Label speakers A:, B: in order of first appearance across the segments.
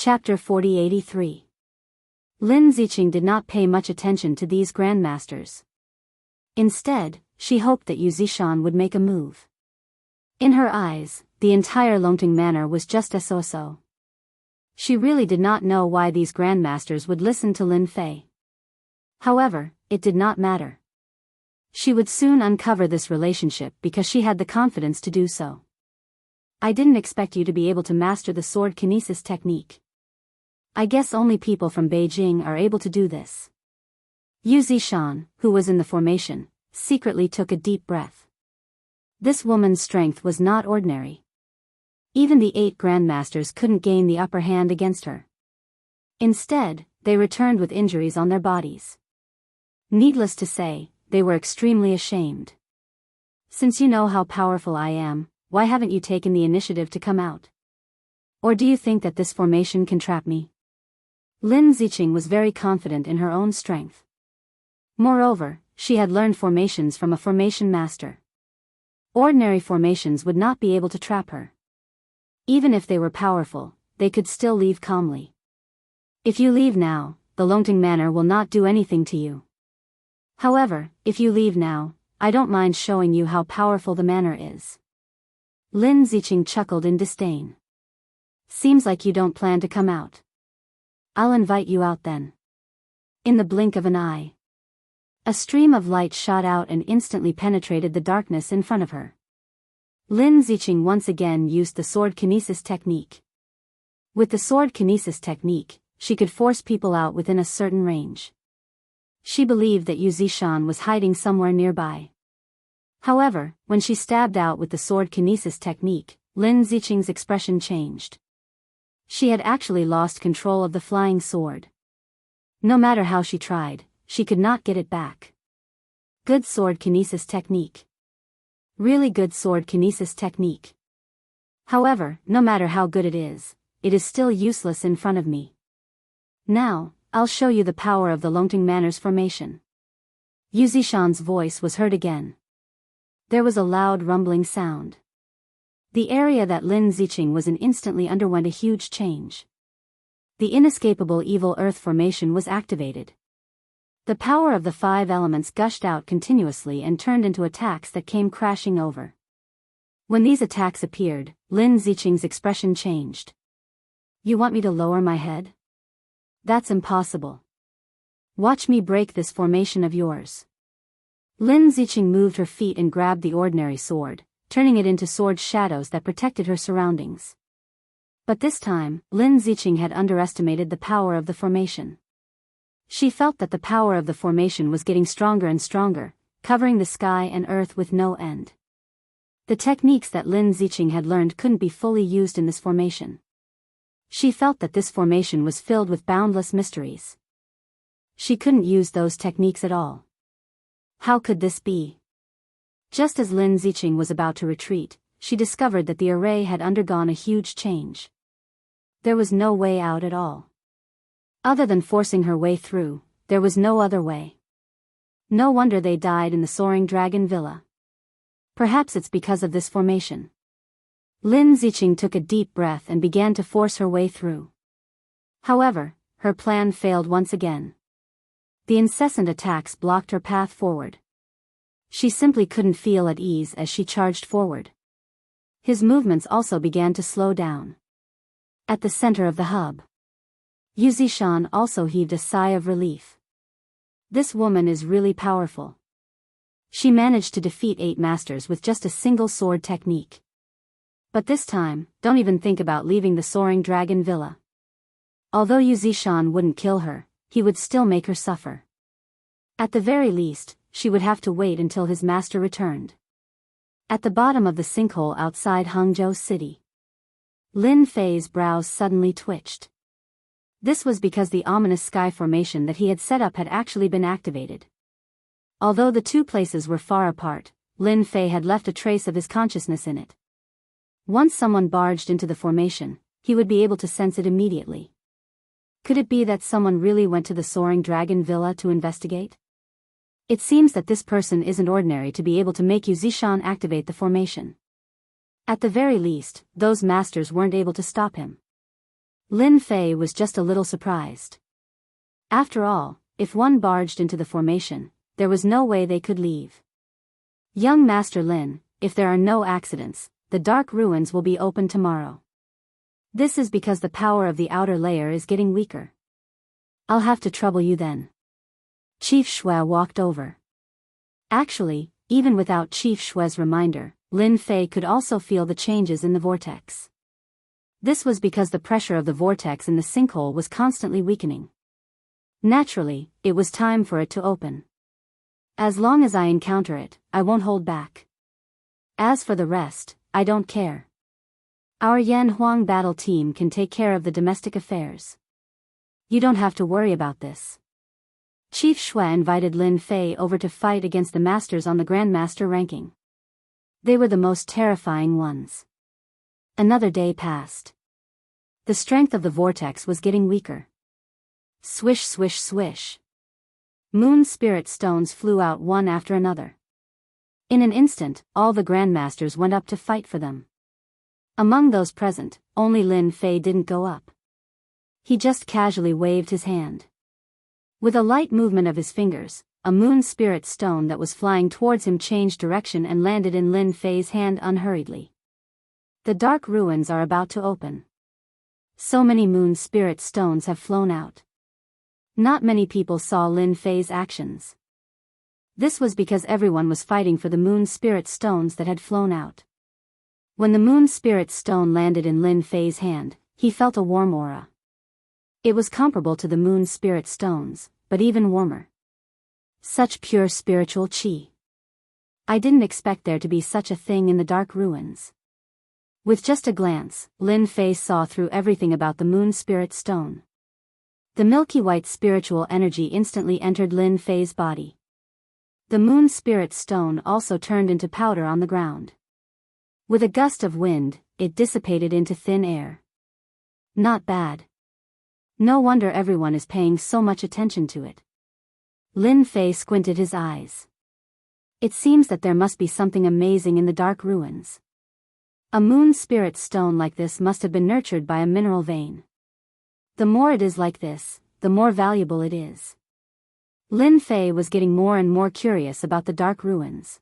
A: Chapter 4083. Lin Ziqing did not pay much attention to these grandmasters. Instead, she hoped that Yu Zishan would make a move. In her eyes, the entire Longting Manor was just a so-so. She really did not know why these grandmasters would listen to Lin Fei. However, it did not matter. She would soon uncover this relationship because she had the confidence to do so. I didn't expect you to be able to master the sword kinesis technique. I guess only people from Beijing are able to do this. Yu Zishan, who was in the formation, secretly took a deep breath. This woman's strength was not ordinary. Even the 8 grandmasters couldn't gain the upper hand against her. Instead, they returned with injuries on their bodies. Needless to say, they were extremely ashamed. Since you know how powerful I am, why haven't you taken the initiative to come out? Or do you think that this formation can trap me? Lin Ziqing was very confident in her own strength. Moreover, she had learned formations from a formation master. Ordinary formations would not be able to trap her. Even if they were powerful, they could still leave calmly. If you leave now, the Longting Manor will not do anything to you. However, if you leave now, I don't mind showing you how powerful the manor is. Lin Ziqing chuckled in disdain. Seems like you don't plan to come out. I'll invite you out then. In the blink of an eye, a stream of light shot out and instantly penetrated the darkness in front of her. Lin Ziqing once again used the sword kinesis technique. With the sword kinesis technique, she could force people out within a certain range. She believed that Yu Zishan was hiding somewhere nearby. However, when she stabbed out with the sword kinesis technique, Lin Ziqing's expression changed. She had actually lost control of the flying sword. No matter how she tried, she could not get it back. Good sword kinesis technique. Really good sword kinesis technique. However, no matter how good it is still useless in front of me. Now, I'll show you the power of the Longting Manor's formation. Yu Zishan's voice was heard again. There was a loud rumbling sound. The area that Lin Ziqing was in instantly underwent a huge change. The inescapable evil earth formation was activated. The power of the 5 elements gushed out continuously and turned into attacks that came crashing over. When these attacks appeared, Lin Ziqing's expression changed. You want me to lower my head? That's impossible. Watch me break this formation of yours. Lin Ziqing moved her feet and grabbed the ordinary sword, turning it into sword shadows that protected her surroundings. But this time, Lin Ziqing had underestimated the power of the formation. She felt that the power of the formation was getting stronger and stronger, covering the sky and earth with no end. The techniques that Lin Ziqing had learned couldn't be fully used in this formation. She felt that this formation was filled with boundless mysteries. She couldn't use those techniques at all. How could this be? Just as Lin Ziqing was about to retreat, she discovered that the array had undergone a huge change. There was no way out at all. Other than forcing her way through, there was no other way. No wonder they died in the Soaring Dragon Villa. Perhaps it's because of this formation. Lin Ziqing took a deep breath and began to force her way through. However, her plan failed once again. The incessant attacks blocked her path forward. She simply couldn't feel at ease as she charged forward. His movements also began to slow down. At the center of the hub, Yu Zishan also heaved a sigh of relief. This woman is really powerful. She managed to defeat 8 masters with just a single sword technique. But this time, don't even think about leaving the Soaring Dragon Villa. Although Yu Zishan wouldn't kill her, he would still make her suffer. At the very least, she would have to wait until his master returned. At the bottom of the sinkhole outside Hangzhou City, Lin Fei's brows suddenly twitched. This was because the ominous sky formation that he had set up had actually been activated. Although the 2 places were far apart, Lin Fei had left a trace of his consciousness in it. Once someone barged into the formation, he would be able to sense it immediately. Could it be that someone really went to the Soaring Dragon Villa to investigate? It seems that this person isn't ordinary to be able to make Yu Zishan activate the formation. At the very least, those masters weren't able to stop him. Lin Fei was just a little surprised. After all, if one barged into the formation, there was no way they could leave. Young Master Lin, if there are no accidents, the dark ruins will be open tomorrow. This is because the power of the outer layer is getting weaker. I'll have to trouble you then. Chief Shui walked over. Actually, even without Chief Shui's reminder, Lin Fei could also feel the changes in the vortex. This was because the pressure of the vortex in the sinkhole was constantly weakening. Naturally, it was time for it to open. As long as I encounter it, I won't hold back. As for the rest, I don't care. Our Yan Huang battle team can take care of the domestic affairs. You don't have to worry about this. Chief Shui invited Lin Fei over to fight against the masters on the Grandmaster ranking. They were the most terrifying ones. Another day passed. The strength of the vortex was getting weaker. Swish swish swish. Moon spirit stones flew out one after another. In an instant, all the Grandmasters went up to fight for them. Among those present, only Lin Fei didn't go up. He just casually waved his hand. With a light movement of his fingers, a moon spirit stone that was flying towards him changed direction and landed in Lin Fei's hand unhurriedly. The dark ruins are about to open. So many moon spirit stones have flown out. Not many people saw Lin Fei's actions. This was because everyone was fighting for the moon spirit stones that had flown out. When the moon spirit stone landed in Lin Fei's hand, he felt a warm aura. It was comparable to the moon spirit stones, but even warmer. Such pure spiritual qi. I didn't expect there to be such a thing in the dark ruins. With just a glance, Lin Fei saw through everything about the moon spirit stone. The milky white spiritual energy instantly entered Lin Fei's body. The moon spirit stone also turned into powder on the ground. With a gust of wind, it dissipated into thin air. Not bad. No wonder everyone is paying so much attention to it. Lin Fei squinted his eyes. It seems that there must be something amazing in the dark ruins. A moon spirit stone like this must have been nurtured by a mineral vein. The more it is like this, the more valuable it is. Lin Fei was getting more and more curious about the dark ruins.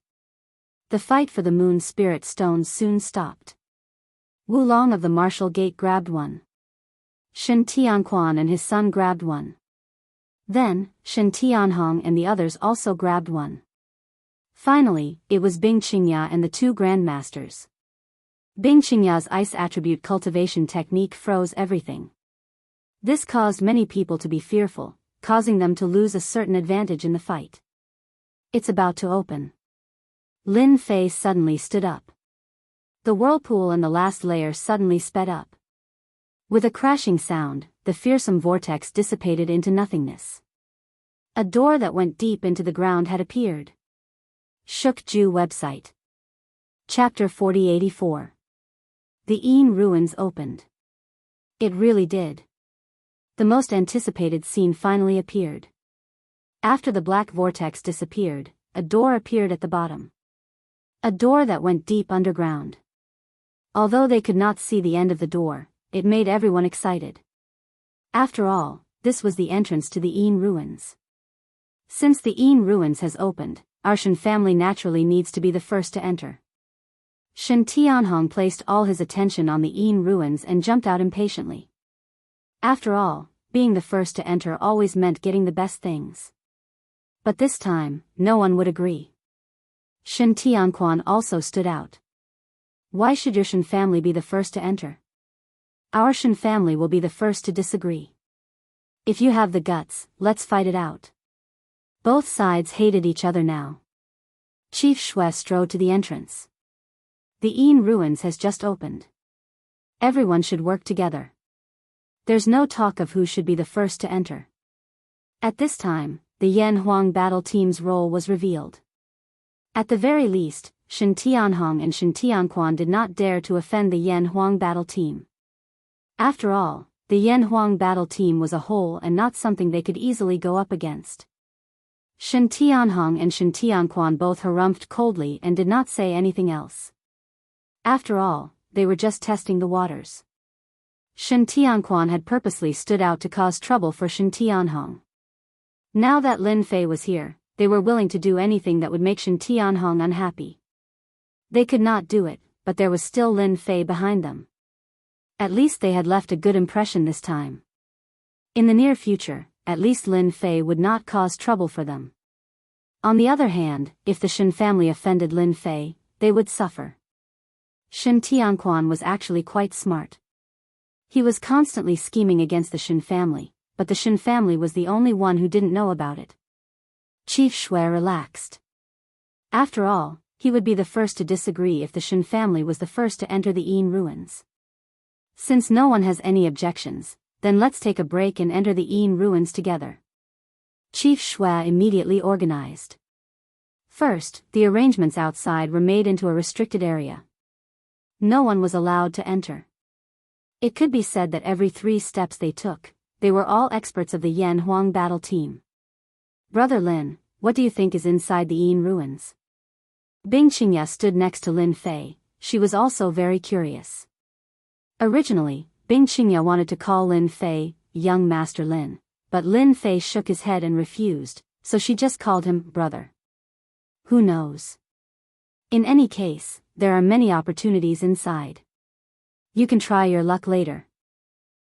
A: The fight for the moon spirit stones soon stopped. Wu Long of the martial gate grabbed one. Shen Tianquan and his son grabbed one. Then, Shen Tianhong and the others also grabbed one. Finally, it was Bing Qingya and the two grandmasters. Bing Qingya's ice attribute cultivation technique froze everything. This caused many people to be fearful, causing them to lose a certain advantage in the fight. It's about to open. Lin Fei suddenly stood up. The whirlpool in the last layer suddenly sped up. With a crashing sound, the fearsome vortex dissipated into nothingness. A door that went deep into the ground had appeared. Shuk Ju website. Chapter 4084. The Yin ruins opened. It really did. The most anticipated scene finally appeared. After the black vortex disappeared, a door appeared at the bottom. A door that went deep underground. Although they could not see the end of the door, it made everyone excited. After all, this was the entrance to the Yin ruins. Since the Yin ruins has opened, our Shen family naturally needs to be the first to enter. Shen Tianhong placed all his attention on the Yin ruins and jumped out impatiently. After all, being the first to enter always meant getting the best things. But this time, no one would agree. Shen Tianquan also stood out. Why should your Shen family be the first to enter? Our Shen family will be the first to disagree. If you have the guts, let's fight it out. Both sides hated each other now. Chief Shui strode to the entrance. The Yin ruins has just opened. Everyone should work together. There's no talk of who should be the first to enter. At this time, the Yan Huang battle team's role was revealed. At the very least, Shen Tianhong and Shen Tianquan did not dare to offend the Yan Huang battle team. After all, the Yan Huang battle team was a whole and not something they could easily go up against. Shen Tianhong and Shen Tianquan both harumphed coldly and did not say anything else. After all, they were just testing the waters. Shen Tianquan had purposely stood out to cause trouble for Shen Tianhong. Now that Lin Fei was here, they were willing to do anything that would make Shen Tianhong unhappy. They could not do it, but there was still Lin Fei behind them. At least they had left a good impression this time. In the near future, at least Lin Fei would not cause trouble for them. On the other hand, if the Shen family offended Lin Fei, they would suffer. Shen Tianquan was actually quite smart. He was constantly scheming against the Shen family, but the Shen family was the only one who didn't know about it. Chief Shui relaxed. After all, he would be the first to disagree if the Shen family was the first to enter the Yin ruins. Since no one has any objections, then let's take a break and enter the Yin ruins together. Chief Shui immediately organized. First, the arrangements outside were made into a restricted area. No one was allowed to enter. It could be said that every 3 steps they took, they were all experts of the Yan Huang battle team. Brother Lin, what do you think is inside the Yin ruins? Bing Qingya stood next to Lin Fei. She was also very curious. Originally, Bing Qingya wanted to call Lin Fei, young Master Lin, but Lin Fei shook his head and refused, so she just called him brother. Who knows? In any case, there are many opportunities inside. You can try your luck later.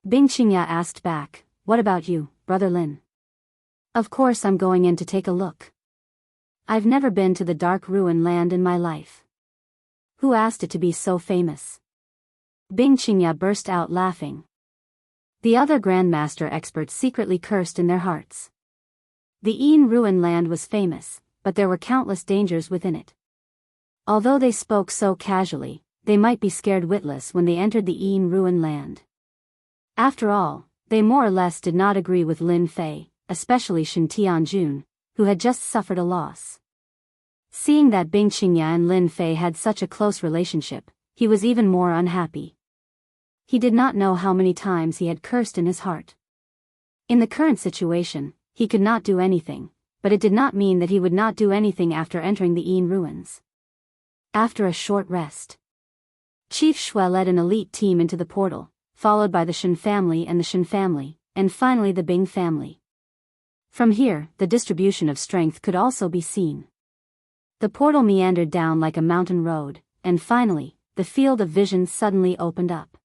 A: Bing Qingya asked back, what about you, Brother Lin? Of course I'm going in to take a look. I've never been to the dark ruin land in my life. Who asked it to be so famous? Bing Qingya burst out laughing. The other Grandmaster experts secretly cursed in their hearts. The Yin ruin land was famous, but there were countless dangers within it. Although they spoke so casually, they might be scared witless when they entered the Yin ruin land. After all, they more or less did not agree with Lin Fei, especially Shen Tianjun, who had just suffered a loss. Seeing that Bing Qingya and Lin Fei had such a close relationship, he was even more unhappy. He did not know how many times he had cursed in his heart. In the current situation, he could not do anything, but it did not mean that he would not do anything after entering the Yin ruins. After a short rest, Chief Shui led an elite team into the portal, followed by the Shen family and the Shen family, and finally the Bing family. From here, the distribution of strength could also be seen. The portal meandered down like a mountain road, and finally, the field of vision suddenly opened up.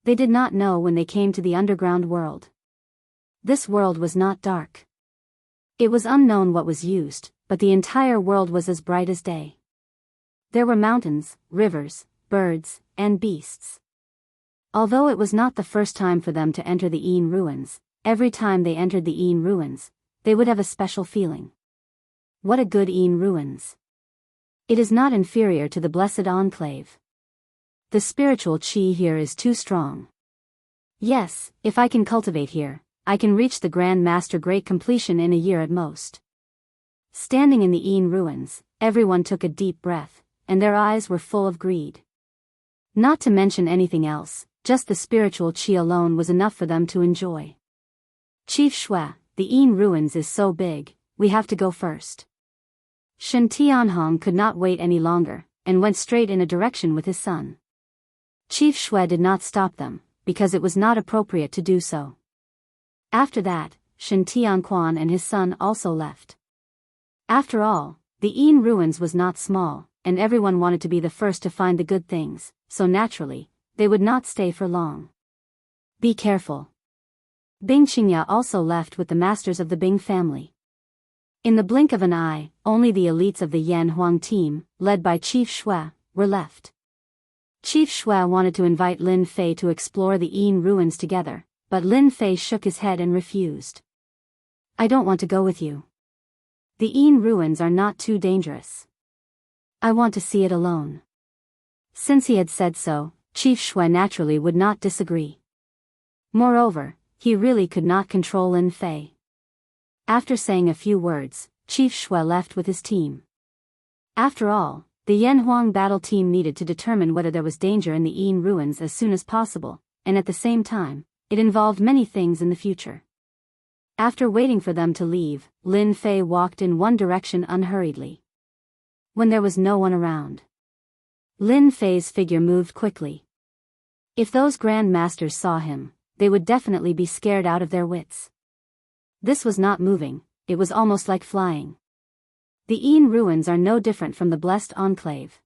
A: They did not know when they came to the underground world. This world was not dark. It was unknown what was used, but the entire world was as bright as day. There were mountains, rivers, birds, and beasts. Although it was not the first time for them to enter the Yin ruins, every time they entered the Yin ruins, they would have a special feeling. What a good Yin ruins! It is not inferior to the Blessed Enclave. The spiritual qi here is too strong. Yes, if I can cultivate here, I can reach the Grand Master great completion in a year at most. Standing in the Yin ruins, everyone took a deep breath, and their eyes were full of greed. Not to mention anything else, just the spiritual qi alone was enough for them to enjoy. Chief Shui, the Yin ruins is so big, we have to go first. Shen Tianhong could not wait any longer, and went straight in a direction with his son. Chief Shui did not stop them, because it was not appropriate to do so. After that, Shen Tianquan and his son also left. After all, the Yin ruins was not small, and everyone wanted to be the first to find the good things, so naturally, they would not stay for long. Be careful. Bing Qingya also left with the masters of the Bing family. In the blink of an eye, only the elites of the Yan Huang team, led by Chief Shui, were left. Chief Shui wanted to invite Lin Fei to explore the Yin ruins together, but Lin Fei shook his head and refused. I don't want to go with you. The Yin ruins are not too dangerous. I want to see it alone. Since he had said so, Chief Shui naturally would not disagree. Moreover, he really could not control Lin Fei. After saying a few words, Chief Shui left with his team. After all, the Yan Huang battle team needed to determine whether there was danger in the Yin ruins as soon as possible, and at the same time, it involved many things in the future. After waiting for them to leave, Lin Fei walked in one direction unhurriedly. When there was no one around, Lin Fei's figure moved quickly. If those Grand Masters saw him, they would definitely be scared out of their wits. This was not moving, it was almost like flying. The Aeon ruins are no different from the Blessed Enclave.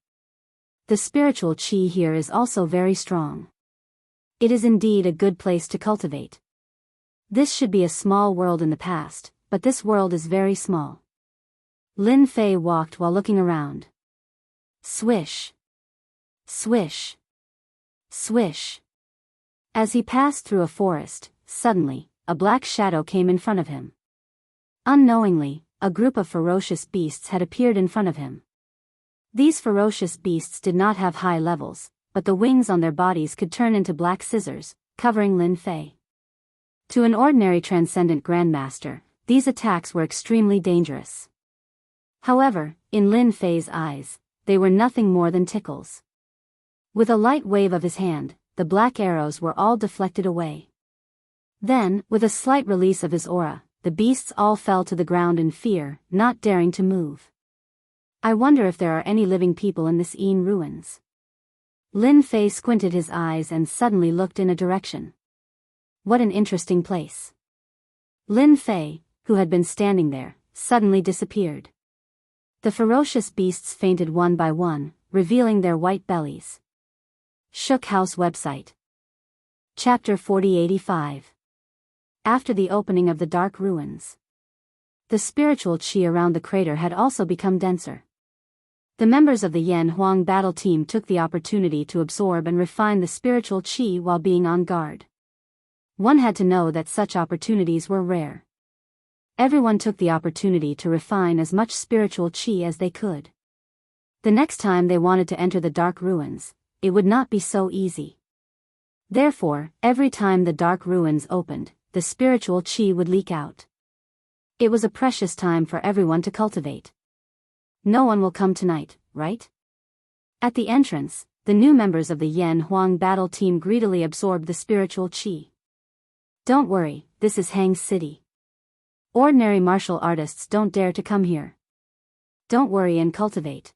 A: The spiritual chi here is also very strong. It is indeed a good place to cultivate. This should be a small world in the past, but this world is very small. Lin Fei walked while looking around. Swish. Swish. Swish. As he passed through a forest, suddenly, a black shadow came in front of him. Unknowingly, a group of ferocious beasts had appeared in front of him. These ferocious beasts did not have high levels, but the wings on their bodies could turn into black scissors, covering Lin Fei. To an ordinary transcendent grandmaster, these attacks were extremely dangerous. However, in Lin Fei's eyes, they were nothing more than tickles. With a light wave of his hand, the black arrows were all deflected away. Then, with a slight release of his aura, the beasts all fell to the ground in fear, not daring to move. I wonder if there are any living people in this Aeon ruins. Lin Fei squinted his eyes and suddenly looked in a direction. What an interesting place. Lin Fei, who had been standing there, suddenly disappeared. The ferocious beasts fainted one by one, revealing their white bellies. Shook House website. Chapter 4085. After the opening of the dark ruins, the spiritual chi around the crater had also become denser. The members of the Yan Huang battle team took the opportunity to absorb and refine the spiritual chi while being on guard. One had to know that such opportunities were rare. Everyone took the opportunity to refine as much spiritual chi as they could. The next time they wanted to enter the dark ruins, it would not be so easy. Therefore, every time the dark ruins opened, the spiritual chi would leak out. It was a precious time for everyone to cultivate. No one will come tonight, right? At the entrance, the new members of the Yan Huang battle team greedily absorbed the spiritual chi. Don't worry, this is Hang's city. Ordinary martial artists don't dare to come here. Don't worry and cultivate.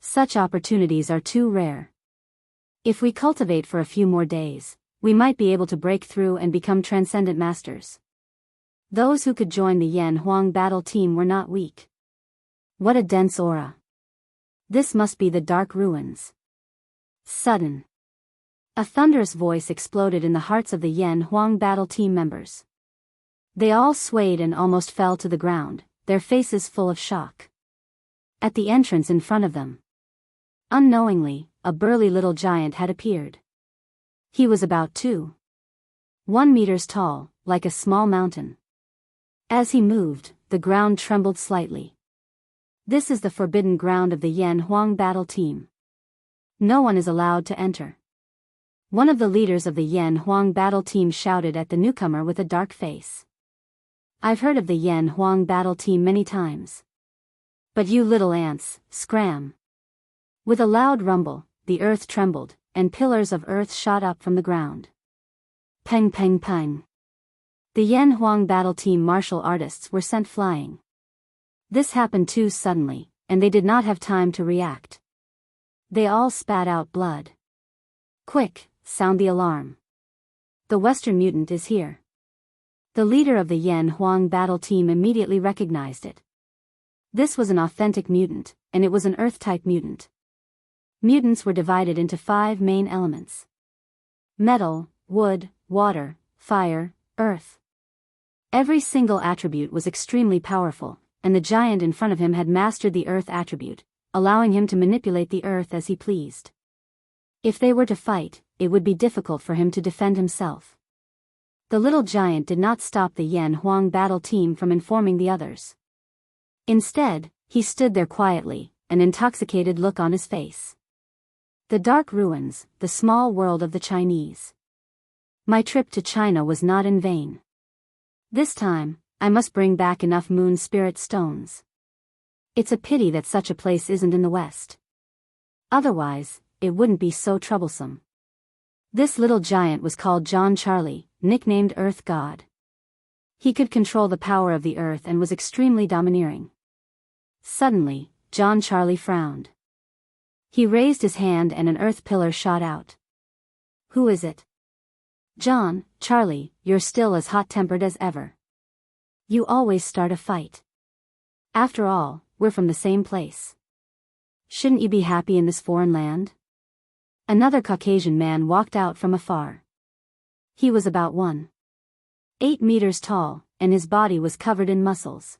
A: Such opportunities are too rare. If we cultivate for a few more days, we might be able to break through and become transcendent masters. Those who could join the Yan Huang battle team were not weak. What a dense aura. This must be the dark ruins. Sudden. A thunderous voice exploded in the hearts of the Yan Huang battle team members. They all swayed and almost fell to the ground, their faces full of shock. At the entrance in front of them, unknowingly, a burly little giant had appeared. He was about 1 meters tall, like a small mountain. As he moved, the ground trembled slightly. This is the forbidden ground of the Yan Huang battle team. No one is allowed to enter. One of the leaders of the Yan Huang battle team shouted at the newcomer with a dark face. I've heard of the Yan Huang battle team many times. But you little ants, scram. With a loud rumble, the earth trembled, and pillars of earth shot up from the ground. Peng peng peng. The Yan Huang battle team martial artists were sent flying. This happened too suddenly, and they did not have time to react. They all spat out blood. Quick, sound the alarm. The Western mutant is here. The leader of the Yan Huang battle team immediately recognized it. This was an authentic mutant, and it was an Earth-type mutant. Mutants were divided into 5 main elements: metal, wood, water, fire, earth. Every single attribute was extremely powerful, and the giant in front of him had mastered the earth attribute, allowing him to manipulate the earth as he pleased. If they were to fight, it would be difficult for him to defend himself. The little giant did not stop the Yan Huang battle team from informing the others. Instead, he stood there quietly, an intoxicated look on his face. The dark ruins, the small world of the Chinese. My trip to China was not in vain. This time, I must bring back enough moon spirit stones. It's a pity that such a place isn't in the West. Otherwise, it wouldn't be so troublesome. This little giant was called John Charlie, nicknamed Earth God. He could control the power of the earth and was extremely domineering. Suddenly, John Charlie frowned. He raised his hand and an earth pillar shot out. Who is it? John, Charlie, you're still as hot-tempered as ever. You always start a fight. After all, we're from the same place. Shouldn't you be happy in this foreign land? Another Caucasian man walked out from afar. He was about 1.8 meters tall, and his body was covered in muscles.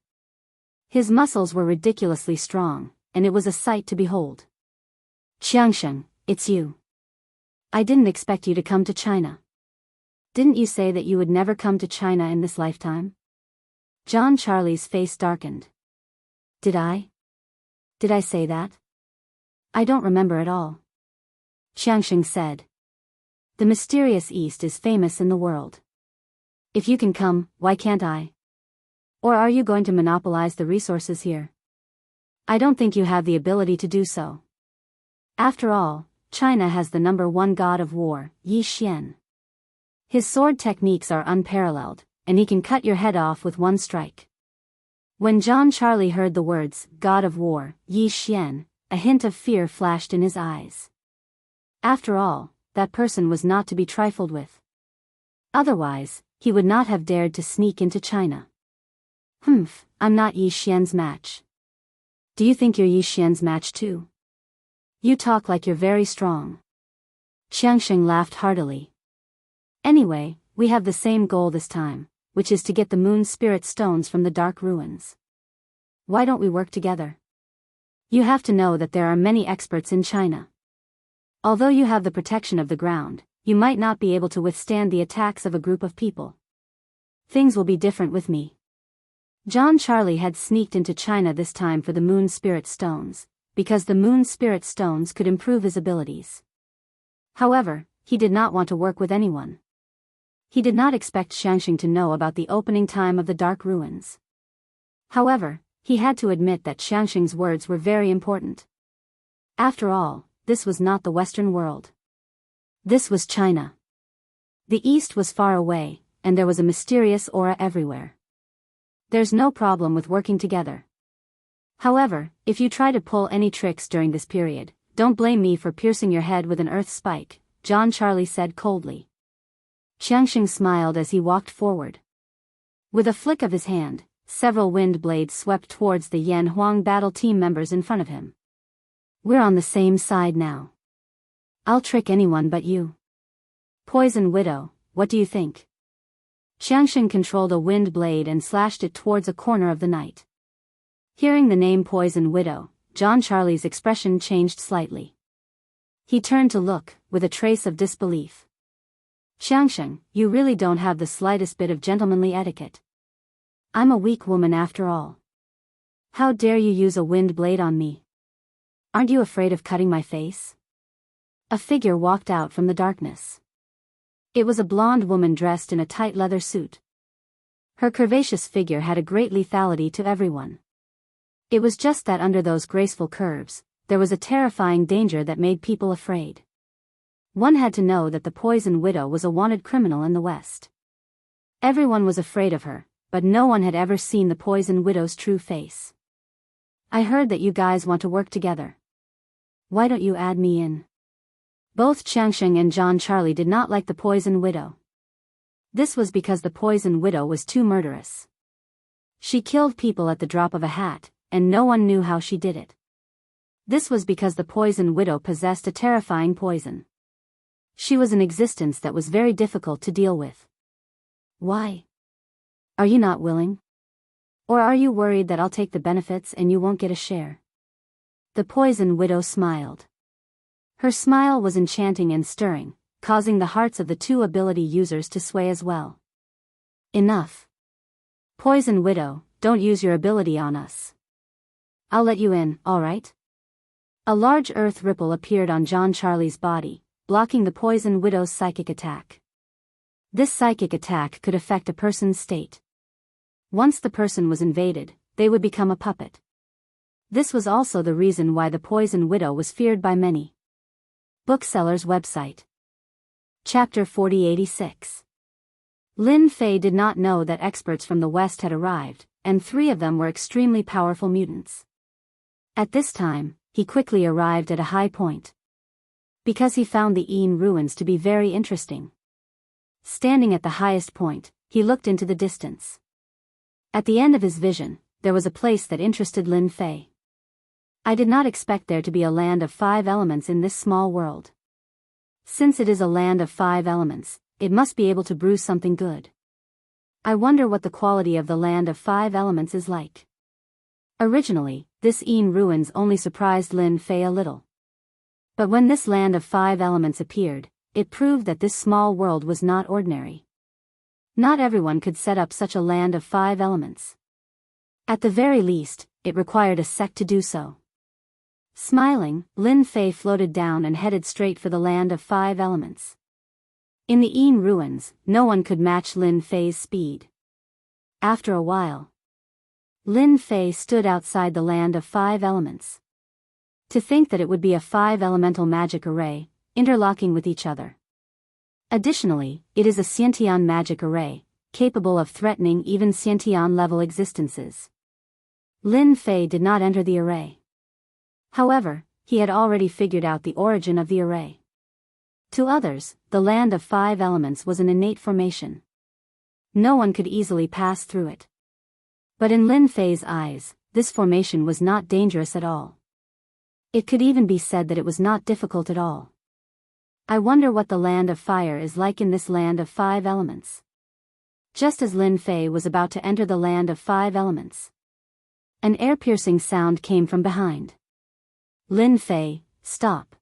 A: His muscles were ridiculously strong, and it was a sight to behold. Xiangsheng, it's you. I didn't expect you to come to China. Didn't you say that you would never come to China in this lifetime? John Charlie's face darkened. Did I? Did I say that? I don't remember at all. Xiangsheng said. The mysterious East is famous in the world. If you can come, why can't I? Or are you going to monopolize the resources here? I don't think you have the ability to do so. After all, China has the #1 god of war, Yi Xian. His sword techniques are unparalleled, and he can cut your head off with one strike. When John Charlie heard the words, God of War, Yi Xian, a hint of fear flashed in his eyes. After all, that person was not to be trifled with. Otherwise, he would not have dared to sneak into China. I'm not Yi Xian's match. Do you think you're Yi Xian's match too? You talk like you're very strong. Xiangsheng laughed heartily. Anyway, we have the same goal this time, which is to get the moon spirit stones from the dark ruins. Why don't we work together? You have to know that there are many experts in China. Although you have the protection of the ground, you might not be able to withstand the attacks of a group of people. Things will be different with me. John Charlie had sneaked into China this time for the moon spirit stones, because the moon spirit stones could improve his abilities. However, he did not want to work with anyone. He did not expect Xiangsheng to know about the opening time of the dark ruins. However, he had to admit that Xiangsheng's words were very important. After all, this was not the Western world. This was China. The East was far away, and there was a mysterious aura everywhere. There's no problem with working together. However, if you try to pull any tricks during this period, don't blame me for piercing your head with an earth spike, John Charlie said coldly. Xiangsheng smiled as he walked forward. With a flick of his hand, several wind blades swept towards the Yan Huang battle team members in front of him. We're on the same side now. I'll trick anyone but you. Poison Widow, what do you think? Xiangsheng controlled a wind blade and slashed it towards a corner of the night. Hearing the name Poison Widow, John Charlie's expression changed slightly. He turned to look, with a trace of disbelief. Xiangsheng, you really don't have the slightest bit of gentlemanly etiquette. I'm a weak woman after all. How dare you use a wind blade on me? Aren't you afraid of cutting my face? A figure walked out from the darkness. It was a blonde woman dressed in a tight leather suit. Her curvaceous figure had a great lethality to everyone. It was just that under those graceful curves, there was a terrifying danger that made people afraid. One had to know that the Poison Widow was a wanted criminal in the West. Everyone was afraid of her, but no one had ever seen the Poison Widow's true face. I heard that you guys want to work together. Why don't you add me in? Both Xiangsheng and John Charlie did not like the Poison Widow. This was because the Poison Widow was too murderous. She killed people at the drop of a hat, and no one knew how she did it. This was because the Poison Widow possessed a terrifying poison. She was an existence that was very difficult to deal with. Why? Are you not willing? Or are you worried that I'll take the benefits and you won't get a share? The Poison Widow smiled. Her smile was enchanting and stirring, causing the hearts of the two ability users to sway as well. Enough. Poison Widow, don't use your ability on us. I'll let you in, alright? A large earth ripple appeared on John Charlie's body, blocking the Poison Widow's psychic attack. This psychic attack could affect a person's state. Once the person was invaded, they would become a puppet. This was also the reason why the Poison Widow was feared by many. Bookseller's website. Chapter 4086. Lin Fei did not know that experts from the West had arrived, and 3 of them were extremely powerful mutants. At this time, he quickly arrived at a high point. Because he found the Een ruins to be very interesting. Standing at the highest point, he looked into the distance. At the end of his vision, there was a place that interested Lin Fei. I did not expect there to be a land of 5 elements in this small world. Since it is a land of 5 elements, it must be able to brew something good. I wonder what the quality of the land of 5 elements is like. Originally, this Een ruins only surprised Lin Fei a little. But when this land of 5 elements appeared, it proved that this small world was not ordinary. Not everyone could set up such a land of 5 elements. At the very least, it required a sect to do so. Smiling, Lin Fei floated down and headed straight for the land of 5 elements. In the Een ruins, no one could match Lin Fei's speed. After a while, Lin Fei stood outside the land of 5 elements. To think that it would be a 5-elemental magic array, interlocking with each other. Additionally, it is a Xiantian magic array, capable of threatening even Xiantian-level existences. Lin Fei did not enter the array. However, he had already figured out the origin of the array. To others, the land of 5 elements was an innate formation. No one could easily pass through it. But in Lin Fei's eyes, this formation was not dangerous at all. It could even be said that it was not difficult at all. I wonder what the land of fire is like in this land of 5 elements. Just as Lin Fei was about to enter the land of 5 elements, an ear-piercing sound came from behind. Lin Fei, stop.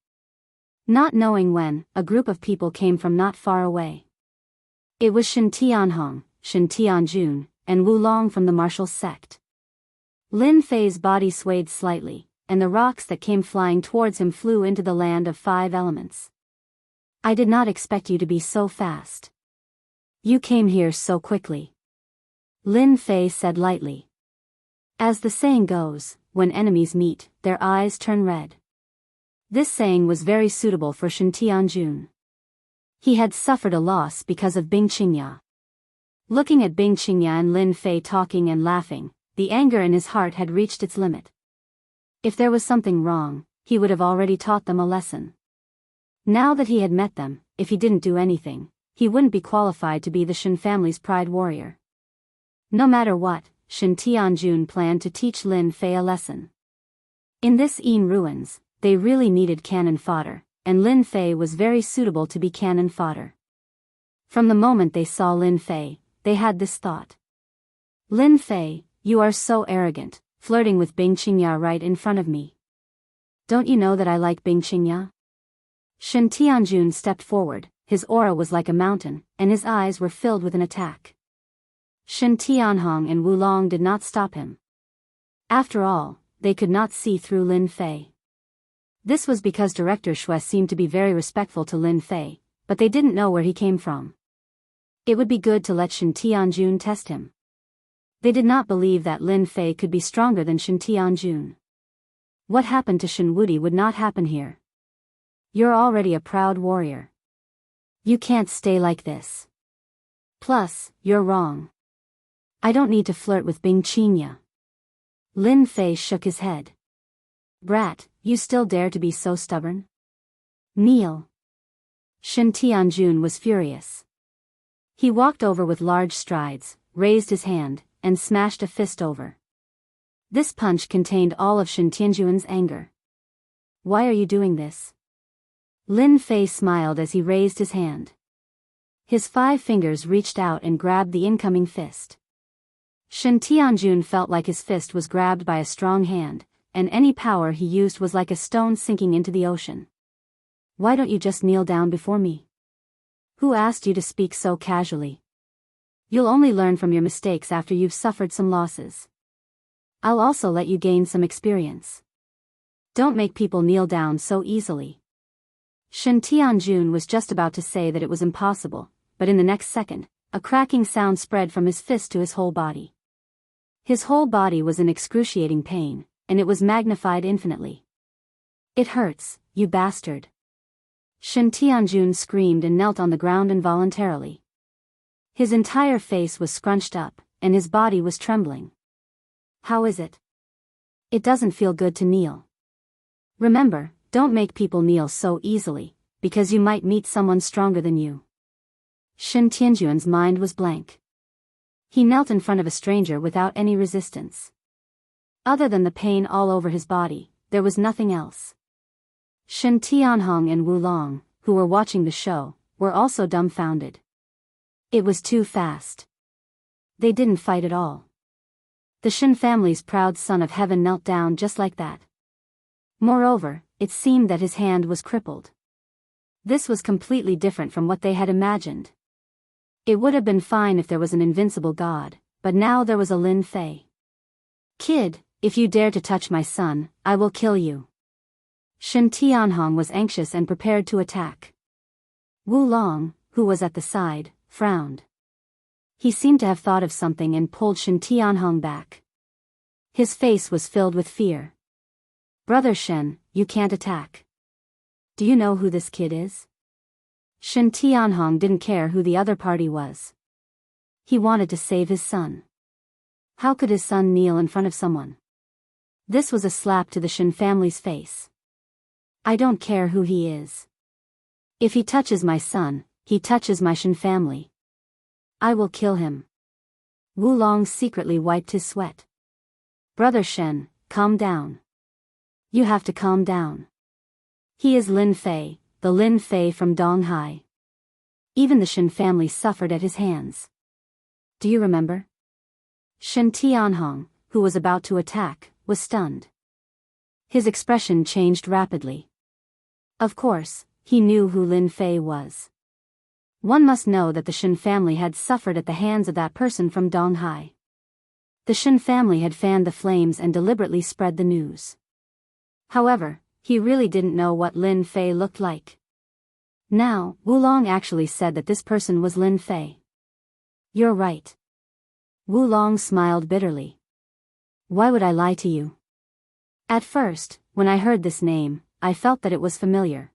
A: Not knowing when, a group of people came from not far away. It was Shen Tianhong, Shen Tianjun, and Wu Long from the martial sect. Lin Fei's body swayed slightly, and the rocks that came flying towards him flew into the land of 5 elements. I did not expect you to be so fast. You came here so quickly. Lin Fei said lightly. As the saying goes, when enemies meet, their eyes turn red. This saying was very suitable for Shen Tianjun. He had suffered a loss because of Bing Qingya. Looking at Bing Qingya and Lin Fei talking and laughing, the anger in his heart had reached its limit. If there was something wrong, he would have already taught them a lesson. Now that he had met them, if he didn't do anything, he wouldn't be qualified to be the Shen family's pride warrior. No matter what, Shen Tianjun planned to teach Lin Fei a lesson. In this Een ruins, they really needed cannon fodder, and Lin Fei was very suitable to be cannon fodder. From the moment they saw Lin Fei, they had this thought. Lin Fei, you are so arrogant, flirting with Bing Qingya right in front of me. Don't you know that I like Bing Qingya? Shen Tianjun stepped forward, his aura was like a mountain, and his eyes were filled with an attack. Shen Tianhong and Wu Long did not stop him. After all, they could not see through Lin Fei. This was because Director Shui seemed to be very respectful to Lin Fei, but they didn't know where he came from. It would be good to let Shen Tianjun test him. They did not believe that Lin Fei could be stronger than Shen Tianjun. What happened to Shen Wudi would not happen here. You're already a proud warrior. You can't stay like this. Plus, you're wrong. I don't need to flirt with Bing Qingya. Lin Fei shook his head. Brat, you still dare to be so stubborn? Kneel. Shen Tianjun was furious. He walked over with large strides, raised his hand, and smashed a fist over. This punch contained all of Shen Tianjun's anger. Why are you doing this? Lin Fei smiled as he raised his hand. His 5 fingers reached out and grabbed the incoming fist. Shen Tianjun felt like his fist was grabbed by a strong hand, and any power he used was like a stone sinking into the ocean. Why don't you just kneel down before me? Who asked you to speak so casually? You'll only learn from your mistakes after you've suffered some losses. I'll also let you gain some experience. Don't make people kneel down so easily. Shen Tianjun was just about to say that it was impossible, but in the next second, a cracking sound spread from his fist to his whole body. His whole body was in excruciating pain, and it was magnified infinitely. It hurts, you bastard. Shen Tianjun screamed and knelt on the ground involuntarily. His entire face was scrunched up, and his body was trembling. How is it? It doesn't feel good to kneel. Remember, don't make people kneel so easily, because you might meet someone stronger than you. Shen Tianjuan's mind was blank. He knelt in front of a stranger without any resistance. Other than the pain all over his body, there was nothing else. Shen Tianhong and Wu Long, who were watching the show, were also dumbfounded. It was too fast. They didn't fight at all. The Shen family's proud son of heaven knelt down just like that. Moreover, it seemed that his hand was crippled. This was completely different from what they had imagined. It would have been fine if there was an invincible god, but now there was a Lin Fei. Kid, if you dare to touch my son, I will kill you. Shen Tianhong was anxious and prepared to attack. Wu Long, who was at the side, frowned. He seemed to have thought of something and pulled Shen Tianhong back. His face was filled with fear. Brother Shen, you can't attack. Do you know who this kid is? Shen Tianhong didn't care who the other party was. He wanted to save his son. How could his son kneel in front of someone? This was a slap to the Shen family's face. I don't care who he is. If he touches my son, he touches my Shen family. I will kill him. Wu Long secretly wiped his sweat. Brother Shen, calm down. You have to calm down. He is Lin Fei, the Lin Fei from Donghai. Even the Shen family suffered at his hands. Do you remember? Shen Tianhong, who was about to attack, was stunned. His expression changed rapidly. Of course, he knew who Lin Fei was. One must know that the Shen family had suffered at the hands of that person from Donghai. The Shen family had fanned the flames and deliberately spread the news. However, he really didn't know what Lin Fei looked like. Now, Wu Long actually said that this person was Lin Fei. You're right. Wu Long smiled bitterly. Why would I lie to you? At first, when I heard this name, I felt that it was familiar.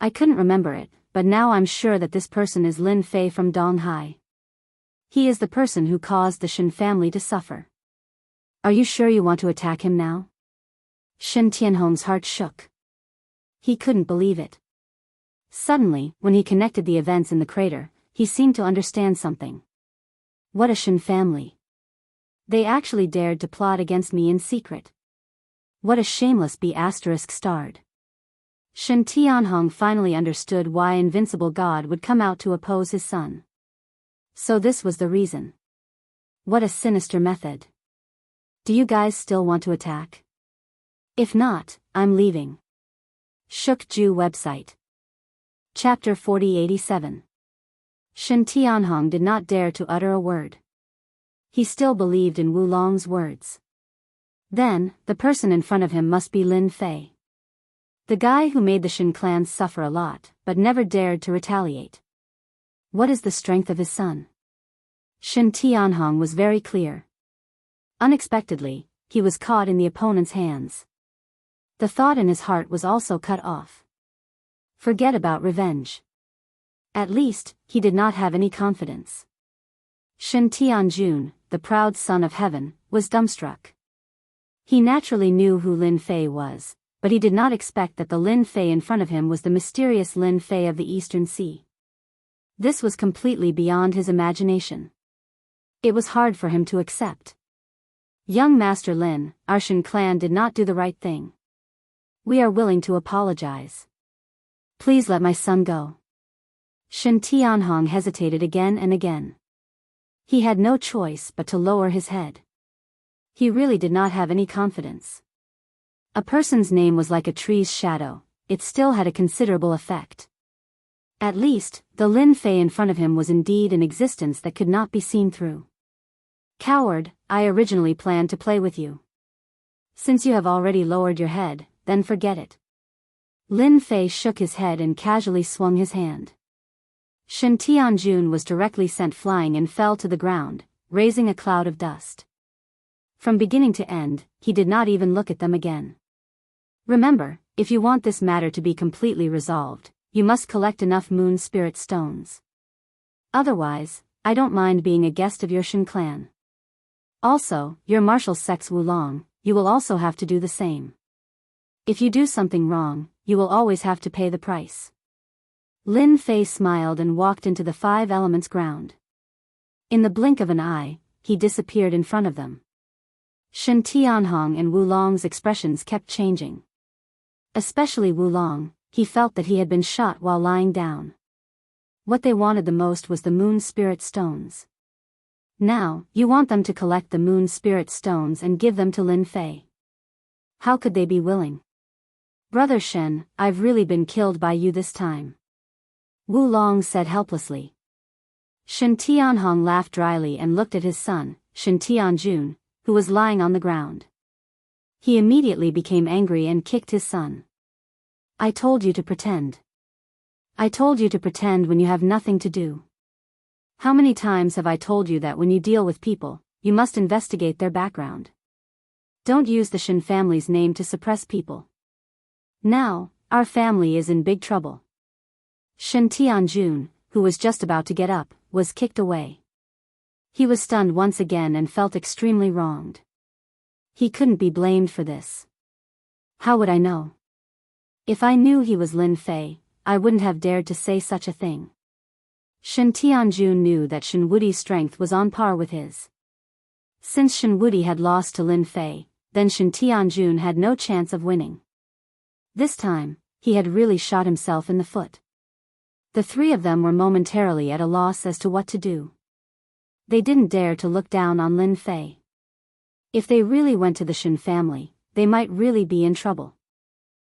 A: I couldn't remember it, but now I'm sure that this person is Lin Fei from Donghai. He is the person who caused the Shen family to suffer. Are you sure you want to attack him now? Shen Tianhong's heart shook. He couldn't believe it. Suddenly, when he connected the events in the crater, he seemed to understand something. What a Shen family. They actually dared to plot against me in secret. What a shameless B*****. Shen Tianhong finally understood why Invincible God would come out to oppose his son. So this was the reason. What a sinister method. Do you guys still want to attack? If not, I'm leaving. Shukju website. Chapter 4087. Shen Tianhong did not dare to utter a word. He still believed in Wu Long's words. Then, the person in front of him must be Lin Fei. The guy who made the Shen clans suffer a lot, but never dared to retaliate. What is the strength of his son? Shen Tianhong was very clear. Unexpectedly, he was caught in the opponent's hands. The thought in his heart was also cut off. Forget about revenge. At least, he did not have any confidence. Shen Tianjun, the proud son of heaven, was dumbstruck. He naturally knew who Lin Fei was, but he did not expect that the Lin Fei in front of him was the mysterious Lin Fei of the Eastern Sea. This was completely beyond his imagination. It was hard for him to accept. Young Master Lin, our Shen clan did not do the right thing. We are willing to apologize. Please let my son go. Shen Tianhong hesitated again and again. He had no choice but to lower his head. He really did not have any confidence. A person's name was like a tree's shadow, it still had a considerable effect. At least, the Lin Fei in front of him was indeed an existence that could not be seen through. Coward, I originally planned to play with you. Since you have already lowered your head, then forget it. Lin Fei shook his head and casually swung his hand. Shen Tianjun was directly sent flying and fell to the ground, raising a cloud of dust. From beginning to end, he did not even look at them again. Remember, if you want this matter to be completely resolved, you must collect enough moon spirit stones. Otherwise, I don't mind being a guest of your Shen clan. Also, your martial sex Wu Long, you will also have to do the same. If you do something wrong, you will always have to pay the price. Lin Fei smiled and walked into the Five Elements ground. In the blink of an eye, he disappeared in front of them. Shen Tianhong and Wu Long's expressions kept changing. Especially Wu Long, he felt that he had been shot while lying down. What they wanted the most was the Moon Spirit Stones. Now, you want them to collect the Moon Spirit Stones and give them to Lin Fei. How could they be willing? Brother Shen, I've really been killed by you this time. Wu Long said helplessly. Shen Tianhong laughed dryly and looked at his son, Shen Tianjun, who was lying on the ground. He immediately became angry and kicked his son. I told you to pretend. I told you to pretend when you have nothing to do. How many times have I told you that when you deal with people, you must investigate their background? Don't use the Shen family's name to suppress people. Now, our family is in big trouble. Shen Tianjun, who was just about to get up, was kicked away. He was stunned once again and felt extremely wronged. He couldn't be blamed for this. How would I know? If I knew he was Lin Fei, I wouldn't have dared to say such a thing. Shen Tianjun knew that Shen Wudi's strength was on par with his. Since Shen Wudi had lost to Lin Fei, then Shen Tianjun had no chance of winning. This time, he had really shot himself in the foot. The three of them were momentarily at a loss as to what to do. They didn't dare to look down on Lin Fei. If they really went to the Shen family, they might really be in trouble.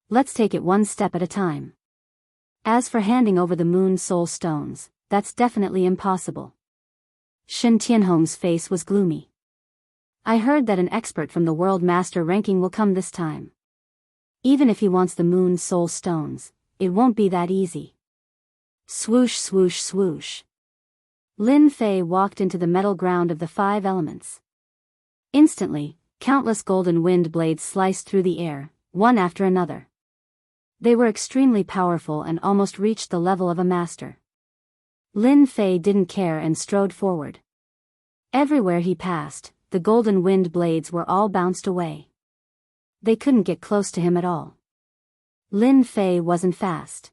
A: Let's take it one step at a time. As for handing over the Moon Soul Stones, that's definitely impossible. Shen Tianhong's face was gloomy. I heard that an expert from the World Master ranking will come this time. Even if he wants the Moon Soul Stones, it won't be that easy. Swoosh swoosh swoosh. Lin Fei walked into the metal ground of the Five Elements. Instantly, countless golden wind blades sliced through the air, one after another. They were extremely powerful and almost reached the level of a master. Lin Fei didn't care and strode forward. Everywhere he passed, the golden wind blades were all bounced away. They couldn't get close to him at all. Lin Fei wasn't fast.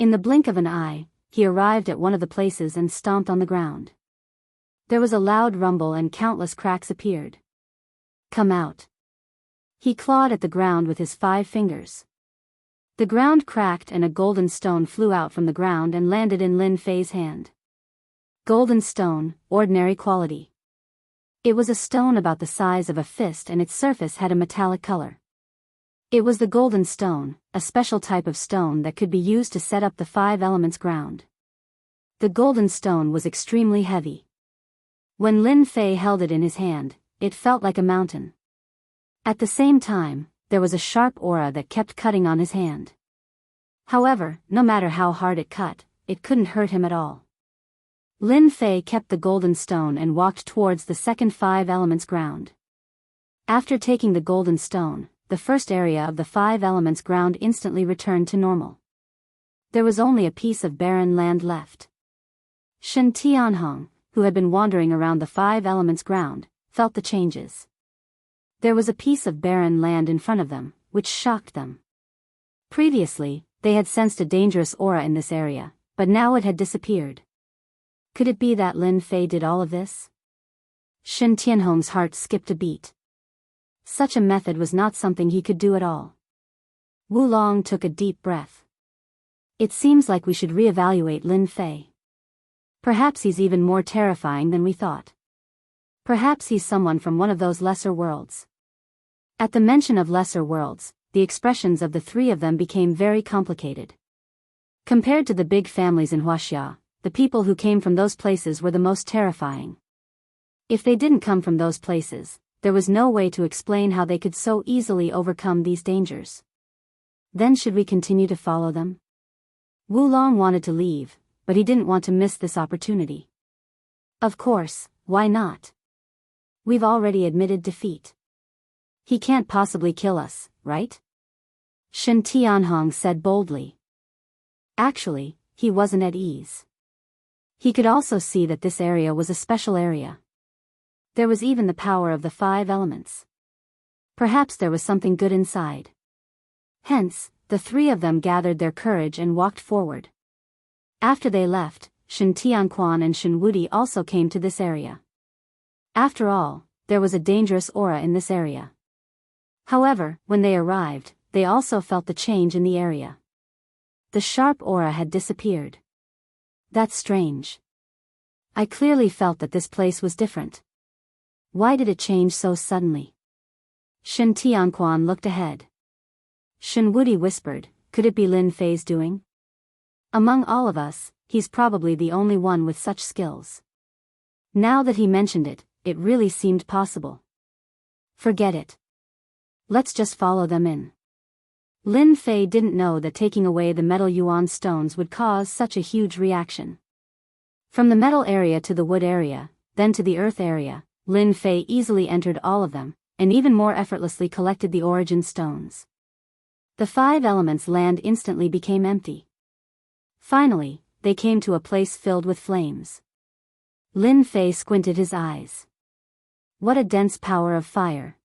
A: In the blink of an eye, he arrived at one of the places and stomped on the ground. There was a loud rumble and countless cracks appeared. Come out. He clawed at the ground with his 5 fingers. The ground cracked and a golden stone flew out from the ground and landed in Lin Fei's hand. Golden stone, ordinary quality. It was a stone about the size of a fist and its surface had a metallic color. It was the golden stone, a special type of stone that could be used to set up the Five Elements ground. The golden stone was extremely heavy. When Lin Fei held it in his hand, it felt like a mountain. At the same time, there was a sharp aura that kept cutting on his hand. However, no matter how hard it cut, it couldn't hurt him at all. Lin Fei kept the golden stone and walked towards the second Five Elements ground. After taking the golden stone, the first area of the Five Elements ground instantly returned to normal. There was only a piece of barren land left. Shen Tianhong, who had been wandering around the Five Elements ground, felt the changes. There was a piece of barren land in front of them, which shocked them. Previously, they had sensed a dangerous aura in this area, but now it had disappeared. Could it be that Lin Fei did all of this? Shen Tianhong's heart skipped a beat. Such a method was not something he could do at all. Wu Long took a deep breath. It seems like we should reevaluate Lin Fei. Perhaps he's even more terrifying than we thought. Perhaps he's someone from one of those lesser worlds. At the mention of lesser worlds, the expressions of the three of them became very complicated. Compared to the big families in Huaxia, the people who came from those places were the most terrifying. If they didn't come from those places, there was no way to explain how they could so easily overcome these dangers. Then should we continue to follow them? Wu Long wanted to leave, but he didn't want to miss this opportunity. Of course, why not? We've already admitted defeat. He can't possibly kill us, right? Shen Tianhong said boldly. Actually, he wasn't at ease. He could also see that this area was a special area. There was even the power of the Five Elements. Perhaps there was something good inside. Hence, the three of them gathered their courage and walked forward. After they left, Shen Tianquan and Shen Wudi also came to this area. After all, there was a dangerous aura in this area. However, when they arrived, they also felt the change in the area. The sharp aura had disappeared. That's strange. I clearly felt that this place was different. Why did it change so suddenly? Shen Tianquan looked ahead. Shen Wudi whispered, could it be Lin Fei's doing? Among all of us, he's probably the only one with such skills. Now that he mentioned it, it really seemed possible. Forget it. Let's just follow them in. Lin Fei didn't know that taking away the metal yuan stones would cause such a huge reaction. From the metal area to the wood area, then to the earth area, Lin Fei easily entered all of them, and even more effortlessly collected the origin stones. The 5 elements land instantly became empty. Finally, they came to a place filled with flames. Lin Fei squinted his eyes. What a dense power of fire.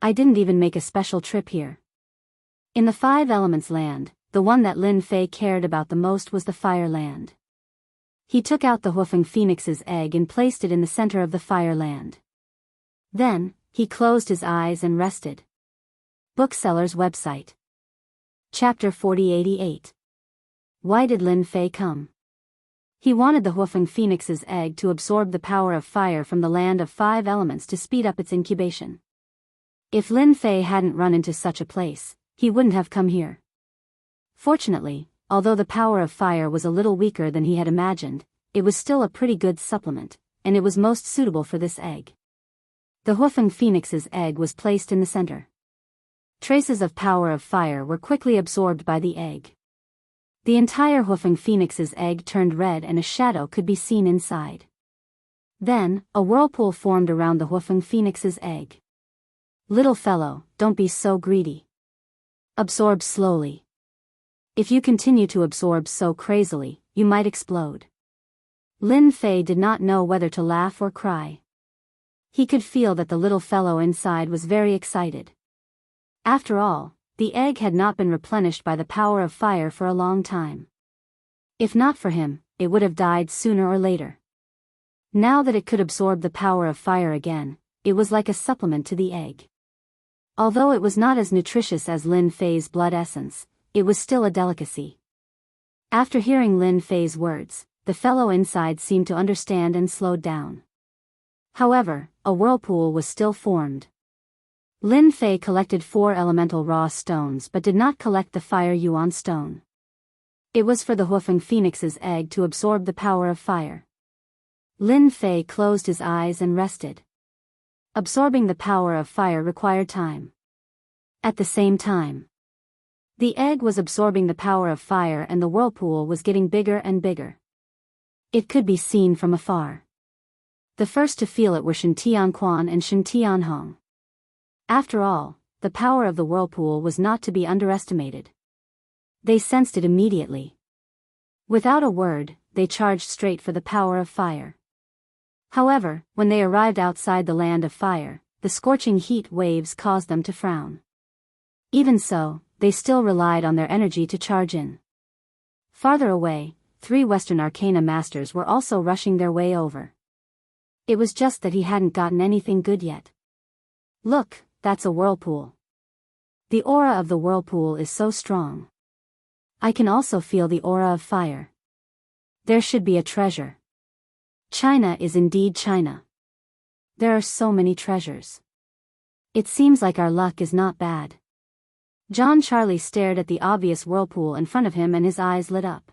A: I didn't even make a special trip here. In the 5 elements land, the one that Lin Fei cared about the most was the fire land. He took out the Hoofing Phoenix's egg and placed it in the center of the fire land. Then, he closed his eyes and rested. Bookseller's website. Chapter 4088. Why did Lin Fei come? He wanted the Hoofing Phoenix's egg to absorb the power of fire from the land of 5 elements to speed up its incubation. If Lin Fei hadn't run into such a place, he wouldn't have come here. Fortunately, although the power of fire was a little weaker than he had imagined, it was still a pretty good supplement, and it was most suitable for this egg. The Hoofing Phoenix's egg was placed in the center. Traces of power of fire were quickly absorbed by the egg. The entire Hoofing Phoenix's egg turned red and a shadow could be seen inside. Then, a whirlpool formed around the Hoofing Phoenix's egg. Little fellow, don't be so greedy. Absorb slowly. If you continue to absorb so crazily, you might explode. Lin Fei did not know whether to laugh or cry. He could feel that the little fellow inside was very excited. After all, the egg had not been replenished by the power of fire for a long time. If not for him, it would have died sooner or later. Now that it could absorb the power of fire again, it was like a supplement to the egg. Although it was not as nutritious as Lin Fei's blood essence, it was still a delicacy. After hearing Lin Fei's words, the fellow inside seemed to understand and slowed down. However, a whirlpool was still formed. Lin Fei collected 4 elemental raw stones but did not collect the fire yuan stone. It was for the Hoofing Phoenix's egg to absorb the power of fire. Lin Fei closed his eyes and rested. Absorbing the power of fire required time. At the same time, the egg was absorbing the power of fire and the whirlpool was getting bigger and bigger. It could be seen from afar. The first to feel it were Shen Tianquan and Shen Tianhong. After all, the power of the whirlpool was not to be underestimated. They sensed it immediately. Without a word, they charged straight for the power of fire. However, when they arrived outside the land of fire, the scorching heat waves caused them to frown. Even so, they still relied on their energy to charge in. Farther away, 3 Western Arcana masters were also rushing their way over. It was just that he hadn't gotten anything good yet. Look, that's a whirlpool. The aura of the whirlpool is so strong. I can also feel the aura of fire. There should be a treasure. China is indeed China. There are so many treasures. It seems like our luck is not bad. John Charlie stared at the obvious whirlpool in front of him and his eyes lit up.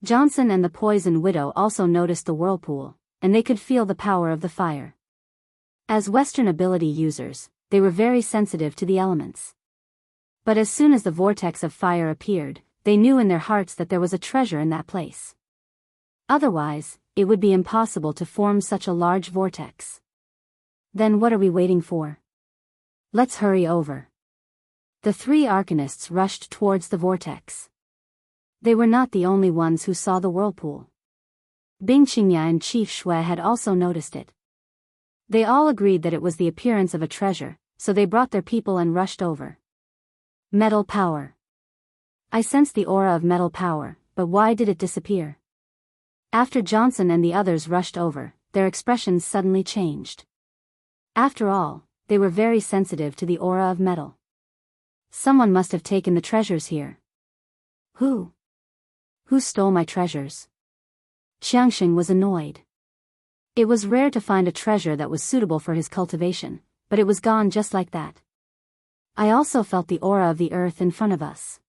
A: Johnson and the Poison Widow also noticed the whirlpool, and they could feel the power of the fire. As Western ability users, they were very sensitive to the elements. But as soon as the vortex of fire appeared, they knew in their hearts that there was a treasure in that place. Otherwise, it would be impossible to form such a large vortex. Then what are we waiting for? Let's hurry over. The 3 arcanists rushed towards the vortex. They were not the only ones who saw the whirlpool. Bing Qingya and Chief Shui had also noticed it. They all agreed that it was the appearance of a treasure, so they brought their people and rushed over. Metal power. I sense the aura of metal power, but why did it disappear? After Johnson and the others rushed over, their expressions suddenly changed. After all, they were very sensitive to the aura of metal. Someone must have taken the treasures here. Who? Who stole my treasures? Xiangxing was annoyed. It was rare to find a treasure that was suitable for his cultivation, but it was gone just like that. I also felt the aura of the earth in front of us.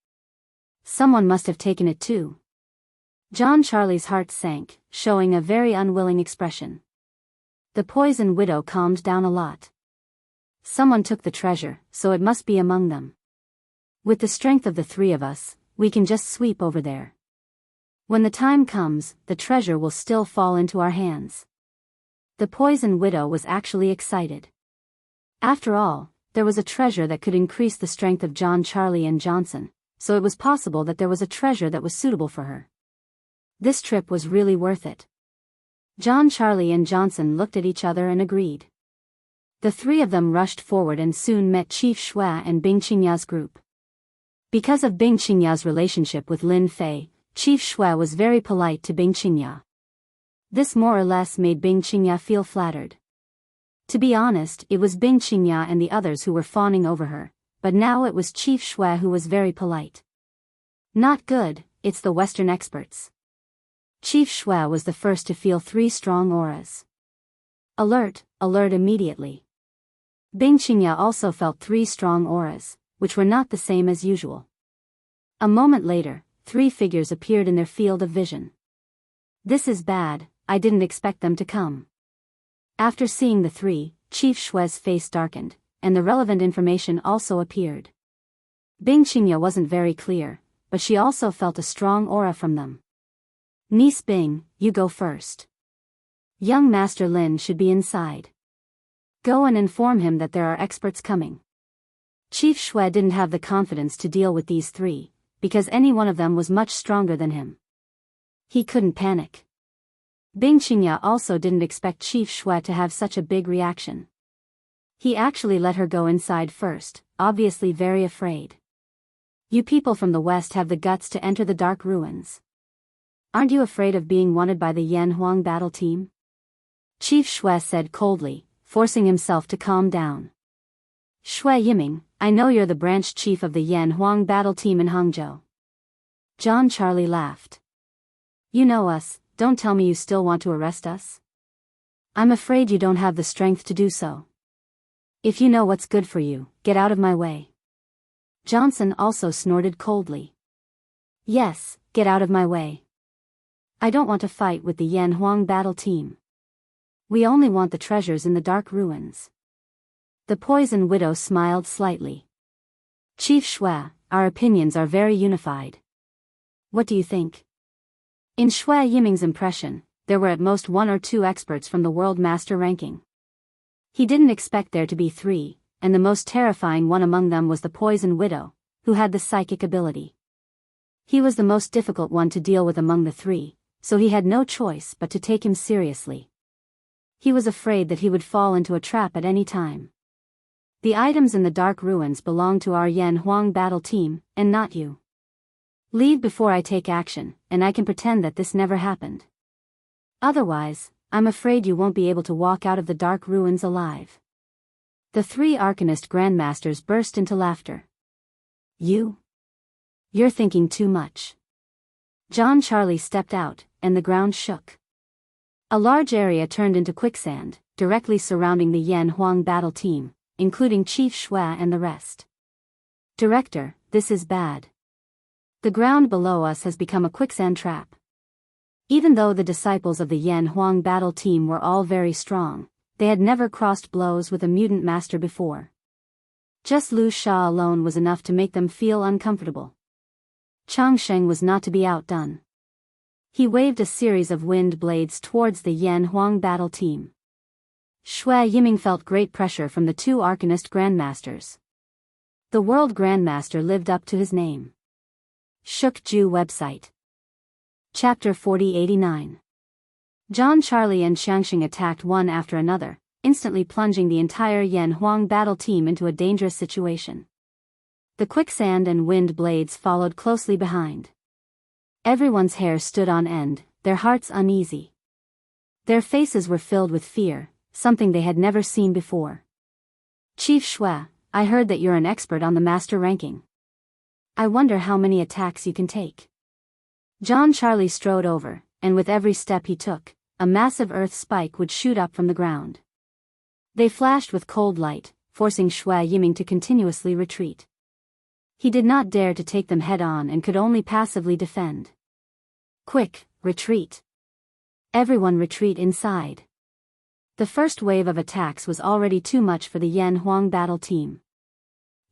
A: Someone must have taken it too. John Charlie's heart sank, showing a very unwilling expression. The poison widow calmed down a lot. Someone took the treasure, so it must be among them. With the strength of the three of us, we can just sweep over there. When the time comes, the treasure will still fall into our hands. The poison widow was actually excited. After all, there was a treasure that could increase the strength of John Charlie and Johnson, so it was possible that there was a treasure that was suitable for her. This trip was really worth it. John Charlie and Johnson looked at each other and agreed. The three of them rushed forward and soon met Chief Shui and Bing Qingya's group. Because of Bing Qingya's relationship with Lin Fei, Chief Shui was very polite to Bing Qingya. This more or less made Bing Qingya feel flattered. To be honest, it was Bing Qingya and the others who were fawning over her, but now it was Chief Shui who was very polite. Not good, it's the Western experts. Chief Shui was the first to feel 3 strong auras. Alert, alert immediately. Bing Qingya also felt 3 strong auras, which were not the same as usual. A moment later, 3 figures appeared in their field of vision. This is bad, I didn't expect them to come. After seeing the 3, Chief Shui's face darkened, and the relevant information also appeared. Bing Qingya wasn't very clear, but she also felt a strong aura from them. Niece Bing, you go first. Young Master Lin should be inside. Go and inform him that there are experts coming. Chief Shui didn't have the confidence to deal with these 3, because any one of them was much stronger than him. He couldn't panic. Bing Qingya also didn't expect Chief Shui to have such a big reaction. He actually let her go inside first, obviously very afraid. You people from the West have the guts to enter the Dark Ruins. Aren't you afraid of being wanted by the Yan Huang battle team? Chief Shui said coldly, forcing himself to calm down. Shui Yiming, I know you're the branch chief of the Yan Huang battle team in Hangzhou. John Charlie laughed. You know us, don't tell me you still want to arrest us. I'm afraid you don't have the strength to do so. If you know what's good for you, get out of my way. Johnson also snorted coldly. Yes, get out of my way. I don't want to fight with the Yan Huang battle team. We only want the treasures in the Dark Ruins. The poison widow smiled slightly. Chief Shui, our opinions are very unified. What do you think? In Shui Yiming's impression, there were at most 1 or 2 experts from the World Master ranking. He didn't expect there to be 3, and the most terrifying one among them was the poison widow, who had the psychic ability. He was the most difficult one to deal with among the 3, so he had no choice but to take him seriously. He was afraid that he would fall into a trap at any time. The items in the Dark Ruins belong to our Yan Huang battle team, and not you. Leave before I take action, and I can pretend that this never happened. Otherwise, I'm afraid you won't be able to walk out of the Dark Ruins alive. The 3 Arcanist Grandmasters burst into laughter. You're thinking too much. John Charlie stepped out, and the ground shook. A large area turned into quicksand, directly surrounding the Yan Huang battle team, including Chief Shui and the rest. Director, this is bad. The ground below us has become a quicksand trap. Even though the disciples of the Yan Huang battle team were all very strong, they had never crossed blows with a mutant master before. Just Lu Sha alone was enough to make them feel uncomfortable. Changsheng was not to be outdone. He waved a series of wind blades towards the Yan Huang battle team. Shui Yiming felt great pressure from the 2 Arcanist Grandmasters. The World Grandmaster lived up to his name. Shook Ju website. Chapter 4089. John Charlie and Xiangxing attacked one after another, instantly plunging the entire Yan Huang battle team into a dangerous situation. The quicksand and wind blades followed closely behind. Everyone's hair stood on end, their hearts uneasy. Their faces were filled with fear, something they had never seen before. Chief Shui, I heard that you're an expert on the master ranking. I wonder how many attacks you can take. John Charlie strode over, and with every step he took, a massive earth spike would shoot up from the ground. They flashed with cold light, forcing Shui Yiming to continuously retreat. He did not dare to take them head-on and could only passively defend. Quick, retreat. Everyone retreat inside. The first wave of attacks was already too much for the Yan Huang battle team.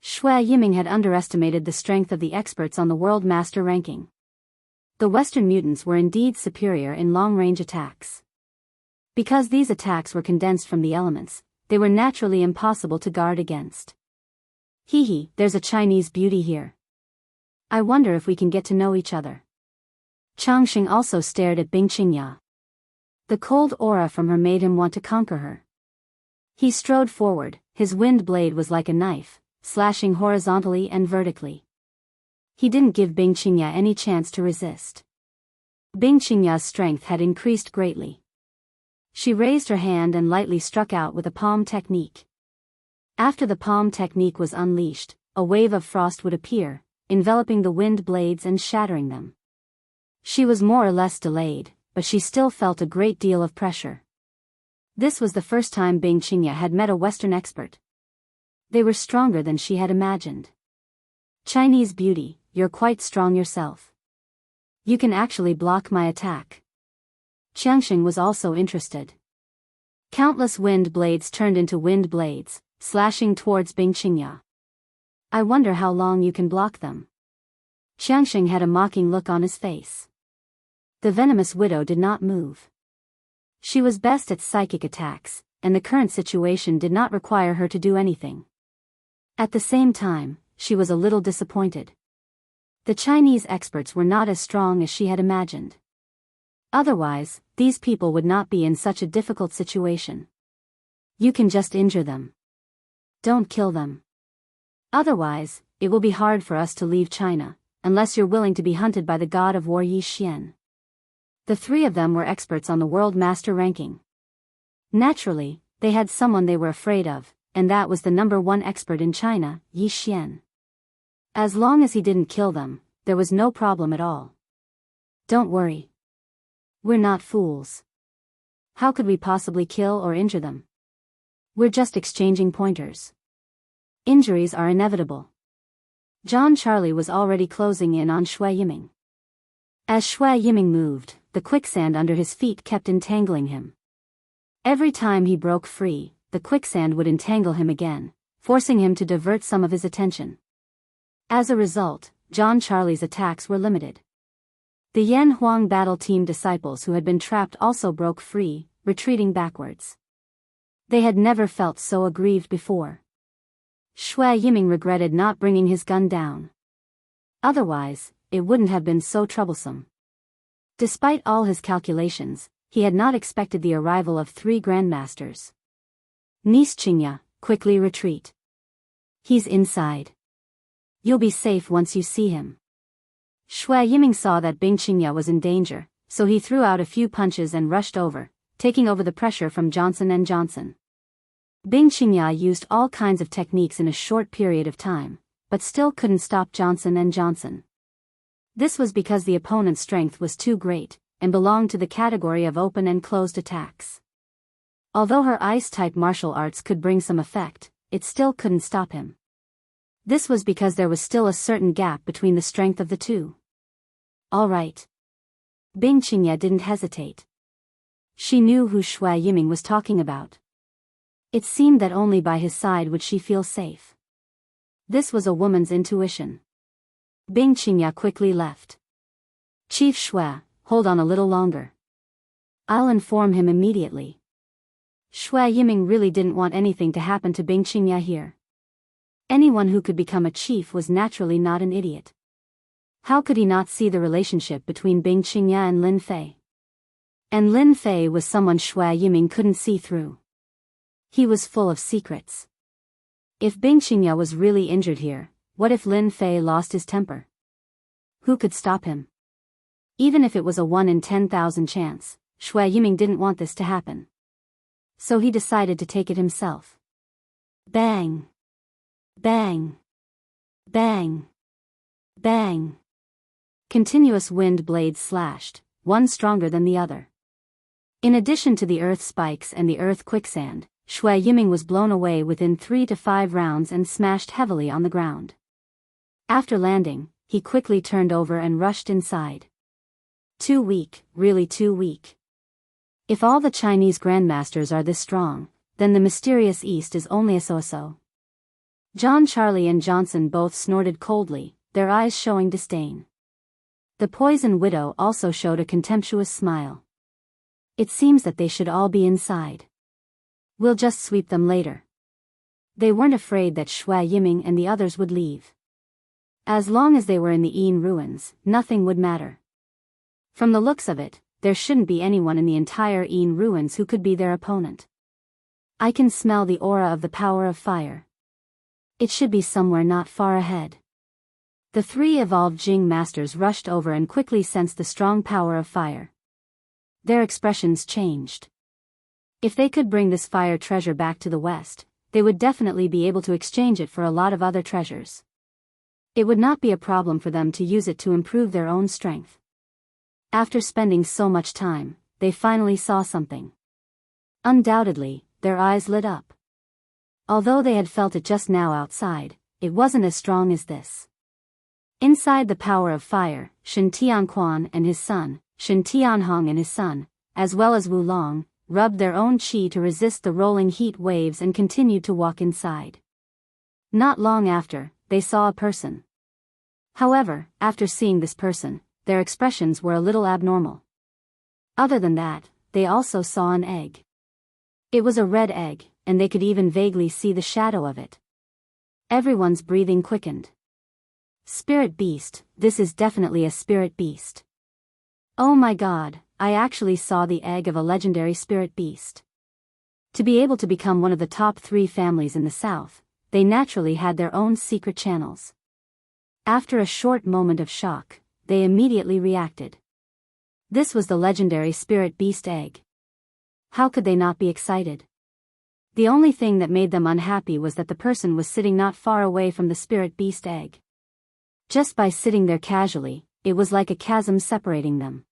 A: Shui Yiming had underestimated the strength of the experts on the World Master ranking. The Western mutants were indeed superior in long-range attacks. Because these attacks were condensed from the elements, they were naturally impossible to guard against. Hee, there's a Chinese beauty here. I wonder if we can get to know each other. Changxing also stared at Bing Qingya. The cold aura from her made him want to conquer her. He strode forward, his wind blade was like a knife, slashing horizontally and vertically. He didn't give Bing Qingya any chance to resist. Bing Qingya's strength had increased greatly. She raised her hand and lightly struck out with a palm technique. After the palm technique was unleashed, a wave of frost would appear, enveloping the wind blades and shattering them. She was more or less delayed, but she still felt a great deal of pressure. This was the first time Bing Qingya had met a Western expert. They were stronger than she had imagined. Chinese beauty, you're quite strong yourself. You can actually block my attack. Changxing was also interested. Countless wind blades turned into wind blades, slashing towards Bing Qingya. I wonder how long you can block them. Changxing had a mocking look on his face. The venomous widow did not move. She was best at psychic attacks, and the current situation did not require her to do anything. At the same time, she was a little disappointed. The Chinese experts were not as strong as she had imagined. Otherwise, these people would not be in such a difficult situation. You can just injure them. Don't kill them. Otherwise, it will be hard for us to leave China, unless you're willing to be hunted by the god of war Yi Xian. The three of them were experts on the World Master ranking. Naturally, they had someone they were afraid of, and that was the #1 expert in China, Yi Xian. As long as he didn't kill them, there was no problem at all. Don't worry. We're not fools. How could we possibly kill or injure them? We're just exchanging pointers. Injuries are inevitable. John Charlie was already closing in on Shui Yiming. As Shui Yiming moved, the quicksand under his feet kept entangling him. Every time he broke free, the quicksand would entangle him again, forcing him to divert some of his attention. As a result, John Charlie's attacks were limited. The Yan Huang battle team disciples who had been trapped also broke free, retreating backwards. They had never felt so aggrieved before. Shui Yiming regretted not bringing his gun down. Otherwise, it wouldn't have been so troublesome. Despite all his calculations, he had not expected the arrival of 3 grandmasters. Niece Qingya, quickly retreat. He's inside. You'll be safe once you see him. Shui Yiming saw that Bing Qingya was in danger, so he threw out a few punches and rushed over, taking over the pressure from Johnson & Johnson. Bing Qingya used all kinds of techniques in a short period of time, but still couldn't stop Johnson & Johnson. This was because the opponent's strength was too great, and belonged to the category of open and closed attacks. Although her ice-type martial arts could bring some effect, it still couldn't stop him. This was because there was still a certain gap between the strength of the two. All right. Bing Qingya didn't hesitate. She knew who Shui Yiming was talking about. It seemed that only by his side would she feel safe. This was a woman's intuition. Bing Qingya quickly left. Chief Shui, hold on a little longer. I'll inform him immediately. Shui Yiming really didn't want anything to happen to Bing Qingya here. Anyone who could become a chief was naturally not an idiot. How could he not see the relationship between Bing Qingya and Lin Fei? And Lin Fei was someone Shui Yiming couldn't see through. He was full of secrets. If Bing Qingya was really injured here, what if Lin Fei lost his temper? Who could stop him? Even if it was a 1 in 10,000 chance, Shui Yiming didn't want this to happen. So he decided to take it himself. Bang! Bang! Bang! Bang! Continuous wind blades slashed, one stronger than the other. In addition to the earth spikes and the earth quicksand, Shui Yiming was blown away within 3 to 5 rounds and smashed heavily on the ground. After landing, he quickly turned over and rushed inside. Too weak, really too weak. If all the Chinese grandmasters are this strong, then the mysterious East is only a so-so. John, Charlie and Johnson both snorted coldly, their eyes showing disdain. The poison widow also showed a contemptuous smile. It seems that they should all be inside. We'll just sweep them later. They weren't afraid that Shui Yiming and the others would leave. As long as they were in the Yin ruins, nothing would matter. From the looks of it, there shouldn't be anyone in the entire Yin ruins who could be their opponent. I can smell the aura of the power of fire. It should be somewhere not far ahead. The 3 evolved Jing masters rushed over and quickly sensed the strong power of fire. Their expressions changed. If they could bring this fire treasure back to the West, they would definitely be able to exchange it for a lot of other treasures. It would not be a problem for them to use it to improve their own strength. After spending so much time, they finally saw something. Undoubtedly, their eyes lit up. Although they had felt it just now outside, it wasn't as strong as this. Inside the power of fire, Shen Tianquan and his son, Shen Tianhong and his son, as well as Wu Long, rubbed their own qi to resist the rolling heat waves and continued to walk inside. Not long after, they saw a person. However, after seeing this person, their expressions were a little abnormal. Other than that, they also saw an egg. It was a red egg, and they could even vaguely see the shadow of it. Everyone's breathing quickened. Spirit beast, this is definitely a spirit beast. Oh my god, I actually saw the egg of a legendary spirit beast. To be able to become one of the top 3 families in the south, they naturally had their own secret channels. After a short moment of shock, they immediately reacted. This was the legendary spirit beast egg. How could they not be excited? The only thing that made them unhappy was that the person was sitting not far away from the spirit beast egg. Just by sitting there casually, it was like a chasm separating them.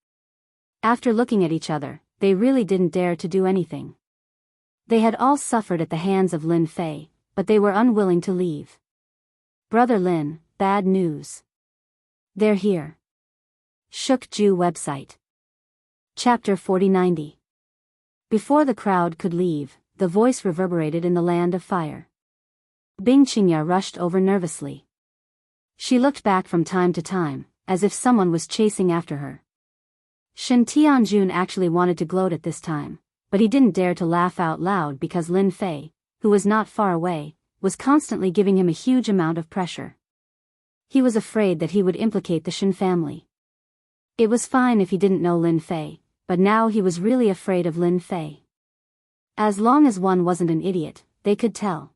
A: After looking at each other, they really didn't dare to do anything. They had all suffered at the hands of Lin Fei, but they were unwilling to leave. Brother Lin, bad news. They're here. Shook Ju website. Chapter 4090. Before the crowd could leave, the voice reverberated in the land of fire. Bing Qingya rushed over nervously. She looked back from time to time, as if someone was chasing after her. Shen Tianjun actually wanted to gloat at this time, but he didn't dare to laugh out loud because Lin Fei, who was not far away, was constantly giving him a huge amount of pressure. He was afraid that he would implicate the Shen family. It was fine if he didn't know Lin Fei, but now he was really afraid of Lin Fei. As long as one wasn't an idiot, they could tell.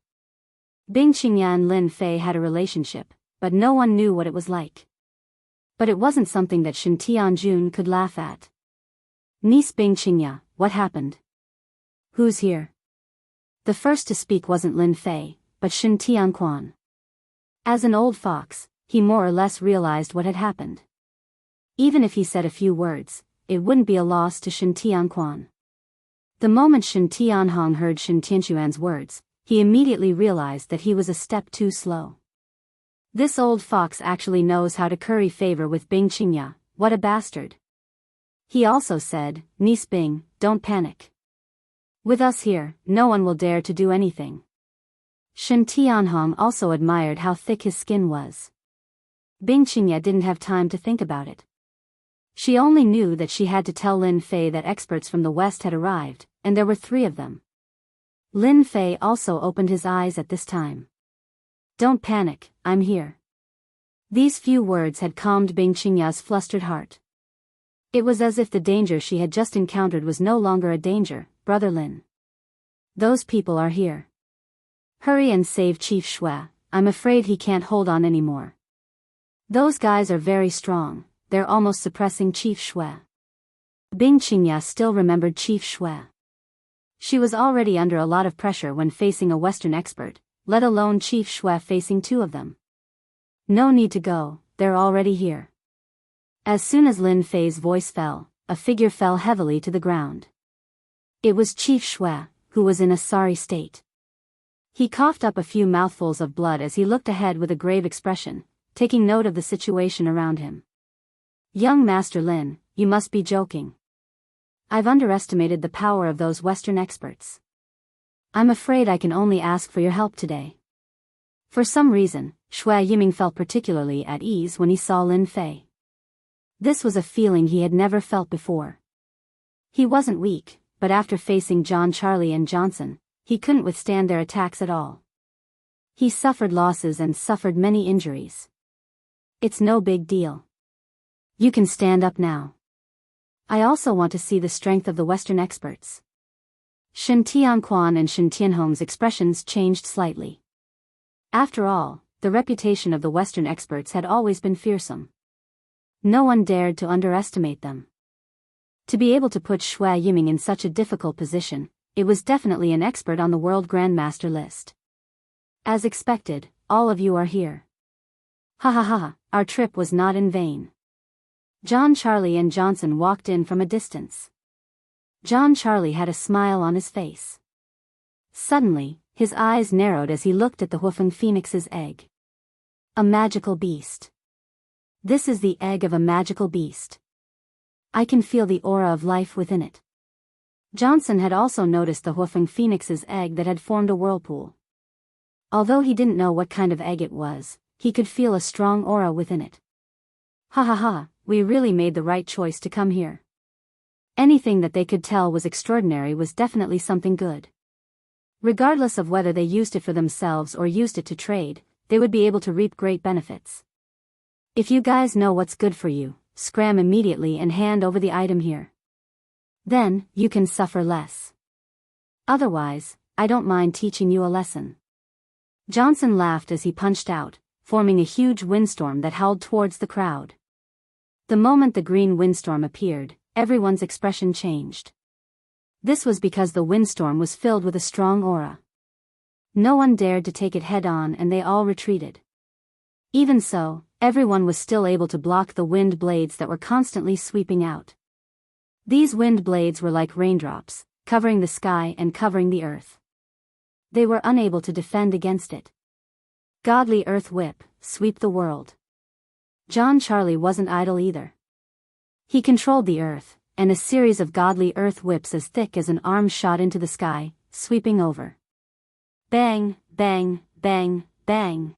A: Bing Qingya and Lin Fei had a relationship, but no one knew what it was like. But it wasn't something that Shen Tianjun could laugh at. Niece Bing Qingya, what happened? Who's here? The first to speak wasn't Lin Fei, but Shen Tianquan. As an old fox, he more or less realized what had happened. Even if he said a few words, it wouldn't be a loss to Shen Tianquan. The moment Shen Tianhong heard Shen Tianquan's words, he immediately realized that he was a step too slow. This old fox actually knows how to curry favor with Bing Qingya, what a bastard. He also said, Niece Bing, don't panic. With us here, no one will dare to do anything. Shen Tianhong also admired how thick his skin was. Bing Qingya didn't have time to think about it. She only knew that she had to tell Lin Fei that experts from the West had arrived, and there were 3 of them. Lin Fei also opened his eyes at this time. Don't panic, I'm here. These few words had calmed Bing Qingya's flustered heart. It was as if the danger she had just encountered was no longer a danger, Brother Lin. Those people are here. Hurry and save Chief Shui, I'm afraid he can't hold on anymore. Those guys are very strong, they're almost suppressing Chief Shui. Bing Qingya still remembered Chief Shui. She was already under a lot of pressure when facing a Western expert, let alone Chief Shui facing two of them. No need to go, they're already here. As soon as Lin Fei's voice fell, a figure fell heavily to the ground. It was Chief Shui, who was in a sorry state. He coughed up a few mouthfuls of blood as he looked ahead with a grave expression, taking note of the situation around him. Young Master Lin, you must be joking. I've underestimated the power of those Western experts. I'm afraid I can only ask for your help today. For some reason, Shui Yiming felt particularly at ease when he saw Lin Fei. This was a feeling he had never felt before. He wasn't weak, but after facing John Charlie and Johnson, he couldn't withstand their attacks at all. He suffered losses and suffered many injuries. It's no big deal. You can stand up now. I also want to see the strength of the Western experts. Shen Tianquan and Shen Tianhong's expressions changed slightly. After all, the reputation of the Western experts had always been fearsome. No one dared to underestimate them. To be able to put Shui Yiming in such a difficult position, it was definitely an expert on the World Grandmaster list. As expected, all of you are here. Ha ha ha, our trip was not in vain. John Charlie and Johnson walked in from a distance. John Charlie had a smile on his face. Suddenly, his eyes narrowed as he looked at the Huofeng Phoenix's egg. A magical beast. This is the egg of a magical beast. I can feel the aura of life within it. Johnson had also noticed the Huofeng Phoenix's egg that had formed a whirlpool. Although he didn't know what kind of egg it was, he could feel a strong aura within it. Ha ha ha, we really made the right choice to come here. Anything that they could tell was extraordinary was definitely something good. Regardless of whether they used it for themselves or used it to trade, they would be able to reap great benefits. If you guys know what's good for you, scram immediately and hand over the item here. Then, you can suffer less. Otherwise, I don't mind teaching you a lesson. Johnson laughed as he punched out, forming a huge windstorm that howled towards the crowd. The moment the green windstorm appeared, everyone's expression changed. This was because the windstorm was filled with a strong aura. No one dared to take it head-on and they all retreated. Even so, everyone was still able to block the wind blades that were constantly sweeping out. These wind blades were like raindrops, covering the sky and covering the earth. They were unable to defend against it. Godly earth whip, sweep the world. John Charlie wasn't idle either. He controlled the earth, and a series of godly earth whips as thick as an arm shot into the sky, sweeping over. Bang, bang, bang, bang.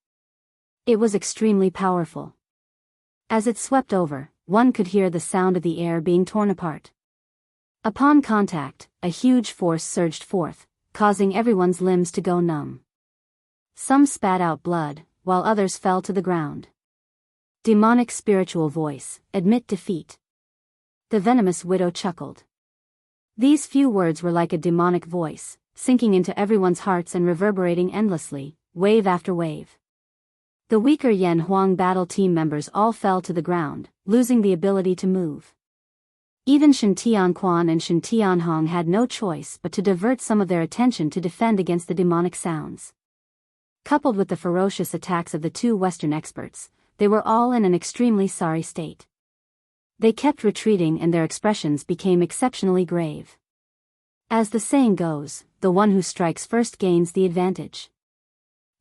A: It was extremely powerful. As it swept over, one could hear the sound of the air being torn apart. Upon contact, a huge force surged forth, causing everyone's limbs to go numb. Some spat out blood, while others fell to the ground. Demonic spiritual voice, admit defeat. The venomous widow chuckled. These few words were like a demonic voice, sinking into everyone's hearts and reverberating endlessly, wave after wave. The weaker Yan Huang battle team members all fell to the ground, losing the ability to move. Even Shen Tianquan and Shen Tianhong had no choice but to divert some of their attention to defend against the demonic sounds. Coupled with the ferocious attacks of the two Western experts, they were all in an extremely sorry state. They kept retreating and their expressions became exceptionally grave. As the saying goes, the one who strikes first gains the advantage.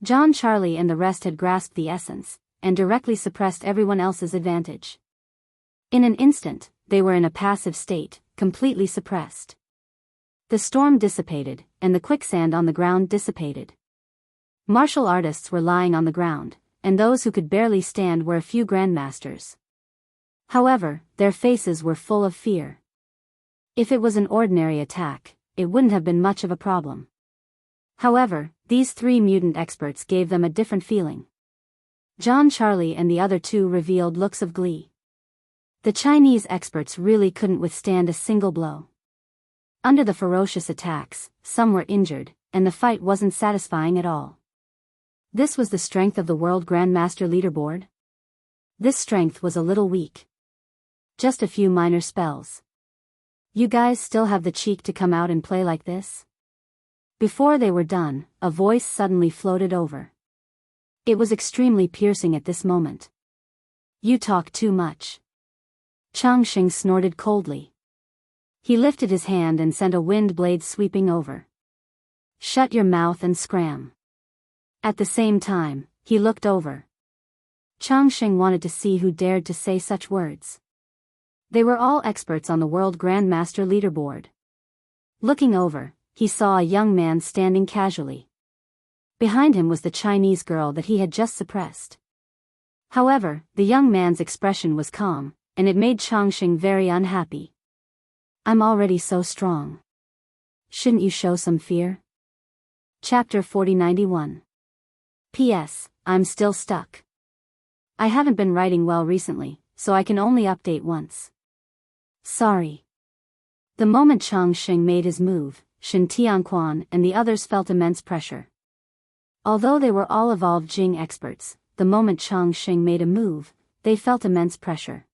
A: John Charlie and the rest had grasped the essence, and directly suppressed everyone else's advantage. In an instant, they were in a passive state, completely suppressed. The storm dissipated, and the quicksand on the ground dissipated. Martial artists were lying on the ground, and those who could barely stand were a few grandmasters. However, their faces were full of fear. If it was an ordinary attack, it wouldn't have been much of a problem. However, these three mutant experts gave them a different feeling. John Charlie and the other two revealed looks of glee. The Chinese experts really couldn't withstand a single blow. Under the ferocious attacks, some were injured, and the fight wasn't satisfying at all. This was the strength of the World Grandmaster Leaderboard? This strength was a little weak. Just a few minor spells. You guys still have the cheek to come out and play like this? Before they were done, a voice suddenly floated over. It was extremely piercing at this moment. You talk too much. Changxing snorted coldly. He lifted his hand and sent a wind blade sweeping over. Shut your mouth and scram. At the same time, he looked over. Changxing wanted to see who dared to say such words. They were all experts on the World Grandmaster leaderboard. Looking over, he saw a young man standing casually. Behind him was the Chinese girl that he had just suppressed. However, the young man's expression was calm, and it made Changxing very unhappy. I'm already so strong. Shouldn't you show some fear? Chapter 4091. P.S. I'm still stuck. I haven't been writing well recently, so I can only update once. Sorry. The moment Changxing made his move, Shen Tianquan and the others felt immense pressure. Although they were all evolved Jing experts, the moment Changxing made a move, they felt immense pressure.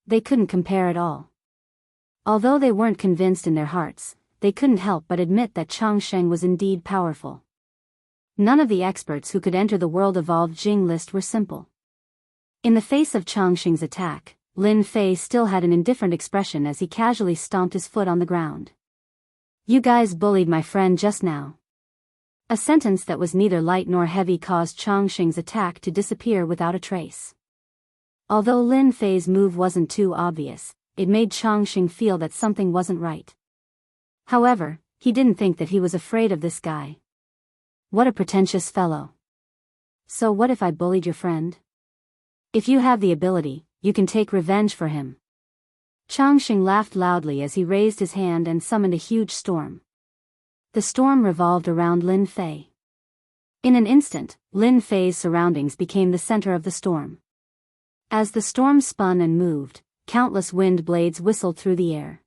A: They couldn't compare at all. Although they weren't convinced in their hearts, they couldn't help but admit that Changxing was indeed powerful. None of the experts who could enter the World Evolved Jing list were simple. In the face of Changxing's attack, Lin Fei still had an indifferent expression as he casually stomped his foot on the ground. You guys bullied my friend just now. A sentence that was neither light nor heavy caused Changxing's attack to disappear without a trace. Although Lin Fei's move wasn't too obvious, it made Changxing feel that something wasn't right. However, he didn't think that he was afraid of this guy. What a pretentious fellow. So what if I bullied your friend? If you have the ability, you can take revenge for him. Changxing laughed loudly as he raised his hand and summoned a huge storm. The storm revolved around Lin Fei. In an instant, Lin Fei's surroundings became the center of the storm. As the storm spun and moved, countless wind blades whistled through the air.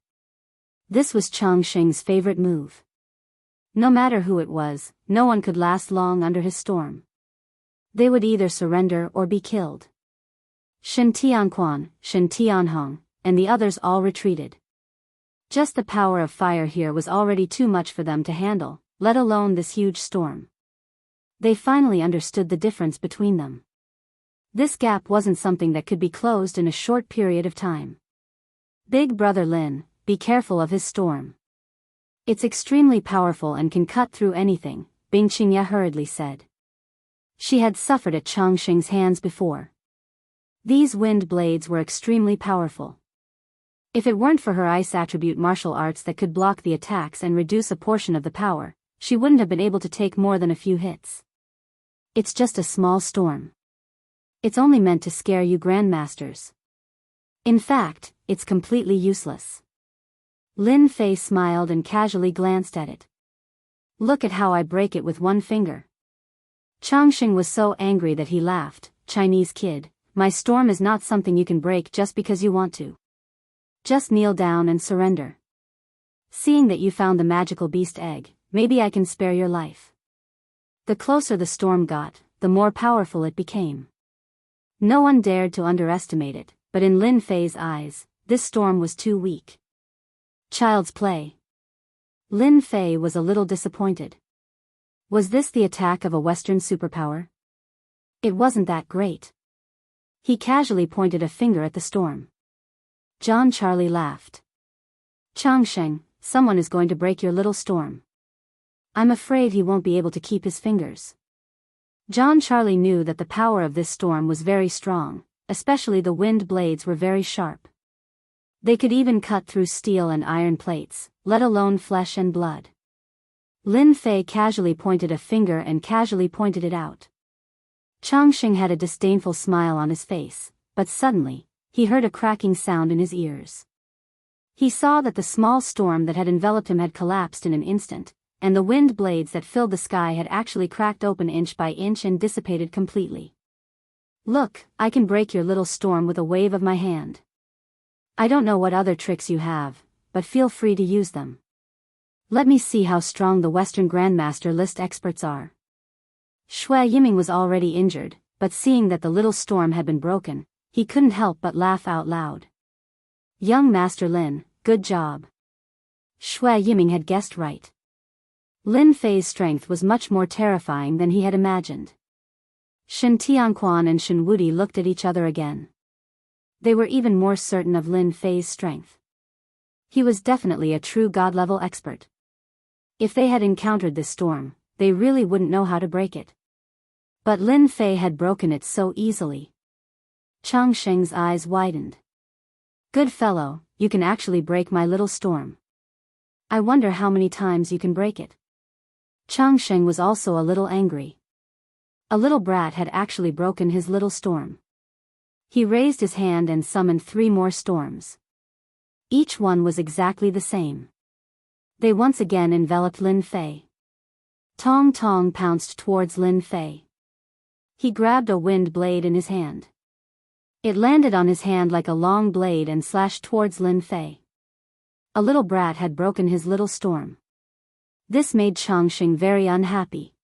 A: This was Changxing's favorite move. No matter who it was, no one could last long under his storm. They would either surrender or be killed. Shen Tianquan, Shen Tianhong, and the others all retreated. Just the power of fire here was already too much for them to handle, let alone this huge storm. They finally understood the difference between them. This gap wasn't something that could be closed in a short period of time. Big brother Lin, be careful of his storm. It's extremely powerful and can cut through anything, Bing Qingya hurriedly said. She had suffered at Changxing's hands before. These wind blades were extremely powerful. If it weren't for her ice attribute martial arts that could block the attacks and reduce a portion of the power, she wouldn't have been able to take more than a few hits. It's just a small storm. It's only meant to scare you grandmasters. In fact, it's completely useless. Lin Fei smiled and casually glanced at it. Look at how I break it with one finger. Changxing was so angry that he laughed. Chinese kid, my storm is not something you can break just because you want to. Just kneel down and surrender. Seeing that you found the magical beast egg, maybe I can spare your life. The closer the storm got, the more powerful it became. No one dared to underestimate it, but in Lin Fei's eyes, this storm was too weak. Child's play. Lin Fei was a little disappointed. Was this the attack of a Western superpower? It wasn't that great. He casually pointed a finger at the storm. John Charlie laughed. Changxing, someone is going to break your little storm. I'm afraid he won't be able to keep his fingers. John Charlie knew that the power of this storm was very strong, especially the wind blades were very sharp. They could even cut through steel and iron plates, let alone flesh and blood. Lin Fei casually pointed a finger and casually pointed it out. Changxing had a disdainful smile on his face, but suddenly, he heard a cracking sound in his ears. He saw that the small storm that had enveloped him had collapsed in an instant, and the wind blades that filled the sky had actually cracked open inch by inch and dissipated completely. Look, I can break your little storm with a wave of my hand. I don't know what other tricks you have, but feel free to use them. Let me see how strong the Western Grandmaster list experts are. Shui Yiming was already injured, but seeing that the little storm had been broken, he couldn't help but laugh out loud. Young Master Lin, good job. Shui Yiming had guessed right. Lin Fei's strength was much more terrifying than he had imagined. Shen Tianquan and Shen Wudi looked at each other again. They were even more certain of Lin Fei's strength. He was definitely a true god-level expert. If they had encountered this storm, they really wouldn't know how to break it. But Lin Fei had broken it so easily. Chang Sheng's eyes widened. Good fellow, you can actually break my little storm. I wonder how many times you can break it. Chang Sheng was also a little angry. A little brat had actually broken his little storm. He raised his hand and summoned 3 more storms. Each one was exactly the same. They once again enveloped Lin Fei. Tong Tong pounced towards Lin Fei. He grabbed a wind blade in his hand. It landed on his hand like a long blade and slashed towards Lin Fei. A little brat had broken his little storm. This made Chang Sheng very unhappy.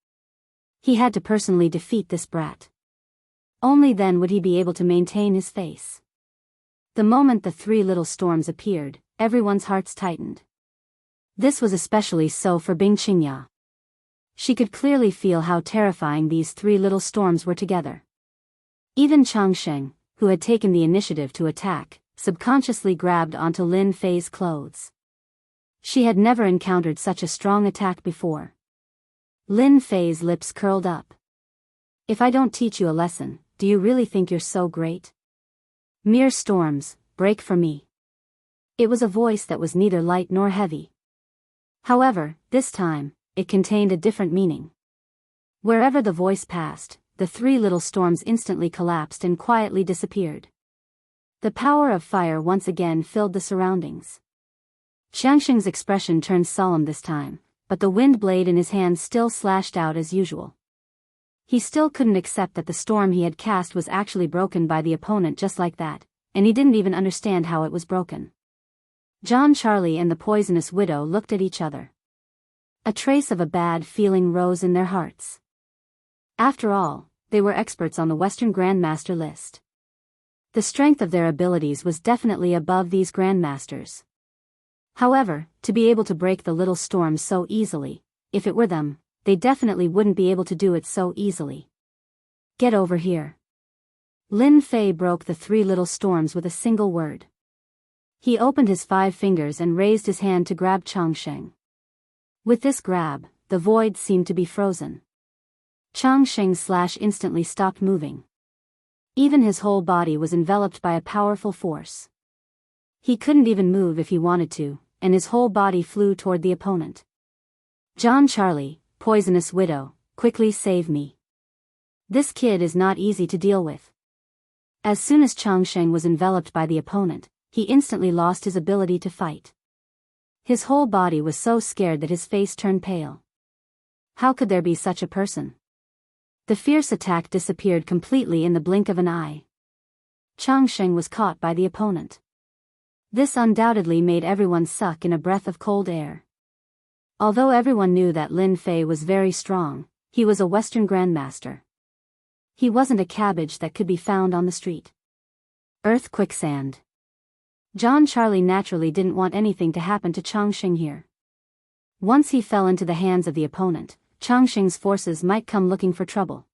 A: He had to personally defeat this brat. Only then would he be able to maintain his face. The moment the 3 little storms appeared, everyone's hearts tightened. This was especially so for Bing Qingya. She could clearly feel how terrifying these 3 little storms were together. Even Chang Sheng, who had taken the initiative to attack, subconsciously grabbed onto Lin Fei's clothes. She had never encountered such a strong attack before. Lin Fei's lips curled up. If I don't teach you a lesson, do you really think you're so great? Mere storms, break for me. It was a voice that was neither light nor heavy. However, this time, it contained a different meaning. Wherever the voice passed, the 3 little storms instantly collapsed and quietly disappeared. The power of fire once again filled the surroundings. Xiangxing's expression turned solemn this time, but the wind blade in his hand still slashed out as usual. He still couldn't accept that the storm he had cast was actually broken by the opponent just like that, and he didn't even understand how it was broken. John Charlie and the poisonous widow looked at each other. A trace of a bad feeling rose in their hearts. After all, they were experts on the Western Grandmaster list. The strength of their abilities was definitely above these Grandmasters. However, to be able to break the little storms so easily, if it were them, they definitely wouldn't be able to do it so easily. Get over here. Lin Fei broke the 3 little storms with a single word. He opened his 5 fingers and raised his hand to grab Chang Sheng. With this grab, the void seemed to be frozen. Chang Sheng's slash instantly stopped moving. Even his whole body was enveloped by a powerful force. He couldn't even move if he wanted to, and his whole body flew toward the opponent. John Charlie, poisonous widow, quickly save me. This kid is not easy to deal with. As soon as Chang Sheng was enveloped by the opponent, he instantly lost his ability to fight. His whole body was so scared that his face turned pale. How could there be such a person? The fierce attack disappeared completely in the blink of an eye. Chang Sheng was caught by the opponent. This undoubtedly made everyone suck in a breath of cold air. Although everyone knew that Lin Fei was very strong, he was a Western Grandmaster. He wasn't a cabbage that could be found on the street. Earth quicksand. John Charlie naturally didn't want anything to happen to Chang Sheng here. Once he fell into the hands of the opponent, Chang Sheng's forces might come looking for trouble.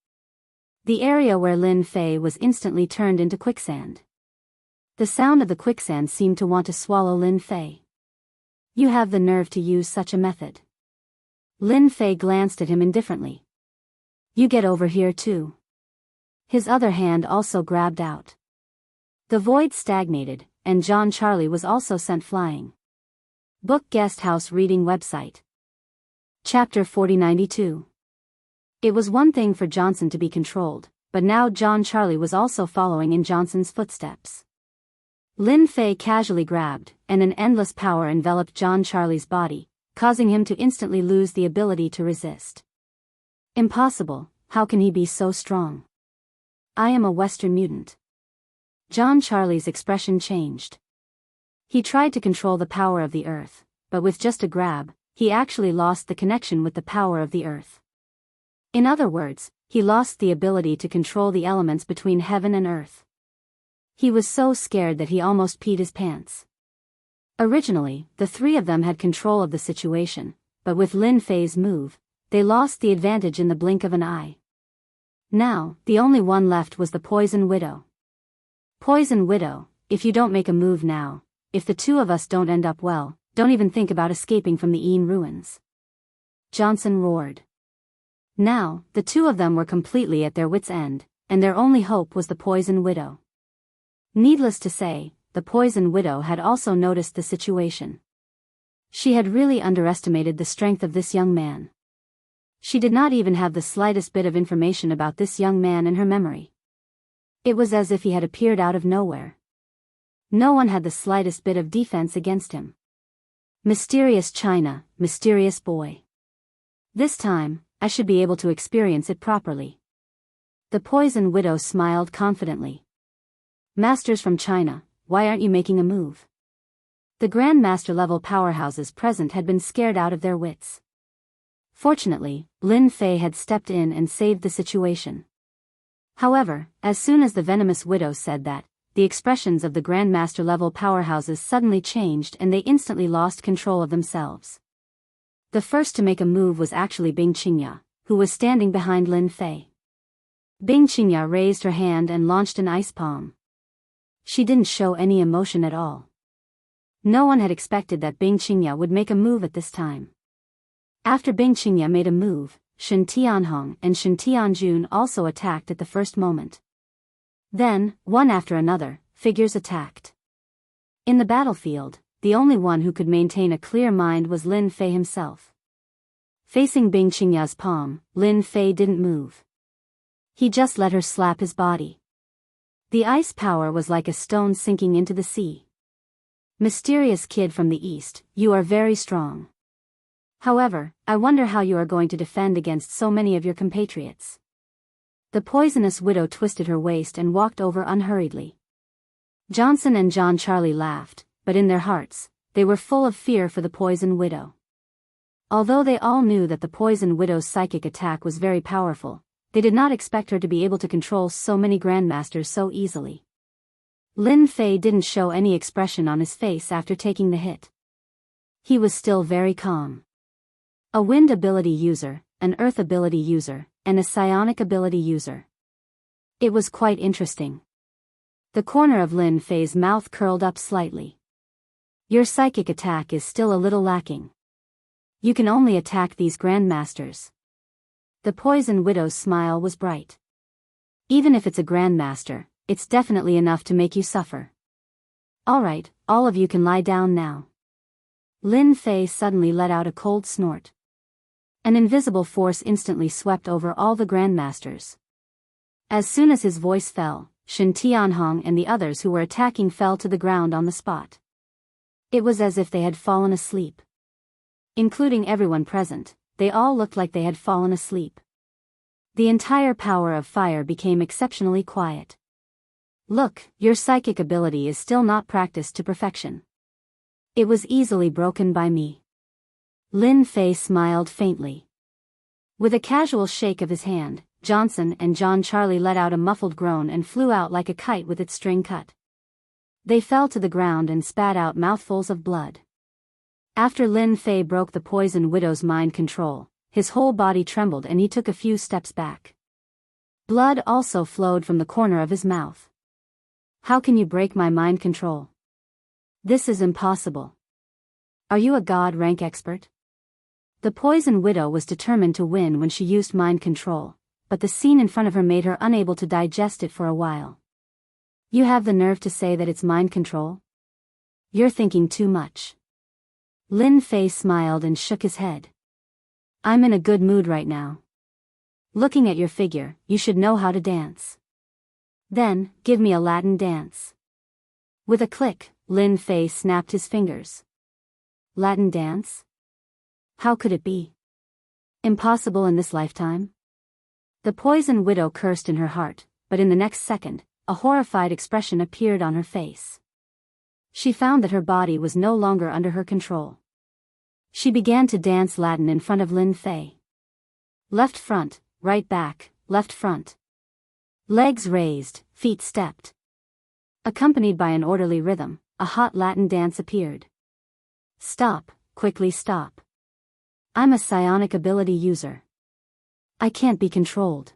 A: The area where Lin Fei was instantly turned into quicksand. The sound of the quicksand seemed to want to swallow Lin Fei. You have the nerve to use such a method. Lin Fei glanced at him indifferently. You get over here too. His other hand also grabbed out. The void stagnated, and John Charlie was also sent flying. Book Guest House Reading Website. Chapter 4092. It was one thing for Johnson to be controlled, but now John Charlie was also following in Johnson's footsteps. Lin Fei casually grabbed, and an endless power enveloped John Charlie's body, causing him to instantly lose the ability to resist. Impossible, how can he be so strong? I am a Western mutant. John Charlie's expression changed. He tried to control the power of the earth, but with just a grab, he actually lost the connection with the power of the earth. In other words, he lost the ability to control the elements between heaven and earth. He was so scared that he almost peed his pants. Originally, the three of them had control of the situation, but with Lin Fei's move, they lost the advantage in the blink of an eye. Now, the only one left was the Poison Widow. Poison Widow, if you don't make a move now, if the two of us don't end up well, don't even think about escaping from the Een ruins. Johnson roared. Now, the two of them were completely at their wits' end, and their only hope was the Poison Widow. Needless to say, the Poison Widow had also noticed the situation. She had really underestimated the strength of this young man. She did not even have the slightest bit of information about this young man in her memory. It was as if he had appeared out of nowhere. No one had the slightest bit of defense against him. Mysterious China, mysterious boy. This time, I should be able to experience it properly. The Poison Widow smiled confidently. Masters from China, why aren't you making a move? The Grandmaster level powerhouses present had been scared out of their wits. Fortunately, Lin Fei had stepped in and saved the situation. However, as soon as the venomous widow said that, the expressions of the Grandmaster level powerhouses suddenly changed and they instantly lost control of themselves. The first to make a move was actually Bing Qingya, who was standing behind Lin Fei. Bing Qingya raised her hand and launched an ice palm. She didn't show any emotion at all. No one had expected that Bing Qingya would make a move at this time. After Bing Qingya made a move, Shen Tianhong and Shen Tianjun also attacked at the first moment. Then, one after another, figures attacked. In the battlefield, the only one who could maintain a clear mind was Lin Fei himself. Facing Bing Qingya's palm, Lin Fei didn't move. He just let her slap his body. The ice power was like a stone sinking into the sea. Mysterious kid from the east, you are very strong. However, I wonder how you are going to defend against so many of your compatriots. The poisonous widow twisted her waist and walked over unhurriedly. Johnson and John Charlie laughed, but in their hearts, they were full of fear for the Poison Widow. Although they all knew that the Poison Widow's psychic attack was very powerful, they did not expect her to be able to control so many Grandmasters so easily. Lin Fei didn't show any expression on his face after taking the hit. He was still very calm. A wind ability user, an earth ability user, and a psionic ability user. It was quite interesting. The corner of Lin Fei's mouth curled up slightly. Your psychic attack is still a little lacking. You can only attack these Grandmasters. The Poison Widow's smile was bright. Even if it's a Grandmaster, it's definitely enough to make you suffer. Alright, all of you can lie down now. Lin Fei suddenly let out a cold snort. An invisible force instantly swept over all the Grandmasters. As soon as his voice fell, Shen Tianhong and the others who were attacking fell to the ground on the spot. It was as if they had fallen asleep. Including everyone present, they all looked like they had fallen asleep. The entire power of fire became exceptionally quiet. Look, your psychic ability is still not practiced to perfection. It was easily broken by me. Lin Fei smiled faintly. With a casual shake of his hand, Johnson and John Charlie let out a muffled groan and flew out like a kite with its string cut. They fell to the ground and spat out mouthfuls of blood. After Lin Fei broke the Poison Widow's mind control, his whole body trembled and he took a few steps back. Blood also flowed from the corner of his mouth. How can you break my mind control? This is impossible. Are you a god rank expert? The Poison Widow was determined to win when she used mind control, but the scene in front of her made her unable to digest it for a while. You have the nerve to say that it's mind control? You're thinking too much. Lin Fei smiled and shook his head. I'm in a good mood right now. Looking at your figure, you should know how to dance. Then, give me a Latin dance. With a click, Lin Fei snapped his fingers. Latin dance? How could it be? Impossible in this lifetime? The Poison Widow cursed in her heart, but in the next second, a horrified expression appeared on her face. She found that her body was no longer under her control. She began to dance Latin in front of Lin Fei. Left front, right back, left front. Legs raised, feet stepped. Accompanied by an orderly rhythm, a hot Latin dance appeared. Stop, quickly stop. I'm a psionic ability user. I can't be controlled.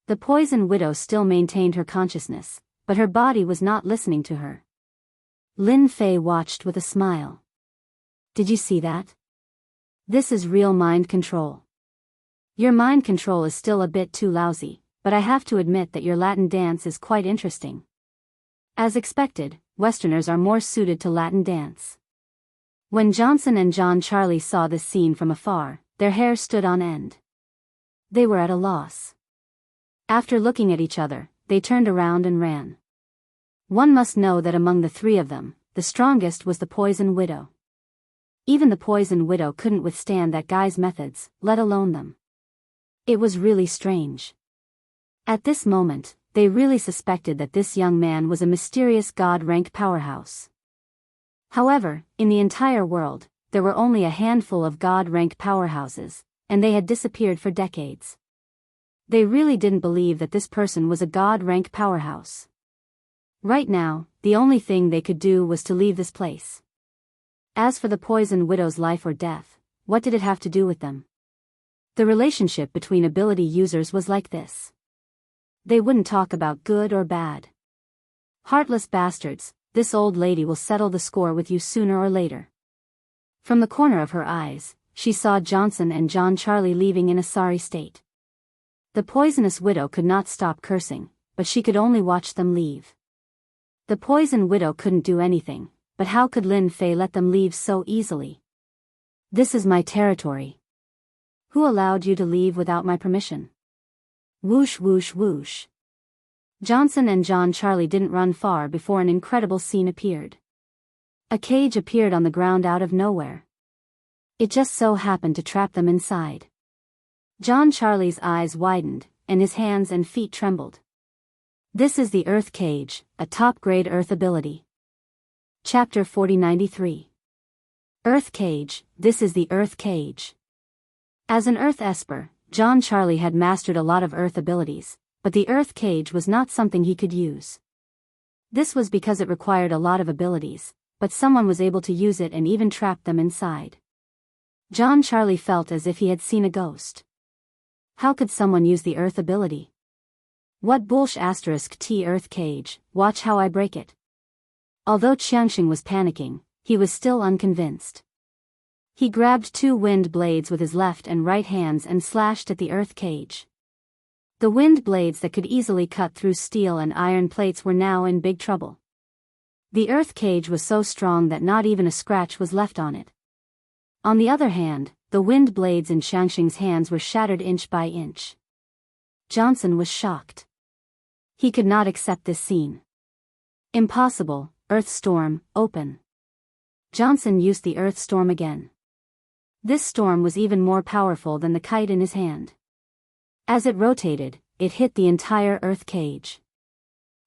A: The poison widow still maintained her consciousness, but her body was not listening to her. Lin Fei watched with a smile. Did you see that? This is real mind control. Your mind control is still a bit too lousy, but I have to admit that your Latin dance is quite interesting. As expected, Westerners are more suited to Latin dance. When Johnson and John Charlie saw this scene from afar, their hair stood on end. They were at a loss. After looking at each other, they turned around and ran. One must know that among the three of them, the strongest was the poison widow. Even the poison widow couldn't withstand that guy's methods, let alone them. It was really strange. At this moment, they really suspected that this young man was a mysterious god-rank powerhouse. However, in the entire world, there were only a handful of god-rank powerhouses, and they had disappeared for decades. They really didn't believe that this person was a god-rank powerhouse. Right now, the only thing they could do was to leave this place. As for the poison widow's life or death, what did it have to do with them? The relationship between ability users was like this. They wouldn't talk about good or bad. Heartless bastards, this old lady will settle the score with you sooner or later. From the corner of her eyes, she saw Johnson and John Charlie leaving in a sorry state. The poisonous widow could not stop cursing, but she could only watch them leave. The poison widow couldn't do anything, but how could Lin Fei let them leave so easily? This is my territory. Who allowed you to leave without my permission? Whoosh whoosh whoosh. Johnson and John Charlie didn't run far before an incredible scene appeared. A cage appeared on the ground out of nowhere. It just so happened to trap them inside. John Charlie's eyes widened, and his hands and feet trembled. This is the Earth Cage, a top-grade Earth ability. Chapter 4093. Earth Cage, this is the Earth Cage. As an Earth Esper, John Charlie had mastered a lot of Earth abilities, but the Earth Cage was not something he could use. This was because it required a lot of abilities, but someone was able to use it and even trap them inside. John Charlie felt as if he had seen a ghost. How could someone use the Earth ability? What bullsh asterisk T Earth Cage, watch how I break it. Although Qiangxing was panicking, he was still unconvinced. He grabbed two wind blades with his left and right hands and slashed at the Earth Cage. The wind blades that could easily cut through steel and iron plates were now in big trouble. The Earth Cage was so strong that not even a scratch was left on it. On the other hand, the wind blades in Qiangxing's hands were shattered inch by inch. Johnson was shocked. He could not accept this scene. Impossible, Earth Storm, open. Johnson used the Earth Storm again. This storm was even more powerful than the kite in his hand. As it rotated, it hit the entire Earth Cage.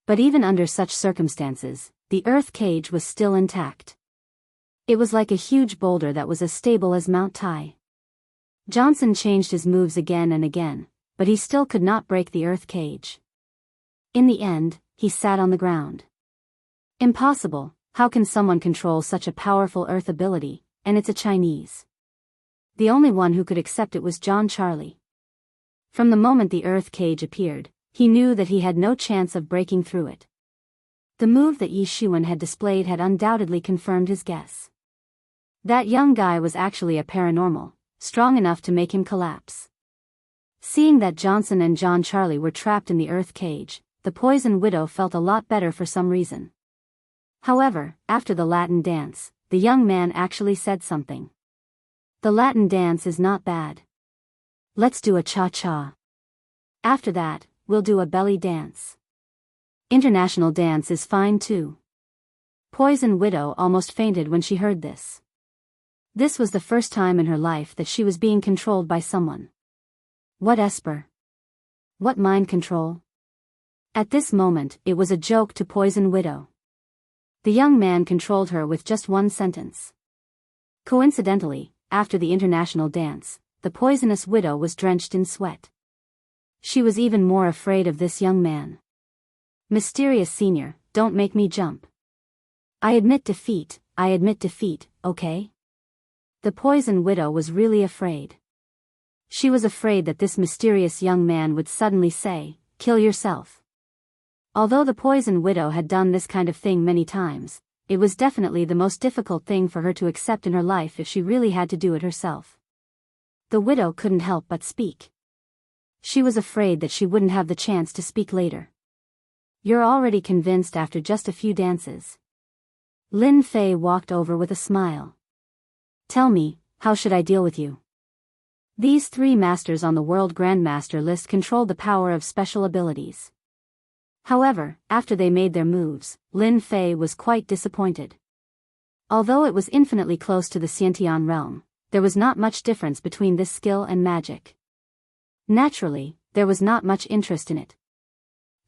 A: But even under such circumstances, the Earth Cage was still intact. It was like a huge boulder that was as stable as Mount Tai. Johnson changed his moves again and again, but he still could not break the Earth Cage. In the end, he sat on the ground. Impossible, how can someone control such a powerful Earth ability, and it's a Chinese? The only one who could accept it was John Charlie. From the moment the Earth Cage appeared, he knew that he had no chance of breaking through it. The move that Yi Xuan had displayed had undoubtedly confirmed his guess. That young guy was actually a paranormal, strong enough to make him collapse. Seeing that Johnson and John Charlie were trapped in the Earth Cage, the poison widow felt a lot better for some reason. However, after the Latin dance, the young man actually said something. The Latin dance is not bad. Let's do a cha-cha. After that, we'll do a belly dance. International dance is fine too. Poison Widow almost fainted when she heard this. This was the first time in her life that she was being controlled by someone. What Esper? What mind control? At this moment, it was a joke to Poison Widow. The young man controlled her with just one sentence. Coincidentally, after the international dance, the poisonous widow was drenched in sweat. She was even more afraid of this young man. Mysterious Senior, don't make me jump. I admit defeat, I admit defeat, okay? The Poison Widow was really afraid. She was afraid that this mysterious young man would suddenly say, "Kill yourself." Although the Poison Widow had done this kind of thing many times, it was definitely the most difficult thing for her to accept in her life if she really had to do it herself. The widow couldn't help but speak. She was afraid that she wouldn't have the chance to speak later. "You're already convinced after just a few dances." Lin Fei walked over with a smile. "Tell me, how should I deal with you?" These three masters on the World Grandmaster list controlled the power of special abilities. However, after they made their moves, Lin Fei was quite disappointed. Although it was infinitely close to the Xiantian realm, there was not much difference between this skill and magic. Naturally, there was not much interest in it.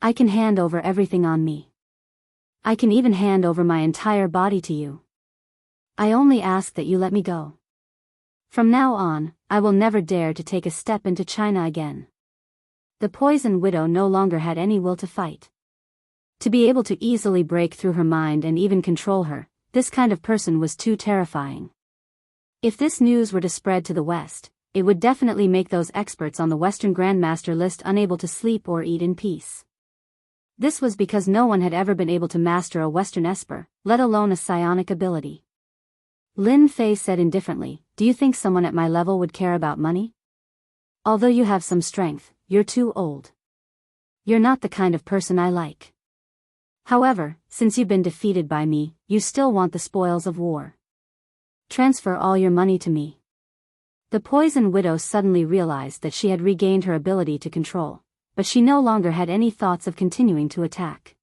A: "I can hand over everything on me. I can even hand over my entire body to you. I only ask that you let me go. From now on, I will never dare to take a step into China again." The Poison Widow no longer had any will to fight. To be able to easily break through her mind and even control her, this kind of person was too terrifying. If this news were to spread to the West, it would definitely make those experts on the Western Grandmaster list unable to sleep or eat in peace. This was because no one had ever been able to master a Western Esper, let alone a psionic ability. Lin Fei said indifferently, "Do you think someone at my level would care about money? Although you have some strength, you're too old. You're not the kind of person I like. However, since you've been defeated by me, you still want the spoils of war. Transfer all your money to me." The Poison Widow suddenly realized that she had regained her ability to control, but she no longer had any thoughts of continuing to attack.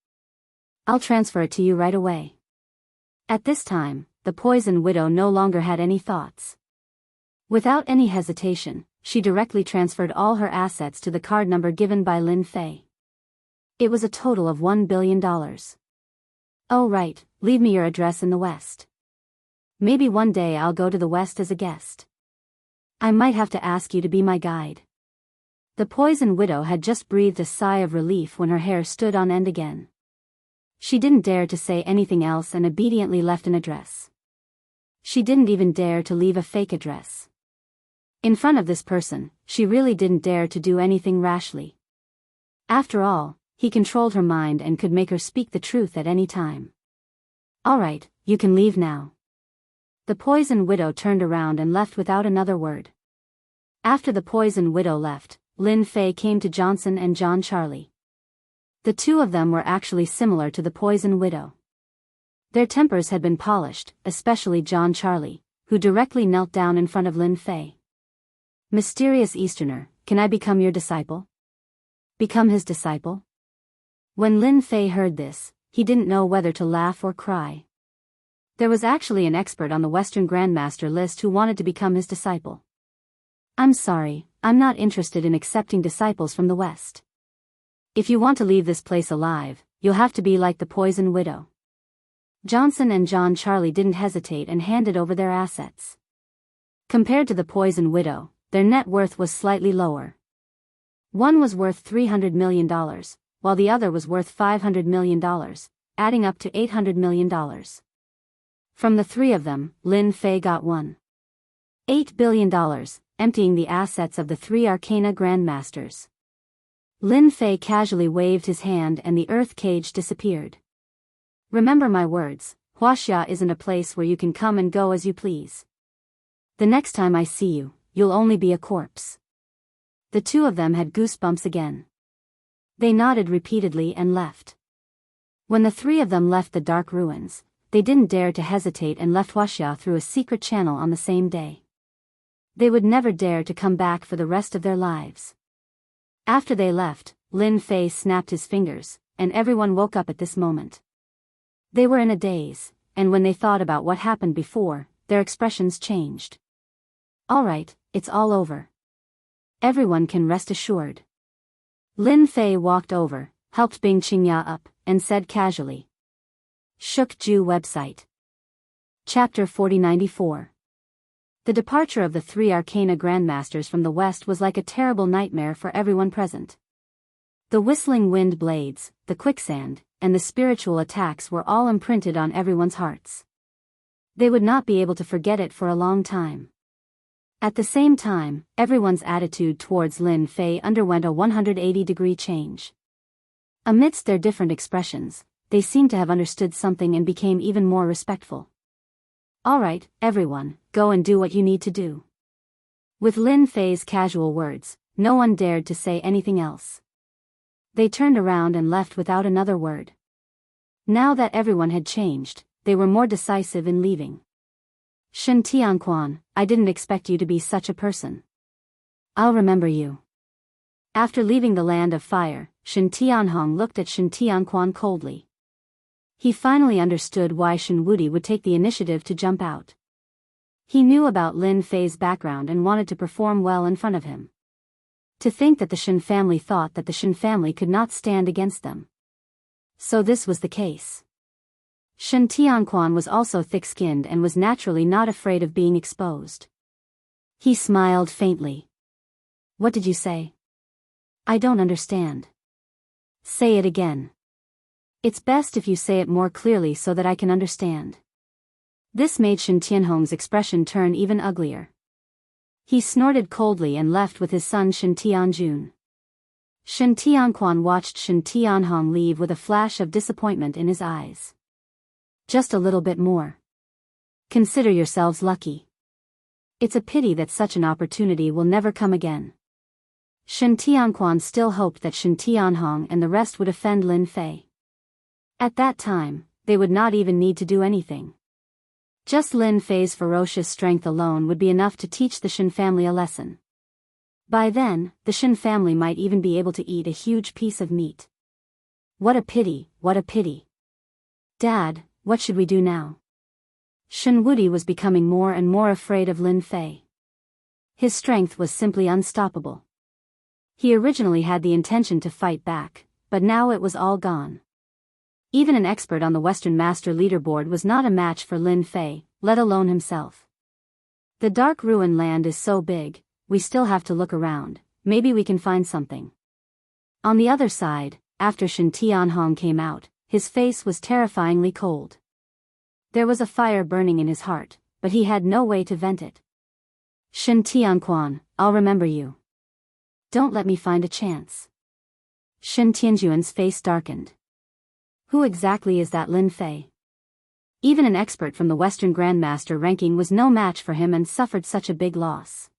A: "I'll transfer it to you right away." At this time, the Poison Widow no longer had any thoughts. Without any hesitation, she directly transferred all her assets to the card number given by Lin Fei. It was a total of $1 billion. "Oh right, leave me your address in the West. Maybe one day I'll go to the West as a guest. I might have to ask you to be my guide." The Poison Widow had just breathed a sigh of relief when her hair stood on end again. She didn't dare to say anything else and obediently left an address. She didn't even dare to leave a fake address. In front of this person, she really didn't dare to do anything rashly. After all, he controlled her mind and could make her speak the truth at any time. "All right, you can leave now." The Poison Widow turned around and left without another word. After the Poison Widow left, Lin Fei came to Johnson and John Charlie. The two of them were actually similar to the Poison Widow. Their tempers had been polished, especially John Charlie, who directly knelt down in front of Lin Fei. "Mysterious Easterner, can I become your disciple?" Become his disciple? When Lin Fei heard this, he didn't know whether to laugh or cry. There was actually an expert on the Western Grandmaster list who wanted to become his disciple. "I'm sorry, I'm not interested in accepting disciples from the West. If you want to leave this place alive, you'll have to be like the Poison Widow." Johnson and John Charlie didn't hesitate and handed over their assets. Compared to the Poison Widow, their net worth was slightly lower. One was worth $300 million, while the other was worth $500 million, adding up to $800 million. From the three of them, Lin Fei got $1.8 billion, emptying the assets of the three Arcana Grandmasters. Lin Fei casually waved his hand and the earth cage disappeared. "Remember my words, Huaxia isn't a place where you can come and go as you please. The next time I see you, you'll only be a corpse." The two of them had goosebumps again. They nodded repeatedly and left. When the three of them left the dark ruins, they didn't dare to hesitate and left Huaxia through a secret channel on the same day. They would never dare to come back for the rest of their lives. After they left, Lin Fei snapped his fingers, and everyone woke up at this moment. They were in a daze, and when they thought about what happened before, their expressions changed. "All right, it's all over. Everyone can rest assured." Lin Fei walked over, helped Bing Qingya up, and said casually. Shukju website. Chapter 4094. The departure of the three Arcana Grandmasters from the West was like a terrible nightmare for everyone present. The whistling wind blades, the quicksand, and the spiritual attacks were all imprinted on everyone's hearts. They would not be able to forget it for a long time. At the same time, everyone's attitude towards Lin Fei underwent a 180-degree change. Amidst their different expressions, they seemed to have understood something and became even more respectful. All right, everyone, go and do what you need to do. With Lin Fei's casual words, no one dared to say anything else. They turned around and left without another word. Now that everyone had changed, they were more decisive in leaving. Shen Tianquan, I didn't expect you to be such a person. I'll remember you. After leaving the land of fire, Shen Tianhong looked at Shen Tianquan coldly. He finally understood why Shen Wudi would take the initiative to jump out. He knew about Lin Fei's background and wanted to perform well in front of him. To think that the Shen family thought that the Shen family could not stand against them. So this was the case. Shen Tianquan was also thick-skinned and was naturally not afraid of being exposed. He smiled faintly. What did you say? I don't understand. Say it again. It's best if you say it more clearly so that I can understand. This made Shen Tianhong's expression turn even uglier. He snorted coldly and left with his son Shen Tianjun. Shen Tianquan watched Shen Tianhong leave with a flash of disappointment in his eyes. Just a little bit more. Consider yourselves lucky. It's a pity that such an opportunity will never come again. Shen Tianquan still hoped that Shen Tianhong and the rest would offend Lin Fei. At that time, they would not even need to do anything. Just Lin Fei's ferocious strength alone would be enough to teach the Shen family a lesson. By then, the Shen family might even be able to eat a huge piece of meat. What a pity, what a pity. Dad, what should we do now? Shen Wudi was becoming more and more afraid of Lin Fei. His strength was simply unstoppable. He originally had the intention to fight back, but now it was all gone. Even an expert on the Western Master Leaderboard was not a match for Lin Fei, let alone himself. The Dark Ruin Land is so big, we still have to look around, maybe we can find something. On the other side, after Shen Tianhong came out, his face was terrifyingly cold. There was a fire burning in his heart, but he had no way to vent it. Shen Tianquan, I'll remember you. Don't let me find a chance. Shen Tianjuan's face darkened. Who exactly is that Lin Fei? Even an expert from the Western Grandmaster ranking was no match for him and suffered such a big loss.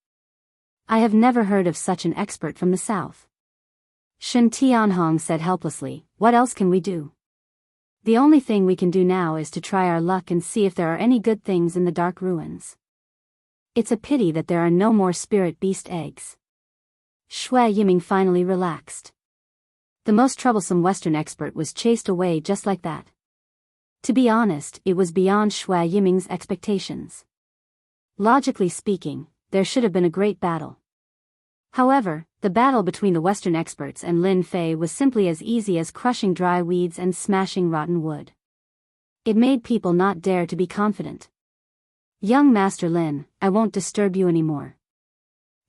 A: I have never heard of such an expert from the south. Shen Tianhong said helplessly, what else can we do? The only thing we can do now is to try our luck and see if there are any good things in the Dark Ruins. It's a pity that there are no more spirit beast eggs. Shui Yiming finally relaxed. The most troublesome Western expert was chased away just like that. To be honest, it was beyond Shui Yiming's expectations. Logically speaking, there should have been a great battle. However, the battle between the Western experts and Lin Fei was simply as easy as crushing dry weeds and smashing rotten wood. It made people not dare to be confident. Young Master Lin, I won't disturb you anymore.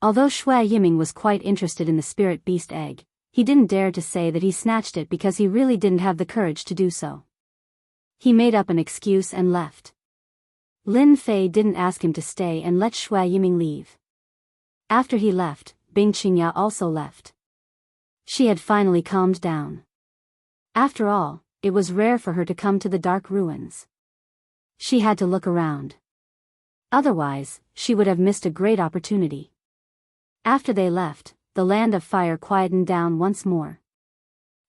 A: Although Shui Yiming was quite interested in the spirit beast egg, he didn't dare to say that he snatched it because he really didn't have the courage to do so. He made up an excuse and left. Lin Fei didn't ask him to stay and let Shui Yiming leave. After he left, Bing Qingya also left. She had finally calmed down. After all, it was rare for her to come to the Dark Ruins. She had to look around. Otherwise, she would have missed a great opportunity. After they left, the land of fire quietened down once more.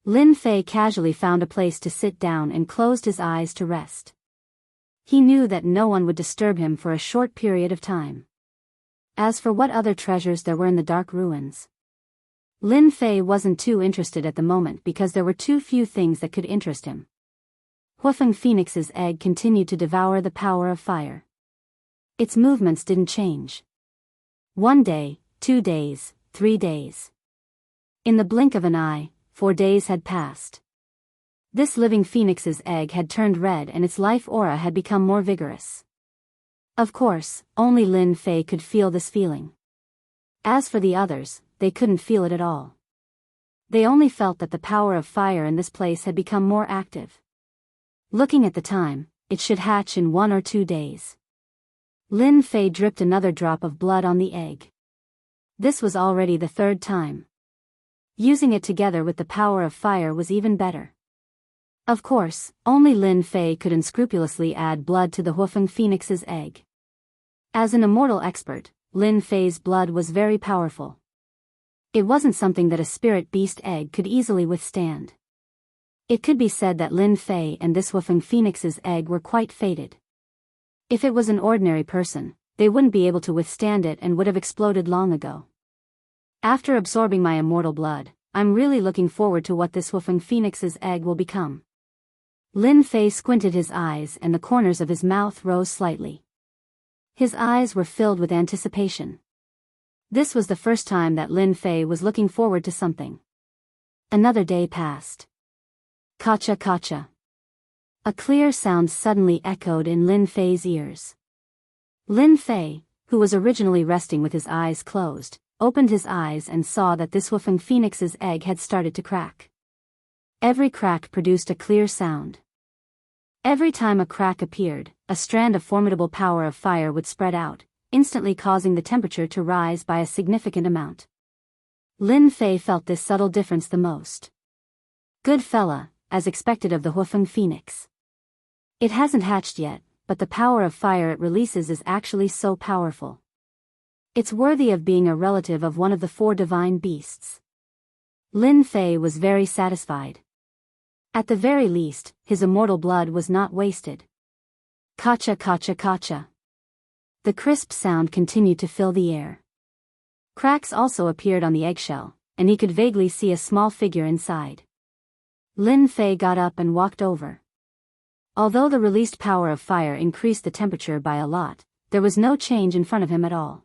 A: Lin Fei casually found a place to sit down and closed his eyes to rest. He knew that no one would disturb him for a short period of time. As for what other treasures there were in the Dark Ruins, Lin Fei wasn't too interested at the moment because there were too few things that could interest him. Huifeng Phoenix's egg continued to devour the power of fire. Its movements didn't change. 1 day, 2 days, 3 days. In the blink of an eye, 4 days had passed. This living phoenix's egg had turned red and its life aura had become more vigorous. Of course, only Lin Fei could feel this feeling. As for the others, they couldn't feel it at all. They only felt that the power of fire in this place had become more active. Looking at the time, it should hatch in 1 or 2 days. Lin Fei dripped another drop of blood on the egg. This was already the 3rd time. Using it together with the power of fire was even better. Of course, only Lin Fei could unscrupulously add blood to the Huofeng Phoenix's egg. As an immortal expert, Lin Fei's blood was very powerful. It wasn't something that a spirit beast egg could easily withstand. It could be said that Lin Fei and this Huofeng Phoenix's egg were quite fated. If it was an ordinary person, they wouldn't be able to withstand it and would have exploded long ago. After absorbing my immortal blood, I'm really looking forward to what this Huofeng Phoenix's egg will become. Lin Fei squinted his eyes and the corners of his mouth rose slightly. His eyes were filled with anticipation. This was the first time that Lin Fei was looking forward to something. Another day passed. Kacha kacha. A clear sound suddenly echoed in Lin Fei's ears. Lin Fei, who was originally resting with his eyes closed, opened his eyes and saw that this Huofeng Phoenix's egg had started to crack. Every crack produced a clear sound. Every time a crack appeared, a strand of formidable power of fire would spread out, instantly causing the temperature to rise by a significant amount. Lin Fei felt this subtle difference the most. Good fella, as expected of the Huofeng Phoenix. It hasn't hatched yet, but the power of fire it releases is actually so powerful. It's worthy of being a relative of one of the 4 divine beasts. Lin Fei was very satisfied. At the very least, his immortal blood was not wasted. Kacha kacha kacha. The crisp sound continued to fill the air. Cracks also appeared on the eggshell, and he could vaguely see a small figure inside. Lin Fei got up and walked over. Although the released power of fire increased the temperature by a lot, there was no change in front of him at all.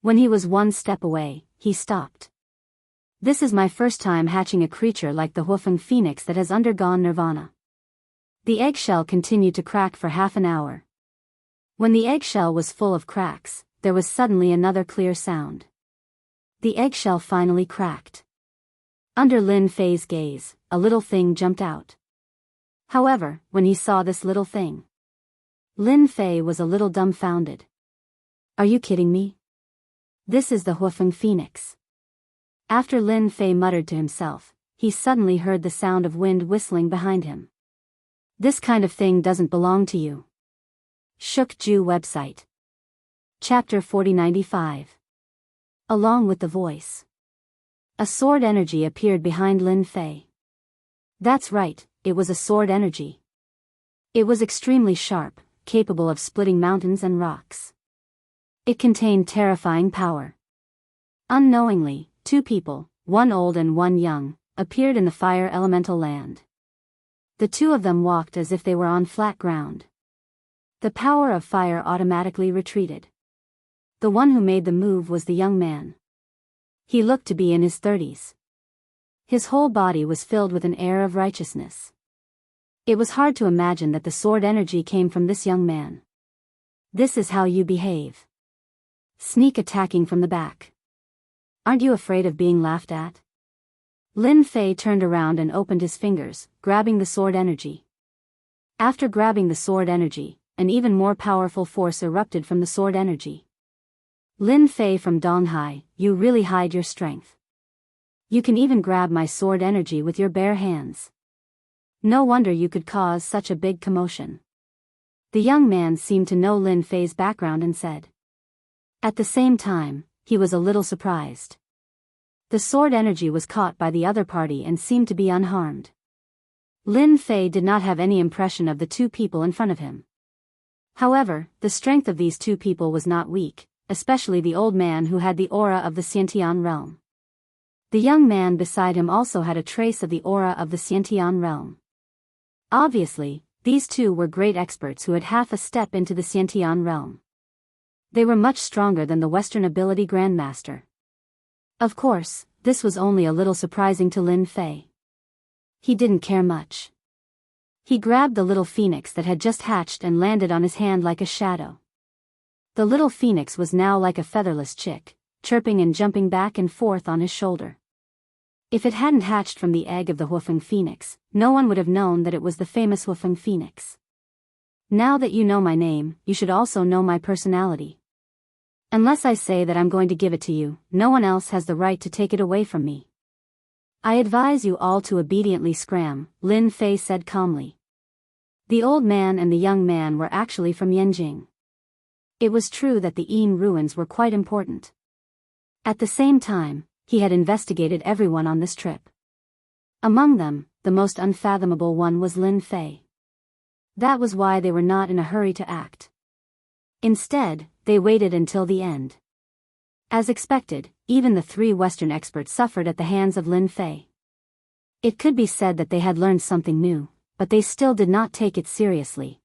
A: When he was 1 step away, he stopped. This is my first time hatching a creature like the Huofeng Phoenix that has undergone nirvana. The eggshell continued to crack for half an hour. When the eggshell was full of cracks, there was suddenly another clear sound. The eggshell finally cracked. Under Lin Fei's gaze, a little thing jumped out. However, when he saw this little thing, Lin Fei was a little dumbfounded. Are you kidding me? This is the Huofeng Phoenix. After Lin Fei muttered to himself, he suddenly heard the sound of wind whistling behind him. This kind of thing doesn't belong to you. Shukju website. Chapter 4095. Along with the voice. A sword energy appeared behind Lin Fei. That's right, it was a sword energy. It was extremely sharp, capable of splitting mountains and rocks. It contained terrifying power. Unknowingly, 2 people, one old and one young, appeared in the fire elemental land. The 2 of them walked as if they were on flat ground. The power of fire automatically retreated. The one who made the move was the young man. He looked to be in his 30s. His whole body was filled with an air of righteousness. It was hard to imagine that the sword energy came from this young man. This is how you behave. Sneak attacking from the back. Aren't you afraid of being laughed at? Lin Fei turned around and opened his fingers, grabbing the sword energy. After grabbing the sword energy, an even more powerful force erupted from the sword energy. Lin Fei from Donghai, you really hide your strength. You can even grab my sword energy with your bare hands. No wonder you could cause such a big commotion. The young man seemed to know Lin Fei's background and said. At the same time, he was a little surprised. The sword energy was caught by the other party and seemed to be unharmed. Lin Fei did not have any impression of the 2 people in front of him. However, the strength of these 2 people was not weak, especially the old man who had the aura of the Xiantian realm. The young man beside him also had a trace of the aura of the Xiantian realm. Obviously, these 2 were great experts who had half a step into the Xiantian realm. They were much stronger than the Western ability Grandmaster. Of course, this was only a little surprising to Lin Fei. He didn't care much. He grabbed the little phoenix that had just hatched and landed on his hand like a shadow. The little phoenix was now like a featherless chick, chirping and jumping back and forth on his shoulder. If it hadn't hatched from the egg of the Huofeng Phoenix, no one would have known that it was the famous Huofeng Phoenix. Now that you know my name, you should also know my personality. Unless I say that I'm going to give it to you, no one else has the right to take it away from me. I advise you all to obediently scram, Lin Fei said calmly. The old man and the young man were actually from Yanjing. It was true that the Yin ruins were quite important. At the same time, he had investigated everyone on this trip. Among them, the most unfathomable one was Lin Fei. That was why they were not in a hurry to act. Instead, they waited until the end. As expected, even the three Western experts suffered at the hands of Lin Fei. It could be said that they had learned something new, but they still did not take it seriously.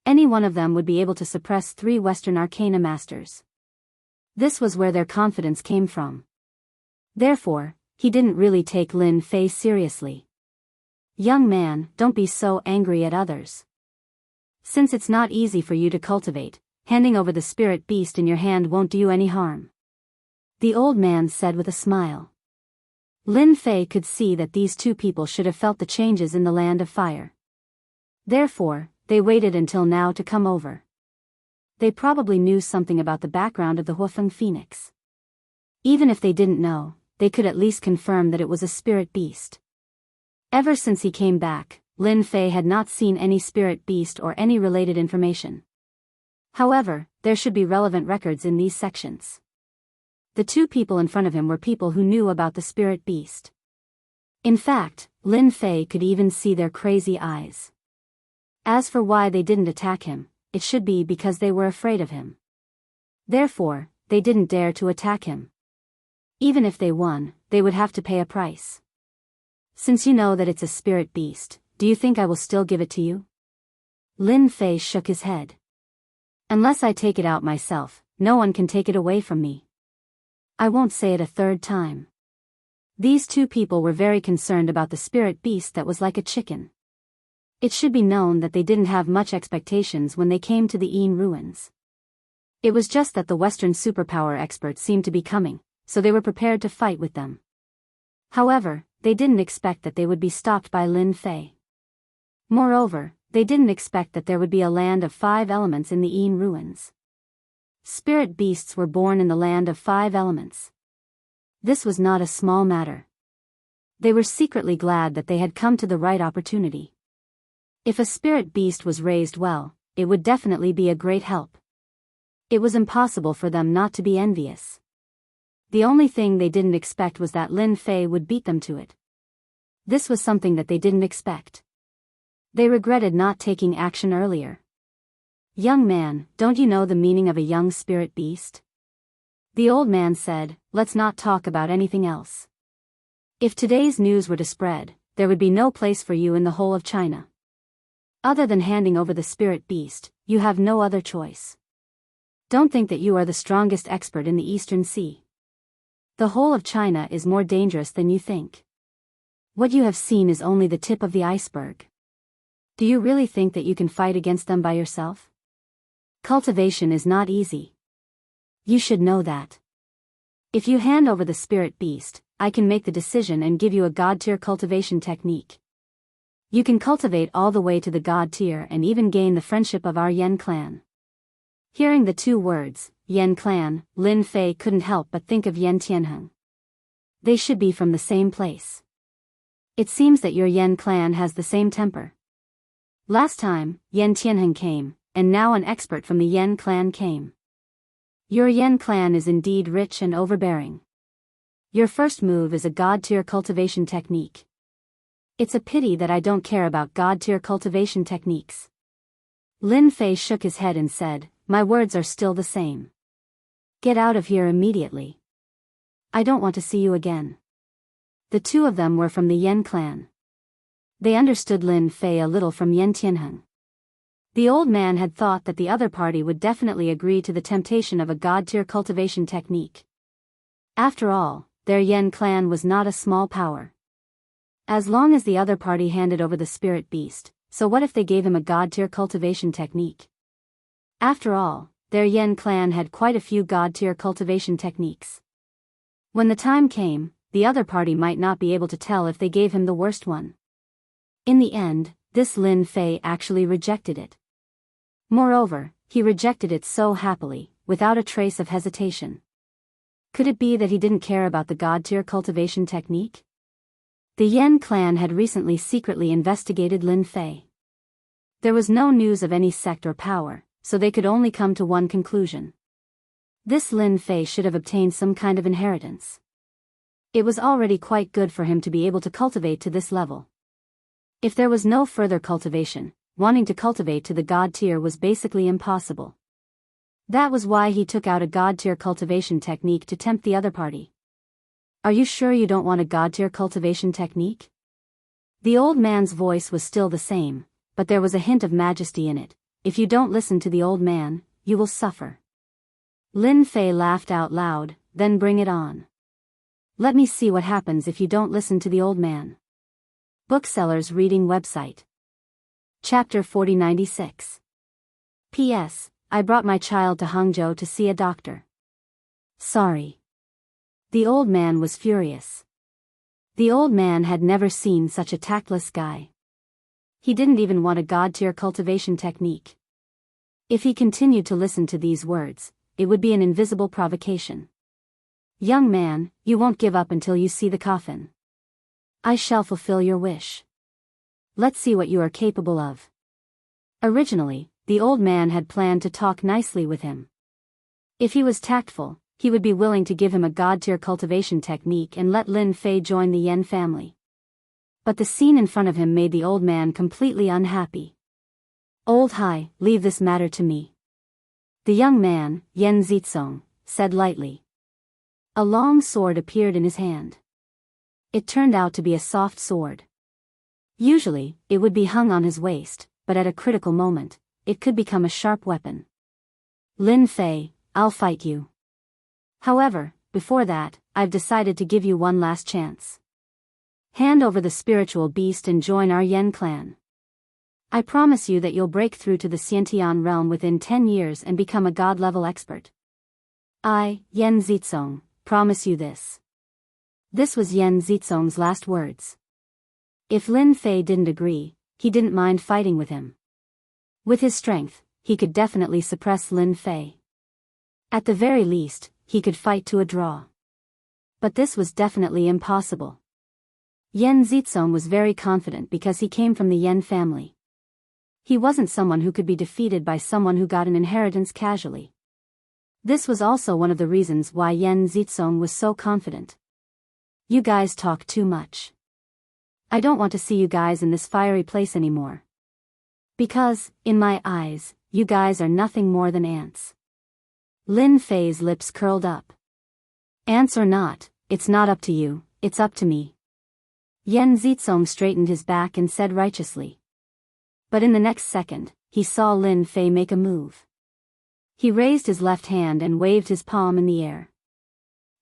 A: Any one of them would be able to suppress three Western arcana masters. This was where their confidence came from. Therefore, he didn't really take Lin Fei seriously. Young man, don't be so angry at others. Since it's not easy for you to cultivate, handing over the spirit beast in your hand won't do you any harm. The old man said with a smile. Lin Fei could see that these two people should have felt the changes in the land of fire. Therefore, they waited until now to come over. They probably knew something about the background of the Huafeng Phoenix. Even if they didn't know, they could at least confirm that it was a spirit beast. Ever since he came back, Lin Fei had not seen any spirit beast or any related information. However, there should be relevant records in these sections. The two people in front of him were people who knew about the spirit beast. In fact, Lin Fei could even see their crazy eyes. As for why they didn't attack him, it should be because they were afraid of him. Therefore, they didn't dare to attack him. Even if they won, they would have to pay a price. Since you know that it's a spirit beast, do you think I will still give it to you? Lin Fei shook his head. Unless I take it out myself, no one can take it away from me. I won't say it a third time. These two people were very concerned about the spirit beast that was like a chicken. It should be known that they didn't have much expectations when they came to the Yin ruins. It was just that the Western superpower experts seemed to be coming, so they were prepared to fight with them. However, they didn't expect that they would be stopped by Lin Fei. Moreover, they didn't expect that there would be a land of 5 elements in the Yin ruins. Spirit beasts were born in the land of 5 elements. This was not a small matter. They were secretly glad that they had come to the right opportunity. If a spirit beast was raised well, it would definitely be a great help. It was impossible for them not to be envious. The only thing they didn't expect was that Lin Fei would beat them to it. This was something that they didn't expect. They regretted not taking action earlier. Young man, don't you know the meaning of a young spirit beast? The old man said, let's not talk about anything else. If today's news were to spread, there would be no place for you in the whole of China. Other than handing over the spirit beast, you have no other choice. Don't think that you are the strongest expert in the Eastern Sea. The whole of China is more dangerous than you think. What you have seen is only the tip of the iceberg. Do you really think that you can fight against them by yourself? Cultivation is not easy. You should know that. If you hand over the spirit beast, I can make the decision and give you a god-tier cultivation technique. You can cultivate all the way to the god tier and even gain the friendship of our Yen clan. Hearing the two words, Yen clan, Lin Fei couldn't help but think of Yen Tianheng. They should be from the same place. It seems that your Yen clan has the same temper. Last time, Yen Tianheng came, and now an expert from the Yen clan came. Your Yen clan is indeed rich and overbearing. Your first move is a god-tier cultivation technique. It's a pity that I don't care about god-tier cultivation techniques. Lin Fei shook his head and said, my words are still the same. Get out of here immediately. I don't want to see you again. The two of them were from the Yen clan. They understood Lin Fei a little from Yen Tianheng. The old man had thought that the other party would definitely agree to the temptation of a god-tier cultivation technique. After all, their Yen clan was not a small power. As long as the other party handed over the spirit beast, so what if they gave him a god-tier cultivation technique? After all, their Yen clan had quite a few god-tier cultivation techniques. When the time came, the other party might not be able to tell if they gave him the worst one. In the end, this Lin Fei actually rejected it. Moreover, he rejected it so happily, without a trace of hesitation. Could it be that he didn't care about the god-tier cultivation technique? The Yen clan had recently secretly investigated Lin Fei. There was no news of any sect or power, so they could only come to one conclusion. This Lin Fei should have obtained some kind of inheritance. It was already quite good for him to be able to cultivate to this level. If there was no further cultivation, wanting to cultivate to the god tier was basically impossible. That was why he took out a god tier cultivation technique to tempt the other party. Are you sure you don't want a god tier cultivation technique? The old man's voice was still the same, but there was a hint of majesty in it. If you don't listen to the old man, you will suffer. Lin Fei laughed out loud, then bring it on. Let me see what happens if you don't listen to the old man. Booksellers Reading Website. Chapter 4096. P.S. I brought my child to Hangzhou to see a doctor. Sorry. The old man was furious. The old man had never seen such a tactless guy. He didn't even want a god-tier cultivation technique. If he continued to listen to these words, it would be an invisible provocation. Young man, you won't give up until you see the coffin. I shall fulfill your wish. Let's see what you are capable of. Originally, the old man had planned to talk nicely with him. If he was tactful, he would be willing to give him a god-tier cultivation technique and let Lin Fei join the Yen family. But the scene in front of him made the old man completely unhappy. Old Hai, leave this matter to me. The young man, Yen Zitsong, said lightly. A long sword appeared in his hand. It turned out to be a soft sword. Usually, it would be hung on his waist, but at a critical moment, it could become a sharp weapon. Lin Fei, I'll fight you. However, before that, I've decided to give you one last chance. Hand over the spiritual beast and join our Yen clan. I promise you that you'll break through to the Xiantian realm within 10 years and become a god-level expert. I, Yen Zitsong, promise you this. This was Yen Zitsong's last words. If Lin Fei didn't agree, he didn't mind fighting with him. With his strength, he could definitely suppress Lin Fei. At the very least, he could fight to a draw. But this was definitely impossible. Yen Zitsong was very confident because he came from the Yen family. He wasn't someone who could be defeated by someone who got an inheritance casually. This was also one of the reasons why Yen Zitsong was so confident. You guys talk too much. I don't want to see you guys in this fiery place anymore. Because, in my eyes, you guys are nothing more than ants. Lin Fei's lips curled up. Ants or not, it's not up to you, it's up to me. Yen Zitsong straightened his back and said righteously. But in the next second, he saw Lin Fei make a move. He raised his left hand and waved his palm in the air.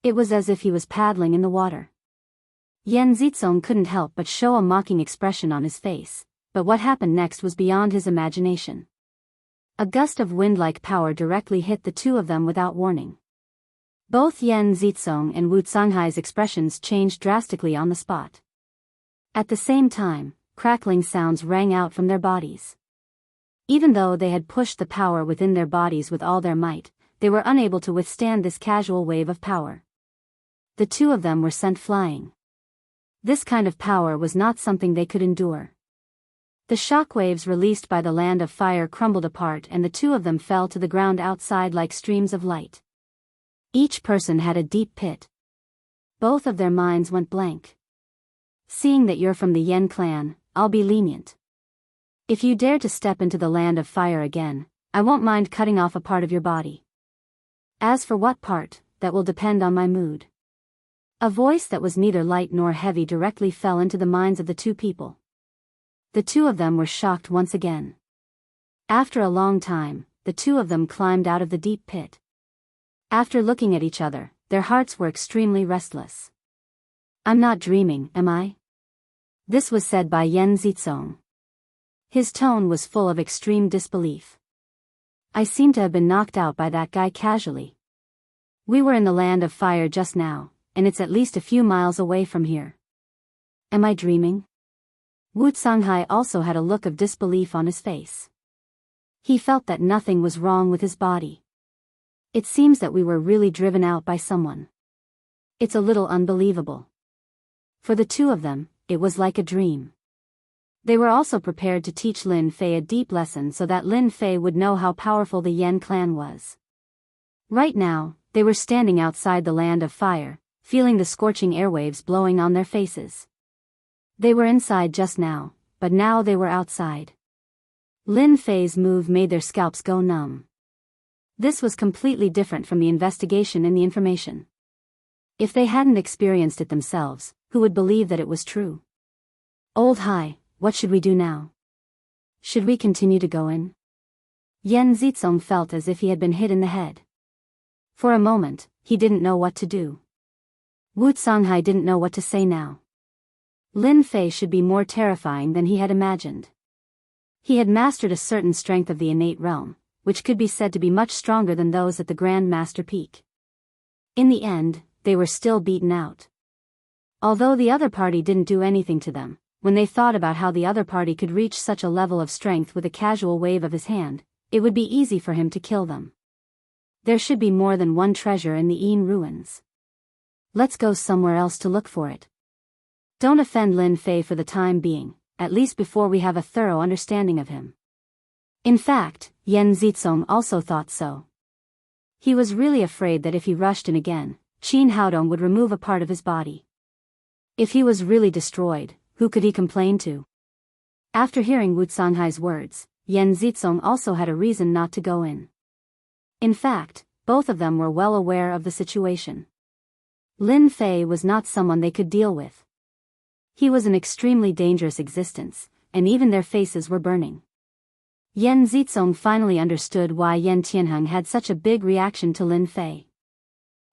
A: It was as if he was paddling in the water. Yen Zitsong couldn't help but show a mocking expression on his face, but what happened next was beyond his imagination. A gust of wind-like power directly hit the two of them without warning. Both Yen Zitsong and Wu Canghai's expressions changed drastically on the spot. At the same time, crackling sounds rang out from their bodies. Even though they had pushed the power within their bodies with all their might, they were unable to withstand this casual wave of power. The two of them were sent flying. This kind of power was not something they could endure. The shockwaves released by the land of fire crumbled apart and the two of them fell to the ground outside like streams of light. Each person had a deep pit. Both of their minds went blank. Seeing that you're from the Yen clan, I'll be lenient. If you dare to step into the land of fire again, I won't mind cutting off a part of your body. As for what part, that will depend on my mood. A voice that was neither light nor heavy directly fell into the minds of the two people. The two of them were shocked once again. After a long time, the two of them climbed out of the deep pit. After looking at each other, their hearts were extremely restless. I'm not dreaming, am I? This was said by Yen Zitsong. His tone was full of extreme disbelief. I seem to have been knocked out by that guy casually. We were in the land of fire just now, and it's at least a few miles away from here. Am I dreaming? Wu Canghai also had a look of disbelief on his face. He felt that nothing was wrong with his body. It seems that we were really driven out by someone. It's a little unbelievable. For the two of them, it was like a dream. They were also prepared to teach Lin Fei a deep lesson so that Lin Fei would know how powerful the Yen clan was. Right now, they were standing outside the land of fire, feeling the scorching airwaves blowing on their faces. They were inside just now, but now they were outside. Lin Fei's move made their scalps go numb. This was completely different from the investigation and the information. If they hadn't experienced it themselves, who would believe that it was true? Old Hai, what should we do now? Should we continue to go in? Yen Zizong felt as if he had been hit in the head. For a moment, he didn't know what to do. Wu Songhai didn't know what to say now. Lin Fei should be more terrifying than he had imagined. He had mastered a certain strength of the innate realm, which could be said to be much stronger than those at the Grand Master peak. In the end, they were still beaten out. Although the other party didn't do anything to them, when they thought about how the other party could reach such a level of strength with a casual wave of his hand, it would be easy for him to kill them. There should be more than one treasure in the Yin ruins. Let's go somewhere else to look for it. Don't offend Lin Fei for the time being, at least before we have a thorough understanding of him. In fact, Yen Zizong also thought so. He was really afraid that if he rushed in again, Qin Haodong would remove a part of his body. If he was really destroyed, who could he complain to? After hearing Wu Songhai's words, Yen Zizong also had a reason not to go in. In fact, both of them were well aware of the situation. Lin Fei was not someone they could deal with. He was an extremely dangerous existence, and even their faces were burning. Yen Zizong finally understood why Yen Tianheng had such a big reaction to Lin Fei.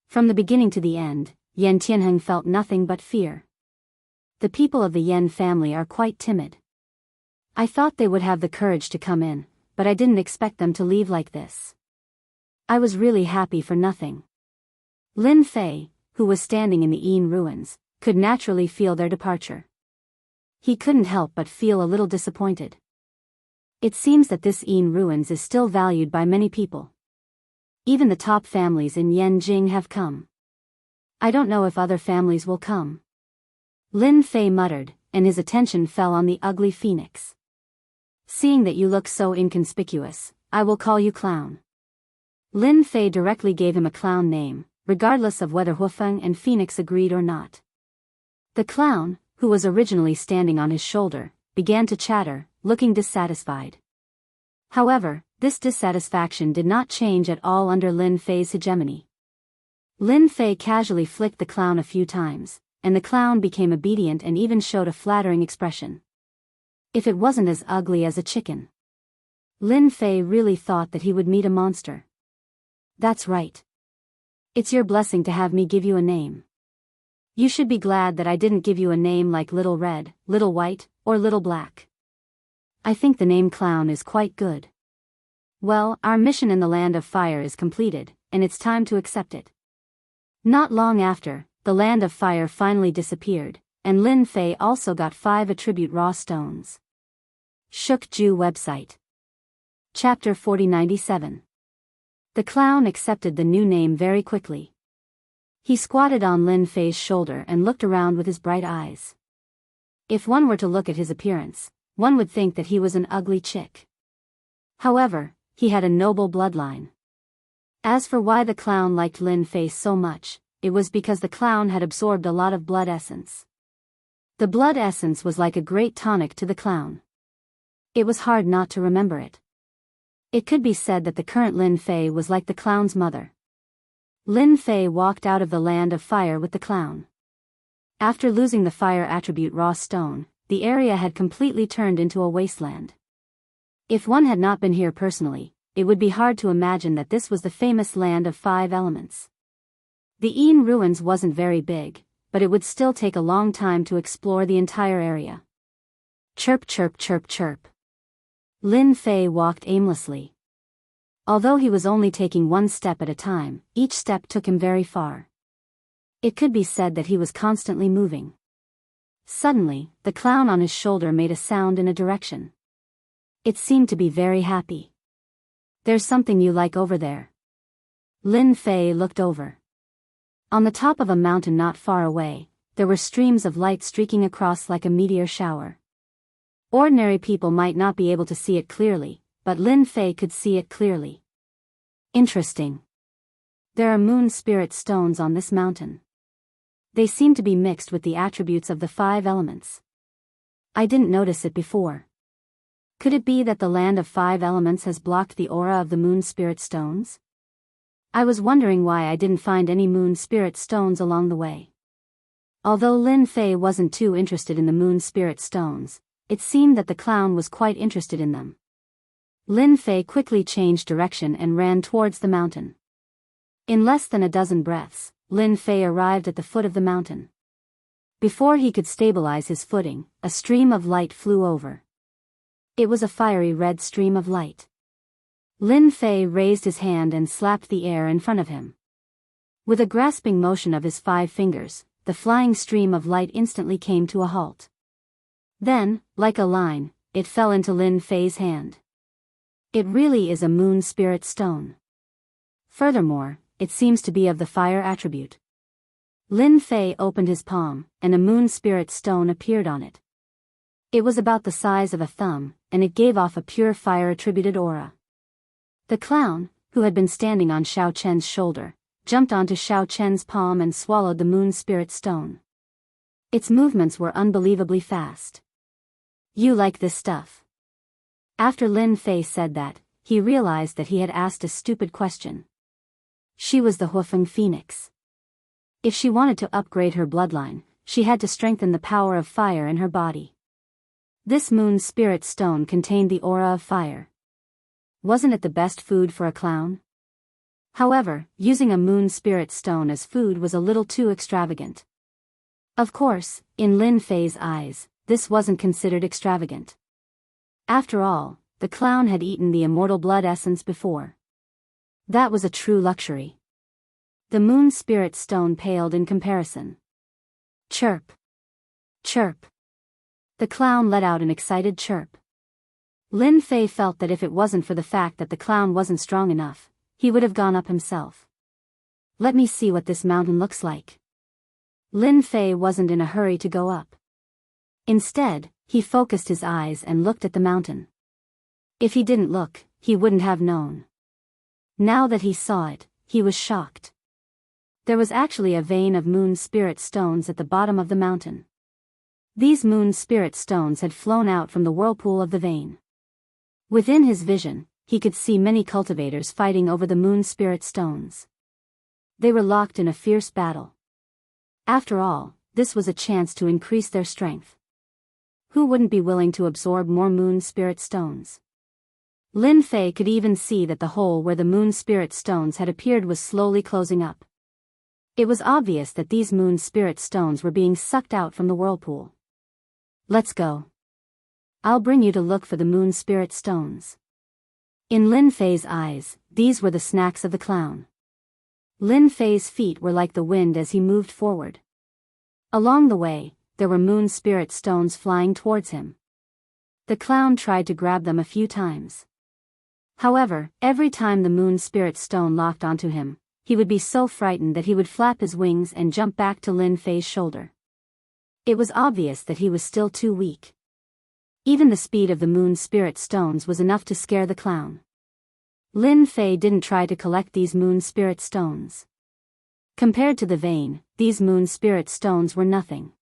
A: From the beginning to the end, Yen Tianheng felt nothing but fear. The people of the Yen family are quite timid. I thought they would have the courage to come in, but I didn't expect them to leave like this. I was really happy for nothing. Lin Fei, who was standing in the Yin ruins, could naturally feel their departure. He couldn't help but feel a little disappointed. It seems that this Yin ruins is still valued by many people. Even the top families in Yanjing have come. I don't know if other families will come. Lin Fei muttered, and his attention fell on the ugly phoenix. Seeing that you look so inconspicuous, I will call you Clown. Lin Fei directly gave him a clown name, regardless of whether Huofeng and Phoenix agreed or not. The clown, who was originally standing on his shoulder, began to chatter, looking dissatisfied. However, this dissatisfaction did not change at all under Lin Fei's hegemony. Lin Fei casually flicked the clown a few times, and the clown became obedient and even showed a flattering expression. If it wasn't as ugly as a chicken. Lin Fei really thought that he would meet a monster. That's right. It's your blessing to have me give you a name. You should be glad that I didn't give you a name like Little Red, Little White, or Little Black. I think the name Clown is quite good. Well, our mission in the Land of Fire is completed, and it's time to accept it. Not long after, the Land of Fire finally disappeared, and Lin Fei also got 5 attribute raw stones. Shukju website. Chapter 4097. The clown accepted the new name very quickly. He squatted on Lin Fei's shoulder and looked around with his bright eyes. If one were to look at his appearance, one would think that he was an ugly chick. However, he had a noble bloodline. As for why the clown liked Lin Fei so much, it was because the clown had absorbed a lot of blood essence. The blood essence was like a great tonic to the clown. It was hard not to remember it. It could be said that the current Lin Fei was like the clown's mother. Lin Fei walked out of the Land of Fire with the clown. After losing the fire attribute raw stone, the area had completely turned into a wasteland. If one had not been here personally, it would be hard to imagine that this was the famous Land of 5 elements. The Yin ruins wasn't very big, but it would still take a long time to explore the entire area. Chirp chirp chirp chirp. Lin Fei walked aimlessly. Although he was only taking one step at a time, each step took him very far. It could be said that he was constantly moving. Suddenly, the clown on his shoulder made a sound in a direction. It seemed to be very happy. There's something you like over there. Lin Fei looked over. On the top of a mountain not far away, there were streams of light streaking across like a meteor shower. Ordinary people might not be able to see it clearly, but Lin Fei could see it clearly. Interesting. There are moon spirit stones on this mountain. They seem to be mixed with the attributes of the 5 elements. I didn't notice it before. Could it be that the land of 5 elements has blocked the aura of the moon spirit stones? I was wondering why I didn't find any moon spirit stones along the way. Although Lin Fei wasn't too interested in the moon spirit stones, it seemed that the clown was quite interested in them. Lin Fei quickly changed direction and ran towards the mountain. In less than a dozen breaths, Lin Fei arrived at the foot of the mountain. Before he could stabilize his footing, a stream of light flew over. It was a fiery red stream of light. Lin Fei raised his hand and slapped the air in front of him. With a grasping motion of his 5 fingers, the flying stream of light instantly came to a halt. Then, like a line, it fell into Lin Fei's hand. It really is a moon spirit stone. Furthermore, it seems to be of the fire attribute. Lin Fei opened his palm, and a moon spirit stone appeared on it. It was about the size of a thumb, and it gave off a pure fire-attributed aura. The clown, who had been standing on Xiao Chen's shoulder, jumped onto Xiao Chen's palm and swallowed the moon spirit stone. Its movements were unbelievably fast. You like this stuff? After Lin Fei said that, he realized that he had asked a stupid question. She was the Huifeng Phoenix. If she wanted to upgrade her bloodline, she had to strengthen the power of fire in her body. This moon spirit stone contained the aura of fire. Wasn't it the best food for a clown? However, using a moon spirit stone as food was a little too extravagant. Of course, in Lin Fei's eyes, this wasn't considered extravagant. After all, the clown had eaten the immortal blood essence before. That was a true luxury. The moon spirit stone paled in comparison. Chirp. Chirp. The clown let out an excited chirp. Lin Fei felt that if it wasn't for the fact that the clown wasn't strong enough, he would have gone up himself. Let me see what this mountain looks like. Lin Fei wasn't in a hurry to go up. Instead, he focused his eyes and looked at the mountain. If he didn't look, he wouldn't have known. Now that he saw it, he was shocked. There was actually a vein of moon spirit stones at the bottom of the mountain. These moon spirit stones had flown out from the whirlpool of the vein. Within his vision, he could see many cultivators fighting over the moon spirit stones. They were locked in a fierce battle. After all, this was a chance to increase their strength. Who wouldn't be willing to absorb more moon spirit stones? Lin Fei could even see that the hole where the moon spirit stones had appeared was slowly closing up. It was obvious that these moon spirit stones were being sucked out from the whirlpool. Let's go. I'll bring you to look for the moon spirit stones. In Lin Fei's eyes, these were the snacks of the clown. Lin Fei's feet were like the wind as he moved forward. Along the way, there were moon spirit stones flying towards him. The clown tried to grab them a few times. However, every time the moon spirit stone locked onto him, he would be so frightened that he would flap his wings and jump back to Lin Fei's shoulder. It was obvious that he was still too weak. Even the speed of the moon spirit stones was enough to scare the clown. Lin Fei didn't try to collect these moon spirit stones. Compared to the vein, these moon spirit stones were nothing.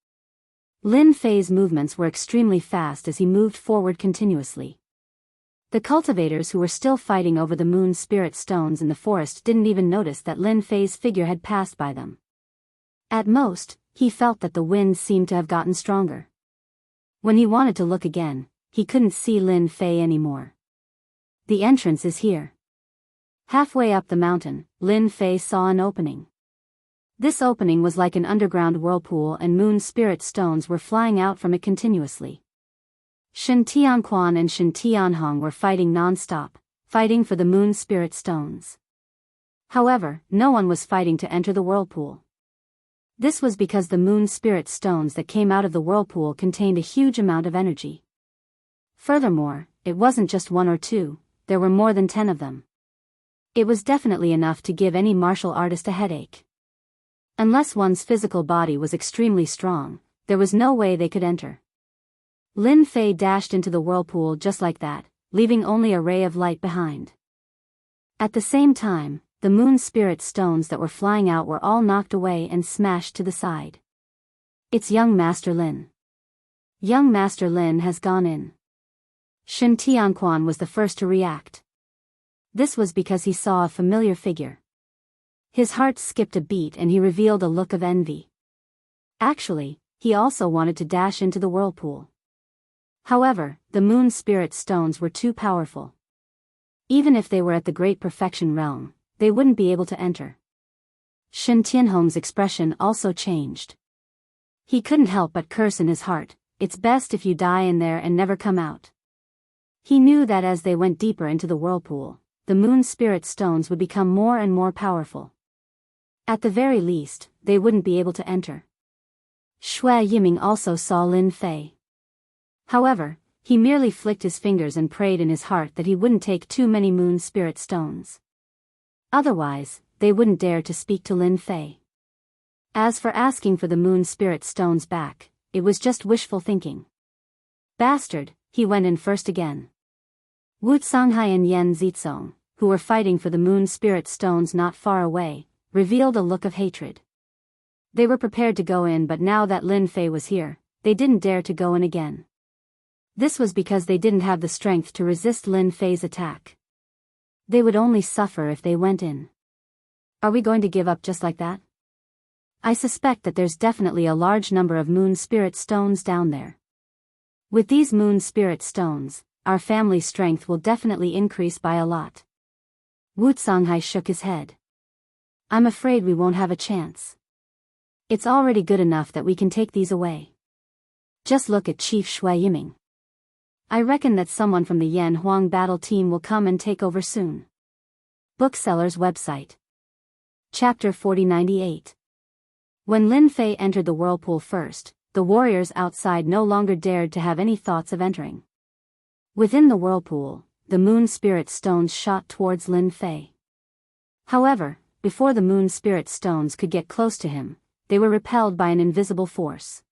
A: Lin Fei's movements were extremely fast as he moved forward continuously. The cultivators who were still fighting over the moon spirit stones in the forest didn't even notice that Lin Fei's figure had passed by them. At most, he felt that the wind seemed to have gotten stronger. When he wanted to look again, he couldn't see Lin Fei anymore. The entrance is here. Halfway up the mountain, Lin Fei saw an opening. This opening was like an underground whirlpool and moon spirit stones were flying out from it continuously. Shen Tianquan and Shen Tianhong were fighting non-stop, fighting for the moon spirit stones. However, no one was fighting to enter the whirlpool. This was because the moon spirit stones that came out of the whirlpool contained a huge amount of energy. Furthermore, it wasn't just one or two, there were more than 10 of them. It was definitely enough to give any martial artist a headache. Unless one's physical body was extremely strong, there was no way they could enter. Lin Fei dashed into the whirlpool just like that, leaving only a ray of light behind. At the same time, the moon spirit stones that were flying out were all knocked away and smashed to the side. It's young Master Lin. Young Master Lin has gone in. Shen Tianquan was the first to react. This was because he saw a familiar figure. His heart skipped a beat and he revealed a look of envy. Actually, he also wanted to dash into the whirlpool. However, the moon spirit stones were too powerful. Even if they were at the Great Perfection realm, they wouldn't be able to enter. Shen Tianhong's expression also changed. He couldn't help but curse in his heart, "It's best if you die in there and never come out." He knew that as they went deeper into the whirlpool, the moon spirit stones would become more and more powerful. At the very least, they wouldn't be able to enter. Shui Yiming also saw Lin Fei. However, he merely flicked his fingers and prayed in his heart that he wouldn't take too many moon spirit stones. Otherwise, they wouldn't dare to speak to Lin Fei. As for asking for the moon spirit stones back, it was just wishful thinking. Bastard, he went in first again. Wu Songhai and Yan Zizong, who were fighting for the moon spirit stones not far away, revealed a look of hatred. They were prepared to go in, but now that Lin Fei was here, they didn't dare to go in again. This was because they didn't have the strength to resist Lin Fei's attack. They would only suffer if they went in. Are we going to give up just like that? I suspect that there's definitely a large number of moon spirit stones down there. With these moon spirit stones, our family's strength will definitely increase by a lot. Wu Songhai shook his head. I'm afraid we won't have a chance. It's already good enough that we can take these away. Just look at Chief Shui Yiming. I reckon that someone from the Yan Huang battle team will come and take over soon. Bookseller's website. Chapter 4098. When Lin Fei entered the whirlpool first, the warriors outside no longer dared to have any thoughts of entering. Within the whirlpool, the moon spirit stones shot towards Lin Fei. However, before the moon spirit stones could get close to him, they were repelled by an invisible force.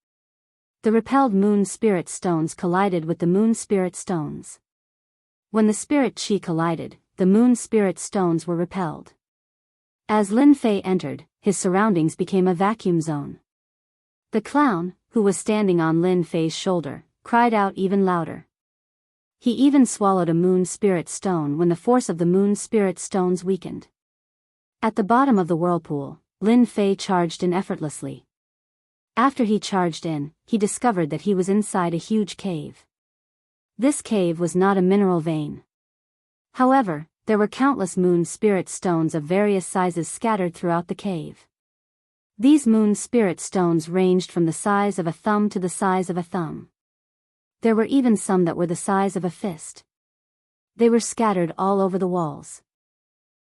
A: The repelled moon spirit stones collided with the moon spirit stones. When the spirit chi collided, the moon spirit stones were repelled. As Lin Fei entered, his surroundings became a vacuum zone. The clown, who was standing on Lin Fei's shoulder, cried out even louder. He even swallowed a moon spirit stone when the force of the moon spirit stones weakened. At the bottom of the whirlpool, Lin Fei charged in effortlessly. After he charged in, he discovered that he was inside a huge cave. This cave was not a mineral vein. However, there were countless moon spirit stones of various sizes scattered throughout the cave. These moon spirit stones ranged from the size of a thumb to the size of a thumb. There were even some that were the size of a fist. They were scattered all over the walls.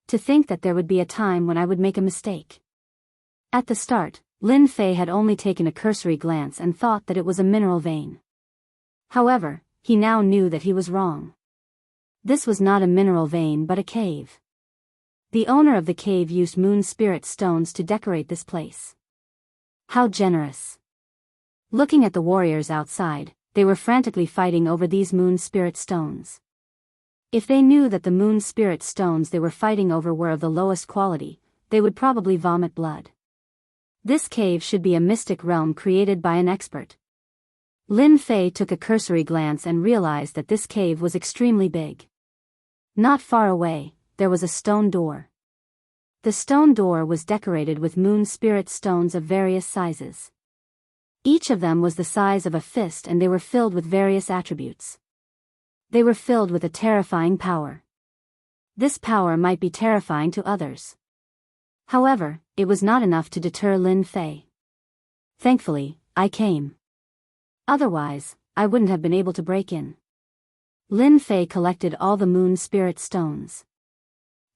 A: To think that there would be a time when I would make a mistake. At the start, Lin Fei had only taken a cursory glance and thought that it was a mineral vein. However, he now knew that he was wrong. This was not a mineral vein but a cave. The owner of the cave used moon spirit stones to decorate this place. How generous. Looking at the warriors outside, they were frantically fighting over these moon spirit stones. If they knew that the moon spirit stones they were fighting over were of the lowest quality, they would probably vomit blood. This cave should be a mystic realm created by an expert. Lin Fei took a cursory glance and realized that this cave was extremely big. Not far away, there was a stone door. The stone door was decorated with moon spirit stones of various sizes. Each of them was the size of a fist and they were filled with various attributes. They were filled with a terrifying power. This power might be terrifying to others. However, it was not enough to deter Lin Fei. Thankfully, I came. Otherwise, I wouldn't have been able to break in. Lin Fei collected all the moon spirit stones.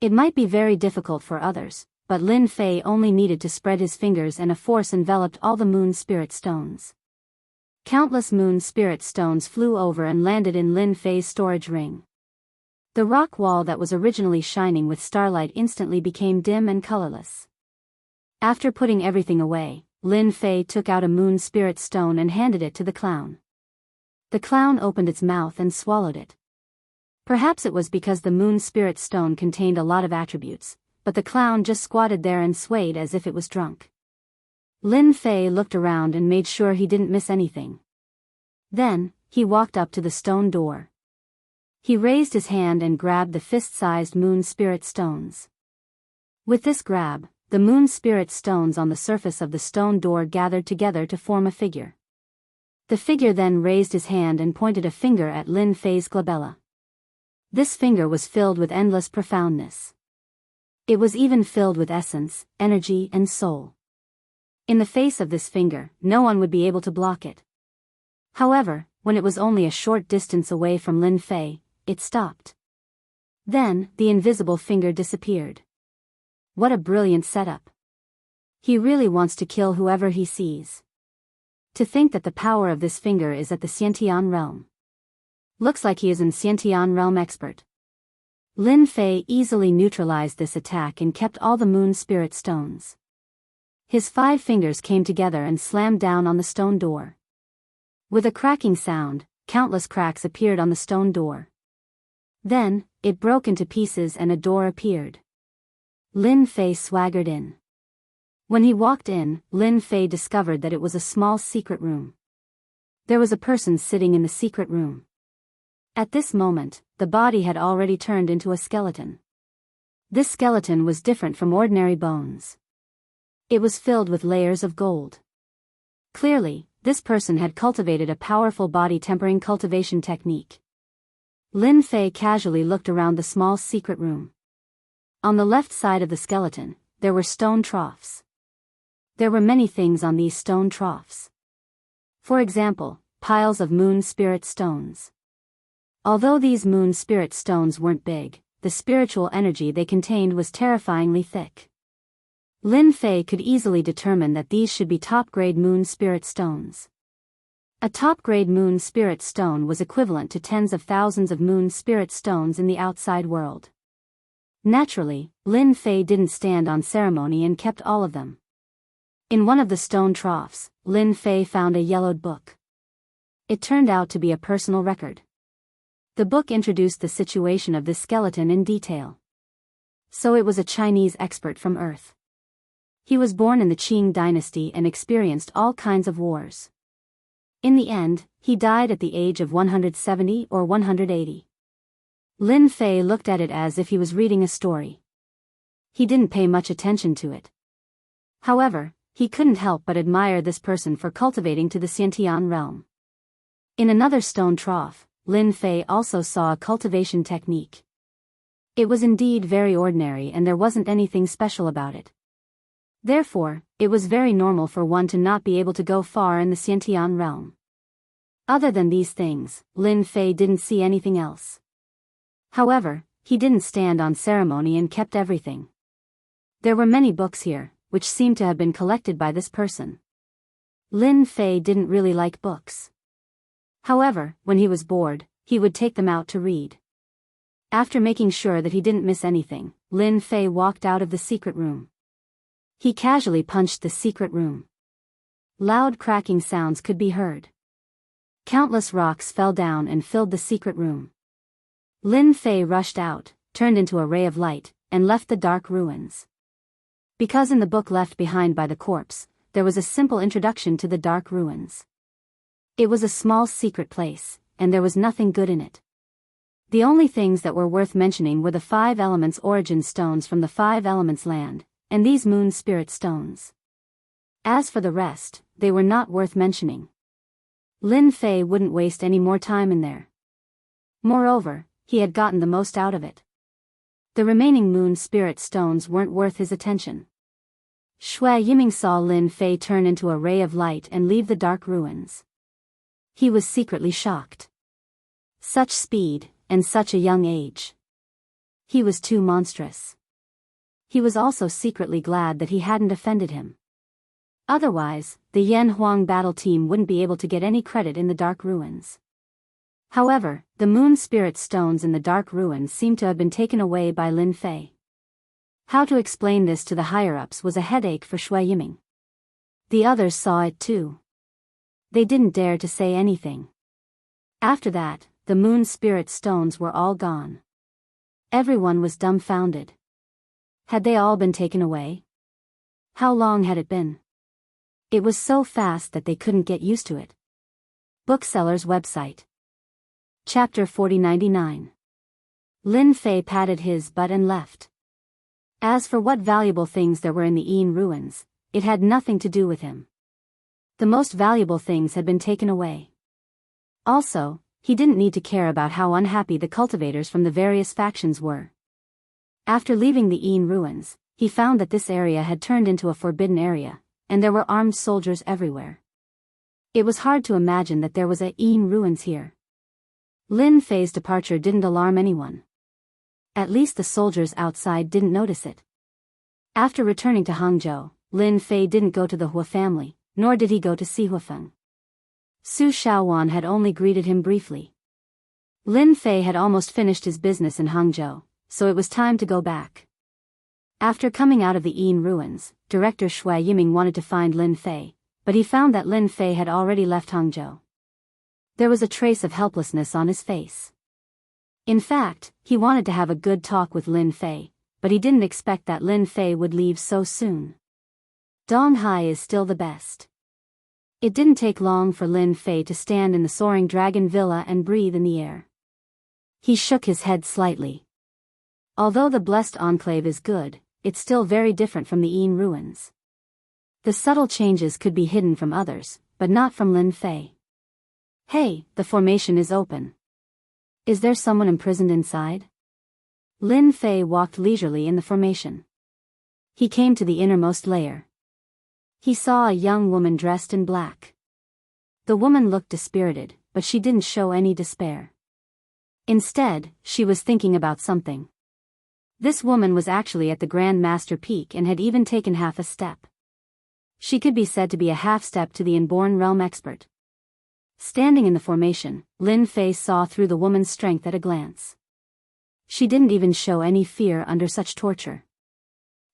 A: It might be very difficult for others, but Lin Fei only needed to spread his fingers and a force enveloped all the moon spirit stones. Countless moon spirit stones flew over and landed in Lin Fei's storage ring. The rock wall that was originally shining with starlight instantly became dim and colorless. After putting everything away, Lin Fei took out a moon spirit stone and handed it to the clown. The clown opened its mouth and swallowed it. Perhaps it was because the moon spirit stone contained a lot of attributes, but the clown just squatted there and swayed as if it was drunk. Lin Fei looked around and made sure he didn't miss anything. Then, he walked up to the stone door. He raised his hand and grabbed the fist-sized moon spirit stones. With this grab, the moon spirit stones on the surface of the stone door gathered together to form a figure. The figure then raised his hand and pointed a finger at Lin Fei's glabella. This finger was filled with endless profoundness. It was even filled with essence, energy, and soul. In the face of this finger, no one would be able to block it. However, when it was only a short distance away from Lin Fei, it stopped. Then, the invisible finger disappeared. What a brilliant setup. He really wants to kill whoever he sees. To think that the power of this finger is at the Xiantian realm. Looks like he is an Xiantian realm expert. Lin Fei easily neutralized this attack and kept all the moon spirit stones. His 5 fingers came together and slammed down on the stone door. With a cracking sound, countless cracks appeared on the stone door. Then, it broke into pieces and a door appeared. Lin Fei swaggered in. When he walked in, Lin Fei discovered that it was a small secret room. There was a person sitting in the secret room. At this moment, the body had already turned into a skeleton. This skeleton was different from ordinary bones. It was filled with layers of gold. Clearly, this person had cultivated a powerful body tempering cultivation technique. Lin Fei casually looked around the small secret room. On the left side of the skeleton, there were stone troughs. There were many things on these stone troughs. For example, piles of moon spirit stones. Although these moon spirit stones weren't big, the spiritual energy they contained was terrifyingly thick. Lin Fei could easily determine that these should be top-grade moon spirit stones. A top-grade moon spirit stone was equivalent to tens of thousands of moon spirit stones in the outside world. Naturally, Lin Fei didn't stand on ceremony and kept all of them. In one of the stone troughs, Lin Fei found a yellowed book. It turned out to be a personal record. The book introduced the situation of this skeleton in detail. So it was a Chinese expert from Earth. He was born in the Qing dynasty and experienced all kinds of wars. In the end, he died at the age of 170 or 180. Lin Fei looked at it as if he was reading a story. He didn't pay much attention to it. However, he couldn't help but admire this person for cultivating to the Xiantian realm. In another stone trough, Lin Fei also saw a cultivation technique. It was indeed very ordinary and there wasn't anything special about it. Therefore, it was very normal for one to not be able to go far in the Xiantian realm. Other than these things, Lin Fei didn't see anything else. However, he didn't stand on ceremony and kept everything. There were many books here, which seemed to have been collected by this person. Lin Fei didn't really like books. However, when he was bored, he would take them out to read. After making sure that he didn't miss anything, Lin Fei walked out of the secret room. He casually punched the secret room. Loud cracking sounds could be heard. Countless rocks fell down and filled the secret room. Lin Fei rushed out, turned into a ray of light, and left the dark ruins. Because in the book left behind by the corpse, there was a simple introduction to the dark ruins. It was a small secret place, and there was nothing good in it. The only things that were worth mentioning were the 5 elements origin stones from the 5 elements land, and these moon spirit stones. As for the rest, they were not worth mentioning. Lin Fei wouldn't waste any more time in there. Moreover, he had gotten the most out of it. The remaining moon spirit stones weren't worth his attention. Shui Yiming saw Lin Fei turn into a ray of light and leave the dark ruins. He was secretly shocked. Such speed, and such a young age. He was too monstrous. He was also secretly glad that he hadn't offended him. Otherwise, the Yan Huang battle team wouldn't be able to get any credit in the dark ruins. However, the moon spirit stones in the dark ruins seemed to have been taken away by Lin Fei. How to explain this to the higher-ups was a headache for Shui Yiming. The others saw it too. They didn't dare to say anything. After that, the moon spirit stones were all gone. Everyone was dumbfounded. Had they all been taken away? How long had it been? It was so fast that they couldn't get used to it. Bookseller's website. Chapter 4099. Lin Fei patted his butt and left. As for what valuable things there were in the Yin ruins, it had nothing to do with him. The most valuable things had been taken away. Also, he didn't need to care about how unhappy the cultivators from the various factions were. After leaving the Yin ruins, he found that this area had turned into a forbidden area, and there were armed soldiers everywhere. It was hard to imagine that there was a Yin ruins here. Lin Fei's departure didn't alarm anyone. At least the soldiers outside didn't notice it. After returning to Hangzhou, Lin Fei didn't go to the Hua family, nor did he go to see Huafeng. Su Shaowan had only greeted him briefly. Lin Fei had almost finished his business in Hangzhou, so it was time to go back. After coming out of the Yin ruins, Director Shui Yiming wanted to find Lin Fei, but he found that Lin Fei had already left Hangzhou. There was a trace of helplessness on his face. In fact, he wanted to have a good talk with Lin Fei, but he didn't expect that Lin Fei would leave so soon. Donghai is still the best. It didn't take long for Lin Fei to stand in the soaring dragon villa and breathe in the air. He shook his head slightly. Although the blessed enclave is good, it's still very different from the Yin ruins. The subtle changes could be hidden from others, but not from Lin Fei. Hey, the formation is open. Is there someone imprisoned inside? Lin Fei walked leisurely in the formation. He came to the innermost layer. He saw a young woman dressed in black. The woman looked dispirited, but she didn't show any despair. Instead, she was thinking about something. This woman was actually at the Grand Master Peak and had even taken half a step. She could be said to be a half-step to the inborn realm expert. Standing in the formation, Lin Fei saw through the woman's strength at a glance. She didn't even show any fear under such torture.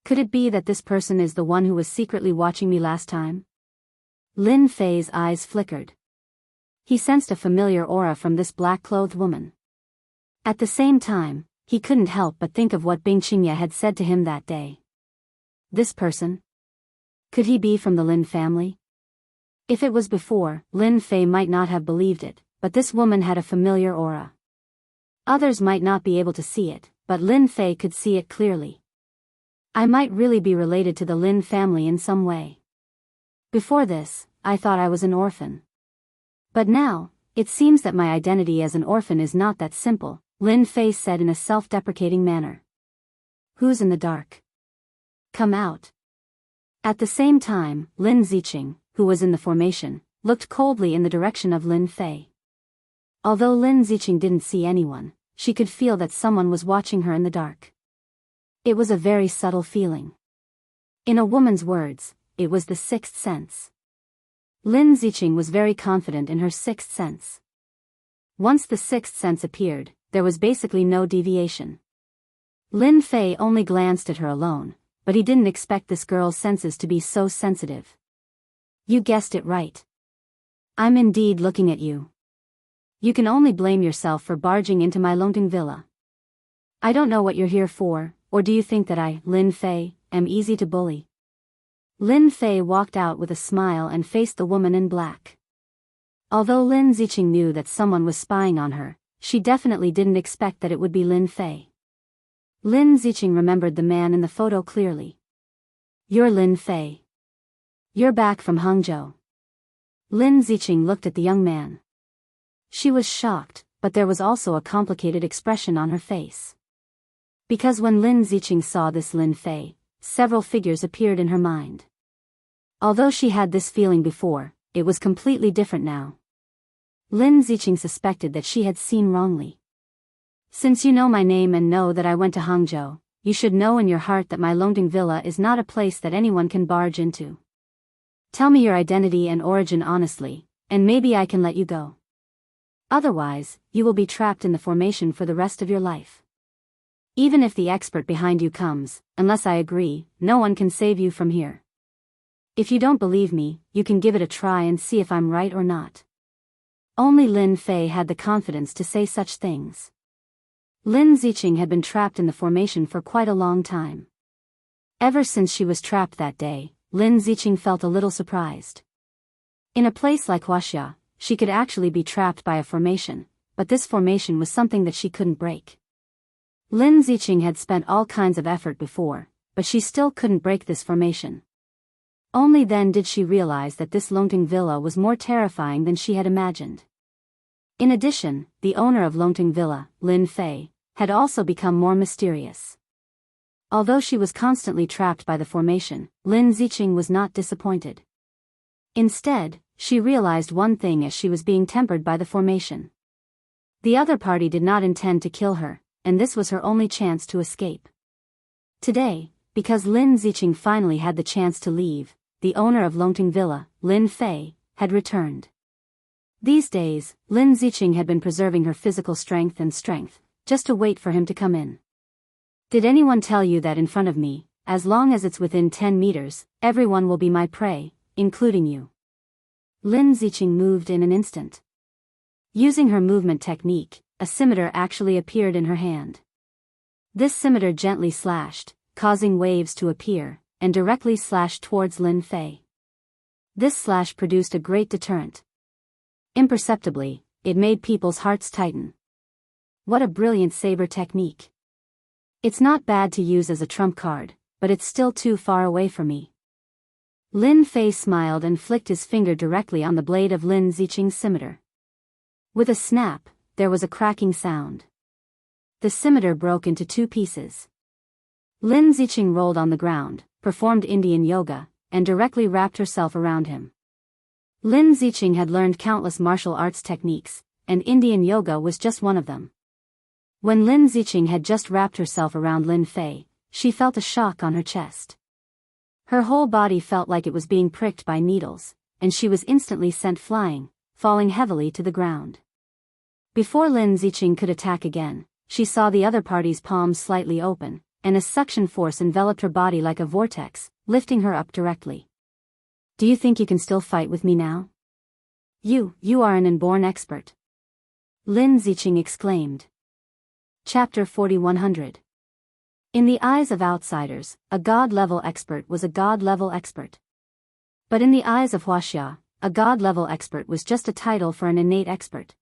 A: Could it be that this person is the one who was secretly watching me last time? Lin Fei's eyes flickered. He sensed a familiar aura from this black-clothed woman. At the same time, he couldn't help but think of what Bing Qingye had said to him that day. This person? Could he be from the Lin family? If it was before, Lin Fei might not have believed it, but this woman had a familiar aura. Others might not be able to see it, but Lin Fei could see it clearly. I might really be related to the Lin family in some way. Before this, I thought I was an orphan. But now, it seems that my identity as an orphan is not that simple, Lin Fei said in a self-deprecating manner. Who's in the dark? Come out. At the same time, Lin Ziqing, who was in the formation, looked coldly in the direction of Lin Fei. Although Lin Ziqing didn't see anyone, she could feel that someone was watching her in the dark. It was a very subtle feeling. In a woman's words, it was the sixth sense. Lin Ziqing was very confident in her sixth sense. Once the sixth sense appeared, there was basically no deviation. Lin Fei only glanced at her alone, but he didn't expect this girl's senses to be so sensitive. You guessed it right. I'm indeed looking at you. You can only blame yourself for barging into my Longting villa. I don't know what you're here for, or do you think that I, Lin Fei, am easy to bully? Lin Fei walked out with a smile and faced the woman in black. Although Lin Ziqing knew that someone was spying on her, she definitely didn't expect that it would be Lin Fei. Lin Ziqing remembered the man in the photo clearly. You're Lin Fei. You're back from Hangzhou. Lin Ziqing looked at the young man. She was shocked, but there was also a complicated expression on her face. Because when Lin Ziqing saw this Lin Fei, several figures appeared in her mind. Although she had this feeling before, it was completely different now. Lin Ziqing suspected that she had seen wrongly. Since you know my name and know that I went to Hangzhou, you should know in your heart that my Longting villa is not a place that anyone can barge into. Tell me your identity and origin honestly, and maybe I can let you go. Otherwise, you will be trapped in the formation for the rest of your life. Even if the expert behind you comes, unless I agree, no one can save you from here. If you don't believe me, you can give it a try and see if I'm right or not. Only Lin Fei had the confidence to say such things. Lin Ziqing had been trapped in the formation for quite a long time. Ever since she was trapped that day, Lin Ziqing felt a little surprised. In a place like Huaxia, she could actually be trapped by a formation, but this formation was something that she couldn't break. Lin Ziqing had spent all kinds of effort before, but she still couldn't break this formation. Only then did she realize that this Longting Villa was more terrifying than she had imagined. In addition, the owner of Longting Villa, Lin Fei, had also become more mysterious. Although she was constantly trapped by the formation, Lin Ziqing was not disappointed. Instead, she realized one thing as she was being tempered by the formation. The other party did not intend to kill her, and this was her only chance to escape. Today, because Lin Ziqing finally had the chance to leave, the owner of Longting Villa, Lin Fei, had returned. These days, Lin Ziqing had been preserving her physical strength, just to wait for him to come in. Did anyone tell you that in front of me, as long as it's within 10 meters, everyone will be my prey, including you? Lin Ziqing moved in an instant. Using her movement technique, a scimitar actually appeared in her hand. This scimitar gently slashed, causing waves to appear, and directly slashed towards Lin Fei. This slash produced a great deterrent. Imperceptibly, it made people's hearts tighten. What a brilliant saber technique. It's not bad to use as a trump card, but it's still too far away from me. Lin Fei smiled and flicked his finger directly on the blade of Lin Ziqing's scimitar. With a snap, there was a cracking sound. The scimitar broke into 2 pieces. Lin Ziqing rolled on the ground, performed Indian yoga, and directly wrapped herself around him. Lin Ziqing had learned countless martial arts techniques, and Indian yoga was just one of them. When Lin Ziqing had just wrapped herself around Lin Fei, she felt a shock on her chest. Her whole body felt like it was being pricked by needles, and she was instantly sent flying, falling heavily to the ground. Before Lin Ziqing could attack again, she saw the other party's palms slightly open, and a suction force enveloped her body like a vortex, lifting her up directly. Do you think you can still fight with me now? You are an inborn expert. Lin Ziqing exclaimed. Chapter 4100. In the eyes of outsiders, a god-level expert was a god-level expert. But in the eyes of Huaxia, a god-level expert was just a title for an innate expert.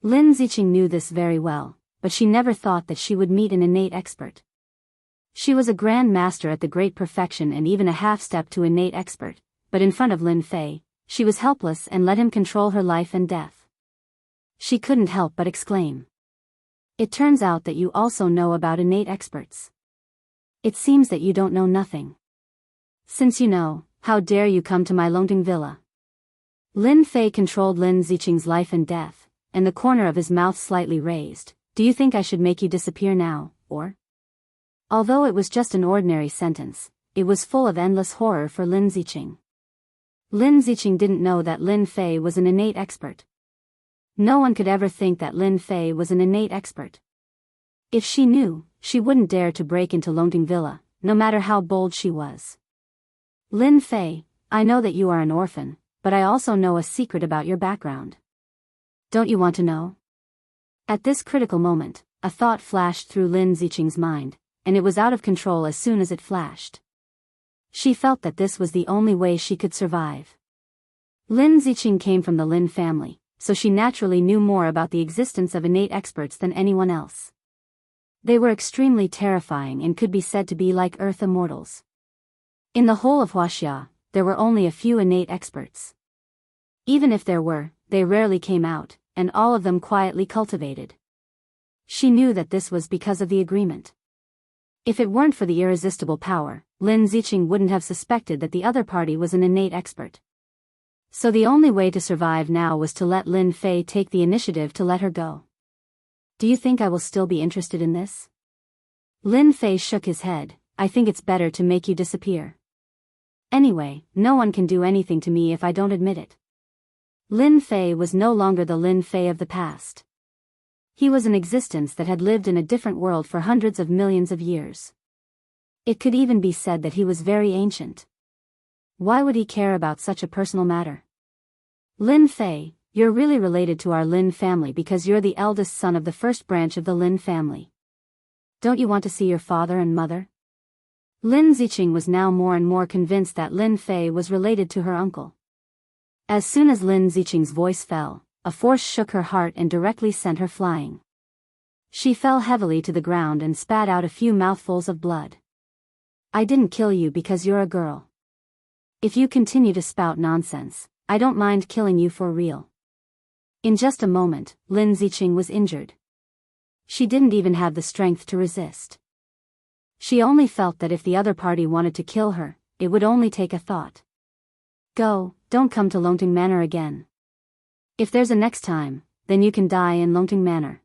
A: Lin Ziqing knew this very well, but she never thought that she would meet an innate expert. She was a grand master at the great perfection and even a half-step to innate expert, but in front of Lin Fei, she was helpless and let him control her life and death. She couldn't help but exclaim. It turns out that you also know about innate experts. It seems that you don't know nothing. Since you know, how dare you come to my Longting Villa? Lin Fei controlled Lin Ziqing's life and death, and the corner of his mouth slightly raised. Do you think I should make you disappear now, or? Although it was just an ordinary sentence, it was full of endless horror for Lin Ziqing. Lin Ziqing didn't know that Lin Fei was an innate expert. No one could ever think that Lin Fei was an innate expert. If she knew, she wouldn't dare to break into Longting Villa, no matter how bold she was. Lin Fei, I know that you are an orphan, but I also know a secret about your background. Don't you want to know? At this critical moment, a thought flashed through Lin Ziqing's mind, and it was out of control as soon as it flashed. She felt that this was the only way she could survive. Lin Ziqing came from the Lin family, so she naturally knew more about the existence of innate experts than anyone else. They were extremely terrifying and could be said to be like earth immortals. In the whole of Huaxia, there were only a few innate experts. Even if there were, they rarely came out, and all of them quietly cultivated. She knew that this was because of the agreement. If it weren't for the irresistible power, Lin Ziqing wouldn't have suspected that the other party was an innate expert. So the only way to survive now was to let Lin Fei take the initiative to let her go. Do you think I will still be interested in this? Lin Fei shook his head. I think it's better to make you disappear. Anyway, no one can do anything to me if I don't admit it. Lin Fei was no longer the Lin Fei of the past. He was an existence that had lived in a different world for hundreds of millions of years. It could even be said that he was very ancient. Why would he care about such a personal matter? Lin Fei, you're really related to our Lin family because you're the eldest son of the first branch of the Lin family. Don't you want to see your father and mother? Lin Ziqing was now more and more convinced that Lin Fei was related to her uncle. As soon as Lin Ziqing's voice fell, a force shook her heart and directly sent her flying. She fell heavily to the ground and spat out a few mouthfuls of blood. I didn't kill you because you're a girl. If you continue to spout nonsense, I don't mind killing you for real. In just a moment, Lin Ziqing was injured. She didn't even have the strength to resist. She only felt that if the other party wanted to kill her, it would only take a thought. Go, don't come to Longting Manor again. If there's a next time, then you can die in Longting Manor.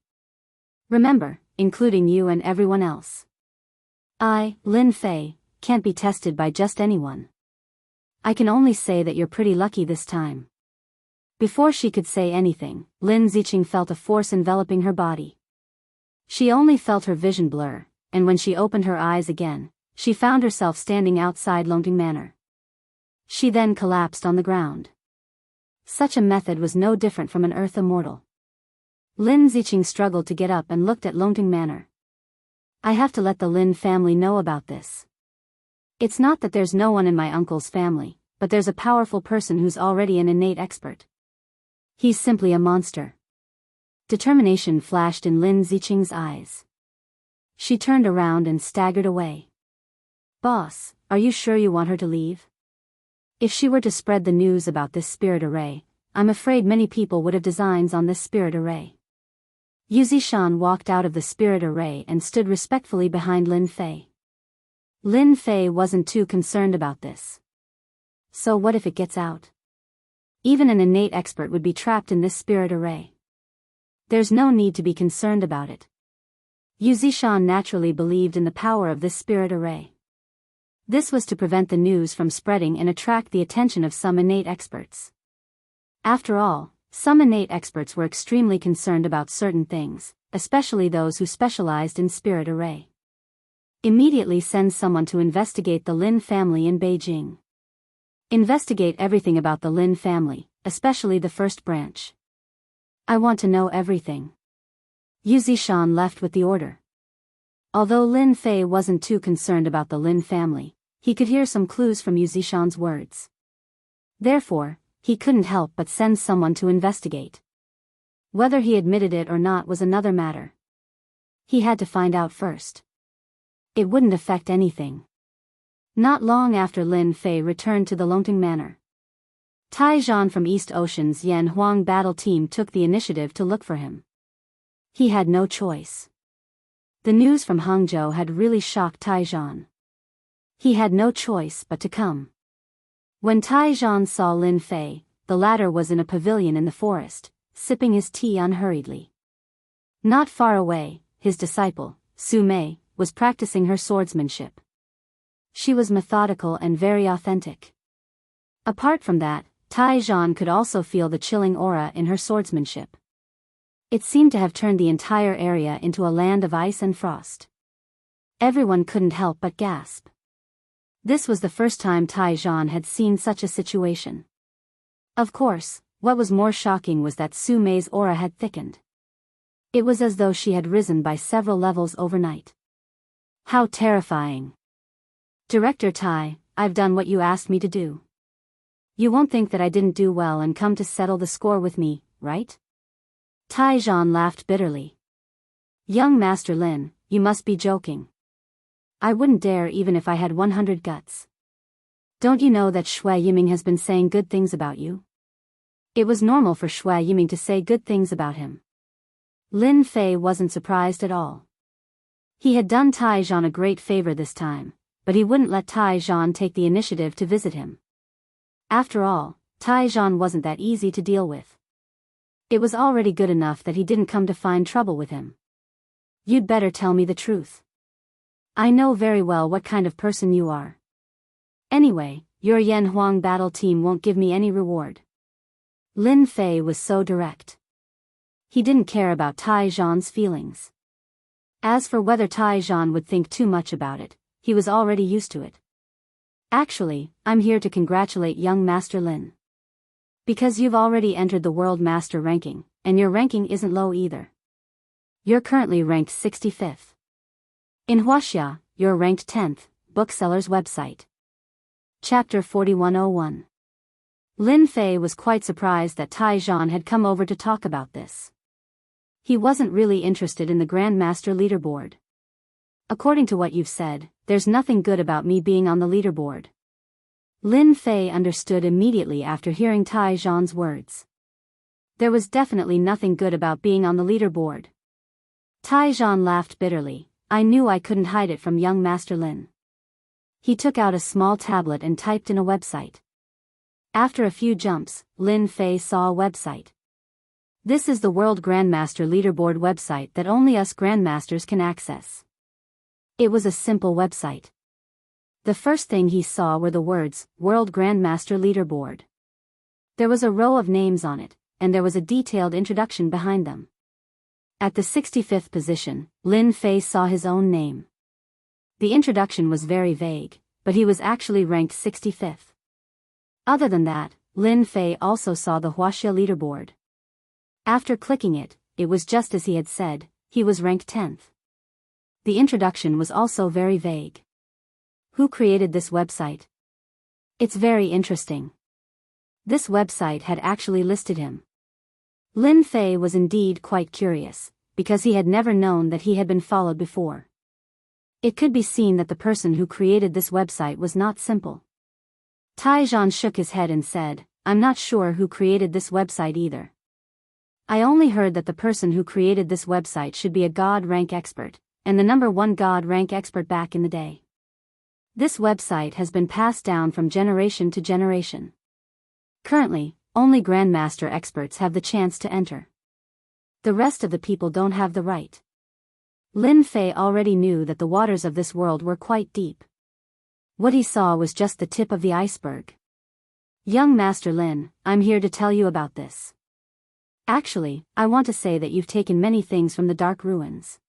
A: Remember, including you and everyone else. I, Lin Fei, can't be tested by just anyone. I can only say that you're pretty lucky this time. Before she could say anything, Lin Ziqing felt a force enveloping her body. She only felt her vision blur, and when she opened her eyes again, she found herself standing outside Longting Manor. She then collapsed on the ground. Such a method was no different from an earth immortal. Lin Ziqing struggled to get up and looked at Longting Manor. I have to let the Lin family know about this. It's not that there's no one in my uncle's family, but there's a powerful person who's already an innate expert. He's simply a monster. Determination flashed in Lin Ziqing's eyes. She turned around and staggered away. Boss, are you sure you want her to leave? If she were to spread the news about this spirit array, I'm afraid many people would have designs on this spirit array. Yu Zishan walked out of the spirit array and stood respectfully behind Lin Fei. Lin Fei wasn't too concerned about this. So what if it gets out? Even an innate expert would be trapped in this spirit array. There's no need to be concerned about it. Yu Zishan naturally believed in the power of this spirit array. This was to prevent the news from spreading and attract the attention of some innate experts. After all, some innate experts were extremely concerned about certain things, especially those who specialized in spirit array. Immediately send someone to investigate the Lin family in Beijing. Investigate everything about the Lin family, especially the first branch. I want to know everything. Yu Zishan left with the order. Although Lin Fei wasn't too concerned about the Lin family, he could hear some clues from Yu Zishan's words. Therefore, he couldn't help but send someone to investigate. Whether he admitted it or not was another matter. He had to find out first. It wouldn't affect anything. Not long after Lin Fei returned to the Longting Manor, Tai Zhan from East Ocean's Yan Huang battle team took the initiative to look for him. He had no choice. The news from Hangzhou had really shocked Tai Zhan. He had no choice but to come. When Tai Zhan saw Lin Fei, the latter was in a pavilion in the forest, sipping his tea unhurriedly. Not far away, his disciple, Su Mei, was practicing her swordsmanship. She was methodical and very authentic. Apart from that, Tai Zhan could also feel the chilling aura in her swordsmanship. It seemed to have turned the entire area into a land of ice and frost. Everyone couldn't help but gasp. This was the first time Tai Zhan had seen such a situation. Of course, what was more shocking was that Su Mei's aura had thickened. It was as though she had risen by several levels overnight. How terrifying. Director Tai, I've done what you asked me to do. You won't think that I didn't do well and come to settle the score with me, right? Tai Zhan laughed bitterly. Young Master Lin, you must be joking. I wouldn't dare even if I had 100 guts. Don't you know that Shui Yiming has been saying good things about you? It was normal for Shui Yiming to say good things about him. Lin Fei wasn't surprised at all. He had done Tai Zhan a great favor this time, but he wouldn't let Tai Zhan take the initiative to visit him. After all, Tai Zhan wasn't that easy to deal with. It was already good enough that he didn't come to find trouble with him. You'd better tell me the truth. I know very well what kind of person you are. Anyway, your Yan Huang battle team won't give me any reward. Lin Fei was so direct. He didn't care about Tai Zhan's feelings. As for whether Tai Zhan would think too much about it, he was already used to it. Actually, I'm here to congratulate young Master Lin. Because you've already entered the World Master ranking, and your ranking isn't low either. You're currently ranked 65th. In Huaxia, you're ranked 10th, bookseller's website. Chapter 4101. Lin Fei was quite surprised that Tai Zhan had come over to talk about this. He wasn't really interested in the Grandmaster leaderboard. According to what you've said, there's nothing good about me being on the leaderboard. Lin Fei understood immediately after hearing Tai Zhan's words. There was definitely nothing good about being on the leaderboard. Tai Zhan laughed bitterly. I knew I couldn't hide it from young Master Lin. He took out a small tablet and typed in a website. After a few jumps, Lin Fei saw a website. This is the World Grandmaster Leaderboard website that only us Grandmasters can access. It was a simple website. The first thing he saw were the words, World Grandmaster Leaderboard. There was a row of names on it, and there was a detailed introduction behind them. At the 65th position, Lin Fei saw his own name. The introduction was very vague, but he was actually ranked 65th. Other than that, Lin Fei also saw the Huaxia leaderboard. After clicking it, it was just as he had said, he was ranked 10th. The introduction was also very vague. Who created this website? It's very interesting. This website had actually listed him. Lin Fei was indeed quite curious, because he had never known that he had been followed before. It could be seen that the person who created this website was not simple. Tai Zhan shook his head and said, I'm not sure who created this website either. I only heard that the person who created this website should be a God rank expert, and the #1 God rank expert back in the day. This website has been passed down from generation to generation. Currently, only Grandmaster experts have the chance to enter. The rest of the people don't have the right. Lin Fei already knew that the waters of this world were quite deep. What he saw was just the tip of the iceberg. Young Master Lin, I'm here to tell you about this. Actually, I want to say that you've taken many things from the Dark Ruins.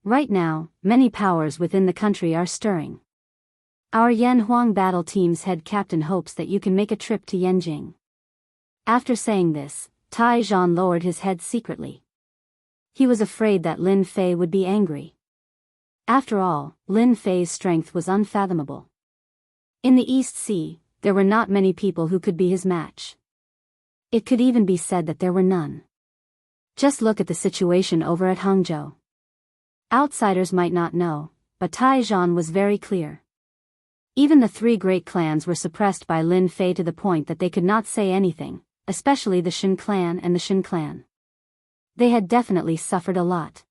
A: Right now, many powers within the country are stirring. Our Yan Huang battle team's head captain hopes that you can make a trip to Yanjing. After saying this, Tai Zhan lowered his head secretly. He was afraid that Lin Fei would be angry. After all, Lin Fei's strength was unfathomable. In the East Sea, there were not many people who could be his match. It could even be said that there were none. Just look at the situation over at Hangzhou. Outsiders might not know, but Tai Zhan was very clear. Even the 3 great clans were suppressed by Lin Fei to the point that they could not say anything, especially the Shen clan and the Shin clan. They had definitely suffered a lot.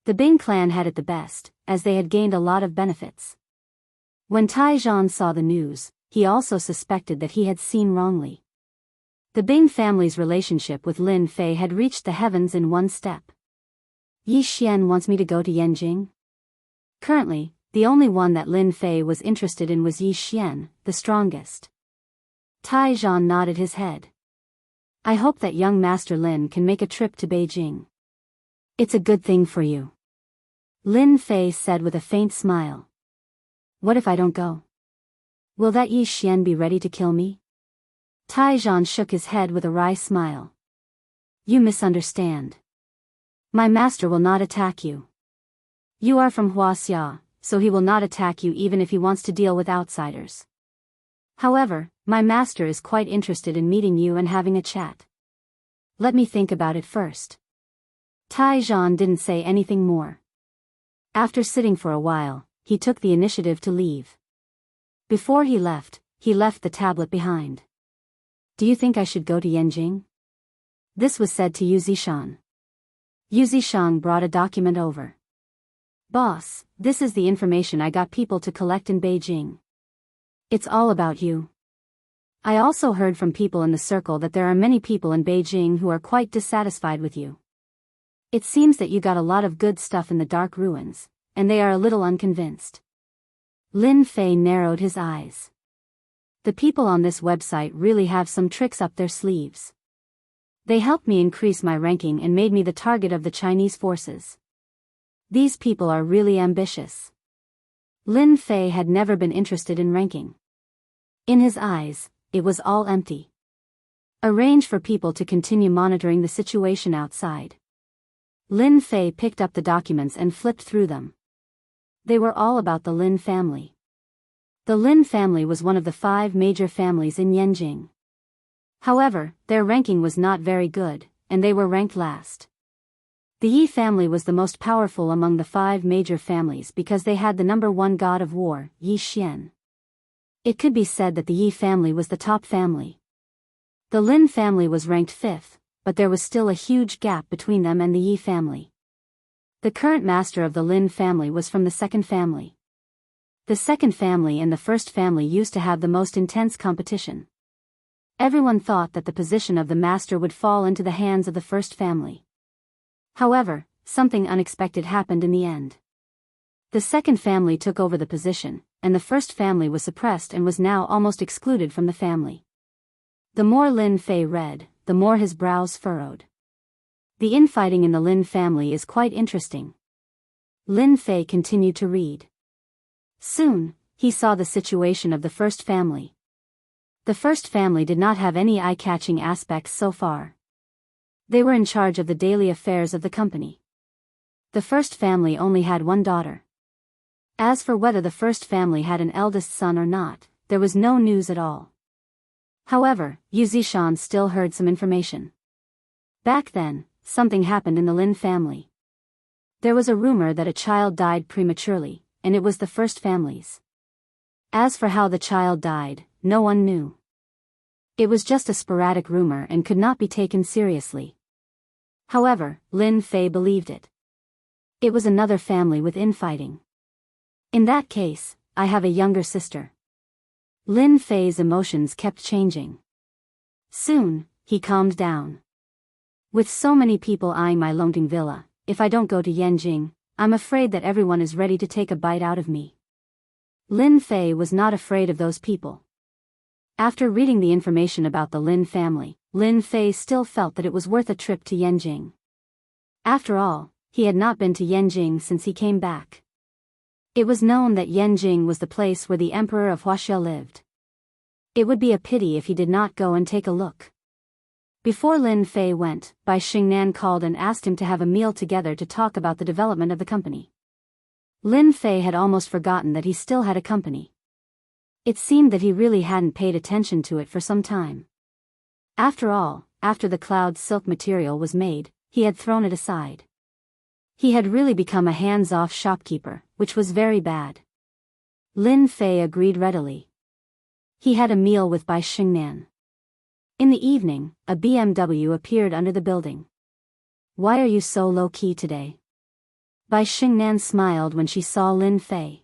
A: The Bing clan had it the best, as they had gained a lot of benefits. When Tai Zhan saw the news, he also suspected that he had seen wrongly. The Bing family's relationship with Lin Fei had reached the heavens in one step. Yi Xian wants me to go to Yanjing? Currently, the only one that Lin Fei was interested in was Yi Xian, the strongest. Tai Zhan nodded his head. I hope that young Master Lin can make a trip to Beijing. It's a good thing for you. Lin Fei said with a faint smile. What if I don't go? Will that Yi Xian be ready to kill me? Tai Zhan shook his head with a wry smile. You misunderstand. My master will not attack you. You are from Huaxia, so he will not attack you even if he wants to deal with outsiders. However, my master is quite interested in meeting you and having a chat. Let me think about it first. Tai Zhan didn't say anything more. After sitting for a while, he took the initiative to leave. Before he left the tablet behind. Do you think I should go to Yanjing? This was said to Yu Zishan. Yu Zishan brought a document over. Boss, this is the information I got people to collect in Beijing. It's all about you. I also heard from people in the circle that there are many people in Beijing who are quite dissatisfied with you. It seems that you got a lot of good stuff in the Dark Ruins, and they are a little unconvinced. Lin Fei narrowed his eyes. The people on this website really have some tricks up their sleeves. They helped me increase my ranking and made me the target of the Chinese forces. These people are really ambitious. Lin Fei had never been interested in ranking. In his eyes, it was all empty. Arrange for people to continue monitoring the situation outside. Lin Fei picked up the documents and flipped through them. They were all about the Lin family. The Lin family was one of the 5 major families in Yanjing. However, their ranking was not very good, and they were ranked last. The Yi family was the most powerful among the 5 major families because they had the number 1 god of war, Yi Xian. It could be said that the Yi family was the top family. The Lin family was ranked 5th, but there was still a huge gap between them and the Yi family. The current master of the Lin family was from the 2nd family. The 2nd family and the 1st family used to have the most intense competition. Everyone thought that the position of the master would fall into the hands of the 1st family. However, something unexpected happened in the end. The 2nd family took over the position, and the 1st family was suppressed and was now almost excluded from the family. The more Lin Fei read, the more his brows furrowed. The infighting in the Lin family is quite interesting. Lin Fei continued to read. Soon, he saw the situation of the 1st family. The 1st family did not have any eye-catching aspects so far. They were in charge of the daily affairs of the company. The 1st family only had 1 daughter. As for whether the 1st family had an eldest son or not, there was no news at all. However, Yu Zishan still heard some information. Back then, something happened in the Lin family. There was a rumor that a child died prematurely, and it was the 1st family's. As for how the child died, no one knew. It was just a sporadic rumor and could not be taken seriously. However, Lin Fei believed it. It was another family with infighting. In that case, I have a younger sister. Lin Fei's emotions kept changing. Soon, he calmed down. With so many people eyeing my Longting villa, if I don't go to Yanjing, I'm afraid that everyone is ready to take a bite out of me. Lin Fei was not afraid of those people. After reading the information about the Lin family, Lin Fei still felt that it was worth a trip to Yanjing. After all, he had not been to Yanjing since he came back. It was known that Yanjing was the place where the Emperor of Huaxia lived. It would be a pity if he did not go and take a look. Before Lin Fei went, Bai Xingnan called and asked him to have a meal together to talk about the development of the company. Lin Fei had almost forgotten that he still had a company. It seemed that he really hadn't paid attention to it for some time. After all, after the cloud silk material was made, he had thrown it aside. He had really become a hands-off shopkeeper, which was very bad. Lin Fei agreed readily. He had a meal with Bai Xingnan. In the evening, a BMW appeared under the building. "Why are you so low-key today?" Bai Xingnan smiled when she saw Lin Fei.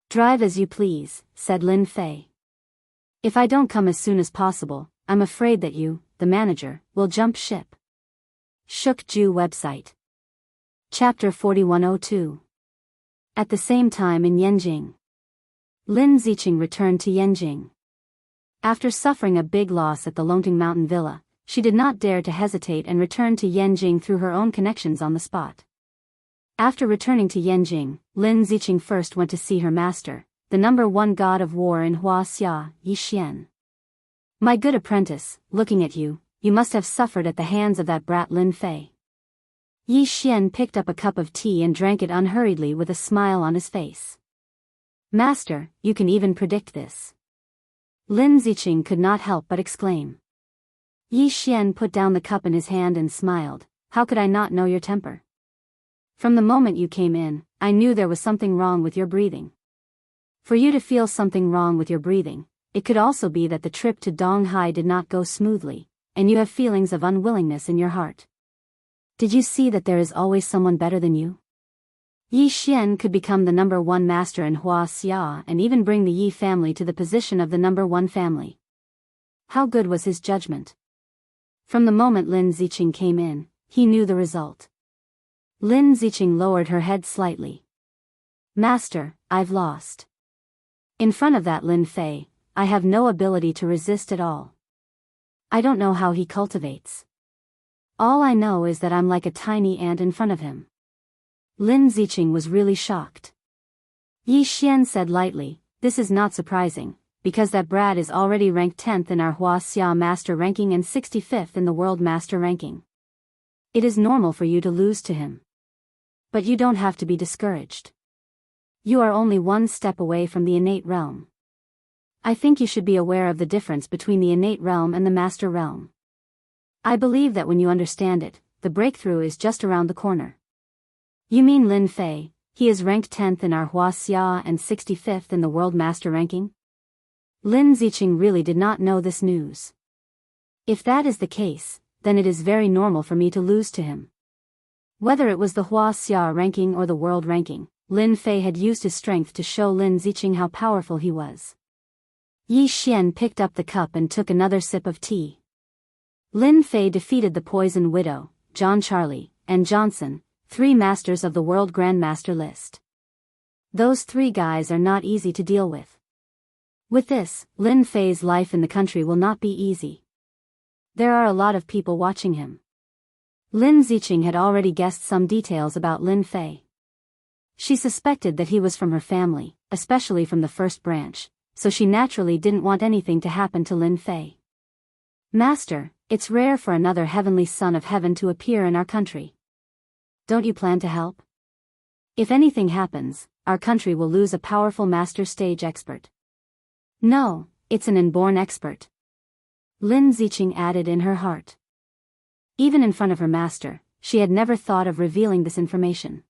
A: "Drive as you please," said Lin Fei. "If I don't come as soon as possible, I'm afraid that you, the manager, will jump ship." Shukju website. Chapter 4102. At the same time in Yanjing. Lin Ziqing returned to Yanjing. After suffering a big loss at the Longting Mountain Villa, she did not dare to hesitate and returned to Yanjing through her own connections on the spot. After returning to Yanjing, Lin Ziqing first went to see her master, the number 1 god of war in Huaxia, Yi Xian. "My good apprentice, looking at you, you must have suffered at the hands of that brat Lin Fei." Yi Xian picked up a cup of tea and drank it unhurriedly with a smile on his face. "Master, you can even predict this." Lin Ziqing could not help but exclaim. Yi Xian put down the cup in his hand and smiled. "How could I not know your temper? From the moment you came in, I knew there was something wrong with your breathing. For you to feel something wrong with your breathing, it could also be that the trip to Donghai did not go smoothly, and you have feelings of unwillingness in your heart. Did you see that there is always someone better than you?" Yi Xian could become the number 1 master in Huaxia and even bring the Yi family to the position of the number 1 family. How good was his judgment? From the moment Lin Ziqing came in, he knew the result. Lin Ziqing lowered her head slightly. "Master, I've lost." In front of that Lin Fei, I have no ability to resist at all. I don't know how he cultivates. All I know is that I'm like a tiny ant in front of him. Lin Ziqing was really shocked. Yi Xian said lightly, this is not surprising, because that brat is already ranked 10th in our Huaxia Master ranking and 65th in the World Master ranking. It is normal for you to lose to him. But you don't have to be discouraged. You are only one step away from the innate realm. I think you should be aware of the difference between the innate realm and the master realm. I believe that when you understand it, the breakthrough is just around the corner. You mean Lin Fei, he is ranked 10th in our Huaxia and 65th in the World Master ranking? Lin Ziqing really did not know this news. If that is the case, then it is very normal for me to lose to him. Whether it was the Huaxia ranking or the world ranking, Lin Fei had used his strength to show Lin Ziqing how powerful he was. Yi Xian picked up the cup and took another sip of tea. Lin Fei defeated the Poison Widow, John Charlie, and Johnson, 3 masters of the World Grandmaster list. Those 3 guys are not easy to deal with. With this, Lin Fei's life in the country will not be easy. There are a lot of people watching him. Lin Ziqing had already guessed some details about Lin Fei. She suspected that he was from her family, especially from the first branch, so she naturally didn't want anything to happen to Lin Fei. Master, it's rare for another heavenly son of heaven to appear in our country. Don't you plan to help? If anything happens, our country will lose a powerful master stage expert. No, it's an inborn expert. Lin Ziqing added in her heart. Even in front of her master, she had never thought of revealing this information.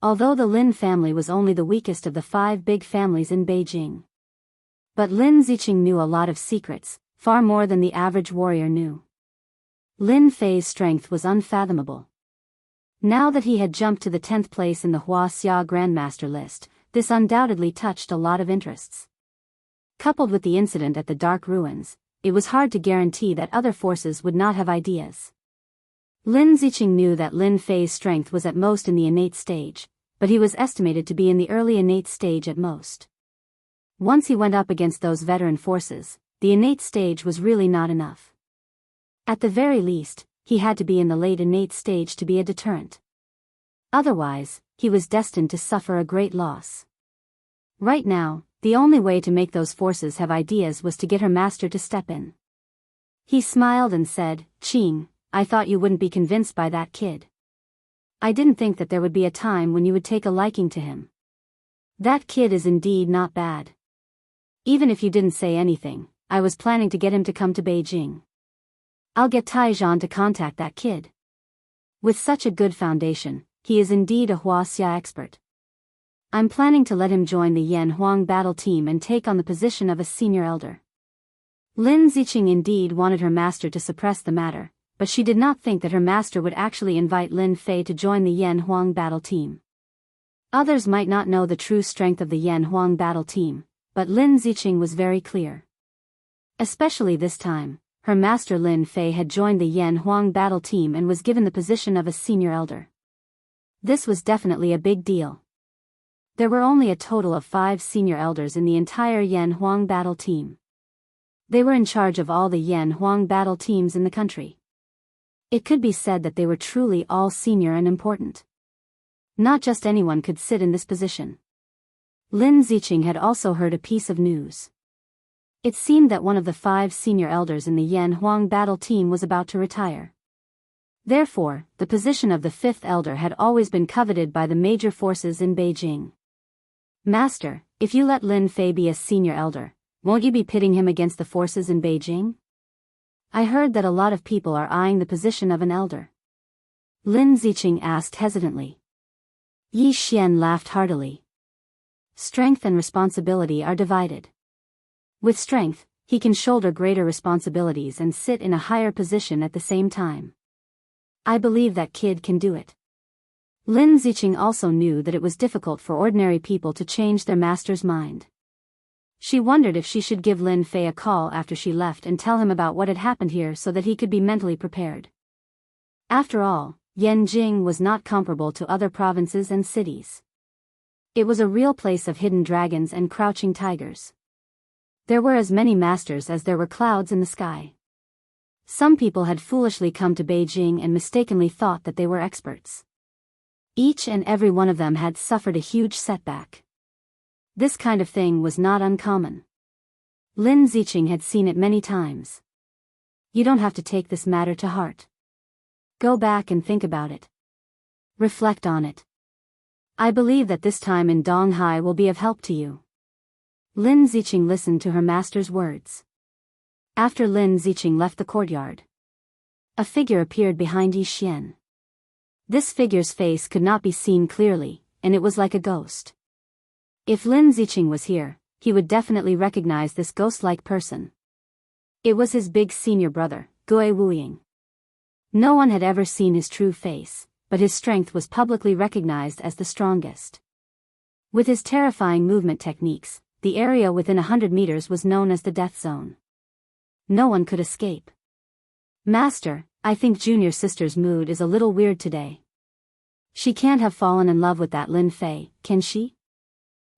A: Although the Lin family was only the weakest of the 5 big families in Beijing. But Lin Ziqing knew a lot of secrets, far more than the average warrior knew. Lin Fei's strength was unfathomable. Now that he had jumped to the 10th place in the Huaxia Grandmaster list, this undoubtedly touched a lot of interests. Coupled with the incident at the Dark Ruins, it was hard to guarantee that other forces would not have ideas. Lin Ziqing knew that Lin Fei's strength was at most in the innate stage, but he was estimated to be in the early innate stage at most. Once he went up against those veteran forces, the innate stage was really not enough. At the very least, he had to be in the late innate stage to be a deterrent. Otherwise, he was destined to suffer a great loss. Right now, the only way to make those forces have ideas was to get her master to step in. He smiled and said, Qing, I thought you wouldn't be convinced by that kid. I didn't think that there would be a time when you would take a liking to him. That kid is indeed not bad. Even if you didn't say anything, I was planning to get him to come to Beijing. I'll get Taizhan to contact that kid. With such a good foundation, he is indeed a Huaxia expert. I'm planning to let him join the Yan Huang battle team and take on the position of a senior elder. Lin Ziqing indeed wanted her master to suppress the matter, but she did not think that her master would actually invite Lin Fei to join the Yan Huang battle team. Others might not know the true strength of the Yan Huang battle team, but Lin Ziqing was very clear. Especially this time, her master Lin Fei had joined the Yan Huang battle team and was given the position of a senior elder. This was definitely a big deal. There were only a total of 5 senior elders in the entire Yan Huang battle team. They were in charge of all the Yan Huang battle teams in the country. It could be said that they were truly all senior and important. Not just anyone could sit in this position. Lin Ziqing had also heard a piece of news. It seemed that one of the 5 senior elders in the Yan Huang battle team was about to retire. Therefore, the position of the 5th elder had always been coveted by the major forces in Beijing. Master, if you let Lin Fei be a senior elder, won't you be pitting him against the forces in Beijing? I heard that a lot of people are eyeing the position of an elder. Lin Ziqing asked hesitantly. Yi Xian laughed heartily. Strength and responsibility are divided. With strength, he can shoulder greater responsibilities and sit in a higher position at the same time. I believe that kid can do it. Lin Ziqing also knew that it was difficult for ordinary people to change their master's mind. She wondered if she should give Lin Fei a call after she left and tell him about what had happened here so that he could be mentally prepared. After all, Yanjing was not comparable to other provinces and cities. It was a real place of hidden dragons and crouching tigers. There were as many masters as there were clouds in the sky. Some people had foolishly come to Beijing and mistakenly thought that they were experts. Each and every one of them had suffered a huge setback. This kind of thing was not uncommon. Lin Ziqing had seen it many times. You don't have to take this matter to heart. Go back and think about it. Reflect on it. I believe that this time in Donghai will be of help to you. Lin Ziqing listened to her master's words. After Lin Ziqing left the courtyard, a figure appeared behind Yi Xian. This figure's face could not be seen clearly, and it was like a ghost. If Lin Ziqing was here, he would definitely recognize this ghost-like person. It was his big senior brother, Gui Wuying. No one had ever seen his true face, but his strength was publicly recognized as the strongest. With his terrifying movement techniques, the area within 100 meters was known as the death zone. No one could escape. Master, I think junior sister's mood is a little weird today. She can't have fallen in love with that Lin Fei, can she?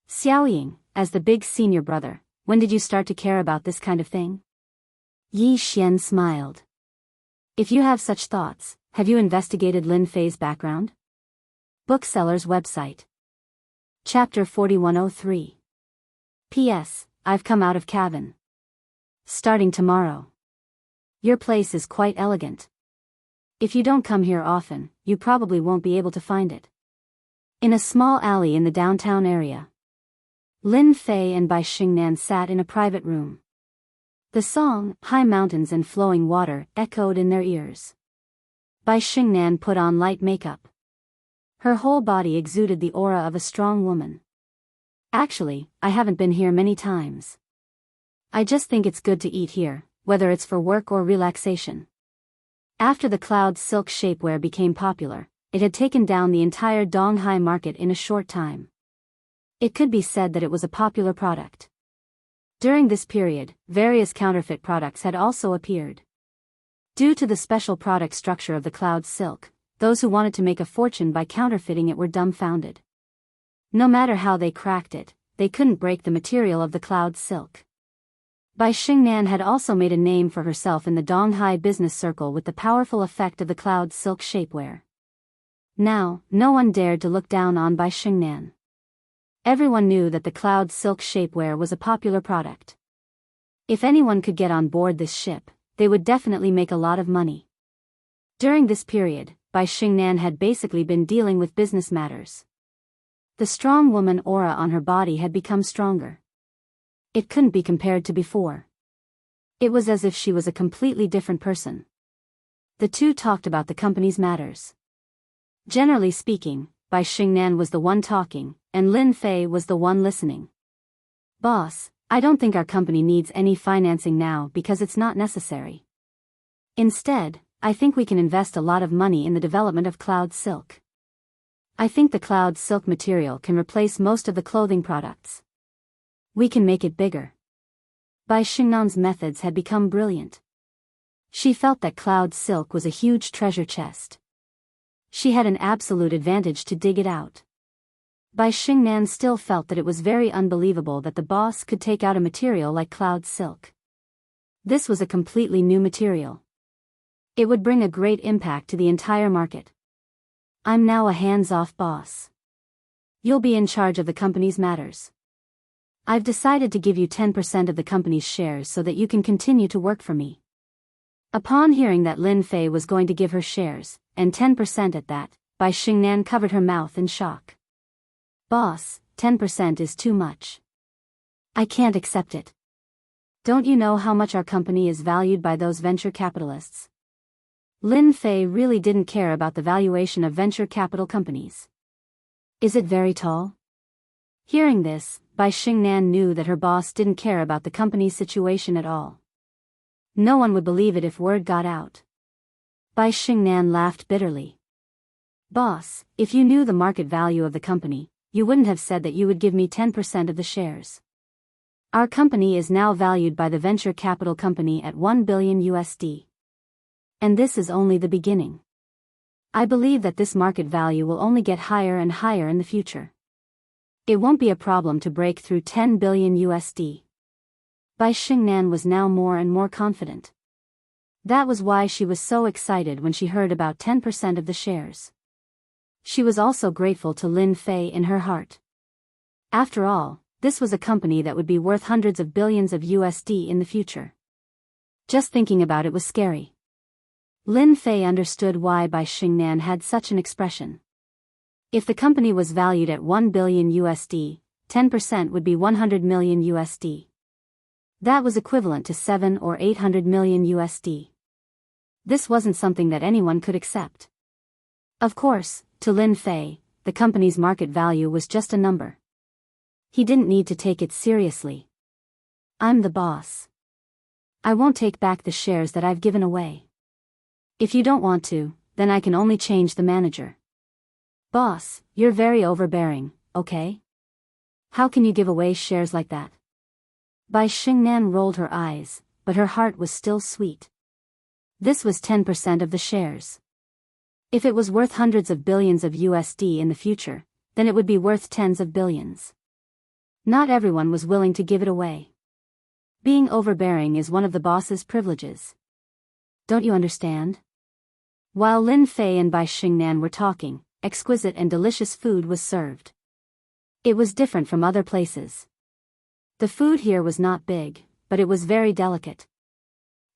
A: Xiaoying, as the big senior brother, when did you start to care about this kind of thing? Yi Xian smiled. If you have such thoughts, have you investigated Lin Fei's background? Bookseller's website. Chapter 4103. P.S. I've come out of cabin. Starting tomorrow. Your place is quite elegant. If you don't come here often, you probably won't be able to find it. In a small alley in the downtown area, Lin Fei and Bai Xingnan sat in a private room. The song, High Mountains and Flowing Water, echoed in their ears. Bai Xingnan put on light makeup. Her whole body exuded the aura of a strong woman. Actually, I haven't been here many times. I just think it's good to eat here, whether it's for work or relaxation. After the Cloud silk shapewear became popular, it had taken down the entire Donghai market in a short time. It could be said that it was a popular product. During this period, various counterfeit products had also appeared. Due to the special product structure of the Cloud silk, those who wanted to make a fortune by counterfeiting it were dumbfounded. No matter how they cracked it, they couldn't break the material of the Cloud silk. Bai Xingnan had also made a name for herself in the Donghai business circle with the powerful effect of the Cloud silk shapewear. Now, no one dared to look down on Bai Xingnan. Everyone knew that the Cloud silk shapewear was a popular product. If anyone could get on board this ship, they would definitely make a lot of money. During this period, Bai Xingnan had basically been dealing with business matters. The strong woman aura on her body had become stronger. It couldn't be compared to before. It was as if she was a completely different person. The two talked about the company's matters. Generally speaking, Bai Xingnan was the one talking, and Lin Fei was the one listening. Boss, I don't think our company needs any financing now because it's not necessary. Instead, I think we can invest a lot of money in the development of Cloud silk. I think the Cloud silk material can replace most of the clothing products. We can make it bigger. Bai Xingnan's methods had become brilliant. She felt that Cloud silk was a huge treasure chest. She had an absolute advantage to dig it out. Bai Xingnan still felt that it was very unbelievable that the boss could take out a material like Cloud silk. This was a completely new material. It would bring a great impact to the entire market. I'm now a hands-off boss. You'll be in charge of the company's matters. I've decided to give you 10% of the company's shares so that you can continue to work for me. Upon hearing that Lin Fei was going to give her shares, and 10% at that, Bai Xingnan covered her mouth in shock. Boss, 10% is too much. I can't accept it. Don't you know how much our company is valued by those venture capitalists? Lin Fei really didn't care about the valuation of venture capital companies. Is it very tall? Hearing this, Bai Xingnan knew that her boss didn't care about the company's situation at all. No one would believe it if word got out. Bai Xingnan laughed bitterly. Boss, if you knew the market value of the company, you wouldn't have said that you would give me 10% of the shares. Our company is now valued by the venture capital company at $1 billion USD. And this is only the beginning. I believe that this market value will only get higher and higher in the future. It won't be a problem to break through 10 billion USD. Bai Xingnan was now more and more confident. That was why she was so excited when she heard about 10% of the shares. She was also grateful to Lin Fei in her heart. After all, this was a company that would be worth hundreds of billions of USD in the future. Just thinking about it was scary. Lin Fei understood why Bai Xingnan had such an expression. If the company was valued at 1 billion USD, 10% would be 100 million USD. That was equivalent to 7 or 800 million USD. This wasn't something that anyone could accept. Of course, to Lin Fei, the company's market value was just a number. He didn't need to take it seriously. I'm the boss. I won't take back the shares that I've given away. If you don't want to, then I can only change the manager. Boss, you're very overbearing, okay? How can you give away shares like that? Bai Xingnan rolled her eyes, but her heart was still sweet. This was 10% of the shares. If it was worth hundreds of billions of USD in the future, then it would be worth tens of billions. Not everyone was willing to give it away. Being overbearing is one of the boss's privileges. Don't you understand? While Lin Fei and Bai Xingnan were talking, exquisite and delicious food was served. It was different from other places. The food here was not big, but it was very delicate.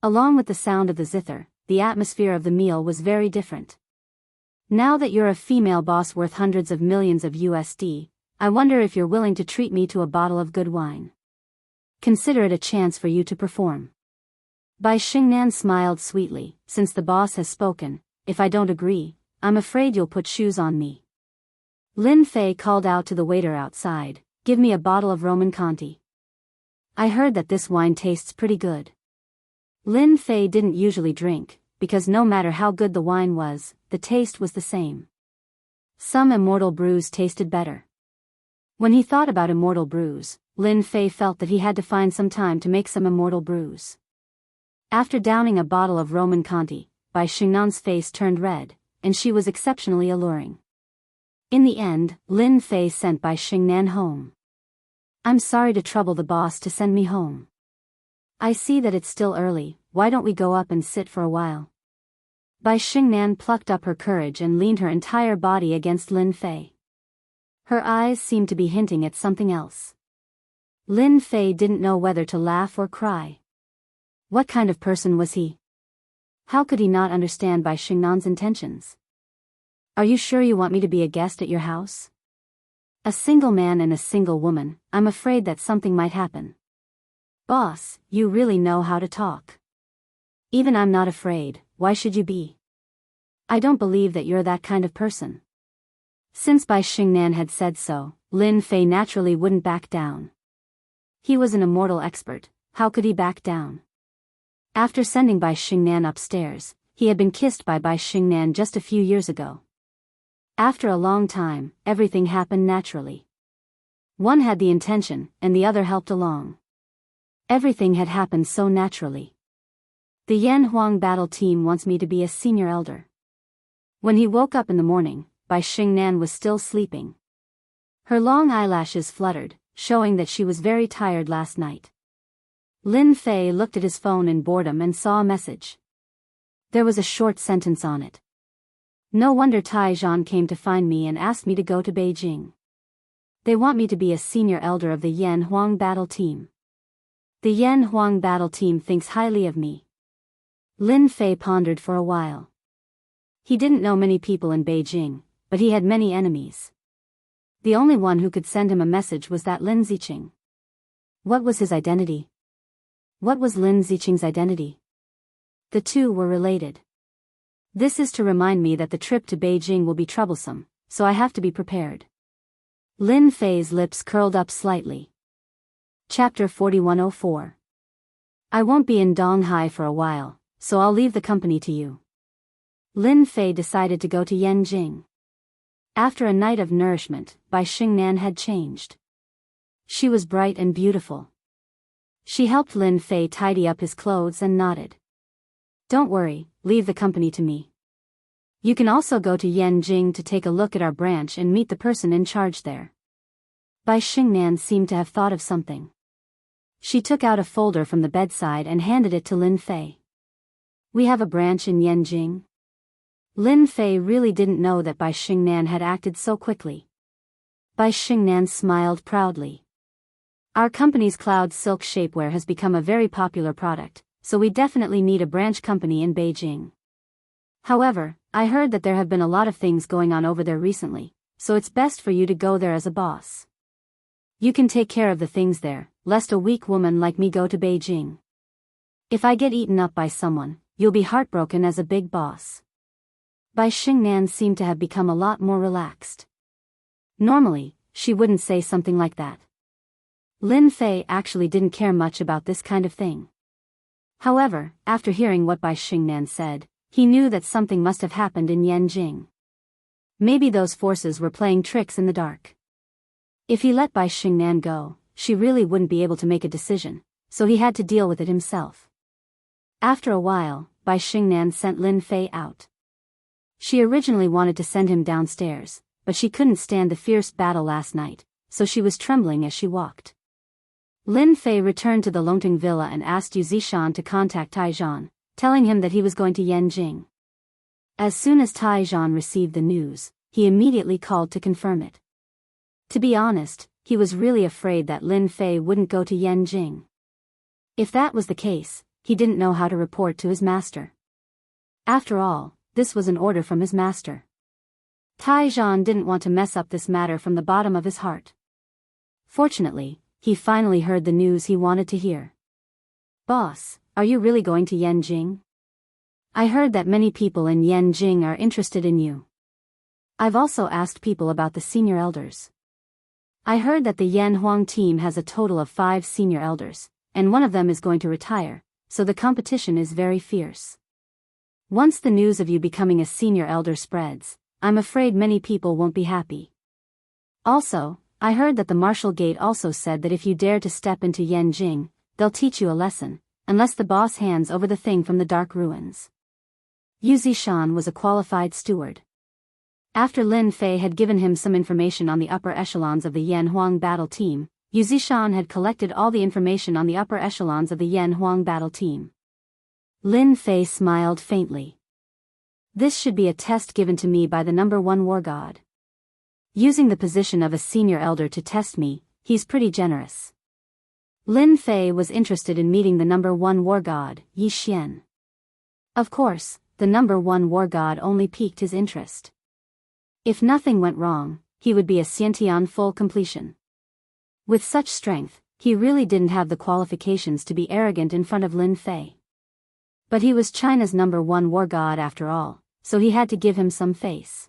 A: Along with the sound of the zither, the atmosphere of the meal was very different. Now that you're a female boss worth hundreds of millions of USD, I wonder if you're willing to treat me to a bottle of good wine. Consider it a chance for you to perform. Bai Xingnan smiled sweetly. Since the boss has spoken, if I don't agree, I'm afraid you'll put shoes on me. Lin Fei called out to the waiter outside, give me a bottle of Roman Conti. I heard that this wine tastes pretty good. Lin Fei didn't usually drink, because no matter how good the wine was, the taste was the same. Some immortal brews tasted better. When he thought about immortal brews, Lin Fei felt that he had to find some time to make some immortal brews. After downing a bottle of Roman Conti, Bai Xingnan's face turned red, and she was exceptionally alluring. In the end, Lin Fei sent Bai Xingnan home. I'm sorry to trouble the boss to send me home. I see that it's still early, why don't we go up and sit for a while? Bai Xingnan plucked up her courage and leaned her entire body against Lin Fei. Her eyes seemed to be hinting at something else. Lin Fei didn't know whether to laugh or cry. What kind of person was he? How could he not understand Bai Xingnan's intentions? Are you sure you want me to be a guest at your house? A single man and a single woman, I'm afraid that something might happen. Boss, you really know how to talk. Even I'm not afraid, why should you be? I don't believe that you're that kind of person. Since Bai Xingnan had said so, Lin Fei naturally wouldn't back down. He was an immortal expert, how could he back down? After sending Bai Xingnan upstairs, he had been kissed by Bai Xingnan just a few years ago. After a long time, everything happened naturally. One had the intention, and the other helped along. Everything had happened so naturally. The Yan Huang battle team wants me to be a senior elder. When he woke up in the morning, Bai Xingnan was still sleeping. Her long eyelashes fluttered, showing that she was very tired last night. Lin Fei looked at his phone in boredom and saw a message. There was a short sentence on it. No wonder Tai Zhan came to find me and asked me to go to Beijing. They want me to be a senior elder of the Yan Huang battle team. The Yan Huang battle team thinks highly of me. Lin Fei pondered for a while. He didn't know many people in Beijing, but he had many enemies. The only one who could send him a message was that Lin Ziqing. What was his identity? What was Lin Ziqing's identity? The two were related. This is to remind me that the trip to Beijing will be troublesome, so I have to be prepared. Lin Fei's lips curled up slightly. Chapter 4104. I won't be in Donghai for a while, so I'll leave the company to you. Lin Fei decided to go to Yanjing. After a night of nourishment, Bai Xingnan had changed. She was bright and beautiful. She helped Lin Fei tidy up his clothes and nodded. Don't worry, leave the company to me. You can also go to Yanjing to take a look at our branch and meet the person in charge there. Bai Xingnan seemed to have thought of something. She took out a folder from the bedside and handed it to Lin Fei. We have a branch in Yanjing. Lin Fei really didn't know that Bai Xingnan had acted so quickly. Bai Xingnan smiled proudly. Our company's cloud silk shapewear has become a very popular product, so we definitely need a branch company in Beijing. However, I heard that there have been a lot of things going on over there recently, so it's best for you to go there as a boss. You can take care of the things there, lest a weak woman like me go to Beijing. If I get eaten up by someone, you'll be heartbroken as a big boss. Bai Xingnan seemed to have become a lot more relaxed. Normally, she wouldn't say something like that. Lin Fei actually didn't care much about this kind of thing. However, after hearing what Bai Xingnan said, he knew that something must have happened in Yanjing. Maybe those forces were playing tricks in the dark. If he let Bai Xingnan go, she really wouldn't be able to make a decision, so he had to deal with it himself. After a while, Bai Xingnan sent Lin Fei out. She originally wanted to send him downstairs, but she couldn't stand the fierce battle last night, so she was trembling as she walked. Lin Fei returned to the Longting Villa and asked Yu Zishan to contact Taizhan, telling him that he was going to Yanjing. As soon as Taizhan received the news, he immediately called to confirm it. To be honest, he was really afraid that Lin Fei wouldn't go to Yanjing. If that was the case, he didn't know how to report to his master. After all, this was an order from his master. Taizhan didn't want to mess up this matter from the bottom of his heart. Fortunately, he finally heard the news he wanted to hear. Boss, are you really going to Yanjing? I heard that many people in Yanjing are interested in you. I've also asked people about the senior elders. I heard that the Yan Huang team has a total of 5 senior elders, and one of them is going to retire, so the competition is very fierce. Once the news of you becoming a senior elder spreads, I'm afraid many people won't be happy. Also, I heard that the Martial Gate also said that if you dare to step into Yanjing, they'll teach you a lesson, unless the boss hands over the thing from the dark ruins. Yu Zishan was a qualified steward. After Lin Fei had given him some information on the upper echelons of the Yan Huang battle team, Yu Zishan had collected all the information on the upper echelons of the Yan Huang battle team. Lin Fei smiled faintly. This should be a test given to me by the number 1 war god. Using the position of a senior elder to test me, he's pretty generous. Lin Fei was interested in meeting the number 1 war god, Yi Xian. Of course, the number 1 war god only piqued his interest. If nothing went wrong, he would be a Xiantian full completion. With such strength, he really didn't have the qualifications to be arrogant in front of Lin Fei. But he was China's number 1 war god after all, so he had to give him some face.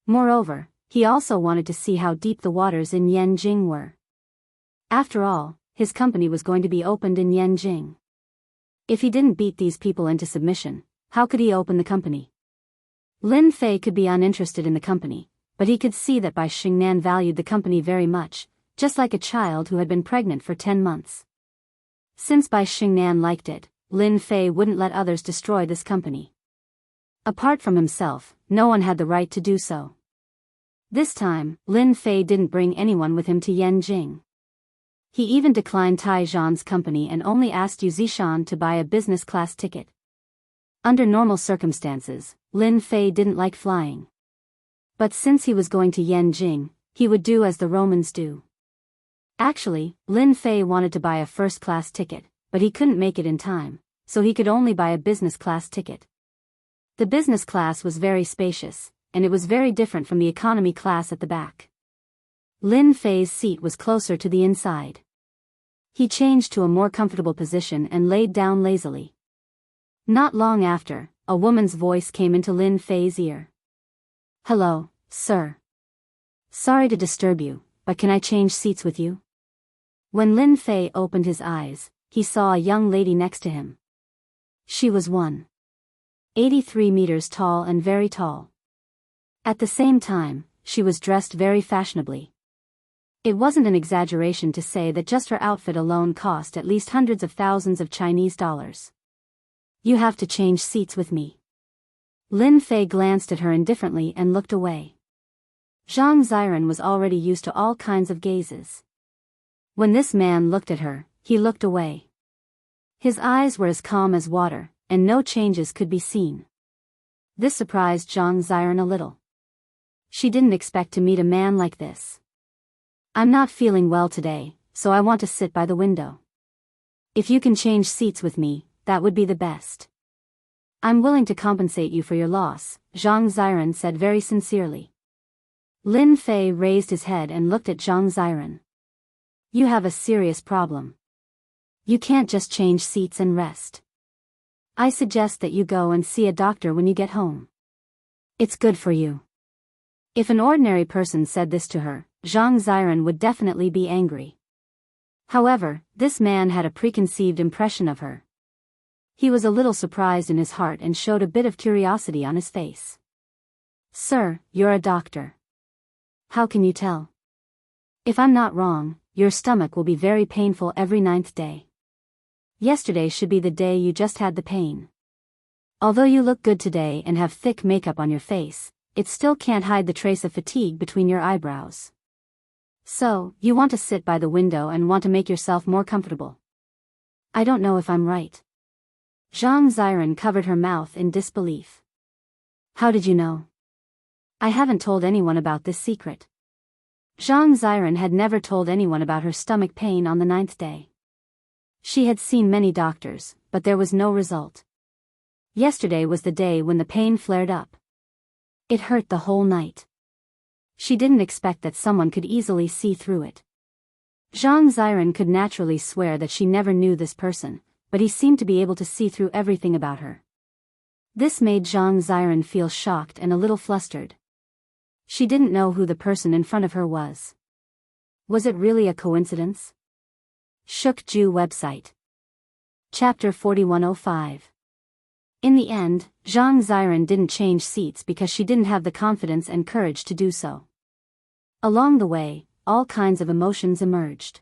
A: Moreover, he also wanted to see how deep the waters in Yanjing were. After all, his company was going to be opened in Yanjing. If he didn't beat these people into submission, how could he open the company? Lin Fei could be uninterested in the company, but he could see that Bai Xingnan valued the company very much, just like a child who had been pregnant for 10 months. Since Bai Xingnan liked it, Lin Fei wouldn't let others destroy this company. Apart from himself, no one had the right to do so. This time, Lin Fei didn't bring anyone with him to Yanjing. He even declined Taizhan's company and only asked Yu Zishan to buy a business class ticket. Under normal circumstances, Lin Fei didn't like flying. But since he was going to Yanjing, he would do as the Romans do. Actually, Lin Fei wanted to buy a first-class ticket, but he couldn't make it in time, so he could only buy a business class ticket. The business class was very spacious, and it was very different from the economy class at the back. Lin Fei's seat was closer to the inside. He changed to a more comfortable position and laid down lazily. Not long after, a woman's voice came into Lin Fei's ear. "Hello, sir. Sorry to disturb you, but can I change seats with you?" When Lin Fei opened his eyes, he saw a young lady next to him. She was 183 meters tall and very tall. At the same time, she was dressed very fashionably. It wasn't an exaggeration to say that just her outfit alone cost at least hundreds of thousands of Chinese dollars. "You have to change seats with me." Lin Fei glanced at her indifferently and looked away. Zhang Ziran was already used to all kinds of gazes. When this man looked at her, he looked away. His eyes were as calm as water, and no changes could be seen. This surprised Zhang Ziren a little. She didn't expect to meet a man like this. I'm not feeling well today, so I want to sit by the window. If you can change seats with me, that would be the best. I'm willing to compensate you for your loss, Zhang Ziren said very sincerely. Lin Fei raised his head and looked at Zhang Ziren. You have a serious problem. You can't just change seats and rest. I suggest that you go and see a doctor when you get home. It's good for you. If an ordinary person said this to her, Zhang Ziren would definitely be angry. However, this man had a preconceived impression of her. He was a little surprised in his heart and showed a bit of curiosity on his face. Sir, you're a doctor. How can you tell? If I'm not wrong, your stomach will be very painful every 9th day. Yesterday should be the day you just had the pain. Although you look good today and have thick makeup on your face, it still can't hide the trace of fatigue between your eyebrows. So, you want to sit by the window and want to make yourself more comfortable. I don't know if I'm right. Zhang Ziren covered her mouth in disbelief. How did you know? I haven't told anyone about this secret. Zhang Ziren had never told anyone about her stomach pain on the 9th day. She had seen many doctors, but there was no result. Yesterday was the day when the pain flared up. It hurt the whole night. She didn't expect that someone could easily see through it. Zhang Ziren could naturally swear that she never knew this person, but he seemed to be able to see through everything about her. This made Zhang Ziren feel shocked and a little flustered. She didn't know who the person in front of her was. Was it really a coincidence? Shukju website. Chapter 4105. In the end, Zhang Ziren didn't change seats because she didn't have the confidence and courage to do so. Along the way, all kinds of emotions emerged.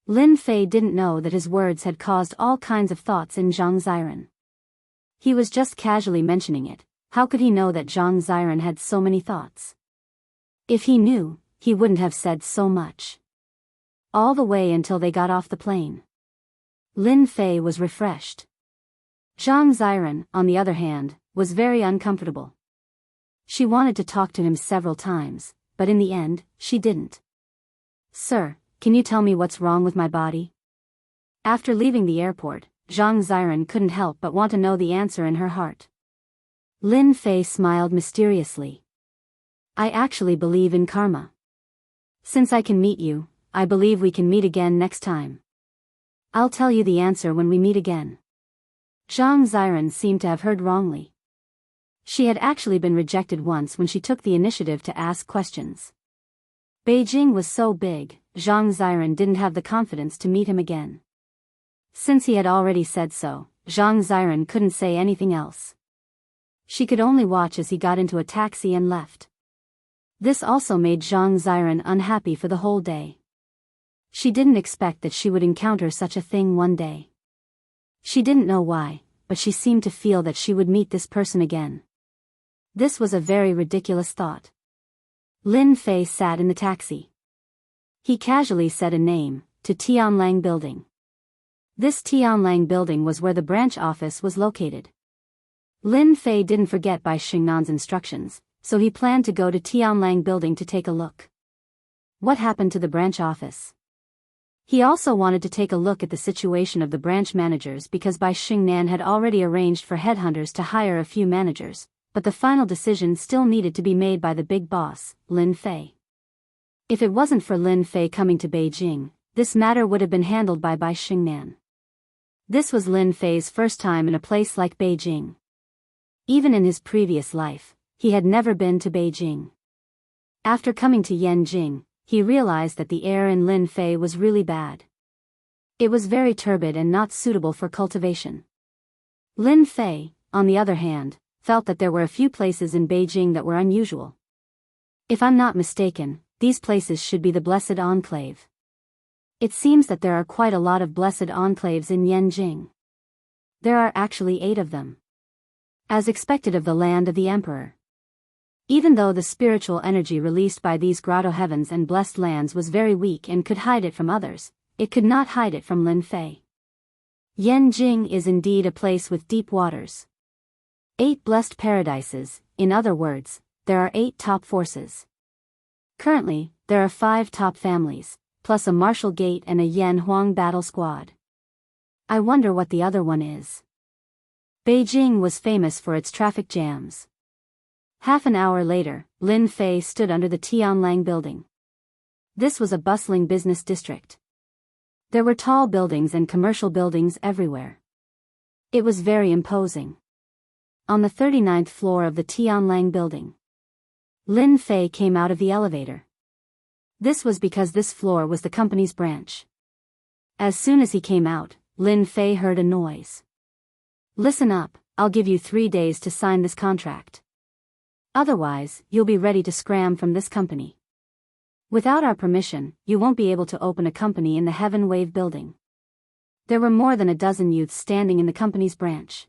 A: Lin Fei didn't know that his words had caused all kinds of thoughts in Zhang Ziren. He was just casually mentioning it. How could he know that Zhang Ziren had so many thoughts? If he knew, he wouldn't have said so much. All the way until they got off the plane. Lin Fei was refreshed. Zhang Ziren, on the other hand, was very uncomfortable. She wanted to talk to him several times, but in the end, she didn't. Sir, can you tell me what's wrong with my body? After leaving the airport, Zhang Ziren couldn't help but want to know the answer in her heart. Lin Fei smiled mysteriously. I actually believe in karma. Since I can meet you, I believe we can meet again next time. I'll tell you the answer when we meet again. Zhang Ziren seemed to have heard wrongly. She had actually been rejected once when she took the initiative to ask questions. Beijing was so big, Zhang Ziren didn't have the confidence to meet him again. Since he had already said so, Zhang Ziren couldn't say anything else. She could only watch as he got into a taxi and left. This also made Zhang Ziren unhappy for the whole day. She didn't expect that she would encounter such a thing one day. She didn't know why, but she seemed to feel that she would meet this person again. This was a very ridiculous thought. Lin Fei sat in the taxi. He casually said a name, to Tianlang Building. This Tianlang Building was where the branch office was located. Lin Fei didn't forget Bai Xingnan's instructions, so he planned to go to Tianlang Building to take a look. What happened to the branch office? He also wanted to take a look at the situation of the branch managers because Bai Xingnan had already arranged for headhunters to hire a few managers, but the final decision still needed to be made by the big boss, Lin Fei. If it wasn't for Lin Fei coming to Beijing, this matter would have been handled by Bai Xingnan. This was Lin Fei's first time in a place like Beijing. Even in his previous life, he had never been to Beijing. After coming to Yanjing, he realized that the air in Lin Fei was really bad. It was very turbid and not suitable for cultivation. Lin Fei, on the other hand, felt that there were a few places in Beijing that were unusual. If I'm not mistaken, these places should be the Blessed Enclave. It seems that there are quite a lot of blessed enclaves in Yanjing. There are actually 8 of them. As expected of the land of the emperor. Even though the spiritual energy released by these grotto heavens and blessed lands was very weak and could hide it from others, it could not hide it from Lin Fei. Yanjing is indeed a place with deep waters. 8 blessed paradises, in other words, there are 8 top forces. Currently, there are 5 top families, plus a martial gate and a Yan Huang battle squad. I wonder what the other one is. Beijing was famous for its traffic jams. Half an hour later, Lin Fei stood under the Tianlang building. This was a bustling business district. There were tall buildings and commercial buildings everywhere. It was very imposing. On the 39th floor of the Tianlang building, Lin Fei came out of the elevator. This was because this floor was the company's branch. As soon as he came out, Lin Fei heard a noise. Listen up, I'll give you 3 days to sign this contract. Otherwise, you'll be ready to scram from this company. Without our permission, you won't be able to open a company in the Heaven Wave building. There were more than a dozen youths standing in the company's branch.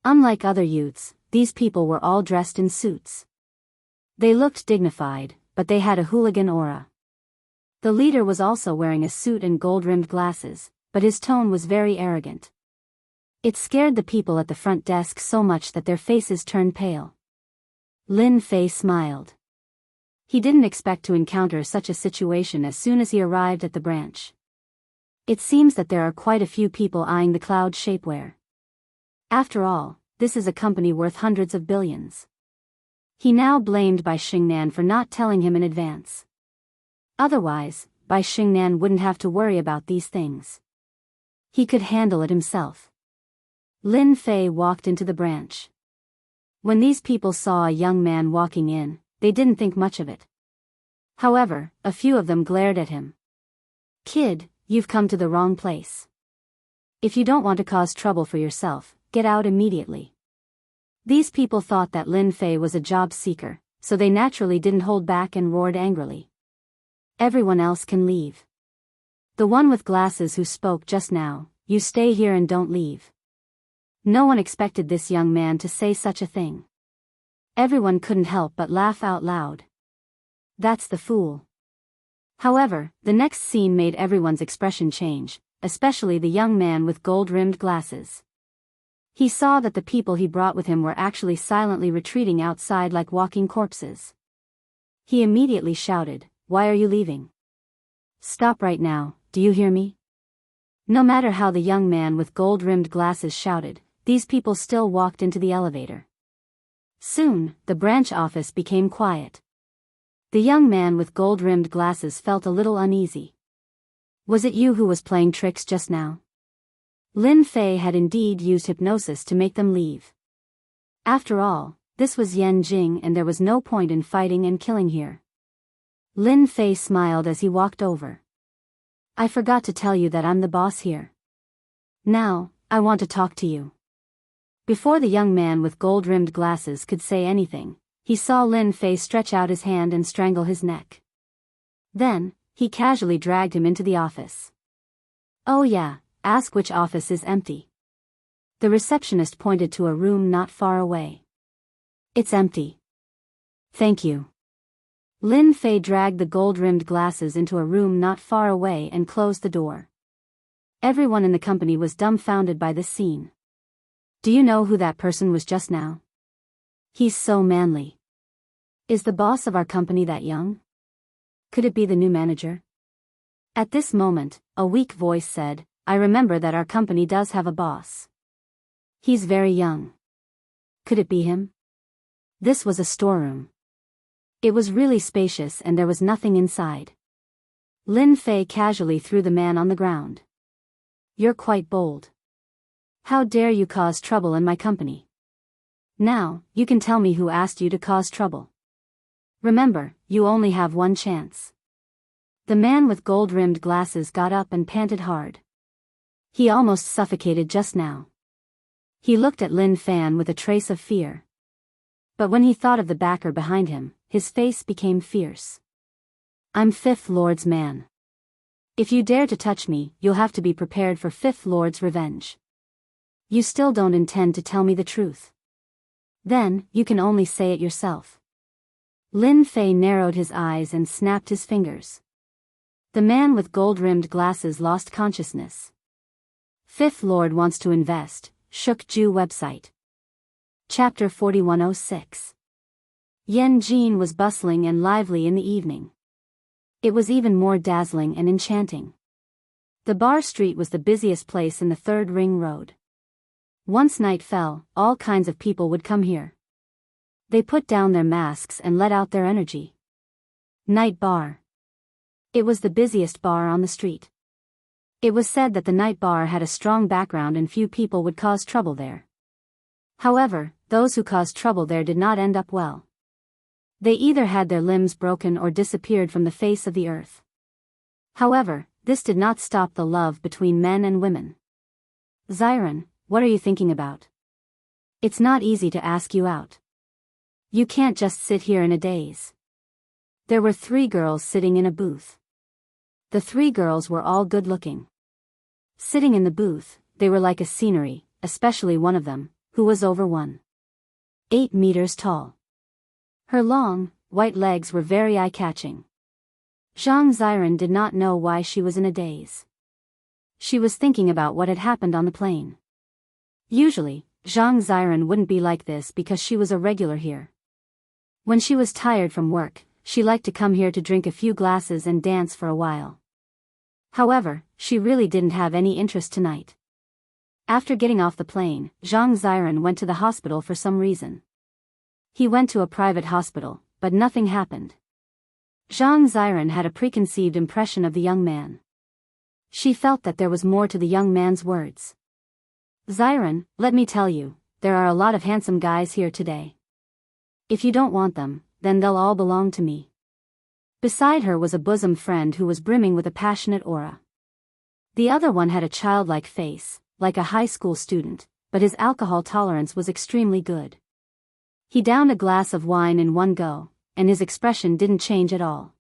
A: Unlike other youths, these people were all dressed in suits. They looked dignified, but they had a hooligan aura. The leader was also wearing a suit and gold-rimmed glasses, but his tone was very arrogant. It scared the people at the front desk so much that their faces turned pale. Lin Fei smiled. He didn't expect to encounter such a situation as soon as he arrived at the branch. It seems that there are quite a few people eyeing the cloud shapewear. After all, this is a company worth hundreds of billions. He now blamed Bai Xingnan for not telling him in advance. Otherwise, Bai Xingnan wouldn't have to worry about these things. He could handle it himself. Lin Fei walked into the branch. When these people saw a young man walking in, they didn't think much of it. However, a few of them glared at him. "Kid, you've come to the wrong place. If you don't want to cause trouble for yourself, get out immediately." These people thought that Lin Fei was a job seeker, so they naturally didn't hold back and roared angrily. "Everyone else can leave. The one with glasses who spoke just now, you stay here and don't leave." No one expected this young man to say such a thing. Everyone couldn't help but laugh out loud. That's the fool. However, the next scene made everyone's expression change, especially the young man with gold-rimmed glasses. He saw that the people he brought with him were actually silently retreating outside like walking corpses. He immediately shouted, "Why are you leaving? Stop right now, do you hear me?" No matter how the young man with gold-rimmed glasses shouted, these people still walked into the elevator. Soon, the branch office became quiet. The young man with gold-rimmed glasses felt a little uneasy. "Was it you who was playing tricks just now?" Lin Fei had indeed used hypnosis to make them leave. After all, this was Yanjing and there was no point in fighting and killing here. Lin Fei smiled as he walked over. "I forgot to tell you that I'm the boss here. Now, I want to talk to you." Before the young man with gold-rimmed glasses could say anything, he saw Lin Fei stretch out his hand and strangle his neck. Then, he casually dragged him into the office. "Oh yeah, ask which office is empty." The receptionist pointed to a room not far away. "It's empty." "Thank you." Lin Fei dragged the gold-rimmed glasses into a room not far away and closed the door. Everyone in the company was dumbfounded by this scene. "Do you know who that person was just now? He's so manly. Is the boss of our company that young? Could it be the new manager?" At this moment, a weak voice said, "I remember that our company does have a boss. He's very young. Could it be him?" This was a storeroom. It was really spacious and there was nothing inside. Lin Fei casually threw the man on the ground. "You're quite bold. How dare you cause trouble in my company? Now, you can tell me who asked you to cause trouble. Remember, you only have one chance." The man with gold-rimmed glasses got up and panted hard. He almost suffocated just now. He looked at Lin Fan with a trace of fear. But when he thought of the backer behind him, his face became fierce. "I'm Fifth Lord's man. If you dare to touch me, you'll have to be prepared for Fifth Lord's revenge. You still don't intend to tell me the truth. Then, you can only say it yourself." Lin Fei narrowed his eyes and snapped his fingers. The man with gold-rimmed glasses lost consciousness. Fifth Lord wants to invest, shook Jew website. Chapter 4106. Yenjin was bustling and lively in the evening. It was even more dazzling and enchanting. The bar street was the busiest place in the Third Ring Road. Once night fell, all kinds of people would come here. They put down their masks and let out their energy. Night bar. It was the busiest bar on the street. It was said that the night bar had a strong background and few people would cause trouble there. However, those who caused trouble there did not end up well. They either had their limbs broken or disappeared from the face of the earth. However, this did not stop the love between men and women. Xiren, what are you thinking about? It's not easy to ask you out. You can't just sit here in a daze. There were 3 girls sitting in a booth. The 3 girls were all good-looking. Sitting in the booth, they were like a scenery, especially one of them, who was over 1.8 meters tall. Her long, white legs were very eye-catching. Zhang Xiren did not know why she was in a daze. She was thinking about what had happened on the plane. Usually, Zhang Xiren wouldn't be like this because she was a regular here. When she was tired from work, she liked to come here to drink a few glasses and dance for a while. However, she really didn't have any interest tonight. After getting off the plane, Zhang Xiren went to the hospital for some reason. He went to a private hospital, but nothing happened. Zhang Xiren had a preconceived impression of the young man. She felt that there was more to the young man's words. Xiren, let me tell you, there are a lot of handsome guys here today. If you don't want them, then they'll all belong to me. Beside her was a bosom friend who was brimming with a passionate aura. The other one had a childlike face, like a high school student, but his alcohol tolerance was extremely good. He downed a glass of wine in one go, and his expression didn't change at all.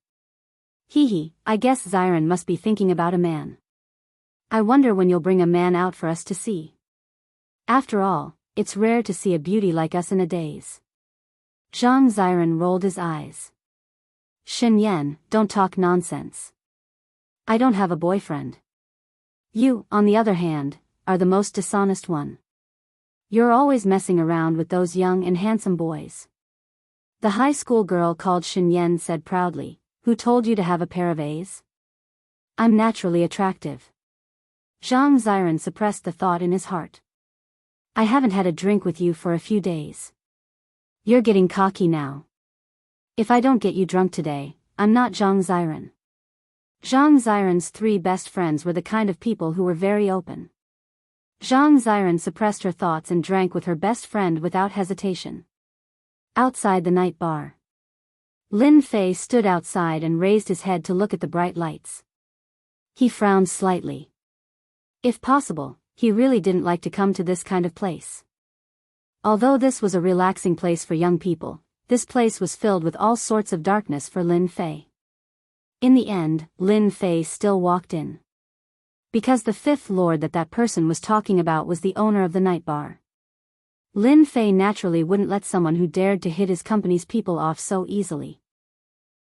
A: Hee, I guess Xiren must be thinking about a man. I wonder when you'll bring a man out for us to see. After all, it's rare to see a beauty like us in a daze. Zhang Xiren rolled his eyes. Shen Yan, don't talk nonsense. I don't have a boyfriend. You, on the other hand, are the most dishonest one. You're always messing around with those young and handsome boys. The high school girl called Shen Yan said proudly, who told you to have a pair of A's? I'm naturally attractive. Zhang Xiren suppressed the thought in his heart. I haven't had a drink with you for a few days. You're getting cocky now. If I don't get you drunk today, I'm not Zhang Xiren. Zhang Xiren's 3 best friends were the kind of people who were very open. Zhang Xiren suppressed her thoughts and drank with her best friend without hesitation. Outside the night bar. Lin Fei stood outside and raised his head to look at the bright lights. He frowned slightly. If possible, he really didn't like to come to this kind of place. Although this was a relaxing place for young people, this place was filled with all sorts of darkness for Lin Fei. In the end, Lin Fei still walked in. Because the 5th lord that person was talking about was the owner of the night bar. Lin Fei naturally wouldn't let someone who dared to hit his company's people off so easily.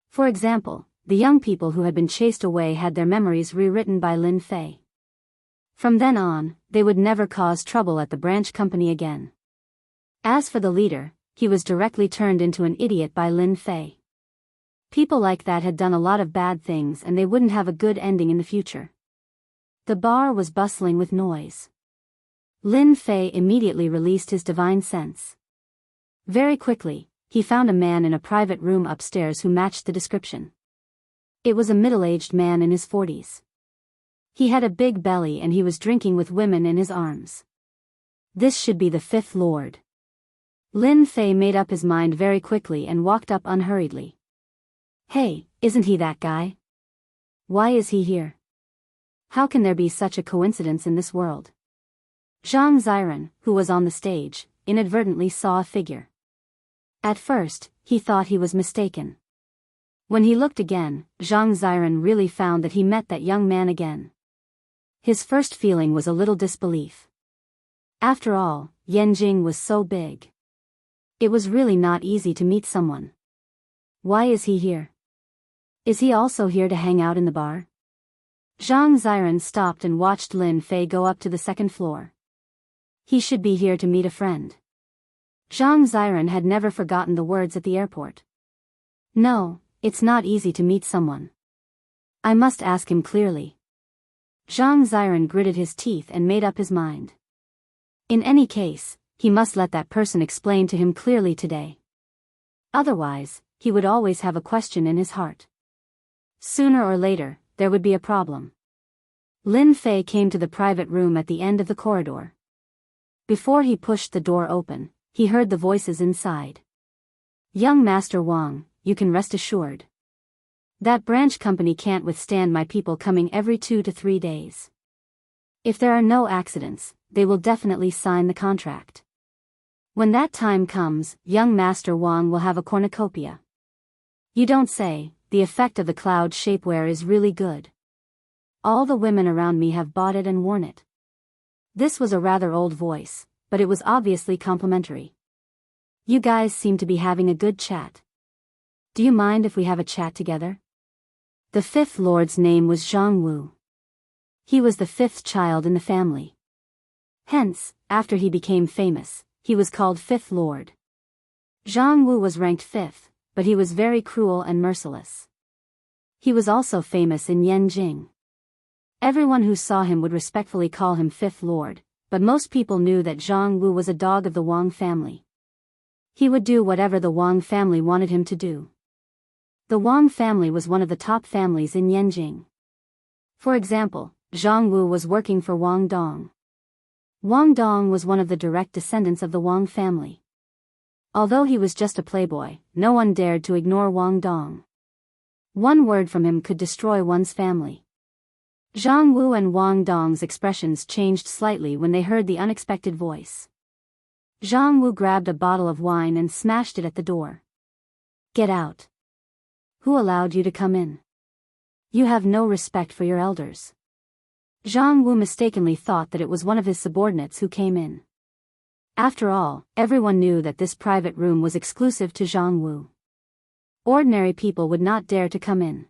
A: For example, the young people who had been chased away had their memories rewritten by Lin Fei. From then on, they would never cause trouble at the branch company again. As for the leader, he was directly turned into an idiot by Lin Fei. People like that had done a lot of bad things and they wouldn't have a good ending in the future. The bar was bustling with noise. Lin Fei immediately released his divine sense. Very quickly, he found a man in a private room upstairs who matched the description. It was a middle-aged man in his 40s. He had a big belly and he was drinking with women in his arms. This should be the 5th lord. Lin Fei made up his mind very quickly and walked up unhurriedly. Hey, isn't he that guy? Why is he here? How can there be such a coincidence in this world? Zhang Xiren, who was on the stage, inadvertently saw a figure. At first, he thought he was mistaken. When he looked again, Zhang Xiren really found that he met that young man again. His first feeling was a little disbelief. After all, Yanjing was so big. It was really not easy to meet someone. Why is he here? Is he also here to hang out in the bar? Zhang Ziran stopped and watched Lin Fei go up to the second floor. He should be here to meet a friend. Zhang Ziran had never forgotten the words at the airport. No, it's not easy to meet someone. I must ask him clearly. Zhang Ziran gritted his teeth and made up his mind. In any case, he must let that person explain to him clearly today. Otherwise, he would always have a question in his heart. Sooner or later, there would be a problem. Lin Fei came to the private room at the end of the corridor. Before he pushed the door open, he heard the voices inside. Young Master Wang, you can rest assured. That branch company can't withstand my people coming every 2 to 3 days. If there are no accidents, they will definitely sign the contract. When that time comes, young Master Wang will have a cornucopia. You don't say, the effect of the cloud shapewear is really good. All the women around me have bought it and worn it. This was a rather old voice, but it was obviously complimentary. You guys seem to be having a good chat. Do you mind if we have a chat together? The fifth lord's name was Zhang Wu. He was the fifth child in the family. Hence, after he became famous, he was called Fifth Lord. Zhang Wu was ranked fifth, but he was very cruel and merciless. He was also famous in Yanjing. Everyone who saw him would respectfully call him Fifth Lord, but most people knew that Zhang Wu was a dog of the Wang family. He would do whatever the Wang family wanted him to do. The Wang family was one of the top families in Yanjing. For example, Zhang Wu was working for Wang Dong. Wang Dong was one of the direct descendants of the Wang family. Although he was just a playboy, no one dared to ignore Wang Dong. One word from him could destroy one's family. Zhang Wu and Wang Dong's expressions changed slightly when they heard the unexpected voice. Zhang Wu grabbed a bottle of wine and smashed it at the door. Get out. Who allowed you to come in? You have no respect for your elders. Zhang Wu mistakenly thought that it was one of his subordinates who came in. After all, everyone knew that this private room was exclusive to Zhang Wu. Ordinary people would not dare to come in.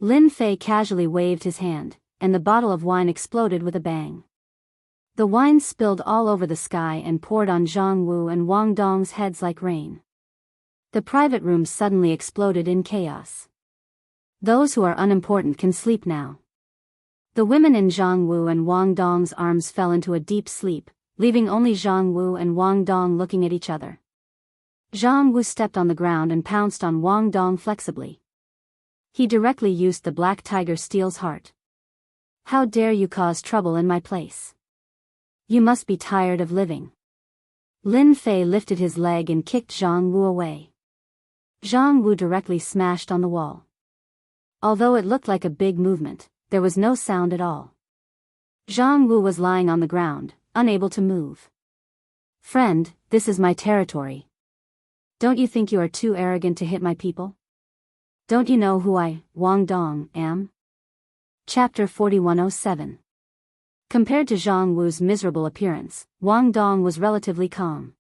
A: Lin Fei casually waved his hand, and the bottle of wine exploded with a bang. The wine spilled all over the sky and poured on Zhang Wu and Wang Dong's heads like rain. The private room suddenly exploded in chaos. Those who are unimportant can sleep now. The women in Zhang Wu and Wang Dong's arms fell into a deep sleep, leaving only Zhang Wu and Wang Dong looking at each other. Zhang Wu stepped on the ground and pounced on Wang Dong flexibly. He directly used the black tiger steel's heart. How dare you cause trouble in my place? You must be tired of living. Lin Fei lifted his leg and kicked Zhang Wu away. Zhang Wu directly smashed on the wall. Although it looked like a big movement, there was no sound at all. Zhang Wu was lying on the ground, unable to move. Friend, this is my territory. Don't you think you are too arrogant to hit my people? Don't you know who I, Wang Dong, am? Chapter 4107. Compared to Zhang Wu's miserable appearance, Wang Dong was relatively calm.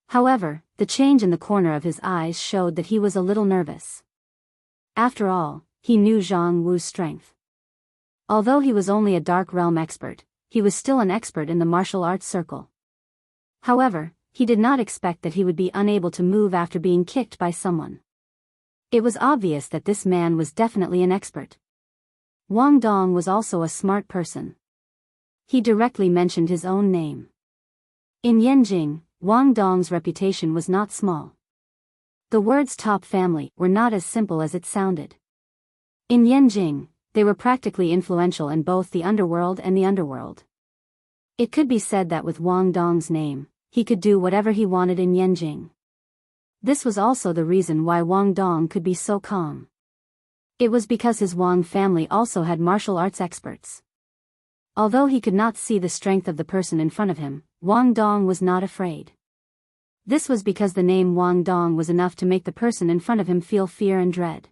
A: However, the change in the corner of his eyes showed that he was a little nervous. After all, he knew Zhang Wu's strength. Although he was only a Dark Realm expert, he was still an expert in the martial arts circle. However, he did not expect that he would be unable to move after being kicked by someone. It was obvious that this man was definitely an expert. Wang Dong was also a smart person. He directly mentioned his own name. In Yanjing, Wang Dong's reputation was not small. The words top family were not as simple as it sounded. In Yanjing, they were practically influential in both the underworld and the underworld. It could be said that with Wang Dong's name, he could do whatever he wanted in Yanjing. This was also the reason why Wang Dong could be so calm. It was because his Wang family also had martial arts experts. Although he could not see the strength of the person in front of him, Wang Dong was not afraid. This was because the name Wang Dong was enough to make the person in front of him feel fear and dread.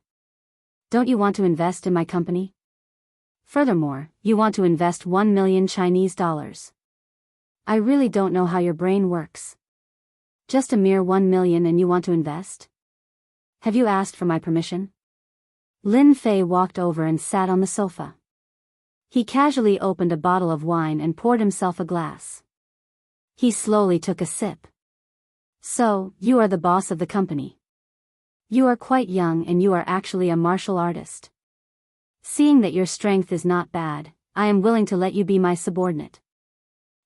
A: Don't you want to invest in my company? Furthermore, you want to invest 1 million Chinese dollars. I really don't know how your brain works. Just a mere 1 million and you want to invest? Have you asked for my permission? Lin Fei walked over and sat on the sofa. He casually opened a bottle of wine and poured himself a glass. He slowly took a sip. So, you are the boss of the company. You are quite young and you are actually a martial artist. Seeing that your strength is not bad, I am willing to let you be my subordinate.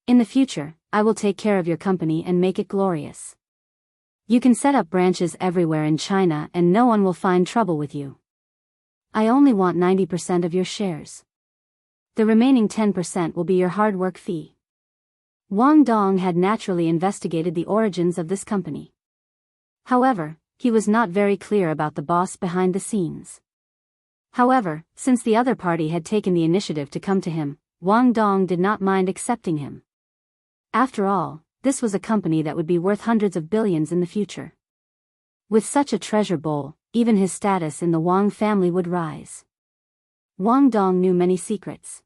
A: In the future, I will take care of your company and make it glorious. You can set up branches everywhere in China and no one will find trouble with you. I only want 90% of your shares. The remaining 10% will be your hard work fee. Wang Dong had naturally investigated the origins of this company. However, he was not very clear about the boss behind the scenes. However, since the other party had taken the initiative to come to him, Wang Dong did not mind accepting him. After all, this was a company that would be worth hundreds of billions in the future. With such a treasure bowl, even his status in the Wang family would rise. Wang Dong knew many secrets.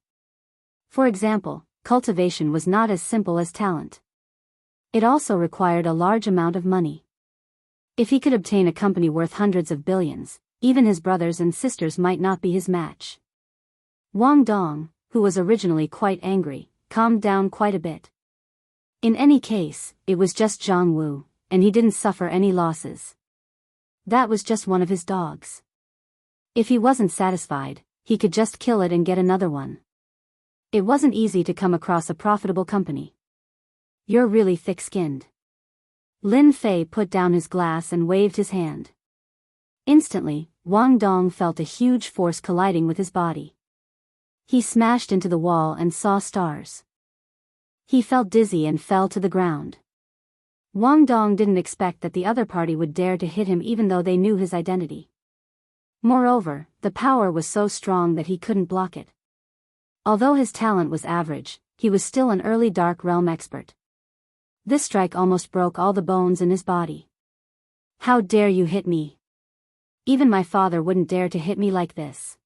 A: For example, cultivation was not as simple as talent. It also required a large amount of money. If he could obtain a company worth hundreds of billions, even his brothers and sisters might not be his match. Wang Dong, who was originally quite angry, calmed down quite a bit. In any case, it was just Zhang Wu, and he didn't suffer any losses. That was just one of his dogs. If he wasn't satisfied, he could just kill it and get another one. It wasn't easy to come across a profitable company. You're really thick-skinned. Lin Fei put down his glass and waved his hand. Instantly, Wang Dong felt a huge force colliding with his body. He smashed into the wall and saw stars. He felt dizzy and fell to the ground. Wang Dong didn't expect that the other party would dare to hit him even though they knew his identity. Moreover, the power was so strong that he couldn't block it. Although his talent was average, he was still an early Dark Realm expert. This strike almost broke all the bones in his body. How dare you hit me? Even my father wouldn't dare to hit me like this.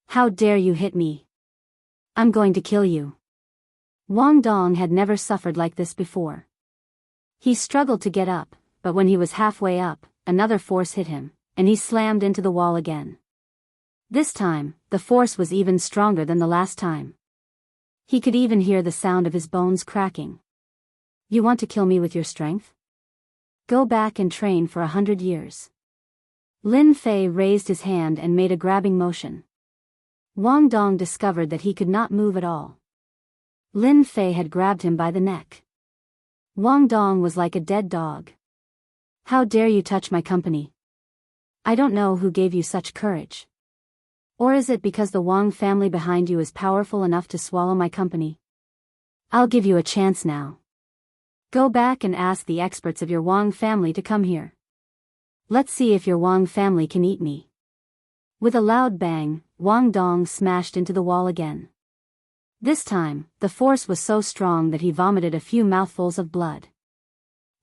A: How dare you hit me? I'm going to kill you. Wang Dong had never suffered like this before. He struggled to get up, but when he was halfway up, another force hit him, and he slammed into the wall again. This time, the force was even stronger than the last time. He could even hear the sound of his bones cracking. You want to kill me with your strength? Go back and train for 100 years. Lin Fei raised his hand and made a grabbing motion. Wang Dong discovered that he could not move at all. Lin Fei had grabbed him by the neck. Wang Dong was like a dead dog. How dare you touch my company? I don't know who gave you such courage. Or is it because the Wang family behind you is powerful enough to swallow my company? I'll give you a chance now. Go back and ask the experts of your Wang family to come here. Let's see if your Wang family can eat me. With a loud bang, Wang Dong smashed into the wall again. This time, the force was so strong that he vomited a few mouthfuls of blood.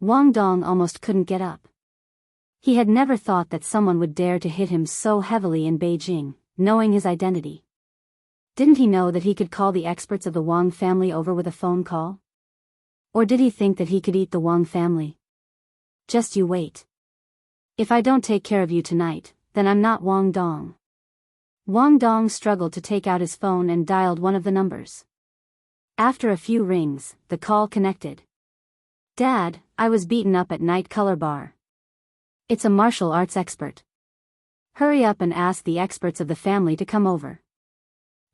A: Wang Dong almost couldn't get up. He had never thought that someone would dare to hit him so heavily in Beijing, knowing his identity. Didn't he know that he could call the experts of the Wang family over with a phone call? Or did he think that he could eat the Wang family? Just you wait. If I don't take care of you tonight, then I'm not Wang Dong. Wang Dong struggled to take out his phone and dialed one of the numbers. After a few rings, the call connected. Dad, I was beaten up at night color bar. It's a martial arts expert. Hurry up and ask the experts of the family to come over.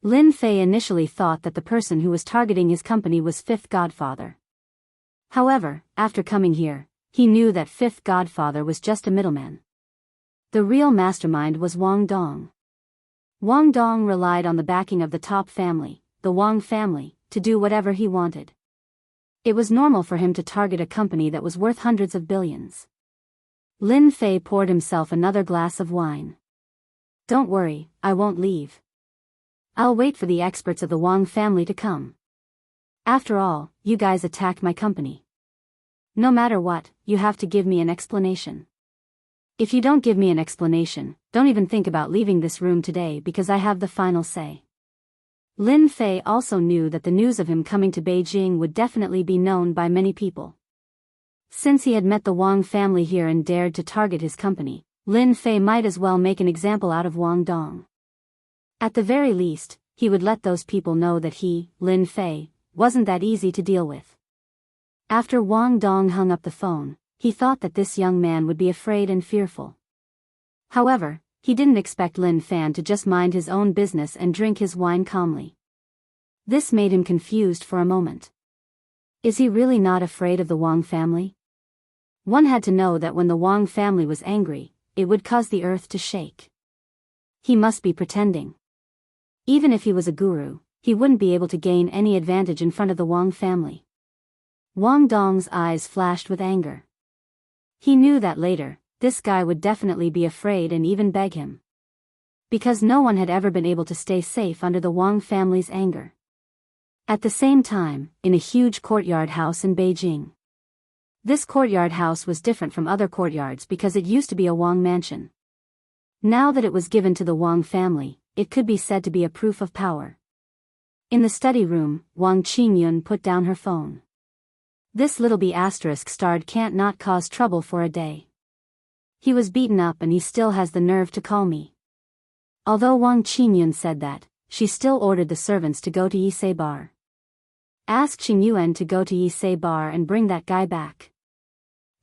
A: Lin Fei initially thought that the person who was targeting his company was Fifth Godfather. However, after coming here, he knew that Fifth Godfather was just a middleman. The real mastermind was Wang Dong. Wang Dong relied on the backing of the top family, the Wang family, to do whatever he wanted. It was normal for him to target a company that was worth hundreds of billions. Lin Fei poured himself another glass of wine. Don't worry, I won't leave. I'll wait for the experts of the Wang family to come. After all, you guys attacked my company. No matter what, you have to give me an explanation. If you don't give me an explanation, don't even think about leaving this room today because I have the final say. Lin Fei also knew that the news of him coming to Beijing would definitely be known by many people. Since he had met the Wang family here and dared to target his company, Lin Fei might as well make an example out of Wang Dong. At the very least, he would let those people know that he, Lin Fei, wasn't that easy to deal with. After Wang Dong hung up the phone, he thought that this young man would be afraid and fearful. However, he didn't expect Lin Fan to just mind his own business and drink his wine calmly. This made him confused for a moment. Is he really not afraid of the Wang family? One had to know that when the Wang family was angry, it would cause the earth to shake. He must be pretending. Even if he was a guru, he wouldn't be able to gain any advantage in front of the Wang family. Wang Dong's eyes flashed with anger. He knew that later, this guy would definitely be afraid and even beg him. Because no one had ever been able to stay safe under the Wang family's anger. At the same time, in a huge courtyard house in Beijing. This courtyard house was different from other courtyards because it used to be a Wang mansion. Now that it was given to the Wang family, it could be said to be a proof of power. In the study room, Wang Qingyun put down her phone. This little B** starred can't not cause trouble for a day. He was beaten up and he still has the nerve to call me. Although Wang Qingyun said that, she still ordered the servants to go to Yisei Bar. Ask Qing Yuan to go to Yisei Bar and bring that guy back.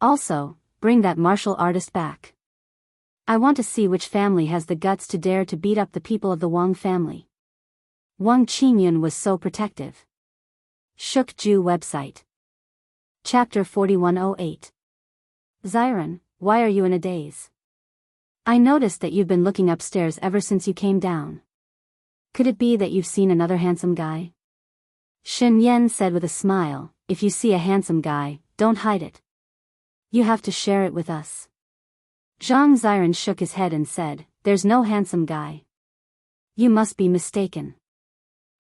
A: Also, bring that martial artist back. I want to see which family has the guts to dare to beat up the people of the Wang family. Wang Qingyun was so protective. Shukju website. Chapter 4108. Xiren, why are you in a daze? I noticed that you've been looking upstairs ever since you came down. Could it be that you've seen another handsome guy? Shen Yan said with a smile, if you see a handsome guy, don't hide it. You have to share it with us. Zhang Xiren shook his head and said, there's no handsome guy. You must be mistaken.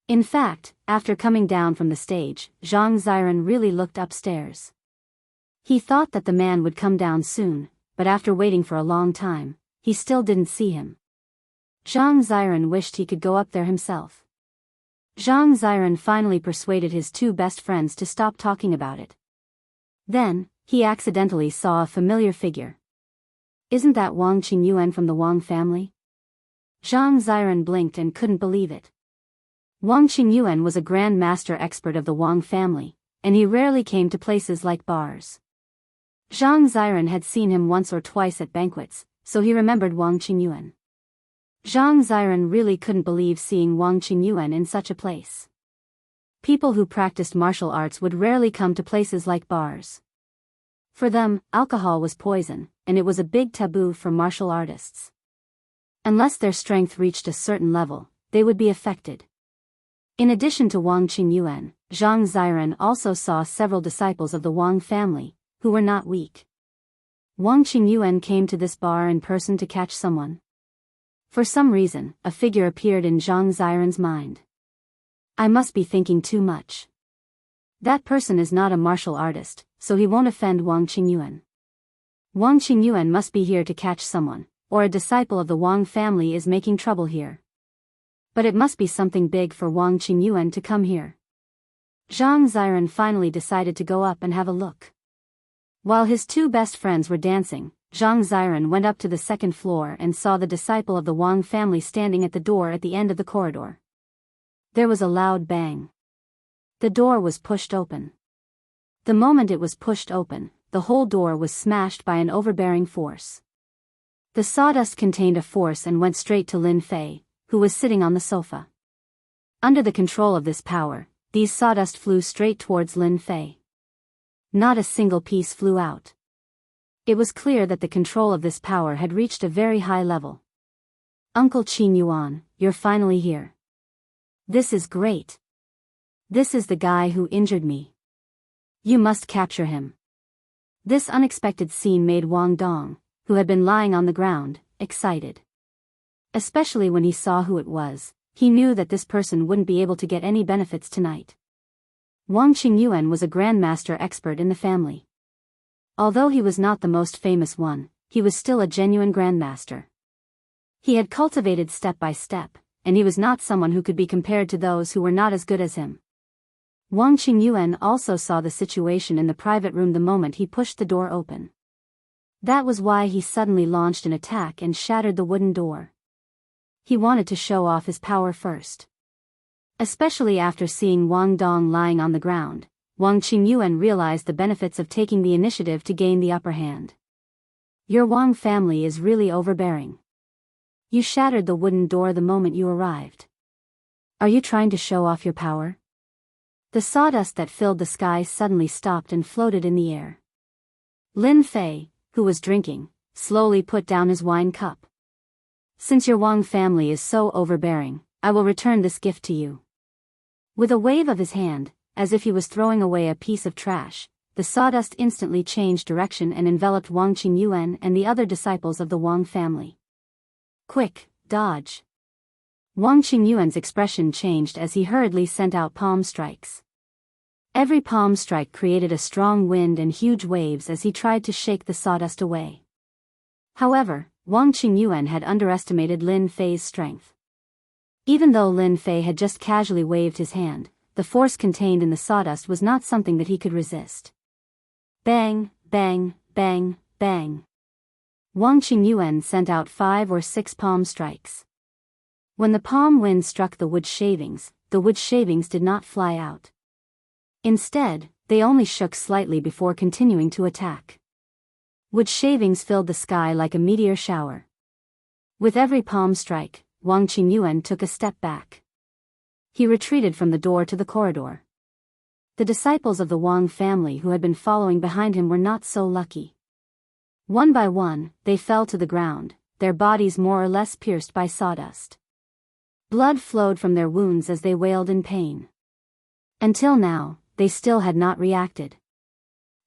A: In fact, after coming down from the stage, Zhang Xiren really looked upstairs. He thought that the man would come down soon, but after waiting for a long time, he still didn't see him. Zhang Xiren wished he could go up there himself. Zhang Xiren finally persuaded his two best friends to stop talking about it. Then, he accidentally saw a familiar figure. Isn't that Wang Qingyuan from the Wang family? Zhang Xiren blinked and couldn't believe it. Wang Qingyuan was a Grand Master expert of the Wang family, and he rarely came to places like bars. Zhang Xiren had seen him once or twice at banquets, so he remembered Wang Qingyuan. Zhang Xiren really couldn't believe seeing Wang Qingyuan in such a place. People who practiced martial arts would rarely come to places like bars. For them, alcohol was poison, and it was a big taboo for martial artists. Unless their strength reached a certain level, they would be affected. In addition to Wang Qingyuan, Zhang Xiren also saw several disciples of the Wang family, who were not weak. Wang Qingyuan came to this bar in person to catch someone. For some reason, a figure appeared in Zhang Xiren's mind. I must be thinking too much. That person is not a martial artist, so he won't offend Wang Qingyuan. Wang Qingyuan must be here to catch someone, or a disciple of the Wang family is making trouble here. But it must be something big for Wang Qingyuan to come here. Zhang Xiren finally decided to go up and have a look. While his two best friends were dancing, Zhang Xiren went up to the second floor and saw the disciple of the Wang family standing at the door at the end of the corridor. There was a loud bang. The door was pushed open. The moment it was pushed open, the whole door was smashed by an overbearing force. The sawdust contained a force and went straight to Lin Fei, who was sitting on the sofa. Under the control of this power, these sawdust flew straight towards Lin Fei. Not a single piece flew out. It was clear that the control of this power had reached a very high level. Uncle Qin Yuan, you're finally here. This is great. This is the guy who injured me. You must capture him. This unexpected scene made Wang Dong, who had been lying on the ground, excited. Especially when he saw who it was, he knew that this person wouldn't be able to get any benefits tonight. Wang Qingyuan was a grandmaster expert in the family. Although he was not the most famous one, he was still a genuine grandmaster. He had cultivated step by step, and he was not someone who could be compared to those who were not as good as him. Wang Qingyuan also saw the situation in the private room the moment he pushed the door open. That was why he suddenly launched an attack and shattered the wooden door. He wanted to show off his power first. Especially after seeing Wang Dong lying on the ground, Wang Qingyuan realized the benefits of taking the initiative to gain the upper hand. Your Wang family is really overbearing. You shattered the wooden door the moment you arrived. Are you trying to show off your power? The sawdust that filled the sky suddenly stopped and floated in the air. Lin Fei, who was drinking, slowly put down his wine cup. Since your Wang family is so overbearing, I will return this gift to you. With a wave of his hand, as if he was throwing away a piece of trash, the sawdust instantly changed direction and enveloped Wang Qingyuan and the other disciples of the Wang family. Quick, dodge. Wang Qingyuan's expression changed as he hurriedly sent out palm strikes. Every palm strike created a strong wind and huge waves as he tried to shake the sawdust away. However, Wang Qingyuan had underestimated Lin Fei's strength. Even though Lin Fei had just casually waved his hand, the force contained in the sawdust was not something that he could resist. Bang, bang, bang, bang. Wang Qingyuan sent out 5 or 6 palm strikes. When the palm wind struck the wood shavings did not fly out. Instead, they only shook slightly before continuing to attack. Wood shavings filled the sky like a meteor shower. With every palm strike, Wang Qingyuan took a step back. He retreated from the door to the corridor. The disciples of the Wang family who had been following behind him were not so lucky. One by one, they fell to the ground, their bodies more or less pierced by sawdust. Blood flowed from their wounds as they wailed in pain. Until now, they still had not reacted.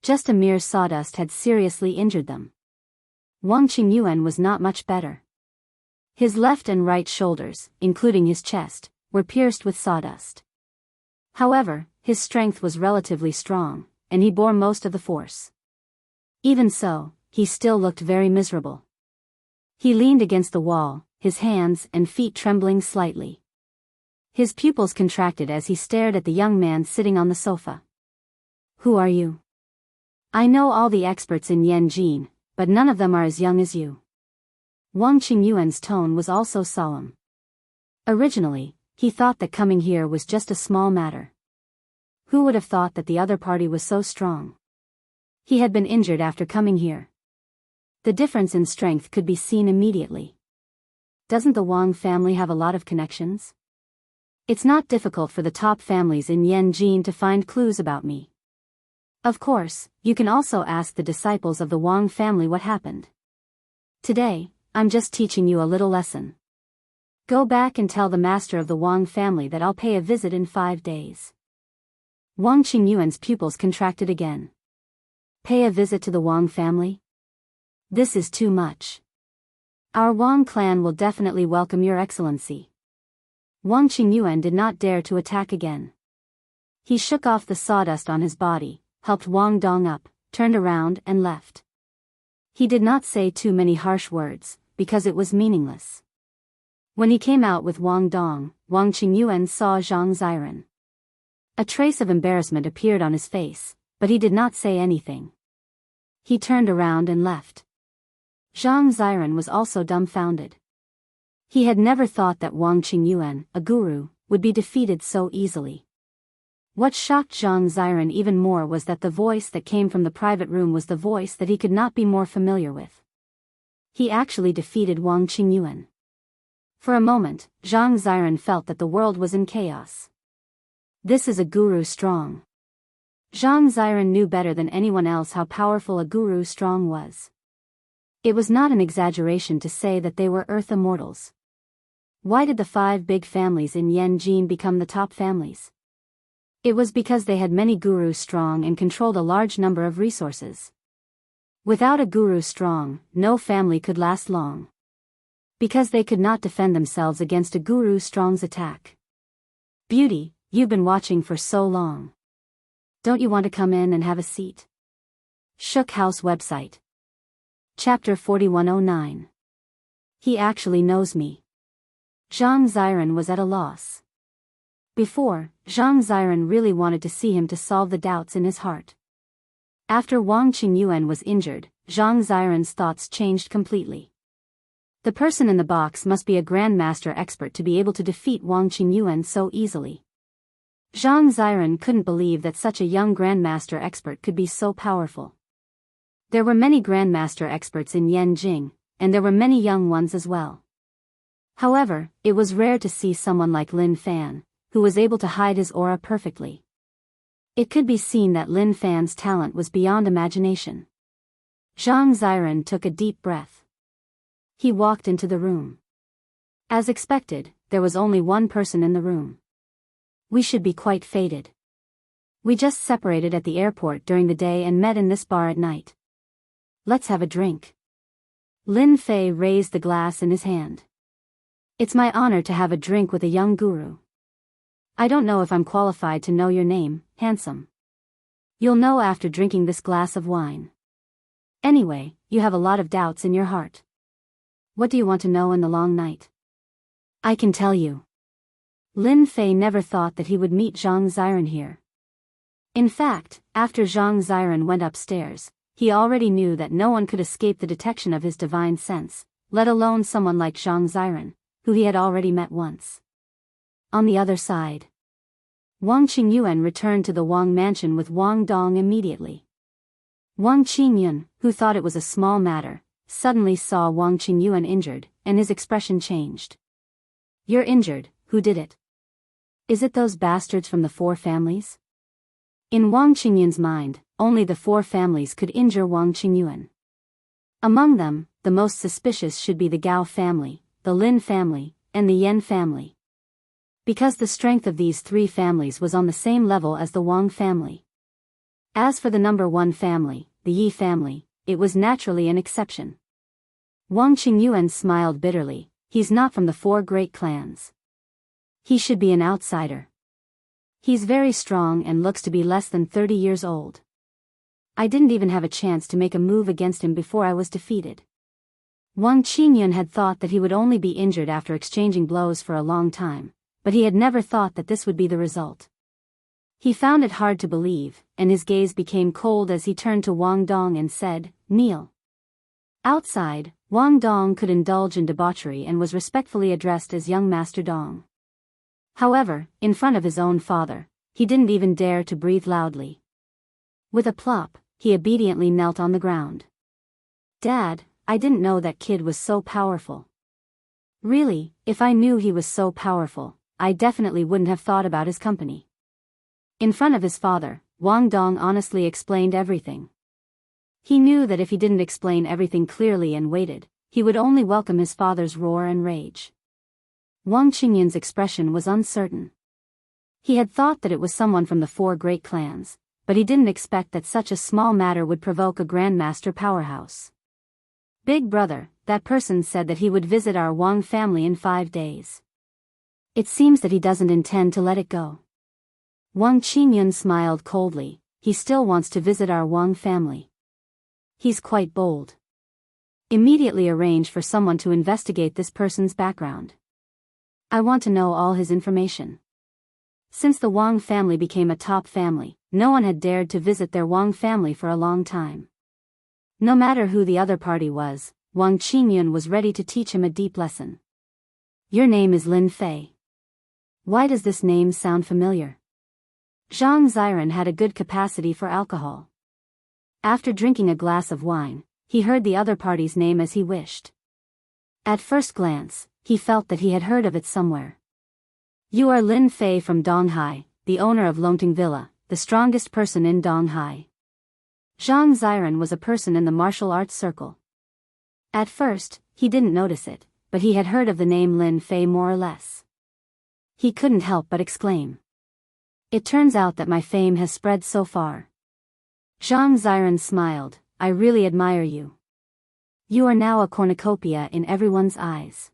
A: Just a mere sawdust had seriously injured them. Wang Qingyuan was not much better. His left and right shoulders, including his chest, were pierced with sawdust. However, his strength was relatively strong, and he bore most of the force. Even so, he still looked very miserable. He leaned against the wall, his hands and feet trembling slightly. His pupils contracted as he stared at the young man sitting on the sofa. Who are you? I know all the experts in Yanjin, but none of them are as young as you. Wang Qingyuan's tone was also solemn. Originally, he thought that coming here was just a small matter. Who would have thought that the other party was so strong? He had been injured after coming here. The difference in strength could be seen immediately. Doesn't the Wang family have a lot of connections? It's not difficult for the top families in Yanjin to find clues about me. Of course, you can also ask the disciples of the Wang family what happened. Today, I'm just teaching you a little lesson. Go back and tell the master of the Wang family that I'll pay a visit in 5 days. Wang Qingyuan's pupils contracted again. Pay a visit to the Wang family? This is too much. Our Wang clan will definitely welcome your excellency. Wang Qingyuan did not dare to attack again. He shook off the sawdust on his body, helped Wang Dong up, turned around and left. He did not say too many harsh words, because it was meaningless. When he came out with Wang Dong, Wang Qingyuan saw Zhang Ziren. A trace of embarrassment appeared on his face, but he did not say anything. He turned around and left. Zhang Ziren was also dumbfounded. He had never thought that Wang Qingyuan, a guru, would be defeated so easily. What shocked Zhang Ziren even more was that the voice that came from the private room was the voice that he could not be more familiar with. He actually defeated Wang Qingyuan. For a moment, Zhang Ziren felt that the world was in chaos. This is a guru strong. Zhang Ziren knew better than anyone else how powerful a guru strong was. It was not an exaggeration to say that they were earth immortals. Why did the 5 big families in Yanjin become the top families? It was because they had many gurus strong and controlled a large number of resources. Without a guru strong, no family could last long. Because they could not defend themselves against a guru strong's attack. Beauty, you've been watching for so long. Don't you want to come in and have a seat? Shook House website. Chapter 4109. He actually knows me. Zhang Ziren was at a loss. Before, Zhang Ziren really wanted to see him to solve the doubts in his heart. After Wang Qingyuan was injured, Zhang Ziren's thoughts changed completely. The person in the box must be a grandmaster expert to be able to defeat Wang Qingyuan so easily. Zhang Ziren couldn't believe that such a young grandmaster expert could be so powerful. There were many grandmaster experts in Yanjing, and there were many young ones as well. However, it was rare to see someone like Lin Fan, who was able to hide his aura perfectly. It could be seen that Lin Fan's talent was beyond imagination. Zhang Ziren took a deep breath. He walked into the room. As expected, there was only one person in the room. We should be quite fated. We just separated at the airport during the day and met in this bar at night. Let's have a drink. Lin Fei raised the glass in his hand. It's my honor to have a drink with a young guru. I don't know if I'm qualified to know your name, handsome. You'll know after drinking this glass of wine. Anyway, you have a lot of doubts in your heart. What do you want to know in the long night? I can tell you. Lin Fei never thought that he would meet Zhang Ziren here. In fact, after Zhang Ziren went upstairs, he already knew that no one could escape the detection of his divine sense, let alone someone like Zhang Ziren, who he had already met once. On the other side, Wang Qingyuan returned to the Wang mansion with Wang Dong immediately. Wang Qingyuan, who thought it was a small matter, suddenly saw Wang Qingyuan injured, and his expression changed. You're injured, who did it? Is it those bastards from the four families? In Wang Qingyuan's mind, only the four families could injure Wang Qingyuan. Among them, the most suspicious should be the Gao family, the Lin family, and the Yan family. Because the strength of these three families was on the same level as the Wang family. As for the number one family, the Yi family, it was naturally an exception. Wang Qingyuan smiled bitterly. He's not from the four great clans. He should be an outsider. He's very strong and looks to be less than 30 years old. I didn't even have a chance to make a move against him before I was defeated. Wang Qingyuan had thought that he would only be injured after exchanging blows for a long time, but he had never thought that this would be the result. He found it hard to believe, and his gaze became cold as he turned to Wang Dong and said, "Kneel." Outside, Wang Dong could indulge in debauchery and was respectfully addressed as young Master Dong. However, in front of his own father, he didn't even dare to breathe loudly. With a plop, he obediently knelt on the ground. Dad, I didn't know that kid was so powerful. Really, if I knew he was so powerful, I definitely wouldn't have thought about his company. In front of his father, Wang Dong honestly explained everything. He knew that if he didn't explain everything clearly and waited, he would only welcome his father's roar and rage. Wang Qingyuan's expression was uncertain. He had thought that it was someone from the four great clans, but he didn't expect that such a small matter would provoke a grandmaster powerhouse. Big brother, that person said that he would visit our Wang family in 5 days. It seems that he doesn't intend to let it go. Wang Qingyuan smiled coldly. He still wants to visit our Wang family. He's quite bold. Immediately arrange for someone to investigate this person's background. I want to know all his information. Since the Wang family became a top family, no one had dared to visit their Wang family for a long time. No matter who the other party was, Wang Qingyuan was ready to teach him a deep lesson. Your name is Lin Fei. Why does this name sound familiar? Zhang Ziren had a good capacity for alcohol. After drinking a glass of wine, he heard the other party's name as he wished. At first glance, he felt that he had heard of it somewhere. You are Lin Fei from Donghai, the owner of Longting Villa, the strongest person in Donghai. Zhang Ziren was a person in the martial arts circle. At first, he didn't notice it, but he had heard of the name Lin Fei more or less. He couldn't help but exclaim. It turns out that my fame has spread so far. Zhang Ziren smiled. I really admire you. You are now a cornucopia in everyone's eyes.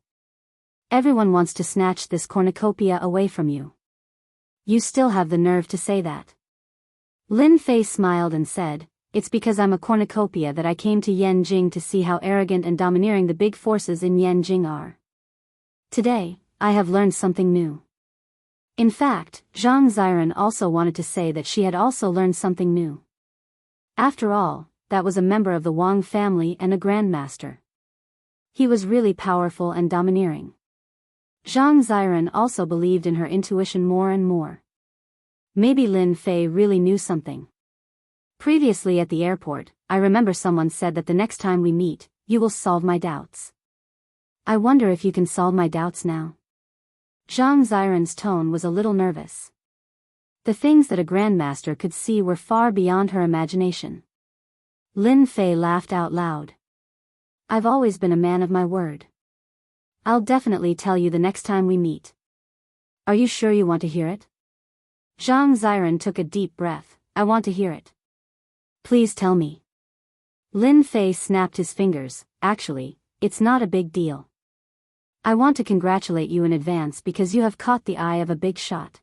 A: Everyone wants to snatch this cornucopia away from you. You still have the nerve to say that. Lin Fei smiled and said, it's because I'm a cornucopia that I came to Yanjing to see how arrogant and domineering the big forces in Yanjing are. Today, I have learned something new. In fact, Zhang Ziren also wanted to say that she had also learned something new. After all, that was a member of the Wang family and a grandmaster. He was really powerful and domineering. Zhang Ziren also believed in her intuition more and more. Maybe Lin Fei really knew something. Previously at the airport, I remember someone said that the next time we meet, you will solve my doubts. I wonder if you can solve my doubts now. Zhang Ziren's tone was a little nervous. The things that a grandmaster could see were far beyond her imagination. Lin Fei laughed out loud. I've always been a man of my word. I'll definitely tell you the next time we meet. Are you sure you want to hear it? Zhang Ziren took a deep breath. I want to hear it. Please tell me. Lin Fei snapped his fingers. Actually, it's not a big deal. I want to congratulate you in advance because you have caught the eye of a big shot.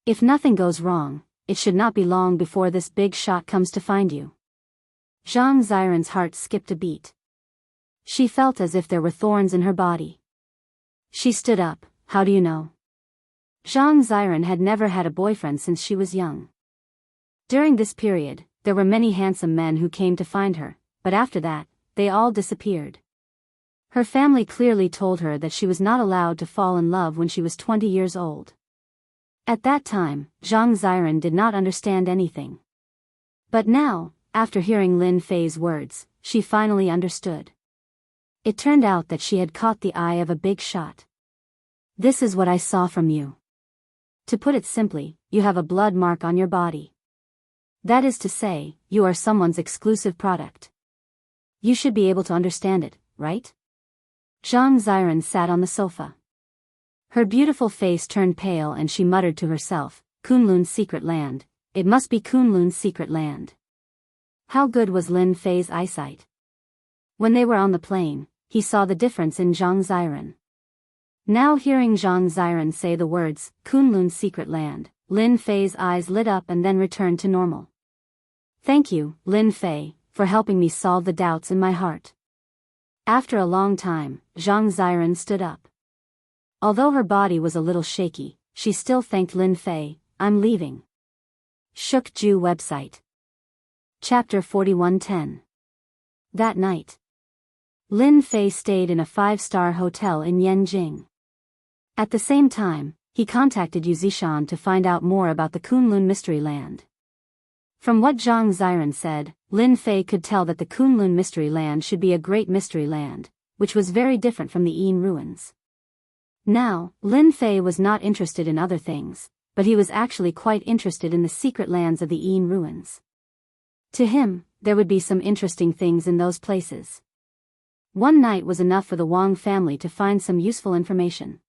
A: If nothing goes wrong, it should not be long before this big shot comes to find you. Zhang Ziren's heart skipped a beat. She felt as if there were thorns in her body. She stood up. How do you know? Zhang Ziren had never had a boyfriend since she was young. During this period, there were many handsome men who came to find her, but after that, they all disappeared. Her family clearly told her that she was not allowed to fall in love when she was 20 years old. At that time, Zhang Ziren did not understand anything. But now, after hearing Lin Fei's words, she finally understood. It turned out that she had caught the eye of a big shot. This is what I saw from you. To put it simply, you have a blood mark on your body. That is to say, you are someone's exclusive product. You should be able to understand it, right? Zhang Ziren sat on the sofa. Her beautiful face turned pale and she muttered to herself, Kunlun's secret land. It must be Kunlun's secret land. How good was Lin Fei's eyesight? When they were on the plane, he saw the difference in Zhang Ziren. Now hearing Zhang Ziren say the words, Kunlun's secret land, Lin Fei's eyes lit up and then returned to normal. Thank you, Lin Fei, for helping me solve the doubts in my heart. After a long time, Zhang Ziren stood up. Although her body was a little shaky, she still thanked Lin Fei. I'm leaving. Shukju website. Chapter 4110. That night, Lin Fei stayed in a 5-star hotel in Yanjing. At the same time, he contacted Yu Zishan to find out more about the Kunlun Mystery Land. From what Zhang Ziren said, Lin Fei could tell that the Kunlun Mystery Land should be a great mystery land, which was very different from the Yin ruins. Now, Lin Fei was not interested in other things, but he was actually quite interested in the secret lands of the Yin ruins. To him, there would be some interesting things in those places. One night was enough for the Wang family to find some useful information.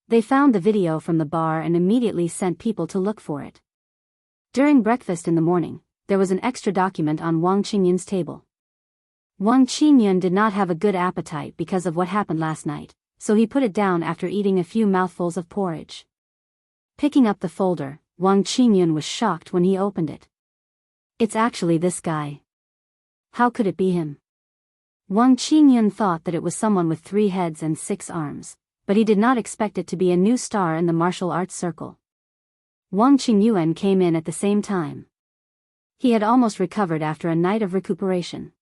A: They found the video from the bar and immediately sent people to look for it. During breakfast in the morning, there was an extra document on Wang Qingyun's table. Wang Qingyun did not have a good appetite because of what happened last night, so he put it down after eating a few mouthfuls of porridge. Picking up the folder, Wang Qingyun was shocked when he opened it. It's actually this guy. How could it be him? Wang Qingyun thought that it was someone with 3 heads and 6 arms, but he did not expect it to be a new star in the martial arts circle. Wang Qingyuan came in at the same time. He had almost recovered after a night of recuperation.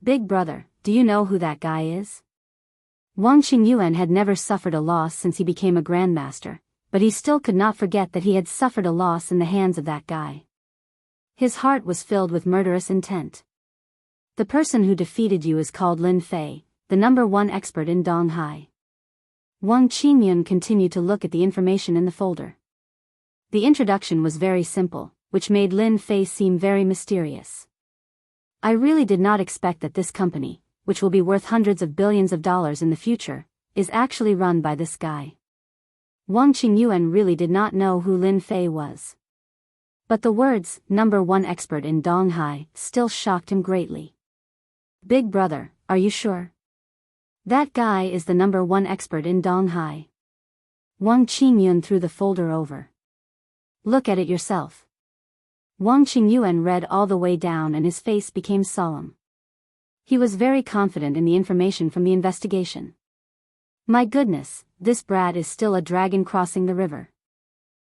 A: Big brother, do you know who that guy is? Wang Qingyuan had never suffered a loss since he became a grandmaster, but he still could not forget that he had suffered a loss in the hands of that guy. His heart was filled with murderous intent. The person who defeated you is called Lin Fei, the #1 expert in Donghai. Wang Qingyun continued to look at the information in the folder. The introduction was very simple, which made Lin Fei seem very mysterious. I really did not expect that this company, which will be worth hundreds of billions of dollars in the future, is actually run by this guy. Wang Qingyuan really did not know who Lin Fei was. But the words, #1 expert in Donghai, still shocked him greatly. Big brother, are you sure? That guy is the #1 expert in Donghai. Wang Qingyun threw the folder over. Look at it yourself. Wang Qingyuan read all the way down and his face became solemn. He was very confident in the information from the investigation. My goodness, this brat is still a dragon crossing the river.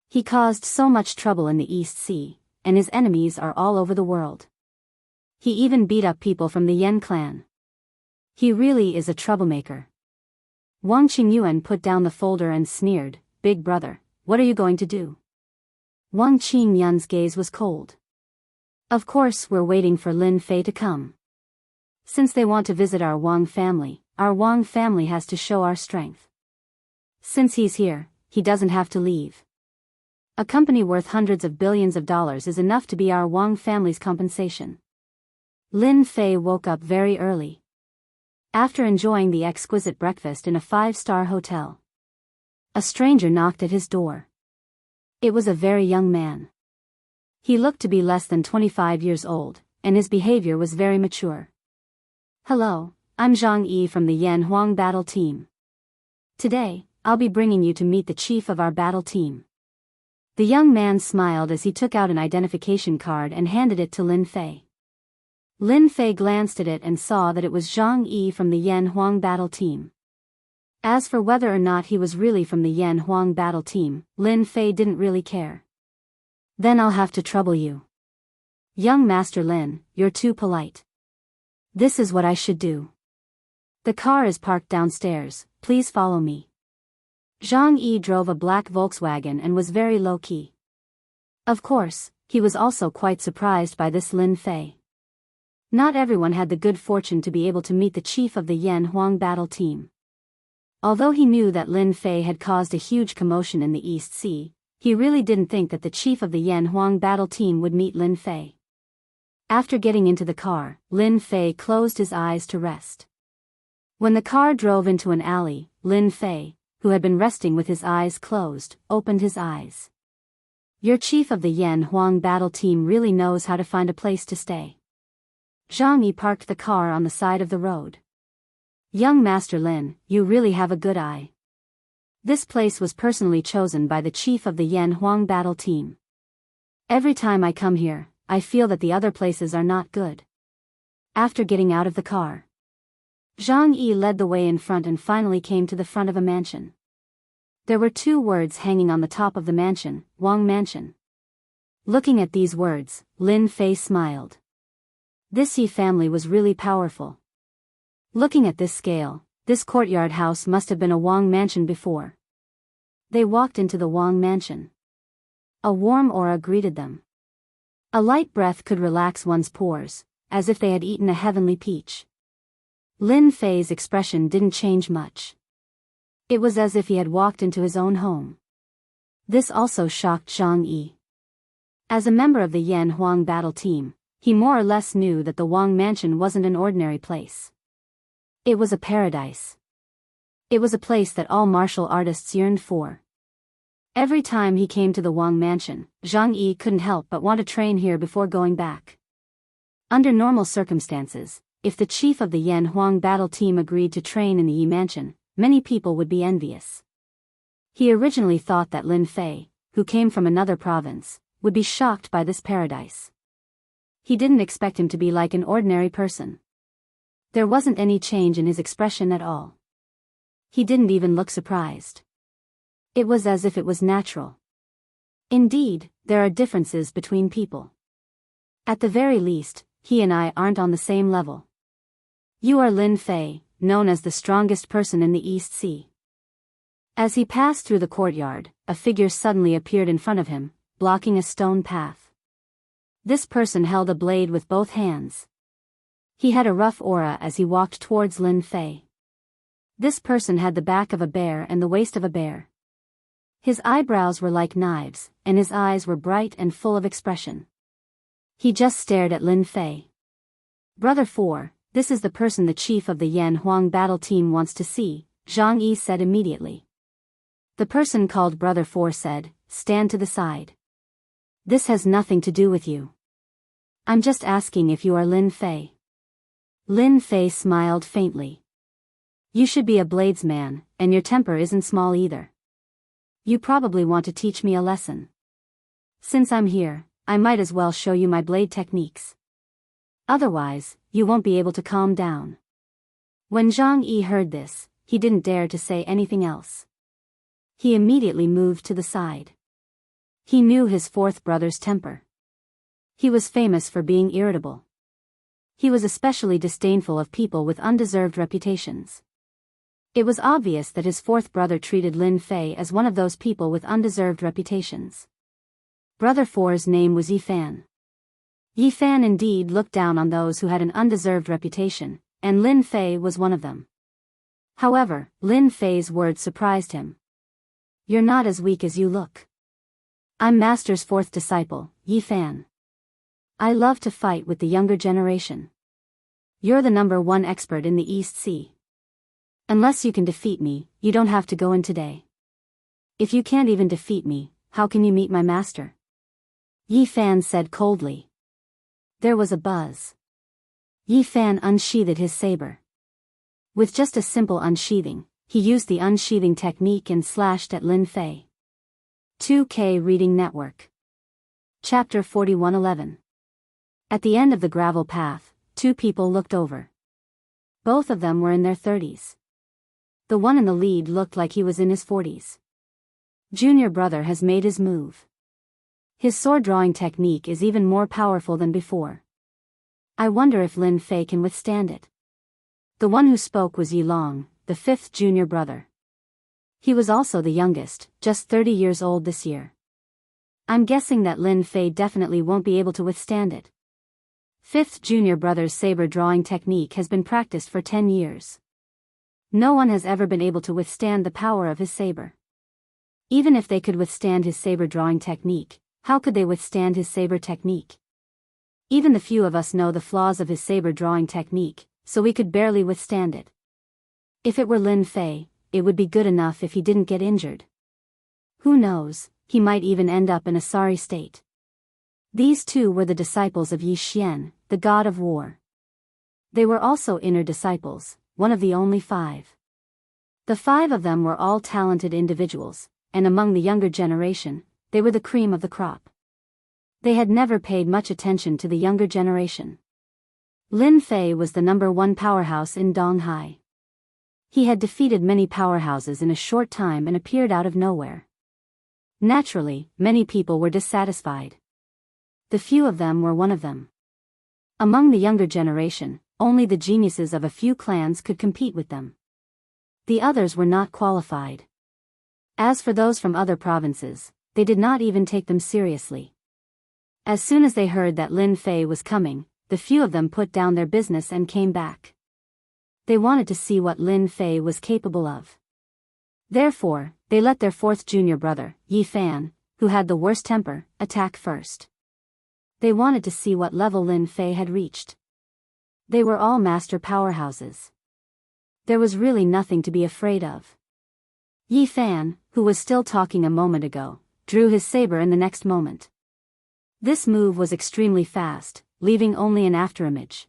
A: He caused so much trouble in the East Sea, and his enemies are all over the world. He even beat up people from the Yen clan. He really is a troublemaker. Wang Qingyuan put down the folder and sneered, "Big brother, what are you going to do?" Wang Qingyuan's gaze was cold. "Of course we're waiting for Lin Fei to come. Since they want to visit our Wang family has to show our strength. Since he's here, he doesn't have to leave. A company worth hundreds of billions of dollars is enough to be our Wang family's compensation." Lin Fei woke up very early. After enjoying the exquisite breakfast in a 5-star hotel, a stranger knocked at his door. It was a very young man. He looked to be less than 25 years old, and his behavior was very mature. "Hello, I'm Zhang Yi from the Yan Huang battle team. Today, I'll be bringing you to meet the chief of our battle team." The young man smiled as he took out an identification card and handed it to Lin Fei. Lin Fei glanced at it and saw that it was Zhang Yi from the Yan Huang battle team. As for whether or not he was really from the Yan Huang battle team, Lin Fei didn't really care. "Then I'll have to trouble you. Young Master Lin, you're too polite. This is what I should do. The car is parked downstairs, please follow me." Zhang Yi drove a black Volkswagen and was very low-key. Of course, he was also quite surprised by this Lin Fei. Not everyone had the good fortune to be able to meet the chief of the Yan Huang battle team. Although he knew that Lin Fei had caused a huge commotion in the East Sea, he really didn't think that the chief of the Yan Huang battle team would meet Lin Fei. After getting into the car, Lin Fei closed his eyes to rest. When the car drove into an alley, Lin Fei, who had been resting with his eyes closed, opened his eyes. "Your chief of the Yan Huang battle team really knows how to find a place to stay." Zhang Yi parked the car on the side of the road. "Young Master Lin, you really have a good eye. This place was personally chosen by the chief of the Yan Huang battle team. Every time I come here, I feel that the other places are not good." After getting out of the car, Zhang Yi led the way in front and finally came to the front of a mansion. There were 2 words hanging on the top of the mansion, Wang Mansion. Looking at these words, Lin Fei smiled. This Yi family was really powerful. Looking at this scale, this courtyard house must have been a Wang mansion before. They walked into the Wang mansion. A warm aura greeted them. A light breath could relax one's pores, as if they had eaten a heavenly peach. Lin Fei's expression didn't change much. It was as if he had walked into his own home. This also shocked Zhang Yi. As a member of the Yan Huang battle team, he more or less knew that the Wang mansion wasn't an ordinary place. It was a paradise. It was a place that all martial artists yearned for. Every time he came to the Wang mansion, Zhang Yi couldn't help but want to train here before going back. Under normal circumstances, if the chief of the Yan Huang battle team agreed to train in the Yi mansion, many people would be envious. He originally thought that Lin Fei, who came from another province, would be shocked by this paradise. He didn't expect him to be like an ordinary person. There wasn't any change in his expression at all. He didn't even look surprised. It was as if it was natural. Indeed, there are differences between people. At the very least, he and I aren't on the same level. You are Lin Fei, known as the strongest person in the East Sea. As he passed through the courtyard, a figure suddenly appeared in front of him, blocking a stone path. This person held a blade with both hands. He had a rough aura as he walked towards Lin Fei. This person had the back of a bear and the waist of a bear. His eyebrows were like knives, and his eyes were bright and full of expression. He just stared at Lin Fei. "Brother 4, this is the person the chief of the Yan Huang battle team wants to see," Zhang Yi said immediately. The person called Brother 4 said, "Stand to the side. This has nothing to do with you. I'm just asking if you are Lin Fei." Lin Fei smiled faintly. "You should be a bladesman, and your temper isn't small either. You probably want to teach me a lesson. Since I'm here, I might as well show you my blade techniques. Otherwise, you won't be able to calm down." When Zhang Yi heard this, he didn't dare to say anything else. He immediately moved to the side. He knew his 4th brother's temper. He was famous for being irritable. He was especially disdainful of people with undeserved reputations. It was obvious that his fourth brother treated Lin Fei as one of those people with undeserved reputations. Brother Four's name was Yi Fan. Yi Fan indeed looked down on those who had an undeserved reputation, and Lin Fei was one of them. However, Lin Fei's words surprised him. "You're not as weak as you look. I'm Master's fourth disciple, Yi Fan. I love to fight with the younger generation. You're the #1 expert in the East Sea. Unless you can defeat me, you don't have to go in today. If you can't even defeat me, how can you meet my master?" Yi Fan said coldly. There was a buzz. Yi Fan unsheathed his saber. With just a simple unsheathing, he used the unsheathing technique and slashed at Lin Fei. 2K Reading Network. Chapter 4111. At the end of the gravel path, two people looked over. Both of them were in their 30s. The one in the lead looked like he was in his 40s. Junior brother has made his move. His sword drawing technique is even more powerful than before. I wonder if Lin Fei can withstand it. The one who spoke was Yi Long, the fifth junior brother. He was also the youngest, just 30 years old this year. I'm guessing that Lin Fei definitely won't be able to withstand it. Fifth junior brother's saber drawing technique has been practiced for 10 years. No one has ever been able to withstand the power of his saber. Even if they could withstand his saber drawing technique, how could they withstand his saber technique? Even the few of us know the flaws of his saber drawing technique, so we could barely withstand it. If it were Lin Fei, it would be good enough if he didn't get injured. Who knows, he might even end up in a sorry state. These two were the disciples of Yi Xian, the god of war. They were also inner disciples, one of the only 5. The 5 of them were all talented individuals, and among the younger generation, they were the cream of the crop. They had never paid much attention to the younger generation. Lin Fei was the #1 powerhouse in Donghai. He had defeated many powerhouses in a short time and appeared out of nowhere. Naturally, many people were dissatisfied. The few of them were one of them. Among the younger generation, only the geniuses of a few clans could compete with them. The others were not qualified. As for those from other provinces, they did not even take them seriously. As soon as they heard that Lin Fei was coming, the few of them put down their business and came back. They wanted to see what Lin Fei was capable of. Therefore, they let their fourth junior brother, Yi Fan, who had the worst temper, attack first. They wanted to see what level Lin Fei had reached. They were all master powerhouses. There was really nothing to be afraid of. Yi Fan, who was still talking a moment ago, drew his saber in the next moment. This move was extremely fast, leaving only an afterimage.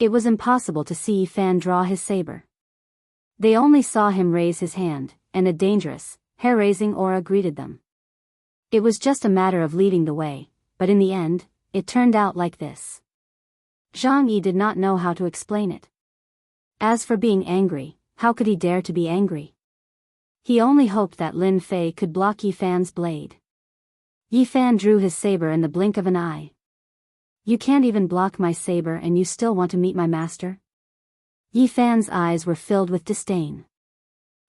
A: It was impossible to see Yi Fan draw his saber. They only saw him raise his hand, and a dangerous, hair-raising aura greeted them. It was just a matter of leading the way, but in the end, it turned out like this. Zhang Yi did not know how to explain it. As for being angry, how could he dare to be angry? He only hoped that Lin Fei could block Yi Fan's blade. Yi Fan drew his saber in the blink of an eye. You can't even block my saber and you still want to meet my master? Yi Fan's eyes were filled with disdain.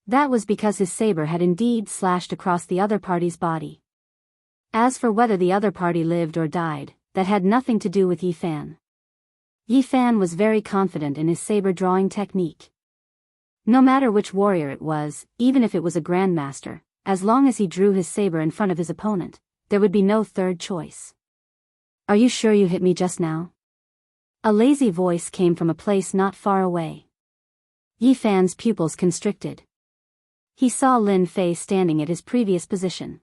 A: That was because his saber had indeed slashed across the other party's body. As for whether the other party lived or died, that had nothing to do with Yi Fan. Yi Fan was very confident in his saber drawing technique. No matter which warrior it was, even if it was a grandmaster, as long as he drew his saber in front of his opponent, there would be no third choice. Are you sure you hit me just now? A lazy voice came from a place not far away. Yi Fan's pupils constricted. He saw Lin Fei standing at his previous position.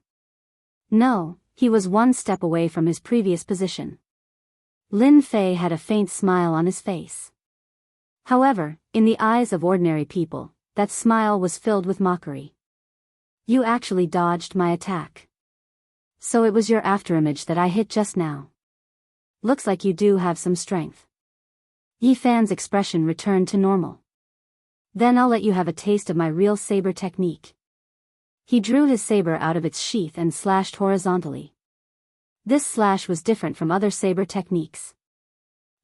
A: No, he was one step away from his previous position. Lin Fei had a faint smile on his face. However, in the eyes of ordinary people, that smile was filled with mockery. You actually dodged my attack. So it was your afterimage that I hit just now. Looks like you do have some strength. Yi Fan's expression returned to normal. Then I'll let you have a taste of my real saber technique. He drew his saber out of its sheath and slashed horizontally. This slash was different from other saber techniques.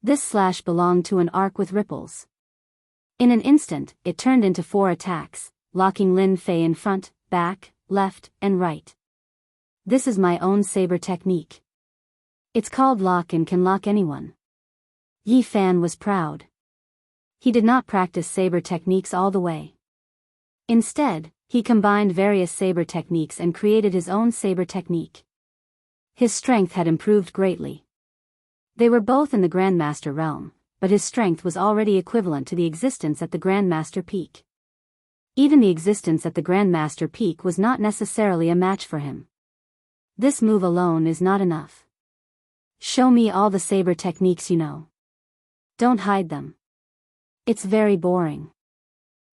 A: This slash belonged to an arc with ripples. In an instant, it turned into 4 attacks, locking Lin Fei in front, back, left, and right. This is my own saber technique. It's called lock and can lock anyone. Yi Fan was proud. He did not practice saber techniques all the way. Instead, he combined various saber techniques and created his own saber technique. His strength had improved greatly. They were both in the Grandmaster realm, but his strength was already equivalent to the existence at the Grandmaster peak. Even the existence at the Grandmaster peak was not necessarily a match for him. This move alone is not enough. Show me all the saber techniques you know. Don't hide them. It's very boring.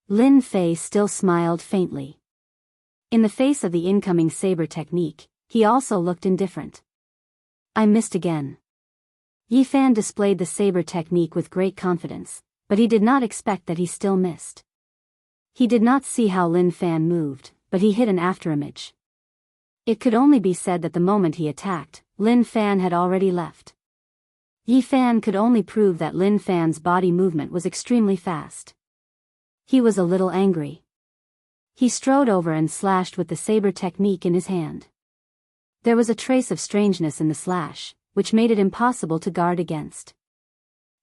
A: Lin Fei still smiled faintly. In the face of the incoming saber technique, he also looked indifferent. I missed again. Yi Fan displayed the saber technique with great confidence, but he did not expect that he still missed. He did not see how Lin Fan moved, but he hit an afterimage. It could only be said that the moment he attacked, Lin Fan had already left. Yi Fan could only prove that Lin Fan's body movement was extremely fast. He was a little angry. He strode over and slashed with the saber technique in his hand. There was a trace of strangeness in the slash, which made it impossible to guard against.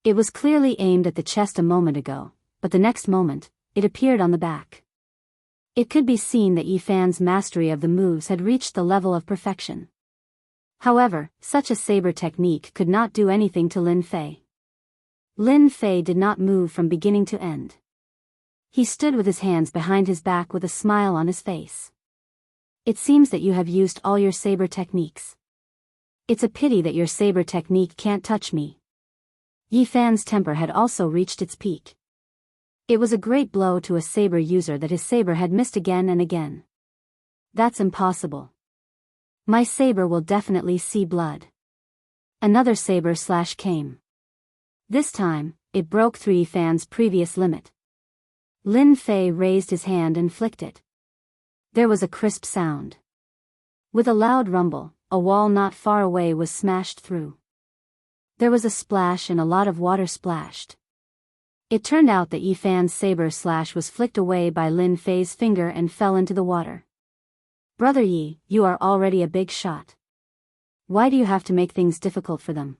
A: It was clearly aimed at the chest a moment ago, but the next moment, it appeared on the back. It could be seen that Yi Fan's mastery of the moves had reached the level of perfection. However, such a saber technique could not do anything to Lin Fei. Lin Fei did not move from beginning to end. He stood with his hands behind his back with a smile on his face. It seems that you have used all your saber techniques. It's a pity that your saber technique can't touch me. Yi Fan's temper had also reached its peak. It was a great blow to a saber user that his saber had missed again and again. That's impossible. My saber will definitely see blood. Another saber slash came. This time, it broke through Yi Fan's previous limit. Lin Fei raised his hand and flicked it. There was a crisp sound. With a loud rumble, a wall not far away was smashed through. There was a splash and a lot of water splashed. It turned out that Yi Fan's saber slash was flicked away by Lin Fei's finger and fell into the water. Brother Yi, you are already a big shot. Why do you have to make things difficult for them?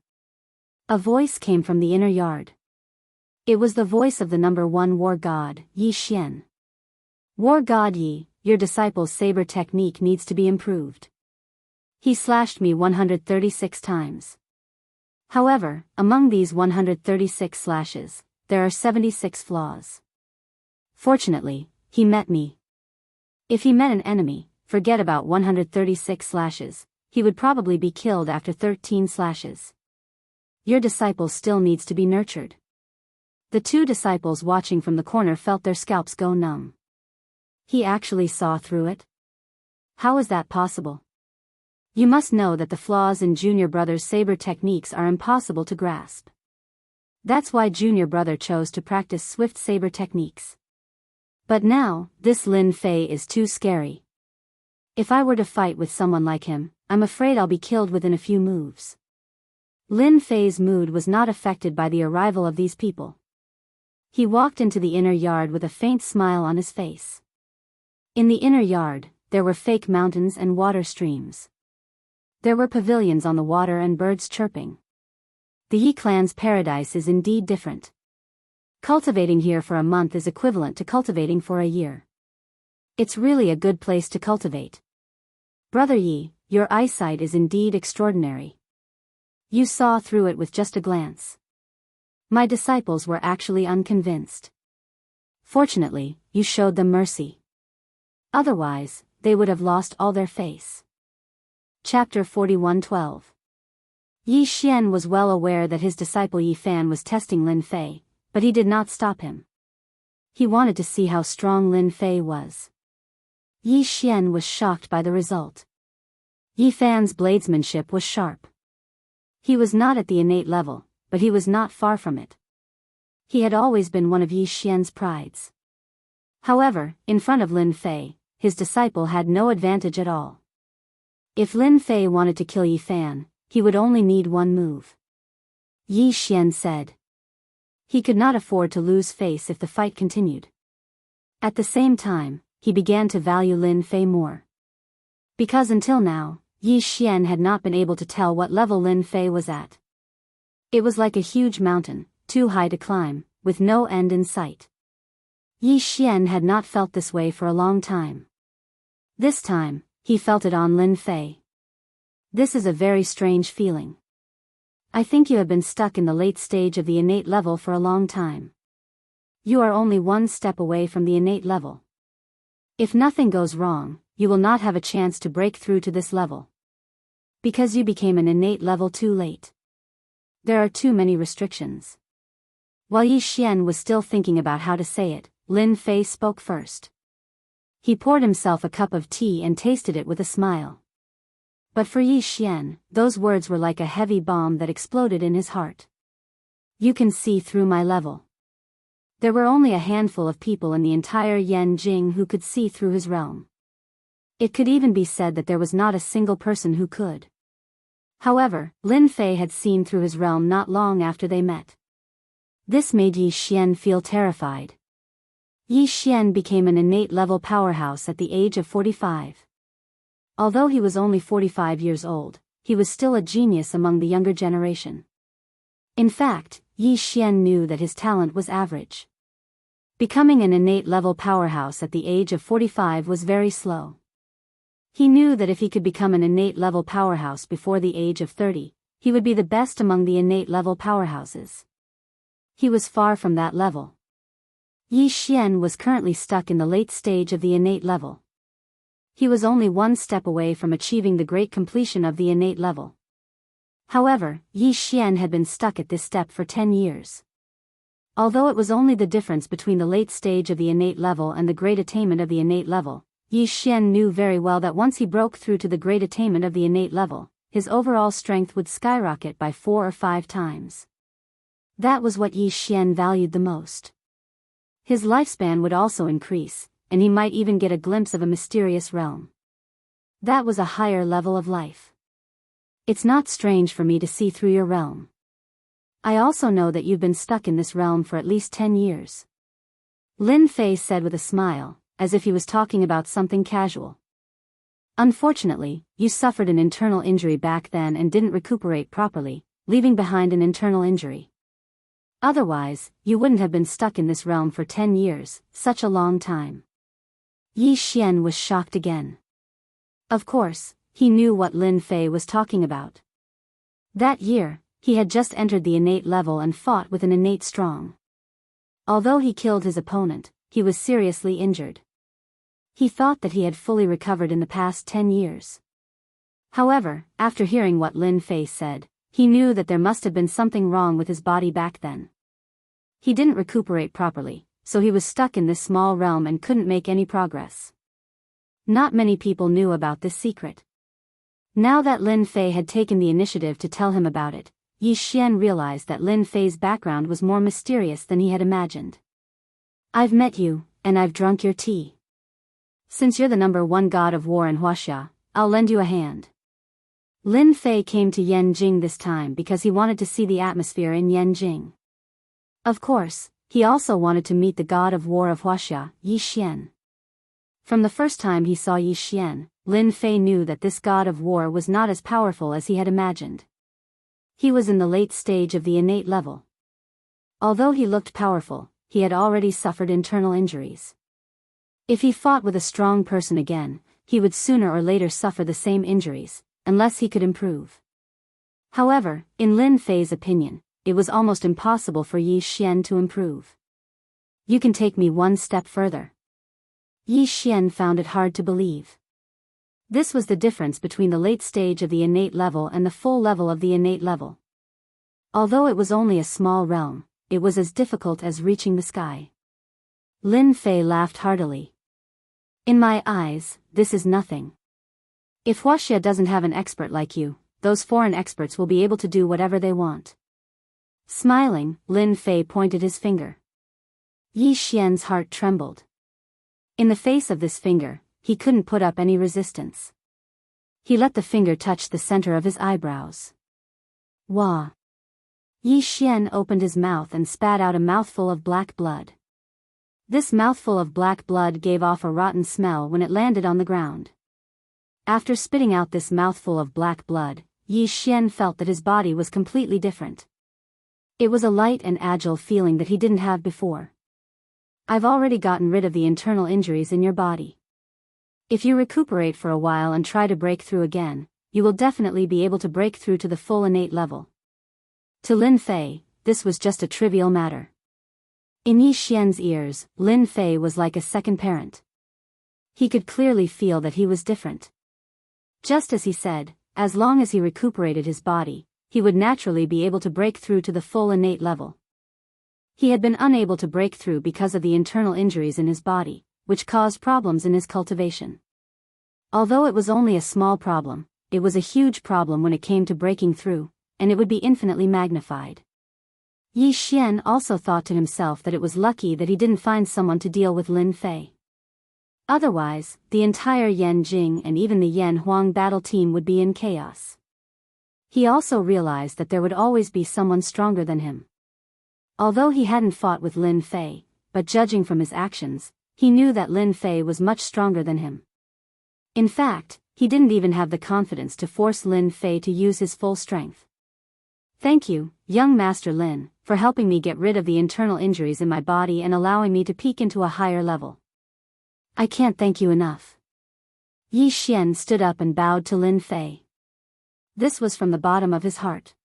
A: A voice came from the inner yard. It was the voice of the number 1 war god, Yi Xian. War god Yi, your disciple's saber technique needs to be improved. He slashed me 136 times. However, among these 136 slashes, there are 76 flaws. Fortunately, he met me. If he met an enemy, forget about 136 slashes, he would probably be killed after 13 slashes. Your disciple still needs to be nurtured. The 2 disciples watching from the corner felt their scalps go numb. He actually saw through it? How is that possible? You must know that the flaws in Junior Brother's saber techniques are impossible to grasp. That's why Junior Brother chose to practice swift saber techniques. But now, this Lin Fei is too scary. If I were to fight with someone like him, I'm afraid I'll be killed within a few moves. Lin Fei's mood was not affected by the arrival of these people. He walked into the inner yard with a faint smile on his face. In the inner yard, there were fake mountains and water streams. There were pavilions on the water and birds chirping. The Yi clan's paradise is indeed different. Cultivating here for a month is equivalent to cultivating for a year. It's really a good place to cultivate. Brother Yi, your eyesight is indeed extraordinary. You saw through it with just a glance. My disciples were actually unconvinced. Fortunately, you showed them mercy. Otherwise, they would have lost all their face. Chapter 41:12. Yi Xian was well aware that his disciple Yi Fan was testing Lin Fei, but he did not stop him. He wanted to see how strong Lin Fei was. Yi Xian was shocked by the result. Yi Fan's bladesmanship was sharp. He was not at the innate level, but he was not far from it. He had always been one of Yi Xian's prides. However, in front of Lin Fei, his disciple had no advantage at all. If Lin Fei wanted to kill Yi Fan, he would only need one move. Yi Xian said. He could not afford to lose face if the fight continued. At the same time, he began to value Lin Fei more. Because until now, Yi Xian had not been able to tell what level Lin Fei was at. It was like a huge mountain, too high to climb, with no end in sight. Yi Xian had not felt this way for a long time. This time, he felt it on Lin Fei. This is a very strange feeling. I think you have been stuck in the late stage of the innate level for a long time. You are only one step away from the innate level. If nothing goes wrong, you will not have a chance to break through to this level. Because you became an innate level too late. There are too many restrictions. While Yi Xian was still thinking about how to say it, Lin Fei spoke first. He poured himself a cup of tea and tasted it with a smile. But for Yi Xian, those words were like a heavy bomb that exploded in his heart. You can see through my level. There were only a handful of people in the entire Yanjing who could see through his realm. It could even be said that there was not a single person who could. However, Lin Fei had seen through his realm not long after they met. This made Yi Xian feel terrified. Yi Xian became an innate level powerhouse at the age of 45. Although he was only 45 years old, he was still a genius among the younger generation. In fact, Yi Xian knew that his talent was average. Becoming an innate level powerhouse at the age of 45 was very slow. He knew that if he could become an innate level powerhouse before the age of 30, he would be the best among the innate level powerhouses. He was far from that level. Yi Xian was currently stuck in the late stage of the innate level. He was only one step away from achieving the great completion of the innate level. However, Yi Xian had been stuck at this step for 10 years. Although it was only the difference between the late stage of the innate level and the great attainment of the innate level, Yi Xian knew very well that once he broke through to the great attainment of the innate level, his overall strength would skyrocket by 4 or 5 times. That was what Yi Xian valued the most. His lifespan would also increase, and he might even get a glimpse of a mysterious realm. That was a higher level of life. It's not strange for me to see through your realm. I also know that you've been stuck in this realm for at least 10 years. Lin Fei said with a smile, as if he was talking about something casual. Unfortunately, you suffered an internal injury back then and didn't recuperate properly, leaving behind an internal injury. Otherwise, you wouldn't have been stuck in this realm for 10 years, such a long time. Yi Xian was shocked again. Of course, he knew what Lin Fei was talking about. That year, he had just entered the innate level and fought with an innate strong. Although he killed his opponent, he was seriously injured. He thought that he had fully recovered in the past 10 years. However, after hearing what Lin Fei said, he knew that there must have been something wrong with his body back then. He didn't recuperate properly, so he was stuck in this small realm and couldn't make any progress. Not many people knew about this secret. Now that Lin Fei had taken the initiative to tell him about it, Yi Xian realized that Lin Fei's background was more mysterious than he had imagined. I've met you, and I've drunk your tea. Since you're the #1 god of war in Huaxia, I'll lend you a hand. Lin Fei came to Yanjing this time because he wanted to see the atmosphere in Yanjing. Of course, he also wanted to meet the god of war of Huaxia, Yi Xian. From the first time he saw Yi Xian, Lin Fei knew that this god of war was not as powerful as he had imagined. He was in the late stage of the innate level. Although he looked powerful, he had already suffered internal injuries. If he fought with a strong person again, he would sooner or later suffer the same injuries, unless he could improve. However, in Lin Fei's opinion, it was almost impossible for Yi Xian to improve. You can take me one step further. Yi Xian found it hard to believe. This was the difference between the late stage of the innate level and the full level of the innate level. Although it was only a small realm, it was as difficult as reaching the sky. Lin Fei laughed heartily. In my eyes, this is nothing. If Huaxia doesn't have an expert like you, those foreign experts will be able to do whatever they want. Smiling, Lin Fei pointed his finger. Yi Xian's heart trembled. In the face of this finger, he couldn't put up any resistance. He let the finger touch the center of his eyebrows. Wah! Yi Xian opened his mouth and spat out a mouthful of black blood. This mouthful of black blood gave off a rotten smell when it landed on the ground. After spitting out this mouthful of black blood, Yi Xian felt that his body was completely different. It was a light and agile feeling that he didn't have before. I've already gotten rid of the internal injuries in your body. If you recuperate for a while and try to break through again, you will definitely be able to break through to the full innate level. To Lin Fei, this was just a trivial matter. In Yi Xian's ears, Lin Fei was like a second parent. He could clearly feel that he was different. Just as he said, as long as he recuperated his body, he would naturally be able to break through to the full innate level. He had been unable to break through because of the internal injuries in his body, which caused problems in his cultivation. Although it was only a small problem, it was a huge problem when it came to breaking through, and it would be infinitely magnified. Yi Xian also thought to himself that it was lucky that he didn't find someone to deal with Lin Fei. Otherwise, the entire Yan Jing and even the Yan Huang battle team would be in chaos. He also realized that there would always be someone stronger than him. Although he hadn't fought with Lin Fei, but judging from his actions, he knew that Lin Fei was much stronger than him. In fact, he didn't even have the confidence to force Lin Fei to use his full strength. Thank you, young Master Lin, for helping me get rid of the internal injuries in my body and allowing me to peak into a higher level. I can't thank you enough. Yi Xian stood up and bowed to Lin Fei. This was from the bottom of his heart.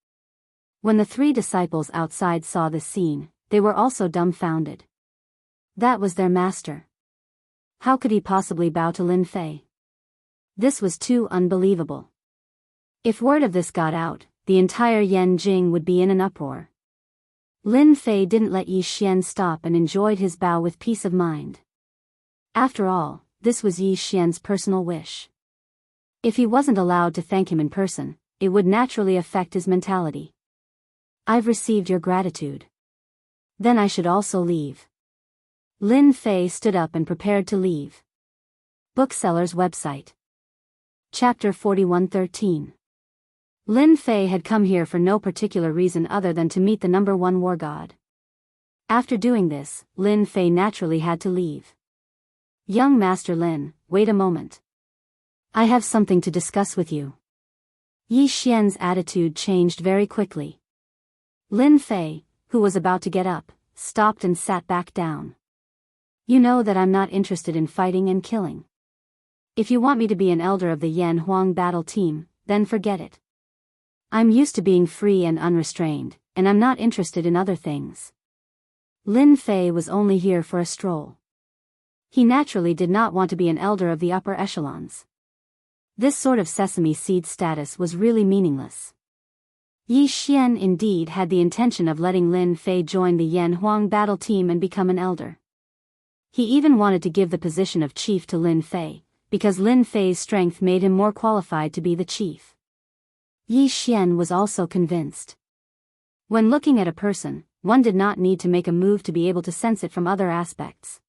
A: When the three disciples outside saw this scene, they were also dumbfounded. That was their master. How could he possibly bow to Lin Fei? This was too unbelievable. If word of this got out, the entire Yan Jing would be in an uproar. Lin Fei didn't let Yi Xian stop and enjoyed his bow with peace of mind. After all, this was Yi Xian's personal wish. If he wasn't allowed to thank him in person, it would naturally affect his mentality. I've received your gratitude. Then I should also leave. Lin Fei stood up and prepared to leave. Bookseller's website. Chapter 41:13. Lin Fei had come here for no particular reason other than to meet the number one war god. After doing this, Lin Fei naturally had to leave. Young Master Lin, wait a moment. I have something to discuss with you. Yi Xian's attitude changed very quickly. Lin Fei, who was about to get up, stopped and sat back down. You know that I'm not interested in fighting and killing. If you want me to be an elder of the Yan Huang battle team, then forget it. I'm used to being free and unrestrained, and I'm not interested in other things. Lin Fei was only here for a stroll. He naturally did not want to be an elder of the upper echelons. This sort of sesame seed status was really meaningless. Yi Xian indeed had the intention of letting Lin Fei join the Yan Huang battle team and become an elder. He even wanted to give the position of chief to Lin Fei, because Lin Fei's strength made him more qualified to be the chief. Yi Xian was also convinced. When looking at a person, one did not need to make a move to be able to sense it from other aspects.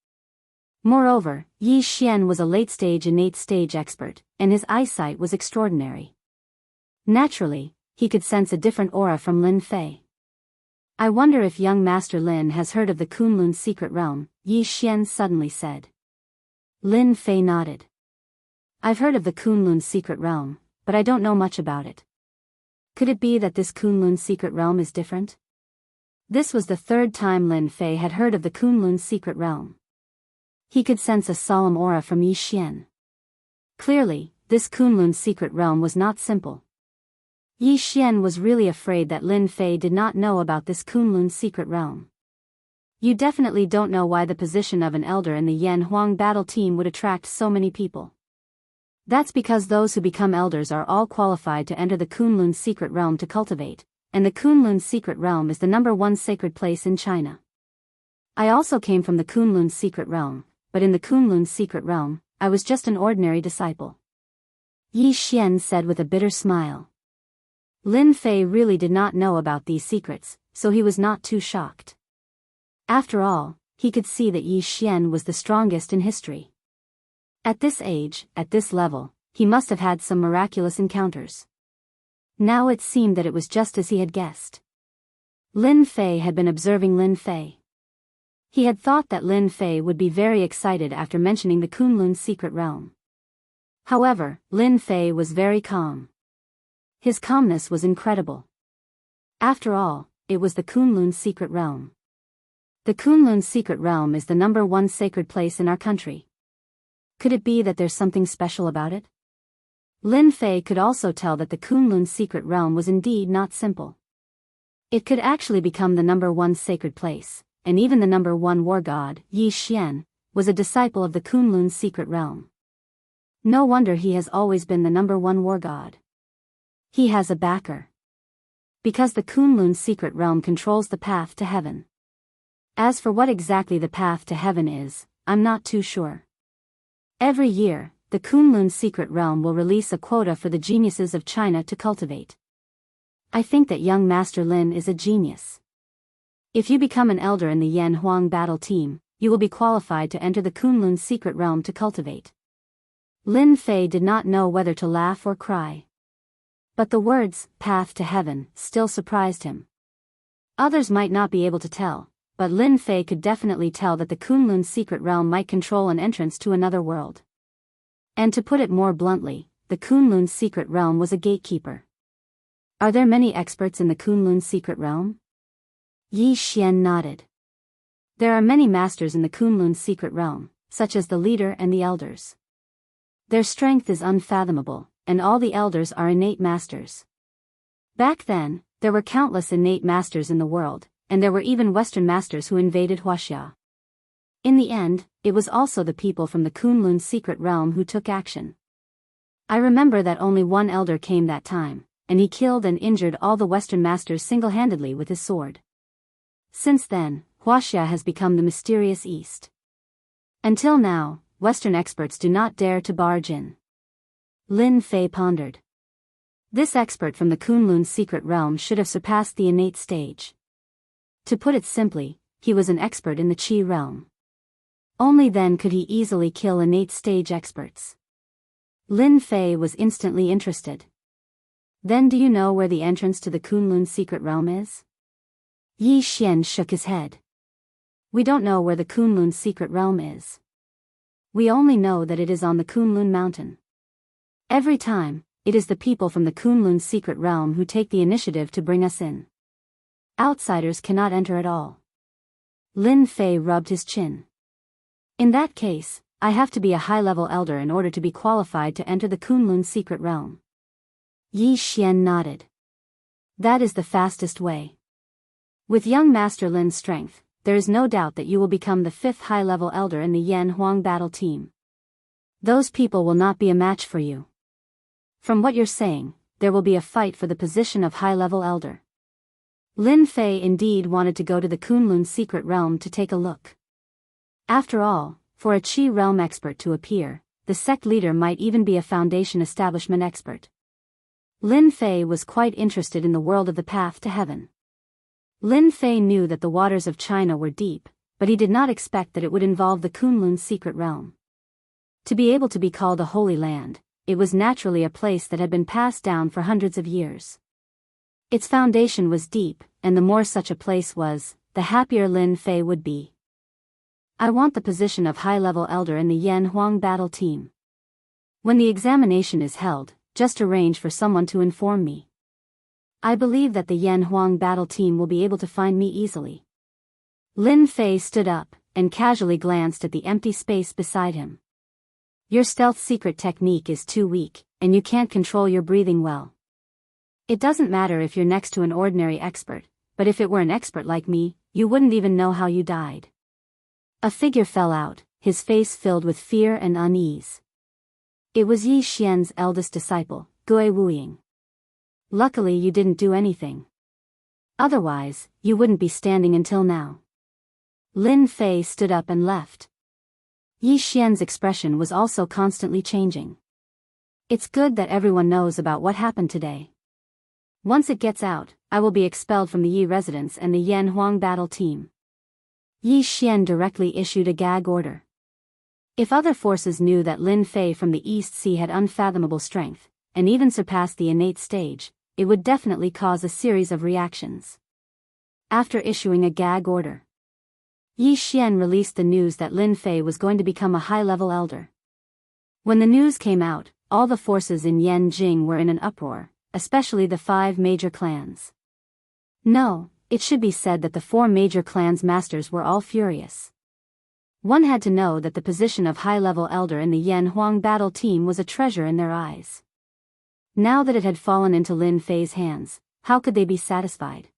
A: Moreover, Yi Xian was a late-stage innate stage expert, and his eyesight was extraordinary. Naturally, he could sense a different aura from Lin Fei. I wonder if young Master Lin has heard of the Kunlun secret realm, Yi Xian suddenly said. Lin Fei nodded. I've heard of the Kunlun secret realm, but I don't know much about it. Could it be that this Kunlun secret realm is different? This was the third time Lin Fei had heard of the Kunlun secret realm. He could sense a solemn aura from Yi Xian. Clearly, this Kunlun secret realm was not simple. Yi Xian was really afraid that Lin Fei did not know about this Kunlun secret realm. You definitely don't know why the position of an elder in the Yan Huang battle team would attract so many people. That's because those who become elders are all qualified to enter the Kunlun secret realm to cultivate, and the Kunlun secret realm is the number one sacred place in China. I also came from the Kunlun secret realm, but in the Kunlun secret realm, I was just an ordinary disciple. Yi Xian said with a bitter smile. Lin Fei really did not know about these secrets, so he was not too shocked. After all, he could see that Yi Xian was the strongest in history. At this age, at this level, he must have had some miraculous encounters. Now it seemed that it was just as he had guessed. Lin Fei had been observing Lin Fei. He had thought that Lin Fei would be very excited after mentioning the Kunlun's secret realm. However, Lin Fei was very calm. His calmness was incredible. After all, it was the Kunlun's secret realm. The Kunlun's secret realm is the #1 sacred place in our country. Could it be that there's something special about it? Lin Fei could also tell that the Kunlun's secret realm was indeed not simple. It could actually become the #1 sacred place, and even the #1 war god, Yi Xian, was a disciple of the Kunlun's secret realm. No wonder he has always been the #1 war god. He has a backer. Because the Kunlun's secret realm controls the path to heaven. As for what exactly the path to heaven is, I'm not too sure. Every year, the Kunlun's secret realm will release a quota for the geniuses of China to cultivate. I think that young Master Lin is a genius. If you become an elder in the Yan Huang battle team, you will be qualified to enter the Kunlun's secret realm to cultivate. Lin Fei did not know whether to laugh or cry. But the words, path to heaven, still surprised him. Others might not be able to tell, but Lin Fei could definitely tell that the Kunlun's secret realm might control an entrance to another world. And to put it more bluntly, the Kunlun's secret realm was a gatekeeper. Are there many experts in the Kunlun's secret realm? Yi Xian nodded. There are many masters in the Kunlun's secret realm, such as the leader and the elders. Their strength is unfathomable, and all the elders are innate masters. Back then, there were countless innate masters in the world, and there were even Western masters who invaded Huaxia. In the end, it was also the people from the Kunlun's secret realm who took action. I remember that only one elder came that time, and he killed and injured all the Western masters single-handedly with his sword. Since then, Huaxia has become the mysterious East. Until now, Western experts do not dare to barge in. Lin Fei pondered. This expert from the Kunlun's secret realm should have surpassed the innate stage. To put it simply, he was an expert in the Qi realm. Only then could he easily kill innate stage experts. Lin Fei was instantly interested. Then do you know where the entrance to the Kunlun's secret realm is? Yi Xian shook his head. We don't know where the Kunlun's secret realm is. We only know that it is on the Kunlun mountain. Every time, it is the people from the Kunlun's secret realm who take the initiative to bring us in. Outsiders cannot enter at all. Lin Fei rubbed his chin. In that case, I have to be a high-level elder in order to be qualified to enter the Kunlun's secret realm. Yi Xian nodded. That is the fastest way. With young Master Lin's strength, there is no doubt that you will become the 5th high-level elder in the Yan Huang battle team. Those people will not be a match for you. From what you're saying, there will be a fight for the position of high-level elder. Lin Fei indeed wanted to go to the Kunlun's secret realm to take a look. After all, for a Qi realm expert to appear, the sect leader might even be a foundation establishment expert. Lin Fei was quite interested in the world of the path to heaven. Lin Fei knew that the waters of China were deep, but he did not expect that it would involve the Kunlun's secret realm. To be able to be called a holy land, it was naturally a place that had been passed down for hundreds of years. Its foundation was deep, and the more such a place was, the happier Lin Fei would be. I want the position of high-level elder in the Yan Huang battle team. When the examination is held, just arrange for someone to inform me. I believe that the Yan Huang battle team will be able to find me easily. Lin Fei stood up, and casually glanced at the empty space beside him. Your stealth secret technique is too weak, and you can't control your breathing well. It doesn't matter if you're next to an ordinary expert, but if it were an expert like me, you wouldn't even know how you died. A figure fell out, his face filled with fear and unease. It was Yi Xian's eldest disciple, Gui Wuying. Luckily you didn't do anything. Otherwise, you wouldn't be standing until now. Lin Fei stood up and left. Yi Xian's expression was also constantly changing. It's good that everyone knows about what happened today. Once it gets out, I will be expelled from the Yi residence and the Yan Huang battle team. Yi Xian directly issued a gag order. If other forces knew that Lin Fei from the East Sea had unfathomable strength, and even surpassed the innate stage, it would definitely cause a series of reactions. After issuing a gag order, Yi Xian released the news that Lin Fei was going to become a high-level elder. When the news came out, all the forces in Yanjing were in an uproar, especially the 5 major clans. No, it should be said that the 4 major clans' masters were all furious. One had to know that the position of high-level elder in the Yan Huang battle team was a treasure in their eyes. Now that it had fallen into Lin Fei's hands, how could they be satisfied?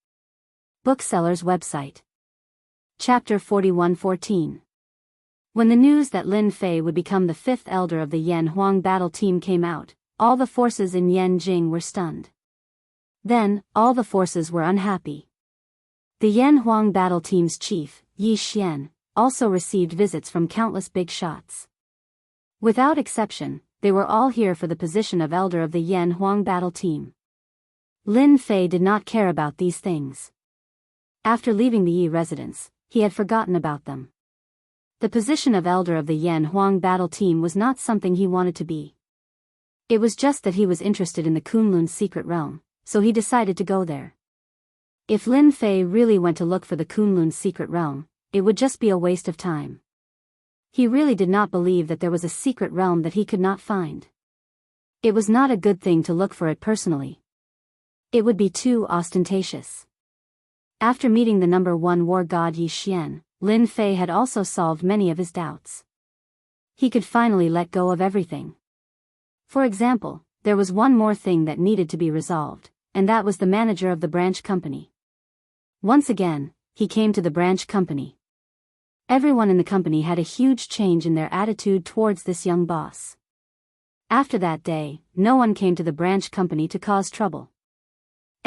A: Bookseller's website. Chapter 41:14. When the news that Lin Fei would become the 5th elder of the Yan Huang battle team came out, all the forces in Yanjing were stunned. Then, all the forces were unhappy. The Yan Huang battle team's chief, Yi Xian, also received visits from countless big shots. Without exception, they were all here for the position of elder of the Yan Huang battle team. Lin Fei did not care about these things. After leaving the Yi residence, he had forgotten about them. The position of elder of the Yan Huang battle team was not something he wanted to be. It was just that he was interested in the Kunlun's secret realm, so he decided to go there. If Lin Fei really went to look for the Kunlun's secret realm, it would just be a waste of time. He really did not believe that there was a secret realm that he could not find. It was not a good thing to look for it personally. It would be too ostentatious. After meeting the number 1 war god Yi Xian, Lin Fei had also solved many of his doubts. He could finally let go of everything. For example, there was one more thing that needed to be resolved, and that was the manager of the branch company. Once again, he came to the branch company. Everyone in the company had a huge change in their attitude towards this young boss. After that day, no one came to the branch company to cause trouble.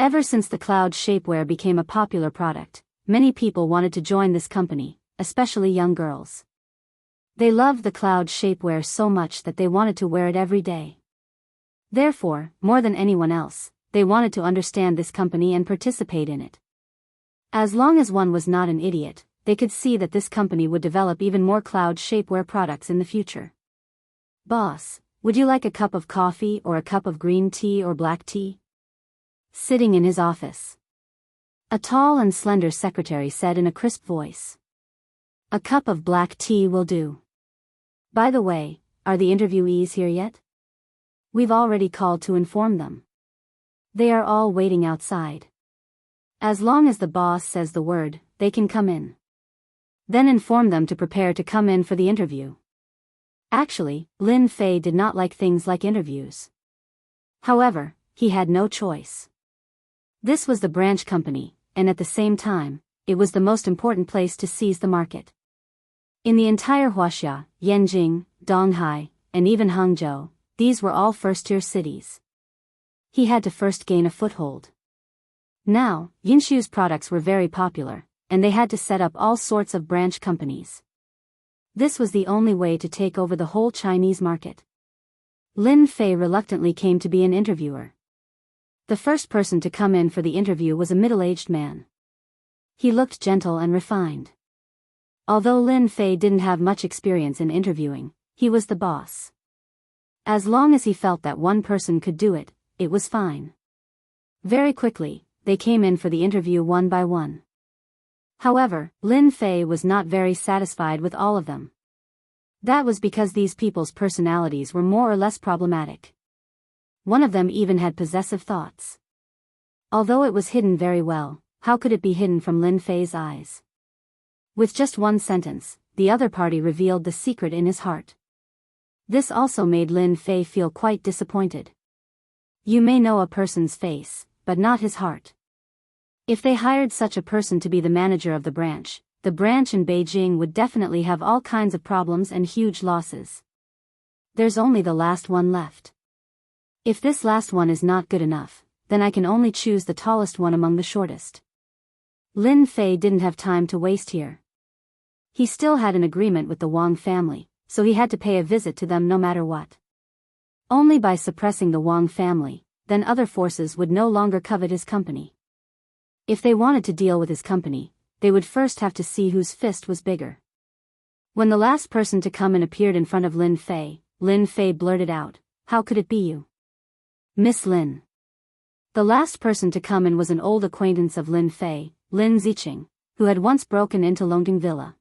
A: Ever since the cloud shapewear became a popular product, many people wanted to join this company, especially young girls. They loved the cloud shapewear so much that they wanted to wear it every day. Therefore, more than anyone else, they wanted to understand this company and participate in it. As long as one was not an idiot, they could see that this company would develop even more cloud shapewear products in the future. Boss, would you like a cup of coffee or a cup of green tea or black tea? Sitting in his office, a tall and slender secretary said in a crisp voice. A cup of black tea will do. By the way, are the interviewees here yet? We've already called to inform them. They are all waiting outside. As long as the boss says the word, they can come in. Then inform them to prepare to come in for the interview. Actually, Lin Fei did not like things like interviews. However, he had no choice. This was the branch company, and at the same time, it was the most important place to seize the market. In the entire Huaxia, Yanjing, Donghai, and even Hangzhou, these were all first-tier cities. He had to first gain a foothold. Now, Yinshu's products were very popular, and they had to set up all sorts of branch companies. This was the only way to take over the whole Chinese market. Lin Fei reluctantly came to be an interviewer. The first person to come in for the interview was a middle-aged man. He looked gentle and refined. Although Lin Fei didn't have much experience in interviewing, he was the boss. As long as he felt that one person could do it, it was fine. Very quickly, they came in for the interview one by one. However, Lin Fei was not very satisfied with all of them. That was because these people's personalities were more or less problematic. One of them even had possessive thoughts. Although it was hidden very well, how could it be hidden from Lin Fei's eyes? With just one sentence, the other party revealed the secret in his heart. This also made Lin Fei feel quite disappointed. You may know a person's face, but not his heart. If they hired such a person to be the manager of the branch in Beijing would definitely have all kinds of problems and huge losses. There's only the last one left. If this last one is not good enough, then I can only choose the tallest one among the shortest. Lin Fei didn't have time to waste here. He still had an agreement with the Wang family, so he had to pay a visit to them no matter what. Only by suppressing the Wang family, then other forces would no longer covet his company. If they wanted to deal with his company, they would first have to see whose fist was bigger. When the last person to come in appeared in front of Lin Fei blurted out, "How could it be you? Miss Lin." The last person to come in was an old acquaintance of Lin Fei, Lin Ziqing, who had once broken into Longting Villa.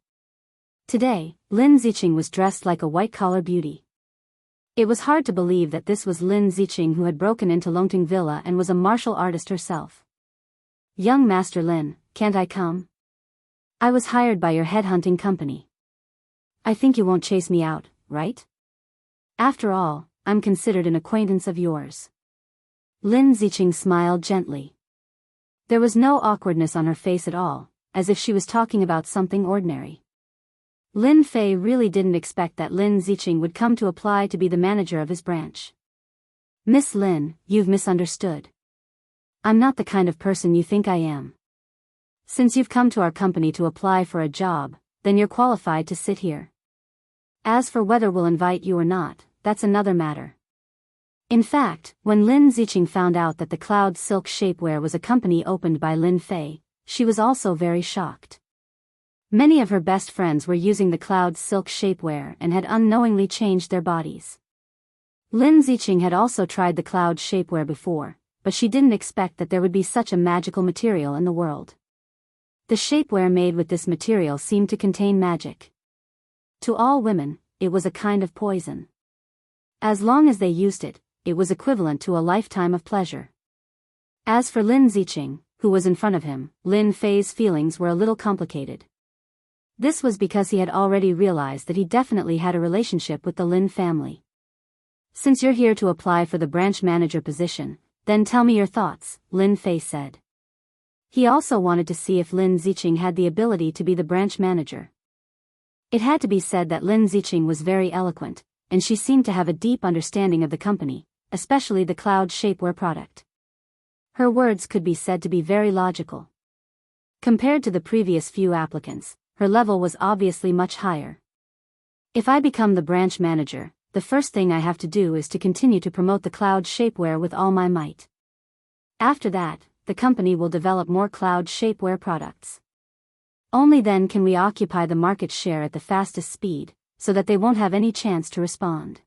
A: Today, Lin Ziqing was dressed like a white-collar beauty. It was hard to believe that this was Lin Ziqing who had broken into Longting Villa and was a martial artist herself. "Young Master Lin, can't I come? I was hired by your headhunting company. I think you won't chase me out, right? After all, I'm considered an acquaintance of yours." Lin Ziqing smiled gently. There was no awkwardness on her face at all, as if she was talking about something ordinary. Lin Fei really didn't expect that Lin Ziqing would come to apply to be the manager of his branch. "Miss Lin, you've misunderstood. I'm not the kind of person you think I am. Since you've come to our company to apply for a job, then you're qualified to sit here. As for whether we'll invite you or not, that's another matter." In fact, when Lin Ziqing found out that the Cloud Silk Shapewear was a company opened by Lin Fei, she was also very shocked. Many of her best friends were using the Cloud Silk Shapewear and had unknowingly changed their bodies. Lin Ziqing had also tried the Cloud Shapewear before, but she didn't expect that there would be such a magical material in the world. The shapewear made with this material seemed to contain magic. To all women, it was a kind of poison. As long as they used it, it was equivalent to a lifetime of pleasure. As for Lin Ziqing, who was in front of him, Lin Fei's feelings were a little complicated. This was because he had already realized that he definitely had a relationship with the Lin family. "Since you're here to apply for the branch manager position, then tell me your thoughts," Lin Fei said. He also wanted to see if Lin Ziqing had the ability to be the branch manager. It had to be said that Lin Ziqing was very eloquent, and she seemed to have a deep understanding of the company, especially the Cloud Shapewear product. Her words could be said to be very logical. Compared to the previous few applicants, her level was obviously much higher. "If I become the branch manager, the first thing I have to do is to continue to promote the Cloud Shapewear with all my might. After that, the company will develop more Cloud Shapewear products. Only then can we occupy the market share at the fastest speed, so that they won't have any chance to respond.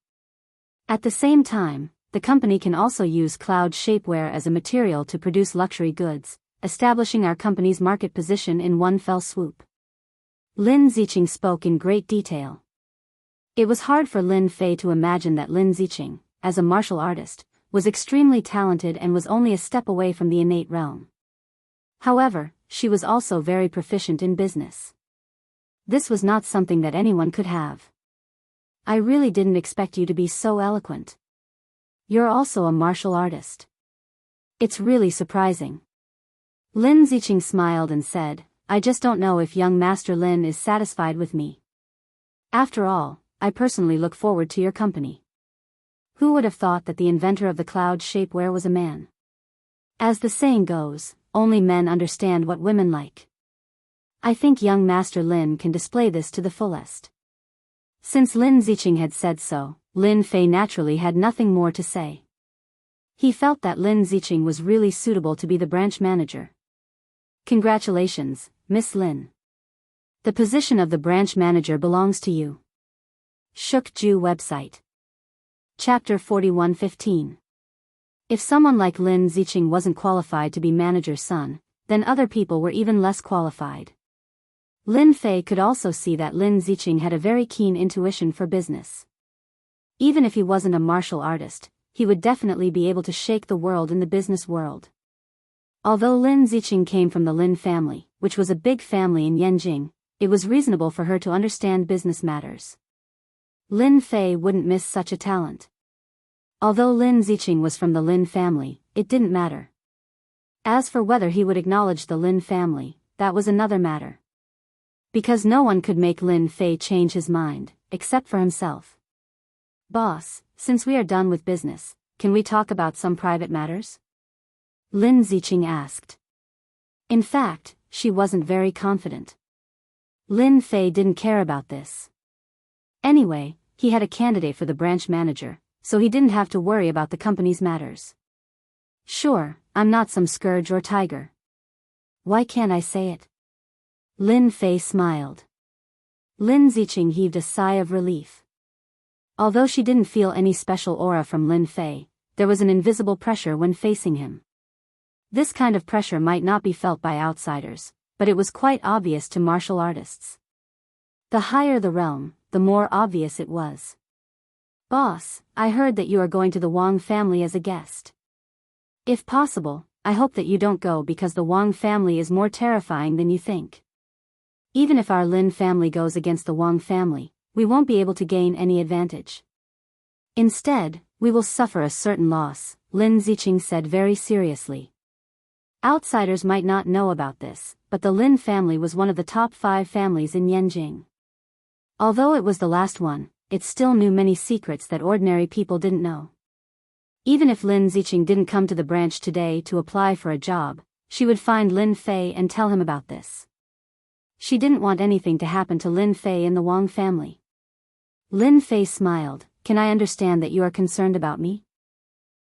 A: At the same time, the company can also use Cloud Shapewear as a material to produce luxury goods, establishing our company's market position in one fell swoop." Lin Ziqing spoke in great detail. It was hard for Lin Fei to imagine that Lin Ziqing, as a martial artist, was extremely talented and was only a step away from the innate realm. However, she was also very proficient in business. This was not something that anyone could have. "I really didn't expect you to be so eloquent. You're also a martial artist. It's really surprising." Lin Ziqing smiled and said, "I just don't know if young Master Lin is satisfied with me. After all, I personally look forward to your company." Who would have thought that the inventor of the Cloud Shapewear was a man? As the saying goes, only men understand what women like. I think young Master Lin can display this to the fullest. Since Lin Ziqing had said so, Lin Fei naturally had nothing more to say. He felt that Lin Ziqing was really suitable to be the branch manager. "Congratulations, Miss Lin. The position of the branch manager belongs to you." Shukju website. Chapter 41:15. If someone like Lin Ziqing wasn't qualified to be manager's son, then other people were even less qualified. Lin Fei could also see that Lin Ziqing had a very keen intuition for business. Even if he wasn't a martial artist, he would definitely be able to shake the world in the business world. Although Lin Ziqing came from the Lin family, which was a big family in Yanjing, it was reasonable for her to understand business matters. Lin Fei wouldn't miss such a talent. Although Lin Ziqing was from the Lin family, it didn't matter. As for whether he would acknowledge the Lin family, that was another matter. Because no one could make Lin Fei change his mind, except for himself. "Boss, since we are done with business, can we talk about some private matters?" Lin Ziqing asked. In fact, she wasn't very confident. Lin Fei didn't care about this. Anyway, he had a candidate for the branch manager, so he didn't have to worry about the company's matters. "Sure, I'm not some scourge or tiger. Why can't I say it?" Lin Fei smiled. Lin Ziqing heaved a sigh of relief. Although she didn't feel any special aura from Lin Fei, there was an invisible pressure when facing him. This kind of pressure might not be felt by outsiders, but it was quite obvious to martial artists. The higher the realm, the more obvious it was. Boss, I heard that you are going to the Wang family as a guest. If possible, I hope that you don't go because the Wang family is more terrifying than you think. Even if our Lin family goes against the Wang family, we won't be able to gain any advantage. Instead, we will suffer a certain loss, Lin Ziqing said very seriously. Outsiders might not know about this, but the Lin family was one of the top 5 families in Yanjing. Although it was the last one, it still knew many secrets that ordinary people didn't know. Even if Lin Ziqing didn't come to the branch today to apply for a job, she would find Lin Fei and tell him about this. She didn't want anything to happen to Lin Fei in the Wang family. Lin Fei smiled. Can I understand that you are concerned about me?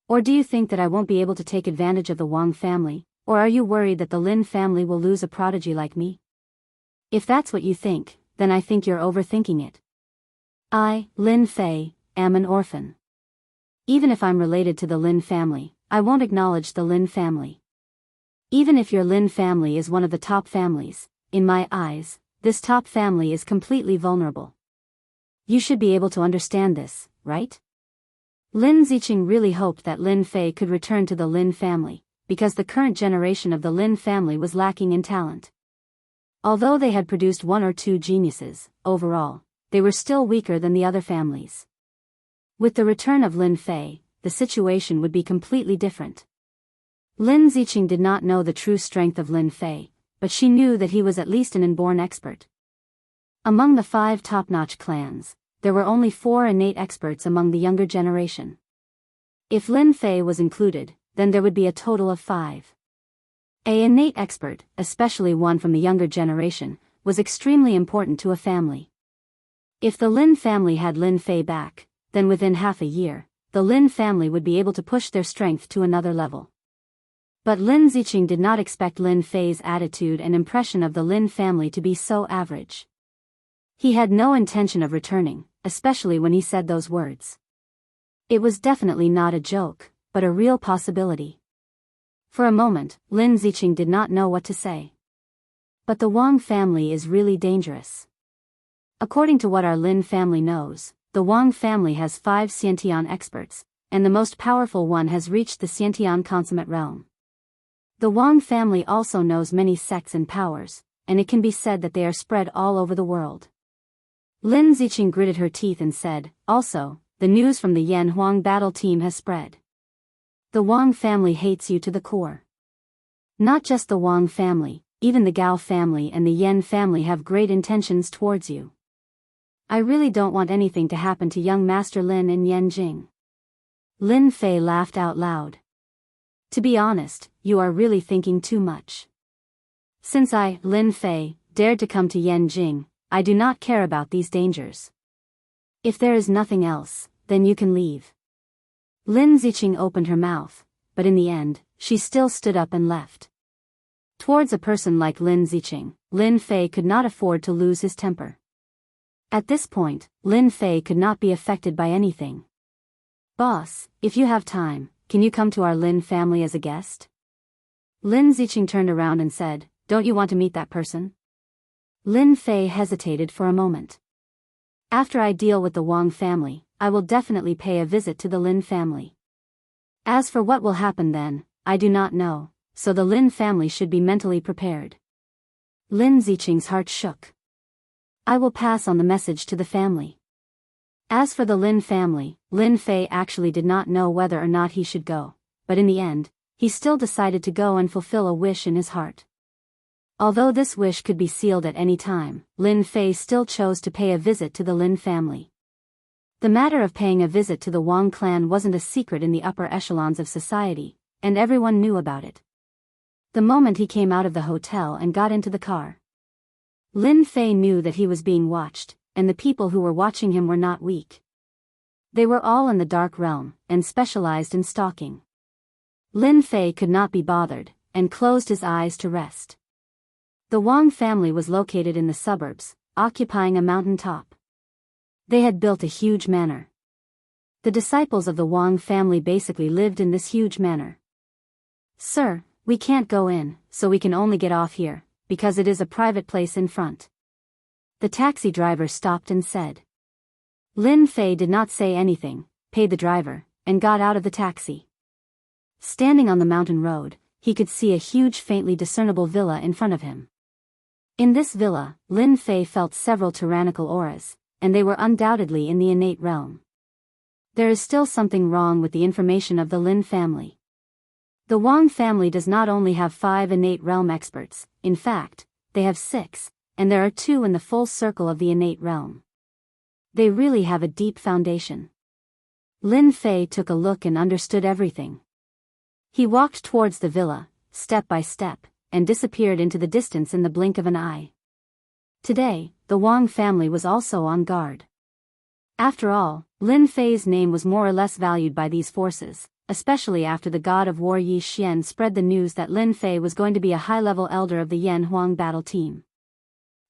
A: Or do you think that I won't be able to take advantage of the Wang family, or are you worried that the Lin family will lose a prodigy like me? If that's what you think, then I think you're overthinking it. I, Lin Fei, am an orphan. Even if I'm related to the Lin family, I won't acknowledge the Lin family. Even if your Lin family is one of the top families, in my eyes, this top family is completely vulnerable. You should be able to understand this, right? Lin Ziqing really hoped that Lin Fei could return to the Lin family, because the current generation of the Lin family was lacking in talent. Although they had produced 1 or 2 geniuses, overall, they were still weaker than the other families. With the return of Lin Fei, the situation would be completely different. Lin Ziqing did not know the true strength of Lin Fei, but she knew that he was at least an inborn expert. Among the 5 top-notch clans, there were only 4 innate experts among the younger generation. If Lin Fei was included, then there would be a total of 5. An innate expert, especially one from the younger generation, was extremely important to a family. If the Lin family had Lin Fei back, then within half a year, the Lin family would be able to push their strength to another level. But Lin Ziqing did not expect Lin Fei's attitude and impression of the Lin family to be so average. He had no intention of returning, especially when he said those words. It was definitely not a joke, but a real possibility. For a moment, Lin Ziqing did not know what to say. But the Wang family is really dangerous. According to what our Lin family knows, the Wang family has 5 Xiantian experts, and the most powerful one has reached the Xiantian consummate realm. The Wang family also knows many sects and powers, and it can be said that they are spread all over the world. Lin Ziqing gritted her teeth and said, also, the news from the Yan Huang battle team has spread. The Wang family hates you to the core. Not just the Wang family, even the Gao family and the Yan family have great intentions towards you. I really don't want anything to happen to young Master Lin in Yanjing. Lin Fei laughed out loud. To be honest, you are really thinking too much. Since I, Lin Fei, dared to come to Yanjing, I do not care about these dangers. If there is nothing else, then you can leave. Lin Ziqing opened her mouth, but in the end, she still stood up and left. Towards a person like Lin Ziqing, Lin Fei could not afford to lose his temper. At this point, Lin Fei could not be affected by anything. Boss, if you have time, can you come to our Lin family as a guest? Lin Ziqing turned around and said, don't you want to meet that person? Lin Fei hesitated for a moment. After I deal with the Wang family, I will definitely pay a visit to the Lin family. As for what will happen then, I do not know, so the Lin family should be mentally prepared. Lin Ziqing's heart shook. I will pass on the message to the family. As for the Lin family, Lin Fei actually did not know whether or not he should go, but in the end, he still decided to go and fulfill a wish in his heart. Although this wish could be sealed at any time, Lin Fei still chose to pay a visit to the Lin family. The matter of paying a visit to the Wang clan wasn't a secret in the upper echelons of society, and everyone knew about it. The moment he came out of the hotel and got into the car, Lin Fei knew that he was being watched, and the people who were watching him were not weak. They were all in the dark realm, and specialized in stalking. Lin Fei could not be bothered, and closed his eyes to rest. The Wang family was located in the suburbs, occupying a mountain top. They had built a huge manor. The disciples of the Wang family basically lived in this huge manor. Sir, We can't go in, so we can only get off here, because it is a private place in front. The taxi driver stopped and said. Lin Fei did not say anything, paid the driver, and got out of the taxi. Standing on the mountain road, he could see a huge faintly discernible villa in front of him. In this villa, Lin Fei felt several tyrannical auras, and they were undoubtedly in the innate realm. There is still something wrong with the information of the Lin family. The Wang family does not only have 5 innate realm experts, in fact, they have 6, and there are 2 in the full circle of the innate realm. They really have a deep foundation. Lin Fei took a look and understood everything. He walked towards the villa, step by step, and disappeared into the distance in the blink of an eye. Today, the Wang family was also on guard. After all, Lin Fei's name was more or less valued by these forces, especially after the god of war Yi Xian spread the news that Lin Fei was going to be a high-level elder of the Yan Huang battle team.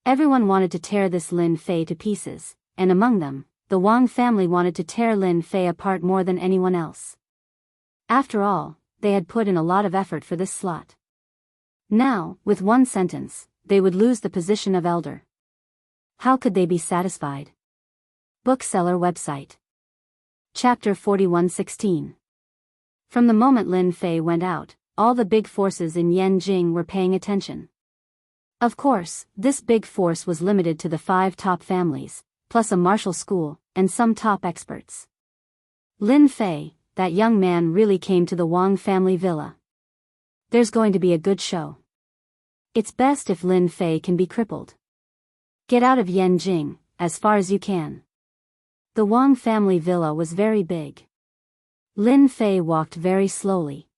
A: Everyone wanted to tear this Lin Fei to pieces, and among them, the Wang family wanted to tear Lin Fei apart more than anyone else. After all, they had put in a lot of effort for this slot. Now, with one sentence, they would lose the position of elder. How could they be satisfied? Bookseller website. Chapter 41:16. From the moment Lin Fei went out, all the big forces in Yanjing were paying attention. Of course, this big force was limited to the 5 top families, plus a martial school, and some top experts. Lin Fei, that young man, really came to the Wang family villa. There's going to be a good show. It's best if Lin Fei can be crippled. Get out of Yanjing, as far as you can. The Wang family villa was very big. Lin Fei walked very slowly.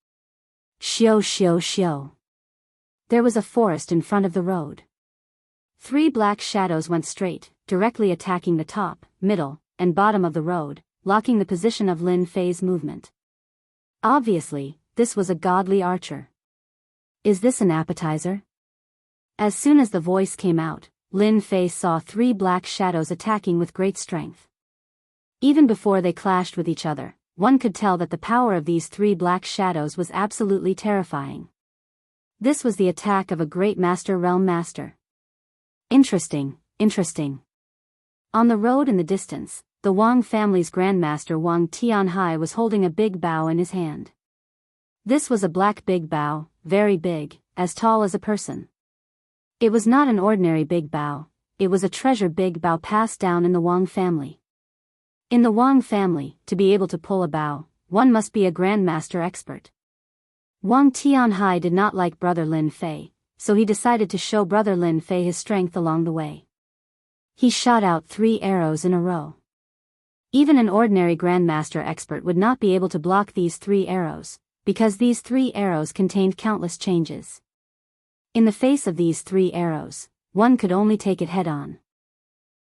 A: Xiao xiao xiao. There was a forest in front of the road. 3 black shadows went straight, directly attacking the top, middle, and bottom of the road, blocking the position of Lin Fei's movement. Obviously, this was a godly archer. Is this an appetizer? As soon as the voice came out, Lin Fei saw 3 black shadows attacking with great strength. Even before they clashed with each other, one could tell that the power of these 3 black shadows was absolutely terrifying. This was the attack of a great master realm master. Interesting, interesting. On the road in the distance, the Wang family's grandmaster Wang Tianhai was holding a big bow in his hand. This was a black big bow, very big, as tall as a person. It was not an ordinary big bow, it was a treasure big bow passed down in the Wang family. In the Wang family, to be able to pull a bow, one must be a grandmaster expert. Wang Tianhai did not like brother Lin Fei, so he decided to show brother Lin Fei his strength along the way. He shot out 3 arrows in a row. Even an ordinary grandmaster expert would not be able to block these 3 arrows, because these 3 arrows contained countless changes. In the face of these 3 arrows, one could only take it head-on.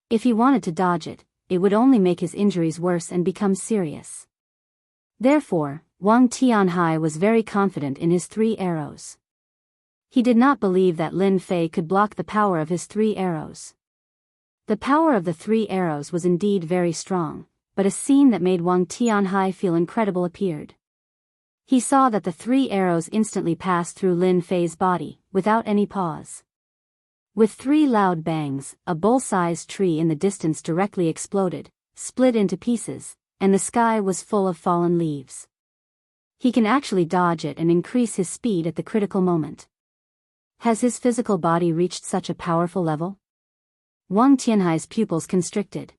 A: If he wanted to dodge it, it would only make his injuries worse and become serious. Therefore, Wang Tianhai was very confident in his 3 arrows. He did not believe that Lin Fei could block the power of his 3 arrows. The power of the 3 arrows was indeed very strong, but a scene that made Wang Tianhai feel incredible appeared. He saw that the 3 arrows instantly passed through Lin Fei's body, without any pause. With 3 loud bangs, a bull-sized tree in the distance directly exploded, split into pieces, and the sky was full of fallen leaves. He can actually dodge it and increase his speed at the critical moment. Has his physical body reached such a powerful level? Wang Tianhai's pupils constricted.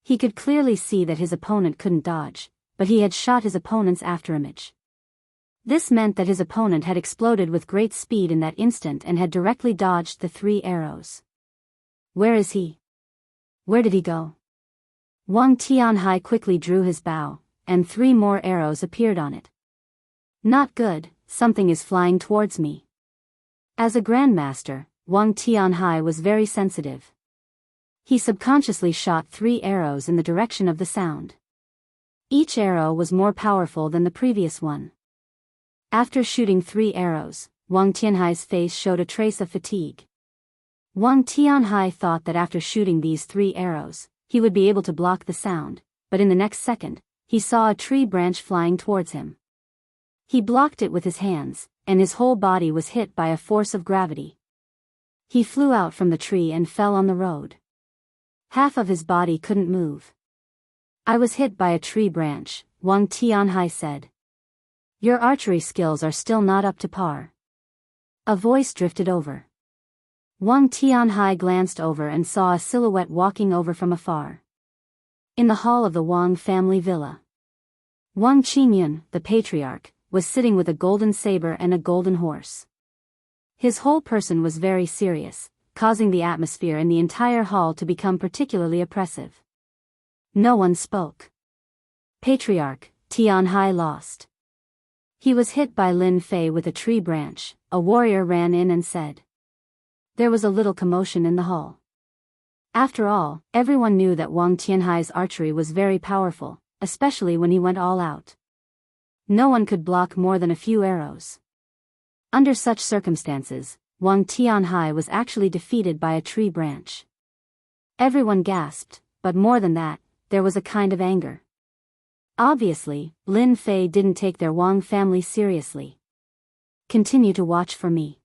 A: He could clearly see that his opponent couldn't dodge, but he had shot his opponent's afterimage. This meant that his opponent had exploded with great speed in that instant and had directly dodged the 3 arrows. Where is he? Where did he go? Wang Tianhai quickly drew his bow, and 3 more arrows appeared on it. Not good, something is flying towards me. As a grandmaster, Wang Tianhai was very sensitive. He subconsciously shot 3 arrows in the direction of the sound. Each arrow was more powerful than the previous one. After shooting 3 arrows, Wang Tianhai's face showed a trace of fatigue. Wang Tianhai thought that after shooting these 3 arrows, he would be able to block the sound, but in the next second, he saw a tree branch flying towards him. He blocked it with his hands, and his whole body was hit by a force of gravity. He flew out from the tree and fell on the road. Half of his body couldn't move. I was hit by a tree branch, Wang Tianhai said. Your archery skills are still not up to par. A voice drifted over. Wang Tianhai glanced over and saw a silhouette walking over from afar. In the hall of the Wang family villa, Wang Qingyun, the patriarch, was sitting with a golden saber and a golden horse. His whole person was very serious, causing the atmosphere in the entire hall to become particularly oppressive. No one spoke. Patriarch, Tianhai lost. He was hit by Lin Fei with a tree branch. A warrior ran in and said. There was a little commotion in the hall. After all, everyone knew that Wang Tianhai's archery was very powerful, especially when he went all out. No one could block more than a few arrows. Under such circumstances, Wang Tianhai was actually defeated by a tree branch. Everyone gasped, but more than that, there was a kind of anger. Obviously, Lin Fei didn't take their Wang family seriously. Continue to watch for me.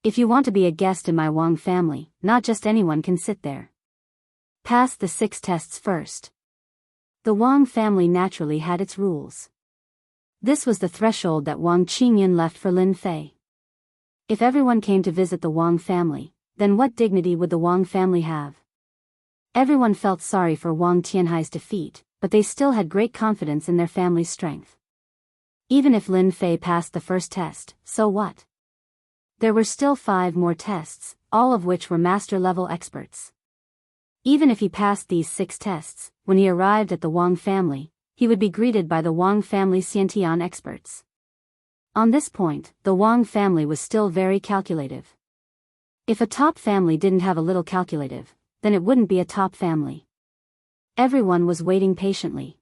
A: If you want to be a guest in my Wang family, not just anyone can sit there. Pass the 6 tests first. The Wang family naturally had its rules. This was the threshold that Wang Qingyun left for Lin Fei. If everyone came to visit the Wang family, then what dignity would the Wang family have? Everyone felt sorry for Wang Tianhai's defeat, but they still had great confidence in their family's strength. Even if Lin Fei passed the first test, so what? There were still 5 more tests, all of which were master-level experts. Even if he passed these 6 tests, when he arrived at the Wang family, he would be greeted by the Wang family Xiantian experts. On this point, the Wang family was still very calculative. If a top family didn't have a little calculative, then it wouldn't be a top family. Everyone was waiting patiently.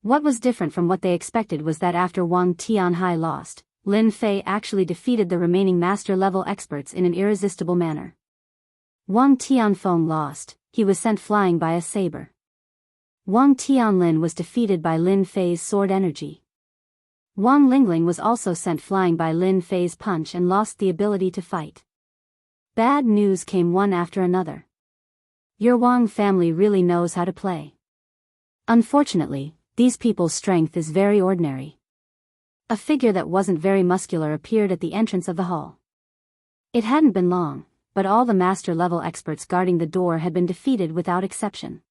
A: What was different from what they expected was that after Wang Tianhai lost, Lin Fei actually defeated the remaining master-level experts in an irresistible manner. Wang Tianfeng lost, he was sent flying by a saber. Wang Tianlin was defeated by Lin Fei's sword energy. Wang Lingling was also sent flying by Lin Fei's punch and lost the ability to fight. Bad news came one after another. Your Wang family really knows how to play. Unfortunately, these people's strength is very ordinary. A figure that wasn't very muscular appeared at the entrance of the hall. It hadn't been long, but all the master-level experts guarding the door had been defeated without exception.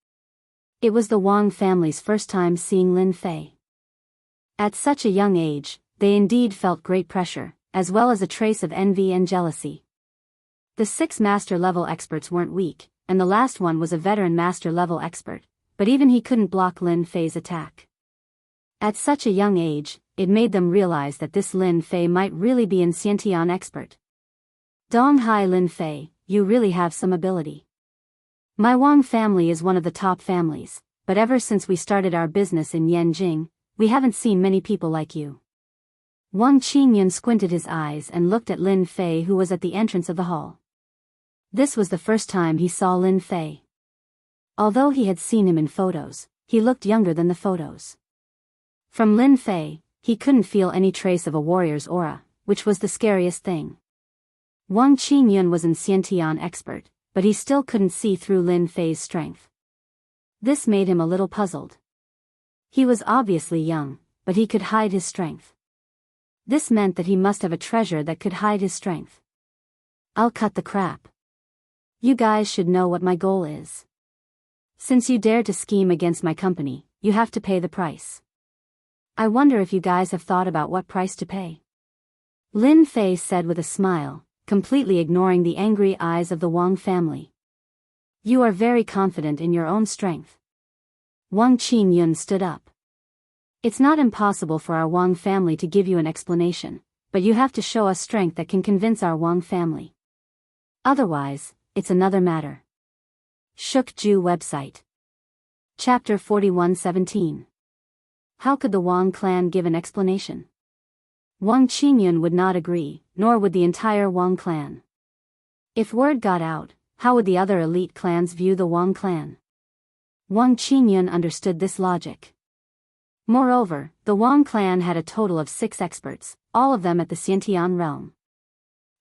A: It was the Wang family's first time seeing Lin Fei. At such a young age, they indeed felt great pressure, as well as a trace of envy and jealousy. The 6 master-level experts weren't weak, and the last one was a veteran master-level expert, but even he couldn't block Lin Fei's attack. At such a young age, it made them realize that this Lin Fei might really be an Xiantian expert. Donghai Lin Fei, you really have some ability. My Wang family is one of the top families, but ever since we started our business in Yanjing, we haven't seen many people like you. Wang Qingyun squinted his eyes and looked at Lin Fei, who was at the entrance of the hall. This was the first time he saw Lin Fei. Although he had seen him in photos, he looked younger than the photos. From Lin Fei, he couldn't feel any trace of a warrior's aura, which was the scariest thing. Wang Qingyun was an Xiantian expert, but he still couldn't see through Lin Fei's strength. This made him a little puzzled. He was obviously young, but he could hide his strength. This meant that he must have a treasure that could hide his strength. I'll cut the crap. You guys should know what my goal is. Since you dared to scheme against my company, you have to pay the price. I wonder if you guys have thought about what price to pay. Lin Fei said with a smile, completely ignoring the angry eyes of the Wang family. You are very confident in your own strength. Wang Qingyun stood up. It's not impossible for our Wang family to give you an explanation, but you have to show us strength that can convince our Wang family. Otherwise, it's another matter. Shukju website. Chapter 41:17. How could the Wang clan give an explanation? Wang Qingyun would not agree, nor would the entire Wang clan. If word got out, how would the other elite clans view the Wang clan? Wang Qingyun understood this logic. Moreover, the Wang clan had a total of 6 experts, all of them at the Xiantian realm.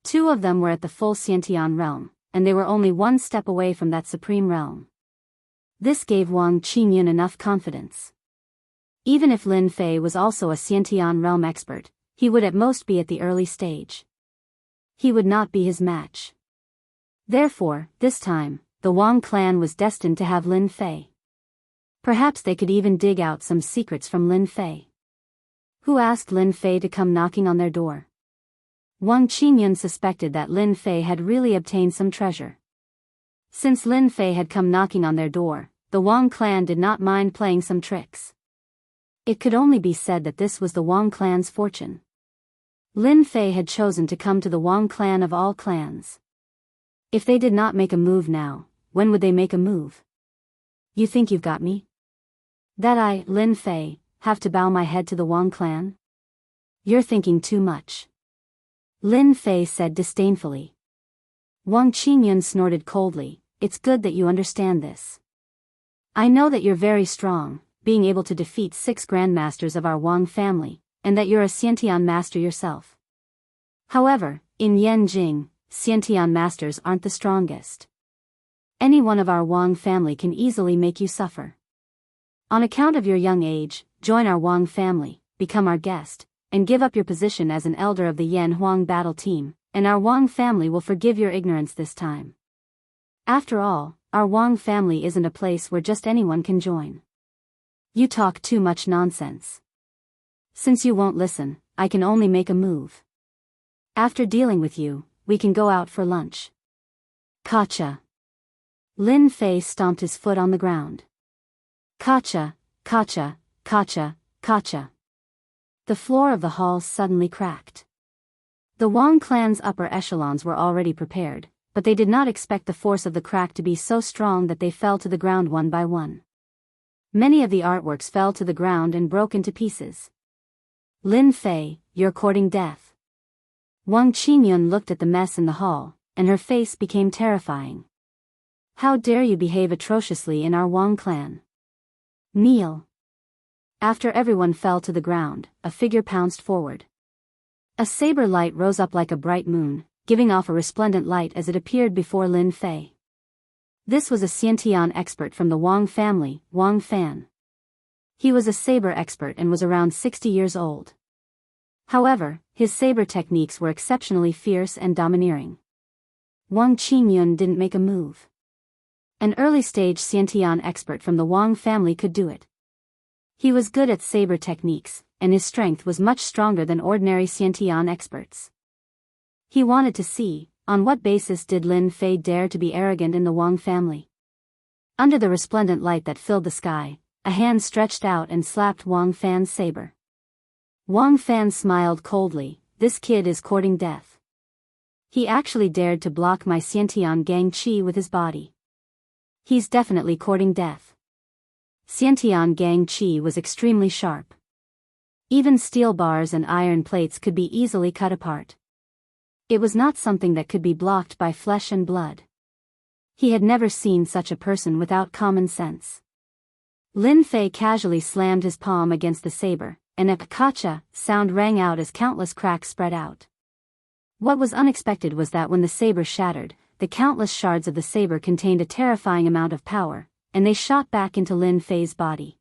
A: 2 of them were at the full Xiantian realm, and they were only one step away from that supreme realm. This gave Wang Qingyun enough confidence. Even if Lin Fei was also a Xiantian realm expert, he would at most be at the early stage. He would not be his match. Therefore, this time, the Wang clan was destined to have Lin Fei. Perhaps they could even dig out some secrets from Lin Fei. Who asked Lin Fei to come knocking on their door? Wang Qingyun suspected that Lin Fei had really obtained some treasure. Since Lin Fei had come knocking on their door, the Wang clan did not mind playing some tricks. It could only be said that this was the Wang clan's fortune. Lin Fei had chosen to come to the Wang clan of all clans. If they did not make a move now, when would they make a move? You think you've got me? That I, Lin Fei, have to bow my head to the Wang clan? You're thinking too much. Lin Fei said disdainfully. Wang Qingyun snorted coldly. It's good that you understand this. I know that you're very strong, being able to defeat 6 grandmasters of our Wang family, and that you're a Xiantian master yourself. However, in Yanjing, Xiantian masters aren't the strongest. Any one of our Wang family can easily make you suffer. On account of your young age, join our Wang family, become our guest, and give up your position as an elder of the Yan Huang battle team, and our Wang family will forgive your ignorance this time. After all, our Wang family isn't a place where just anyone can join. You talk too much nonsense. Since you won't listen, I can only make a move. After dealing with you, we can go out for lunch. Gotcha. Lin Fei stomped his foot on the ground. Gotcha, gotcha, gotcha, gotcha. The floor of the hall suddenly cracked. The Wang clan's upper echelons were already prepared, but they did not expect the force of the crack to be so strong that they fell to the ground one by one. Many of the artworks fell to the ground and broke into pieces. Lin Fei, you're courting death. Wang Qingyun looked at the mess in the hall, and her face became terrifying. How dare you behave atrociously in our Wang clan? Kneel. After everyone fell to the ground, a figure pounced forward. A saber light rose up like a bright moon, giving off a resplendent light as it appeared before Lin Fei. This was a Xiantian expert from the Wang family, Wang Fan. He was a saber expert and was around 60 years old. However, his saber techniques were exceptionally fierce and domineering. Wang Qingyun didn't make a move. An early-stage Xiantian expert from the Wang family could do it. He was good at saber techniques, and his strength was much stronger than ordinary Xiantian experts. He wanted to see, on what basis did Lin Fei dare to be arrogant in the Wang family. Under the resplendent light that filled the sky, a hand stretched out and slapped Wang Fan's saber. Wang Fan smiled coldly. This kid is courting death. He actually dared to block my Xiantian Gang Qi with his body. He's definitely courting death. Xiantian Gang Qi was extremely sharp. Even steel bars and iron plates could be easily cut apart. It was not something that could be blocked by flesh and blood. He had never seen such a person without common sense. Lin Fei casually slammed his palm against the saber, and a kacha sound rang out as countless cracks spread out. What was unexpected was that when the saber shattered, the countless shards of the saber contained a terrifying amount of power, and they shot back into Lin Fei's body.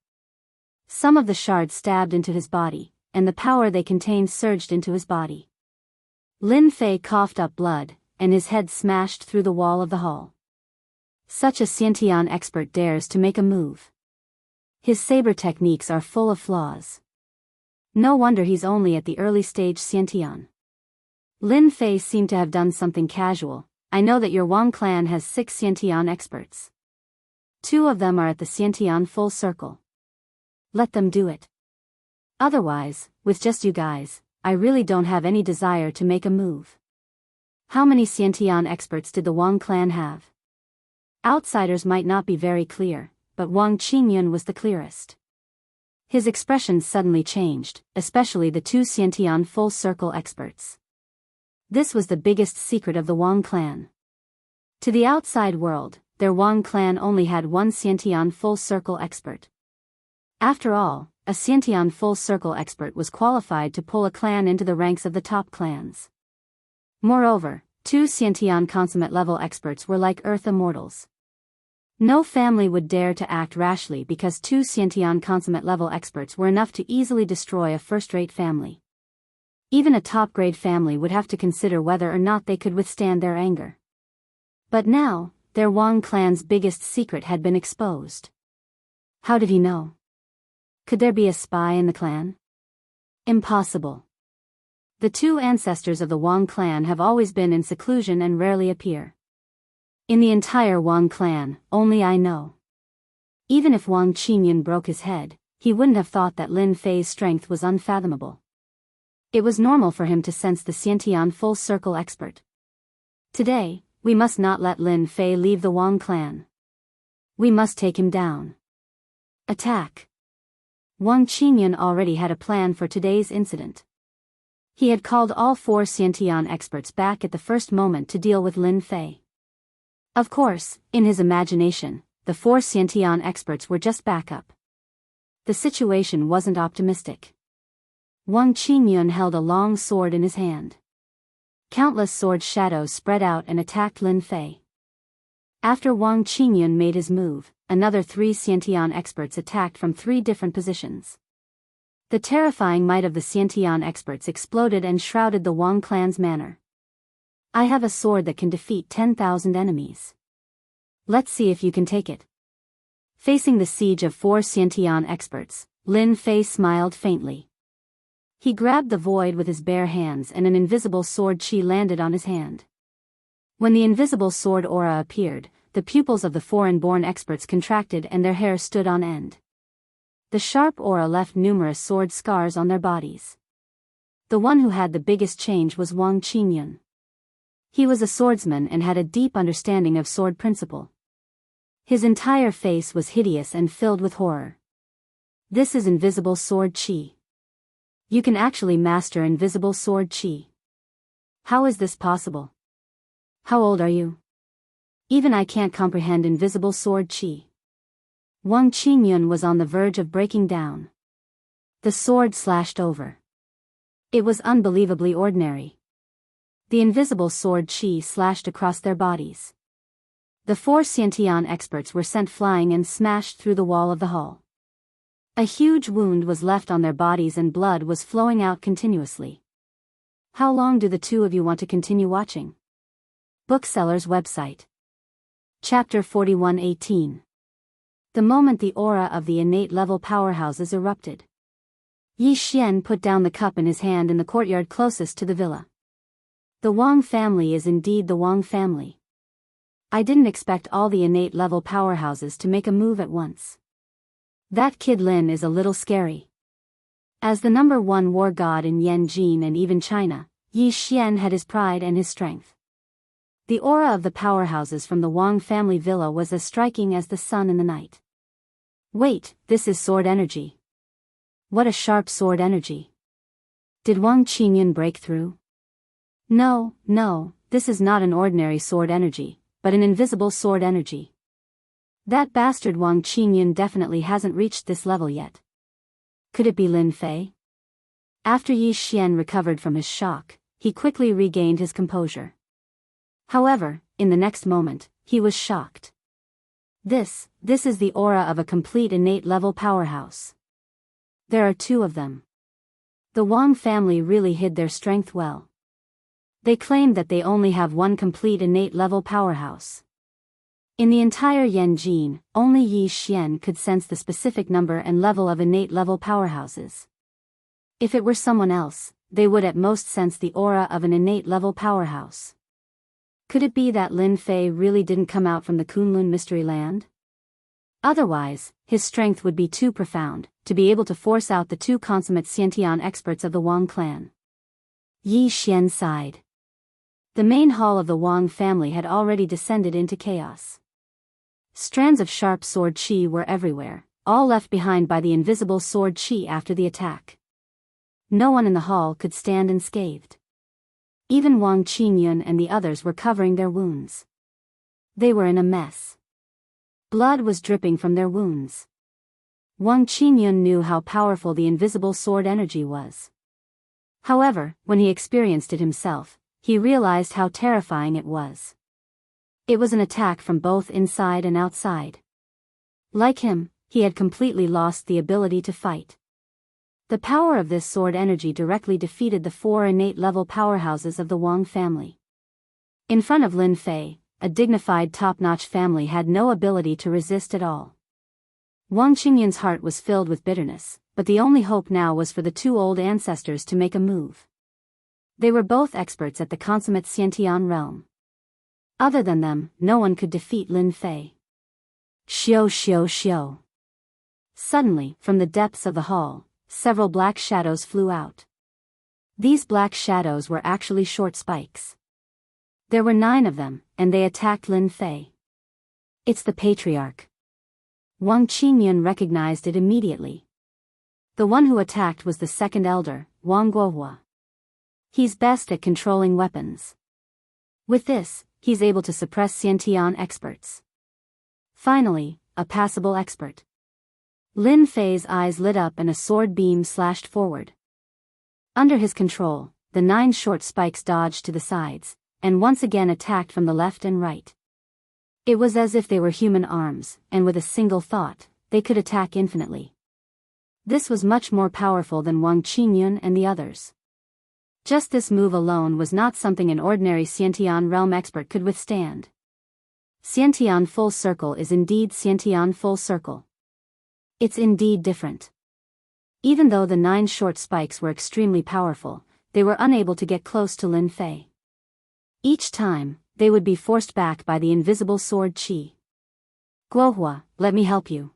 A: Some of the shards stabbed into his body, and the power they contained surged into his body. Lin Fei coughed up blood, and his head smashed through the wall of the hall. Such a Xiantian expert dares to make a move. His saber techniques are full of flaws. No wonder he's only at the early stage Xiantian. Lin Fei seemed to have done something casual. I know that your Wang clan has 6 Xiantian experts. 2 of them are at the Xiantian full circle. Let them do it. Otherwise, with just you guys, I really don't have any desire to make a move. How many Xiantian experts did the Wang clan have? Outsiders might not be very clear, but Wang Qingyun was the clearest. His expression suddenly changed, especially the 2 Xiantian full circle experts. This was the biggest secret of the Wang clan. To the outside world, their Wang clan only had 1 Xiantian full circle expert. After all, a Xiantian full circle expert was qualified to pull a clan into the ranks of the top clans. Moreover, 2 Xiantian consummate level experts were like Earth immortals. No family would dare to act rashly because 2 Xiantian consummate level experts were enough to easily destroy a first-rate family. Even a top-grade family would have to consider whether or not they could withstand their anger. But now, their Wang clan's biggest secret had been exposed. How did he know? Could there be a spy in the clan? Impossible. The 2 ancestors of the Wang clan have always been in seclusion and rarely appear. In the entire Wang clan, only I know. Even if Wang Qingyun broke his head, he wouldn't have thought that Lin Fei's strength was unfathomable. It was normal for him to sense the Xiantian full circle expert. Today, we must not let Lin Fei leave the Wang clan. We must take him down. Attack. Wang Qingyun already had a plan for today's incident. He had called all 4 Xiantian experts back at the first moment to deal with Lin Fei. Of course, in his imagination, the 4 Xiantian experts were just backup. The situation wasn't optimistic. Wang Qingyun held a long sword in his hand. Countless sword shadows spread out and attacked Lin Fei. After Wang Qingyun made his move, another 3 Xiantian experts attacked from 3 different positions. The terrifying might of the Xiantian experts exploded and shrouded the Wang clan's manner. I have a sword that can defeat 10,000 enemies. Let's see if you can take it. Facing the siege of 4 Xiantian experts, Lin Fei smiled faintly. He grabbed the void with his bare hands and an invisible sword qi landed on his hand. When the invisible sword aura appeared, the pupils of the foreign-born experts contracted and their hair stood on end. The sharp aura left numerous sword scars on their bodies. The one who had the biggest change was Wang Qingyun. He was a swordsman and had a deep understanding of sword principle. His entire face was hideous and filled with horror. This is invisible sword qi. You can actually master invisible sword qi. How is this possible? How old are you? Even I can't comprehend invisible sword qi. Wang Qingyun was on the verge of breaking down. The sword slashed over. It was unbelievably ordinary. The invisible sword qi slashed across their bodies. The 4 Xiantian experts were sent flying and smashed through the wall of the hall. A huge wound was left on their bodies and blood was flowing out continuously. How long do the 2 of you want to continue watching? Bookseller's website. Chapter 41:18. The moment the aura of the innate level powerhouses erupted. Yi Xian put down the cup in his hand in the courtyard closest to the villa. The Wang family is indeed the Wang family. I didn't expect all the innate level powerhouses to make a move at once. That kid Lin is a little scary. As the number 1 war god in Yanjin and even China, Yi Xian had his pride and his strength. The aura of the powerhouses from the Wang family villa was as striking as the sun in the night. Wait, this is sword energy. What a sharp sword energy. Did Wang Qingyun break through? No, this is not an ordinary sword energy, but an invisible sword energy. That bastard Wang Qingyun definitely hasn't reached this level yet. Could it be Lin Fei? After Yi Xian recovered from his shock, he quickly regained his composure. However, in the next moment, he was shocked. This is the aura of a complete innate level powerhouse. There are 2 of them. The Wang family really hid their strength well. They claimed that they only have 1 complete innate level powerhouse. In the entire Yanjin, only Yi Xian could sense the specific number and level of innate level powerhouses. If it were someone else, they would at most sense the aura of an innate level powerhouse. Could it be that Lin Fei really didn't come out from the Kunlun Mystery Land? Otherwise, his strength would be too profound to be able to force out the 2 consummate Xiantian experts of the Wang clan. Yi Xian sighed. The main hall of the Wang family had already descended into chaos. Strands of sharp sword qi were everywhere, all left behind by the invisible sword qi after the attack. No one in the hall could stand unscathed. Even Wang Qingyun and the others were covering their wounds. They were in a mess. Blood was dripping from their wounds. Wang Qingyun knew how powerful the invisible sword energy was. However, when he experienced it himself, he realized how terrifying it was. It was an attack from both inside and outside. Like him, he had completely lost the ability to fight. The power of this sword energy directly defeated the 4 innate level powerhouses of the Wang family. In front of Lin Fei, a dignified top-notch family had no ability to resist at all. Wang Qingyun's heart was filled with bitterness, but the only hope now was for the 2 old ancestors to make a move. They were both experts at the consummate Xiantian realm. Other than them, no one could defeat Lin Fei. Xiao xiao xiao. Suddenly, from the depths of the hall, several black shadows flew out. These black shadows were actually short spikes. There were 9 of them, and they attacked Lin Fei. It's the patriarch. Wang Qingyun recognized it immediately. The one who attacked was the second elder, Wang Guohua. He's best at controlling weapons. With this, he's able to suppress Xiantian experts. Finally, a passable expert. Lin Fei's eyes lit up and a sword beam slashed forward. Under his control, the 9 short spikes dodged to the sides, and once again attacked from the left and right. It was as if they were human arms, and with a single thought, they could attack infinitely. This was much more powerful than Wang Qingyun and the others. Just this move alone was not something an ordinary Xiantian realm expert could withstand. Xiantian full circle is indeed Xiantian full circle. It's indeed different. Even though the 9 short spikes were extremely powerful, they were unable to get close to Lin Fei. Each time, they would be forced back by the invisible sword qi. Guohua, let me help you.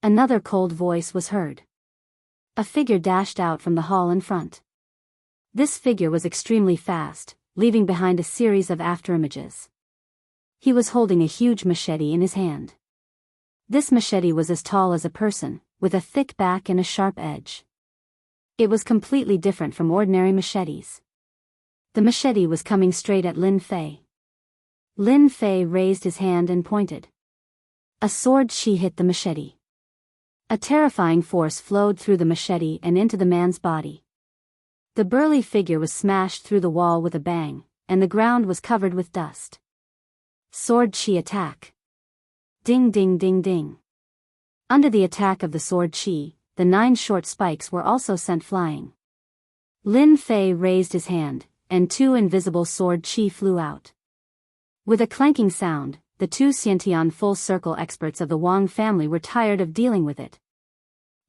A: Another cold voice was heard. A figure dashed out from the hall in front. This figure was extremely fast, leaving behind a series of afterimages. He was holding a huge machete in his hand. This machete was as tall as a person, with a thick back and a sharp edge. It was completely different from ordinary machetes. The machete was coming straight at Lin Fei. Lin Fei raised his hand and pointed. A sword qi hit the machete. A terrifying force flowed through the machete and into the man's body. The burly figure was smashed through the wall with a bang, and the ground was covered with dust. Sword qi attack. Ding ding ding ding. Under the attack of the sword qi, the 9 short spikes were also sent flying. Lin Fei raised his hand, and 2 invisible sword qi flew out. With a clanking sound, the 2 Xiantian full circle experts of the Wang family were tired of dealing with it.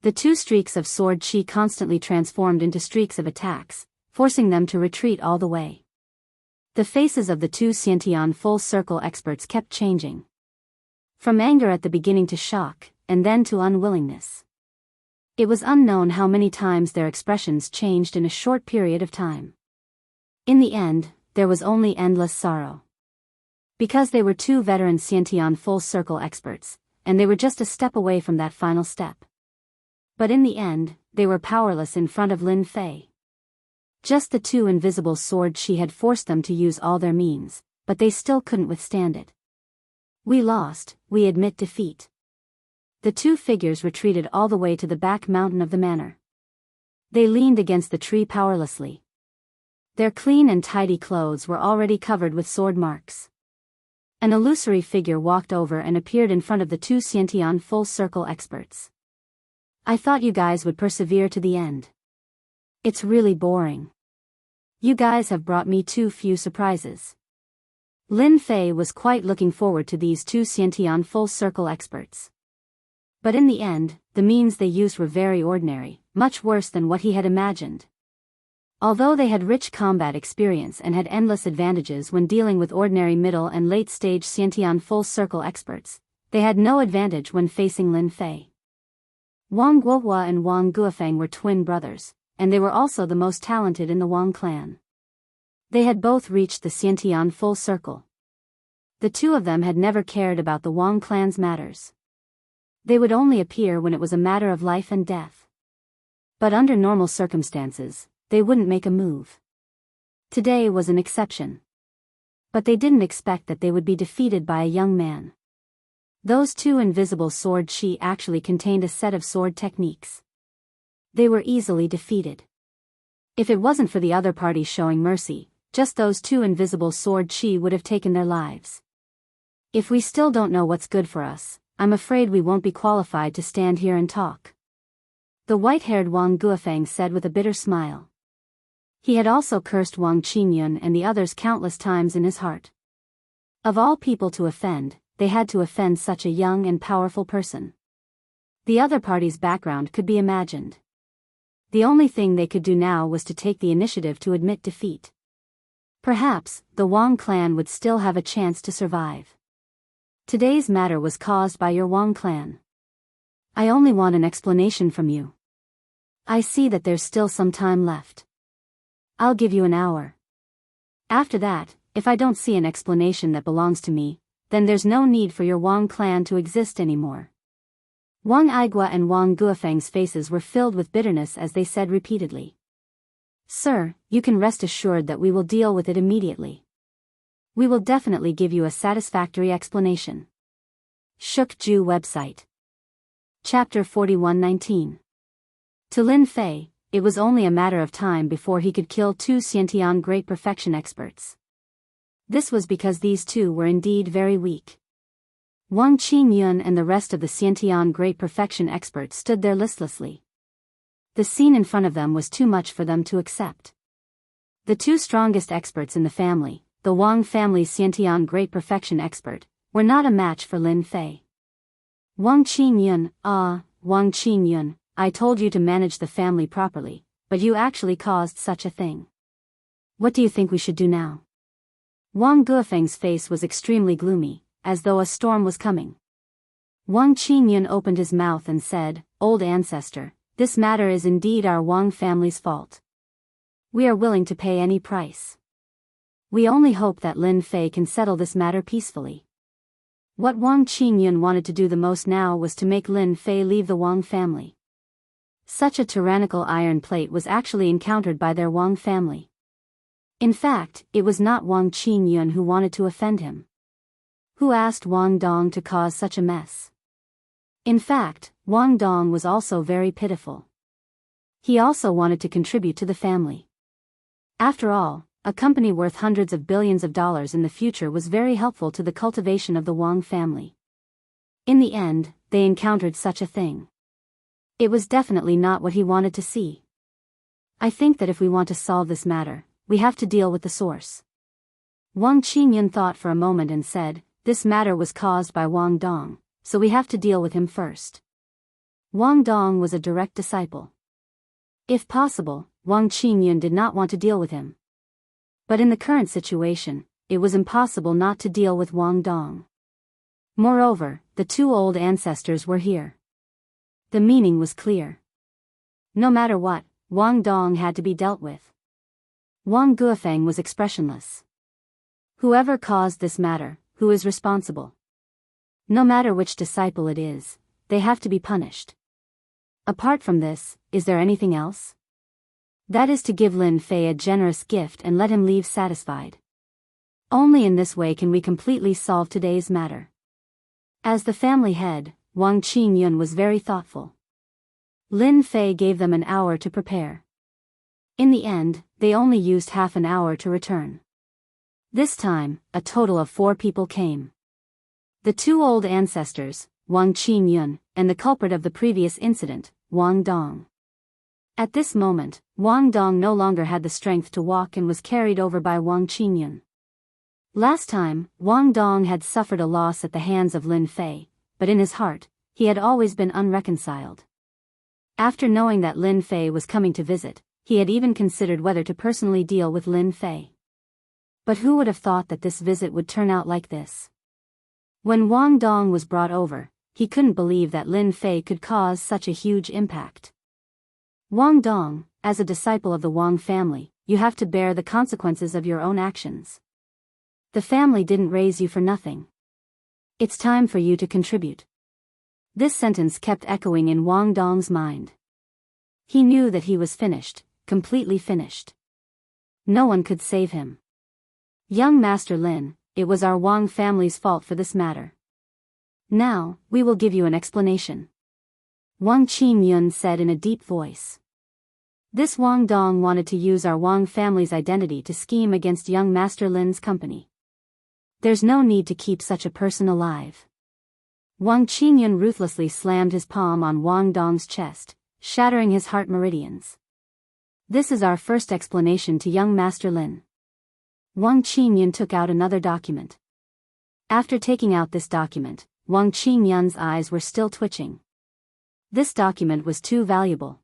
A: The 2 streaks of sword qi constantly transformed into streaks of attacks, forcing them to retreat all the way. The faces of the 2 Xiantian full circle experts kept changing. From anger at the beginning to shock, and then to unwillingness. It was unknown how many times their expressions changed in a short period of time. In the end, there was only endless sorrow. Because they were 2 veteran Xiantian full circle experts, and they were just a step away from that final step. But in the end, they were powerless in front of Lin Fei. Just the 2 invisible sword qi had forced them to use all their means, but they still couldn't withstand it. We lost, we admit defeat. The 2 figures retreated all the way to the back mountain of the manor. They leaned against the tree powerlessly. Their clean and tidy clothes were already covered with sword marks. An illusory figure walked over and appeared in front of the 2 Xiantian full circle experts. I thought you guys would persevere to the end. It's really boring. You guys have brought me too few surprises. Lin Fei was quite looking forward to these 2 Xiantian full circle experts. But in the end, the means they used were very ordinary, much worse than what he had imagined. Although they had rich combat experience and had endless advantages when dealing with ordinary middle and late-stage Xiantian full circle experts, they had no advantage when facing Lin Fei. Wang Guohua and Wang Guofeng were twin brothers, and they were also the most talented in the Wang clan. They had both reached the Xiantian full circle. The 2 of them had never cared about the Wang clan's matters. They would only appear when it was a matter of life and death. But under normal circumstances, they wouldn't make a move. Today was an exception. But they didn't expect that they would be defeated by a young man. Those two invisible sword chi actually contained a set of sword techniques. They were easily defeated. If it wasn't for the other party showing mercy, just those two invisible sword chi would have taken their lives. If we still don't know what's good for us, I'm afraid we won't be qualified to stand here and talk. The white-haired Wang Guofeng said with a bitter smile. He had also cursed Wang Qingyun and the others countless times in his heart. Of all people to offend, they had to offend such a young and powerful person. The other party's background could be imagined. The only thing they could do now was to take the initiative to admit defeat. Perhaps, the Wang clan would still have a chance to survive. Today's matter was caused by your Wang clan. I only want an explanation from you. I see that there's still some time left. I'll give you an hour. After that, if I don't see an explanation that belongs to me, then there's no need for your Wang clan to exist anymore. Wang Aigua and Wang Guofeng's faces were filled with bitterness as they said repeatedly. Sir, you can rest assured that we will deal with it immediately. We will definitely give you a satisfactory explanation. Shukju website. Chapter 41:19. To Lin Fei, it was only a matter of time before he could kill two Xiantian Great Perfection experts. This was because these two were indeed very weak. Wang Qingyun and the rest of the Xiantian Great Perfection experts stood there listlessly. The scene in front of them was too much for them to accept. The two strongest experts in the family, the Wang family's Xiantian Great Perfection expert, were not a match for Lin Fei. Wang Qingyun, Wang Qingyun, I told you to manage the family properly, but you actually caused such a thing. What do you think we should do now? Wang Guofeng's face was extremely gloomy, as though a storm was coming. Wang Qingyun opened his mouth and said, Old ancestor, this matter is indeed our Wang family's fault. We are willing to pay any price. We only hope that Lin Fei can settle this matter peacefully. What Wang Qingyun wanted to do the most now was to make Lin Fei leave the Wang family. Such a tyrannical iron plate was actually encountered by their Wang family. In fact, it was not Wang Qingyun who wanted to offend him. Who asked Wang Dong to cause such a mess? In fact, Wang Dong was also very pitiful. He also wanted to contribute to the family. After all, a company worth hundreds of billions of dollars in the future was very helpful to the cultivation of the Wang family. In the end, they encountered such a thing. It was definitely not what he wanted to see. I think that if we want to solve this matter, we have to deal with the source. Wang Qingyun thought for a moment and said, this matter was caused by Wang Dong, so we have to deal with him first. Wang Dong was a direct disciple. If possible, Wang Qingyun did not want to deal with him. But in the current situation, it was impossible not to deal with Wang Dong. Moreover, the two old ancestors were here. The meaning was clear. No matter what, Wang Dong had to be dealt with. Wang Guofeng was expressionless. Whoever caused this matter, who is responsible? No matter which disciple it is, they have to be punished. Apart from this, is there anything else? That is to give Lin Fei a generous gift and let him leave satisfied. Only in this way can we completely solve today's matter. As the family head, Wang Qingyun was very thoughtful. Lin Fei gave them an hour to prepare. In the end, they only used half an hour to return. This time, a total of 4 people came. The two old ancestors, Wang Qingyun, and the culprit of the previous incident, Wang Dong. At this moment, Wang Dong no longer had the strength to walk and was carried over by Wang Qingyun. Last time, Wang Dong had suffered a loss at the hands of Lin Fei, but in his heart, he had always been unreconciled. After knowing that Lin Fei was coming to visit, he had even considered whether to personally deal with Lin Fei. But who would have thought that this visit would turn out like this? When Wang Dong was brought over, he couldn't believe that Lin Fei could cause such a huge impact. Wang Dong, as a disciple of the Wang family, you have to bear the consequences of your own actions. The family didn't raise you for nothing. It's time for you to contribute. This sentence kept echoing in Wang Dong's mind. He knew that he was finished, completely finished. No one could save him. Young Master Lin, it was our Wang family's fault for this matter. Now, we will give you an explanation. Wang Qingyun said in a deep voice. This Wang Dong wanted to use our Wang family's identity to scheme against young Master Lin's company. There's no need to keep such a person alive. Wang Qingyun ruthlessly slammed his palm on Wang Dong's chest, shattering his heart meridians. This is our first explanation to young Master Lin. Wang Qingyun took out another document. After taking out this document, Wang Qingyun's eyes were still twitching. This document was too valuable.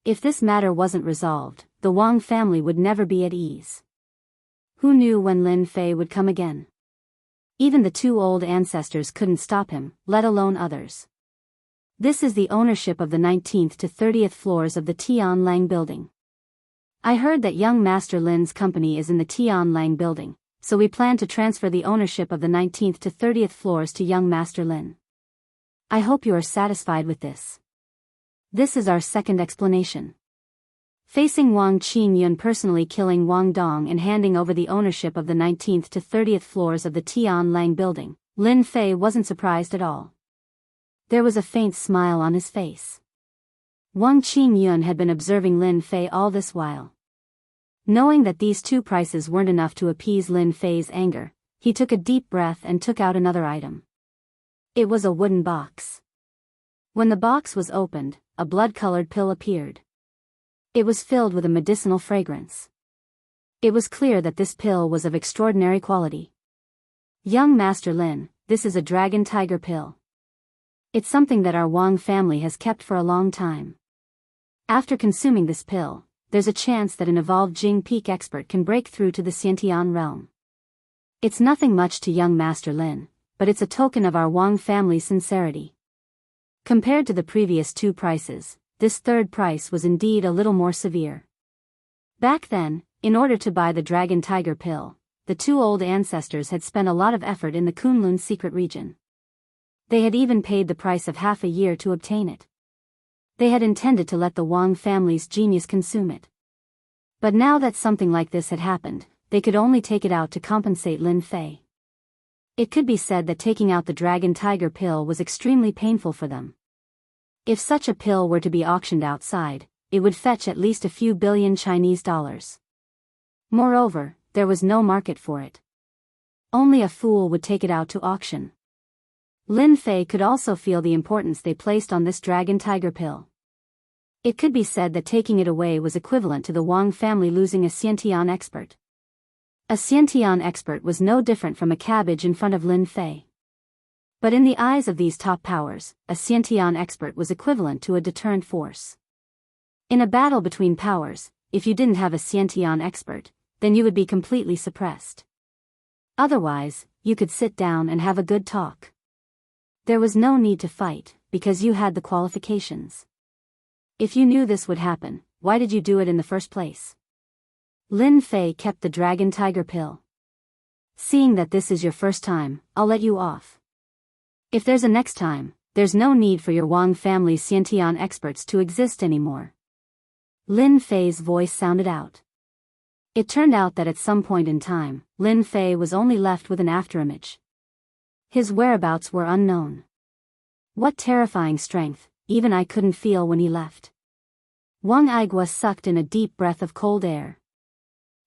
A: If this matter wasn't resolved, the Wang family would never be at ease. Who knew when Lin Fei would come again? Even the two old ancestors couldn't stop him, let alone others. This is the ownership of the 19th to 30th floors of the Tian Lang building. I heard that young Master Lin's company is in the Tian Lang building, so we plan to transfer the ownership of the 19th to 30th floors to young Master Lin. I hope you are satisfied with this. This is our second explanation. Facing Wang Qingyun personally killing Wang Dong and handing over the ownership of the 19th to 30th floors of the Tian Lang building, Lin Fei wasn't surprised at all. There was a faint smile on his face. Wang Qingyun had been observing Lin Fei all this while. Knowing that these two prices weren't enough to appease Lin Fei's anger, he took a deep breath and took out another item. It was a wooden box. When the box was opened, a blood-colored pill appeared. It was filled with a medicinal fragrance. It was clear that this pill was of extraordinary quality. Young Master Lin, this is a dragon tiger pill. It's something that our Wang family has kept for a long time. After consuming this pill, there's a chance that an evolved Jing Peak expert can break through to the Xiantian realm. It's nothing much to young Master Lin, but it's a token of our Wang family's sincerity. Compared to the previous two prices, this third price was indeed a little more severe. Back then, in order to buy the Dragon Tiger pill, the two old ancestors had spent a lot of effort in the Kunlun secret region. They had even paid the price of half a year to obtain it. They had intended to let the Wang family's genius consume it. But now that something like this had happened, they could only take it out to compensate Lin Fei. It could be said that taking out the Dragon Tiger pill was extremely painful for them. If such a pill were to be auctioned outside, it would fetch at least a few billion Chinese dollars. Moreover, there was no market for it. Only a fool would take it out to auction. Lin Fei could also feel the importance they placed on this Dragon Tiger pill. It could be said that taking it away was equivalent to the Wang family losing a Xiantian expert. A Xiantian expert was no different from a cabbage in front of Lin Fei. But in the eyes of these top powers, a Xiantian expert was equivalent to a deterrent force. In a battle between powers, if you didn't have a Xiantian expert, then you would be completely suppressed. Otherwise, you could sit down and have a good talk. There was no need to fight, because you had the qualifications. If you knew this would happen, why did you do it in the first place? Lin Fei kept the Dragon Tiger pill. Seeing that this is your first time, I'll let you off. If there's a next time, there's no need for your Wang family Xiantian experts to exist anymore. Lin Fei's voice sounded out. It turned out that at some point in time, Lin Fei was only left with an afterimage. His whereabouts were unknown. What terrifying strength, even I couldn't feel when he left. Wang Igua sucked in a deep breath of cold air.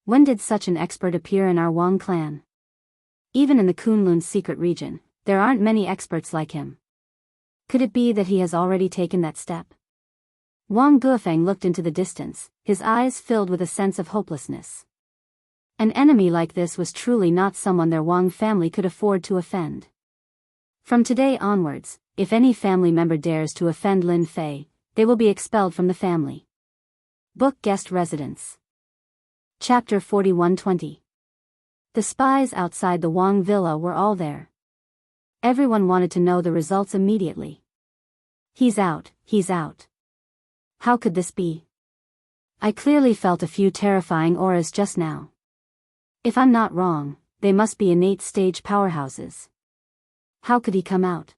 A: When did such an expert appear in our Wang clan? Even in the Kunlun secret region, there aren't many experts like him. Could it be that he has already taken that step? Wang Guofeng looked into the distance, his eyes filled with a sense of hopelessness. An enemy like this was truly not someone their Wang family could afford to offend. From today onwards, if any family member dares to offend Lin Fei, they will be expelled from the family. Book Guest Residence. Chapter 4120. The spies outside the Wang villa were all there. Everyone wanted to know the results immediately. He's out, he's out. How could this be? I clearly felt a few terrifying auras just now. If I'm not wrong, they must be innate stage powerhouses. How could he come out?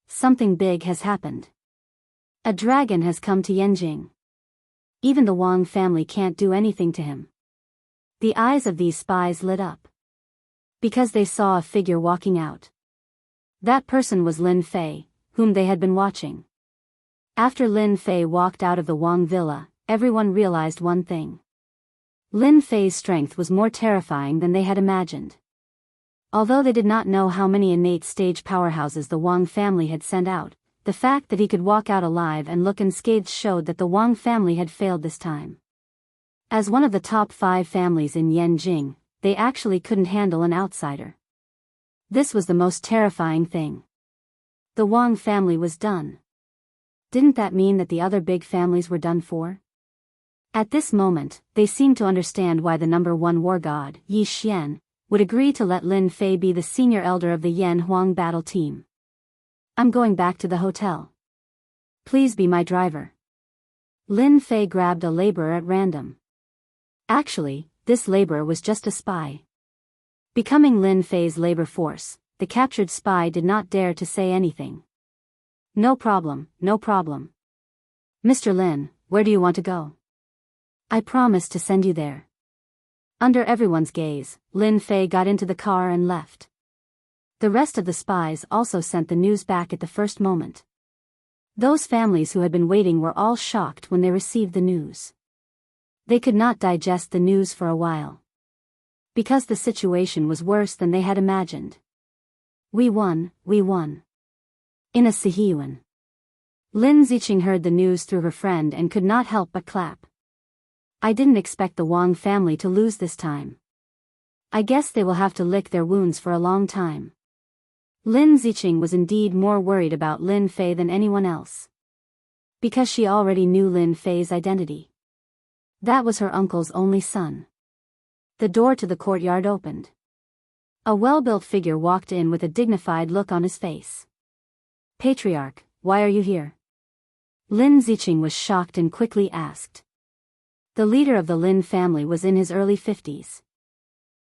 A: Something big has happened. A dragon has come to Yanjing. Even the Wang family can't do anything to him. The eyes of these spies lit up. Because they saw a figure walking out. That person was Lin Fei, whom they had been watching. After Lin Fei walked out of the Wang villa, everyone realized one thing. Lin Fei's strength was more terrifying than they had imagined. Although they did not know how many innate stage powerhouses the Wang family had sent out, the fact that he could walk out alive and look unscathed showed that the Wang family had failed this time. As one of the top 5 families in Yanjing, they actually couldn't handle an outsider. This was the most terrifying thing. The Wang family was done. Didn't that mean that the other big families were done for? At this moment, they seemed to understand why the number 1 war god, Yi Xian, would agree to let Lin Fei be the senior elder of the Yan Huang battle team. I'm going back to the hotel. Please be my driver. Lin Fei grabbed a laborer at random. Actually, this laborer was just a spy. Becoming Lin Fei's labor force, the captured spy did not dare to say anything. No problem, no problem. Mr. Lin, where do you want to go? I promise to send you there. Under everyone's gaze, Lin Fei got into the car and left. The rest of the spies also sent the news back at the first moment. Those families who had been waiting were all shocked when they received the news. They could not digest the news for a while. Because the situation was worse than they had imagined. We won, we won. In a Sihiyuan. Lin Ziqing heard the news through her friend and could not help but clap. I didn't expect the Wang family to lose this time. I guess they will have to lick their wounds for a long time. Lin Ziqing was indeed more worried about Lin Fei than anyone else. Because she already knew Lin Fei's identity. That was her uncle's only son. The door to the courtyard opened. A well-built figure walked in with a dignified look on his face. Patriarch, why are you here? Lin Ziqing was shocked and quickly asked. The leader of the Lin family was in his early 50s.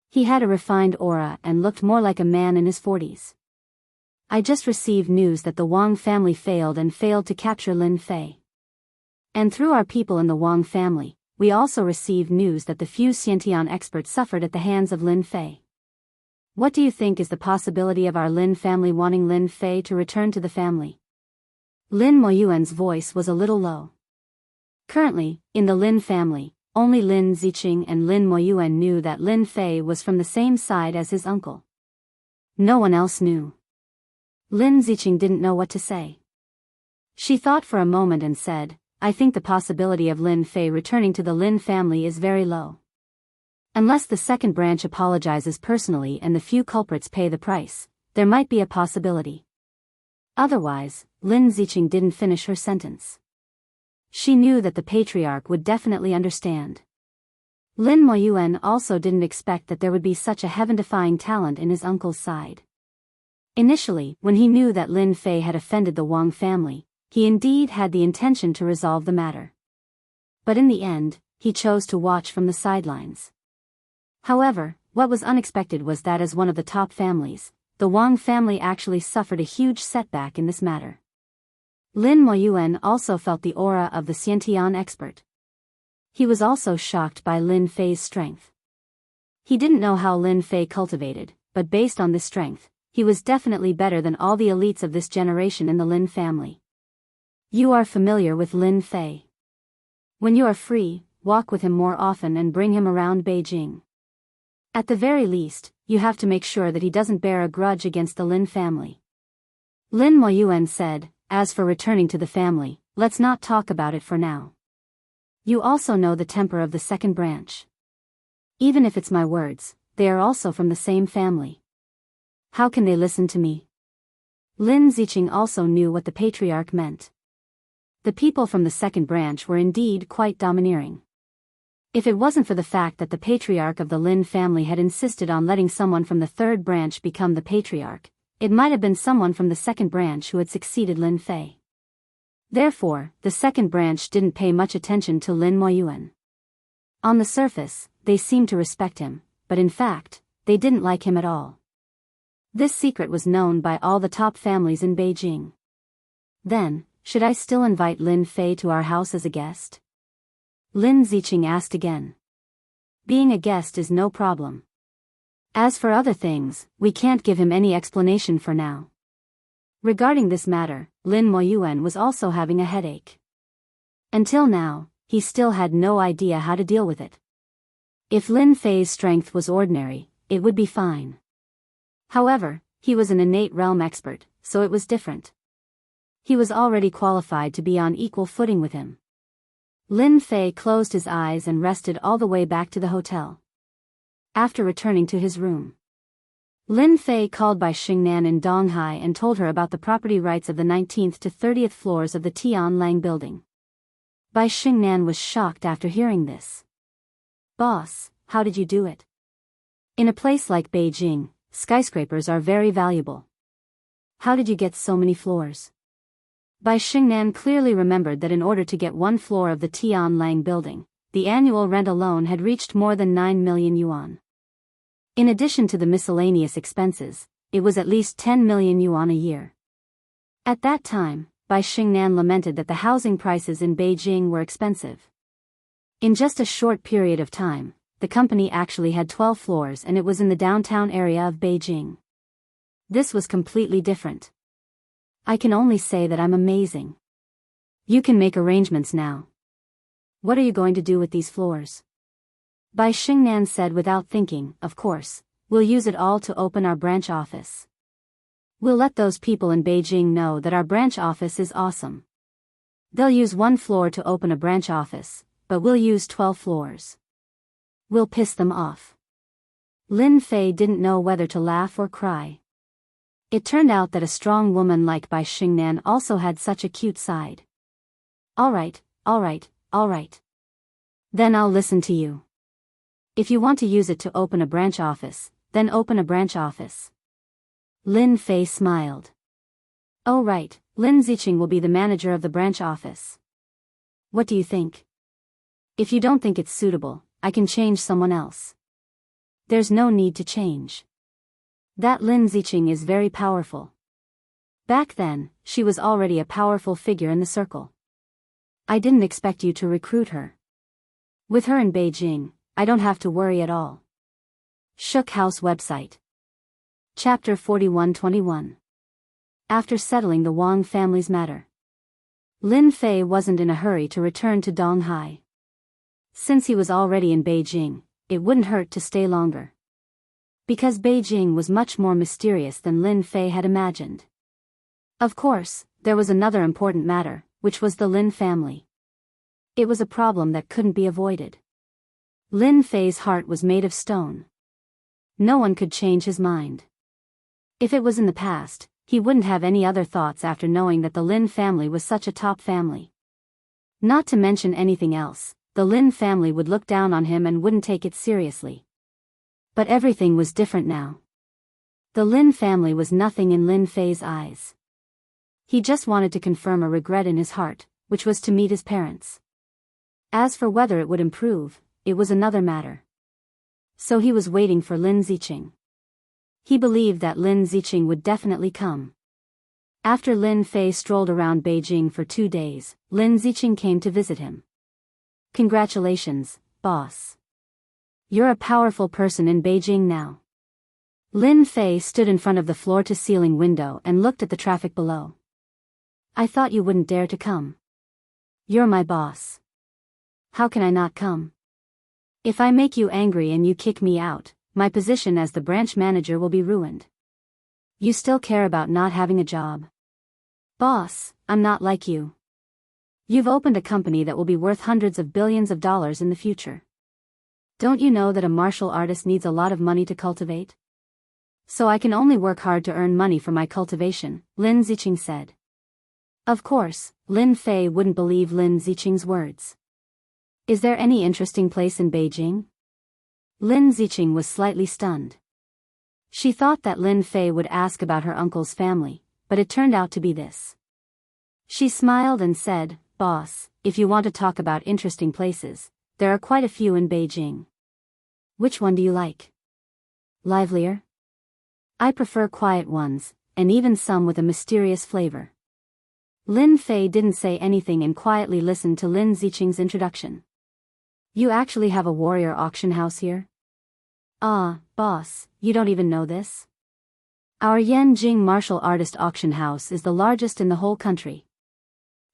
A: He had a refined aura and looked more like a man in his 40s. I just received news that the Wang family failed to capture Lin Fei. And through our people in the Wang family, we also received news that the few Xiantian experts suffered at the hands of Lin Fei. What do you think is the possibility of our Lin family wanting Lin Fei to return to the family? Lin Moyuan's voice was a little low. Currently, in the Lin family, only Lin Ziqing and Lin Moyuan knew that Lin Fei was from the same side as his uncle. No one else knew. Lin Ziqing didn't know what to say. She thought for a moment and said, I think the possibility of Lin Fei returning to the Lin family is very low. Unless the second branch apologizes personally and the few culprits pay the price, there might be a possibility. Otherwise, Lin Ziqing didn't finish her sentence. She knew that the patriarch would definitely understand. Lin Moyuan also didn't expect that there would be such a heaven-defying talent in his uncle's side. Initially, when he knew that Lin Fei had offended the Wang family, he indeed had the intention to resolve the matter. But in the end, he chose to watch from the sidelines. However, what was unexpected was that as one of the top families, the Wang family actually suffered a huge setback in this matter. Lin Moyuan also felt the aura of the Xiantian expert. He was also shocked by Lin Fei's strength. He didn't know how Lin Fei cultivated, but based on this strength, he was definitely better than all the elites of this generation in the Lin family. You are familiar with Lin Fei. When you are free, walk with him more often and bring him around Beijing. At the very least, you have to make sure that he doesn't bear a grudge against the Lin family. Lin Moyuan said, as for returning to the family, let's not talk about it for now. You also know the temper of the second branch. Even if it's my words, they are also from the same family. How can they listen to me? Lin Ziqing also knew what the patriarch meant. The people from the second branch were indeed quite domineering. If it wasn't for the fact that the patriarch of the Lin family had insisted on letting someone from the third branch become the patriarch, it might have been someone from the second branch who had succeeded Lin Fei. Therefore, the second branch didn't pay much attention to Lin Moyuan. On the surface, they seemed to respect him, but in fact, they didn't like him at all. This secret was known by all the top families in Beijing. Then, should I still invite Lin Fei to our house as a guest? Lin Ziqing asked again. Being a guest is no problem. As for other things, we can't give him any explanation for now. Regarding this matter, Lin Moyuan was also having a headache. Until now, he still had no idea how to deal with it. If Lin Fei's strength was ordinary, it would be fine. However, he was an innate realm expert, so it was different. He was already qualified to be on equal footing with him. Lin Fei closed his eyes and rested all the way back to the hotel. After returning to his room, Lin Fei called Bai Xingnan in Donghai and told her about the property rights of the 19th to 30th floors of the Tian Lang building. Bai Xingnan was shocked after hearing this. "Boss, how did you do it? In a place like Beijing, skyscrapers are very valuable. How did you get so many floors?" Bai Xingnan clearly remembered that in order to get one floor of the Tian Lang building, the annual rent alone had reached more than 9 million yuan. In addition to the miscellaneous expenses, it was at least 10 million yuan a year. At that time, Bai Xingnan lamented that the housing prices in Beijing were expensive. In just a short period of time, the company actually had 12 floors and it was in the downtown area of Beijing. This was completely different. "I can only say that I'm amazing. You can make arrangements now. What are you going to do with these floors?" Bai Xingnan said without thinking. "Of course, we'll use it all to open our branch office. We'll let those people in Beijing know that our branch office is awesome. They'll use one floor to open a branch office, but we'll use 12 floors. We'll piss them off." Lin Fei didn't know whether to laugh or cry. It turned out that a strong woman like Bai Xingnan also had such a cute side. All right. Then I'll listen to you. If you want to use it to open a branch office, then open a branch office." Lin Fei smiled. "Oh right, Lin Ziqing will be the manager of the branch office. What do you think? If you don't think it's suitable, I can change someone else." "There's no need to change. That Lin Ziqing is very powerful." Back then, she was already a powerful figure in the circle. "I didn't expect you to recruit her. With her in Beijing, I don't have to worry at all." Shook House website. Chapter 41-21. After settling the Wang family's matter, Lin Fei wasn't in a hurry to return to Donghai. Since he was already in Beijing, it wouldn't hurt to stay longer. Because Beijing was much more mysterious than Lin Fei had imagined. Of course, there was another important matter, which was the Lin family. It was a problem that couldn't be avoided. Lin Fei's heart was made of stone. No one could change his mind. If it was in the past, he wouldn't have any other thoughts after knowing that the Lin family was such a top family. Not to mention anything else, the Lin family would look down on him and wouldn't take it seriously. But everything was different now. The Lin family was nothing in Lin Fei's eyes. He just wanted to confirm a regret in his heart, which was to meet his parents. As for whether it would improve, it was another matter. So he was waiting for Lin Ziqing. He believed that Lin Ziqing would definitely come. After Lin Fei strolled around Beijing for 2 days, Lin Ziqing came to visit him. "Congratulations, boss. You're a powerful person in Beijing now." Lin Fei stood in front of the floor-to-ceiling window and looked at the traffic below. "I thought you wouldn't dare to come. You're my boss. How can I not come? If I make you angry and you kick me out, my position as the branch manager will be ruined. You still care about not having a job." "Boss, I'm not like you. You've opened a company that will be worth hundreds of billions of dollars in the future. Don't you know that a martial artist needs a lot of money to cultivate? So I can only work hard to earn money for my cultivation," Lin Ziqing said. Of course, Lin Fei wouldn't believe Lin Ziqing's words. "Is there any interesting place in Beijing?" Lin Ziqing was slightly stunned. She thought that Lin Fei would ask about her uncle's family, but it turned out to be this. She smiled and said, "Boss, if you want to talk about interesting places, there are quite a few in Beijing. Which one do you like? Livelier? I prefer quiet ones, and even some with a mysterious flavor." Lin Fei didn't say anything and quietly listened to Lin Ziqing's introduction. "You actually have a warrior auction house here? Ah, boss, you don't even know this? Our Yanjing martial artist auction house is the largest in the whole country.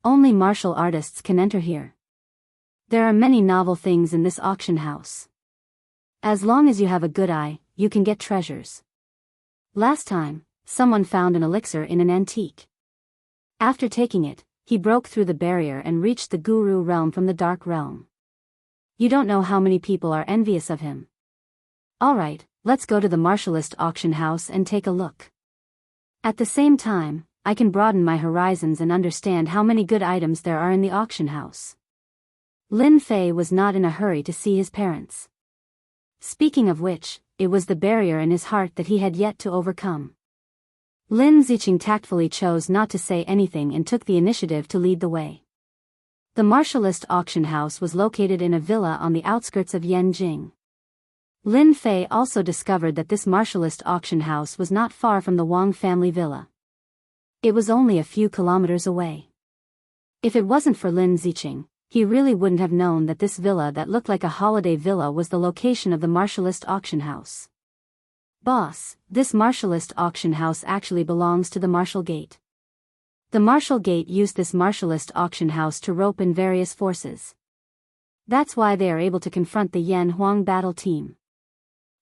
A: Only martial artists can enter here. There are many novel things in this auction house. As long as you have a good eye, you can get treasures. Last time, someone found an elixir in an antique. After taking it, he broke through the barrier and reached the Guru realm from the Dark Realm. You don't know how many people are envious of him. Alright, let's go to the martialist auction house and take a look. At the same time, I can broaden my horizons and understand how many good items there are in the auction house. Lin Fei was not in a hurry to see his parents. Speaking of which, it was the barrier in his heart that he had yet to overcome. Lin Ziqing tactfully chose not to say anything and took the initiative to lead the way. The martialist auction house was located in a villa on the outskirts of Yanjing. Lin Fei also discovered that this martialist auction house was not far from the Wang family villa. It was only a few kilometers away. If it wasn't for Lin Ziqing, he really wouldn't have known that this villa that looked like a holiday villa was the location of the martialist auction house. Boss, this martialist auction house actually belongs to the Martial Gate. The Martial Gate used this martialist auction house to rope in various forces. That's why they are able to confront the Yan Huang battle team.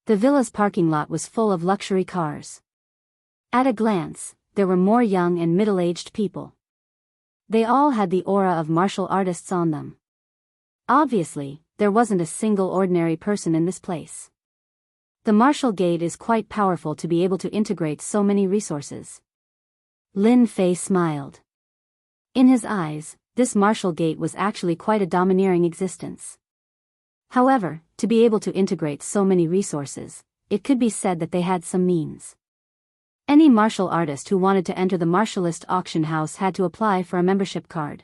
A: The villa's parking lot was full of luxury cars. At a glance, there were more young and middle-aged people. They all had the aura of martial artists on them. Obviously, there wasn't a single ordinary person in this place. The Martial Gate is quite powerful to be able to integrate so many resources. Lin Fei smiled. In his eyes, this Martial Gate was actually quite a domineering existence. However, to be able to integrate so many resources, it could be said that they had some means. Any martial artist who wanted to enter the martialist auction house had to apply for a membership card.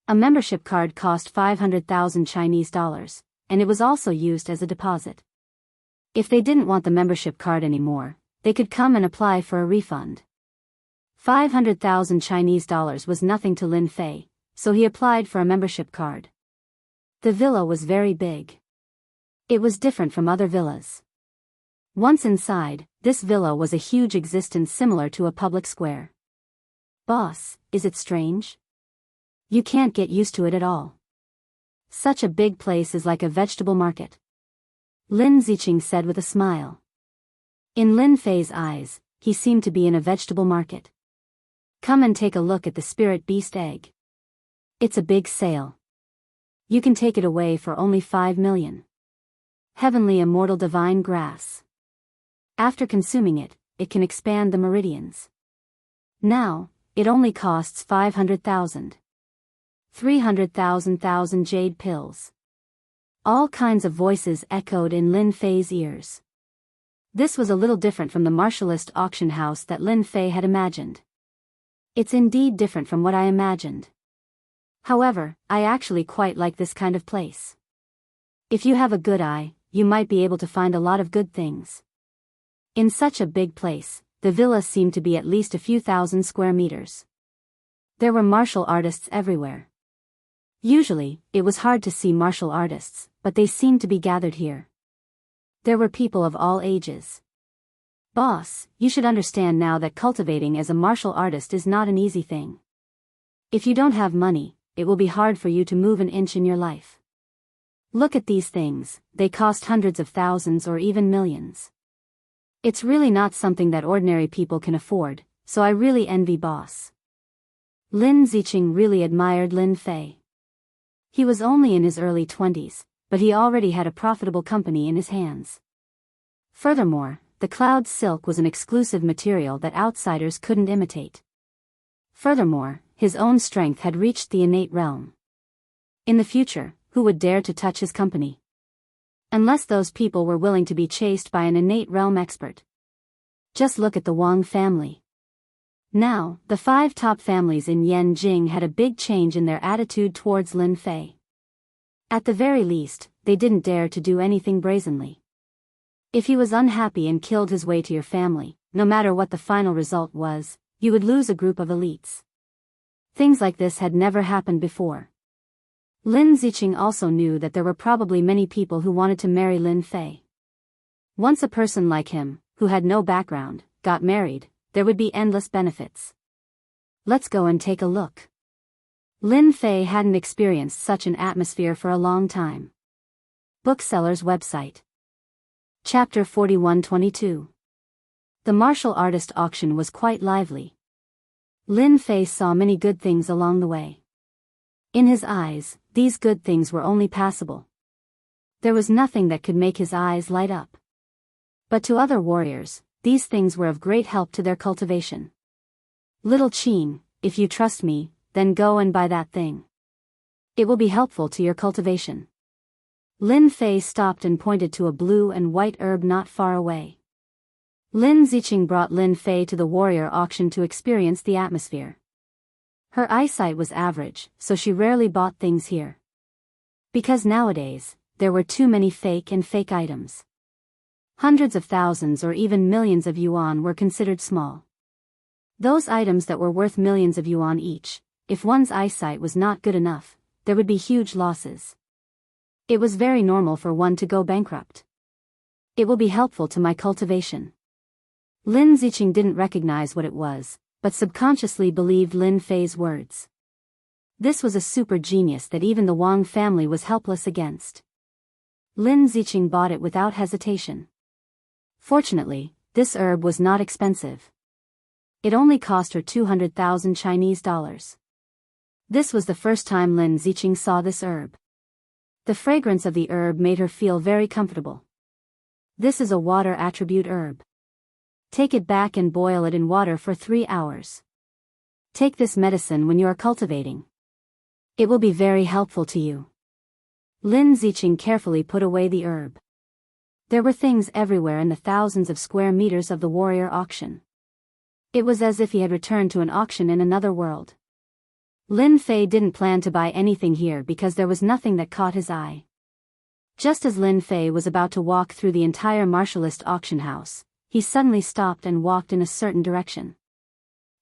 A: A membership card cost 500,000 Chinese dollars, and it was also used as a deposit. If they didn't want the membership card anymore, they could come and apply for a refund. 500,000 Chinese dollars was nothing to Lin Fei, so he applied for a membership card. The villa was very big. It was different from other villas. Once inside, this villa was a huge existence similar to a public square. Boss, is it strange? You can't get used to it at all. Such a big place is like a vegetable market. Lin Ziqing said with a smile. In Lin Fei's eyes, he seemed to be in a vegetable market. Come and take a look at the spirit beast egg. It's a big sale. You can take it away for only 5 million. Heavenly immortal divine grass. After consuming it, it can expand the meridians. Now, it only costs 500,000. 300,000 jade pills. All kinds of voices echoed in Lin Fei's ears. This was a little different from the martialist auction house that Lin Fei had imagined. It's indeed different from what I imagined. However, I actually quite like this kind of place. If you have a good eye, you might be able to find a lot of good things. In such a big place, the villa seemed to be at least a few thousand square meters. There were martial artists everywhere. Usually, it was hard to see martial artists, but they seemed to be gathered here. There were people of all ages. Boss, you should understand now that cultivating as a martial artist is not an easy thing. If you don't have money, it will be hard for you to move an inch in your life. Look at these things, they cost hundreds of thousands or even millions. It's really not something that ordinary people can afford, so I really envy Boss. Lin Ziqing really admired Lin Fei. He was only in his early 20s, but he already had a profitable company in his hands. Furthermore, the cloud silk was an exclusive material that outsiders couldn't imitate. Furthermore, his own strength had reached the innate realm. In the future, who would dare to touch his company? Unless those people were willing to be chased by an innate realm expert. Just look at the Wang family. Now, the 5 top families in Yanjing had a big change in their attitude towards Lin Fei. At the very least, they didn't dare to do anything brazenly. If he was unhappy and killed his way to your family, no matter what the final result was, you would lose a group of elites. Things like this had never happened before. Lin Ziqing also knew that there were probably many people who wanted to marry Lin Fei. Once a person like him, who had no background, got married, there would be endless benefits. Let's go and take a look. Lin Fei hadn't experienced such an atmosphere for a long time. Bookseller's website. Chapter 41-22. The martial artist auction was quite lively. Lin Fei saw many good things along the way. In his eyes, these good things were only passable. There was nothing that could make his eyes light up. But to other warriors, these things were of great help to their cultivation. Little Qin, if you trust me, then go and buy that thing. It will be helpful to your cultivation. Lin Fei stopped and pointed to a blue and white herb not far away. Lin Ziqing brought Lin Fei to the warrior auction to experience the atmosphere. Her eyesight was average, so she rarely bought things here. Because nowadays, there were too many fake items. Hundreds of thousands or even millions of yuan were considered small. Those items that were worth millions of yuan each, if one's eyesight was not good enough, there would be huge losses. It was very normal for one to go bankrupt. It will be helpful to my cultivation. Lin Ziqing didn't recognize what it was, but subconsciously believed Lin Fei's words. This was a super genius that even the Wang family was helpless against. Lin Ziqing bought it without hesitation. Fortunately, this herb was not expensive. It only cost her 200,000 Chinese dollars. This was the first time Lin Ziqing saw this herb. The fragrance of the herb made her feel very comfortable. This is a water attribute herb. Take it back and boil it in water for 3 hours. Take this medicine when you are cultivating. It will be very helpful to you. Lin Ziqing carefully put away the herb. There were things everywhere in the thousands of square meters of the warrior auction. It was as if he had returned to an auction in another world. Lin Fei didn't plan to buy anything here because there was nothing that caught his eye. Just as Lin Fei was about to walk through the entire martialist auction house, he suddenly stopped and walked in a certain direction.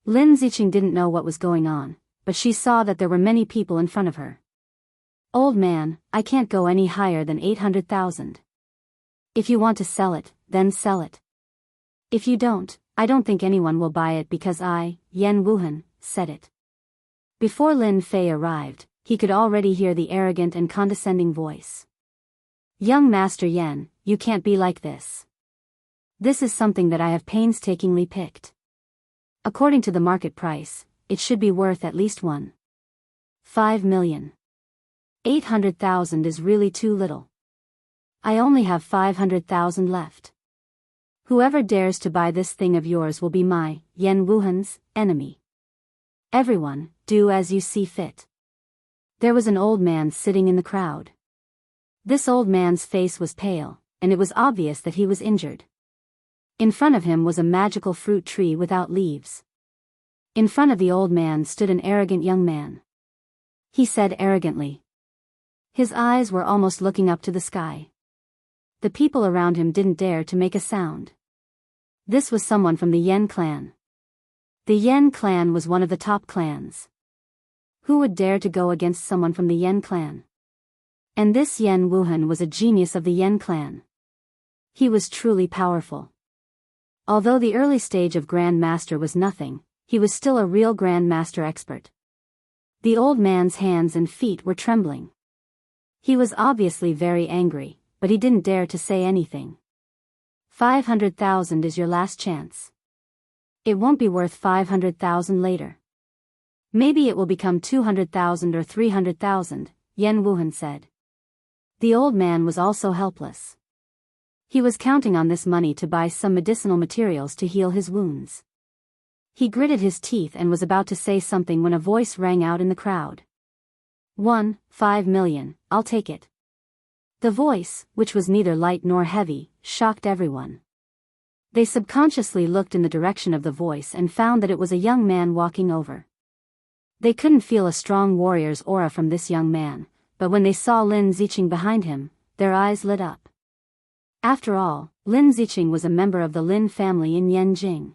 A: Lin Ziqing didn't know what was going on, but she saw that there were many people in front of her. Old man, I can't go any higher than 800,000. If you want to sell it, then sell it. If you don't, I don't think anyone will buy it because I, Yan Wuhan, said it. Before Lin Fei arrived, he could already hear the arrogant and condescending voice. Young Master Yan, you can't be like this. This is something that I have painstakingly picked. According to the market price, it should be worth at least 1.5 million. 800,000 is really too little. I only have 500,000 left. Whoever dares to buy this thing of yours will be my, Yan Wuhan's, enemy. Everyone, do as you see fit. There was an old man sitting in the crowd. This old man's face was pale, and it was obvious that he was injured. In front of him was a magical fruit tree without leaves. In front of the old man stood an arrogant young man. He said arrogantly. His eyes were almost looking up to the sky. The people around him didn't dare to make a sound. This was someone from the Yan clan. The Yan clan was one of the top clans. Who would dare to go against someone from the Yan clan? And this Yan Wuhan was a genius of the Yan clan. He was truly powerful. Although the early stage of Grand Master was nothing, he was still a real Grand Master expert. The old man's hands and feet were trembling. He was obviously very angry, but he didn't dare to say anything. 500,000 is your last chance. It won't be worth 500,000 later. Maybe it will become 200,000 or 300,000, Yan Wuhan said. The old man was also helpless. He was counting on this money to buy some medicinal materials to heal his wounds. He gritted his teeth and was about to say something when a voice rang out in the crowd. 1.5 million, I'll take it. The voice, which was neither light nor heavy, shocked everyone. They subconsciously looked in the direction of the voice and found that it was a young man walking over. They couldn't feel a strong warrior's aura from this young man, but when they saw Lin Ziqing behind him, their eyes lit up. After all, Lin Ziqing was a member of the Lin family in Yanjing.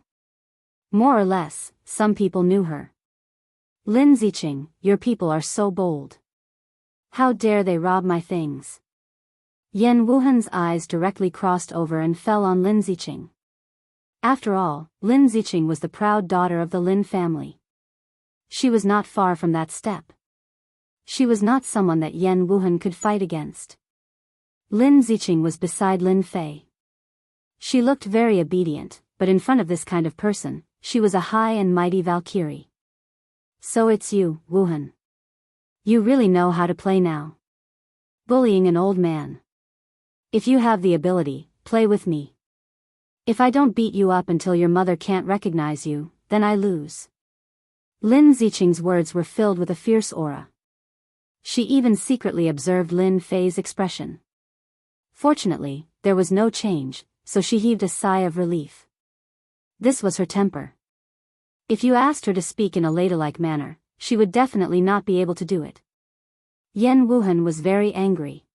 A: More or less, some people knew her. Lin Ziqing, your people are so bold. How dare they rob my things? Yan Wuhan's eyes directly crossed over and fell on Lin Ziqing. After all, Lin Ziqing was the proud daughter of the Lin family. She was not far from that step. She was not someone that Yan Wuhan could fight against. Lin Ziqing was beside Lin Fei. She looked very obedient, but in front of this kind of person, she was a high and mighty Valkyrie. So it's you, Wuhan. You really know how to play now. Bullying an old man. If you have the ability, play with me. If I don't beat you up until your mother can't recognize you, then I lose. Lin Ziqing's words were filled with a fierce aura. She even secretly observed Lin Fei's expression. Fortunately, there was no change, so she heaved a sigh of relief. This was her temper. If you asked her to speak in a ladylike manner, she would definitely not be able to do it. Yan Wuhan was very angry.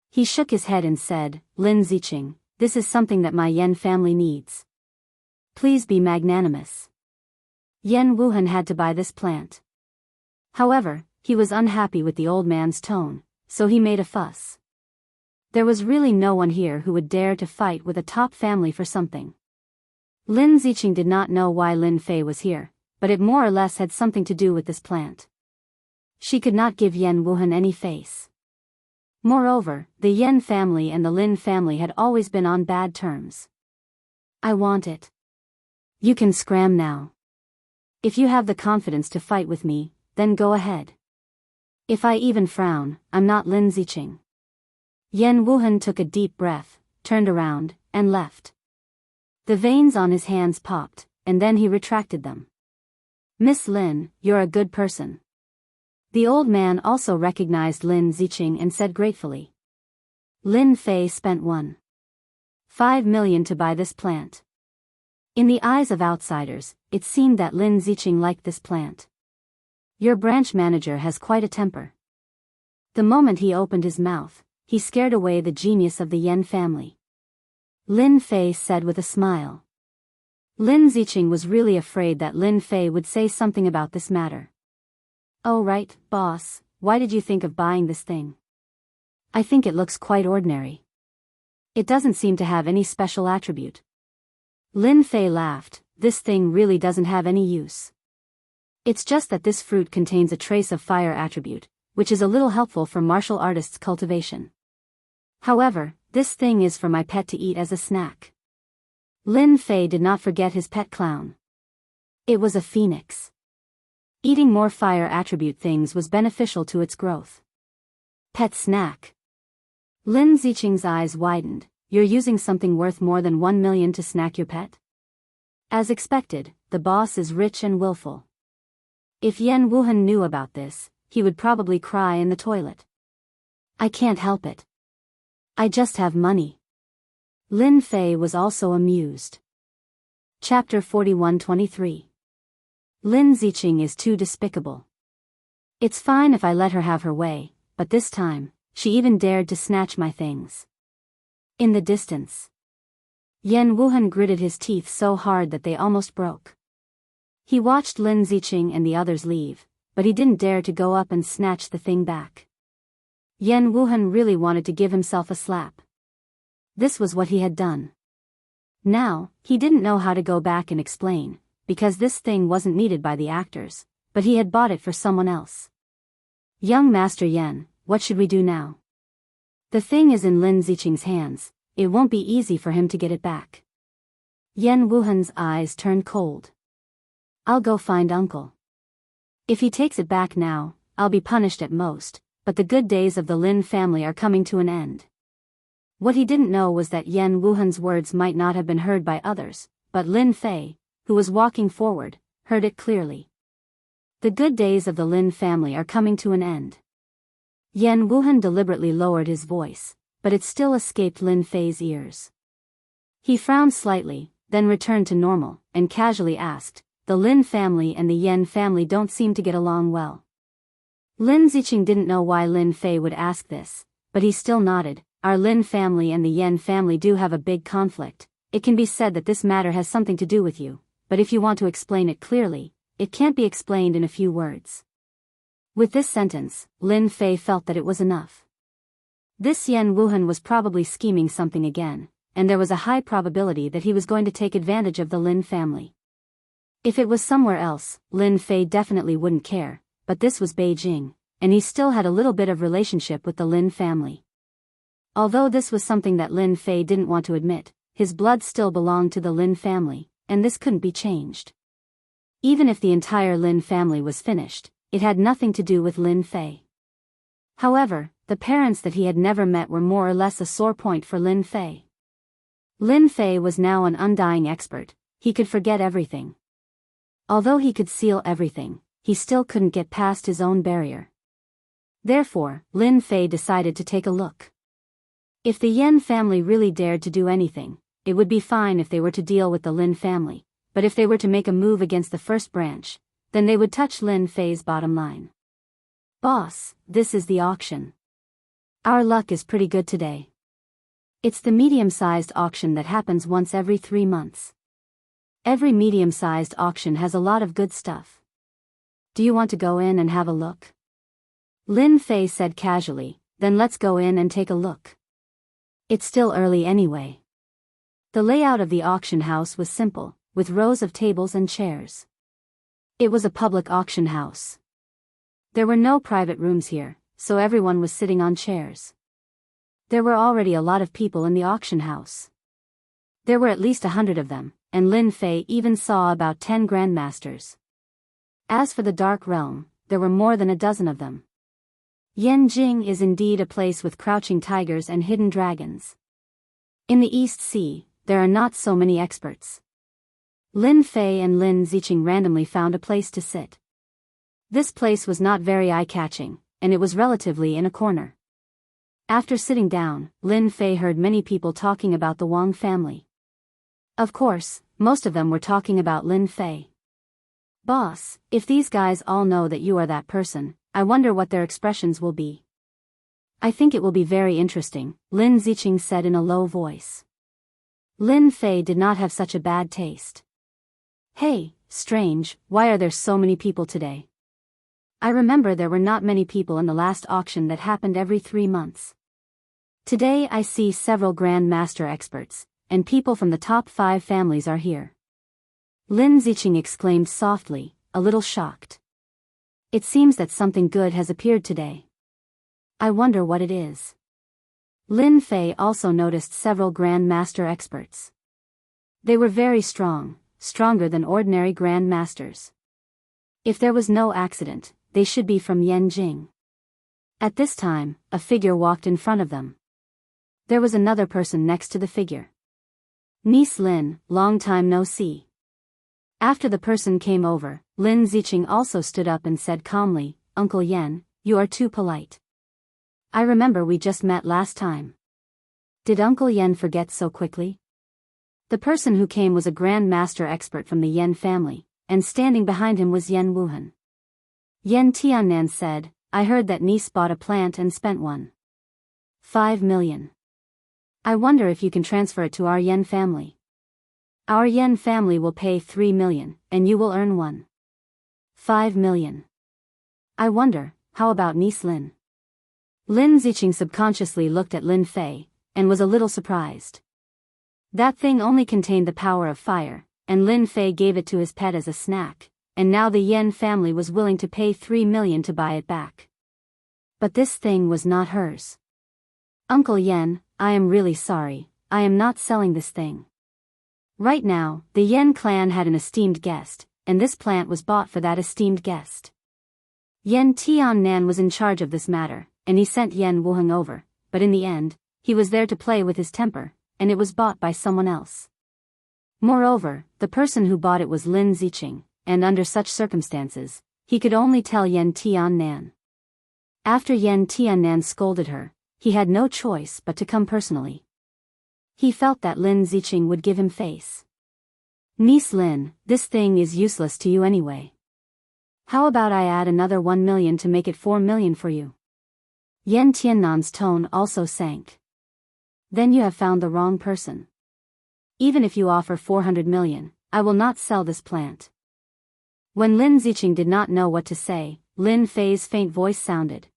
A: He shook his head and said, Lin Ziqing, this is something that my Yan family needs. Please be magnanimous. Yan Wuhan had to buy this plant. However, he was unhappy with the old man's tone, so he made a fuss. There was really no one here who would dare to fight with a top family for something. Lin Ziqing did not know why Lin Fei was here, but it more or less had something to do with this plant. She could not give Yan Wuhan any face. Moreover, the Yan family and the Lin family had always been on bad terms. I want it. You can scram now. If you have the confidence to fight with me, then go ahead. If I even frown, I'm not Lin Ziqing. Yan Wuhan took a deep breath, turned around, and left. The veins on his hands popped, and then he retracted them. Miss Lin, you're a good person. The old man also recognized Lin Ziqing and said gratefully. Lin Fei spent 1.5 million to buy this plant. In the eyes of outsiders, it seemed that Lin Ziqing liked this plant. Your branch manager has quite a temper. The moment he opened his mouth, he scared away the genius of the Yan family. Lin Fei said with a smile. Lin Ziqing was really afraid that Lin Fei would say something about this matter. Oh right, boss, why did you think of buying this thing? I think it looks quite ordinary. It doesn't seem to have any special attribute. Lin Fei laughed, this thing really doesn't have any use. It's just that this fruit contains a trace of fire attribute, which is a little helpful for martial artists' cultivation. However, this thing is for my pet to eat as a snack. Lin Fei did not forget his pet clown. It was a phoenix. Eating more fire attribute things was beneficial to its growth. Pet snack. Lin Ziqing's eyes widened. You're using something worth more than 1 million to snack your pet? As expected, the boss is rich and willful. If Yan Wuhan knew about this, he would probably cry in the toilet. I can't help it. I just have money. Lin Fei was also amused. Chapter 41-23. Lin Ziqing is too despicable. It's fine if I let her have her way, but this time, she even dared to snatch my things. In the distance, Yan Wuhan gritted his teeth so hard that they almost broke. He watched Lin Ziqing and the others leave, but he didn't dare to go up and snatch the thing back. Yan Wuhan really wanted to give himself a slap. This was what he had done. Now, he didn't know how to go back and explain, because this thing wasn't needed by the actors, but he had bought it for someone else. Young Master Yan, what should we do now? The thing is in Lin Ziqing's hands, it won't be easy for him to get it back. Yan Wuhan's eyes turned cold. I'll go find uncle. If he takes it back now, I'll be punished at most, but the good days of the Lin family are coming to an end. What he didn't know was that Yan Wuhan's words might not have been heard by others, but Lin Fei, who was walking forward, heard it clearly. The good days of the Lin family are coming to an end. Yan Wuhan deliberately lowered his voice, but it still escaped Lin Fei's ears. He frowned slightly, then returned to normal, and casually asked, the Lin family and the Yan family don't seem to get along well. Lin Ziqing didn't know why Lin Fei would ask this, but he still nodded. Our Lin family and the Yan family do have a big conflict. It can be said that this matter has something to do with you, but if you want to explain it clearly, it can't be explained in a few words. With this sentence, Lin Fei felt that it was enough. This Yan Wuhan was probably scheming something again, and there was a high probability that he was going to take advantage of the Lin family. If it was somewhere else, Lin Fei definitely wouldn't care, but this was Beijing, and he still had a little bit of relationship with the Lin family. Although this was something that Lin Fei didn't want to admit, his blood still belonged to the Lin family, and this couldn't be changed. Even if the entire Lin family was finished, it had nothing to do with Lin Fei. However, the parents that he had never met were more or less a sore point for Lin Fei. Lin Fei was now an undying expert, he could forget everything. Although he could seal everything, he still couldn't get past his own barrier. Therefore, Lin Fei decided to take a look. If the Yan family really dared to do anything, it would be fine if they were to deal with the Lin family, but if they were to make a move against the first branch, then they would touch Lin Fei's bottom line. Boss, this is the auction. Our luck is pretty good today. It's the medium-sized auction that happens once every 3 months. Every medium-sized auction has a lot of good stuff. Do you want to go in and have a look? Lin Fei said casually, then let's go in and take a look. It's still early anyway. The layout of the auction house was simple, with rows of tables and chairs. It was a public auction house. There were no private rooms here, so everyone was sitting on chairs. There were already a lot of people in the auction house. There were at least 100 of them, and Lin Fei even saw about 10 grandmasters. As for the Dark Realm, there were more than a dozen of them. Yanjing is indeed a place with crouching tigers and hidden dragons. In the East Sea, there are not so many experts. Lin Fei and Lin Ziqing randomly found a place to sit. This place was not very eye-catching, and it was relatively in a corner. After sitting down, Lin Fei heard many people talking about the Wang family. Of course, most of them were talking about Lin Fei. Boss, if these guys all know that you are that person, I wonder what their expressions will be. I think it will be very interesting, Lin Ziqing said in a low voice. Lin Fei did not have such a bad taste. Hey, strange, why are there so many people today? I remember there were not many people in the last auction that happened every 3 months. Today I see several Grand Master experts, and people from the top 5 families are here. Lin Ziqing exclaimed softly, a little shocked. It seems that something good has appeared today. I wonder what it is. Lin Fei also noticed several Grand Master experts. They were very strong, stronger than ordinary Grand Masters. If there was no accident, they should be from Yanjing. At this time, a figure walked in front of them. There was another person next to the figure. Niece Lin, long time no see. After the person came over, Lin Ziqing also stood up and said calmly, Uncle Yan, you are too polite. I remember we just met last time. Did Uncle Yan forget so quickly? The person who came was a Grand Master expert from the Yan family, and standing behind him was Yan Wuhan. Yan Tiannan said, I heard that niece bought a plant and spent 1.5 million. I wonder if you can transfer it to our Yan family. Our Yan family will pay 3 million, and you will earn 1.5 million. I wonder, how about niece Lin? Lin Ziqing subconsciously looked at Lin Fei, and was a little surprised. That thing only contained the power of fire, and Lin Fei gave it to his pet as a snack, and now the Yan family was willing to pay 3 million to buy it back. But this thing was not hers. Uncle Yan, I am really sorry, I am not selling this thing. Right now, the Yan clan had an esteemed guest, and this plant was bought for that esteemed guest. Yan Tiannan was in charge of this matter, and he sent Yan Wuheng over, but in the end, he was there to play with his temper, and it was bought by someone else. Moreover, the person who bought it was Lin Ziqing, and under such circumstances, he could only tell Yan Tiannan. After Yan Tiannan scolded her, he had no choice but to come personally. He felt that Lin Ziqing would give him face. Niece Lin, this thing is useless to you anyway. How about I add another 1 million to make it 4 million for you? Yan Tiannan's tone also sank. Then you have found the wrong person. Even if you offer 400 million, I will not sell this plant. When Lin Ziqing did not know what to say, Lin Fei's faint voice sounded.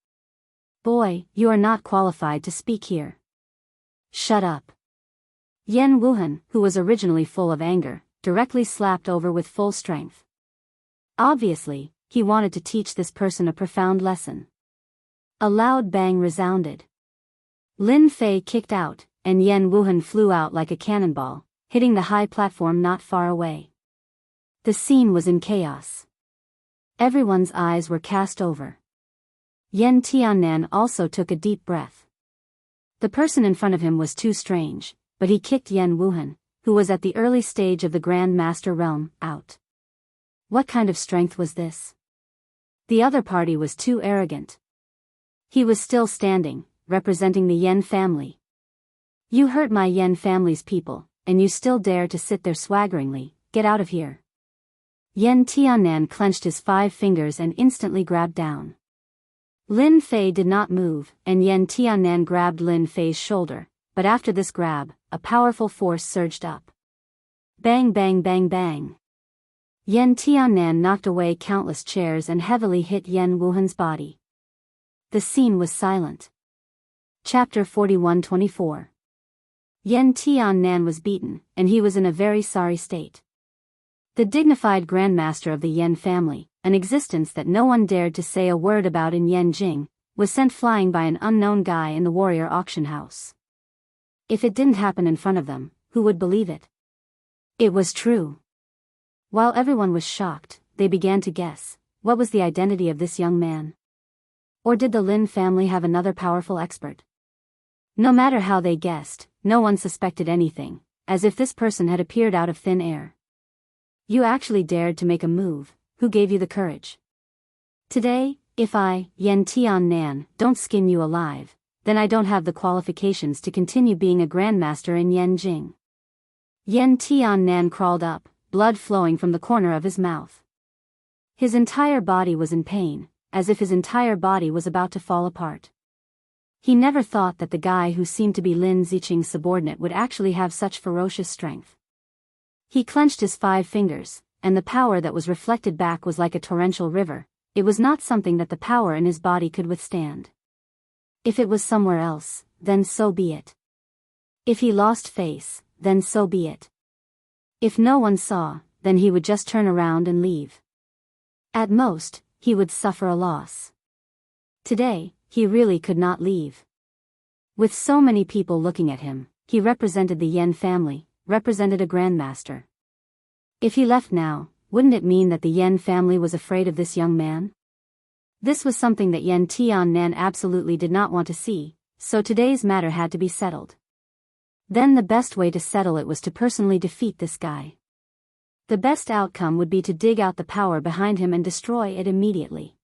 A: Boy, you are not qualified to speak here. Shut up. Yan Wuhan, who was originally full of anger, directly slapped over with full strength. Obviously, he wanted to teach this person a profound lesson. A loud bang resounded. Lin Fei kicked out, and Yan Wuhan flew out like a cannonball, hitting the high platform not far away. The scene was in chaos. Everyone's eyes were cast over. Yan Tiannan also took a deep breath. The person in front of him was too strange, but he kicked Yan Wuhan, who was at the early stage of the Grand Master realm, out. What kind of strength was this? The other party was too arrogant. He was still standing, representing the Yan family. You hurt my Yan family's people, and you still dare to sit there swaggeringly. Get out of here. Yan Tiannan clenched his 5 fingers and instantly grabbed down. Lin Fei did not move, and Yan Tiannan grabbed Lin Fei's shoulder, but after this grab, a powerful force surged up. Bang bang bang bang. Yan Tiannan knocked away countless chairs and heavily hit Yan Wuhan's body. The scene was silent. Chapter 41-24. Yan Tiannan was beaten, and he was in a very sorry state. The dignified grandmaster of the Yan family, an existence that no one dared to say a word about in Yanjing, was sent flying by an unknown guy in the warrior auction house. If it didn't happen in front of them, who would believe it? It was true. While everyone was shocked, they began to guess, what was the identity of this young man? Or did the Lin family have another powerful expert? No matter how they guessed, no one suspected anything, as if this person had appeared out of thin air. You actually dared to make a move. Who gave you the courage? Today, if I, Yan Tiannan, don't skin you alive, then I don't have the qualifications to continue being a grandmaster in Yanjing. Yan Tiannan crawled up, blood flowing from the corner of his mouth. His entire body was in pain, as if his entire body was about to fall apart. He never thought that the guy who seemed to be Lin Ziqing's subordinate would actually have such ferocious strength. He clenched his 5 fingers, and the power that was reflected back was like a torrential river. It was not something that the power in his body could withstand. If it was somewhere else, then so be it. If he lost face, then so be it. If no one saw, then he would just turn around and leave. At most, he would suffer a loss. Today, he really could not leave. With so many people looking at him, he represented the Yan family, represented a grandmaster. If he left now, wouldn't it mean that the Yan family was afraid of this young man? This was something that Yan Tiannan absolutely did not want to see, so today's matter had to be settled. Then the best way to settle it was to personally defeat this guy. The best outcome would be to dig out the power behind him and destroy it immediately.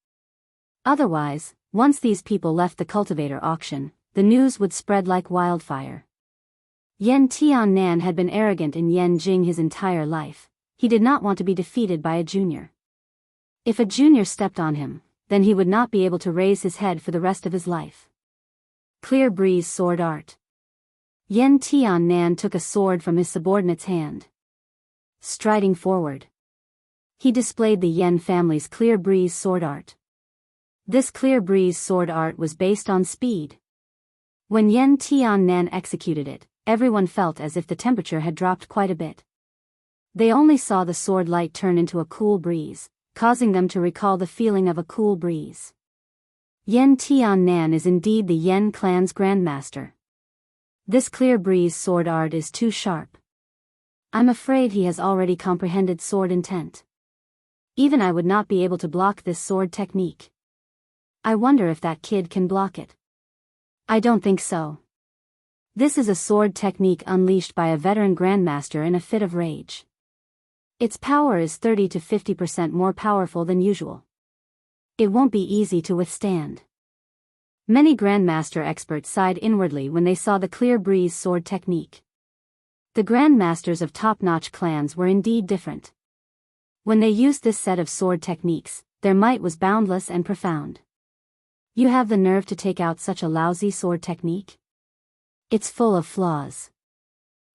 A: Otherwise, once these people left the cultivator auction, the news would spread like wildfire. Yan Tiannan had been arrogant in Yanjing his entire life. He did not want to be defeated by a junior. If a junior stepped on him, then he would not be able to raise his head for the rest of his life. Clear breeze sword art. Yan Tiannan took a sword from his subordinate's hand. Striding forward, he displayed the Yan family's clear breeze sword art. This clear breeze sword art was based on speed. When Yan Tiannan executed it, everyone felt as if the temperature had dropped quite a bit. They only saw the sword light turn into a cool breeze, causing them to recall the feeling of a cool breeze. Yan Tiannan is indeed the Yan clan's grandmaster. This clear breeze sword art is too sharp. I'm afraid he has already comprehended sword intent. Even I would not be able to block this sword technique. I wonder if that kid can block it. I don't think so. This is a sword technique unleashed by a veteran grandmaster in a fit of rage. Its power is 30 to 50% more powerful than usual. It won't be easy to withstand. Many grandmaster experts sighed inwardly when they saw the clear breeze sword technique. The grandmasters of top-notch clans were indeed different. When they used this set of sword techniques, their might was boundless and profound. You have the nerve to take out such a lousy sword technique? It's full of flaws.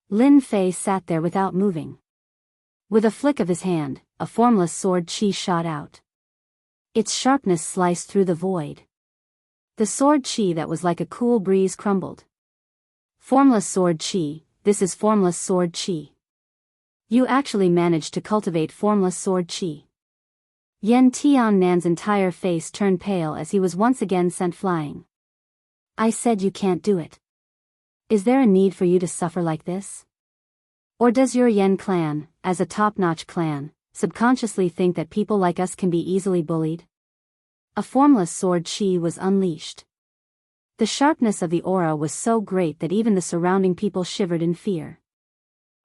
A: Lin Fei sat there without moving. With a flick of his hand, a formless sword chi shot out. Its sharpness sliced through the void. The sword chi that was like a cool breeze crumbled. Formless sword chi, this is formless sword chi. You actually managed to cultivate formless sword chi. Yen Tiannan's entire face turned pale as he was once again sent flying. I said you can't do it. Is there a need for you to suffer like this? Or does your Yen clan, as a top-notch clan, subconsciously think that people like us can be easily bullied? A formless sword chi was unleashed. The sharpness of the aura was so great that even the surrounding people shivered in fear.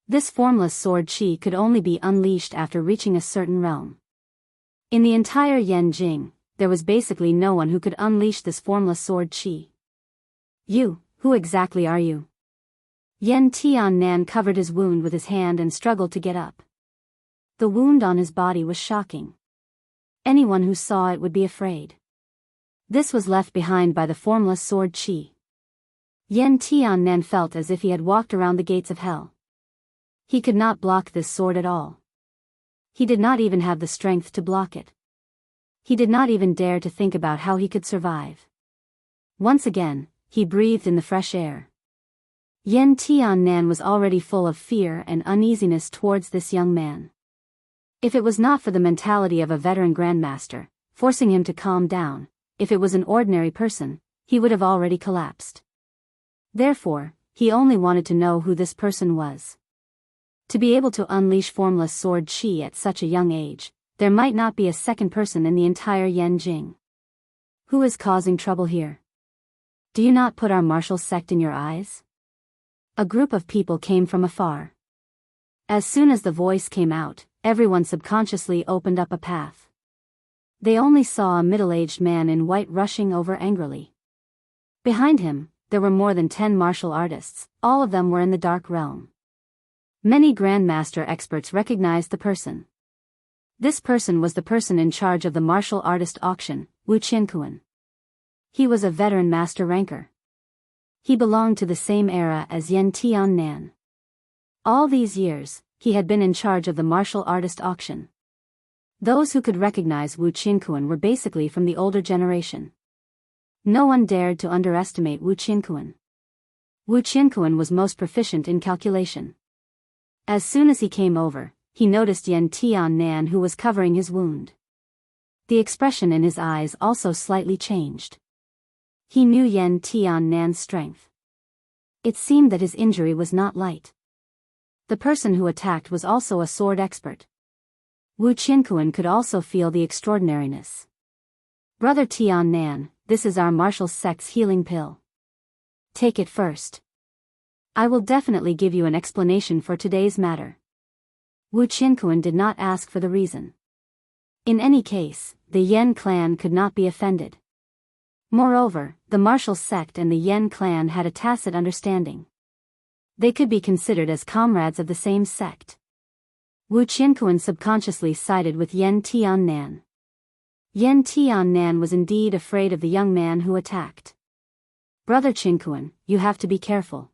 A: This formless sword chi could only be unleashed after reaching a certain realm. In the entire Yen Jing, there was basically no one who could unleash this formless sword chi. You, who exactly are you? Yen Tiannan covered his wound with his hand and struggled to get up. The wound on his body was shocking. Anyone who saw it would be afraid. This was left behind by the formless sword chi. Yen Tiannan felt as if he had walked around the gates of hell. He could not block this sword at all. He did not even have the strength to block it. He did not even dare to think about how he could survive. Once again, he breathed in the fresh air. Yen Tiannan was already full of fear and uneasiness towards this young man. If it was not for the mentality of a veteran grandmaster, forcing him to calm down, if it was an ordinary person, he would have already collapsed. Therefore, he only wanted to know who this person was. To be able to unleash formless sword chi at such a young age, there might not be a second person in the entire Yen Jing. Who is causing trouble here? Do you not put our martial sect in your eyes? A group of people came from afar. As soon as the voice came out, everyone subconsciously opened up a path. They only saw a middle-aged man in white rushing over angrily. Behind him, there were more than 10 martial artists, all of them were in the dark realm. Many grandmaster experts recognized the person. This person was the person in charge of the martial artist auction, Wu Qiankuan. He was a veteran master ranker. He belonged to the same era as Yen Tiannan. All these years, he had been in charge of the martial artist auction. Those who could recognize Wu Qiankuan were basically from the older generation. No one dared to underestimate Wu Qiankuan. Wu Qiankuan was most proficient in calculation. As soon as he came over, he noticed Yen Tiannan who was covering his wound. The expression in his eyes also slightly changed. He knew Yen Tiannan's strength. It seemed that his injury was not light. The person who attacked was also a sword expert. Wu Qiankuan could also feel the extraordinariness. Brother Tiannan, this is our martial sect's healing pill. Take it first. I will definitely give you an explanation for today's matter. Wu Qiankuan did not ask for the reason. In any case, the Yen clan could not be offended. Moreover, the martial sect and the Yen clan had a tacit understanding. They could be considered as comrades of the same sect. Wu Qiankuan subconsciously sided with Yen Tiannan. Yen Tiannan was indeed afraid of the young man who attacked. Brother Qiankuan, you have to be careful.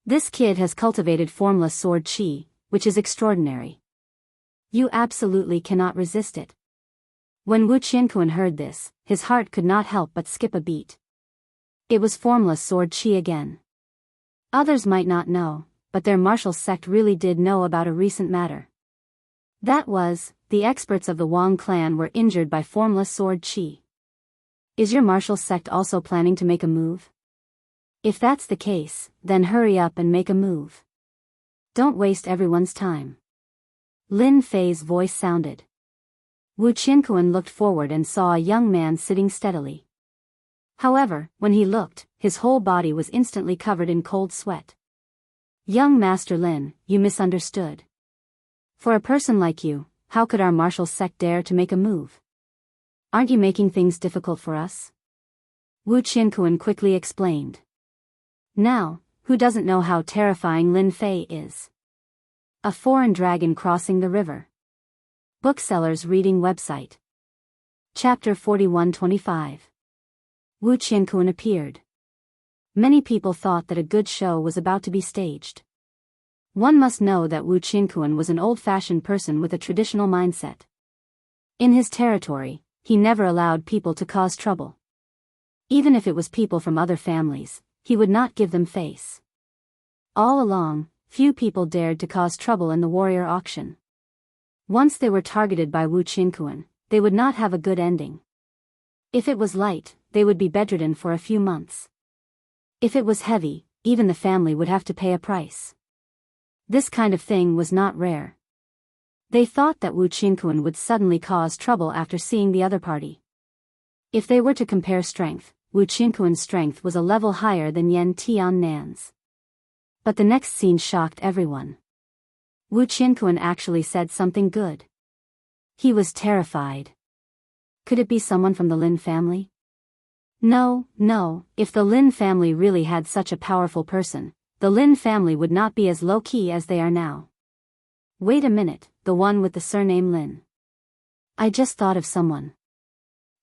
A: This kid has cultivated formless sword chi, which is extraordinary. You absolutely cannot resist it. When Wu Qiankuan heard this, his heart could not help but skip a beat. It was formless sword chi again. Others might not know, but their martial sect really did know about a recent matter. That was, the experts of the Wang clan were injured by formless sword chi. Is your martial sect also planning to make a move? If that's the case, then hurry up and make a move. Don't waste everyone's time. Lin Fei's voice sounded. Wu Qiankuan looked forward and saw a young man sitting steadily. However, when he looked, his whole body was instantly covered in cold sweat. Young Master Lin, you misunderstood. For a person like you, how could our martial sect dare to make a move? Aren't you making things difficult for us? Wu Qiankuan quickly explained. Now, who doesn't know how terrifying Lin Fei is? A foreign dragon crossing the river. Booksellers reading website. Chapter 4125. Wu Qiankuan appeared. Many people thought that a good show was about to be staged. One must know that Wu Qiankuan was an old-fashioned person with a traditional mindset. In his territory, he never allowed people to cause trouble. Even if it was people from other families, he would not give them face. All along, few people dared to cause trouble in the warrior auction. Once they were targeted by Wu Qinkuan, they would not have a good ending. If it was light, they would be bedridden for a few months. If it was heavy, even the family would have to pay a price. This kind of thing was not rare. They thought that Wu Qinkuan would suddenly cause trouble after seeing the other party. If they were to compare strength, Wu Qinkuan's strength was a level higher than Yan Tiannan's. But the next scene shocked everyone. Wu Qinkuan actually said something good. He was terrified. Could it be someone from the Lin family? No, if the Lin family really had such a powerful person, the Lin family would not be as low-key as they are now. Wait a minute, the one with the surname Lin. I just thought of someone.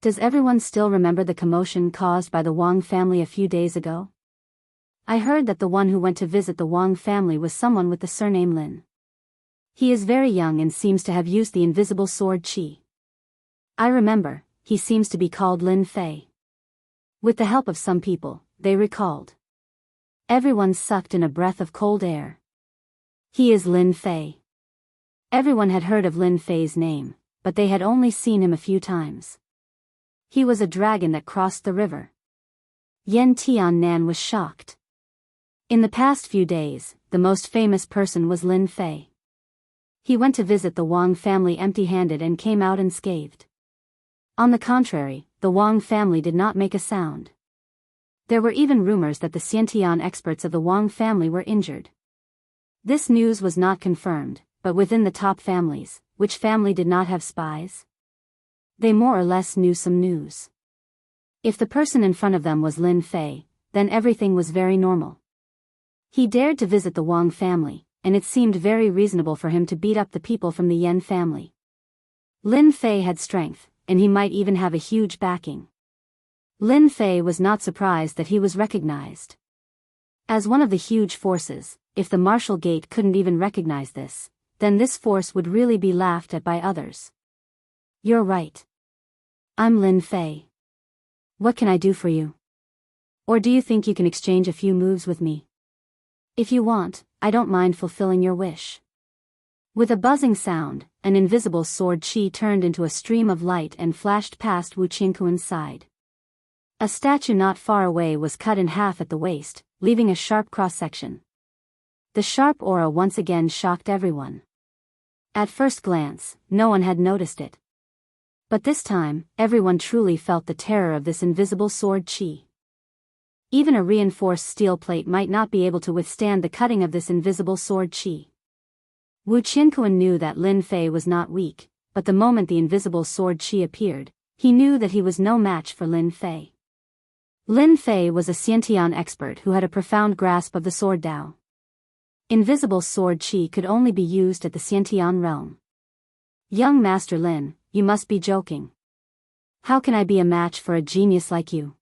A: Does everyone still remember the commotion caused by the Wang family a few days ago? I heard that the one who went to visit the Wang family was someone with the surname Lin. He is very young and seems to have used the invisible sword qi. I remember, he seems to be called Lin Fei. With the help of some people, they recalled. Everyone sucked in a breath of cold air. He is Lin Fei. Everyone had heard of Lin Fei's name, but they had only seen him a few times. He was a dragon that crossed the river. Yan Tiannan was shocked. In the past few days, the most famous person was Lin Fei. He went to visit the Wang family empty-handed and came out unscathed. On the contrary, the Wang family did not make a sound. There were even rumors that the Xiantian experts of the Wang family were injured. This news was not confirmed, but within the top families, which family did not have spies? They more or less knew some news. If the person in front of them was Lin Fei, then everything was very normal. He dared to visit the Wang family, and it seemed very reasonable for him to beat up the people from the Yan family. Lin Fei had strength, and he might even have a huge backing. Lin Fei was not surprised that he was recognized. As one of the huge forces, if the martial gate couldn't even recognize this, then this force would really be laughed at by others. You're right. I'm Lin Fei. What can I do for you? Or do you think you can exchange a few moves with me? If you want, I don't mind fulfilling your wish. With a buzzing sound, an invisible sword qi turned into a stream of light and flashed past Wu Qinkuan's side. A statue not far away was cut in half at the waist, leaving a sharp cross-section. The sharp aura once again shocked everyone. At first glance, no one had noticed it. But this time, everyone truly felt the terror of this invisible sword qi. Even a reinforced steel plate might not be able to withstand the cutting of this invisible sword qi. Wu Qinkuan knew that Lin Fei was not weak, but the moment the invisible sword qi appeared, he knew that he was no match for Lin Fei. Lin Fei was a Xiantian expert who had a profound grasp of the sword Dao. Invisible sword qi could only be used at the Xiantian realm. Young Master Lin, you must be joking. How can I be a match for a genius like you?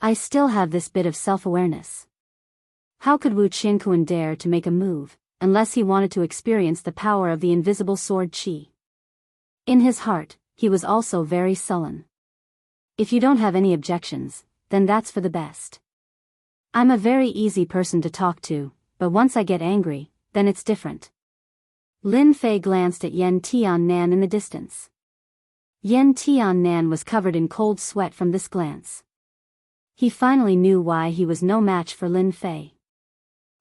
A: I still have this bit of self-awareness. How could Wu Qinkuan dare to make a move, unless he wanted to experience the power of the invisible sword qi? In his heart, he was also very sullen. If you don't have any objections, then that's for the best. I'm a very easy person to talk to, but once I get angry, then it's different. Lin Fei glanced at Yan Tiannan in the distance. Yan Tiannan was covered in cold sweat from this glance. He finally knew why he was no match for Lin Fei.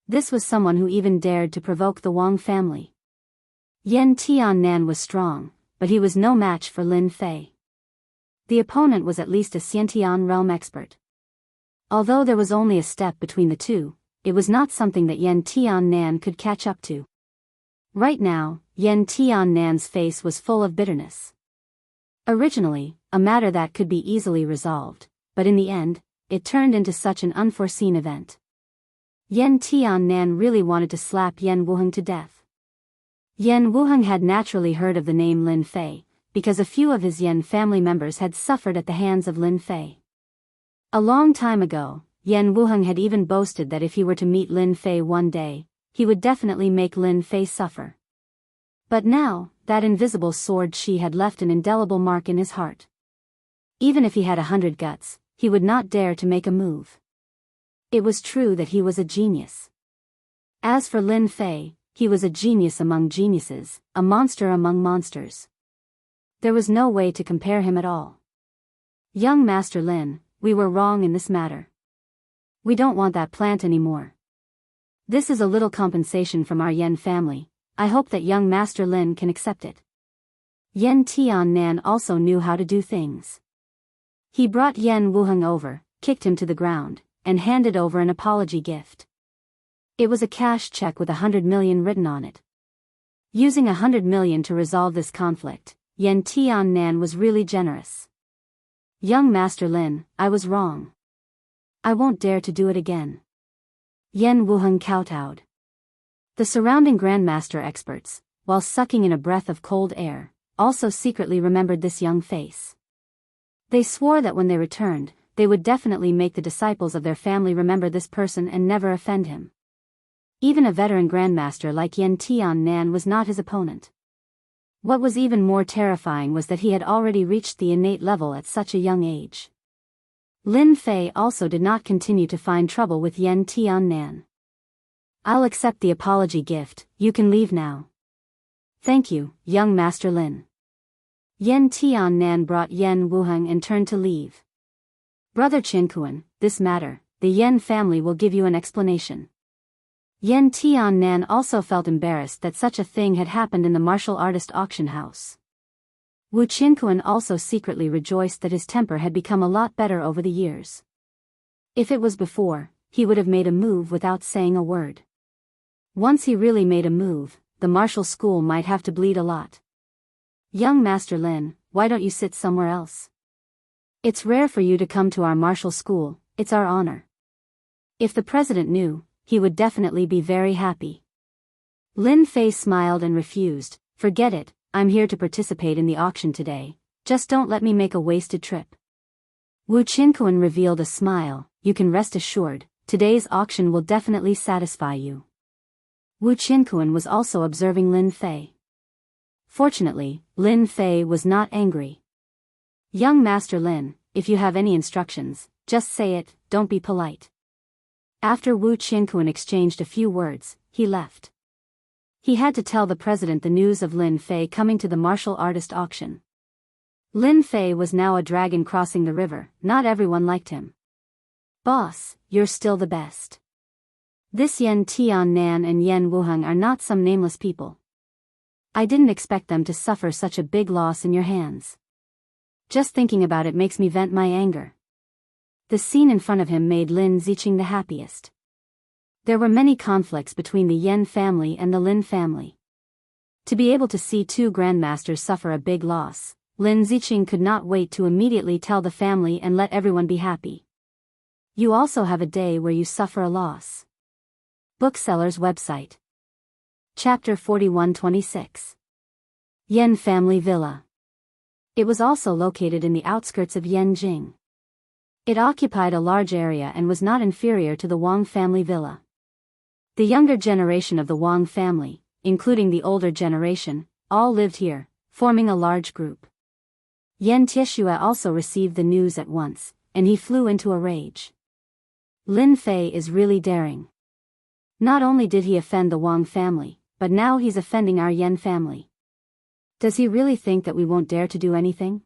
A: This was someone who even dared to provoke the Wang family. Yan Tiannan was strong, but he was no match for Lin Fei. The opponent was at least a Xiantian realm expert. Although there was only a step between the two, it was not something that Yan Tiannan could catch up to. Right now, Yan Tiannan's face was full of bitterness. Originally, a matter that could be easily resolved, but in the end, it turned into such an unforeseen event. Yan Tiannan really wanted to slap Yan Wuheng to death. Yan Wuheng had naturally heard of the name Lin Fei, because a few of his Yan family members had suffered at the hands of Lin Fei. A long time ago, Yan Wuheng had even boasted that if he were to meet Lin Fei one day, he would definitely make Lin Fei suffer. But now, that invisible sword qi had left an indelible mark in his heart. Even if he had 100 guts, he would not dare to make a move. It was true that he was a genius. As for Lin Fei, he was a genius among geniuses, a monster among monsters. There was no way to compare him at all. Young Master Lin, we were wrong in this matter. We don't want that plant anymore. This is a little compensation from our Yen family. I hope that young Master Lin can accept it. Yen Tiannan also knew how to do things. He brought Yen Wuheng over, kicked him to the ground, and handed over an apology gift. It was a cash check with 100 million written on it. Using 100 million to resolve this conflict, Yen Tiannan was really generous. Young Master Lin, I was wrong. I won't dare to do it again. Yen Wuheng kowtowed. The surrounding Grandmaster experts, while sucking in a breath of cold air, also secretly remembered this young face. They swore that when they returned, they would definitely make the disciples of their family remember this person and never offend him. Even a veteran Grandmaster like Yen Tiannan was not his opponent. What was even more terrifying was that he had already reached the innate level at such a young age. Lin Fei also did not continue to find trouble with Yen Tiannan. I'll accept the apology gift, you can leave now. Thank you, young Master Lin. Yen Tiannan brought Yen Wuheng and turned to leave. Brother Qinkuan, this matter, the Yen family will give you an explanation. Yen Tiannan also felt embarrassed that such a thing had happened in the martial artist auction house. Wu Qinkuan also secretly rejoiced that his temper had become a lot better over the years. If it was before, he would have made a move without saying a word. Once he really made a move, the martial school might have to bleed a lot. Young Master Lin, why don't you sit somewhere else? It's rare for you to come to our martial school, it's our honor. If the president knew, he would definitely be very happy. Lin Fei smiled and refused, forget it, I'm here to participate in the auction today, just don't let me make a wasted trip. Wu Qinkuan revealed a smile, you can rest assured, today's auction will definitely satisfy you. Wu Qinkuan was also observing Lin Fei. Fortunately, Lin Fei was not angry. Young Master Lin, if you have any instructions, just say it, don't be polite. After Wu Qinkuan exchanged a few words, he left. He had to tell the president the news of Lin Fei coming to the martial artist auction. Lin Fei was now a dragon crossing the river, not everyone liked him. Boss, you're still the best. This Yen Tiannan and Yen Wuheng are not some nameless people. I didn't expect them to suffer such a big loss in your hands. Just thinking about it makes me vent my anger. The scene in front of him made Lin Ziqing the happiest. There were many conflicts between the Yen family and the Lin family. To be able to see two grandmasters suffer a big loss, Lin Ziqing could not wait to immediately tell the family and let everyone be happy. You also have a day where you suffer a loss. Bookseller's website. Chapter 4126. Yen Family Villa. It was also located in the outskirts of Yanjing. It occupied a large area and was not inferior to the Wang family villa. The younger generation of the Wang family, including the older generation, all lived here, forming a large group. Yen Tieshue also received the news at once, and he flew into a rage. Lin Fei is really daring. Not only did he offend the Wang family, but now he's offending our Yen family. Does he really think that we won't dare to do anything?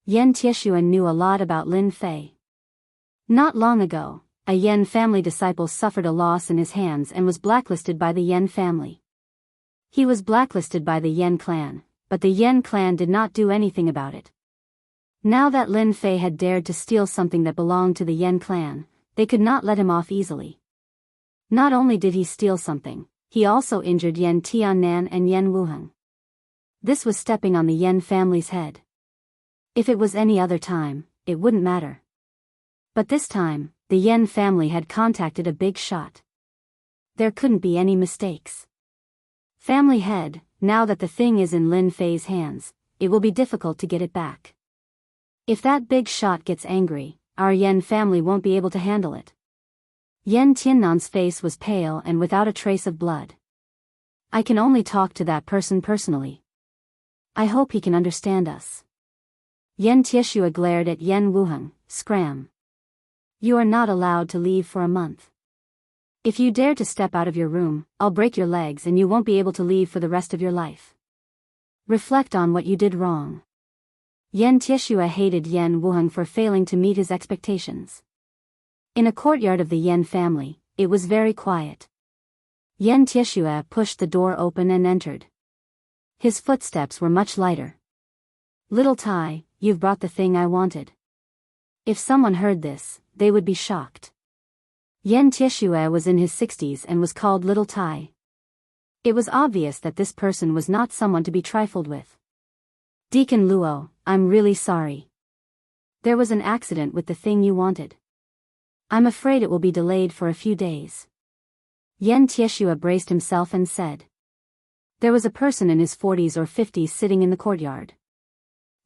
A: Yen Tieshue knew a lot about Lin Fei. Not long ago, a Yen family disciple suffered a loss in his hands and was blacklisted by the Yen family. He was blacklisted by the Yen clan, but the Yen clan did not do anything about it. Now that Lin Fei had dared to steal something that belonged to the Yen clan, they could not let him off easily. Not only did he steal something, he also injured Yen Tiannan and Yen Wuheng. This was stepping on the Yen family's head. If it was any other time, it wouldn't matter. But this time, the Yen family had contacted a big shot. There couldn't be any mistakes. Family head, now that the thing is in Lin Fei's hands, it will be difficult to get it back. If that big shot gets angry, our Yen family won't be able to handle it. Yen Tiannan's face was pale and without a trace of blood. I can only talk to that person personally. I hope he can understand us. Yen Tieshue glared at Yen Wuheng, scram. You are not allowed to leave for a month. If you dare to step out of your room, I'll break your legs and you won't be able to leave for the rest of your life. Reflect on what you did wrong. Yan Tieshue hated Yan Wuheng for failing to meet his expectations. In a courtyard of the Yan family, it was very quiet. Yan Tieshue pushed the door open and entered. His footsteps were much lighter. "Little Tai, you've brought the thing I wanted." If someone heard this, they would be shocked. Yan Tieshue was in his 60s and was called Little Tai. It was obvious that this person was not someone to be trifled with. "Deacon Luo, I'm really sorry. There was an accident with the thing you wanted. I'm afraid it will be delayed for a few days." Yan Tieshue braced himself and said. There was a person in his 40s or 50s sitting in the courtyard.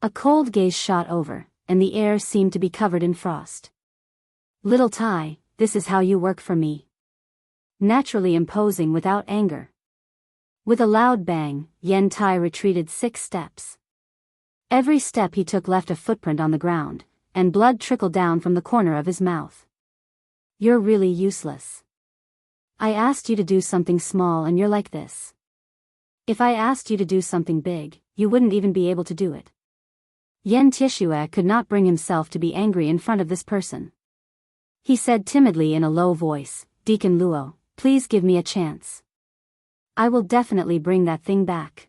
A: A cold gaze shot over, and the air seemed to be covered in frost. "Little Tai, this is how you work for me." Naturally imposing without anger. With a loud bang, Yan Tai retreated 6 steps. Every step he took left a footprint on the ground, and blood trickled down from the corner of his mouth. "You're really useless. I asked you to do something small and you're like this. If I asked you to do something big, you wouldn't even be able to do it." Yan Tieshue could not bring himself to be angry in front of this person. He said timidly in a low voice, "Deacon Luo, please give me a chance. I will definitely bring that thing back."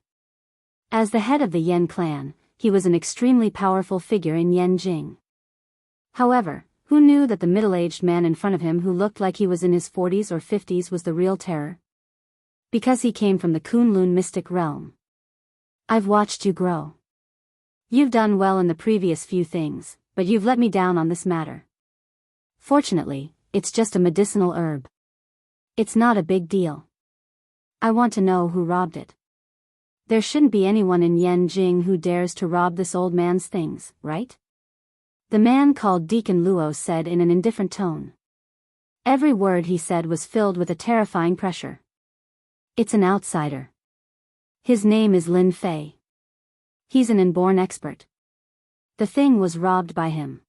A: As the head of the Yan clan, he was an extremely powerful figure in Yanjing. However, who knew that the middle-aged man in front of him who looked like he was in his 40s or 50s was the real terror? Because he came from the Kunlun mystic realm. "I've watched you grow. You've done well in the previous few things, but you've let me down on this matter. Fortunately, it's just a medicinal herb. It's not a big deal. I want to know who robbed it. There shouldn't be anyone in Yanjing who dares to rob this old man's things, right?" The man called Deacon Luo said in an indifferent tone. Every word he said was filled with a terrifying pressure. "It's an outsider. His name is Lin Fei. He's an inborn expert. The thing was robbed by him.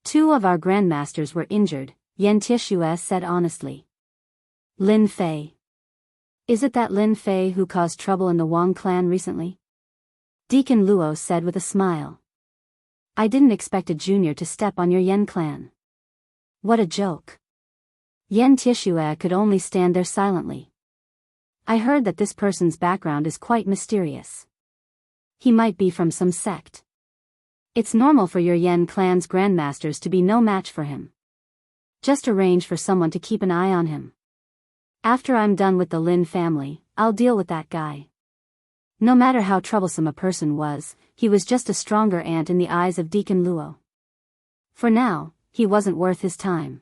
A: 2 of our grandmasters were injured," Yan Tieshue said honestly. "Lin Fei. Is it that Lin Fei who caused trouble in the Wang clan recently?" Deacon Luo said with a smile. "I didn't expect a junior to step on your Yan clan. What a joke." Yan Tieshue could only stand there silently. "I heard that this person's background is quite mysterious. He might be from some sect. It's normal for your Yan clan's grandmasters to be no match for him. Just arrange for someone to keep an eye on him. After I'm done with the Lin family, I'll deal with that guy." No matter how troublesome a person was, he was just a stronger ant in the eyes of Deacon Luo. For now, he wasn't worth his time.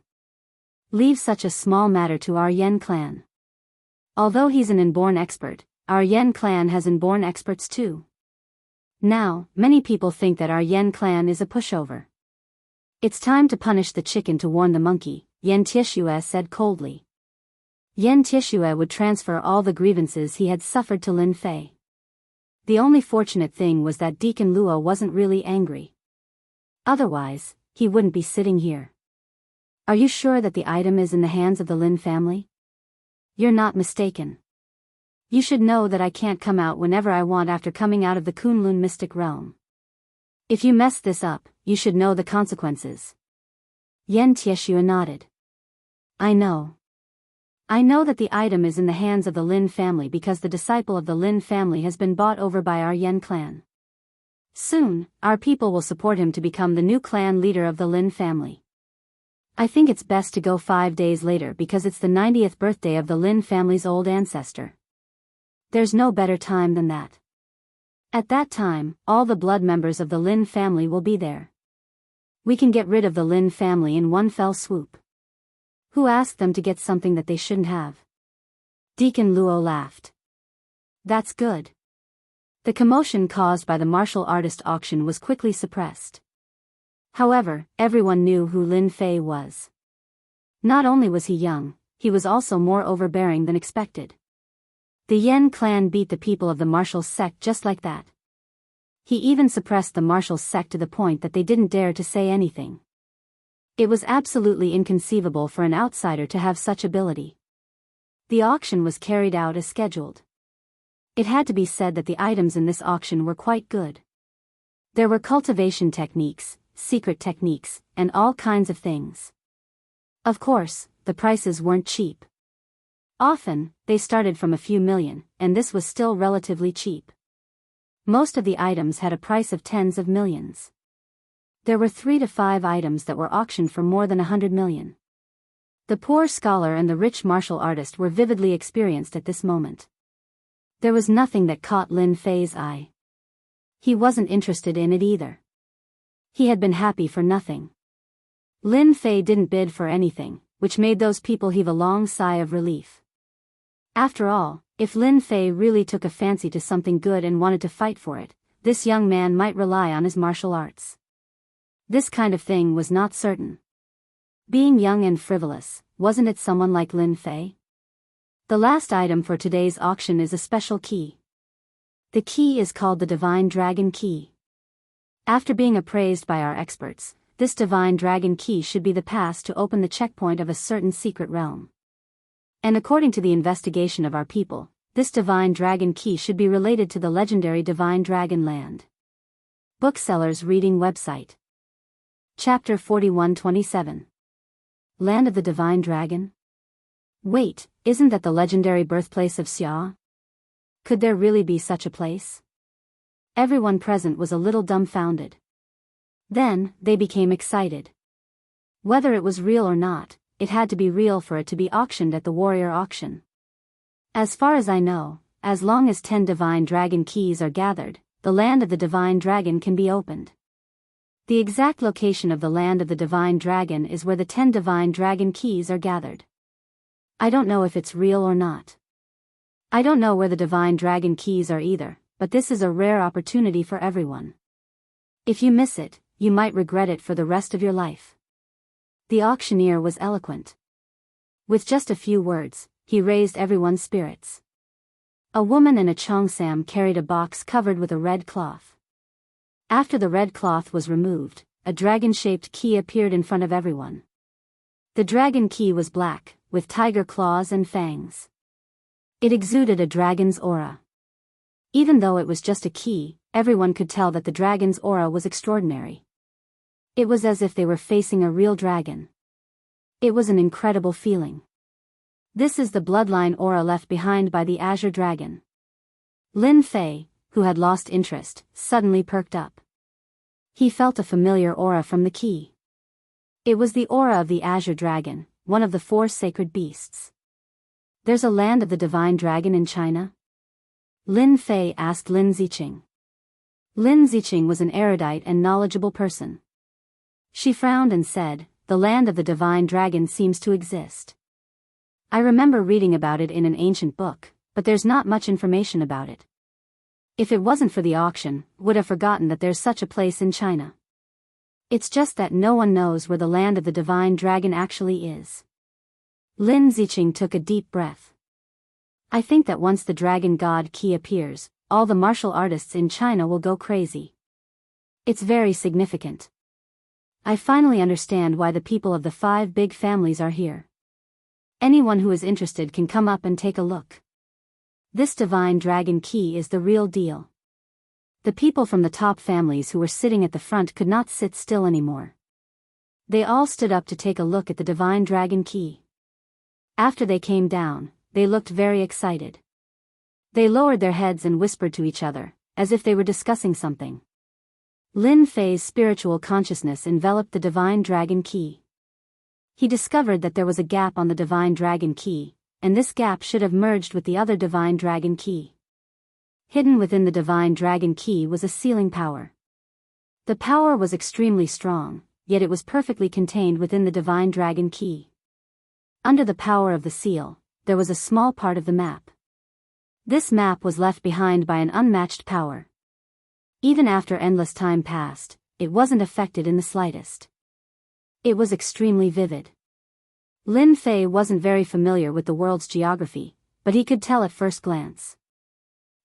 A: Leave such a small matter to our Yan clan. Although he's an inborn expert, our Yan clan has inborn experts too. Now, many people think that our Yan clan is a pushover. "It's time to punish the chicken to warn the monkey," Yan Tieshue said coldly. Yan Tieshue would transfer all the grievances he had suffered to Lin Fei. The only fortunate thing was that Deacon Luo wasn't really angry. Otherwise, he wouldn't be sitting here. "Are you sure that the item is in the hands of the Lin family?" "You're not mistaken. You should know that I can't come out whenever I want after coming out of the Kunlun mystic realm. If you mess this up, you should know the consequences." Yan Tieshue nodded. "I know. I know that the item is in the hands of the Lin family because the disciple of the Lin family has been bought over by our Yan clan. Soon, our people will support him to become the new clan leader of the Lin family. I think it's best to go 5 days later because it's the 90th birthday of the Lin family's old ancestor. There's no better time than that. At that time, all the blood members of the Lin family will be there. We can get rid of the Lin family in one fell swoop. Who asked them to get something that they shouldn't have?" Deacon Luo laughed. "That's good." The commotion caused by the martial artist auction was quickly suppressed. However, everyone knew who Lin Fei was. Not only was he young, he was also more overbearing than expected. The Yan clan beat the people of the martial sect just like that. He even suppressed the martial sect to the point that they didn't dare to say anything. It was absolutely inconceivable for an outsider to have such ability. The auction was carried out as scheduled. It had to be said that the items in this auction were quite good. There were cultivation techniques, secret techniques, and all kinds of things. Of course, the prices weren't cheap. Often, they started from a few million, and this was still relatively cheap. Most of the items had a price of tens of millions. There were 3 to 5 items that were auctioned for more than 100 million. The poor scholar and the rich martial artist were vividly experienced at this moment. There was nothing that caught Lin Fei's eye. He wasn't interested in it either. He had been happy for nothing. Lin Fei didn't bid for anything, which made those people heave a long sigh of relief. After all, if Lin Fei really took a fancy to something good and wanted to fight for it, this young man might rely on his martial arts. This kind of thing was not certain. Being young and frivolous, wasn't it someone like Lin Fei? The last item for today's auction is a special key. The key is called the Divine Dragon Key. After being appraised by our experts, this Divine Dragon Key should be the pass to open the checkpoint of a certain secret realm. And according to the investigation of our people, this Divine Dragon Key should be related to the legendary Divine Dragon Land. Booksellers Reading Website. Chapter 4127. Land of the Divine Dragon? Wait, isn't that the legendary birthplace of Xia? Could there really be such a place? Everyone present was a little dumbfounded. Then, they became excited. Whether it was real or not, it had to be real for it to be auctioned at the warrior auction. As far as I know, as long as 10 Divine Dragon Keys are gathered, the land of the Divine Dragon can be opened. The exact location of the land of the Divine Dragon is where the 10 Divine Dragon Keys are gathered. I don't know if it's real or not. I don't know where the Divine Dragon Keys are either, but this is a rare opportunity for everyone. If you miss it, you might regret it for the rest of your life. The auctioneer was eloquent. With just a few words, he raised everyone's spirits. A woman and a cheongsam carried a box covered with a red cloth. After the red cloth was removed, a dragon-shaped key appeared in front of everyone. The dragon key was black, with tiger claws and fangs. It exuded a dragon's aura. Even though it was just a key, everyone could tell that the dragon's aura was extraordinary. It was as if they were facing a real dragon. It was an incredible feeling. This is the bloodline aura left behind by the Azure Dragon. Lin Fei, who had lost interest, suddenly perked up. He felt a familiar aura from the key. It was the aura of the Azure Dragon, one of the 4 sacred beasts. There's a land of the Divine Dragon in China? Lin Fei asked Lin Ziqing. Lin Ziqing was an erudite and knowledgeable person. She frowned and said, "The land of the Divine Dragon seems to exist. I remember reading about it in an ancient book, but there's not much information about it. If it wasn't for the auction, would have forgotten that there's such a place in China. It's just that no one knows where the land of the Divine Dragon actually is." Lin Ziqing took a deep breath. "I think that once the Dragon God Key appears, all the martial artists in China will go crazy. It's very significant. I finally understand why the people of the 5 big families are here. Anyone who is interested can come up and take a look. This Divine Dragon Key is the real deal." The people from the top families who were sitting at the front could not sit still anymore. They all stood up to take a look at the Divine Dragon Key. After they came down, they looked very excited. They lowered their heads and whispered to each other, as if they were discussing something. Lin Fei's spiritual consciousness enveloped the Divine Dragon Key. He discovered that there was a gap on the Divine Dragon Key, and this gap should have merged with the other Divine Dragon Key. Hidden within the Divine Dragon Key was a sealing power. The power was extremely strong, yet it was perfectly contained within the Divine Dragon Key. Under the power of the seal, there was a small part of the map. This map was left behind by an unmatched power. Even after endless time passed, it wasn't affected in the slightest. It was extremely vivid. Lin Fei wasn't very familiar with the world's geography, but he could tell at first glance.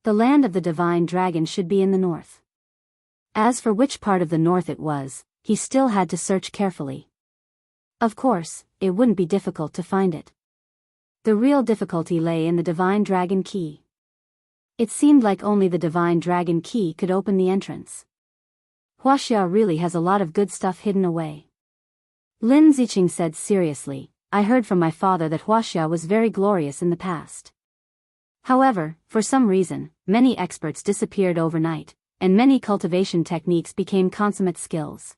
A: The land of the Divine Dragon should be in the north. As for which part of the north it was, he still had to search carefully. Of course, it wouldn't be difficult to find it. The real difficulty lay in the divine dragon key. It seemed like only the divine dragon key could open the entrance. Huaxia really has a lot of good stuff hidden away. Lin Ziqing said seriously, I heard from my father that Huaxia was very glorious in the past. However, for some reason, many experts disappeared overnight, and many cultivation techniques became consummate skills.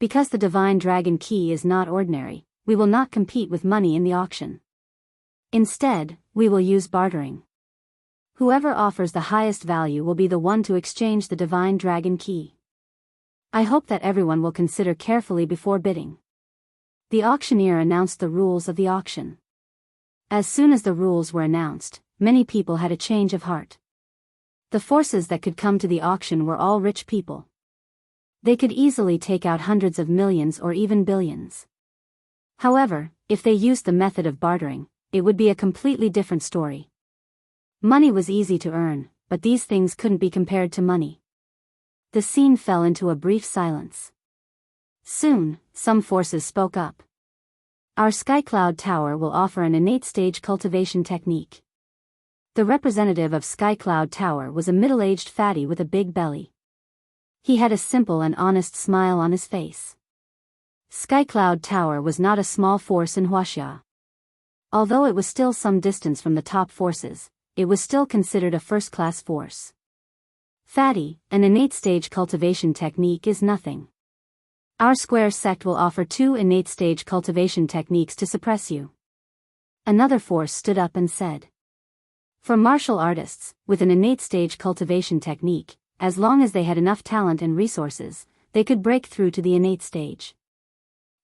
A: Because the divine dragon key is not ordinary, we will not compete with money in the auction. Instead, we will use bartering. Whoever offers the highest value will be the one to exchange the divine dragon key. I hope that everyone will consider carefully before bidding. The auctioneer announced the rules of the auction. As soon as the rules were announced, many people had a change of heart. The forces that could come to the auction were all rich people. They could easily take out hundreds of millions or even billions. However, if they used the method of bartering, it would be a completely different story. Money was easy to earn, but these things couldn't be compared to money. The scene fell into a brief silence. Soon, some forces spoke up. Our Skycloud Tower will offer an innate stage cultivation technique. The representative of Skycloud Tower was a middle-aged fatty with a big belly. He had a simple and honest smile on his face. Skycloud Tower was not a small force in Huaxia. Although it was still some distance from the top forces, it was still considered a first-class force. Fatty, an innate stage cultivation technique is nothing. Our square sect will offer 2 innate stage cultivation techniques to suppress you. Another force stood up and said. For martial artists, with an innate stage cultivation technique, as long as they had enough talent and resources, they could break through to the innate stage.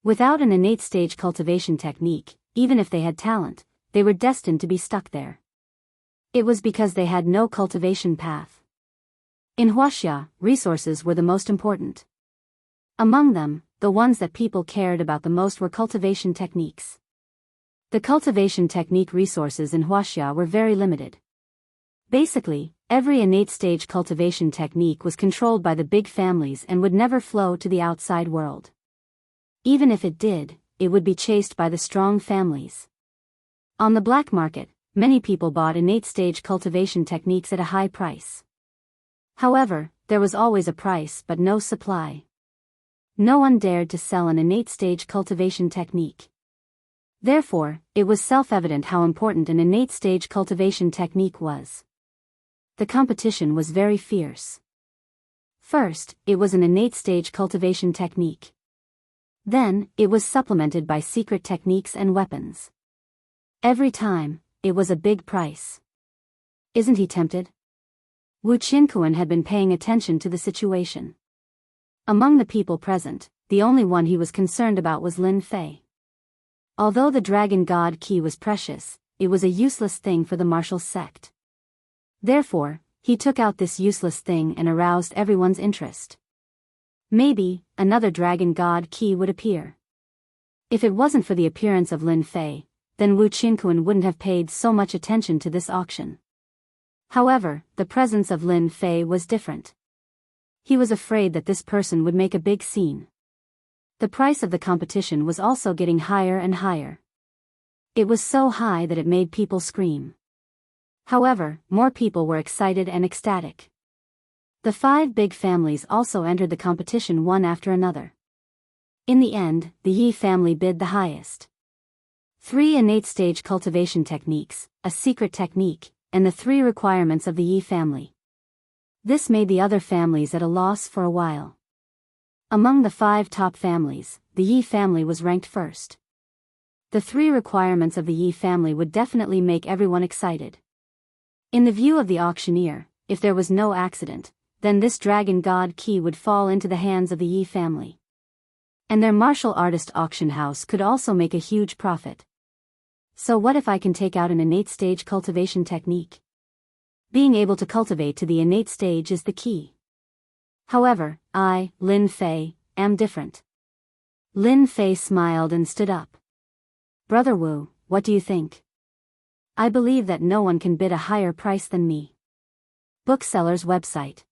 A: Without an innate stage cultivation technique, even if they had talent, they were destined to be stuck there. It was because they had no cultivation path. In Huaxia, resources were the most important. Among them, the ones that people cared about the most were cultivation techniques. The cultivation technique resources in Huaxia were very limited. Basically, every innate stage cultivation technique was controlled by the big families and would never flow to the outside world. Even if it did, it would be chased by the strong families. On the black market, many people bought innate stage cultivation techniques at a high price. However, there was always a price but no supply. No one dared to sell an innate stage cultivation technique. Therefore, it was self-evident how important an innate stage cultivation technique was. The competition was very fierce. First, it was an innate stage cultivation technique. Then, it was supplemented by secret techniques and weapons. Every time, it was a big price. Isn't he tempted? Wu Qinkuan had been paying attention to the situation. Among the people present, the only one he was concerned about was Lin Fei. Although the Dragon God Key was precious, it was a useless thing for the martial sect. Therefore, he took out this useless thing and aroused everyone's interest. Maybe, another Dragon God Key would appear. If it wasn't for the appearance of Lin Fei, then Wu Qinkuan wouldn't have paid so much attention to this auction. However, the presence of Lin Fei was different. He was afraid that this person would make a big scene. The price of the competition was also getting higher and higher. It was so high that it made people scream. However, more people were excited and ecstatic. The 5 big families also entered the competition one after another. In the end, the Yi family bid the highest. 3 innate stage cultivation techniques, a secret technique, and the 3 requirements of the Yi family. This made the other families at a loss for a while. Among the 5 top families, the Yi family was ranked first. The 3 requirements of the Yi family would definitely make everyone excited. In the view of the auctioneer, if there was no accident, then this Dragon God Key would fall into the hands of the Yi family. And their martial artist auction house could also make a huge profit. So what if I can take out an innate stage cultivation technique? Being able to cultivate to the innate stage is the key. However, I, Lin Fei, am different. Lin Fei smiled and stood up. Brother Wu, what do you think? I believe that no one can bid a higher price than me. Bookseller's website.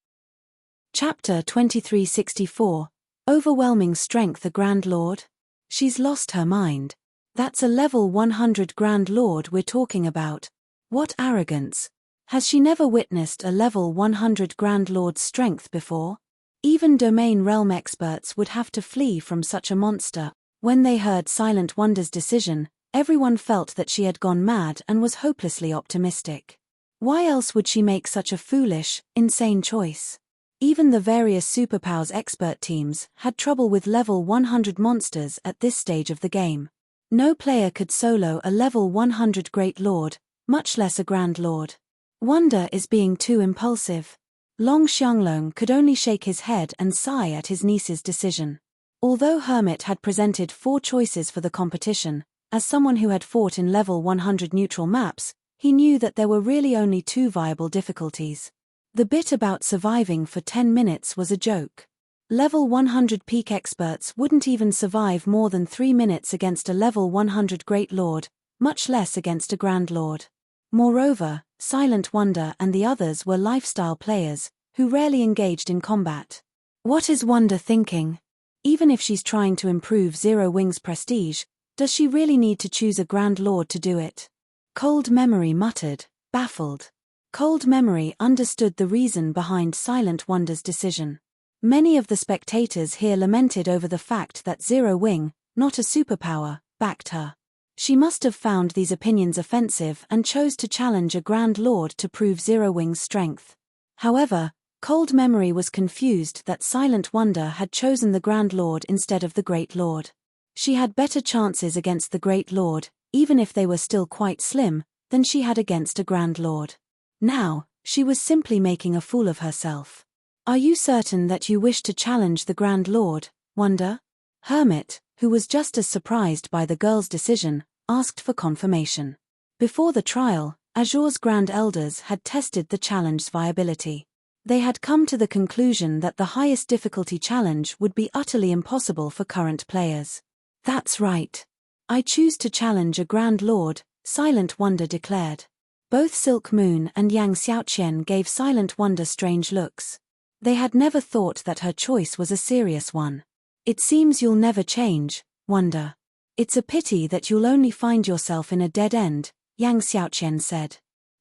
B: Chapter 2364. Overwhelming Strength, the Grand Lord. She's lost her mind. That's a level 100 Grand Lord we're talking about. What arrogance. Has she never witnessed a level 100 Grand Lord's strength before? Even domain realm experts would have to flee from such a monster. When they heard Silent Wonder's decision, everyone felt that she had gone mad and was hopelessly optimistic. Why else would she make such a foolish, insane choice? Even the various superpowers expert teams had trouble with level 100 monsters at this stage of the game. No player could solo a level 100 Great Lord, much less a Grand Lord. Wonder is being too impulsive. Long Xianglong could only shake his head and sigh at his niece's decision. Although Hermit had presented 4 choices for the competition, as someone who had fought in level 100 neutral maps, he knew that there were really only 2 viable difficulties. The bit about surviving for 10 minutes was a joke. Level 100 peak experts wouldn't even survive more than 3 minutes against a level 100 Great Lord, much less against a Grand Lord. Moreover, Silent Wonder and the others were lifestyle players, who rarely engaged in combat. What is Wonder thinking? Even if she's trying to improve Zero Wing's prestige, does she really need to choose a Grand Lord to do it? Cold Memory muttered, baffled. Cold Memory understood the reason behind Silent Wonder's decision. Many of the spectators here lamented over the fact that Zero Wing, not a superpower, backed her. She must have found these opinions offensive and chose to challenge a Grand Lord to prove Zero Wing's strength. However, Cold Memory was confused that Silent Wonder had chosen the Grand Lord instead of the Great Lord. She had better chances against the Great Lord, even if they were still quite slim, than she had against a Grand Lord. Now, she was simply making a fool of herself. Are you certain that you wish to challenge the Grand Lord, Wonder? Hermit, who was just as surprised by the girl's decision, asked for confirmation. Before the trial, Azure's Grand Elders had tested the challenge's viability. They had come to the conclusion that the highest difficulty challenge would be utterly impossible for current players. That's right. I choose to challenge a Grand Lord, Silent Wonder declared. Both Silk Moon and Yang Xiaoqian gave Silent Wonder strange looks. They had never thought that her choice was a serious one. It seems you'll never change, Wonder. It's a pity that you'll only find yourself in a dead end, Yang Xiaoqian said.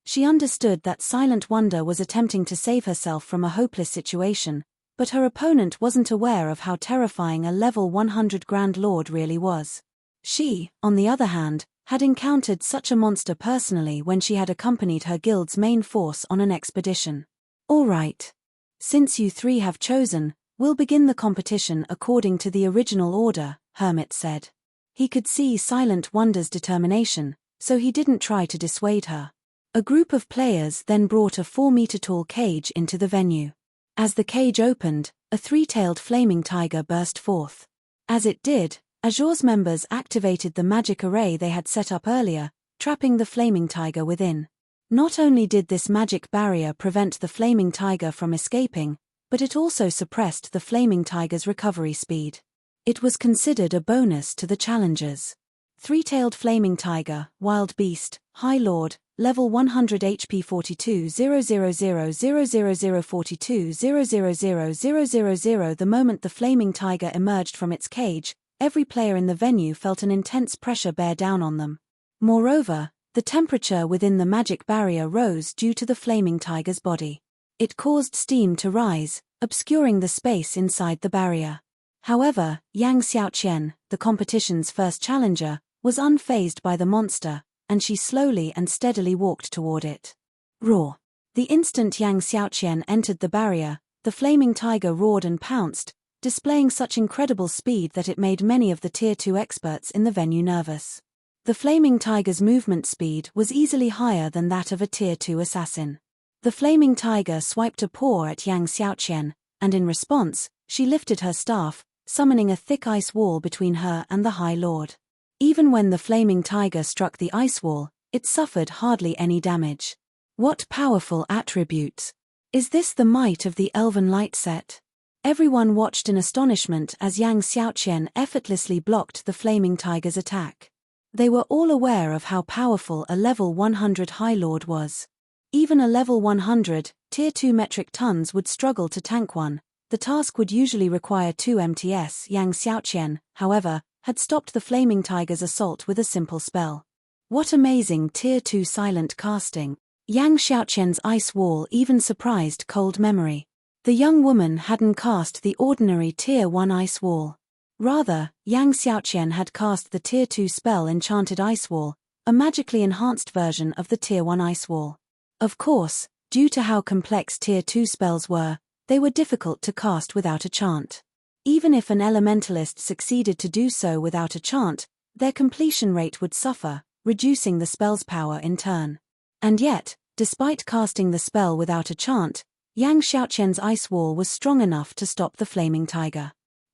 B: She understood that Silent Wonder was attempting to save herself from a hopeless situation, but her opponent wasn't aware of how terrifying a level 100 Grand Lord really was. She, on the other hand, had encountered such a monster personally when she had accompanied her guild's main force on an expedition. All right. Since you 3 have chosen, we'll begin the competition according to the original order, Hermit said. He could see Silent Wonder's determination, so he didn't try to dissuade her. A group of players then brought a 4-meter-tall cage into the venue. As the cage opened, a 3-tailed flaming tiger burst forth. As it did, Azure's members activated the magic array they had set up earlier, trapping the flaming tiger within. Not only did this magic barrier prevent the flaming tiger from escaping, but it also suppressed the flaming tiger's recovery speed. It was considered a bonus to the challengers. 3-tailed flaming tiger, wild beast, high lord, level 100 HP 42 000 000 42 000 000. The moment the flaming tiger emerged from its cage, every player in the venue felt an intense pressure bear down on them. Moreover, the temperature within the magic barrier rose due to the flaming tiger's body. It caused steam to rise, obscuring the space inside the barrier. However, Yang Xiaoqian, the competition's first challenger, was unfazed by the monster, and she slowly and steadily walked toward it. Roar! The instant Yang Xiaoqian entered the barrier, the flaming tiger roared and pounced, displaying such incredible speed that it made many of the Tier 2 experts in the venue nervous. The flaming tiger's movement speed was easily higher than that of a Tier 2 assassin. The flaming tiger swiped a paw at Yang Xiaoqian, and in response, she lifted her staff, summoning a thick ice wall between her and the High Lord. Even when the flaming tiger struck the ice wall, it suffered hardly any damage. What powerful attributes! Is this the might of the Elven Light set? Everyone watched in astonishment as Yang Xiaoqian effortlessly blocked the flaming tiger's attack. They were all aware of how powerful a level 100 High Lord was. Even a level 100, Tier 2 metric tons would struggle to tank one. The task would usually require 2 MTS. Yang Xiaoqian, however, had stopped the flaming tiger's assault with a simple spell. What amazing Tier 2 silent casting! Yang Xiaoqian's ice wall even surprised Cold Memory. The young woman hadn't cast the ordinary Tier 1 ice wall. Rather, Yang Xiaoqian had cast the Tier 2 spell Enchanted Ice Wall, a magically enhanced version of the Tier 1 ice wall. Of course, due to how complex Tier 2 spells were, they were difficult to cast without a chant. Even if an elementalist succeeded to do so without a chant, their completion rate would suffer, reducing the spell's power in turn. And yet, despite casting the spell without a chant, Yang Xiaoqian's ice wall was strong enough to stop the flaming tiger.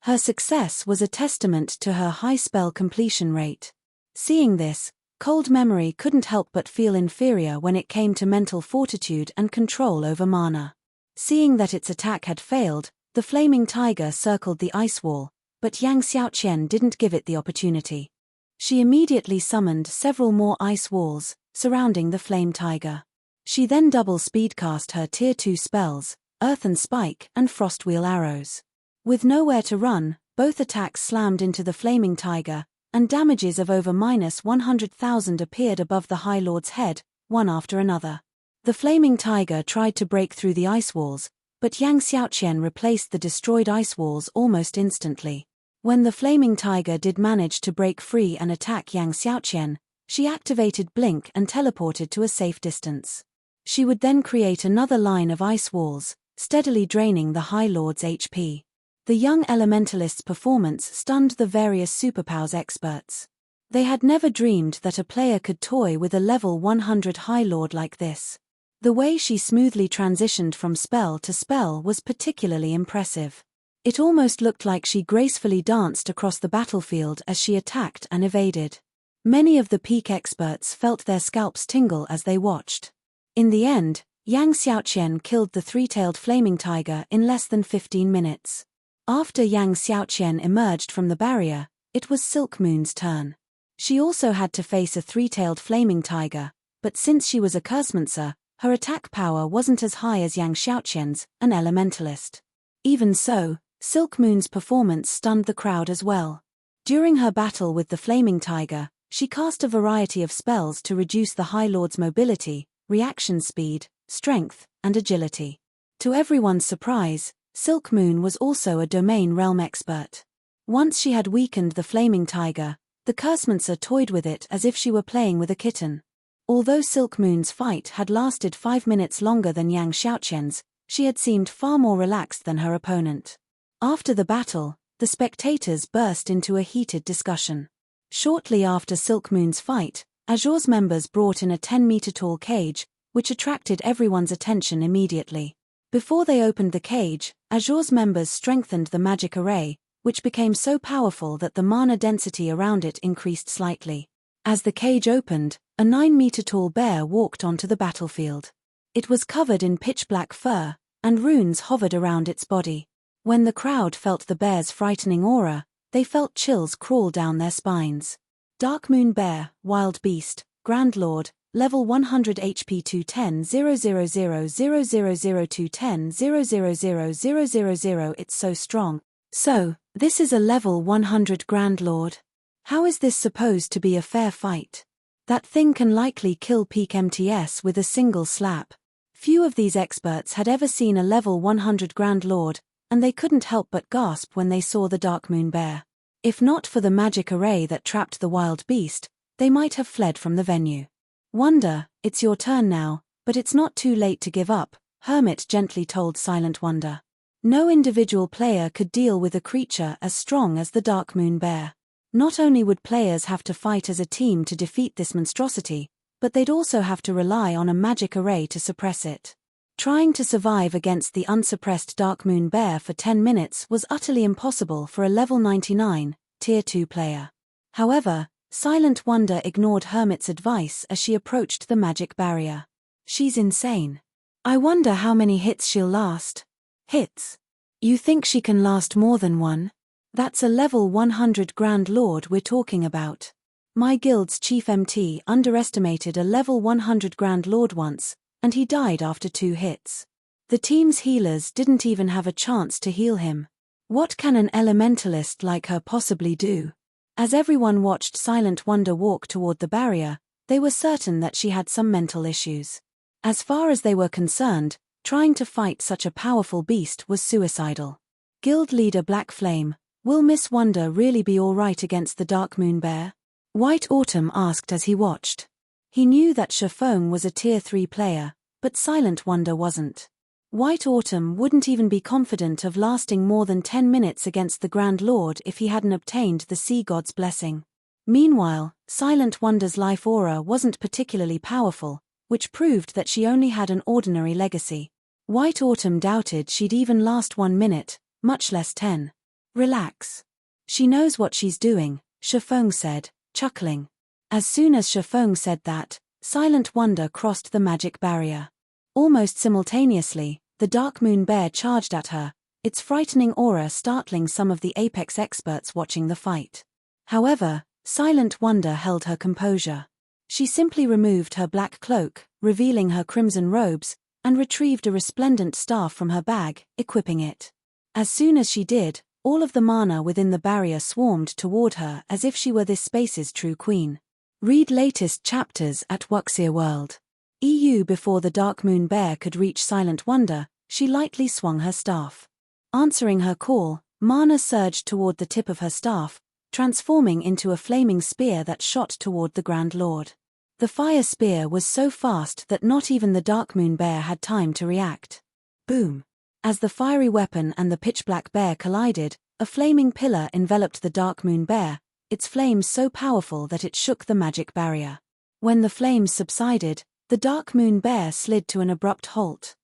B: Her success was a testament to her high spell completion rate. Seeing this, Cold Memory couldn't help but feel inferior when it came to mental fortitude and control over mana. Seeing that its attack had failed, the flaming tiger circled the ice wall, but Yang Xiaoqian didn't give it the opportunity. She immediately summoned several more ice walls, surrounding the flame tiger. She then double speedcast her Tier 2 spells, Earthen Spike and Frostwheel arrows. With nowhere to run, both attacks slammed into the flaming tiger, and damages of over -100,000 appeared above the High Lord's head, one after another. The flaming tiger tried to break through the ice walls, but Yang Xiaoqian replaced the destroyed ice walls almost instantly. When the flaming tiger did manage to break free and attack Yang Xiaoqian, she activated Blink and teleported to a safe distance. She would then create another line of ice walls, steadily draining the High Lord's HP. The young elementalist's performance stunned the various superpowers experts. They had never dreamed that a player could toy with a level 100 High Lord like this. The way she smoothly transitioned from spell to spell was particularly impressive. It almost looked like she gracefully danced across the battlefield as she attacked and evaded. Many of the peak experts felt their scalps tingle as they watched. In the end, Yang Xiaoqian killed the three-tailed flaming tiger in less than 15 minutes. After Yang Xiaoqian emerged from the barrier, it was Silk Moon's turn. She also had to face a three-tailed flaming tiger, but since she was a Cursemancer, her attack power wasn't as high as Yang Xiaoqian's, an elementalist. Even so, Silk Moon's performance stunned the crowd as well. During her battle with the flaming tiger, she cast a variety of spells to reduce the High Lord's mobility, reaction speed, strength, and agility. To everyone's surprise, Silk Moon was also a domain realm expert. Once she had weakened the flaming tiger, the Cursemancer toyed with it as if she were playing with a kitten. Although Silk Moon's fight had lasted 5 minutes longer than Yang Xiaoqian's, she had seemed far more relaxed than her opponent. After the battle, the spectators burst into a heated discussion. Shortly after Silk Moon's fight, Azure's members brought in a 10-meter-tall cage, which attracted everyone's attention immediately. Before they opened the cage, Azure's members strengthened the magic array, which became so powerful that the mana density around it increased slightly. As the cage opened, a 9-meter-tall bear walked onto the battlefield. It was covered in pitch-black fur, and runes hovered around its body. When the crowd felt the bear's frightening aura, they felt chills crawl down their spines. Dark Moon Bear, Wild Beast, Grand Lord, Level 100 HP 210 000000210 0000000. It's so strong. So, this is a level 100 Grand Lord. How is this supposed to be a fair fight? That thing can likely kill peak MTS with a single slap. Few of these experts had ever seen a level 100 Grand Lord, and they couldn't help but gasp when they saw the Dark Moon Bear. If not for the magic array that trapped the wild beast, they might have fled from the venue. Wonder, it's your turn now, but it's not too late to give up, Hermit gently told Silent Wonder. No individual player could deal with a creature as strong as the Dark Moon Bear. Not only would players have to fight as a team to defeat this monstrosity, but they'd also have to rely on a magic array to suppress it. Trying to survive against the unsuppressed Dark Moon Bear for 10 minutes was utterly impossible for a level 99, Tier 2 player. However, Silent Wonder ignored Hermit's advice as she approached the magic barrier. She's insane. I wonder how many hits she'll last. Hits? You think she can last more than one? That's a level 100 Grand Lord we're talking about. My guild's chief MT underestimated a level 100 Grand Lord once, and he died after 2 hits. The team's healers didn't even have a chance to heal him. What can an elementalist like her possibly do? As everyone watched Silent Wonder walk toward the barrier, they were certain that she had some mental issues. As far as they were concerned, trying to fight such a powerful beast was suicidal. Guild leader Black Flame, will Miss Wonder really be all right against the Dark Moon Bear? White Autumn asked as he watched. He knew that Shifeng was a Tier 3 player, but Silent Wonder wasn't. White Autumn wouldn't even be confident of lasting more than 10 minutes against the Grand Lord if he hadn't obtained the Sea God's blessing. Meanwhile, Silent Wonder's life aura wasn't particularly powerful, which proved that she only had an ordinary legacy. White Autumn doubted she'd even last 1 minute, much less 10. Relax. She knows what she's doing, Shifeng said, chuckling. As soon as Shifeng said that, Silent Wonder crossed the magic barrier. Almost simultaneously, the Dark Moon Bear charged at her, its frightening aura startling some of the Apex experts watching the fight. However, Silent Wonder held her composure. She simply removed her black cloak, revealing her crimson robes, and retrieved a resplendent staff from her bag, equipping it. As soon as she did, all of the mana within the barrier swarmed toward her as if she were this space's true queen. Read latest chapters at Wuxia World. EU. Before the Dark Moon Bear could reach Silent Wonder, she lightly swung her staff. Answering her call, mana surged toward the tip of her staff, transforming into a flaming spear that shot toward the Grand Lord. The fire spear was so fast that not even the Dark Moon Bear had time to react. Boom! As the fiery weapon and the pitch-black bear collided, a flaming pillar enveloped the Dark Moon Bear, its flames so powerful that it shook the magic barrier. When the flames subsided, the Dark Moon Bear slid to an abrupt halt.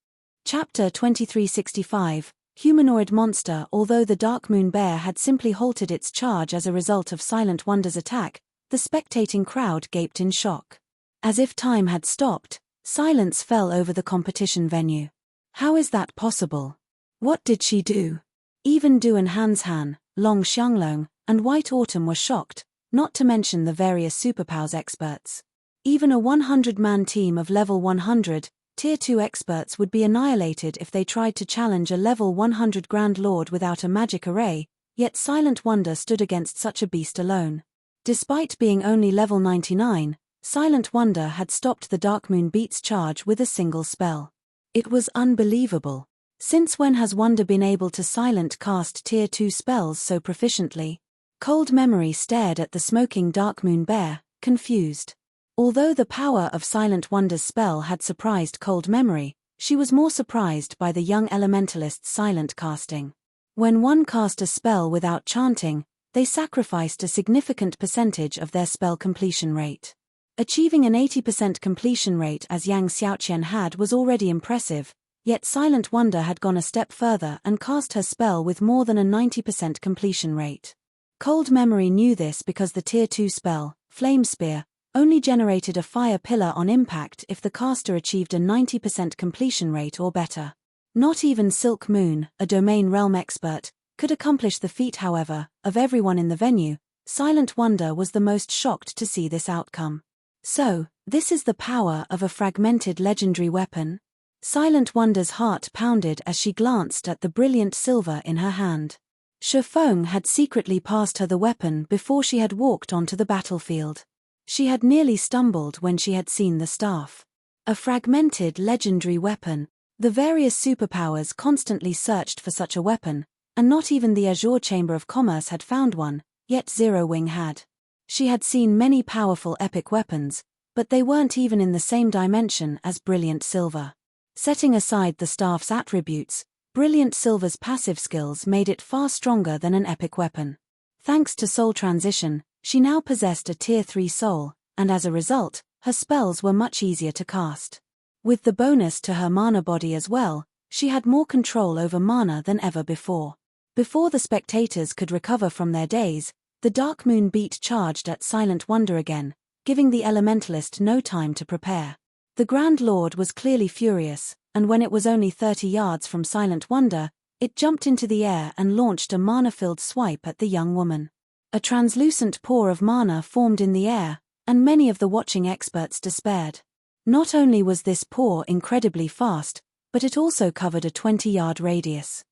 B: Chapter 2365, Humanoid Monster. Although the Dark Moon Bear had simply halted its charge as a result of Silent Wonder's attack, the spectating crowd gaped in shock. As if time had stopped, silence fell over the competition venue. How is that possible? What did she do? Even Du and Hanshan, Long Xianglong, and White Autumn were shocked, not to mention the various superpowers experts. Even a 100-man team of level 100, Tier 2 experts would be annihilated if they tried to challenge a level 100 Grand Lord without a magic array, yet Silent Wonder stood against such a beast alone. Despite being only level 99, Silent Wonder had stopped the Dark Moon Beat's charge with a single spell. It was unbelievable. Since when has Wonder been able to silent cast Tier 2 spells so proficiently? Cold Memory stared at the smoking Dark Moon Bear, confused. Although the power of Silent Wonder's spell had surprised Cold Memory, she was more surprised by the young elementalist's silent casting. When one cast a spell without chanting, they sacrificed a significant percentage of their spell completion rate. Achieving an 80% completion rate as Yang Xiaoqian had was already impressive, yet Silent Wonder had gone a step further and cast her spell with more than a 90% completion rate. Cold Memory knew this because the Tier 2 spell, Flame Spear, only generated a fire pillar on impact if the caster achieved a 90% completion rate or better. Not even Silk Moon, a domain realm expert, could accomplish the feat. However, of everyone in the venue, Silent Wonder was the most shocked to see this outcome. So, this is the power of a fragmented legendary weapon? Silent Wonder's heart pounded as she glanced at the brilliant silver in her hand. Shifeng had secretly passed her the weapon before she had walked onto the battlefield. She had nearly stumbled when she had seen the staff. A fragmented legendary weapon. The various superpowers constantly searched for such a weapon, and not even the Azure Chamber of Commerce had found one, yet Zero Wing had. She had seen many powerful epic weapons, but they weren't even in the same dimension as Brilliant Silver. Setting aside the staff's attributes, Brilliant Silver's passive skills made it far stronger than an epic weapon. Thanks to soul transition, she now possessed a Tier 3 soul, and as a result, her spells were much easier to cast. With the bonus to her mana body as well, she had more control over mana than ever before. Before the spectators could recover from their daze, the Dark Moon Beat charged at Silent Wonder again, giving the elementalist no time to prepare. The Grand Lord was clearly furious, and when it was only 30 yards from Silent Wonder, it jumped into the air and launched a mana-filled swipe at the young woman. A translucent pore of mana formed in the air, and many of the watching experts despaired. Not only was this pore incredibly fast, but it also covered a 20-yard radius.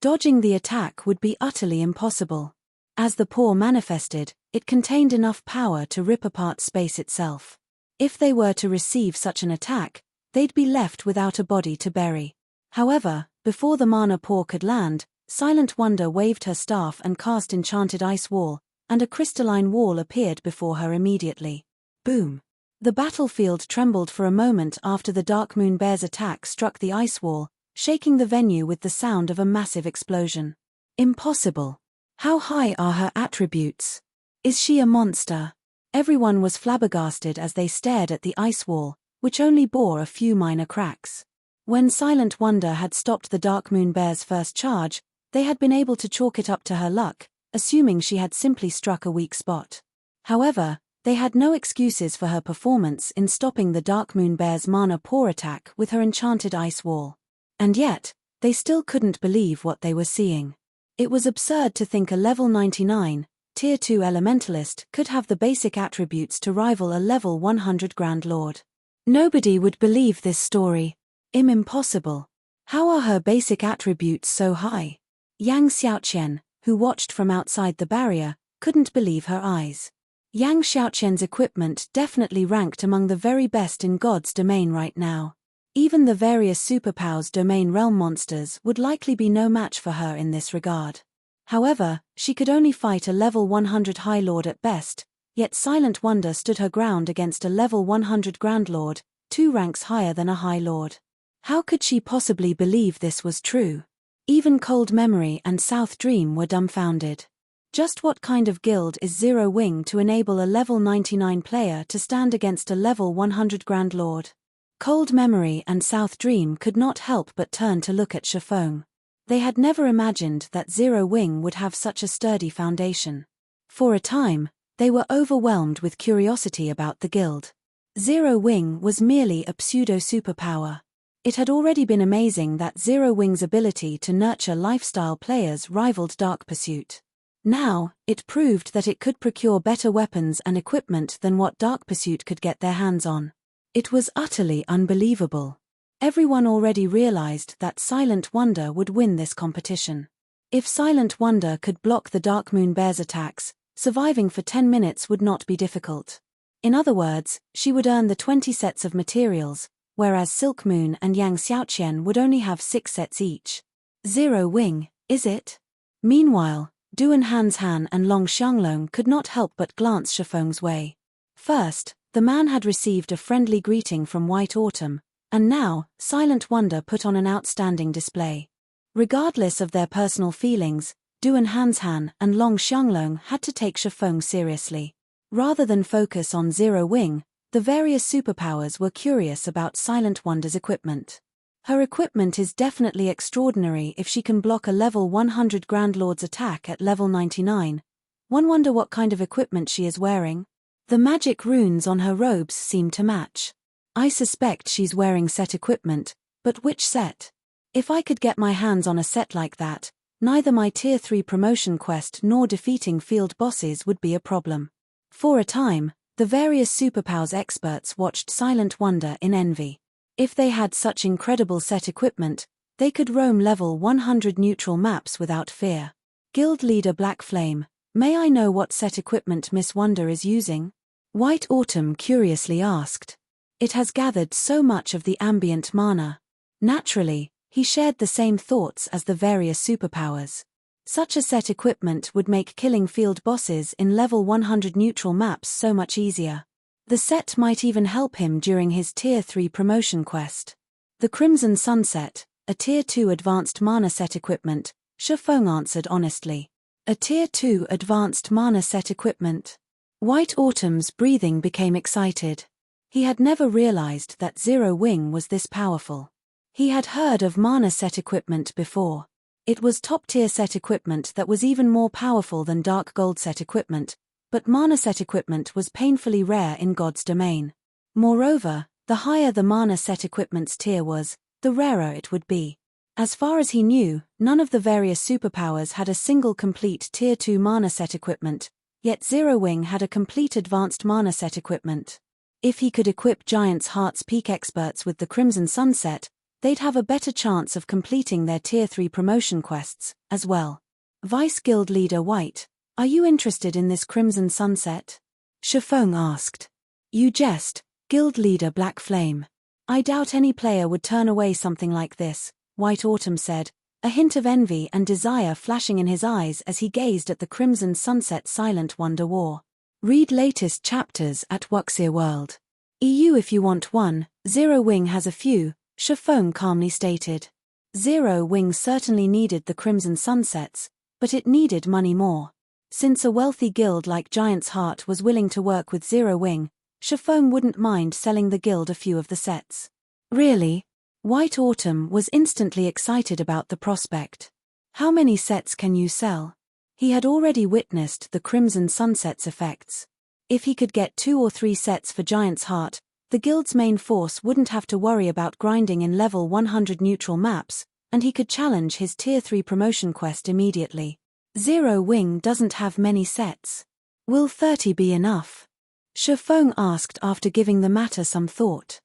B: Dodging the attack would be utterly impossible. As the paw manifested, it contained enough power to rip apart space itself. If they were to receive such an attack, they'd be left without a body to bury. However, before the mana paw could land, Silent Wonder waved her staff and cast Enchanted Ice Wall, and a crystalline wall appeared before her immediately. Boom! The battlefield trembled for a moment after the Dark Moon Bear's attack struck the ice wall, shaking the venue with the sound of a massive explosion. Impossible! How high are her attributes? Is she a monster? Everyone was flabbergasted as they stared at the ice wall, which only bore a few minor cracks. When Silent Wonder had stopped the Dark Moon Bear's first charge, they had been able to chalk it up to her luck, assuming she had simply struck a weak spot. However, they had no excuses for her performance in stopping the Dark Moon Bear's mana paw attack with her enchanted ice wall. And yet, they still couldn't believe what they were seeing. It was absurd to think a level 99, Tier 2 Elementalist could have the basic attributes to rival a level 100 Grand Lord. Nobody would believe this story. Impossible. How are her basic attributes so high? Yang Xiaoqian, who watched from outside the barrier, couldn't believe her eyes. Yang Xiaoqian's equipment definitely ranked among the very best in God's domain right now. Even the various superpowers domain realm monsters would likely be no match for her in this regard. However, she could only fight a level 100 High Lord at best, yet Silent Wonder stood her ground against a level 100 Grand Lord, 2 ranks higher than a High Lord. How could she possibly believe this was true? Even Cold Memory and South Dream were dumbfounded. Just what kind of guild is Zero Wing to enable a level 99 player to stand against a level 100 Grand Lord? Cold Memory and South Dream could not help but turn to look at Shifeng. They had never imagined that Zero Wing would have such a sturdy foundation. For a time, they were overwhelmed with curiosity about the guild. Zero Wing was merely a pseudo-superpower. It had already been amazing that Zero Wing's ability to nurture lifestyle players rivaled Dark Pursuit. Now, it proved that it could procure better weapons and equipment than what Dark Pursuit could get their hands on. It was utterly unbelievable. Everyone already realized that Silent Wonder would win this competition. If Silent Wonder could block the Dark Moon Bear's attacks, surviving for 10 minutes would not be difficult. In other words, she would earn the 20 sets of materials, whereas Silk Moon and Yang Xiaoqian would only have 6 sets each. Zero Wing, is it? Meanwhile, Duan Hanshan and Long Xianglong could not help but glance Shifeng's way. First, the man had received a friendly greeting from White Autumn, and now, Silent Wonder put on an outstanding display. Regardless of their personal feelings, Duan Hanshan and Long Xianglong had to take Shifeng seriously. Rather than focus on Zero Wing, the various superpowers were curious about Silent Wonder's equipment. Her equipment is definitely extraordinary if she can block a level 100 Grand Lord's attack at level 99. One wonder what kind of equipment she is wearing. The magic runes on her robes seem to match. I suspect she's wearing set equipment, but which set? If I could get my hands on a set like that, neither my Tier 3 promotion quest nor defeating field bosses would be a problem. For a time, the various superpowers experts watched Silent Wonder in envy. If they had such incredible set equipment, they could roam level 100 neutral maps without fear. Guild Leader Black Flame, may I know what set equipment Miss Wonder is using? White Autumn curiously asked. It has gathered so much of the ambient mana. Naturally, he shared the same thoughts as the various superpowers. Such a set equipment would make killing field bosses in level 100 neutral maps so much easier. The set might even help him during his Tier 3 promotion quest. The Crimson Sunset, a Tier 2 advanced mana set equipment, Shifeng answered honestly. A Tier 2 advanced mana set equipment. White Autumn's breathing became excited. He had never realized that Zero Wing was this powerful. He had heard of mana set equipment before. It was top-tier set equipment that was even more powerful than Dark Gold set equipment, but mana set equipment was painfully rare in God's domain. Moreover, the higher the mana set equipment's tier was, the rarer it would be. As far as he knew, none of the various superpowers had a single complete Tier 2 mana set equipment, yet Zero Wing had a complete advanced mana set equipment. If he could equip Giant's Heart's Peak experts with the Crimson Sunset, they'd have a better chance of completing their Tier 3 promotion quests, as well. Vice Guild Leader White, Are you interested in this crimson sunset? Shifeng asked. You jest, guild leader Black Flame. I doubt any player would turn away something like this, White Autumn said, a hint of envy and desire flashing in his eyes as he gazed at the crimson sunset silent wonder war. Read latest chapters at Wuxia World. EU if you want one, Zero Wing has a few, Shifeng calmly stated. Zero Wing certainly needed the crimson sunsets, but it needed money more. Since a wealthy guild like Giant's Heart was willing to work with Zero Wing, Shifeng wouldn't mind selling the guild a few of the sets. Really? White Autumn was instantly excited about the prospect. How many sets can you sell? He had already witnessed the Crimson Sunset's effects. If he could get 2 or 3 sets for Giant's Heart, the guild's main force wouldn't have to worry about grinding in level 100 neutral maps, and he could challenge his Tier 3 promotion quest immediately. Zero Wing doesn't have many sets. Will 30 be enough? Shifeng asked after giving the matter some thought.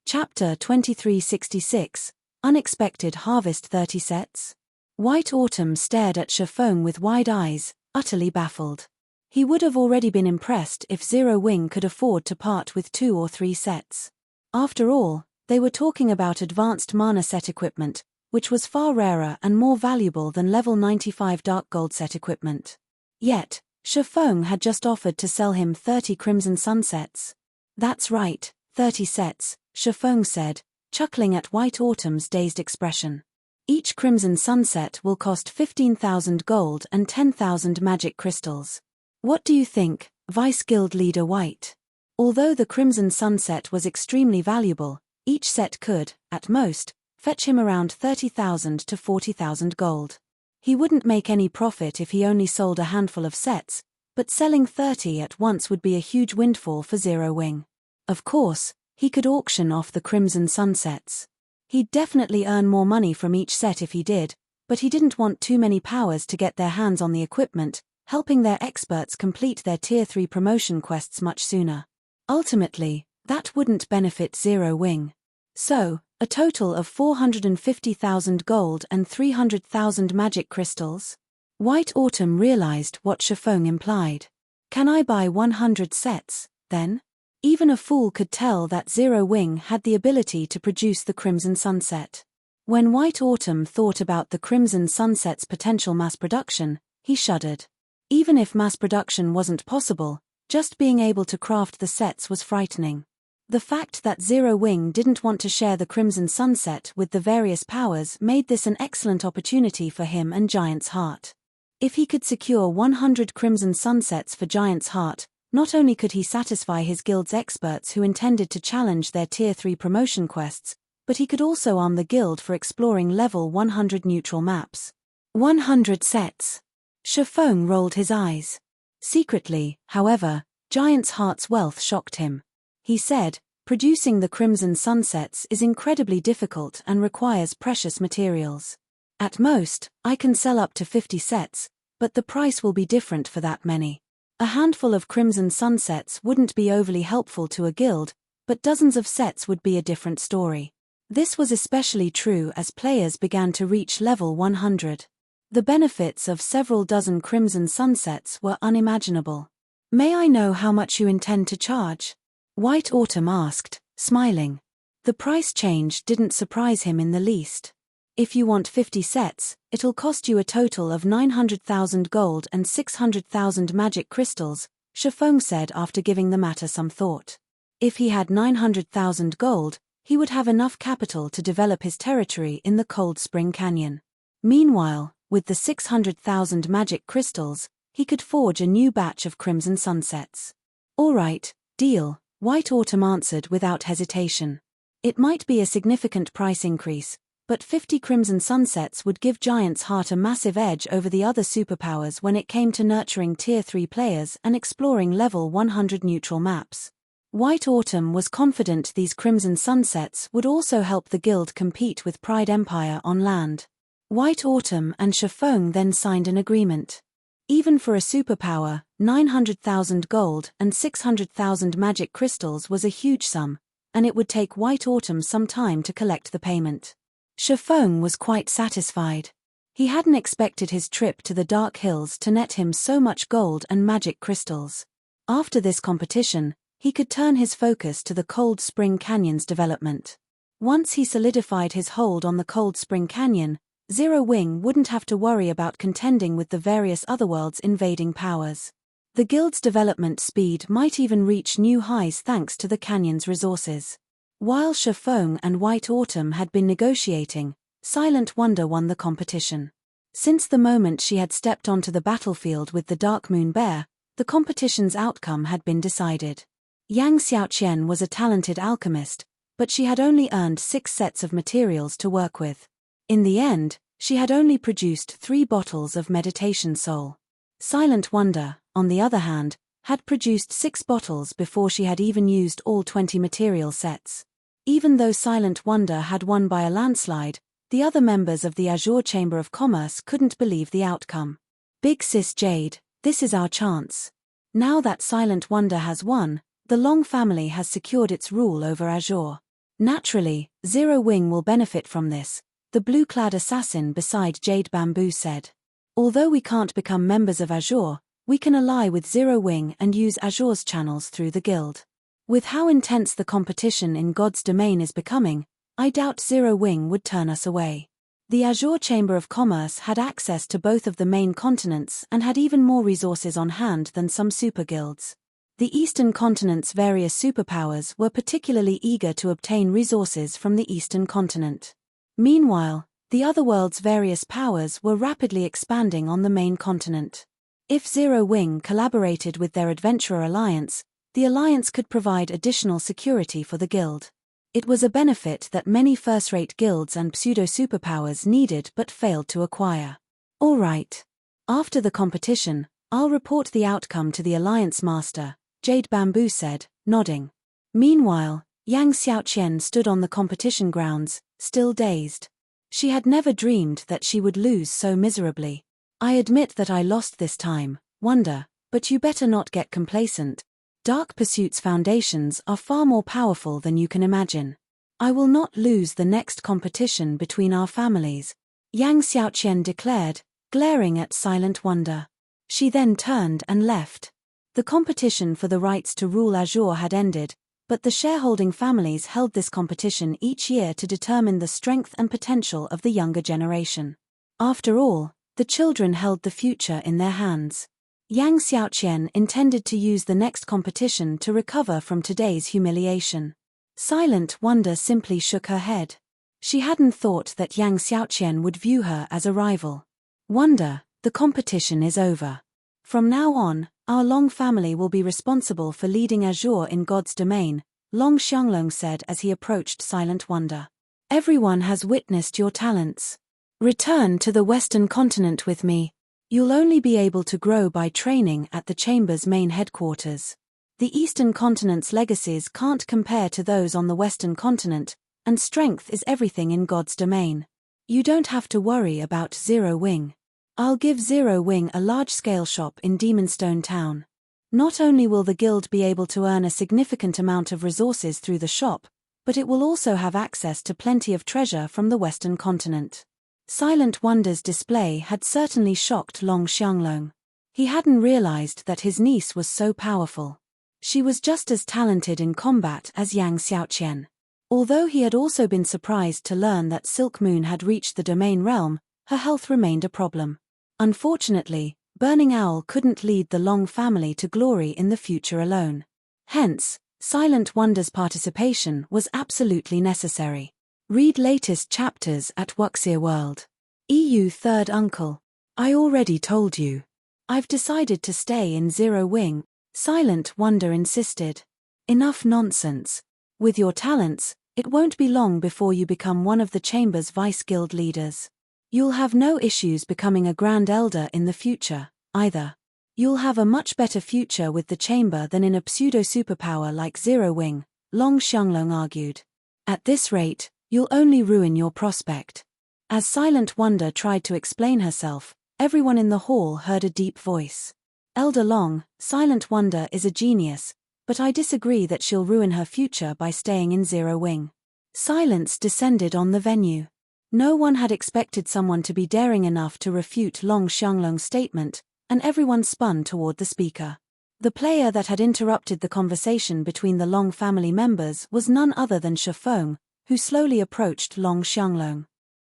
B: Chapter 2366, Unexpected Harvest 30 sets? White Autumn stared at Shifeng with wide eyes, utterly baffled. He would have already been impressed if Zero Wing could afford to part with 2 or 3 sets. After all, they were talking about advanced mana set equipment, which was far rarer and more valuable than level 95 Dark Gold set equipment. Yet, Shifeng had just offered to sell him 30 Crimson Sunsets. That's right, 30 sets, Shifeng said, chuckling at White Autumn's dazed expression. Each Crimson Sunset will cost 15,000 gold and 10,000 magic crystals. What do you think, Vice Guild Leader White? Although the Crimson Sunset was extremely valuable, each set could, at most, fetch him around 30,000 to 40,000 gold. He wouldn't make any profit if he only sold a handful of sets, but selling 30 at once would be a huge windfall for Zero Wing. Of course, he could auction off the Crimson Sunsets. He'd definitely earn more money from each set if he did, but he didn't want too many powers to get their hands on the equipment, helping their experts complete their Tier 3 promotion quests much sooner. Ultimately, that wouldn't benefit Zero Wing. So, a total of 450,000 gold and 300,000 magic crystals? White Autumn realized what Shifeng implied. Can I buy 100 sets, then? Even a fool could tell that Zero Wing had the ability to produce the Crimson Sunset. When White Autumn thought about the Crimson Sunset's potential mass production, he shuddered. Even if mass production wasn't possible, just being able to craft the sets was frightening. The fact that Zero Wing didn't want to share the Crimson Sunset with the various powers made this an excellent opportunity for him and Giant's Heart. If he could secure 100 Crimson Sunsets for Giant's Heart, not only could he satisfy his guild's experts who intended to challenge their Tier 3 promotion quests, but he could also arm the guild for exploring level 100 neutral maps. 100 sets. Shifeng rolled his eyes. Secretly, however, Giant's Heart's wealth shocked him. He said, producing the Crimson Sunsets is incredibly difficult and requires precious materials. At most, I can sell up to 50 sets, but the price will be different for that many. A handful of Crimson Sunsets wouldn't be overly helpful to a guild, but dozens of sets would be a different story. This was especially true as players began to reach level 100. The benefits of several dozen Crimson Sunsets were unimaginable. May I know how much you intend to charge? White Autumn asked, smiling. The price change didn't surprise him in the least. If you want 50 sets, it'll cost you a total of 900,000 gold and 600,000 magic crystals, Shifeng said after giving the matter some thought. If he had 900,000 gold, he would have enough capital to develop his territory in the Cold Spring Canyon. Meanwhile, with the 600,000 magic crystals, he could forge a new batch of Crimson Sunsets. All right, deal, White Autumn answered without hesitation. It might be a significant price increase, but 50 Crimson Sunsets would give Giant's Heart a massive edge over the other superpowers when it came to nurturing Tier 3 players and exploring level 100 neutral maps. White Autumn was confident these Crimson Sunsets would also help the guild compete with Pride Empire on land. White Autumn and Shifeng then signed an agreement. Even for a superpower, 900,000 gold and 600,000 magic crystals was a huge sum, and it would take White Autumn some time to collect the payment. Shifeng was quite satisfied. He hadn't expected his trip to the Dark Hills to net him so much gold and magic crystals. After this competition, he could turn his focus to the Cold Spring Canyon's development. Once he solidified his hold on the Cold Spring Canyon, Zero Wing wouldn't have to worry about contending with the various otherworld's invading powers. The guild's development speed might even reach new highs thanks to the canyon's resources. While Shafong and White Autumn had been negotiating, Silent Wonder won the competition. Since the moment she had stepped onto the battlefield with the Dark Moon Bear, the competition's outcome had been decided. Yang Xiaoqian was a talented alchemist, but she had only earned 6 sets of materials to work with. In the end, she had only produced 3 bottles of meditation soul. Silent Wonder, on the other hand, had produced 6 bottles before she had even used all 20 material sets. Even though Silent Wonder had won by a landslide, the other members of the Azure Chamber of Commerce couldn't believe the outcome. Big Sis Jade, this is our chance. Now that Silent Wonder has won, the Long family has secured its rule over Azure. Naturally, Zero Wing will benefit from this, the blue-clad assassin beside Jade Bamboo said. Although we can't become members of Azure, we can ally with Zero Wing and use Azure's channels through the guild. With how intense the competition in God's domain is becoming, I doubt Zero Wing would turn us away. The Azure Chamber of Commerce had access to both of the main continents and had even more resources on hand than some super guilds. The Eastern continent's various superpowers were particularly eager to obtain resources from the Eastern continent. Meanwhile, the other world's various powers were rapidly expanding on the main continent. If Zero Wing collaborated with their Adventurer Alliance, the alliance could provide additional security for the guild. It was a benefit that many first-rate guilds and pseudo-superpowers needed but failed to acquire. All right. After the competition, I'll report the outcome to the Alliance Master, Jade Bamboo said, nodding. Meanwhile, Yang Xiaoqian stood on the competition grounds, still dazed. She had never dreamed that she would lose so miserably. I admit that I lost this time, Wonder, but you better not get complacent. Dark Pursuit's foundations are far more powerful than you can imagine. I will not lose the next competition between our families, Yang Xiaoqian declared, glaring at Silent Wonder. She then turned and left. The competition for the rights to rule Azure had ended, but the shareholding families held this competition each year to determine the strength and potential of the younger generation. After all, the children held the future in their hands. Yang Xiaoqian intended to use the next competition to recover from today's humiliation. Silent Wonder simply shook her head. She hadn't thought that Yang Xiaoqian would view her as a rival. Wonder, the competition is over. From now on, our Long family will be responsible for leading Azure in God's domain, Long Xianglong said as he approached Silent Wonder. Everyone has witnessed your talents. Return to the Western continent with me. You'll only be able to grow by training at the Chamber's main headquarters. The Eastern continent's legacies can't compare to those on the Western continent, and strength is everything in God's domain. You don't have to worry about Zero Wing. I'll give Zero Wing a large-scale shop in Demonstone Town. Not only will the guild be able to earn a significant amount of resources through the shop, but it will also have access to plenty of treasure from the Western continent. Silent Wonder's display had certainly shocked Long Xianglong. He hadn't realized that his niece was so powerful. She was just as talented in combat as Yang Xiaoqian. Although he had also been surprised to learn that Silk Moon had reached the domain realm, her health remained a problem. Unfortunately, Burning Owl couldn't lead the Long family to glory in the future alone. Hence, Silent Wonder's participation was absolutely necessary. Read latest chapters at Wuxia World. EU Third Uncle. I already told you. I've decided to stay in Zero Wing, Silent Wonder insisted. Enough nonsense. With your talents, it won't be long before you become one of the Chamber's vice guild leaders. You'll have no issues becoming a Grand Elder in the future, either. You'll have a much better future with the Chamber than in a pseudo-superpower like Zero Wing, Long Xianglong argued. At this rate, you'll only ruin your prospect. As Silent Wonder tried to explain herself, everyone in the hall heard a deep voice. Elder Long, Silent Wonder is a genius, but I disagree that she'll ruin her future by staying in Zero Wing. Silence descended on the venue. No one had expected someone to be daring enough to refute Long Xianglong's statement, and everyone spun toward the speaker. The player that had interrupted the conversation between the Long family members was none other than Shifeng, who slowly approached Long Xianglong.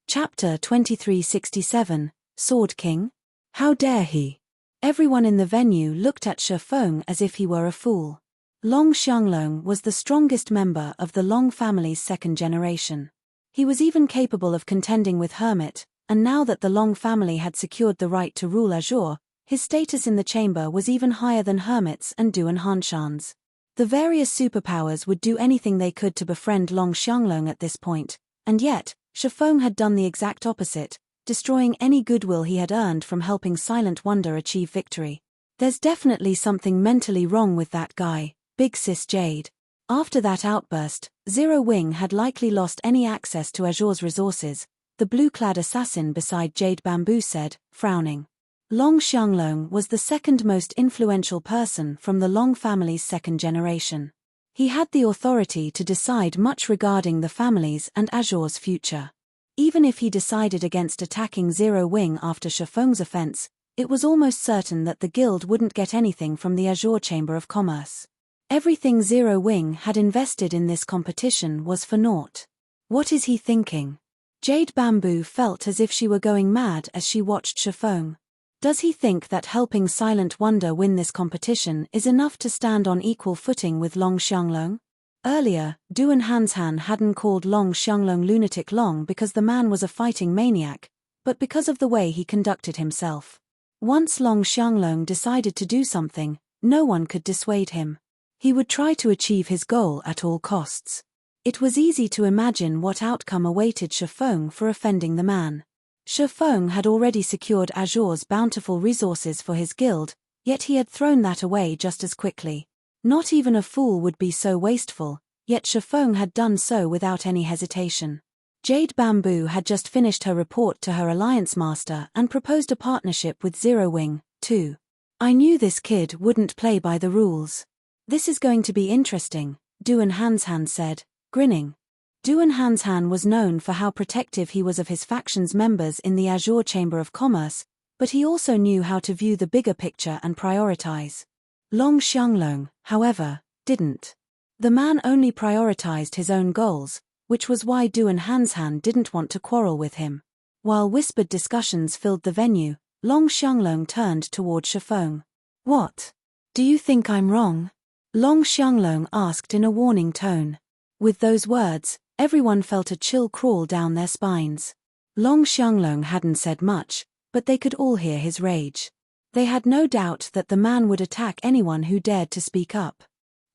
B: Chapter 2367, Sword King? How dare he? Everyone in the venue looked at Shifeng as if he were a fool. Long Xianglong was the strongest member of the Long family's second generation. He was even capable of contending with Hermit, and now that the Long family had secured the right to rule Azure, his status in the chamber was even higher than Hermit's and Duan Hanshan's. The various superpowers would do anything they could to befriend Long Xianglong at this point, and yet, Shifeng had done the exact opposite, destroying any goodwill he had earned from helping Silent Wonder achieve victory. There's definitely something mentally wrong with that guy, Big Sis Jade. After that outburst, Zero Wing had likely lost any access to Azure's resources, the blue-clad assassin beside Jade Bamboo said, frowning. Long Xianglong was the second most influential person from the Long family's second generation. He had the authority to decide much regarding the family's and Azure's future. Even if he decided against attacking Zero Wing after Shifeng's offense, it was almost certain that the guild wouldn't get anything from the Azure Chamber of Commerce. Everything Zero Wing had invested in this competition was for naught. What is he thinking? Jade Bamboo felt as if she were going mad as she watched Shifeng. Does he think that helping Silent Wonder win this competition is enough to stand on equal footing with Long Xianglong? Earlier, Duan Hanshan hadn't called Long Xianglong Lunatic Long because the man was a fighting maniac, but because of the way he conducted himself. Once Long Xianglong decided to do something, no one could dissuade him. He would try to achieve his goal at all costs. It was easy to imagine what outcome awaited Shifeng for offending the man. Shifeng had already secured Azure's bountiful resources for his guild, yet he had thrown that away just as quickly. Not even a fool would be so wasteful, yet Shifeng had done so without any hesitation. Jade Bamboo had just finished her report to her alliance master and proposed a partnership with Zero Wing, too. I knew this kid wouldn't play by the rules. This is going to be interesting, Duan Hanshan said, grinning. Duan Hanshan was known for how protective he was of his faction's members in the Azure Chamber of Commerce, but he also knew how to view the bigger picture and prioritize. Long Xianglong, however, didn't. The man only prioritized his own goals, which was why Duan Hanshan didn't want to quarrel with him. While whispered discussions filled the venue, Long Xianglong turned toward Shifeng. What? Do you think I'm wrong? Long Xianglong asked in a warning tone. With those words, everyone felt a chill crawl down their spines. Long Xianglong hadn't said much, but they could all hear his rage. They had no doubt that the man would attack anyone who dared to speak up.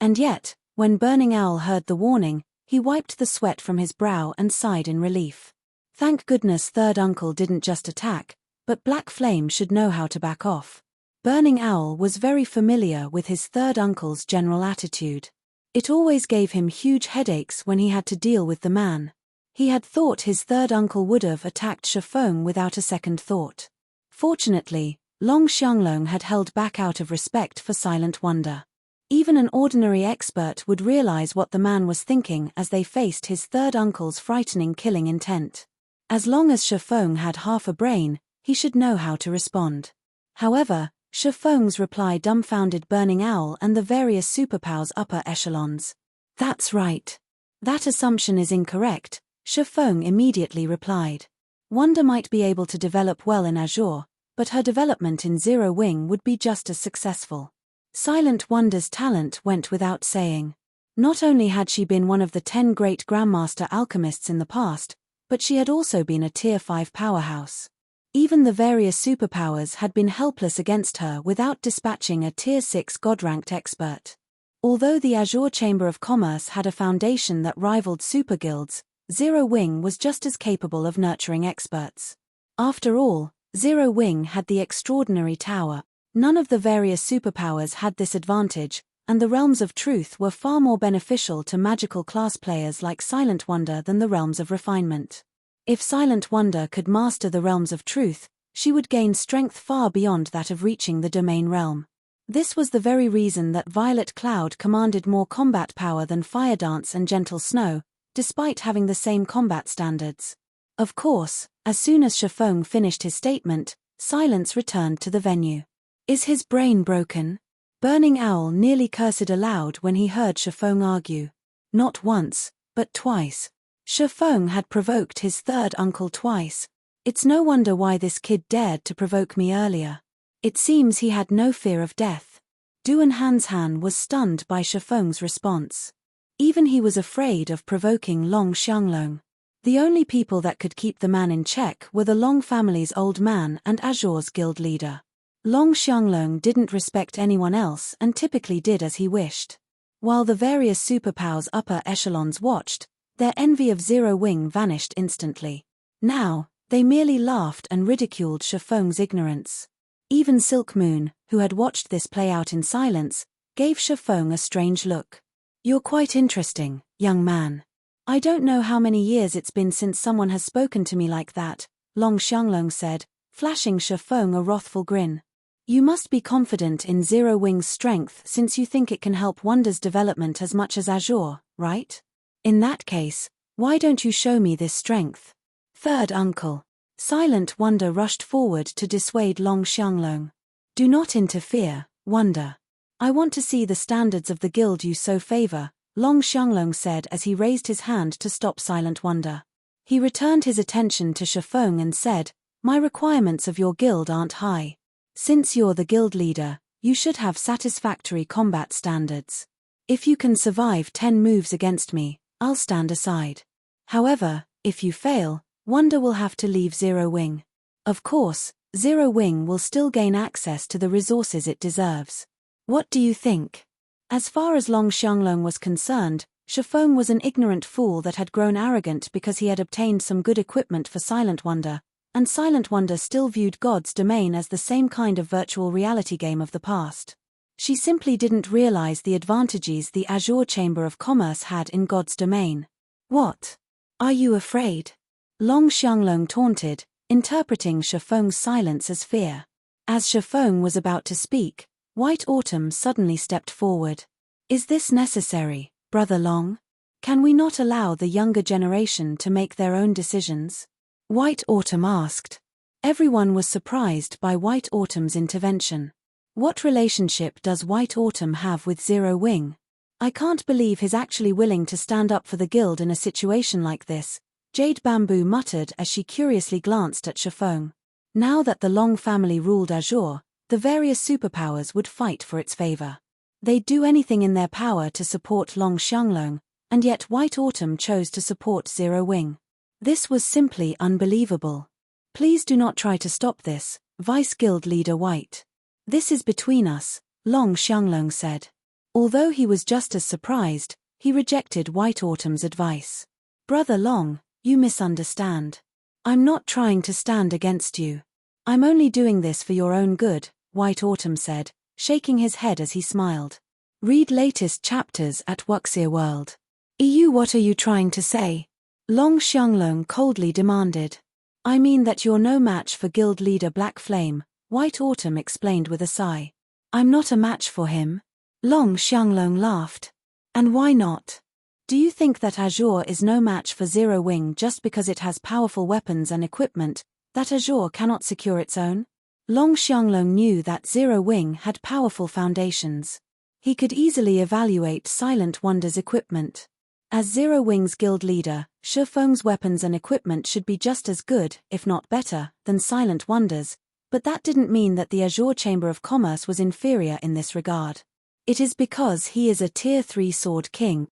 B: And yet, when Burning Owl heard the warning, he wiped the sweat from his brow and sighed in relief. Thank goodness Third Uncle didn't just attack, but Black Flame should know how to back off. Burning Owl was very familiar with his third uncle's general attitude. It always gave him huge headaches when he had to deal with the man. He had thought his third uncle would have attacked Shifeng without a second thought. Fortunately, Long Xianglong had held back out of respect for Silent Wonder. Even an ordinary expert would realize what the man was thinking as they faced his third uncle's frightening killing intent. As long as Shifeng had half a brain, he should know how to respond. However, Shifeng's reply dumbfounded Burning Owl and the various superpowers upper echelons. That's right. That assumption is incorrect, Shifeng immediately replied. Wonder might be able to develop well in Azure, but her development in Zero Wing would be just as successful. Silent Wonder's talent went without saying. Not only had she been one of the 10 great Grandmaster alchemists in the past, but she had also been a Tier 5 powerhouse. Even the various superpowers had been helpless against her without dispatching a Tier 6 God-ranked expert. Although the Azure Chamber of Commerce had a foundation that rivaled super guilds, Zero Wing was just as capable of nurturing experts. After all, Zero Wing had the extraordinary tower. None of the various superpowers had this advantage, and the Realms of Truth were far more beneficial to magical class players like Silent Wonder than the Realms of Refinement. If Silent Wonder could master the Realms of Truth, she would gain strength far beyond that of reaching the Domain Realm. This was the very reason that Violet Cloud commanded more combat power than Fire Dance and Gentle Snow, despite having the same combat standards. Of course, as soon as Shifeng finished his statement, silence returned to the venue. Is his brain broken? Burning Owl nearly cursed aloud when he heard Shifeng argue. Not once, but twice. Shifeng had provoked his third uncle twice. It's no wonder why this kid dared to provoke me earlier. It seems he had no fear of death. Duan Hanshan was stunned by Shifeng's response. Even he was afraid of provoking Long Xianglong. The only people that could keep the man in check were the Long family's old man and Azure's guild leader. Long Xianglong didn't respect anyone else and typically did as he wished. While the various superpowers upper echelons watched, their envy of Zero Wing vanished instantly. Now, they merely laughed and ridiculed Shifeng's ignorance. Even Silk Moon, who had watched this play out in silence, gave Shifeng a strange look. You're quite interesting, young man. I don't know how many years it's been since someone has spoken to me like that, Long Xianglong said, flashing Shifeng a wrathful grin. You must be confident in Zero Wing's strength since you think it can help Wonder's development as much as Azure, right? In that case, why don't you show me this strength? Third uncle. Silent Wonder rushed forward to dissuade Long Xianglong. Do not interfere, Wonder. I want to see the standards of the guild you so favor, Long Xianglong said as he raised his hand to stop Silent Wonder. He returned his attention to Shifeng and said, My requirements of your guild aren't high. Since you're the guild leader, you should have satisfactory combat standards. If you can survive 10 moves against me, I'll stand aside. However, if you fail, Wonder will have to leave Zero Wing. Of course, Zero Wing will still gain access to the resources it deserves. What do you think? As far as Long Xianglong was concerned, Shifeng was an ignorant fool that had grown arrogant because he had obtained some good equipment for Silent Wonder, and Silent Wonder still viewed God's Domain as the same kind of virtual reality game of the past. She simply didn't realize the advantages the Azure Chamber of Commerce had in God's Domain. What? Are you afraid? Long Xianglong taunted, interpreting Shifeng's silence as fear. As Shifeng was about to speak, White Autumn suddenly stepped forward. Is this necessary, Brother Long? Can we not allow the younger generation to make their own decisions? White Autumn asked. Everyone was surprised by White Autumn's intervention. What relationship does White Autumn have with Zero Wing? I can't believe he's actually willing to stand up for the guild in a situation like this, Jade Bamboo muttered as she curiously glanced at Shifeng. Now that the Long family ruled Azure, the various superpowers would fight for its favor. They'd do anything in their power to support Long Xianglong, and yet White Autumn chose to support Zero Wing. This was simply unbelievable. Please do not try to stop this, Vice Guild Leader White. This is between us, Long Xianglong said. Although he was just as surprised, he rejected White Autumn's advice. Brother Long, you misunderstand. I'm not trying to stand against you. I'm only doing this for your own good, White Autumn said, shaking his head as he smiled. Read latest chapters at Wuxia World. What are you trying to say? Long Xianglong coldly demanded. I mean that you're no match for guild leader Black Flame, White Autumn explained with a sigh. I'm not a match for him. Long Xianglong laughed. And why not? Do you think that Azure is no match for Zero Wing just because it has powerful weapons and equipment, that Azure cannot secure its own? Long Xianglong knew that Zero Wing had powerful foundations. He could easily evaluate Silent Wonder's equipment. As Zero Wing's guild leader, Shifeng's weapons and equipment should be just as good, if not better, than Silent Wonder's, but that didn't mean that the Azure Chamber of Commerce was inferior in this regard. It is because he is a Tier 3 Sword King.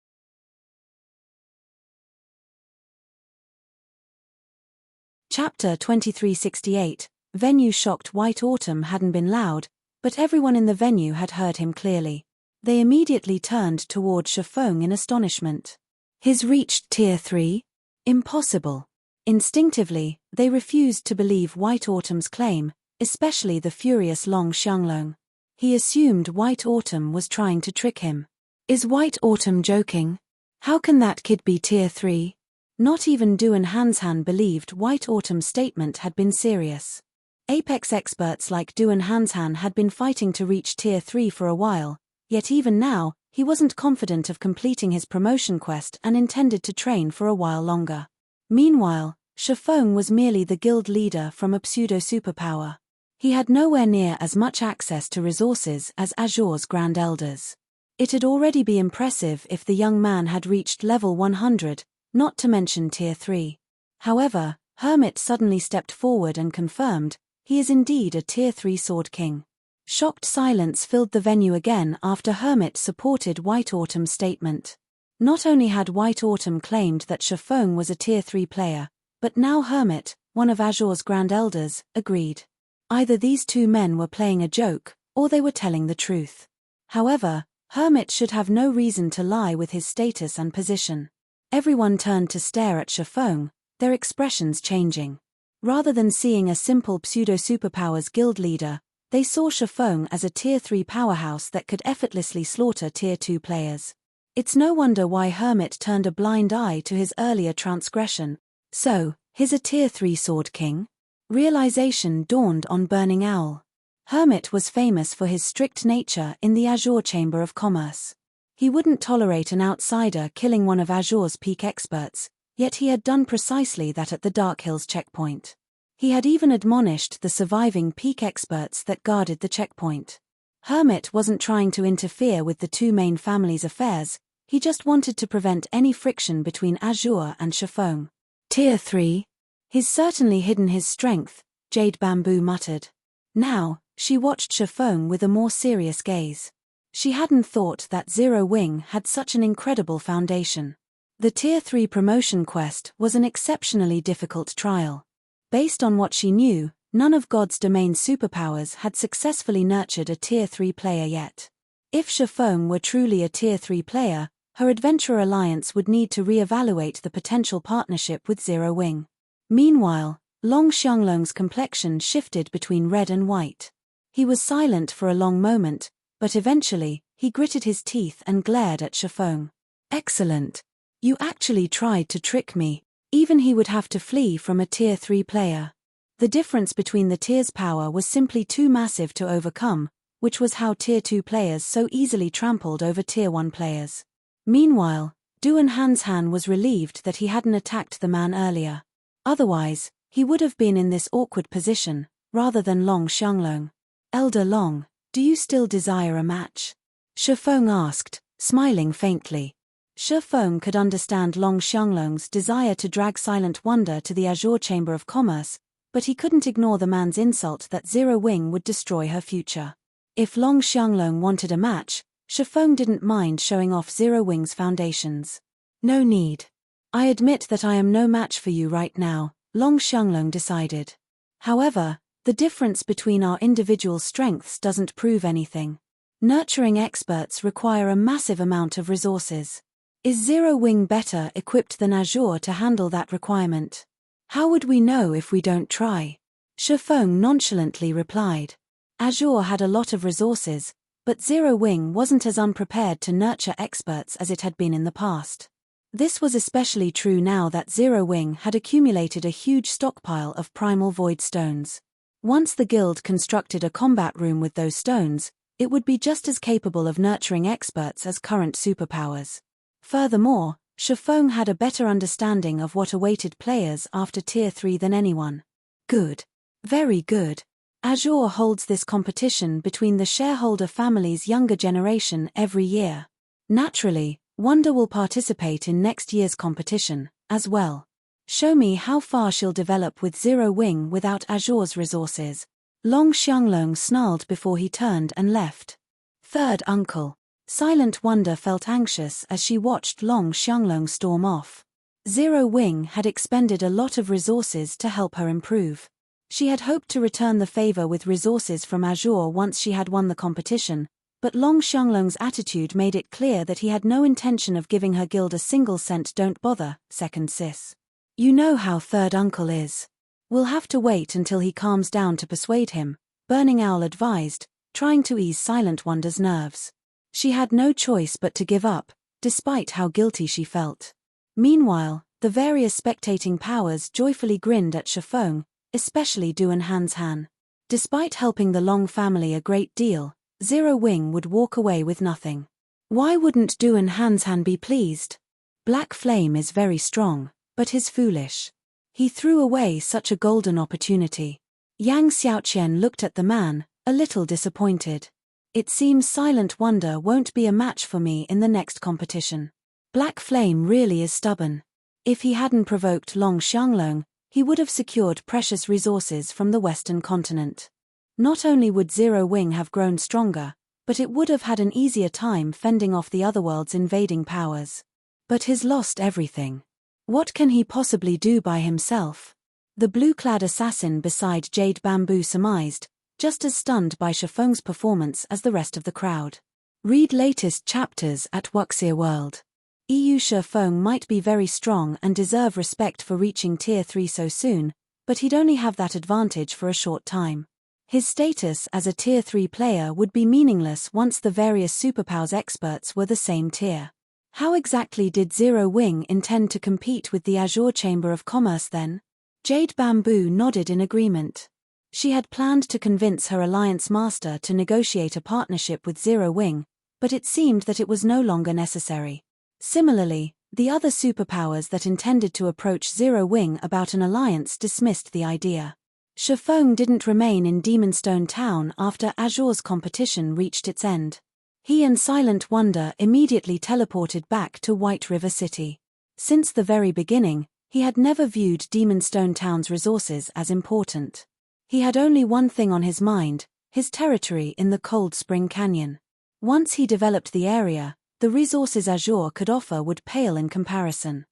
B: Chapter 2368. Venue shocked White Autumn hadn't been loud, but everyone in the venue had heard him clearly. They immediately turned toward Shifeng in astonishment. He's reached Tier 3? Impossible. Instinctively, they refused to believe White Autumn's claim, especially the furious Long Xianglong. He assumed White Autumn was trying to trick him. Is White Autumn joking? How can that kid be Tier 3? Not even Duan Hanshan believed White Autumn's statement had been serious. Apex experts like Duan Hanshan had been fighting to reach Tier 3 for a while, yet even now, he wasn't confident of completing his promotion quest and intended to train for a while longer. Meanwhile, Shifeng was merely the guild leader from a pseudo-superpower. He had nowhere near as much access to resources as Azure's Grand Elders. It'd already be impressive if the young man had reached level 100, not to mention tier 3. However, Hermit suddenly stepped forward and confirmed, he is indeed a tier 3 Sword King. Shocked silence filled the venue again after Hermit supported White Autumn's statement. Not only had White Autumn claimed that Shifeng was a tier 3 player, but now Hermit, one of Azure's Grand Elders, agreed. Either these two men were playing a joke, or they were telling the truth. However, Hermit should have no reason to lie with his status and position. Everyone turned to stare at Shifeng, their expressions changing. Rather than seeing a simple pseudo-superpowers guild leader, they saw Shifeng as a tier 3 powerhouse that could effortlessly slaughter tier 2 players. It's no wonder why Hermit turned a blind eye to his earlier transgression. So, he's a tier 3 Sword King? Realization dawned on Burning Owl. Hermit was famous for his strict nature in the Azure Chamber of Commerce. He wouldn't tolerate an outsider killing one of Azure's peak experts, yet he had done precisely that at the Dark Hills checkpoint. He had even admonished the surviving peak experts that guarded the checkpoint. Hermit wasn't trying to interfere with the two main families' affairs, he just wanted to prevent any friction between Azure and Shifeng. Tier 3? He's certainly hidden his strength, Jade Bamboo muttered. Now, she watched Shifeng with a more serious gaze. She hadn't thought that Zero Wing had such an incredible foundation. The Tier 3 promotion quest was an exceptionally difficult trial. Based on what she knew, none of God's domain superpowers had successfully nurtured a Tier 3 player yet. If Shifeng were truly a Tier 3 player, her Adventurer Alliance would need to re-evaluate the potential partnership with Zero Wing. Meanwhile, Long Xianglong's complexion shifted between red and white. He was silent for a long moment, but eventually, he gritted his teeth and glared at Shifeng. Excellent. You actually tried to trick me. Even he would have to flee from a Tier 3 player. The difference between the tiers' power was simply too massive to overcome, which was how Tier 2 players so easily trampled over Tier 1 players. Meanwhile, Duan Hanshan was relieved that he hadn't attacked the man earlier. Otherwise, he would have been in this awkward position, rather than Long Xianglong. Elder Long, do you still desire a match? Shifeng asked, smiling faintly. Shifeng could understand Long Xianglong's desire to drag Silent Wonder to the Azure Chamber of Commerce, but he couldn't ignore the man's insult that Zero Wing would destroy her future. If Long Xianglong wanted a match, Shifeng didn't mind showing off Zero Wing's foundations. No need. I admit that I am no match for you right now, Long Xianglong decided. However, the difference between our individual strengths doesn't prove anything. Nurturing experts require a massive amount of resources. Is Zero Wing better equipped than Azure to handle that requirement? How would we know if we don't try? Shifeng nonchalantly replied. Azure had a lot of resources, but Zero Wing wasn't as unprepared to nurture experts as it had been in the past. This was especially true now that Zero Wing had accumulated a huge stockpile of primal void stones. Once the guild constructed a combat room with those stones, it would be just as capable of nurturing experts as current superpowers. Furthermore, Shifeng had a better understanding of what awaited players after Tier 3 than anyone. Good. Very good. Azure holds this competition between the shareholder family's younger generation every year. Naturally, Wonder will participate in next year's competition, as well. Show me how far she'll develop with Zero Wing without Azure's resources. Long Xianglong snarled before he turned and left. Third uncle. Silent Wonder felt anxious as she watched Long Xianglong storm off. Zero Wing had expended a lot of resources to help her improve. She had hoped to return the favor with resources from Azure once she had won the competition, but Long Xianglong's attitude made it clear that he had no intention of giving her guild a single cent. Don't bother, second sis. You know how third uncle is. We'll have to wait until he calms down to persuade him, Burning Owl advised, trying to ease Silent Wonder's nerves. She had no choice but to give up, despite how guilty she felt. Meanwhile, the various spectating powers joyfully grinned at Shifeng, especially Duan Hanshan. Despite helping the Long family a great deal, Zero Wing would walk away with nothing. Why wouldn't Duan Hanshan be pleased? Black Flame is very strong, but he's foolish. He threw away such a golden opportunity. Yang Xiaoqian looked at the man, a little disappointed. It seems Silent Wonder won't be a match for me in the next competition. Black Flame really is stubborn. If he hadn't provoked Long Xianglong, he would have secured precious resources from the Western continent. Not only would Zero Wing have grown stronger, but it would have had an easier time fending off the Otherworld's invading powers. But he's lost everything. What can he possibly do by himself? The blue-clad assassin beside Jade Bamboo surmised, just as stunned by Shifeng's performance as the rest of the crowd. Read latest chapters at Wuxia World. Shifeng might be very strong and deserve respect for reaching Tier 3 so soon, but he'd only have that advantage for a short time. His status as a Tier 3 player would be meaningless once the various superpowers experts were the same tier. How exactly did Zero Wing intend to compete with the Azure Chamber of Commerce then? Jade Bamboo nodded in agreement. She had planned to convince her alliance master to negotiate a partnership with Zero Wing, but it seemed that it was no longer necessary. Similarly, the other superpowers that intended to approach Zero Wing about an alliance dismissed the idea. Shifeng didn't remain in Demonstone Town after Azure's competition reached its end. He and Silent Wonder immediately teleported back to White River City. Since the very beginning, he had never viewed Demonstone Town's resources as important. He had only one thing on his mind, his territory in the Cold Spring Canyon. Once he developed the area, the resources Azure could offer would pale in comparison.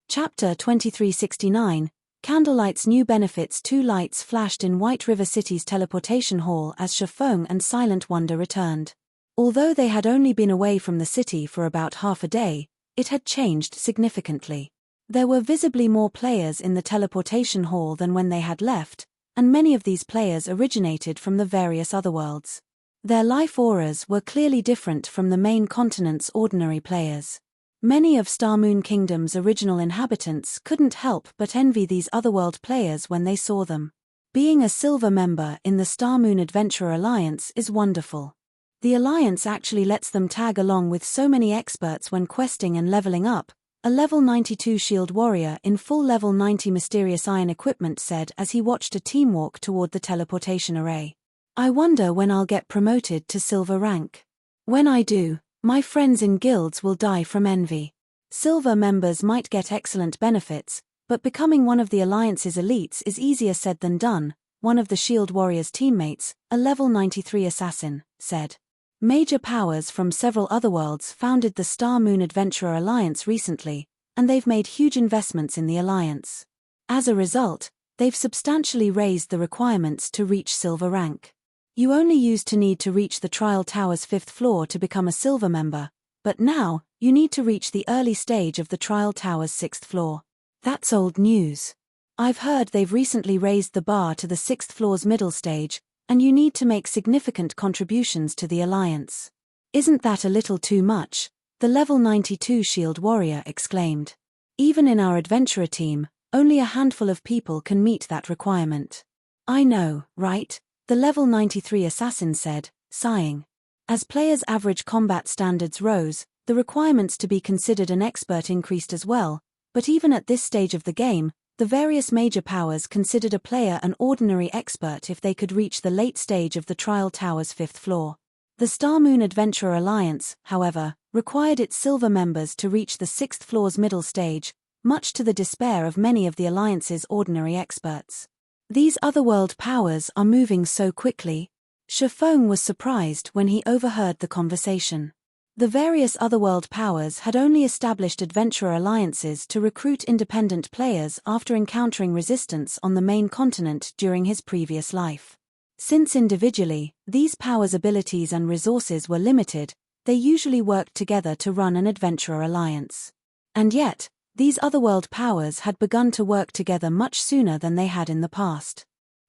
B: Chapter 2369, Candlelight's New Benefits. 2 lights flashed in White River City's teleportation hall as Shifeng and Silent Wonder returned. Although they had only been away from the city for about half a day, it had changed significantly. There were visibly more players in the teleportation hall than when they had left, and many of these players originated from the various otherworlds. Their life auras were clearly different from the main continent's ordinary players. Many of Star Moon Kingdom's original inhabitants couldn't help but envy these otherworld players when they saw them. Being a silver member in the Star Moon Adventurer Alliance is wonderful. The Alliance actually lets them tag along with so many experts when questing and leveling up, a level 92 shield warrior in full level 90 mysterious iron equipment said as he watched a team walk toward the teleportation array. I wonder when I'll get promoted to silver rank. When I do, my friends in guilds will die from envy. Silver members might get excellent benefits, but becoming one of the Alliance's elites is easier said than done, one of the shield warrior's teammates, a level 93 assassin, said. Major powers from several otherworlds founded the Star Moon Adventurer Alliance recently, and they've made huge investments in the Alliance. As a result, they've substantially raised the requirements to reach silver rank. You only used to need to reach the Trial Tower's 5th floor to become a silver member, but now, you need to reach the early stage of the Trial Tower's 6th floor. That's old news. I've heard they've recently raised the bar to the 6th floor's middle stage, and you need to make significant contributions to the Alliance. Isn't that a little too much? The level 92 shield warrior exclaimed. Even in our adventurer team, only a handful of people can meet that requirement. I know, right? The level 93 assassin said, sighing. As players' average combat standards rose, the requirements to be considered an expert increased as well, but even at this stage of the game, the various major powers considered a player an ordinary expert if they could reach the late stage of the Trial Tower's 5th floor. The Star Moon Adventurer Alliance, however, required its silver members to reach the 6th floor's middle stage, much to the despair of many of the Alliance's ordinary experts. These otherworld powers are moving so quickly. Shifeng was surprised when he overheard the conversation. The various otherworld powers had only established adventurer alliances to recruit independent players after encountering resistance on the main continent during his previous life. Since individually, these powers' abilities and resources were limited, they usually worked together to run an adventurer alliance. And yet, these otherworld powers had begun to work together much sooner than they had in the past.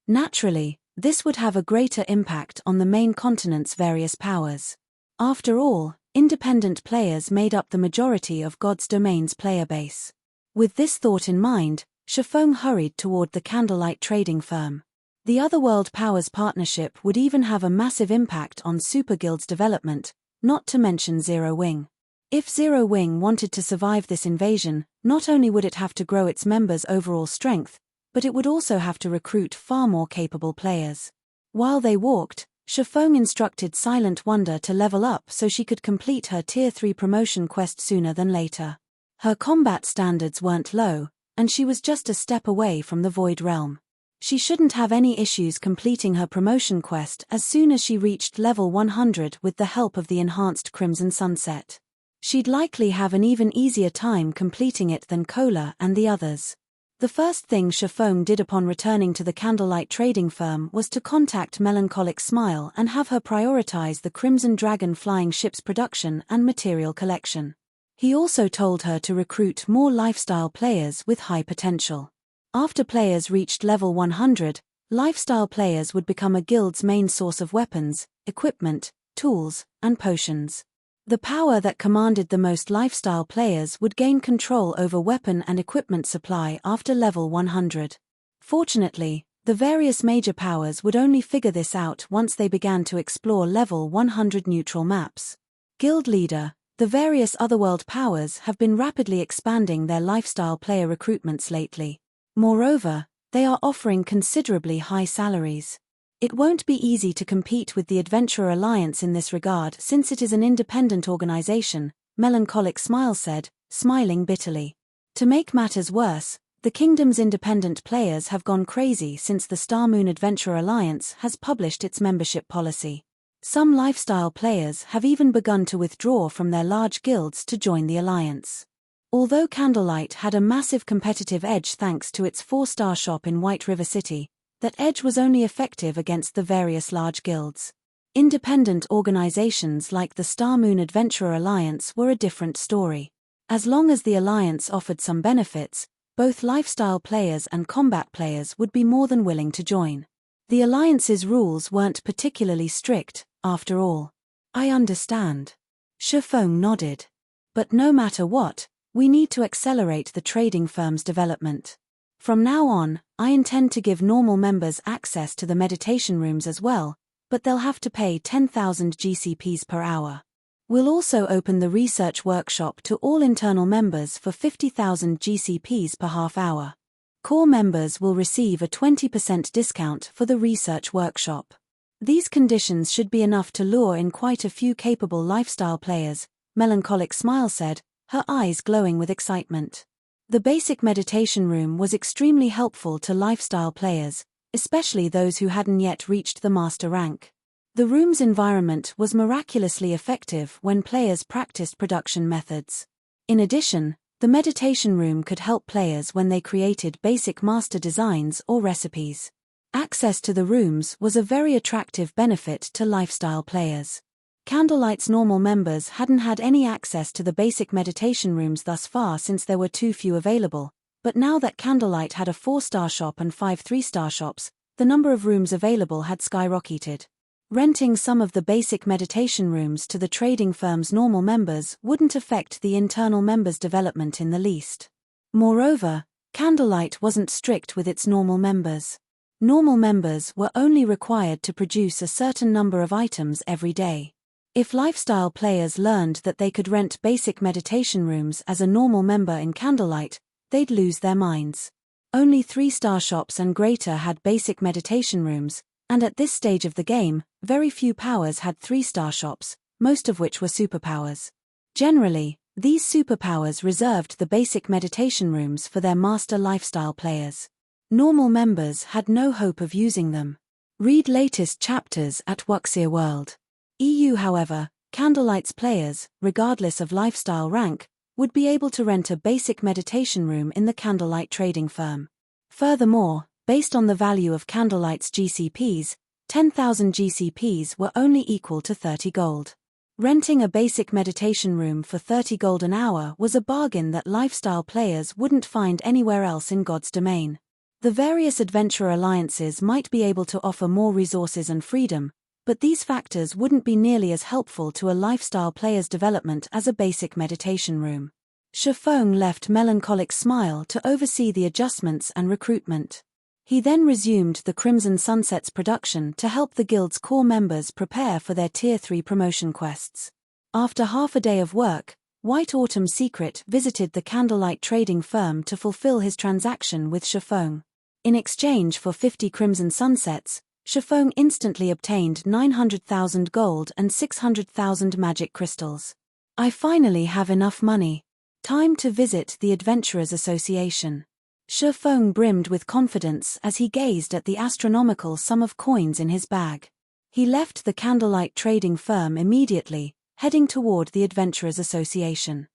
B: Naturally, this would have a greater impact on the main continent's various powers. After all, independent players made up the majority of God's Domain's player base. With this thought in mind, Shifeng hurried toward the Candlelight trading firm. The Otherworld Powers partnership would even have a massive impact on Super Guild's development, not to mention Zero Wing. If Zero Wing wanted to survive this invasion, not only would it have to grow its members' overall strength, but it would also have to recruit far more capable players. While they walked, Shifeng instructed Silent Wonder to level up so she could complete her Tier 3 promotion quest sooner than later. Her combat standards weren't low, and she was just a step away from the Void Realm. She shouldn't have any issues completing her promotion quest as soon as she reached level 100 with the help of the enhanced Crimson Sunset. She'd likely have an even easier time completing it than Cola and the others. The first thing Shifeng did upon returning to the Candlelight trading firm was to contact Melancholic Smile and have her prioritize the Crimson Dragon flying ship's production and material collection. He also told her to recruit more lifestyle players with high potential. After players reached level 100, lifestyle players would become a guild's main source of weapons, equipment, tools, and potions. The power that commanded the most lifestyle players would gain control over weapon and equipment supply after level 100. Fortunately, the various major powers would only figure this out once they began to explore level 100 neutral maps. Guild leader, the various otherworld powers have been rapidly expanding their lifestyle player recruitments lately. Moreover, they are offering considerably high salaries. It won't be easy to compete with the Adventurer Alliance in this regard since it is an independent organization, Melancholic Smile said, smiling bitterly. To make matters worse, the kingdom's independent players have gone crazy since the Star Moon Adventurer Alliance has published its membership policy. Some lifestyle players have even begun to withdraw from their large guilds to join the alliance. Although Candlelight had a massive competitive edge thanks to its 4-star shop in White River City, that edge was only effective against the various large guilds. Independent organizations like the Star Moon Adventurer Alliance were a different story. As long as the alliance offered some benefits, both lifestyle players and combat players would be more than willing to join. The alliance's rules weren't particularly strict, after all. I understand. Shifeng nodded. But no matter what, we need to accelerate the trading firm's development. From now on, I intend to give normal members access to the meditation rooms as well, but they'll have to pay 10,000 GCPs per hour. We'll also open the research workshop to all internal members for 50,000 GCPs per half hour. Core members will receive a 20% discount for the research workshop. These conditions should be enough to lure in quite a few capable lifestyle players, Melancholic Smile said, her eyes glowing with excitement. The basic meditation room was extremely helpful to lifestyle players, especially those who hadn't yet reached the master rank. The room's environment was miraculously effective when players practiced production methods. In addition, the meditation room could help players when they created basic master designs or recipes. Access to the rooms was a very attractive benefit to lifestyle players. Candlelight's normal members hadn't had any access to the basic meditation rooms thus far since there were too few available, but now that Candlelight had a 4-star shop and 5 3-star shops, the number of rooms available had skyrocketed. Renting some of the basic meditation rooms to the trading firm's normal members wouldn't affect the internal members' development in the least. Moreover, Candlelight wasn't strict with its normal members. Normal members were only required to produce a certain number of items every day. If lifestyle players learned that they could rent basic meditation rooms as a normal member in Candlelight, they'd lose their minds. Only 3-star shops and greater had basic meditation rooms, and at this stage of the game, very few powers had 3-star shops, most of which were superpowers. Generally, these superpowers reserved the basic meditation rooms for their master lifestyle players. Normal members had no hope of using them. Read latest chapters at Wuxia World. EU. However, Candlelight's players, regardless of lifestyle rank, would be able to rent a basic meditation room in the Candlelight trading firm. Furthermore, based on the value of Candlelight's GCPs, 10,000 GCPs were only equal to 30 gold. Renting a basic meditation room for 30 gold an hour was a bargain that lifestyle players wouldn't find anywhere else in God's domain. The various adventurer alliances might be able to offer more resources and freedom, but these factors wouldn't be nearly as helpful to a lifestyle player's development as a basic meditation room. Shifeng left Melancholic Smile to oversee the adjustments and recruitment. He then resumed the Crimson Sunset's production to help the guild's core members prepare for their Tier 3 promotion quests. After half a day of work, White Autumn Secret visited the Candlelight trading firm to fulfill his transaction with Shifeng. In exchange for 50 crimson sunsets, Shifeng instantly obtained 900,000 gold and 600,000 magic crystals. I finally have enough money. Time to visit the Adventurers Association. Shifeng brimmed with confidence as he gazed at the astronomical sum of coins in his bag. He left the candlelight trading firm immediately, heading toward the Adventurers Association.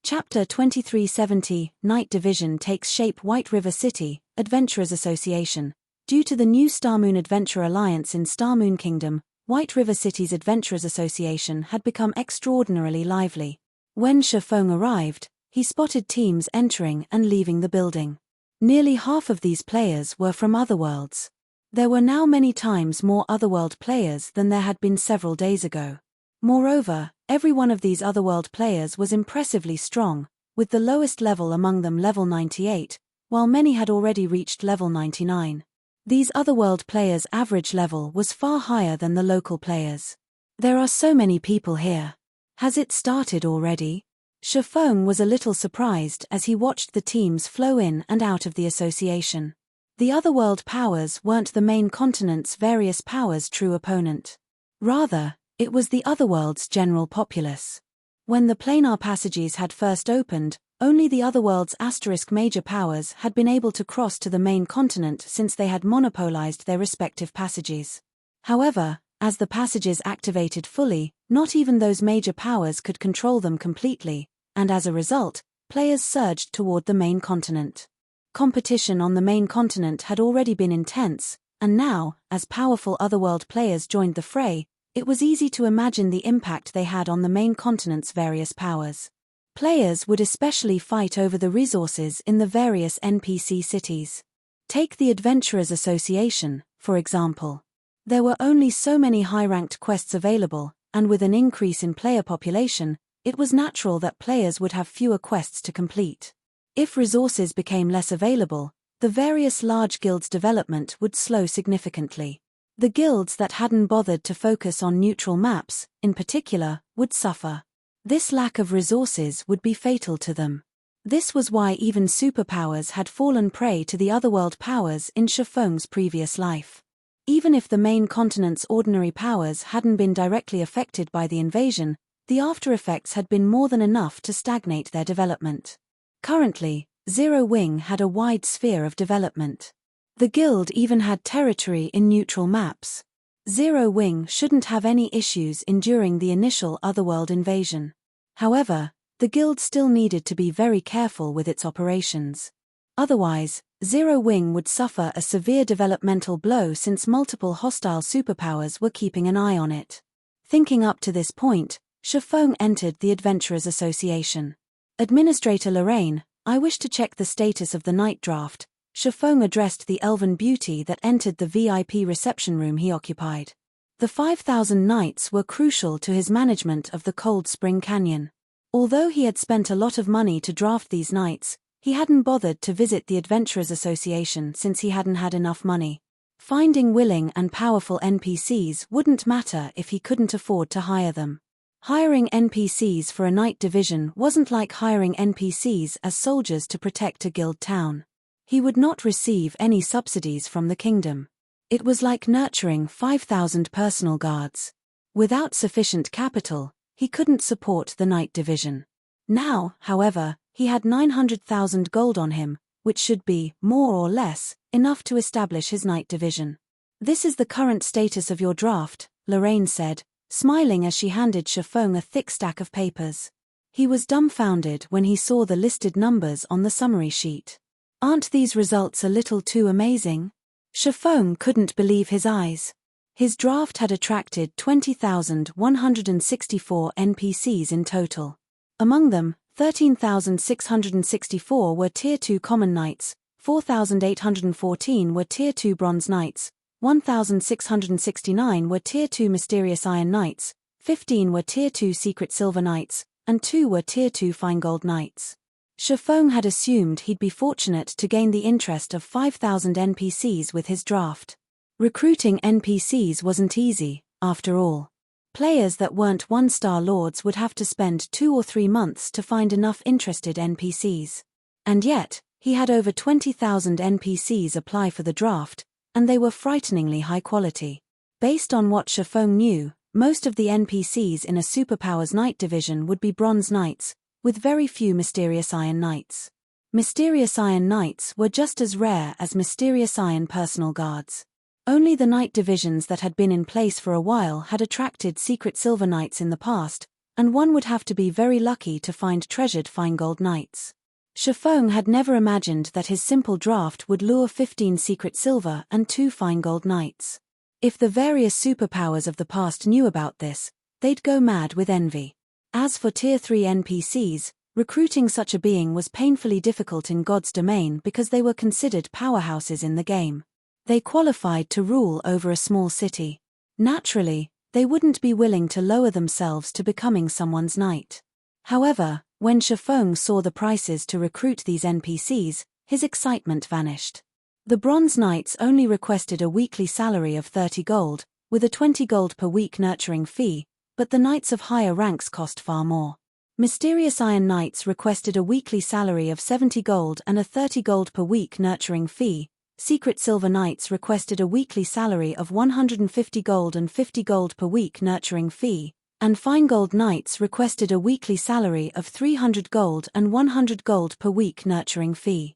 B: Chapter 2370, Night Division takes shape. White River City, Adventurers Association. Due to the new Starmoon Adventure Alliance in Starmoon Kingdom, White River City's Adventurers Association had become extraordinarily lively. When Shifeng arrived, he spotted teams entering and leaving the building. Nearly half of these players were from Otherworlds. There were now many times more Otherworld players than there had been several days ago. Moreover, every one of these Otherworld players was impressively strong, with the lowest level among them level 98, while many had already reached level 99. These Otherworld players' average level was far higher than the local players. There are so many people here. Has it started already? Shifeng was a little surprised as he watched the teams flow in and out of the association. The Otherworld powers weren't the main continent's various powers' true opponent. Rather, it was the Otherworld's general populace. When the planar passages had first opened, only the Otherworld's asterisk major powers had been able to cross to the main continent since they had monopolized their respective passages. However, as the passages activated fully, not even those major powers could control them completely, and as a result, players surged toward the main continent. Competition on the main continent had already been intense, and now, as powerful Otherworld players joined the fray, it was easy to imagine the impact they had on the main continent's various powers. Players would especially fight over the resources in the various NPC cities. Take the Adventurers Association, for example. There were only so many high-ranked quests available, and with an increase in player population, it was natural that players would have fewer quests to complete. If resources became less available, the various large guilds' development would slow significantly. The guilds that hadn't bothered to focus on neutral maps, in particular, would suffer. This lack of resources would be fatal to them. This was why even superpowers had fallen prey to the Otherworld powers in Shifeng's previous life. Even if the main continent's ordinary powers hadn't been directly affected by the invasion, the after-effects had been more than enough to stagnate their development. Currently, Zero Wing had a wide sphere of development. The guild even had territory in neutral maps. Zero Wing shouldn't have any issues enduring the initial Otherworld invasion. However, the guild still needed to be very careful with its operations. Otherwise, Zero Wing would suffer a severe developmental blow since multiple hostile superpowers were keeping an eye on it. Thinking up to this point, Shifeng entered the Adventurers Association. Administrator Lorraine, I wish to check the status of the night draft. Shifeng addressed the elven beauty that entered the VIP reception room he occupied. The 5,000 knights were crucial to his management of the Cold Spring Canyon. Although he had spent a lot of money to draft these knights, he hadn't bothered to visit the Adventurers Association since he hadn't had enough money. Finding willing and powerful NPCs wouldn't matter if he couldn't afford to hire them. Hiring NPCs for a night division wasn't like hiring NPCs as soldiers to protect a guild town. He would not receive any subsidies from the kingdom. It was like nurturing 5,000 personal guards. Without sufficient capital, he couldn't support the night division. Now, however, he had 900,000 gold on him, which should be, more or less, enough to establish his night division. This is the current status of your draft, Lorraine said, smiling as she handed Shifeng a thick stack of papers. He was dumbfounded when he saw the listed numbers on the summary sheet. Aren't these results a little too amazing? Shifeng couldn't believe his eyes. His draft had attracted 20,164 NPCs in total. Among them, 13,664 were Tier 2 Common Knights, 4,814 were Tier 2 Bronze Knights, 1,669 were Tier 2 Mysterious Iron Knights, 15 were Tier 2 Secret Silver Knights, and 2 were Tier 2 Fine Gold Knights. Shifeng had assumed he'd be fortunate to gain the interest of 5,000 NPCs with his draft. Recruiting NPCs wasn't easy, after all. Players that weren't one-star lords would have to spend 2 or 3 months to find enough interested NPCs. And yet, He had over 20,000 NPCs apply for the draft, and they were frighteningly high quality. Based on what Shifeng knew, most of the NPCs in a Superpowers Knight division would be Bronze Knights, with very few Mysterious Iron Knights. Mysterious Iron Knights were just as rare as Mysterious Iron Personal Guards. Only the Knight divisions that had been in place for a while had attracted Secret Silver Knights in the past, and one would have to be very lucky to find treasured Feingold Knights. Shifeng had never imagined that his simple draft would lure 15 Secret Silver and 2 Feingold Knights. If the various superpowers of the past knew about this, they'd go mad with envy. As for Tier 3 NPCs, recruiting such a being was painfully difficult in God's domain because they were considered powerhouses in the game. They qualified to rule over a small city. Naturally, they wouldn't be willing to lower themselves to becoming someone's knight. However, when Shifeng saw the prices to recruit these NPCs, his excitement vanished. The Bronze Knights only requested a weekly salary of 30 gold, with a 20 gold per week nurturing fee, but the knights of higher ranks cost far more. Mysterious Iron Knights requested a weekly salary of 70 gold and a 30 gold per week nurturing fee. Secret Silver Knights requested a weekly salary of 150 gold and 50 gold per week nurturing fee, and Feingold Knights requested a weekly salary of 300 gold and 100 gold per week nurturing fee.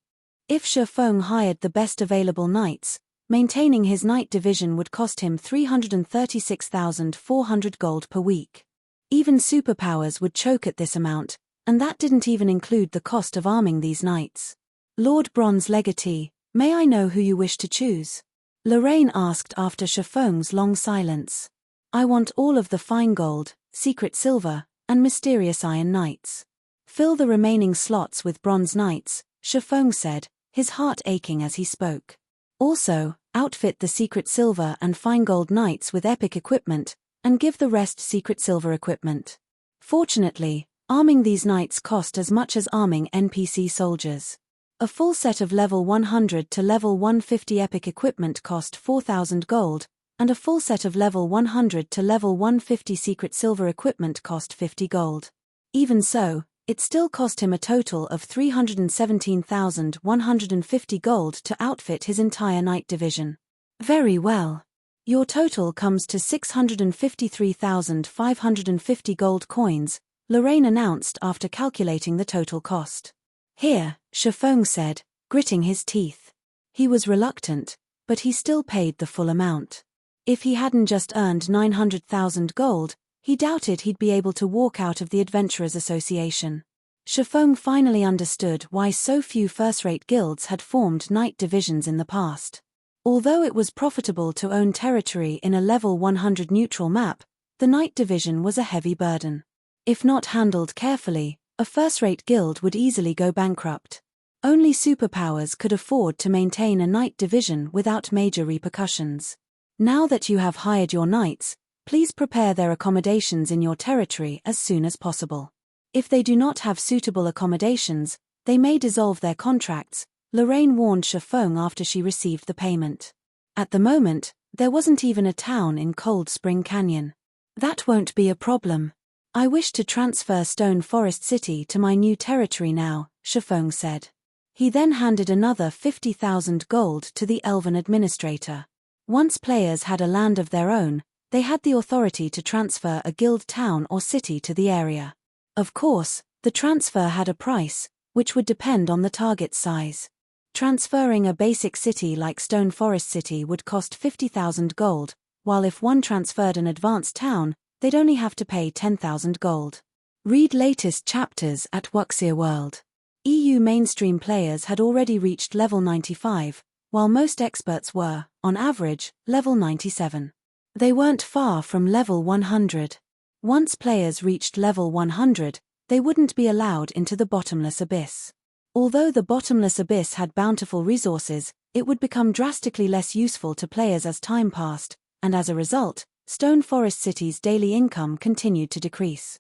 B: If Shifeng hired the best available knights, maintaining his knight division would cost him 336,400 gold per week. Even superpowers would choke at this amount, and that didn't even include the cost of arming these knights. Lord Bronze Legatee, may I know who you wish to choose? Lorraine asked after Shifeng's long silence. I want all of the Feingold, Secret Silver, and Mysterious Iron Knights. Fill the remaining slots with Bronze Knights, Shifeng said, his heart aching as he spoke. Also, outfit the Secret Silver and Feingold Knights with epic equipment, and give the rest Secret Silver equipment. Fortunately, arming these knights cost as much as arming NPC soldiers. A full set of level 100 to level 150 epic equipment cost 4,000 gold, and a full set of level 100 to level 150 Secret Silver equipment cost 50 gold. Even so, it still cost him a total of 317,150 gold to outfit his entire knight division. Very well. Your total comes to 653,550 gold coins, Lorraine announced after calculating the total cost. Here, Shifeng said, gritting his teeth. He was reluctant, but he still paid the full amount. If he hadn't just earned 900,000 gold, he doubted he'd be able to walk out of the Adventurers Association. Shifeng finally understood why so few first-rate guilds had formed knight divisions in the past. Although it was profitable to own territory in a level 100 neutral map, the knight division was a heavy burden. If not handled carefully, a first-rate guild would easily go bankrupt. Only superpowers could afford to maintain a knight division without major repercussions. Now that you have hired your knights, please prepare their accommodations in your territory as soon as possible. If they do not have suitable accommodations, they may dissolve their contracts, Lorraine warned Shifeng after she received the payment. At the moment, there wasn't even a town in Cold Spring Canyon. That won't be a problem. I wish to transfer Stone Forest City to my new territory now, Shifeng said. He then handed another 50,000 gold to the Elven administrator. Once players had a land of their own, they had the authority to transfer a guild town or city to the area. Of course, the transfer had a price, which would depend on the target's size. Transferring a basic city like Stone Forest City would cost 50,000 gold, while if one transferred an advanced town, they'd only have to pay 10,000 gold. Read latest chapters at Wuxia World. EU mainstream players had already reached level 95, while most experts were, on average, level 97. They weren't far from level 100. Once players reached level 100, they wouldn't be allowed into the bottomless abyss. Although the bottomless abyss had bountiful resources, it would become drastically less useful to players as time passed, and as a result, Stone Forest City's daily income continued to decrease.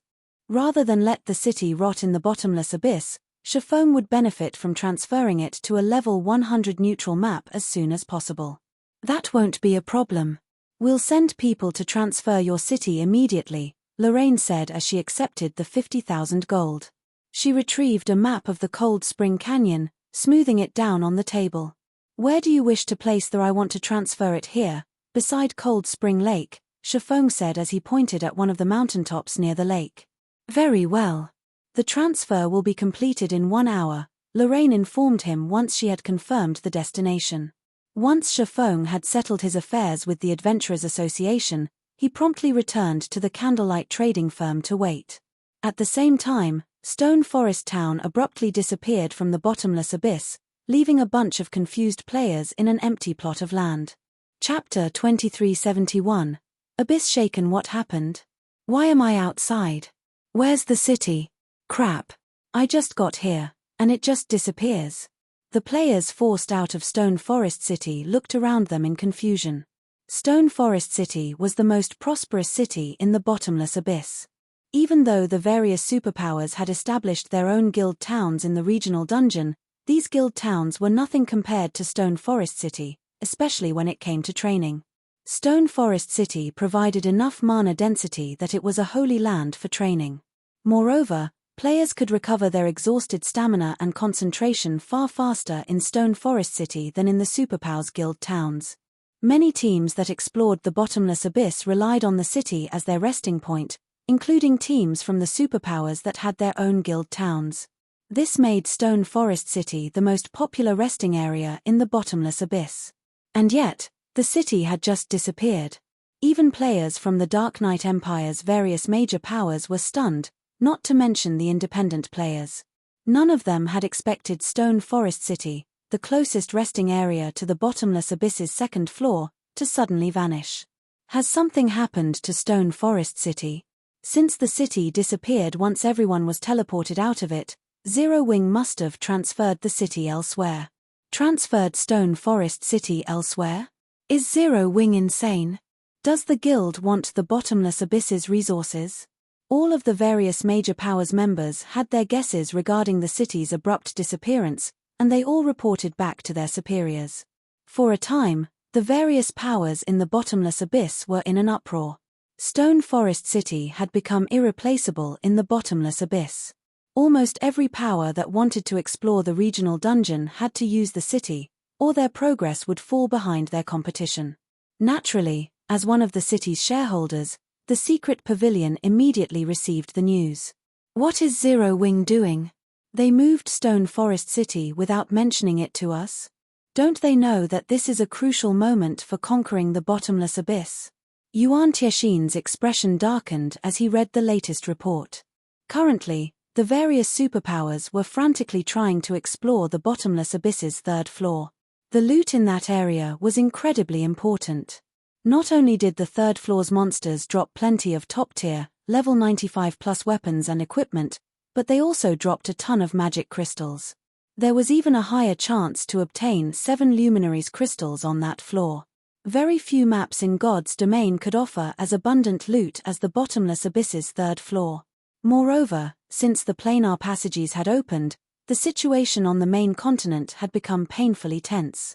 B: Rather than let the city rot in the bottomless abyss, Shifeng would benefit from transferring it to a level 100 neutral map as soon as possible. That won't be a problem. We'll send people to transfer your city immediately, Lorraine said as she accepted the 50,000 gold. She retrieved a map of the Cold Spring Canyon, smoothing it down on the table. Where do you wish to place the? I want to transfer it here, beside Cold Spring Lake, Shifeng said as he pointed at one of the mountaintops near the lake. Very well. The transfer will be completed in 1 hour, Lorraine informed him once she had confirmed the destination. Once Shifeng had settled his affairs with the Adventurers Association, he promptly returned to the candlelight trading firm to wait. At the same time, Stone Forest Town abruptly disappeared from the bottomless abyss, leaving a bunch of confused players in an empty plot of land. Chapter 2371. Abyss Shaken. What happened? Why am I outside? Where's the city? Crap. I just got here, and it just disappears. The players forced out of Stone Forest City looked around them in confusion. Stone Forest City was the most prosperous city in the bottomless abyss. Even though the various superpowers had established their own guild towns in the regional dungeon, these guild towns were nothing compared to Stone Forest City, especially when it came to training. Stone Forest City provided enough mana density that it was a holy land for training. Moreover, players could recover their exhausted stamina and concentration far faster in Stone Forest City than in the Superpowers Guild towns. Many teams that explored the bottomless abyss relied on the city as their resting point, including teams from the superpowers that had their own guild towns. This made Stone Forest City the most popular resting area in the bottomless abyss. And yet, the city had just disappeared. Even players from the Dark Knight Empire's various major powers were stunned, not to mention the independent players. None of them had expected Stone Forest City, the closest resting area to the bottomless abyss's second floor, to suddenly vanish. Has something happened to Stone Forest City? Since the city disappeared once everyone was teleported out of it, Zero Wing must have transferred the city elsewhere. Transferred Stone Forest City elsewhere? Is Zero Wing insane? Does the guild want the bottomless abyss's resources? All of the various major powers members had their guesses regarding the city's abrupt disappearance, and they all reported back to their superiors. For a time, the various powers in the bottomless abyss were in an uproar. Stone Forest City had become irreplaceable in the bottomless abyss. Almost every power that wanted to explore the regional dungeon had to use the city, or their progress would fall behind their competition. Naturally, as one of the city's shareholders, the secret pavilion immediately received the news. What is Zero Wing doing? They moved Stone Forest City without mentioning it to us? Don't they know that this is a crucial moment for conquering the bottomless abyss? Yuan Tiexin's expression darkened as he read the latest report. Currently, the various superpowers were frantically trying to explore the bottomless abyss's third floor. The loot in that area was incredibly important. Not only did the third floor's monsters drop plenty of top-tier, level 95+ weapons and equipment, but they also dropped a ton of magic crystals. There was even a higher chance to obtain 7 Luminaries crystals on that floor. Very few maps in God's domain could offer as abundant loot as the bottomless abyss's third floor. Moreover, since the planar passages had opened, the situation on the main continent had become painfully tense.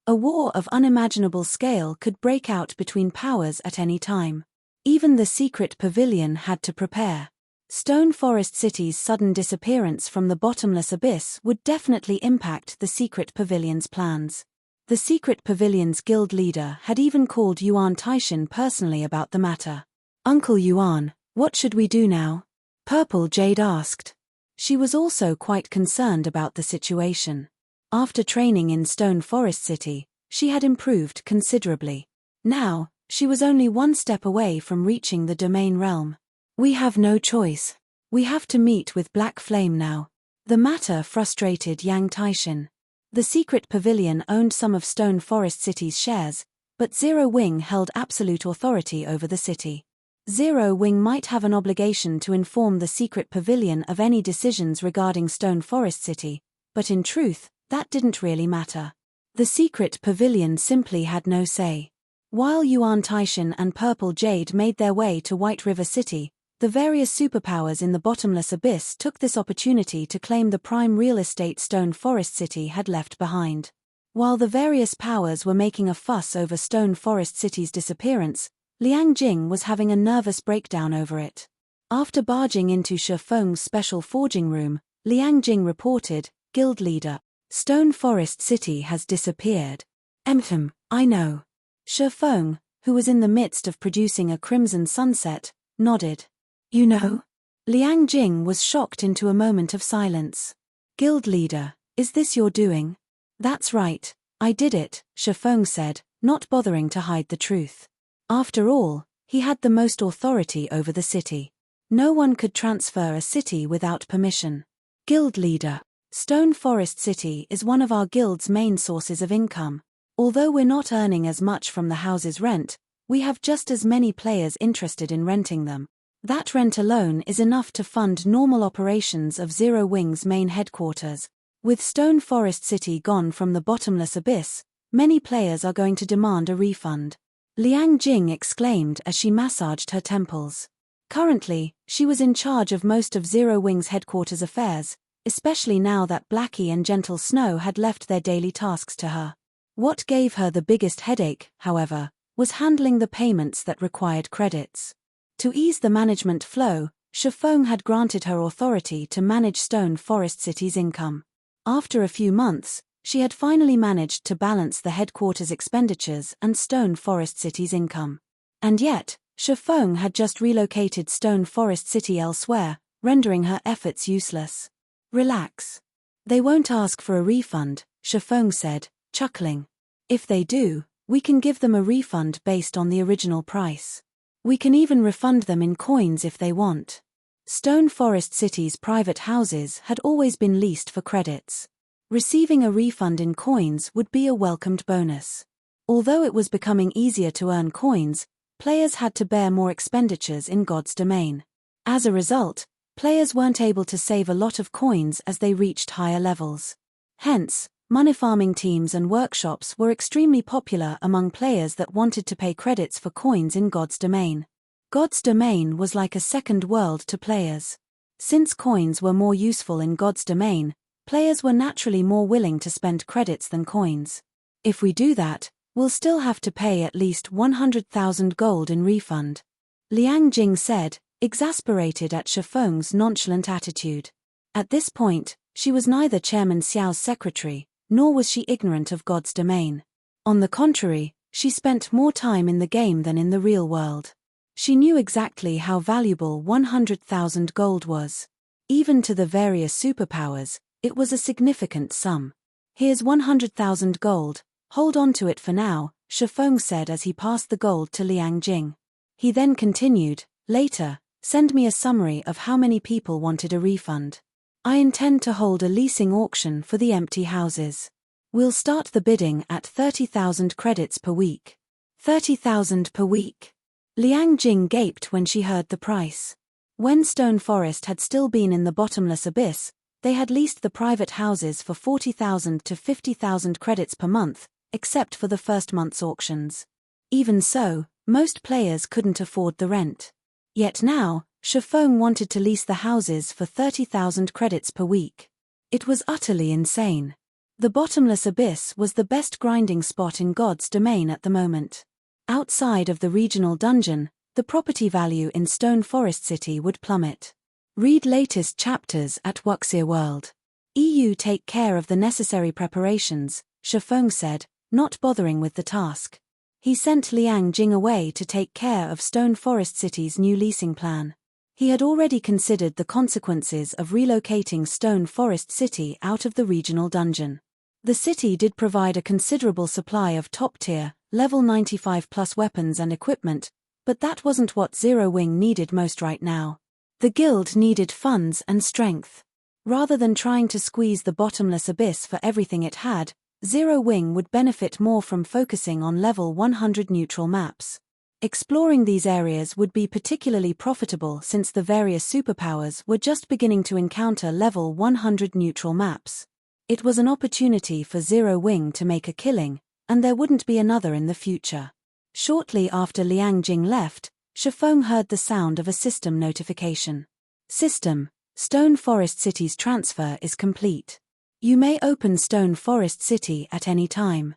B: A war of unimaginable scale could break out between powers at any time. Even the secret pavilion had to prepare. Stone Forest City's sudden disappearance from the bottomless abyss would definitely impact the secret pavilion's plans. The secret pavilion's guild leader had even called Yuan Taishin personally about the matter. Uncle Yuan, what should we do now? Purple Jade asked. She was also quite concerned about the situation. After training in Stone Forest City, she had improved considerably. Now, she was only one step away from reaching the domain realm. We have no choice. We have to meet with Black Flame now. The matter frustrated Yang Taishin. The secret pavilion owned some of Stone Forest City's shares, but Zero Wing held absolute authority over the city. Zero Wing might have an obligation to inform the secret pavilion of any decisions regarding Stone Forest City, but in truth, that didn't really matter. The secret pavilion simply had no say. While Yuan Taishin and Purple Jade made their way to White River City, the various superpowers in the bottomless abyss took this opportunity to claim the prime real estate Stone Forest City had left behind. While the various powers were making a fuss over Stone Forest City's disappearance, Liang Jing was having a nervous breakdown over it. After barging into Shifeng's special forging room, Liang Jing reported, Guild leader, Stone Forest City has disappeared. I know. Shifeng, who was in the midst of producing a crimson sunset, nodded. You know? Liang Jing was shocked into a moment of silence. Guild leader, is this your doing? That's right, I did it, Shifeng said, not bothering to hide the truth. After all, he had the most authority over the city. No one could transfer a city without permission. Guild leader, Stone Forest City is one of our guild's main sources of income. Although we're not earning as much from the house's rent, we have just as many players interested in renting them. That rent alone is enough to fund normal operations of Zero Wing's main headquarters. With Stone Forest City gone from the bottomless abyss, many players are going to demand a refund. Liang Jing exclaimed as she massaged her temples. Currently, she was in charge of most of Zero Wing's headquarters affairs, especially now that Blackie and Gentle Snow had left their daily tasks to her. What gave her the biggest headache, however, was handling the payments that required credits. To ease the management flow, Shifeng had granted her authority to manage Stone Forest City's income. After a few months, she had finally managed to balance the headquarters' expenditures and Stone Forest City's income. And yet, Shifeng had just relocated Stone Forest City elsewhere, rendering her efforts useless. Relax. They won't ask for a refund, Shifeng said, chuckling. If they do, we can give them a refund based on the original price. We can even refund them in coins if they want. Stone Forest City's private houses had always been leased for credits. Receiving a refund in coins would be a welcomed bonus. Although it was becoming easier to earn coins, players had to bear more expenditures in God's domain. As a result, players weren't able to save a lot of coins as they reached higher levels. Hence, money farming teams and workshops were extremely popular among players that wanted to pay credits for coins in God's domain. God's domain was like a second world to players. Since coins were more useful in God's domain, players were naturally more willing to spend credits than coins. If we do that, we'll still have to pay at least 100,000 gold in refund. Liang Jing said, exasperated at Shifeng's nonchalant attitude. At this point, she was neither Chairman Xiao's secretary, nor was she ignorant of God's domain. On the contrary, she spent more time in the game than in the real world. She knew exactly how valuable 100,000 gold was. Even to the various superpowers, it was a significant sum. Here's 100,000 gold, hold on to it for now, Shifeng said as he passed the gold to Liang Jing. He then continued, later, send me a summary of how many people wanted a refund. I intend to hold a leasing auction for the empty houses. We'll start the bidding at 30,000 credits per week. 30,000 per week. Liang Jing gaped when she heard the price. When Stone Forest had still been in the bottomless abyss, they had leased the private houses for 40,000 to 50,000 credits per month, except for the first month's auctions. Even so, most players couldn't afford the rent. Yet now, Shifeng wanted to lease the houses for 30,000 credits per week. It was utterly insane. The bottomless abyss was the best grinding spot in God's domain at the moment. Outside of the regional dungeon, the property value in Stone Forest City would plummet. Read latest chapters at Wuxia World. EU take care of the necessary preparations, Shifeng said, not bothering with the task. He sent Liang Jing away to take care of Stone Forest City's new leasing plan. He had already considered the consequences of relocating Stone Forest City out of the regional dungeon. The city did provide a considerable supply of top-tier, level 95+ weapons and equipment, but that wasn't what Zero Wing needed most right now. The guild needed funds and strength. Rather than trying to squeeze the bottomless abyss for everything it had, Zero Wing would benefit more from focusing on level 100 neutral maps. Exploring these areas would be particularly profitable since the various superpowers were just beginning to encounter level 100 neutral maps. It was an opportunity for Zero Wing to make a killing, and there wouldn't be another in the future. Shortly after Liang Jing left, Shifeng heard the sound of a system notification. System: Stone Forest City's transfer is complete. You may open Stone Forest City at any time.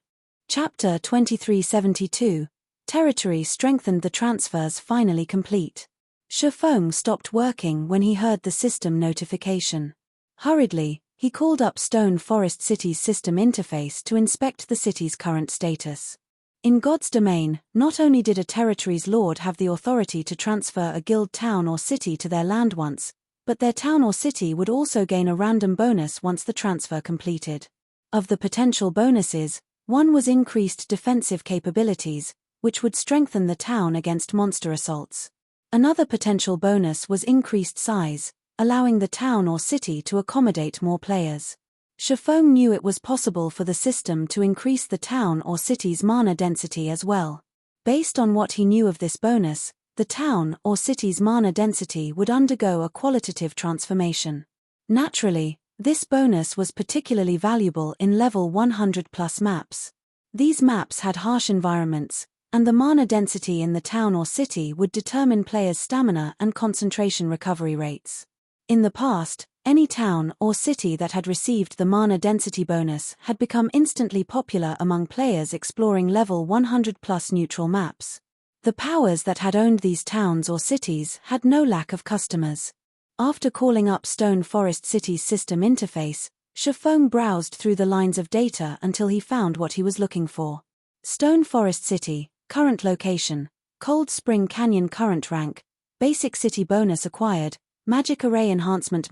B: Chapter 2372. Territory strengthened. The transfers finally complete. Shifeng stopped working when he heard the system notification. Hurriedly, He called up Stone Forest City's system interface to inspect the city's current status. In God's domain, not only did a territory's lord have the authority to transfer a guild town or city to their land once, but their town or city would also gain a random bonus once the transfer completed. Of the potential bonuses, one was increased defensive capabilities, which would strengthen the town against monster assaults. Another potential bonus was increased size, allowing the town or city to accommodate more players. Shifeng knew it was possible for the system to increase the town or city's mana density as well. Based on what he knew of this bonus, the town or city's mana density would undergo a qualitative transformation. Naturally, this bonus was particularly valuable in level 100+ maps. These maps had harsh environments, and the mana density in the town or city would determine players' stamina and concentration recovery rates. In the past, any town or city that had received the mana density bonus had become instantly popular among players exploring level 100+ neutral maps. The powers that had owned these towns or cities had no lack of customers. After calling up Stone Forest City's system interface, Shifeng browsed through the lines of data until he found what he was looking for. Stone Forest City, current location, Cold Spring Canyon current rank, basic city bonus acquired, magic array enhancement.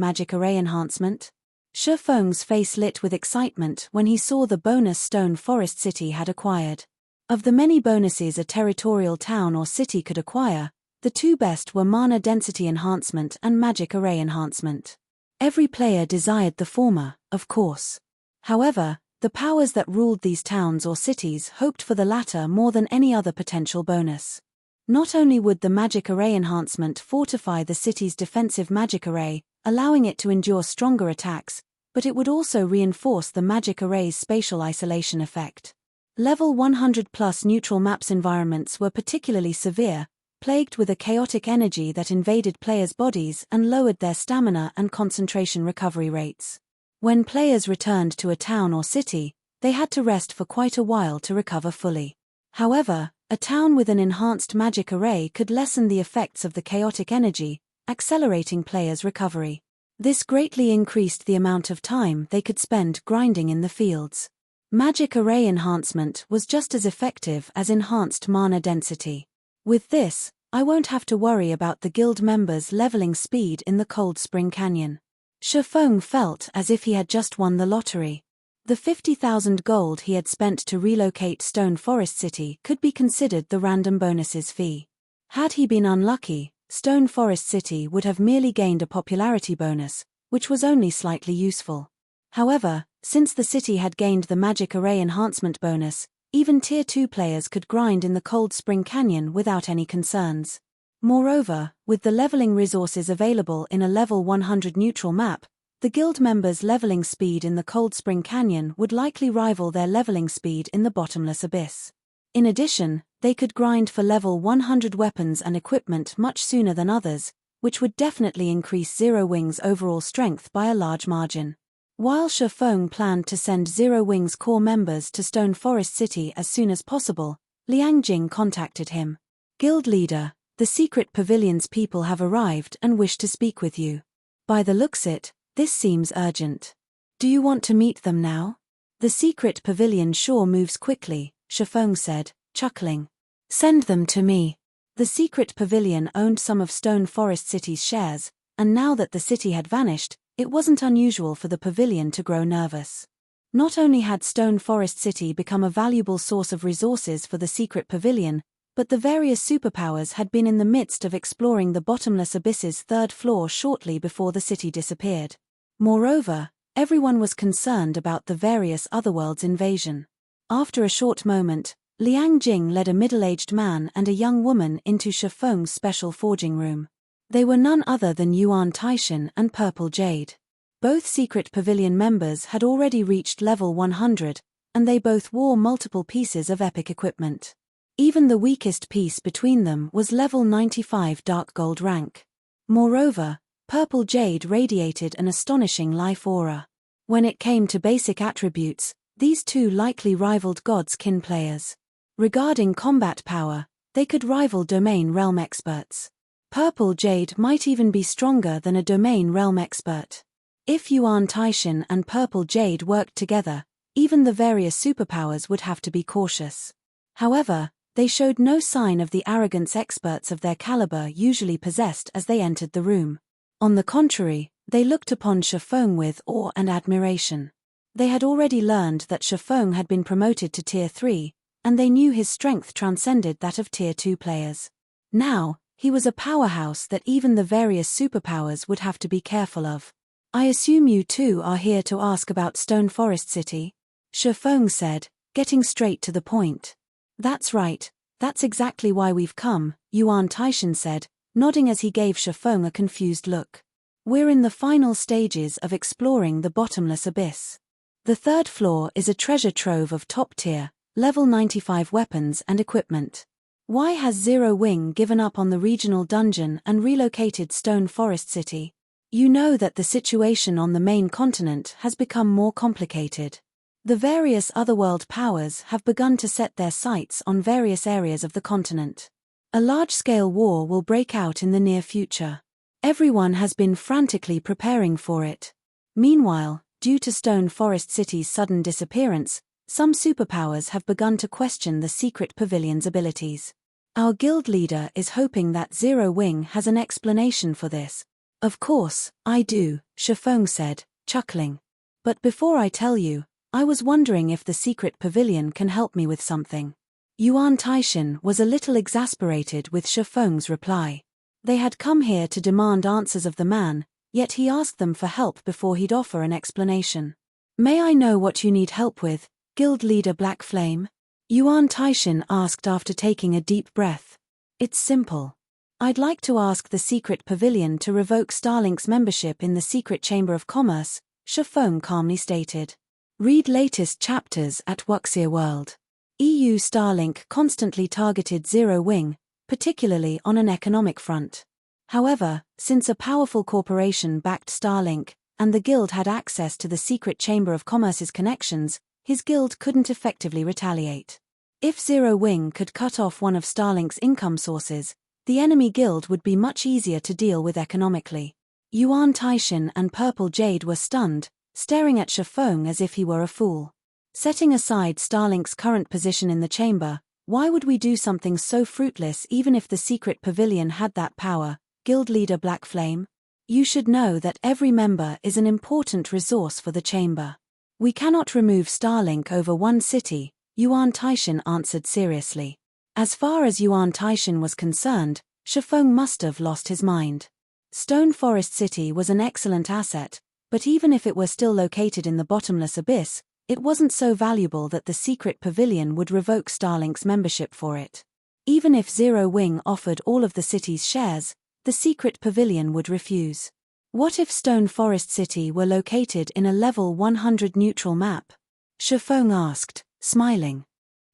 B: Shifeng's face lit with excitement when he saw the bonus Stone Forest City had acquired. Of the many bonuses a territorial town or city could acquire, the two best were mana density enhancement and magic array enhancement. Every player desired the former, of course. However, the powers that ruled these towns or cities hoped for the latter more than any other potential bonus. Not only would the magic array enhancement fortify the city's defensive magic array, allowing it to endure stronger attacks, but it would also reinforce the magic array's spatial isolation effect. Level 100+ neutral maps environments were particularly severe, plagued with a chaotic energy that invaded players' bodies and lowered their stamina and concentration recovery rates. When players returned to a town or city, they had to rest for quite a while to recover fully. However, a town with an enhanced magic array could lessen the effects of the chaotic energy, accelerating players' recovery. This greatly increased the amount of time they could spend grinding in the fields. Magic array enhancement was just as effective as enhanced mana density. With this, I won't have to worry about the guild members' leveling speed in the Cold Spring Canyon. Shifeng felt as if he had just won the lottery. The 50,000 gold he had spent to relocate Stone Forest City could be considered the random bonus's fee. Had he been unlucky, Stone Forest City would have merely gained a popularity bonus, which was only slightly useful. However, since the city had gained the magic array enhancement bonus, even Tier 2 players could grind in the Cold Spring Canyon without any concerns. Moreover, with the leveling resources available in a level 100 neutral map, the guild members' leveling speed in the Cold Spring Canyon would likely rival their leveling speed in the Bottomless Abyss. In addition, they could grind for level 100 weapons and equipment much sooner than others, which would definitely increase Zero Wing's overall strength by a large margin. While Shifeng planned to send Zero Wing's core members to Stone Forest City as soon as possible, Liang Jing contacted him. "Guild leader, the secret pavilion's people have arrived and wish to speak with you. By the looks it, this seems urgent. Do you want to meet them now?" "The secret pavilion sure moves quickly," Shifeng said, chuckling. "Send them to me." The secret pavilion owned some of Stone Forest City's shares, and now that the city had vanished, it wasn't unusual for the pavilion to grow nervous. Not only had Stone Forest City become a valuable source of resources for the secret pavilion, but the various superpowers had been in the midst of exploring the Bottomless Abyss's third floor shortly before the city disappeared. Moreover, everyone was concerned about the various otherworlds' invasion. After a short moment, Liang Jing led a middle-aged man and a young woman into Shifeng's special forging room. They were none other than Yuan Taishan and Purple Jade. Both secret pavilion members had already reached level 100, and they both wore multiple pieces of epic equipment. Even the weakest piece between them was level 95 dark gold rank. Moreover, Purple Jade radiated an astonishing life aura. When it came to basic attributes, these two likely rivaled God's kin players. Regarding combat power, they could rival domain realm experts. Purple Jade might even be stronger than a domain realm expert. If Yuan Taishan and Purple Jade worked together, even the various superpowers would have to be cautious. However, they showed no sign of the arrogance experts of their caliber usually possessed as they entered the room. On the contrary, they looked upon Shifeng with awe and admiration. They had already learned that Shifeng had been promoted to Tier 3, and they knew his strength transcended that of Tier 2 players. Now, he was a powerhouse that even the various superpowers would have to be careful of. I assume you two are here to ask about Stone Forest City? Shifeng said, getting straight to the point. That's right, that's exactly why we've come, Yuan Taishan said, nodding as he gave Shifeng a confused look. We're in the final stages of exploring the bottomless abyss. The third floor is a treasure trove of top-tier, level 95 weapons and equipment. Why has Zero Wing given up on the regional dungeon and relocated Stone Forest City? You know that the situation on the main continent has become more complicated. The various otherworld powers have begun to set their sights on various areas of the continent. A large-scale war will break out in the near future. Everyone has been frantically preparing for it. Meanwhile, due to Stone Forest City's sudden disappearance, some superpowers have begun to question the secret pavilion's abilities. Our guild leader is hoping that Zero Wing has an explanation for this. Of course, I do, Shifeng said, chuckling. But before I tell you, I was wondering if the secret pavilion can help me with something. Yuan Taishan was a little exasperated with Shifeng's reply. They had come here to demand answers of the man, yet he asked them for help before he'd offer an explanation. May I know what you need help with, Guild Leader Black Flame? Yuan Taishan asked after taking a deep breath. It's simple. I'd like to ask the secret pavilion to revoke Starlink's membership in the Secret Chamber of Commerce, Shifeng calmly stated. Read latest chapters at Wuxia World. EU Starlink constantly targeted Zero Wing, particularly on an economic front. However, since a powerful corporation backed Starlink, and the guild had access to the Secret Chamber of Commerce's connections, his guild couldn't effectively retaliate. If Zero Wing could cut off one of Starlink's income sources, the enemy guild would be much easier to deal with economically. Yuan Taishan and Purple Jade were stunned, staring at Shifeng as if he were a fool. Setting aside Starlink's current position in the chamber, why would we do something so fruitless even if the secret pavilion had that power, Guild Leader Black Flame? You should know that every member is an important resource for the chamber. We cannot remove Starlink over one city, Yuan Taishan answered seriously. As far as Yuan Taishan was concerned, Shifeng must have lost his mind. Stone Forest City was an excellent asset, but even if it were still located in the bottomless abyss, it wasn't so valuable that the secret pavilion would revoke Starlink's membership for it. Even if Zero Wing offered all of the city's shares, the secret pavilion would refuse. What if Stone Forest City were located in a level 100 neutral map? Shifeng asked, smiling.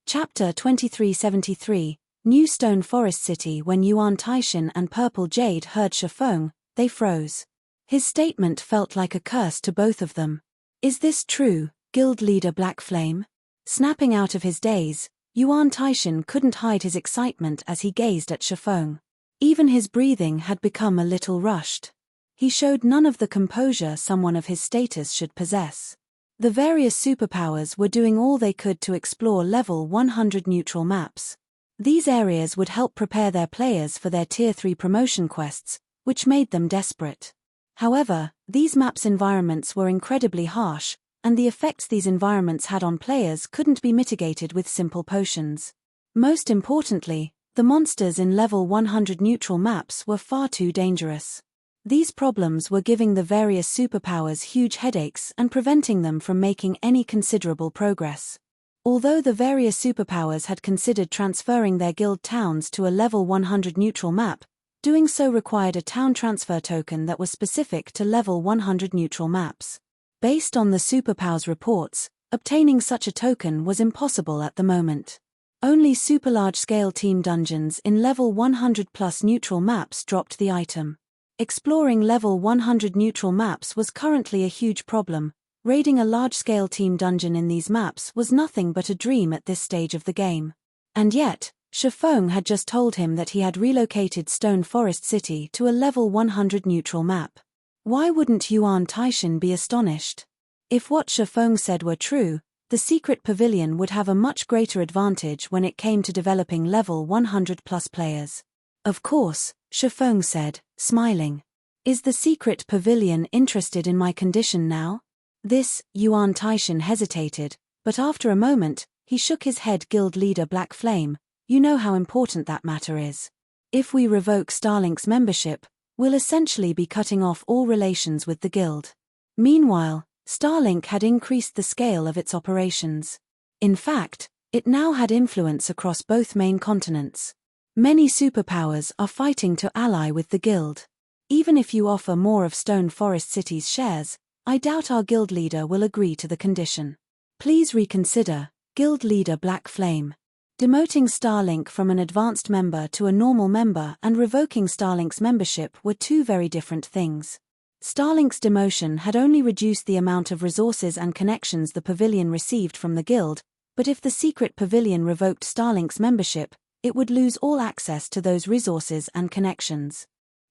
B: Chapter 2373, New Stone Forest City. When Yuan Taishan and Purple Jade heard Shifeng, they froze. His statement felt like a curse to both of them. Is this true, Guild Leader Black Flame? Snapping out of his daze, Yuan Taishan couldn't hide his excitement as he gazed at Shifeng. Even his breathing had become a little rushed. He showed none of the composure someone of his status should possess. The various superpowers were doing all they could to explore level 100 neutral maps. These areas would help prepare their players for their Tier 3 promotion quests, which made them desperate. However, these maps' environments were incredibly harsh, and the effects these environments had on players couldn't be mitigated with simple potions. Most importantly, the monsters in level 100 neutral maps were far too dangerous. These problems were giving the various superpowers huge headaches and preventing them from making any considerable progress. Although the various superpowers had considered transferring their guild towns to a level 100 neutral map, doing so required a town transfer token that was specific to level 100 neutral maps. Based on the superpowers reports, obtaining such a token was impossible at the moment. Only super large-scale team dungeons in level 100+ neutral maps dropped the item. Exploring level 100 neutral maps was currently a huge problem. Raiding a large-scale team dungeon in these maps was nothing but a dream at this stage of the game. And yet, Shifeng had just told him that he had relocated Stone Forest City to a level 100 neutral map. Why wouldn't Yuan Taishan be astonished? If what Shifeng said were true, the secret pavilion would have a much greater advantage when it came to developing level 100 plus players. Of course, Shifeng said, smiling. Is the secret pavilion interested in my condition now? This, Yuan Taishan hesitated, but after a moment, he shook his head. Guild leader Black Flame, you know how important that matter is. If we revoke Starlink's membership, we'll essentially be cutting off all relations with the guild. Meanwhile, Starlink had increased the scale of its operations. In fact, it now had influence across both main continents. Many superpowers are fighting to ally with the guild. Even if you offer more of Stone Forest City's shares, I doubt our guild leader will agree to the condition. Please reconsider, Guild leader Black Flame. Demoting Starlink from an advanced member to a normal member and revoking Starlink's membership were two very different things. Starlink's demotion had only reduced the amount of resources and connections the pavilion received from the guild, but if the secret pavilion revoked Starlink's membership, it would lose all access to those resources and connections.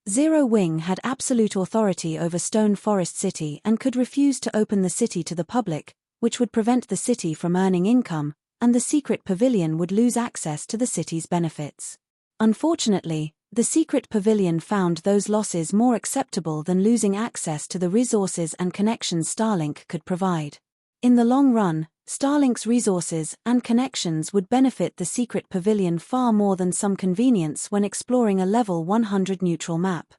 B: Zero Wing had absolute authority over Stone Forest City and could refuse to open the city to the public, which would prevent the city from earning income, and the secret pavilion would lose access to the city's benefits. Unfortunately, the secret pavilion found those losses more acceptable than losing access to the resources and connections Starlink could provide. In the long run, Starlink's resources and connections would benefit the secret pavilion far more than some convenience when exploring a level 100 neutral map.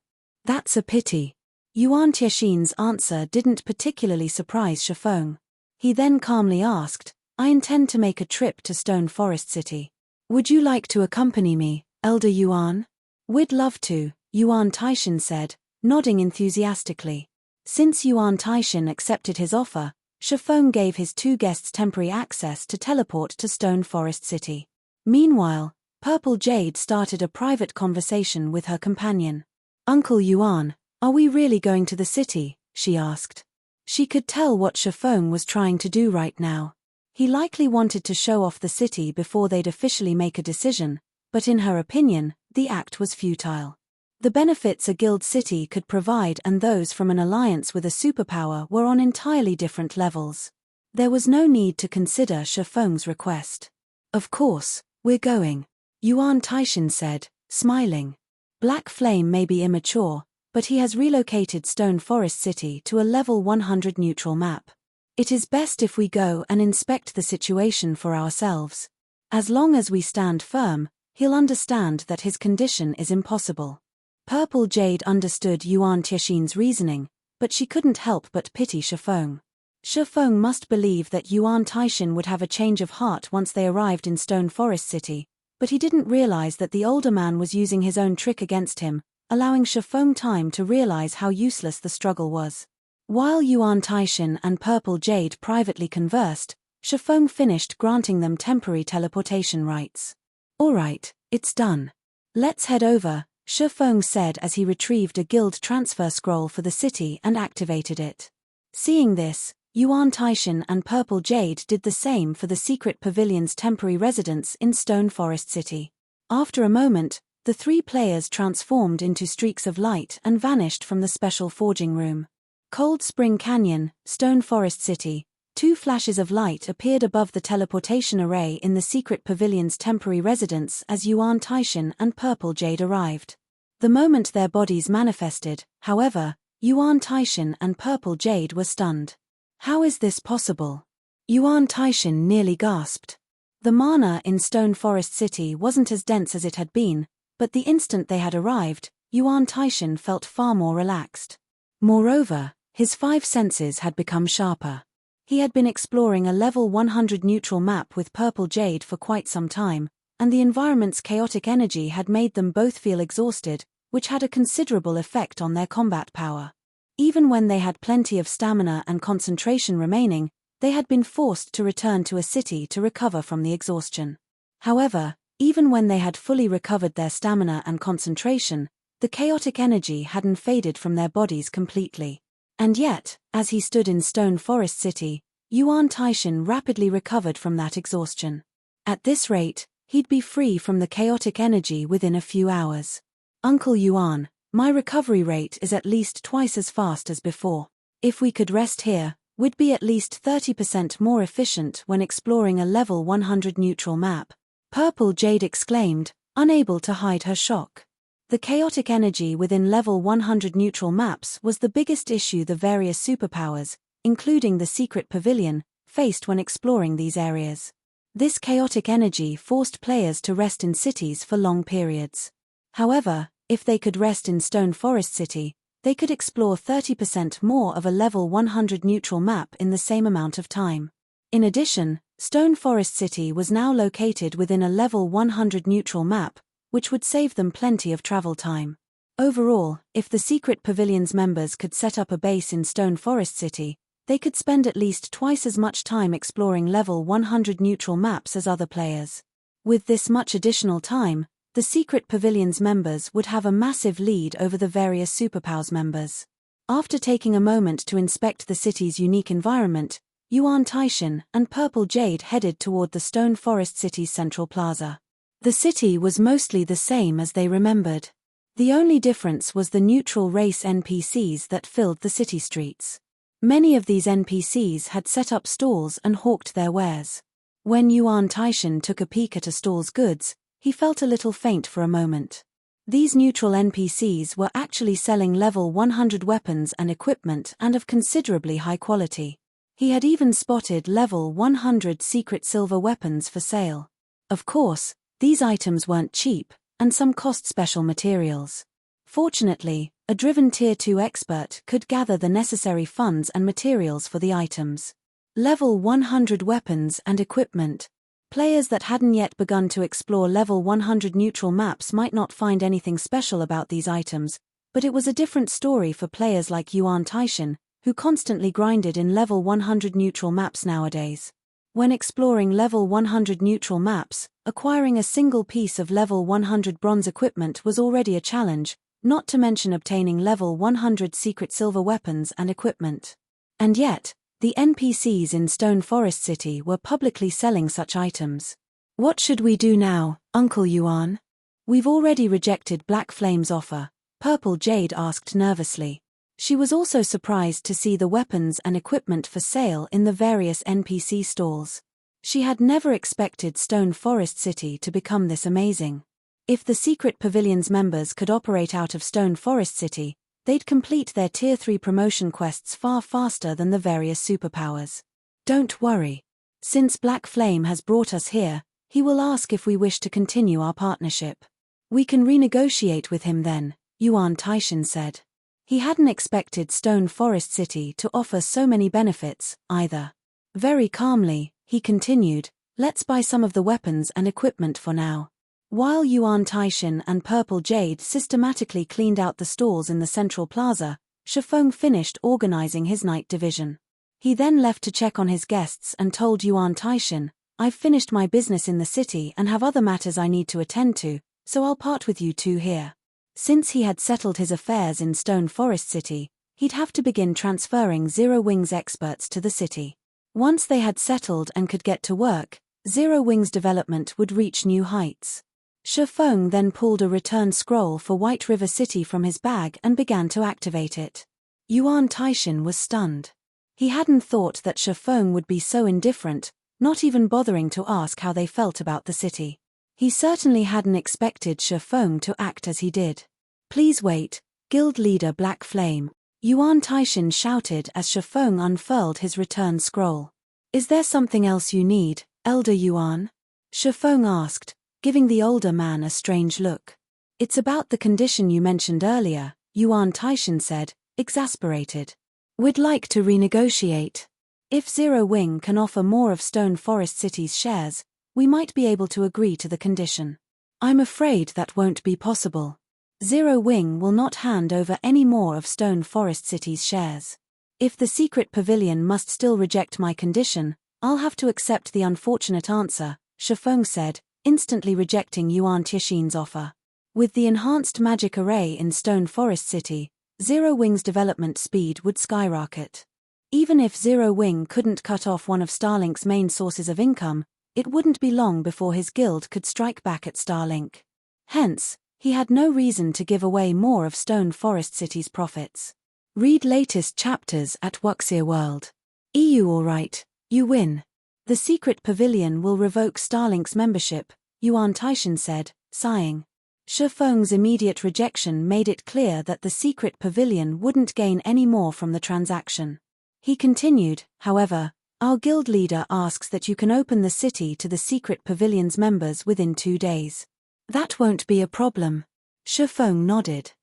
B: That's a pity. Yuan Tiexin's answer didn't particularly surprise Shifeng. He then calmly asked, I intend to make a trip to Stone Forest City. Would you like to accompany me, Elder Yuan? We'd love to, Yuan Taishan said, nodding enthusiastically. Since Yuan Taishan accepted his offer, Shifeng gave his two guests temporary access to teleport to Stone Forest City. Meanwhile, Purple Jade started a private conversation with her companion. Uncle Yuan, are we really going to the city? She asked. She could tell what Shifeng was trying to do right now. He likely wanted to show off the city before they'd officially make a decision, but in her opinion, the act was futile. The benefits a guild city could provide and those from an alliance with a superpower were on entirely different levels. There was no need to consider Shifeng's request. Of course, we're going, Yuan Taishan said, smiling. Black Flame may be immature, but he has relocated Stone Forest City to a level 100 neutral map. It is best if we go and inspect the situation for ourselves. As long as we stand firm, he'll understand that his condition is impossible. Purple Jade understood Yuan Tiexin's reasoning, but she couldn't help but pity Shifeng. Shifeng must believe that Yuan Taishan would have a change of heart once they arrived in Stone Forest City, but he didn't realize that the older man was using his own trick against him, allowing Shifeng time to realize how useless the struggle was. While Yuan Taishan and Purple Jade privately conversed, Shifeng finished granting them temporary teleportation rights. All right, it's done. Let's head over, Shifeng said as he retrieved a guild transfer scroll for the city and activated it. Seeing this, Yuan Taishan and Purple Jade did the same for the secret pavilion's temporary residence in Stone Forest City. After a moment, the three players transformed into streaks of light and vanished from the special forging room. Cold Spring Canyon, Stone Forest City. Two flashes of light appeared above the teleportation array in the secret pavilion's temporary residence as Yuan Taishan and Purple Jade arrived. The moment their bodies manifested, however, Yuan Taishan and Purple Jade were stunned. How is this possible? Yuan Taishan nearly gasped. The mana in Stone Forest City wasn't as dense as it had been, but the instant they had arrived, Yuan Taishan felt far more relaxed. Moreover, his five senses had become sharper. He had been exploring a level 100 neutral map with Purple Jade for quite some time, and the environment's chaotic energy had made them both feel exhausted, which had a considerable effect on their combat power. Even when they had plenty of stamina and concentration remaining, they had been forced to return to a city to recover from the exhaustion. However, even when they had fully recovered their stamina and concentration, the chaotic energy hadn't faded from their bodies completely. And yet, as he stood in Stone Forest City, Yuan Taishan rapidly recovered from that exhaustion. At this rate, he'd be free from the chaotic energy within a few hours. Uncle Yuan, My recovery rate is at least twice as fast as before. If we could rest here, we'd be at least 30% more efficient when exploring a level 100 neutral map. Purple Jade exclaimed, unable to hide her shock. The chaotic energy within level 100 neutral maps was the biggest issue the various superpowers, including the secret pavilion, faced when exploring these areas. This chaotic energy forced players to rest in cities for long periods. However, if they could rest in Stone Forest City, they could explore 30% more of a level 100 neutral map in the same amount of time. In addition, Stone Forest City was now located within a level 100 neutral map, which would save them plenty of travel time. Overall, if the Secret Pavilion's members could set up a base in Stone Forest City, they could spend at least twice as much time exploring level 100 neutral maps as other players. With this much additional time, the Secret Pavilion's members would have a massive lead over the various superpowers members. After taking a moment to inspect the city's unique environment, Yuan Taishan and Purple Jade headed toward the Stone Forest City's central plaza. The city was mostly the same as they remembered. The only difference was the neutral race NPCs that filled the city streets. Many of these NPCs had set up stalls and hawked their wares. When Yuan Taishan took a peek at a stall's goods, he felt a little faint for a moment. These neutral NPCs were actually selling level 100 weapons and equipment and of considerably high quality. He had even spotted level 100 secret silver weapons for sale. Of course, these items weren't cheap, and some cost special materials. Fortunately, a driven Tier 2 expert could gather the necessary funds and materials for the items. Level 100 weapons and equipment. Players that hadn't yet begun to explore level 100 neutral maps might not find anything special about these items, but it was a different story for players like Yuan Taishan, who constantly grinded in level 100 neutral maps nowadays. When exploring level 100 neutral maps, acquiring a single piece of level 100 bronze equipment was already a challenge, not to mention obtaining level 100 secret silver weapons and equipment. And yet, the NPCs in Stone Forest City were publicly selling such items. What should we do now, Uncle Yuan? We've already rejected Black Flame's offer, Purple Jade asked nervously. She was also surprised to see the weapons and equipment for sale in the various NPC stalls. She had never expected Stone Forest City to become this amazing. If the Secret Pavilion's members could operate out of Stone Forest City, they'd complete their Tier 3 promotion quests far faster than the various superpowers. Don't worry. Since Black Flame has brought us here, he will ask if we wish to continue our partnership. We can renegotiate with him then, Yuan Taishan said. He hadn't expected Stone Forest City to offer so many benefits, either. Very calmly, he continued, let's buy some of the weapons and equipment for now. While Yuan Taishan and Purple Jade systematically cleaned out the stalls in the central plaza, Shifeng finished organizing his night division. He then left to check on his guests and told Yuan Taishan, I've finished my business in the city and have other matters I need to attend to, so I'll part with you two here. Since he had settled his affairs in Stone Forest City, he'd have to begin transferring Zero Wings experts to the city. Once they had settled and could get to work, Zero Wings development would reach new heights. Shifeng then pulled a return scroll for White River City from his bag and began to activate it. Yuan Taishan was stunned. He hadn't thought that Shifeng would be so indifferent, not even bothering to ask how they felt about the city. He certainly hadn't expected Shifeng to act as he did. Please wait, Guild Leader Black Flame, Yuan Taishan shouted as Shifeng unfurled his return scroll. Is there something else you need, Elder Yuan? Shifeng asked, giving the older man a strange look. It's about the condition you mentioned earlier, Yuan Taishan said, exasperated. We'd like to renegotiate. If Zero Wing can offer more of Stone Forest City's shares, we might be able to agree to the condition. I'm afraid that won't be possible. Zero Wing will not hand over any more of Stone Forest City's shares. If the Secret Pavilion must still reject my condition, I'll have to accept the unfortunate answer, Shifeng said, instantly rejecting Yuan Taishan's offer. With the enhanced magic array in Stone Forest City, Zero Wing's development speed would skyrocket. Even if Zero Wing couldn't cut off one of Starlink's main sources of income, it wouldn't be long before his guild could strike back at Starlink. Hence, He had no reason to give away more of Stone Forest City's profits. Read latest chapters at Wuxia World. EU alright, you win. The secret pavilion will revoke Starlink's membership, Yuan Taishan said, sighing. Shi Feng's immediate rejection made it clear that the secret pavilion wouldn't gain any more from the transaction. He continued, however, our guild leader asks that you can open the city to the secret pavilion's members within 2 days. That won't be a problem. Shi Feng nodded.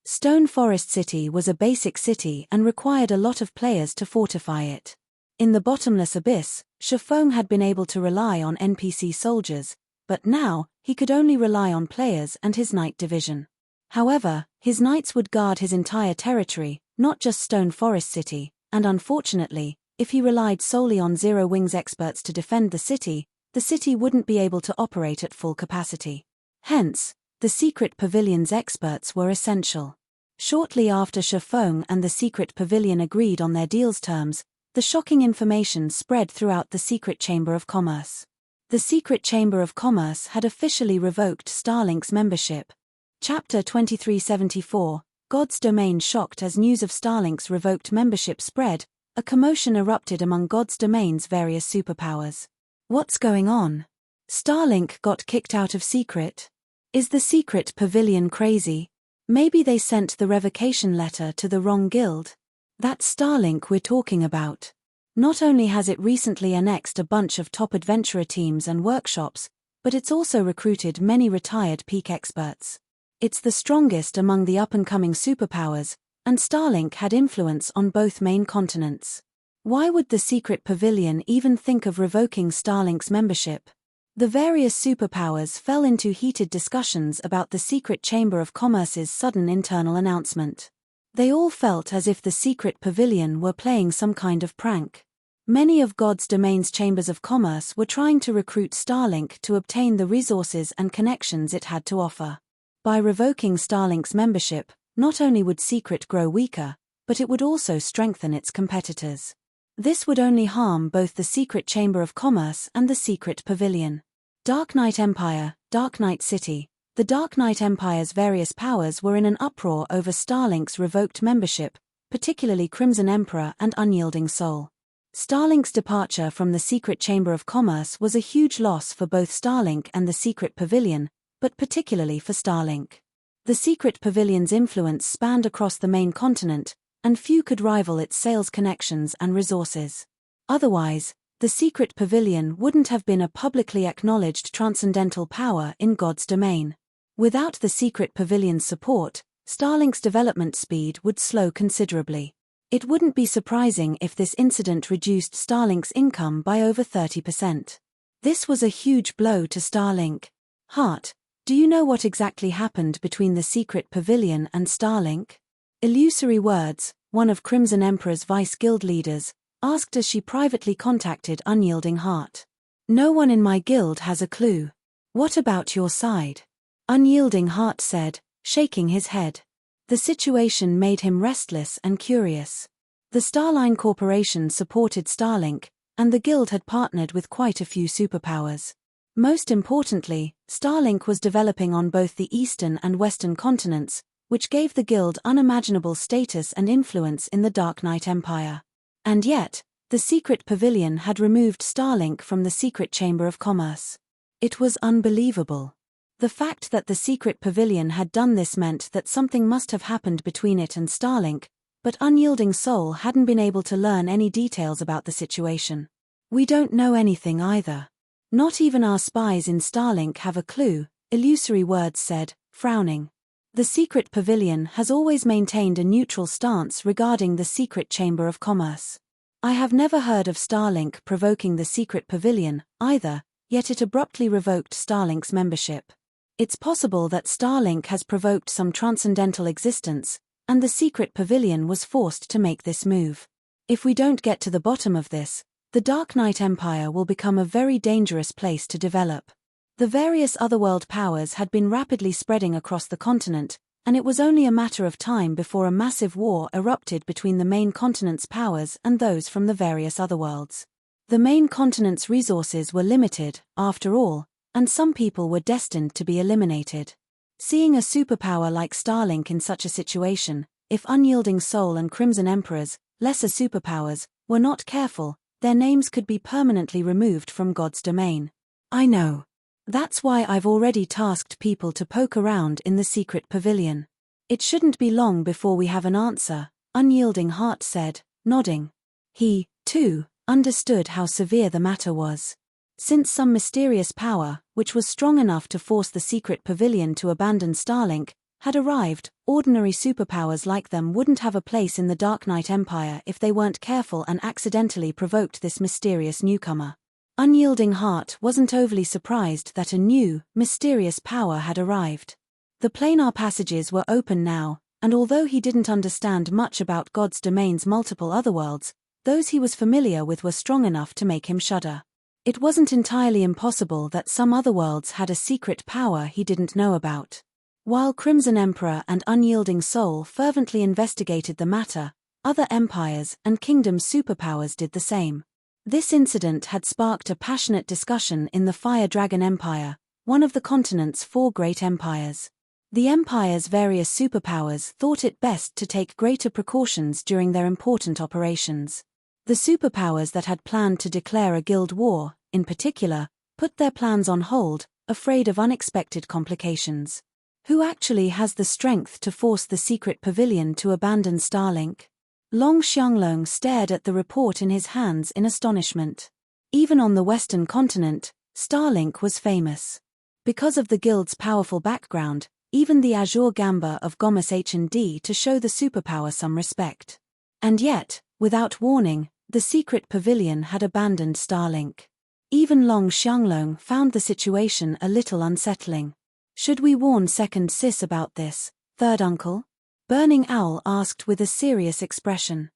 B: Stone Forest City was a basic city and required a lot of players to fortify it. In the bottomless abyss, Shi Feng had been able to rely on NPC soldiers, but now, he could only rely on players and his knight division. However, his knights would guard his entire territory, not just Stone Forest City, and unfortunately, if he relied solely on Zero Wings experts to defend the city wouldn't be able to operate at full capacity. Hence, the secret pavilion's experts were essential. Shortly after Shi Feng and the secret pavilion agreed on their deal's terms, the shocking information spread throughout the secret chamber of commerce. The secret chamber of commerce had officially revoked Starlink's membership. Chapter 2374, God's Domain shocked as news of Starlink's revoked membership spread, a commotion erupted among God's Domain's various superpowers. What's going on? Starlink got kicked out of secret? Is the secret pavilion crazy? Maybe they sent the revocation letter to the wrong guild? That's Starlink we're talking about. Not only has it recently annexed a bunch of top adventurer teams and workshops, but it's also recruited many retired peak experts. It's the strongest among the up-and-coming superpowers, and Starlink had influence on both main continents. Why would the secret pavilion even think of revoking Starlink's membership? The various superpowers fell into heated discussions about the secret chamber of commerce's sudden internal announcement. They all felt as if the secret pavilion were playing some kind of prank. Many of God's Domain's chambers of commerce were trying to recruit Starlink to obtain the resources and connections it had to offer. By revoking Starlink's membership, not only would Secret grow weaker, but it would also strengthen its competitors. This would only harm both the Secret Chamber of Commerce and the Secret Pavilion. Dark Knight Empire, Dark Knight City. The Dark Knight Empire's various powers were in an uproar over Starlink's revoked membership, particularly Crimson Emperor and Unyielding Soul. Starlink's departure from the Secret Chamber of Commerce was a huge loss for both Starlink and the Secret Pavilion, but particularly for Starlink. The Secret Pavilion's influence spanned across the main continent, and few could rival its sales connections and resources. Otherwise, the Secret Pavilion wouldn't have been a publicly acknowledged transcendental power in God's domain. Without the Secret Pavilion's support, Starlink's development speed would slow considerably. It wouldn't be surprising if this incident reduced Starlink's income by over 30%. This was a huge blow to Starlink. Hart, do you know what exactly happened between the Secret Pavilion and Starlink? Illusory Words, one of Crimson Emperor's vice guild leaders, asked as she privately contacted Unyielding Heart. No one in my guild has a clue. What about your side? Unyielding Heart said, shaking his head. The situation made him restless and curious. The Starline Corporation supported Starlink, and the guild had partnered with quite a few superpowers. Most importantly, Starlink was developing on both the eastern and western continents, which gave the guild unimaginable status and influence in the Dark Knight Empire. And yet, the Secret Pavilion had removed Starlink from the Secret Chamber of Commerce. It was unbelievable. The fact that the Secret Pavilion had done this meant that something must have happened between it and Starlink, but Unyielding Soul hadn't been able to learn any details about the situation. We don't know anything either. Not even our spies in Starlink have a clue, Illusory Words said, frowning. The Secret Pavilion has always maintained a neutral stance regarding the Secret Chamber of Commerce. I have never heard of Starlink provoking the Secret Pavilion, either, yet it abruptly revoked Starlink's membership. It's possible that Starlink has provoked some transcendental existence, and the Secret Pavilion was forced to make this move. If we don't get to the bottom of this, the Dark Knight Empire will become a very dangerous place to develop. The various otherworld powers had been rapidly spreading across the continent, and it was only a matter of time before a massive war erupted between the main continent's powers and those from the various otherworlds. The main continent's resources were limited, after all, and some people were destined to be eliminated. Seeing a superpower like Starlink in such a situation, if Unyielding Soul and Crimson Emperors, lesser superpowers, were not careful, their names could be permanently removed from God's domain. I know. That's why I've already tasked people to poke around in the secret pavilion. It shouldn't be long before we have an answer, Unyielding Heart said, nodding. He, too, understood how severe the matter was. Since some mysterious power, which was strong enough to force the secret pavilion to abandon Starlink, had arrived, ordinary superpowers like them wouldn't have a place in the Dark Knight Empire if they weren't careful and accidentally provoked this mysterious newcomer. Unyielding Heart wasn't overly surprised that a new, mysterious power had arrived. The planar passages were open now, and although he didn't understand much about God's domain's multiple otherworlds, those he was familiar with were strong enough to make him shudder. It wasn't entirely impossible that some otherworlds had a secret power he didn't know about. While Crimson Emperor and Unyielding Soul fervently investigated the matter, other empires and kingdom superpowers did the same. This incident had sparked a passionate discussion in the Fire Dragon Empire, one of the continent's 4 great empires. The empire's various superpowers thought it best to take greater precautions during their important operations. The superpowers that had planned to declare a guild war, in particular, put their plans on hold, afraid of unexpected complications. Who actually has the strength to force the secret pavilion to abandon Starlink? Long Xianglong stared at the report in his hands in astonishment. Even on the Western continent, Starlink was famous. Because of the guild's powerful background, even the Azure Gamba of Gomus H&D to show the superpower some respect. And yet, without warning, the secret pavilion had abandoned Starlink. Even Long Xianglong found the situation a little unsettling. Should we warn second sis about this, third uncle? Burning Owl asked with a serious expression.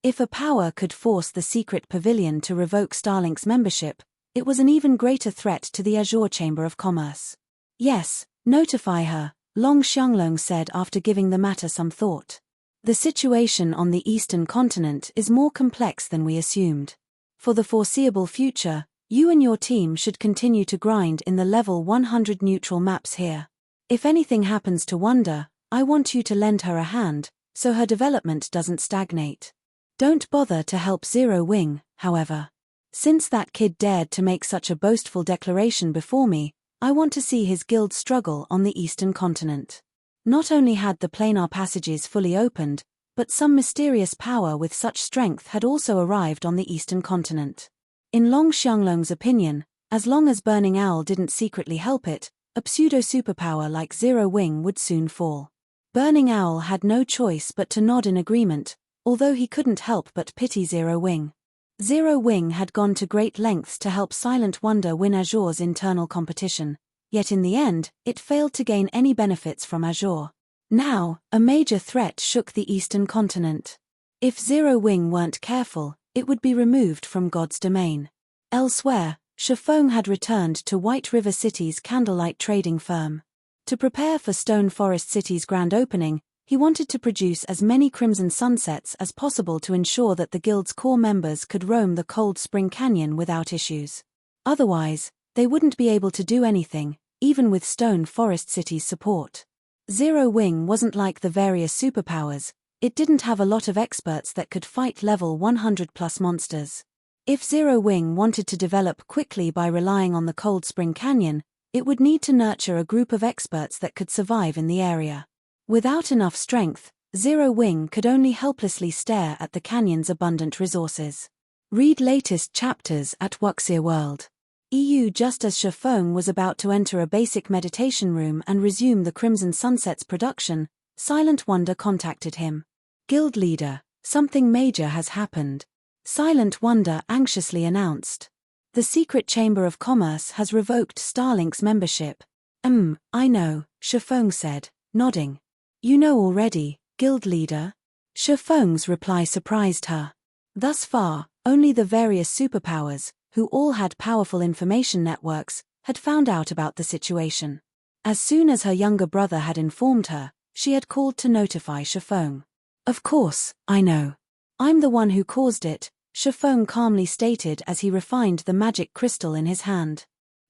B: If a power could force the secret pavilion to revoke Starlink's membership, it was an even greater threat to the Azure Chamber of Commerce. Yes, notify her, Long Xianglong said after giving the matter some thought. The situation on the eastern continent is more complex than we assumed. For the foreseeable future, you and your team should continue to grind in the level 100 neutral maps here. If anything happens to Wonder, I want you to lend her a hand, so her development doesn't stagnate. Don't bother to help Zero Wing, however. Since that kid dared to make such a boastful declaration before me, I want to see his guild struggle on the eastern continent. Not only had the planar passages fully opened, but some mysterious power with such strength had also arrived on the eastern continent. In Long Xianglong's opinion, as long as Burning Owl didn't secretly help it, a pseudo-superpower like Zero Wing would soon fall. Burning Owl had no choice but to nod in agreement, although he couldn't help but pity Zero Wing. Zero Wing had gone to great lengths to help Silent Wonder win Azure's internal competition, yet in the end, it failed to gain any benefits from Azure. Now, a major threat shook the eastern continent. If Zero Wing weren't careful, it would be removed from God's domain. Elsewhere, Shifeng had returned to White River City's candlelight trading firm. To prepare for Stone Forest City's grand opening, he wanted to produce as many Crimson Sunsets as possible to ensure that the guild's core members could roam the Cold Spring Canyon without issues. Otherwise, they wouldn't be able to do anything, even with Stone Forest City's support. Zero Wing wasn't like the various superpowers, it didn't have a lot of experts that could fight level 100+ monsters. If Zero Wing wanted to develop quickly by relying on the Cold Spring Canyon, it would need to nurture a group of experts that could survive in the area. Without enough strength, Zero Wing could only helplessly stare at the canyon's abundant resources. Read latest chapters at Wuxia World. EU. Just as Shifeng was about to enter a basic meditation room and resume the Crimson Sunsets production, Silent Wonder contacted him. Guild leader, something major has happened. Silent Wonder anxiously announced. The Secret Chamber of Commerce has revoked Starlink's membership. I know, Shifeng said, nodding. You know already, guild leader? Shifeng's reply surprised her. Thus far, only the various superpowers, who all had powerful information networks, had found out about the situation. As soon as her younger brother had informed her, she had called to notify Shifeng. Of course, I know. I'm the one who caused it, Shifeng calmly stated as he refined the magic crystal in his hand.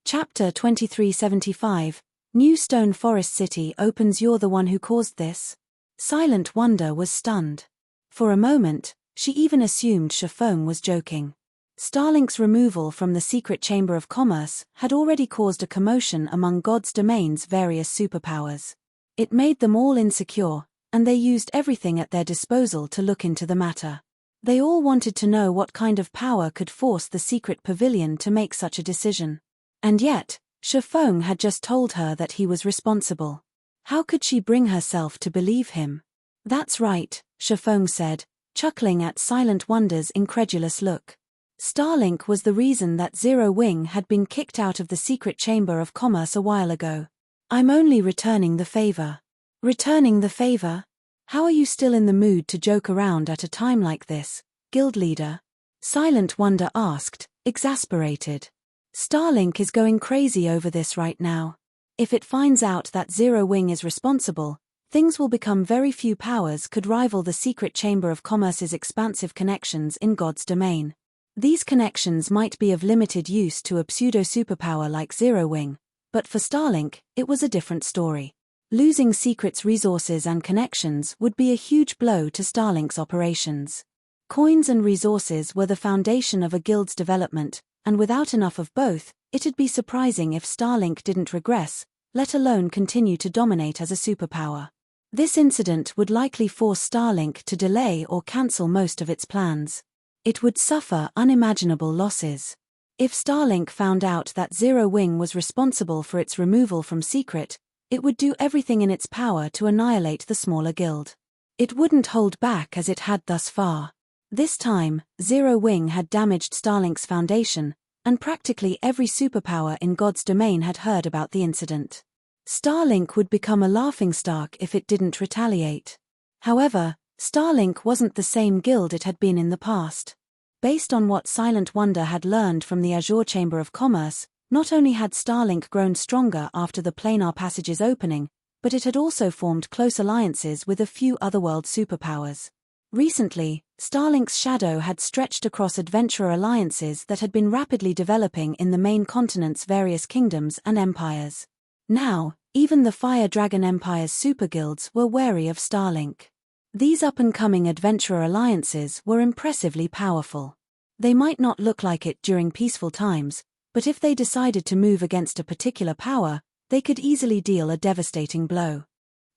B: Chapter 2375, New Stone Forest City opens. You're the one who caused this? Silent Wonder was stunned. For a moment, she even assumed Shifeng was joking. Starlink's removal from the secret chamber of commerce had already caused a commotion among God's domain's various superpowers. It made them all insecure, and they used everything at their disposal to look into the matter. They all wanted to know what kind of power could force the secret pavilion to make such a decision. And yet, Shifeng had just told her that he was responsible. How could she bring herself to believe him? That's right, Shifeng said, chuckling at Silent Wonder's incredulous look. Starlink was the reason that Zero Wing had been kicked out of the secret chamber of commerce a while ago. I'm only returning the favor. Returning the favor? How are you still in the mood to joke around at a time like this, guild leader? Silent Wonder asked, exasperated. Starlink is going crazy over this right now. If it finds out that Zero Wing is responsible, things will become very few powers could rival the secret chamber of commerce's expansive connections in God's domain. These connections might be of limited use to a pseudo-superpower like Zero Wing, but for Starlink, it was a different story. Losing Secret's resources and connections would be a huge blow to Starlink's operations. Coins and resources were the foundation of a guild's development, and without enough of both, it'd be surprising if Starlink didn't regress, let alone continue to dominate as a superpower. This incident would likely force Starlink to delay or cancel most of its plans. It would suffer unimaginable losses. If Starlink found out that Zero Wing was responsible for its removal from Secret, it would do everything in its power to annihilate the smaller guild. It wouldn't hold back as it had thus far. This time, Zero Wing had damaged Starlink's foundation, and practically every superpower in God's domain had heard about the incident. Starlink would become a laughingstock if it didn't retaliate. However, Starlink wasn't the same guild it had been in the past. Based on what Silent Wonder had learned from the Azure Chamber of Commerce, not only had Starlink grown stronger after the planar passage's opening, but it had also formed close alliances with a few otherworld superpowers. Recently, Starlink's shadow had stretched across adventurer alliances that had been rapidly developing in the main continent's various kingdoms and empires. Now, even the Fire Dragon Empire's superguilds were wary of Starlink. These up-and-coming adventurer alliances were impressively powerful. They might not look like it during peaceful times, but if they decided to move against a particular power, they could easily deal a devastating blow.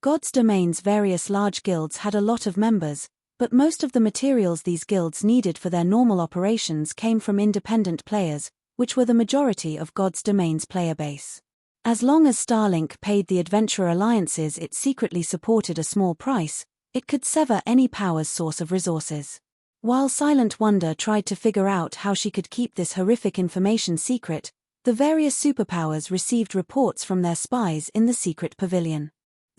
B: God's domain's various large guilds had a lot of members, but most of the materials these guilds needed for their normal operations came from independent players, which were the majority of God's domain's player base. As long as Starlink paid the adventurer alliances it secretly supported a small price, it could sever any power's source of resources. While Silent Wonder tried to figure out how she could keep this horrific information secret, the various superpowers received reports from their spies in the secret pavilion.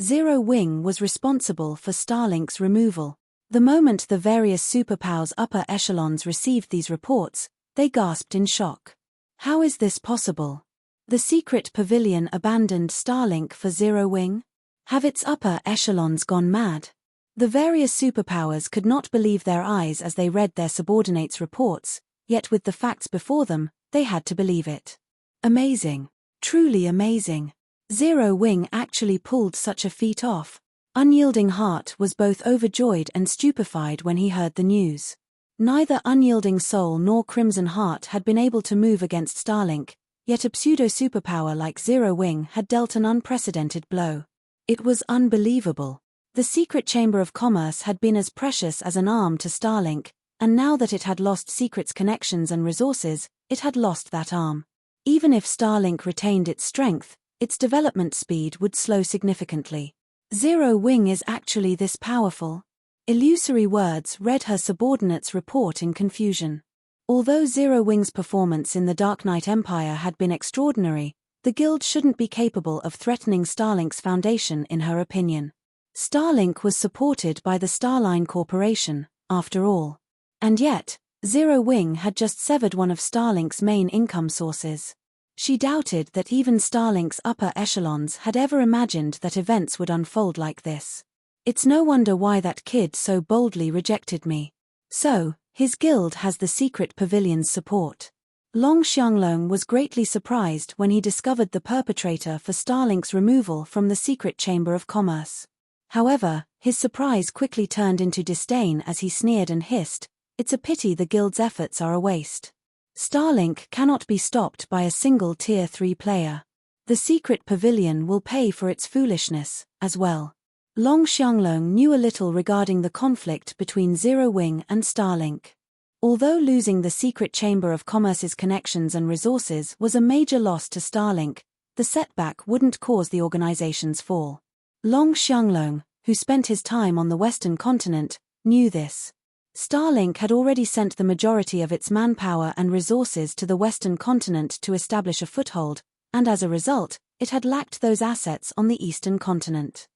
B: Zero Wing was responsible for Starlink's removal. The moment the various superpowers' upper echelons received these reports, they gasped in shock. How is this possible? The secret pavilion abandoned Starlink for Zero Wing? Have its upper echelons gone mad? The various superpowers could not believe their eyes as they read their subordinates' reports, yet with the facts before them, they had to believe it. Amazing. Truly amazing. Zero Wing actually pulled such a feat off. Unyielding Heart was both overjoyed and stupefied when he heard the news. Neither Unyielding Soul nor Crimson Heart had been able to move against Starlink, yet a pseudo-superpower like Zero Wing had dealt an unprecedented blow. It was unbelievable. The secret chamber of commerce had been as precious as an arm to Starlink, and now that it had lost Secret's connections and resources, it had lost that arm. Even if Starlink retained its strength, its development speed would slow significantly. Zero Wing is actually this powerful? Illusory words read her subordinate's report in confusion. Although Zero Wing's performance in the Dark Knight Empire had been extraordinary, the guild shouldn't be capable of threatening Starlink's foundation in her opinion. Starlink was supported by the Starline Corporation, after all. And yet, Zero Wing had just severed one of Starlink's main income sources. She doubted that even Starlink's upper echelons had ever imagined that events would unfold like this. It's no wonder why that kid so boldly rejected me. So, his guild has the secret pavilion's support. Long Xianglong was greatly surprised when he discovered the perpetrator for Starlink's removal from the secret chamber of commerce. However, his surprise quickly turned into disdain as he sneered and hissed, "It's a pity the guild's efforts are a waste. Starlink cannot be stopped by a single Tier 3 player. The secret pavilion will pay for its foolishness, as well." Long Xianglong knew a little regarding the conflict between Zero Wing and Starlink. Although losing the secret chamber of commerce's connections and resources was a major loss to Starlink, the setback wouldn't cause the organization's fall. Long Xianglong, who spent his time on the Western continent, knew this. Starlink had already sent the majority of its manpower and resources to the Western continent to establish a foothold, and as a result, it had lacked those assets on the Eastern continent.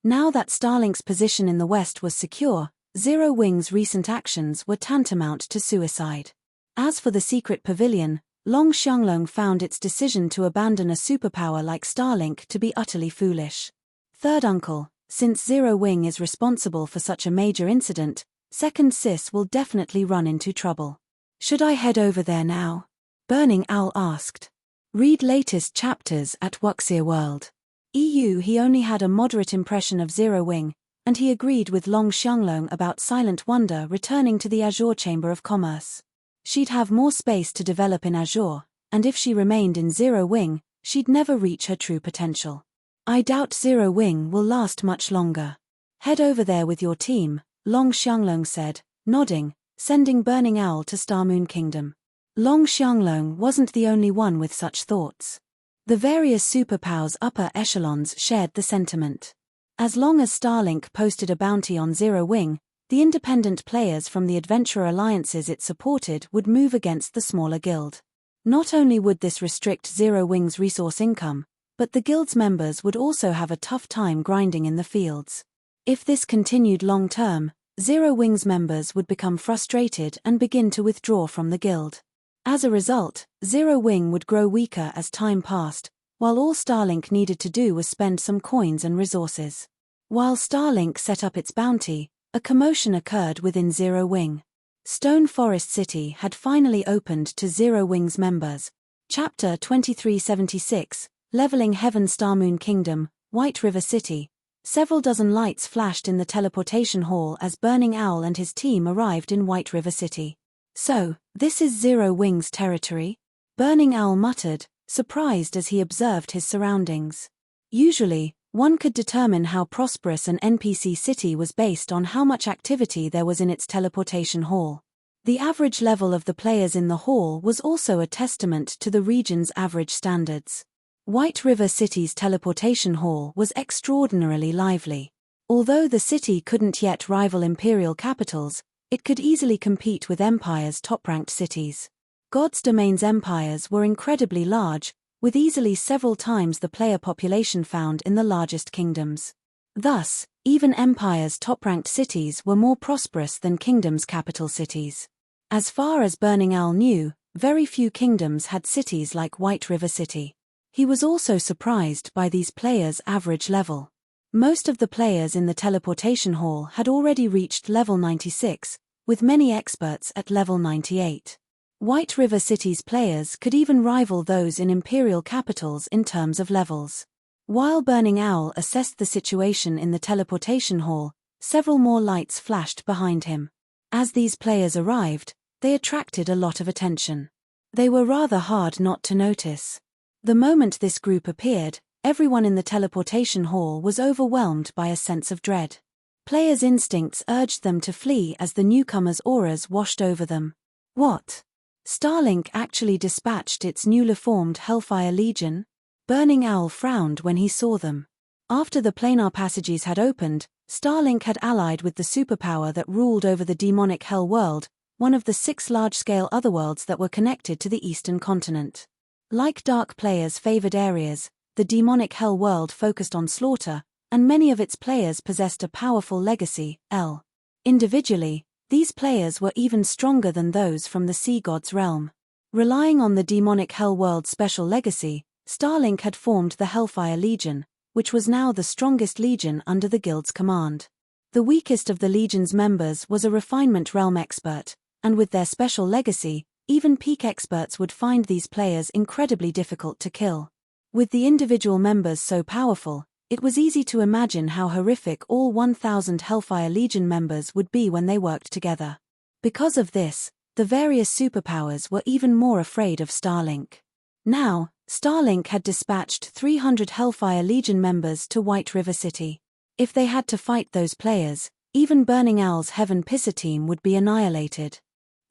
B: Now that Starlink's position in the West was secure, Zero Wing's recent actions were tantamount to suicide. As for the secret pavilion, Long Xianglong found its decision to abandon a superpower like Starlink to be utterly foolish. Third uncle, since Zero Wing is responsible for such a major incident, second sis will definitely run into trouble. Should I head over there now? Burning Owl asked. Read latest chapters at Wuxia World. He only had a moderate impression of Zero Wing, and he agreed with Long Xianglong about Silent Wonder returning to the Azure Chamber of Commerce. She'd have more space to develop in Azure, and if she remained in Zero Wing, she'd never reach her true potential. I doubt Zero Wing will last much longer. Head over there with your team, Long Xianglong said, nodding, sending Burning Owl to Starmoon Kingdom. Long Xianglong wasn't the only one with such thoughts. The various superpowers upper echelons shared the sentiment. As long as Starlink posted a bounty on Zero Wing, the independent players from the adventurer alliances it supported would move against the smaller guild. Not only would this restrict Zero Wing's resource income, but the guild's members would also have a tough time grinding in the fields. If this continued long-term, Zero Wing's members would become frustrated and begin to withdraw from the guild. As a result, Zero Wing would grow weaker as time passed, while all Starlink needed to do was spend some coins and resources. While Starlink set up its bounty, a commotion occurred within Zero Wing. Stone Forest City had finally opened to Zero Wing's members. Chapter 2376, Leveling Heaven Starmoon Kingdom, White River City. Several dozen lights flashed in the teleportation hall as Burning Owl and his team arrived in White River City. So, this is Zero Wing's territory? Burning Owl muttered, surprised as he observed his surroundings. Usually, one could determine how prosperous an NPC city was based on how much activity there was in its teleportation hall. The average level of the players in the hall was also a testament to the region's average standards. White River City's teleportation hall was extraordinarily lively. Although the city couldn't yet rival imperial capitals, it could easily compete with Empire's top-ranked cities. God's Domain's empires were incredibly large, with easily several times the player population found in the largest kingdoms. Thus, even Empire's top-ranked cities were more prosperous than Kingdom's capital cities. As far as Burning Owl knew, very few kingdoms had cities like White River City. He was also surprised by these players' average level. Most of the players in the teleportation hall had already reached level 96, with many experts at level 98. White River City's players could even rival those in imperial capitals in terms of levels. While Burning Owl assessed the situation in the teleportation hall, several more lights flashed behind him. As these players arrived, they attracted a lot of attention. They were rather hard not to notice. The moment this group appeared, everyone in the teleportation hall was overwhelmed by a sense of dread. Players' instincts urged them to flee as the newcomers' auras washed over them. What? Starlink actually dispatched its newly formed Hellfire Legion? Burning Owl frowned when he saw them. After the planar passages had opened, Starlink had allied with the superpower that ruled over the demonic Hell World, one of the 6 large-scale otherworlds that were connected to the Eastern continent. Like Dark players' favored areas, the demonic Hell World focused on slaughter, and many of its players possessed a powerful legacy, L. Individually, these players were even stronger than those from the Sea God's realm. Relying on the demonic Hell World's special legacy, Starlink had formed the Hellfire Legion, which was now the strongest legion under the guild's command. The weakest of the legion's members was a refinement realm expert, and with their special legacy, even peak experts would find these players incredibly difficult to kill. With the individual members so powerful, it was easy to imagine how horrific all 1,000 Hellfire Legion members would be when they worked together. Because of this, the various superpowers were even more afraid of Starlink. Now, Starlink had dispatched 300 Hellfire Legion members to White River City. If they had to fight those players, even Burning Owl's Heaven Pisser team would be annihilated.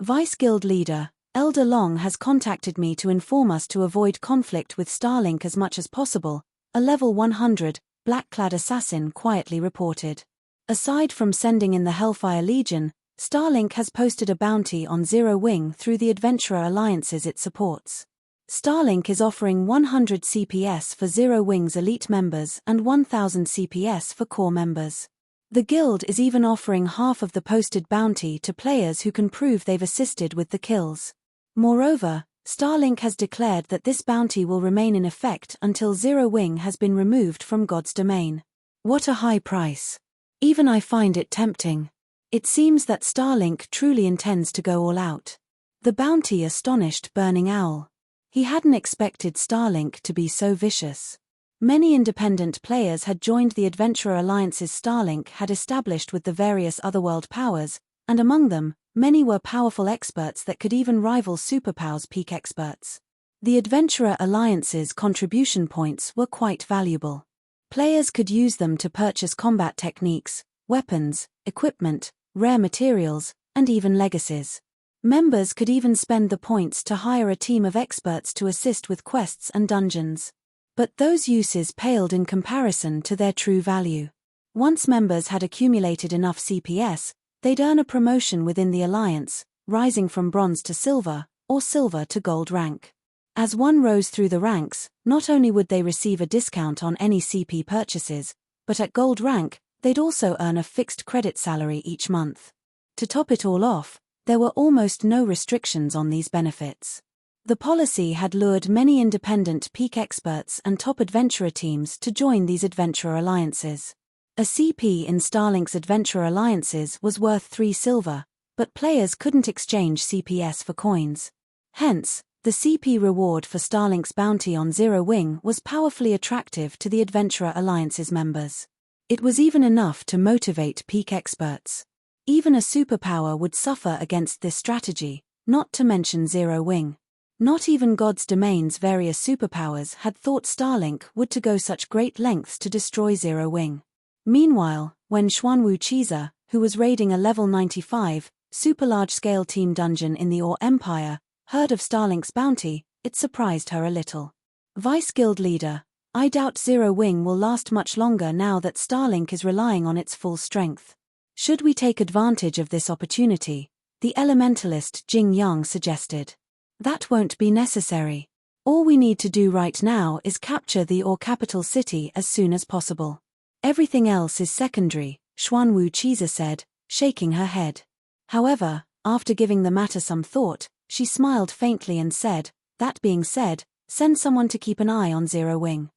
B: Vice Guild Leader, Elder Long has contacted me to inform us to avoid conflict with Starlink as much as possible, a level 100, black-clad assassin quietly reported. Aside from sending in the Hellfire Legion, Starlink has posted a bounty on Zero Wing through the adventurer alliances it supports. Starlink is offering 100 CPS for Zero Wing's elite members and 1,000 CPS for core members. The guild is even offering half of the posted bounty to players who can prove they've assisted with the kills. Moreover, Starlink has declared that this bounty will remain in effect until Zero Wing has been removed from God's domain. What a high price. Even I find it tempting. It seems that Starlink truly intends to go all out. The bounty astonished Burning Owl. He hadn't expected Starlink to be so vicious. Many independent players had joined the adventurer alliances Starlink had established with the various otherworld powers, and among them, many were powerful experts that could even rival superpowers peak experts. The adventurer alliances' contribution points were quite valuable. Players could use them to purchase combat techniques, weapons, equipment, rare materials, and even legacies. Members could even spend the points to hire a team of experts to assist with quests and dungeons. But those uses paled in comparison to their true value. Once members had accumulated enough CPS, they'd earn a promotion within the alliance, rising from bronze to silver, or silver to gold rank. As one rose through the ranks, not only would they receive a discount on any CP purchases, but at gold rank, they'd also earn a fixed credit salary each month. To top it all off, there were almost no restrictions on these benefits. The policy had lured many independent peak experts and top adventurer teams to join these adventurer alliances. A CP in Starlink's adventurer alliances was worth 3 silver, but players couldn't exchange CPS for coins. Hence, the CP reward for Starlink's bounty on Zero Wing was powerfully attractive to the adventurer alliances members. It was even enough to motivate peak experts. Even a superpower would suffer against this strategy, not to mention Zero Wing. Not even God's domain's various superpowers had thought Starlink would to go such great lengths to destroy Zero Wing. Meanwhile, when Xuanwu Chiza, who was raiding a level 95, super large-scale team dungeon in the Ore Empire, heard of Starlink's bounty, it surprised her a little. Vice Guild Leader, I doubt Zero Wing will last much longer now that Starlink is relying on its full strength. Should we take advantage of this opportunity? The elementalist Jing Yang suggested. That won't be necessary. All we need to do right now is capture the Ore capital city as soon as possible. Everything else is secondary, Xuanwu Chiza said, shaking her head. However, after giving the matter some thought, she smiled faintly and said, that being said, send someone to keep an eye on Zero Wing.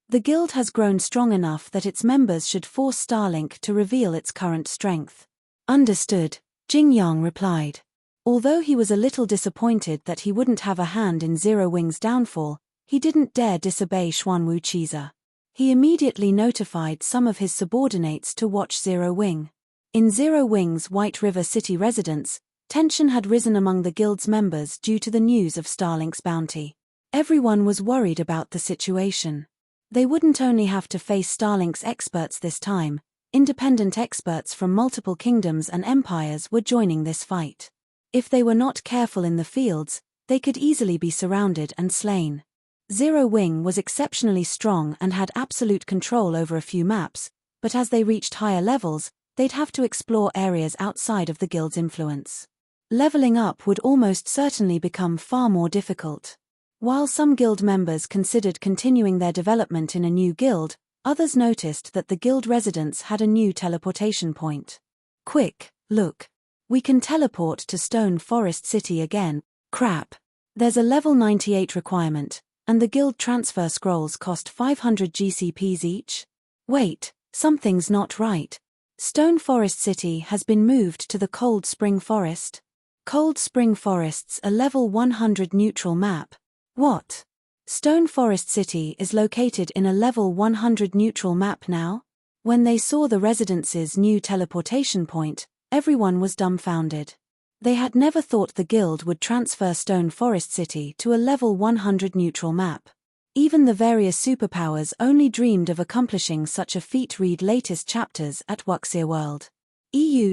B: The guild has grown strong enough that its members should force Starlink to reveal its current strength. Understood, Jing Yang replied. Although he was a little disappointed that he wouldn't have a hand in Zero Wing's downfall, he didn't dare disobey Xuanwu Chiza. He immediately notified some of his subordinates to watch Zero Wing. In Zero Wing's White River City residence, tension had risen among the guild's members due to the news of Starlink's bounty. Everyone was worried about the situation. They wouldn't only have to face Starlink's experts this time, independent experts from multiple kingdoms and empires were joining this fight. If they were not careful in the fields, they could easily be surrounded and slain. Zero Wing was exceptionally strong and had absolute control over a few maps, but as they reached higher levels, they'd have to explore areas outside of the guild's influence. Leveling up would almost certainly become far more difficult. While some guild members considered continuing their development in a new guild, others noticed that the guild residents had a new teleportation point. Quick, look. We can teleport to Stone Forest City again. Crap. There's a level 98 requirement, and the guild transfer scrolls cost 500 GCPs each. Wait, something's not right. Stone Forest City has been moved to the Cold Spring Forest. Cold Spring Forests, a level 100 neutral map. What? Stone Forest City is located in a level 100 neutral map now? When they saw the residents' new teleportation point, everyone was dumbfounded. They had never thought the guild would transfer Stone Forest City to a level 100 neutral map. Even the various superpowers only dreamed of accomplishing such a feat. Read latest chapters at Wuxia World.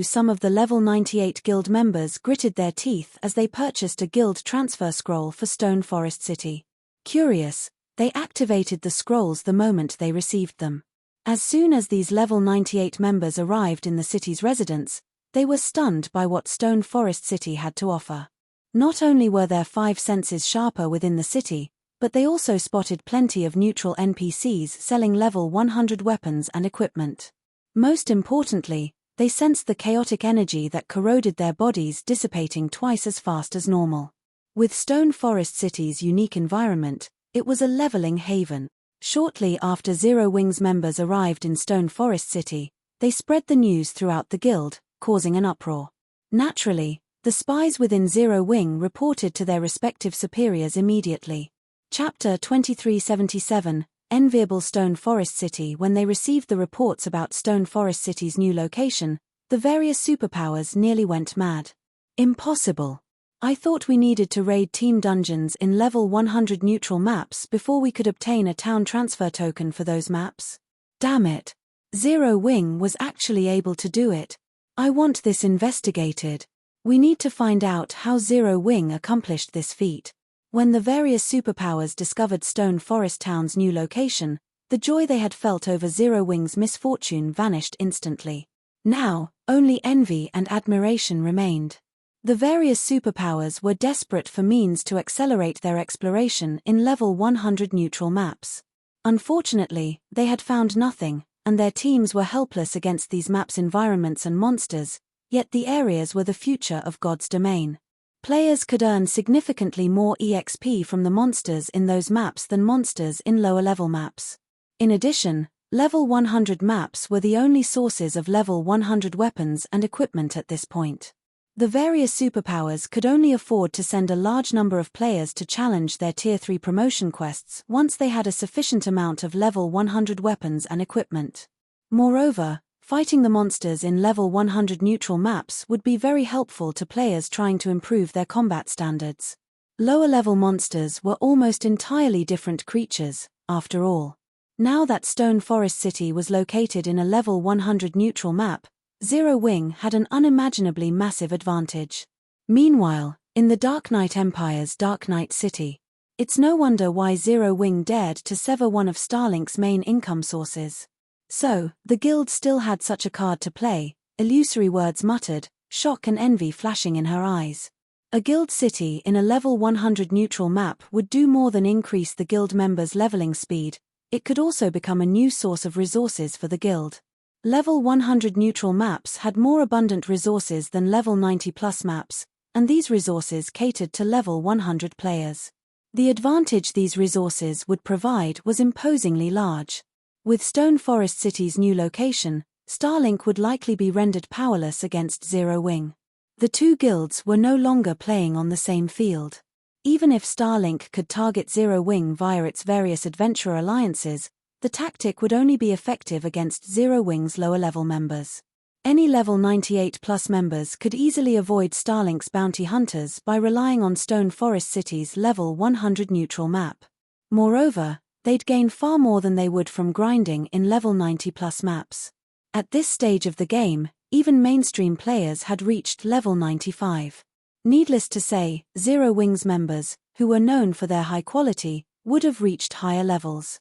B: Some of the level 98 guild members gritted their teeth as they purchased a guild transfer scroll for Stone Forest City. Curious, they activated the scrolls the moment they received them. As soon as these level 98 members arrived in the city's residence, they were stunned by what Stone Forest City had to offer. Not only were their 5 senses sharper within the city, but they also spotted plenty of neutral NPCs selling level 100 weapons and equipment. Most importantly, they sensed the chaotic energy that corroded their bodies dissipating twice as fast as normal. With Stone Forest City's unique environment, it was a leveling haven. Shortly after Zero Wings members arrived in Stone Forest City, they spread the news throughout the guild, causing an uproar. Naturally, the spies within Zero Wing reported to their respective superiors immediately. Chapter 2377, Enviable Stone Forest City. When they received the reports about Stone Forest City's new location, the various superpowers nearly went mad. Impossible. I thought we needed to raid team dungeons in level 100 neutral maps before we could obtain a town transfer token for those maps. Damn it. Zero Wing was actually able to do it. I want this investigated. We need to find out how Zero Wing accomplished this feat. When the various superpowers discovered Stone Forest Town's new location, the joy they had felt over Zero Wing's misfortune vanished instantly. Now, only envy and admiration remained. The various superpowers were desperate for means to accelerate their exploration in level 100 neutral maps. Unfortunately, they had found nothing, and their teams were helpless against these maps' environments and monsters, yet the areas were the future of God's domain. Players could earn significantly more EXP from the monsters in those maps than monsters in lower-level maps. In addition, level 100 maps were the only sources of level 100 weapons and equipment at this point. The various superpowers could only afford to send a large number of players to challenge their Tier 3 promotion quests once they had a sufficient amount of level 100 weapons and equipment. Moreover, fighting the monsters in level 100 neutral maps would be very helpful to players trying to improve their combat standards. Lower-level monsters were almost entirely different creatures, after all. Now that Stone Forest City was located in a level 100 neutral map, Zero Wing had an unimaginably massive advantage. Meanwhile, in the Dark Knight Empire's Dark Knight City, it's no wonder why Zero Wing dared to sever one of Starlink's main income sources. So, the guild still had such a card to play, illusory words muttered, shock and envy flashing in her eyes. A guild city in a level 100 neutral map would do more than increase the guild members' leveling speed, it could also become a new source of resources for the guild. Level 100 neutral maps had more abundant resources than level 90+ maps, and these resources catered to level 100 players. The advantage these resources would provide was imposingly large. With Stone Forest City's new location, Starlink would likely be rendered powerless against Zero Wing. The two guilds were no longer playing on the same field. Even if Starlink could target Zero Wing via its various adventurer alliances, the tactic would only be effective against Zero Wing's lower-level members. Any level 98+ members could easily avoid Starlink's bounty hunters by relying on Stone Forest City's level 100 neutral map. Moreover, they'd gain far more than they would from grinding in level 90+ maps. At this stage of the game, even mainstream players had reached level 95. Needless to say, Zero Wing's members, who were known for their high quality, would have reached higher levels.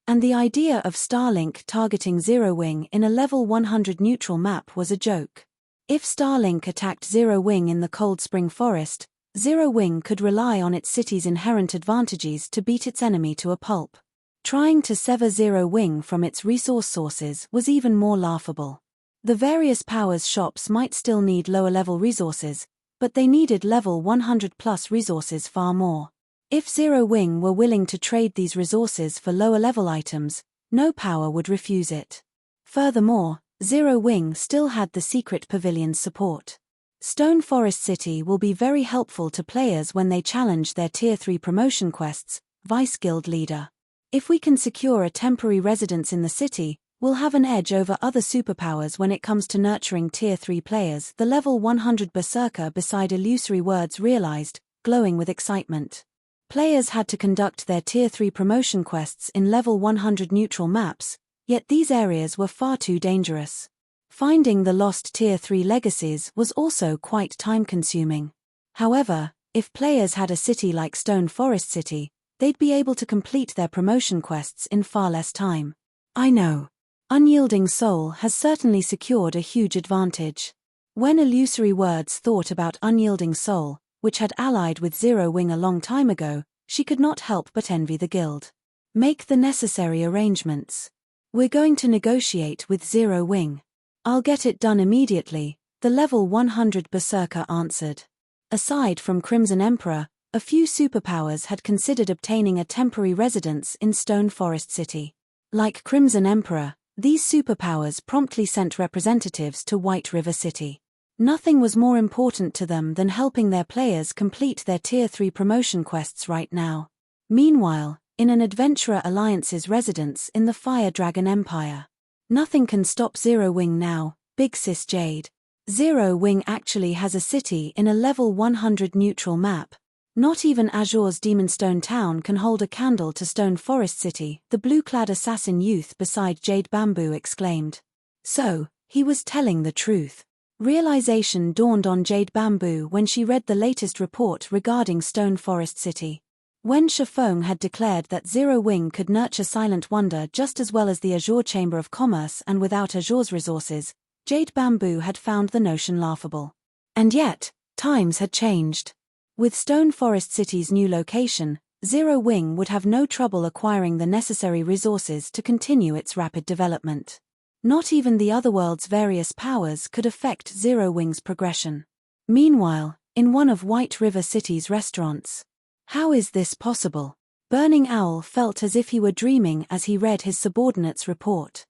B: And the idea of Starlink targeting Zero Wing in a level 100 neutral map was a joke. If Starlink attacked Zero Wing in the Cold Spring Forest, Zero Wing could rely on its city's inherent advantages to beat its enemy to a pulp. Trying to sever Zero Wing from its resource sources was even more laughable. The various powers shops might still need lower-level resources, but they needed level 100+ resources far more. If Zero Wing were willing to trade these resources for lower-level items, no power would refuse it. Furthermore, Zero Wing still had the secret pavilion's support. Stone Forest City will be very helpful to players when they challenge their Tier 3 promotion quests, Vice Guild Leader. If we can secure a temporary residence in the city, we'll have an edge over other superpowers when it comes to nurturing Tier 3 players, the level 100 Berserker beside Illusory Words realized, glowing with excitement. Players had to conduct their Tier 3 promotion quests in level 100 neutral maps, yet these areas were far too dangerous. Finding the lost Tier 3 legacies was also quite time-consuming. However, if players had a city like Stone Forest City, they'd be able to complete their promotion quests in far less time. I know. Unyielding Soul has certainly secured a huge advantage. When Illusory Words thought about Unyielding Soul, which had allied with Zero Wing a long time ago, she could not help but envy the guild. Make the necessary arrangements. We're going to negotiate with Zero Wing. I'll get it done immediately, the level 100 Berserker answered. Aside from Crimson Emperor, a few superpowers had considered obtaining a temporary residence in Stone Forest City. Like Crimson Emperor, these superpowers promptly sent representatives to White River City. Nothing was more important to them than helping their players complete their Tier 3 promotion quests right now. Meanwhile, in an Adventurer Alliance's residence in the Fire Dragon Empire. Nothing can stop Zero Wing now, Big Sis Jade. Zero Wing actually has a city in a level 100 neutral map. Not even Azure's Demonstone Town can hold a candle to Stone Forest City, the blue-clad assassin youth beside Jade Bamboo exclaimed. So, he was telling the truth. Realization dawned on Jade Bamboo when she read the latest report regarding Stone Forest City. When Shifeng had declared that Zero Wing could nurture Silent Wonder just as well as the Azure Chamber of Commerce and without Azure's resources, Jade Bamboo had found the notion laughable. And yet, times had changed. With Stone Forest City's new location, Zero Wing would have no trouble acquiring the necessary resources to continue its rapid development. Not even the otherworld's various powers could affect Zero Wing's progression. Meanwhile, in one of White River City's restaurants. How is this possible? Burning Owl felt as if he were dreaming as he read his subordinate's report.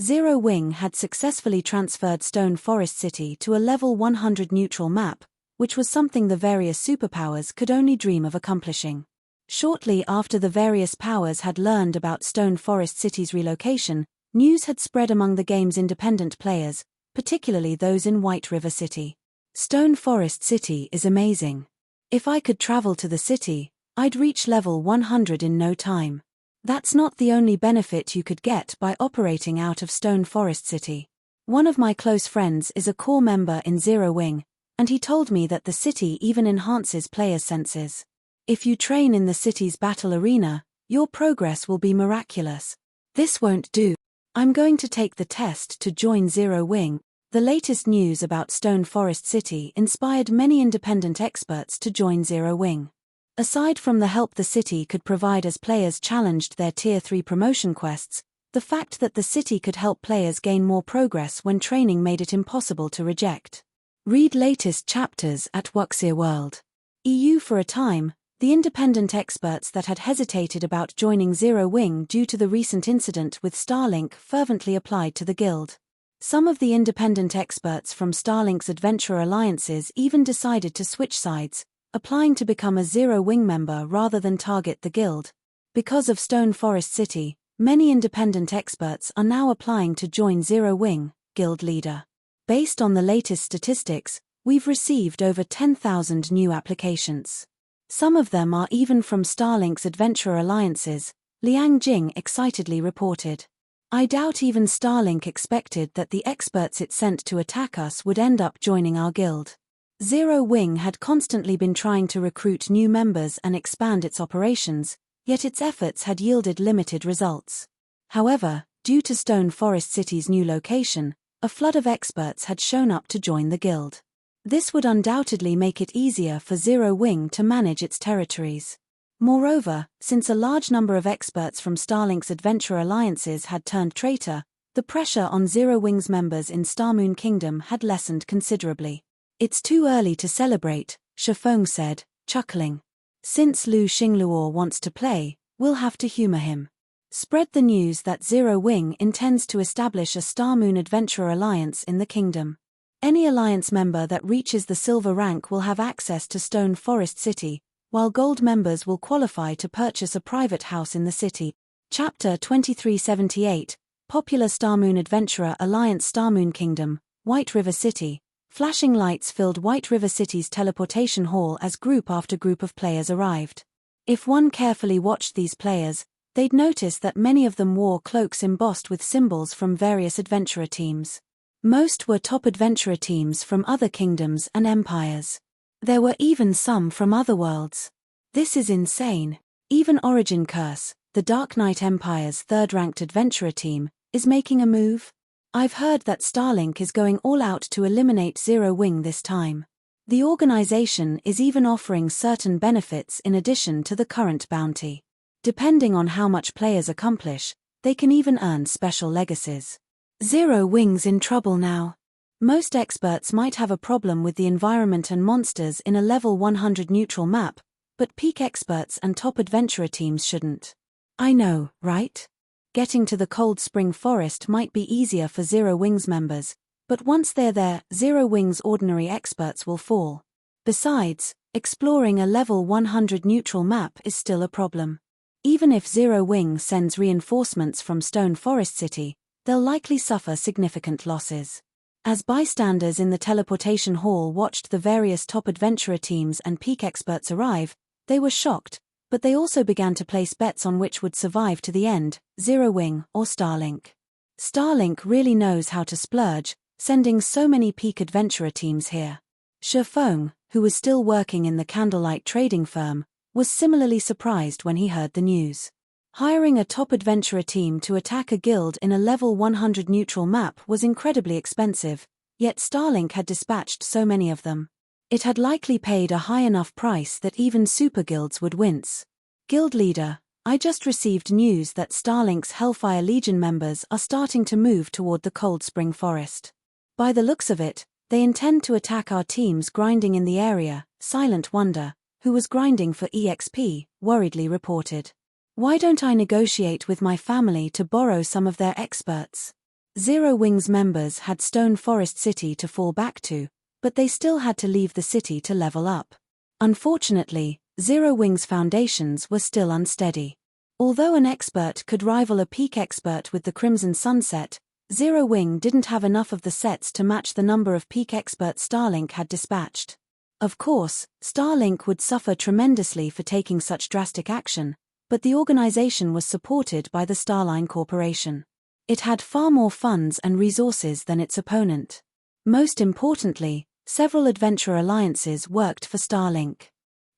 B: Zero Wing had successfully transferred Stone Forest City to a level 100 neutral map, which was something the various superpowers could only dream of accomplishing. Shortly after the various powers had learned about Stone Forest City's relocation, news had spread among the game's independent players, particularly those in White River City. Stone Forest City is amazing. If I could travel to the city, I'd reach level 100 in no time. That's not the only benefit you could get by operating out of Stone Forest City. One of my close friends is a core member in Zero Wing, and he told me that the city even enhances players' senses. If you train in the city's battle arena, your progress will be miraculous. This won't do. I'm going to take the test to join Zero Wing. The latest news about Stone Forest City inspired many independent experts to join Zero Wing. Aside from the help the city could provide as players challenged their Tier 3 promotion quests, the fact that the city could help players gain more progress when training made it impossible to reject. Read latest chapters at Wuxia World. EU. For a time, the independent experts that had hesitated about joining Zero Wing due to the recent incident with Starlink fervently applied to the guild. Some of the independent experts from Starlink's Adventurer Alliances even decided to switch sides, applying to become a Zero Wing member rather than target the guild. Because of Stone Forest City, many independent experts are now applying to join Zero Wing, guild leader. Based on the latest statistics, we've received over 10,000 new applications. Some of them are even from Starlink's Adventurer Alliances, Liang Jing excitedly reported. I doubt even Starlink expected that the experts it sent to attack us would end up joining our guild. Zero Wing had constantly been trying to recruit new members and expand its operations, yet its efforts had yielded limited results. However, due to Stone Forest City's new location, a flood of experts had shown up to join the guild. This would undoubtedly make it easier for Zero Wing to manage its territories. Moreover, since a large number of experts from Starlink's Adventurer Alliances had turned traitor, the pressure on Zero Wing's members in Starmoon Kingdom had lessened considerably. It's too early to celebrate, Shifeng said, chuckling. Since Lu Xingluo wants to play, we'll have to humor him. Spread the news that Zero Wing intends to establish a Starmoon Adventurer Alliance in the kingdom. Any Alliance member that reaches the silver rank will have access to Stone Forest City, while gold members will qualify to purchase a private house in the city. Chapter 2378, Popular Starmoon Adventurer Alliance Starmoon Kingdom, White River City. Flashing lights filled White River City's teleportation hall as group after group of players arrived. If one carefully watched these players, they'd notice that many of them wore cloaks embossed with symbols from various adventurer teams. Most were top adventurer teams from other kingdoms and empires. There were even some from other worlds. This is insane. Even Origin Curse, the Dark Knight Empire's third-ranked adventurer team, is making a move. I've heard that Starlink is going all out to eliminate Zero Wing this time. The organization is even offering certain benefits in addition to the current bounty. Depending on how much players accomplish, they can even earn special legacies. Zero Wing's in trouble now. Most experts might have a problem with the environment and monsters in a level 100 neutral map, but peak experts and top adventurer teams shouldn't. I know, right? Getting to the Cold Spring Forest might be easier for Zero Wing's members, but once they're there, Zero Wing's ordinary experts will fall. Besides, exploring a level 100 neutral map is still a problem. Even if Zero Wing sends reinforcements from Stone Forest City, they'll likely suffer significant losses. As bystanders in the teleportation hall watched the various top adventurer teams and peak experts arrive, they were shocked, but they also began to place bets on which would survive to the end, Zero Wing or Starlink. Starlink really knows how to splurge, sending so many peak adventurer teams here. Shifeng, who was still working in the candlelight trading firm, was similarly surprised when he heard the news. Hiring a top adventurer team to attack a guild in a level 100 neutral map was incredibly expensive, yet Starlink had dispatched so many of them. It had likely paid a high enough price that even super guilds would wince. Guild leader, I just received news that Starlink's Hellfire Legion members are starting to move toward the Cold Spring Forest. By the looks of it, they intend to attack our teams grinding in the area, Silent Wonder, who was grinding for EXP, worriedly reported. Why don't I negotiate with my family to borrow some of their experts? Zero Wing's members had Stone Forest City to fall back to, but they still had to leave the city to level up. Unfortunately, Zero Wing's foundations were still unsteady. Although an expert could rival a peak expert with the Crimson Sunset, Zero Wing didn't have enough of the sets to match the number of peak experts Starlink had dispatched. Of course, Starlink would suffer tremendously for taking such drastic action, but the organization was supported by the Starline Corporation. It had far more funds and resources than its opponent. Most importantly, several adventurer alliances worked for Starlink.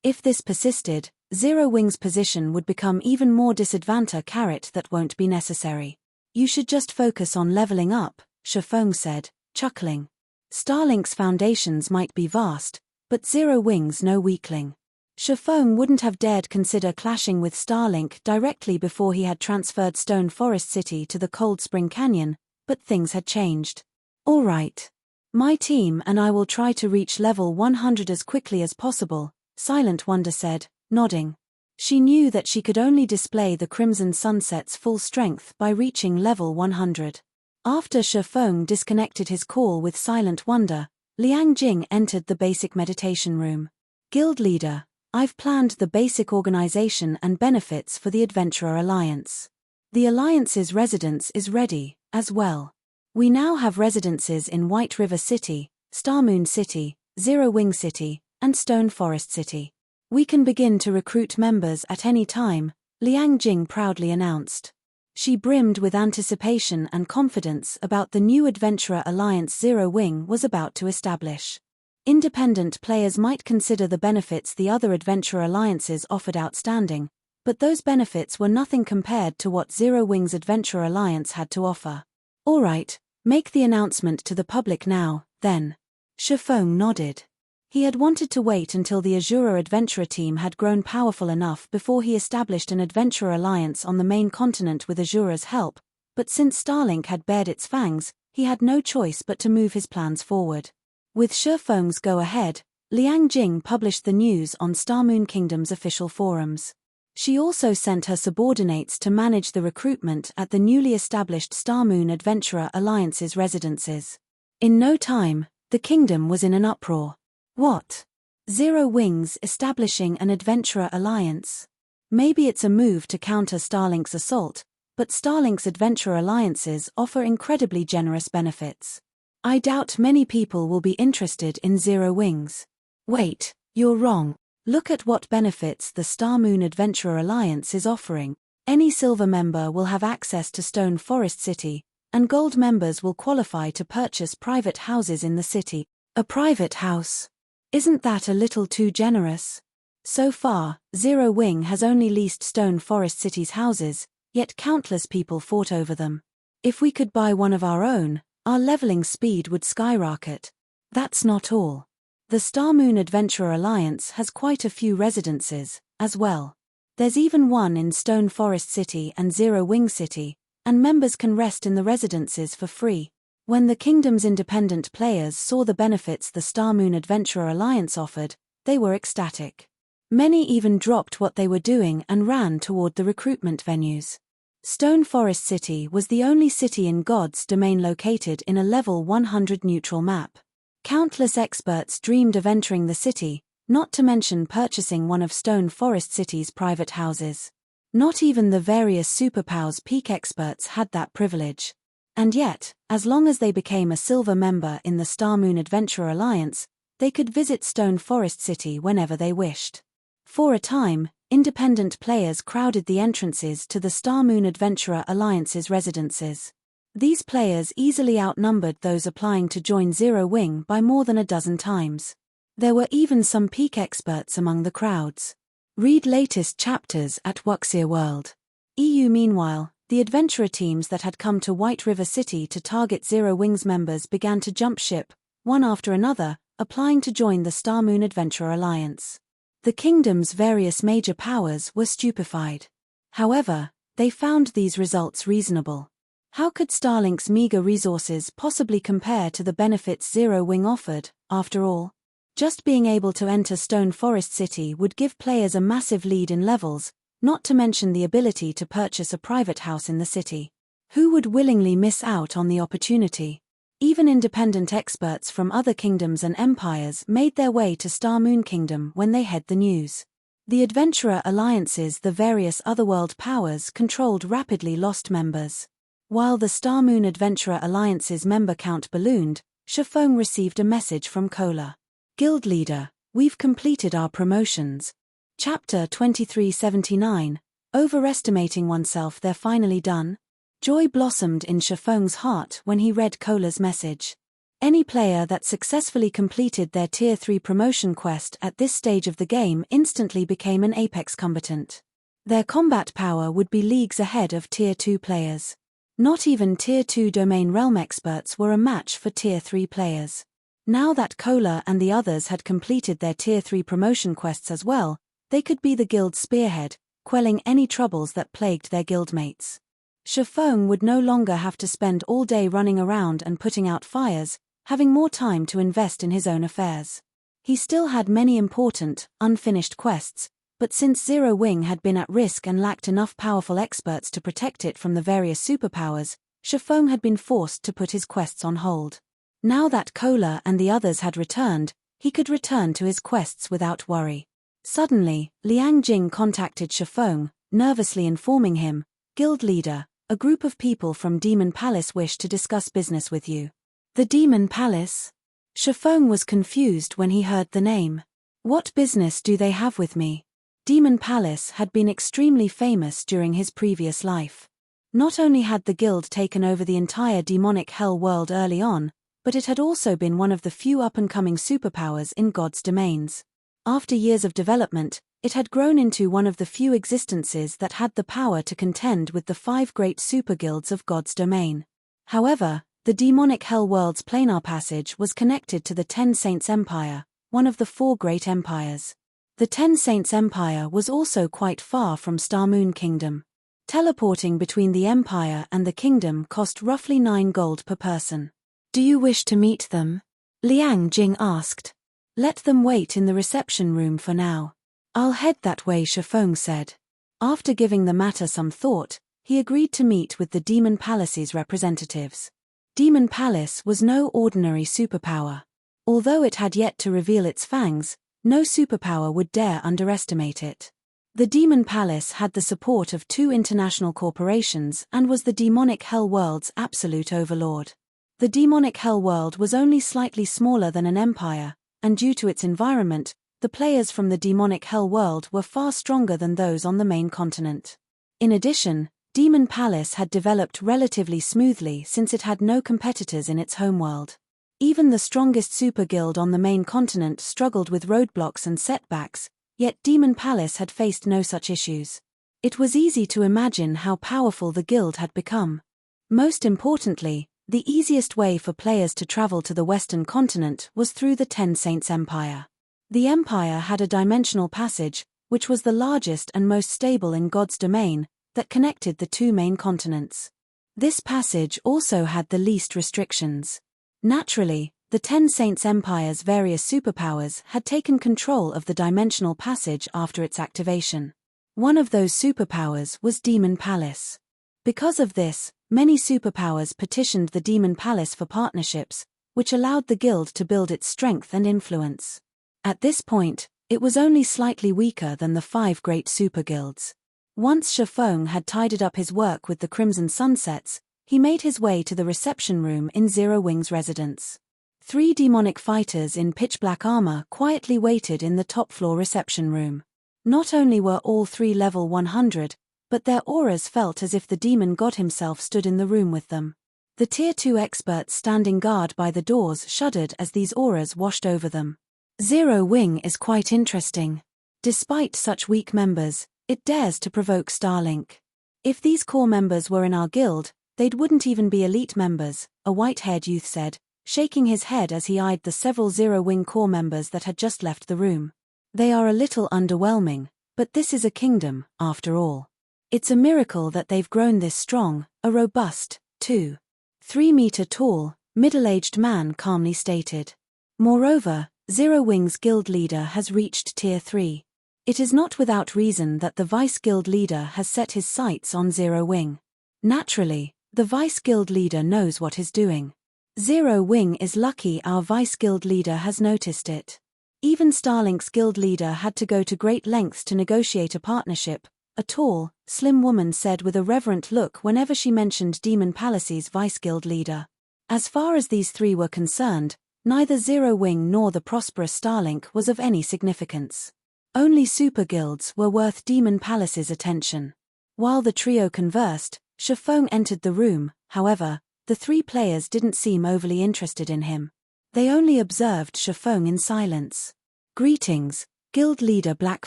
B: If this persisted, Zero Wing's position would become even more disadvantageous. That won't be necessary. You should just focus on leveling up, Shifeng said, chuckling. Starlink's foundations might be vast, but Zero Wing's no weakling. Shifeng wouldn't have dared consider clashing with Starlink directly before he had transferred Stone Forest City to the Cold Spring Canyon, but things had changed. All right. My team and I will try to reach level 100 as quickly as possible, Silent Wonder said, nodding. She knew that she could only display the Crimson Sunset's full strength by reaching level 100. After Shifeng disconnected his call with Silent Wonder, Liang Jing entered the basic meditation room. Guild leader, I've planned the basic organization and benefits for the Adventurer Alliance. The Alliance's residence is ready, as well. We now have residences in White River City, Starmoon City, Zero Wing City, and Stone Forest City. We can begin to recruit members at any time, Liang Jing proudly announced. She brimmed with anticipation and confidence about the new Adventurer Alliance Zero Wing was about to establish. Independent players might consider the benefits the other Adventurer Alliances offered outstanding, but those benefits were nothing compared to what Zero Wing's Adventurer Alliance had to offer. All right, make the announcement to the public now, then. Shifeng nodded. He had wanted to wait until the Azura Adventurer team had grown powerful enough before he established an Adventurer Alliance on the main continent with Azura's help, but since Starlink had bared its fangs, he had no choice but to move his plans forward. With Shifeng's go-ahead, Liang Jing published the news on Starmoon Kingdom's official forums. She also sent her subordinates to manage the recruitment at the newly established Starmoon Adventurer Alliance's residences. In no time, The kingdom was in an uproar. What? Zero Wings establishing an adventurer alliance? Maybe it's a move to counter Starlink's assault, but Starlink's adventurer alliances offer incredibly generous benefits. I doubt many people will be interested in Zero Wings. Wait, you're wrong. Look at what benefits the Star Moon Adventurer Alliance is offering. Any silver member will have access to Stone Forest City, and gold members will qualify to purchase private houses in the city. A private house? Isn't that a little too generous? So far, Zero Wing has only leased Stone Forest City's houses, yet countless people fought over them. If we could buy one of our own, our leveling speed would skyrocket. That's not all. The Star Moon Adventurer Alliance has quite a few residences, as well. There's even one in Stone Forest City and Zero Wing City, and members can rest in the residences for free. When the kingdom's independent players saw the benefits the Star Moon Adventurer Alliance offered, they were ecstatic. Many even dropped what they were doing and ran toward the recruitment venues. Stone Forest City was the only city in God's domain located in a level 100 neutral map. Countless experts dreamed of entering the city, not to mention purchasing one of Stone Forest City's private houses. Not even the various superpowers peak experts had that privilege. And yet, as long as they became a silver member in the Star Moon Adventurer Alliance, they could visit Stone Forest City whenever they wished. For a time, independent players crowded the entrances to the Star Moon Adventurer Alliance's residences. These players easily outnumbered those applying to join Zero Wing by more than a dozen times. There were even some peak experts among the crowds. Read latest chapters at Wuxia World. EU. Meanwhile, the adventurer teams that had come to White River City to target Zero Wings members began to jump ship, one after another, applying to join the Star Moon Adventurer Alliance. The kingdom's various major powers were stupefied. However, they found these results reasonable. How could Starlink's meager resources possibly compare to the benefits Zero Wing offered, after all? Just being able to enter Stone Forest City would give players a massive lead in levels, not to mention the ability to purchase a private house in the city. Who would willingly miss out on the opportunity? Even independent experts from other kingdoms and empires made their way to Star Moon Kingdom when they heard the news. The adventurer alliances, the various otherworld powers, controlled rapidly lost members. While the Star Moon Adventurer Alliance's member count ballooned, Shifeng received a message from Kola. Guild Leader, we've completed our promotions. Chapter 2379, Overestimating Oneself. They're finally done? Joy blossomed in Shifeng's heart when he read Kola's message. Any player that successfully completed their Tier 3 promotion quest at this stage of the game instantly became an Apex combatant. Their combat power would be leagues ahead of Tier 2 players. Not even Tier 2 domain realm experts were a match for Tier 3 players. Now that Kola and the others had completed their Tier 3 promotion quests as well, they could be the guild's spearhead, quelling any troubles that plagued their guildmates. Shifeng would no longer have to spend all day running around and putting out fires, having more time to invest in his own affairs. He still had many important, unfinished quests, but since Zero Wing had been at risk and lacked enough powerful experts to protect it from the various superpowers, Shifeng had been forced to put his quests on hold. Now that Kola and the others had returned, he could return to his quests without worry. Suddenly, Liang Jing contacted Shifeng, nervously informing him, Guild Leader, a group of people from Demon Palace wish to discuss business with you. The Demon Palace? Shifeng was confused when he heard the name. What business do they have with me? Demon Palace had been extremely famous during his previous life. Not only had the guild taken over the entire demonic hell world early on, but it had also been one of the few up-and-coming superpowers in God's domains. After years of development, it had grown into one of the few existences that had the power to contend with the 5 great superguilds of God's domain. However, the demonic hell world's planar passage was connected to the Ten Saints Empire, one of the 4 great empires. The Ten Saints Empire was also quite far from Star Moon Kingdom. Teleporting between the empire and the kingdom cost roughly 9 gold per person. Do you wish to meet them? Liang Jing asked. Let them wait in the reception room for now. I'll head that way, Shifeng said. After giving the matter some thought, he agreed to meet with the Demon Palace's representatives. Demon Palace was no ordinary superpower. Although it had yet to reveal its fangs, no superpower would dare underestimate it. The Demon Palace had the support of 2 international corporations and was the demonic hell world's absolute overlord. The demonic hell world was only slightly smaller than an empire, and due to its environment, the players from the demonic hell world were far stronger than those on the main continent. In addition, Demon Palace had developed relatively smoothly since it had no competitors in its homeworld. Even the strongest super guild on the main continent struggled with roadblocks and setbacks, yet Demon Palace had faced no such issues. It was easy to imagine how powerful the guild had become. Most importantly, the easiest way for players to travel to the western continent was through the Ten Saints Empire. The empire had a dimensional passage, which was the largest and most stable in God's domain, that connected the 2 main continents. This passage also had the least restrictions. Naturally, the Ten Saints Empire's various superpowers had taken control of the dimensional passage after its activation. One of those superpowers was Demon Palace. Because of this, many superpowers petitioned the Demon Palace for partnerships, which allowed the guild to build its strength and influence. At this point, it was only slightly weaker than the 5 great super guilds. Once Shifeng had tidied up his work with the Crimson Sunsets, he made his way to the reception room in Zero Wing's residence. 3 demonic fighters in pitch-black armor quietly waited in the top-floor reception room. Not only were all 3 level 100, but their auras felt as if the demon god himself stood in the room with them. The Tier 2 experts standing guard by the doors shuddered as these auras washed over them. Zero Wing is quite interesting. Despite such weak members, it dares to provoke Starlink. If these core members were in our guild, they wouldn't even be elite members, a white-haired youth said, shaking his head as he eyed the several Zero Wing core members that had just left the room. They are a little underwhelming, but this is a kingdom, after all. It's a miracle that they've grown this strong, a robust, 2-3-meter tall, middle-aged man calmly stated. Moreover, Zero Wing's guild leader has reached Tier 3. It is not without reason that the Vice Guild leader has set his sights on Zero Wing. Naturally, the Vice Guild leader knows what he's doing. Zero Wing is lucky our Vice Guild leader has noticed it. Even Starlink's guild leader had to go to great lengths to negotiate a partnership, a tall, slim woman said with a reverent look whenever she mentioned Demon Palace's Vice Guild leader. As far as these 3 were concerned, neither Zero Wing nor the prosperous Starlink was of any significance. Only super guilds were worth Demon Palace's attention. While the trio conversed, Shifeng entered the room. However, the 3 players didn't seem overly interested in him. They only observed Shifeng in silence. Greetings, Guild Leader Black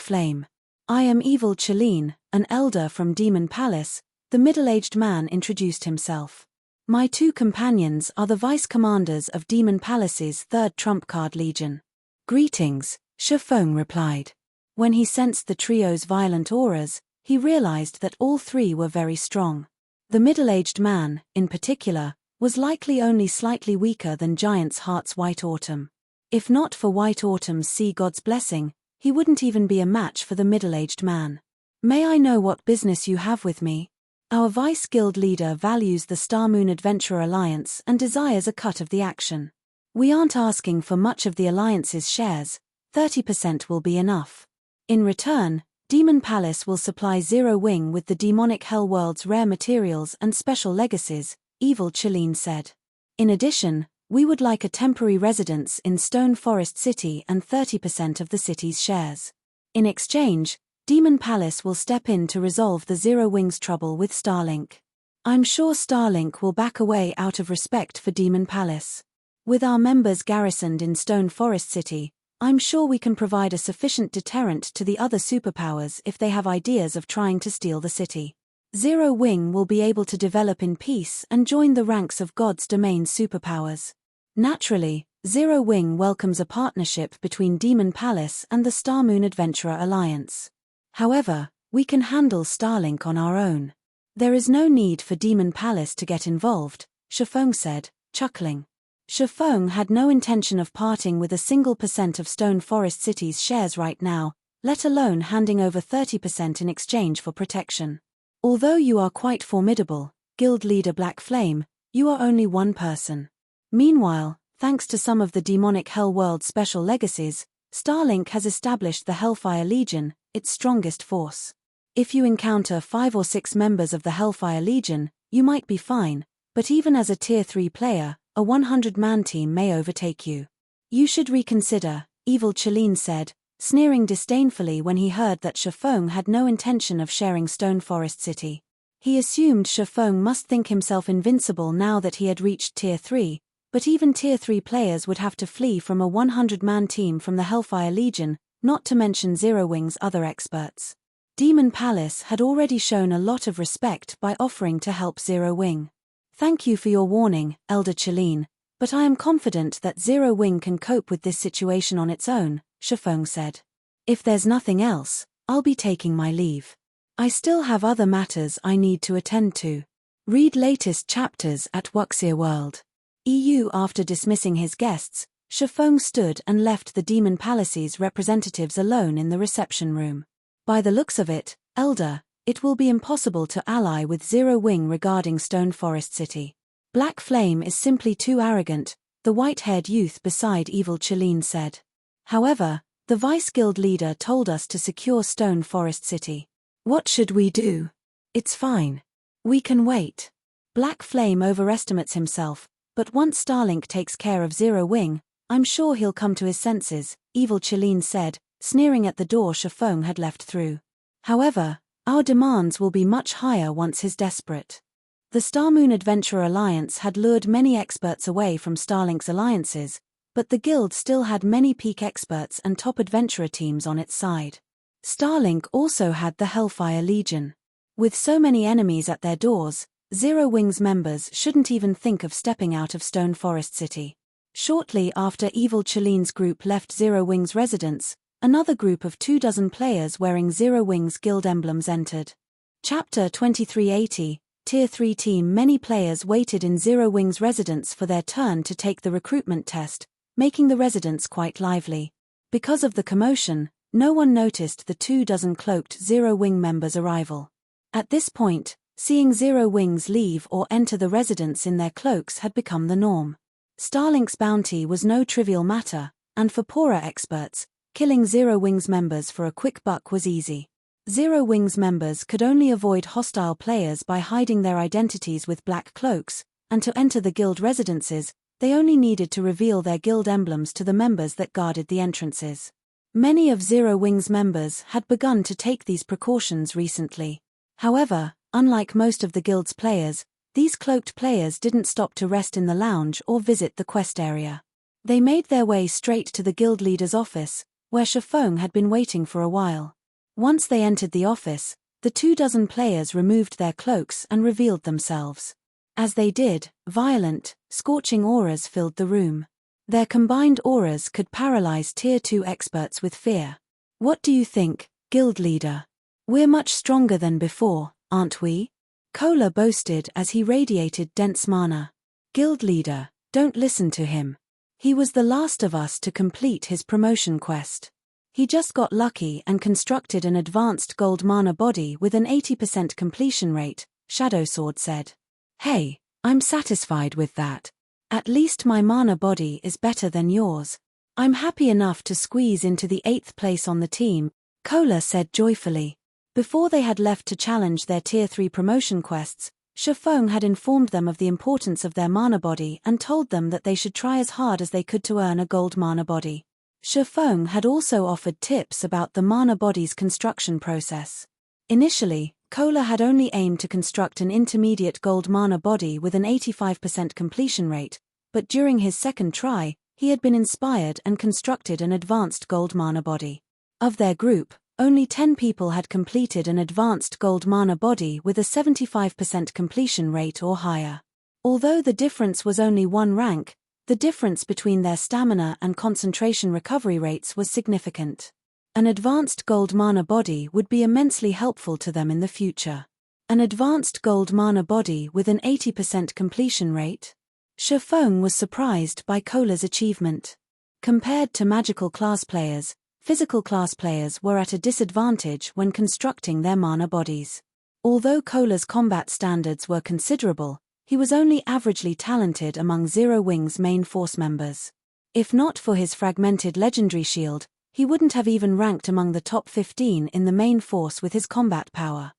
B: Flame. I am Evil Chelene, an elder from Demon Palace, the middle-aged man introduced himself. My 2 companions are the vice commanders of Demon Palace's 3rd Trump Card Legion. Greetings, Shifeng replied. When he sensed the trio's violent auras, he realized that all 3 were very strong. The middle-aged man, in particular, was likely only slightly weaker than Giant's Heart's White Autumn. If not for White Autumn's Sea God's blessing, he wouldn't even be a match for the middle-aged man. May I know what business you have with me? Our Vice Guild leader values the Star Moon Adventurer Alliance and desires a cut of the action. We aren't asking for much of the Alliance's shares, 30% will be enough. In return, Demon Palace will supply Zero Wing with the demonic hell world's rare materials and special legacies, Evil Chelene said. In addition, we would like a temporary residence in Stone Forest City and 30% of the city's shares. In exchange, Demon Palace will step in to resolve the Zero Wing's trouble with Starlink. I'm sure Starlink will back away out of respect for Demon Palace. With our members garrisoned in Stone Forest City, I'm sure we can provide a sufficient deterrent to the other superpowers if they have ideas of trying to steal the city. Zero Wing will be able to develop in peace and join the ranks of God's domain superpowers. Naturally, Zero Wing welcomes a partnership between Demon Palace and the Star Moon Adventurer Alliance. However, we can handle Starlink on our own. There is no need for Demon Palace to get involved, Shifeng said, chuckling. Shifeng had no intention of parting with a single % of Stone Forest City's shares right now, let alone handing over 30% in exchange for protection. Although you are quite formidable, Guild Leader Black Flame, you are only one person. Meanwhile, Thanks to some of the demonic Hell World's special legacies, Starlink has established the Hellfire Legion, its strongest force. If you encounter 5 or 6 members of the Hellfire Legion, you might be fine, but even as a Tier 3 player, a 100-man team may overtake you. You should reconsider, Evil Chelene said, sneering disdainfully when he heard that Shifeng had no intention of sharing Stone Forest City. He assumed Shifeng must think himself invincible now that he had reached Tier 3, but even Tier 3 players would have to flee from a 100-man team from the Hellfire Legion, not to mention Zero Wing's other experts. Demon Palace had already shown a lot of respect by offering to help Zero Wing. Thank you for your warning, Elder Chelene, but I am confident that Zero Wing can cope with this situation on its own, Shifeng said. If there's nothing else, I'll be taking my leave. I still have other matters I need to attend to. Read latest chapters at Wuxia World. EU. After dismissing his guests, Shifeng stood and left the Demon Palace's representatives alone in the reception room. By the looks of it, Elder, it will be impossible to ally with Zero Wing regarding Stone Forest City. Black Flame is simply too arrogant, the white-haired youth beside Evil Chelene said. However, the Vice-Guild leader told us to secure Stone Forest City. What should we do? It's fine. We can wait. Black Flame overestimates himself, but once Starlink takes care of Zero Wing, I'm sure he'll come to his senses, Evil Chelene said, sneering at the door Shifeng had left through. However, our demands will be much higher once he's desperate. The Starmoon Adventurer Alliance had lured many experts away from Starlink's alliances, but the guild still had many peak experts and top adventurer teams on its side. Starlink also had the Hellfire Legion. With so many enemies at their doors, Zero Wing's members shouldn't even think of stepping out of Stone Forest City. Shortly after Evil Chelene's group left Zero Wing's residence, another group of 24 players wearing Zero Wing's guild emblems entered. Chapter 2380, Tier 3 Team. Many players waited in Zero Wing's residence for their turn to take the recruitment test, making the residence quite lively. Because of the commotion, no one noticed the 24 cloaked Zero Wing members' arrival. At this point, seeing Zero Wings leave or enter the residence in their cloaks had become the norm. Starlink's bounty was no trivial matter, and for poorer experts, killing Zero Wings members for a quick buck was easy. Zero Wings members could only avoid hostile players by hiding their identities with black cloaks, and to enter the guild residences, they only needed to reveal their guild emblems to the members that guarded the entrances. Many of Zero Wings members had begun to take these precautions recently. However, unlike most of the guild's players, these cloaked players didn't stop to rest in the lounge or visit the quest area. They made their way straight to the guild leader's office, where Shifeng had been waiting for a while. Once they entered the office, the 24 players removed their cloaks and revealed themselves. As they did, violent, scorching auras filled the room. Their combined auras could paralyze Tier 2 experts with fear. What do you think, guild leader? We're much stronger than before, aren't we? Kola boasted as he radiated dense mana. Guild leader, don't listen to him. He was the last of us to complete his promotion quest. He just got lucky and constructed an advanced gold mana body with an 80% completion rate, Shadow Sword said. Hey, I'm satisfied with that. At least my mana body is better than yours. I'm happy enough to squeeze into the 8th place on the team, Kola said joyfully. Before they had left to challenge their Tier 3 promotion quests, Shifeng had informed them of the importance of their mana body and told them that they should try as hard as they could to earn a gold mana body. Shifeng had also offered tips about the mana body's construction process. Initially, Kola had only aimed to construct an intermediate gold mana body with an 85% completion rate, but during his second try, he had been inspired and constructed an advanced gold mana body. Of their group, only 10 people had completed an advanced gold mana body with a 75% completion rate or higher. Although the difference was only 1 rank, the difference between their stamina and concentration recovery rates was significant. An advanced gold mana body would be immensely helpful to them in the future. An advanced gold mana body with an 80% completion rate? Shifeng was surprised by Kola's achievement. Compared to magical class players, physical class players were at a disadvantage when constructing their mana bodies. Although Kola's combat standards were considerable, he was only averagely talented among Zero Wing's main force members. If not for his fragmented legendary shield, he wouldn't have even ranked among the top 15 in the main force with his combat power.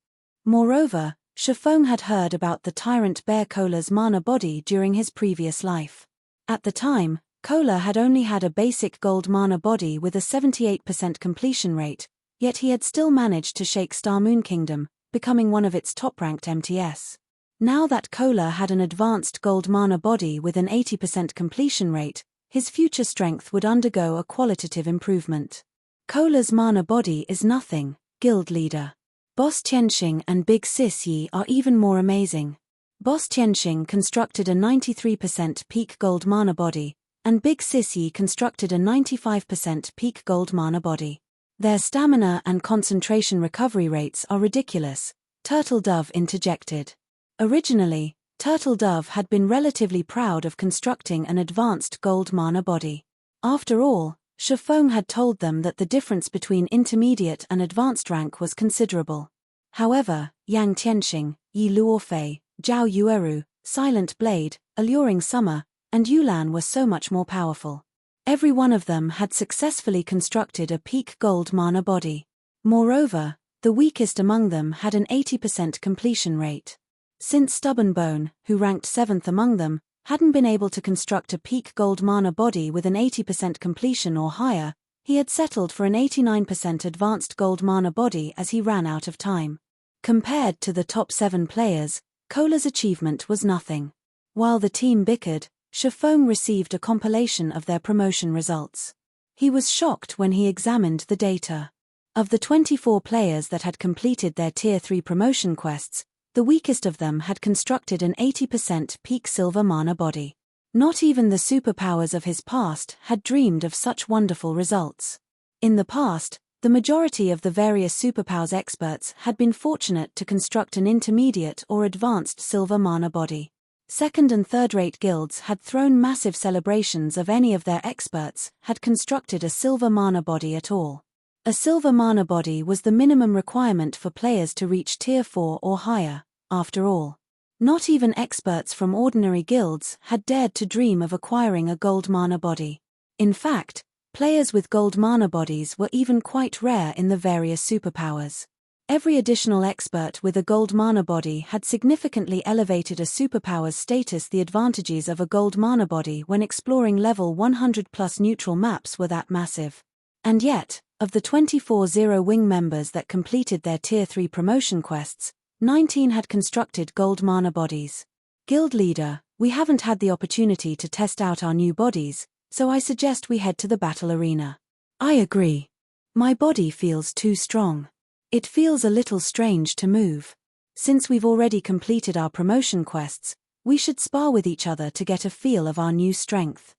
B: Moreover, Shifeng had heard about the tyrant bear Kola's mana body during his previous life. At the time, Kola had only had a basic gold mana body with a 78% completion rate, yet he had still managed to shake Star Moon Kingdom, becoming one of its top-ranked MTS. Now that Kola had an advanced gold mana body with an 80% completion rate, his future strength would undergo a qualitative improvement. Kola's mana body is nothing, guild leader. Boss Tianxing and Big Sis Yi are even more amazing. Boss Tianxing constructed a 93% peak gold mana body, and Big Sis Yi constructed a 95% peak gold mana body. Their stamina and concentration recovery rates are ridiculous, Turtle Dove interjected. Originally, Turtle Dove had been relatively proud of constructing an advanced gold mana body. After all, Shifeng had told them that the difference between intermediate and advanced rank was considerable. However, Yang Tianxing, Yi Luofei, Zhao Yueru, Silent Blade, Alluring Summer, and Yulan were so much more powerful. Every one of them had successfully constructed a peak gold mana body. Moreover, the weakest among them had an 80% completion rate. Since Stubborn Bone, who ranked 7th among them, hadn't been able to construct a peak gold mana body with an 80% completion or higher, he had settled for an 89% advanced gold mana body as he ran out of time. Compared to the top 7 players, Kola's achievement was nothing. While the team bickered, Shifeng received a compilation of their promotion results. He was shocked when he examined the data. Of the 24 players that had completed their Tier 3 promotion quests, the weakest of them had constructed an 80% peak silver mana body. Not even the superpowers of his past had dreamed of such wonderful results. In the past, the majority of the various superpowers experts had been fortunate to construct an intermediate or advanced silver mana body. Second and third-rate guilds had thrown massive celebrations of any of their experts had constructed a silver mana body at all. A silver mana body was the minimum requirement for players to reach Tier 4 or higher, after all. Not even experts from ordinary guilds had dared to dream of acquiring a gold mana body. In fact, players with gold mana bodies were even quite rare in the various superpowers. Every additional expert with a gold mana body had significantly elevated a superpower's status. The advantages of a gold mana body when exploring level 100+ neutral maps were that massive. And yet, of the 24 Zero Wing members that completed their Tier 3 promotion quests, 19 had constructed gold mana bodies. Guild leader, we haven't had the opportunity to test out our new bodies, so I suggest we head to the battle arena. I agree. My body feels too strong. It feels a little strange to move. Since we've already completed our promotion quests, we should spar with each other to get a feel of our new strength.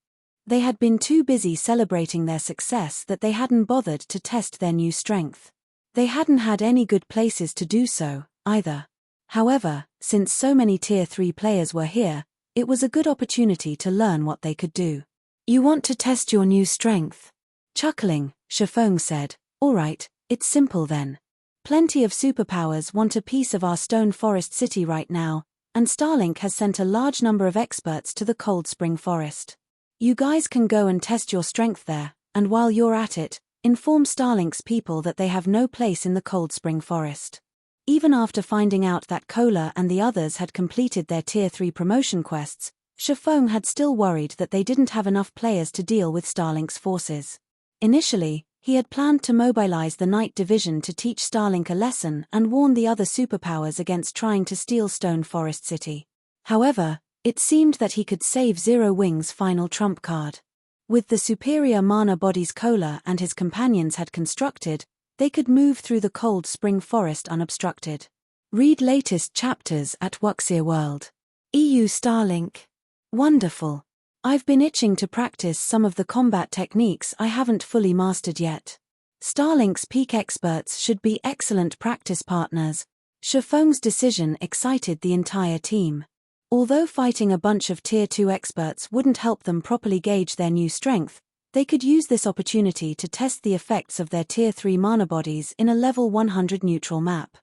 B: They had been too busy celebrating their success that they hadn't bothered to test their new strength. They hadn't had any good places to do so, either. However, since so many Tier 3 players were here, it was a good opportunity to learn what they could do. You want to test your new strength? Chuckling, Shifeng said, all right, it's simple then. Plenty of superpowers want a piece of our Stone Forest City right now, and Starlink has sent a large number of experts to the Cold Spring Forest. You guys can go and test your strength there, and while you're at it, inform Starlink's people that they have no place in the Cold Spring Forest. Even after finding out that Kola and the others had completed their Tier 3 promotion quests, Shifeng had still worried that they didn't have enough players to deal with Starlink's forces. Initially, he had planned to mobilize the Night Division to teach Starlink a lesson and warn the other superpowers against trying to steal Stone Forest City. However, it seemed that he could save Zero Wing's final trump card. With the superior mana bodies Kola and his companions had constructed, they could move through the Cold Spring Forest unobstructed. Read latest chapters at Wuxia World. EU Starlink. Wonderful. I've been itching to practice some of the combat techniques I haven't fully mastered yet. Starlink's peak experts should be excellent practice partners. Shifeng's decision excited the entire team. Although fighting a bunch of Tier 2 experts wouldn't help them properly gauge their new strength, they could use this opportunity to test the effects of their Tier 3 mana bodies in a level 100 neutral map.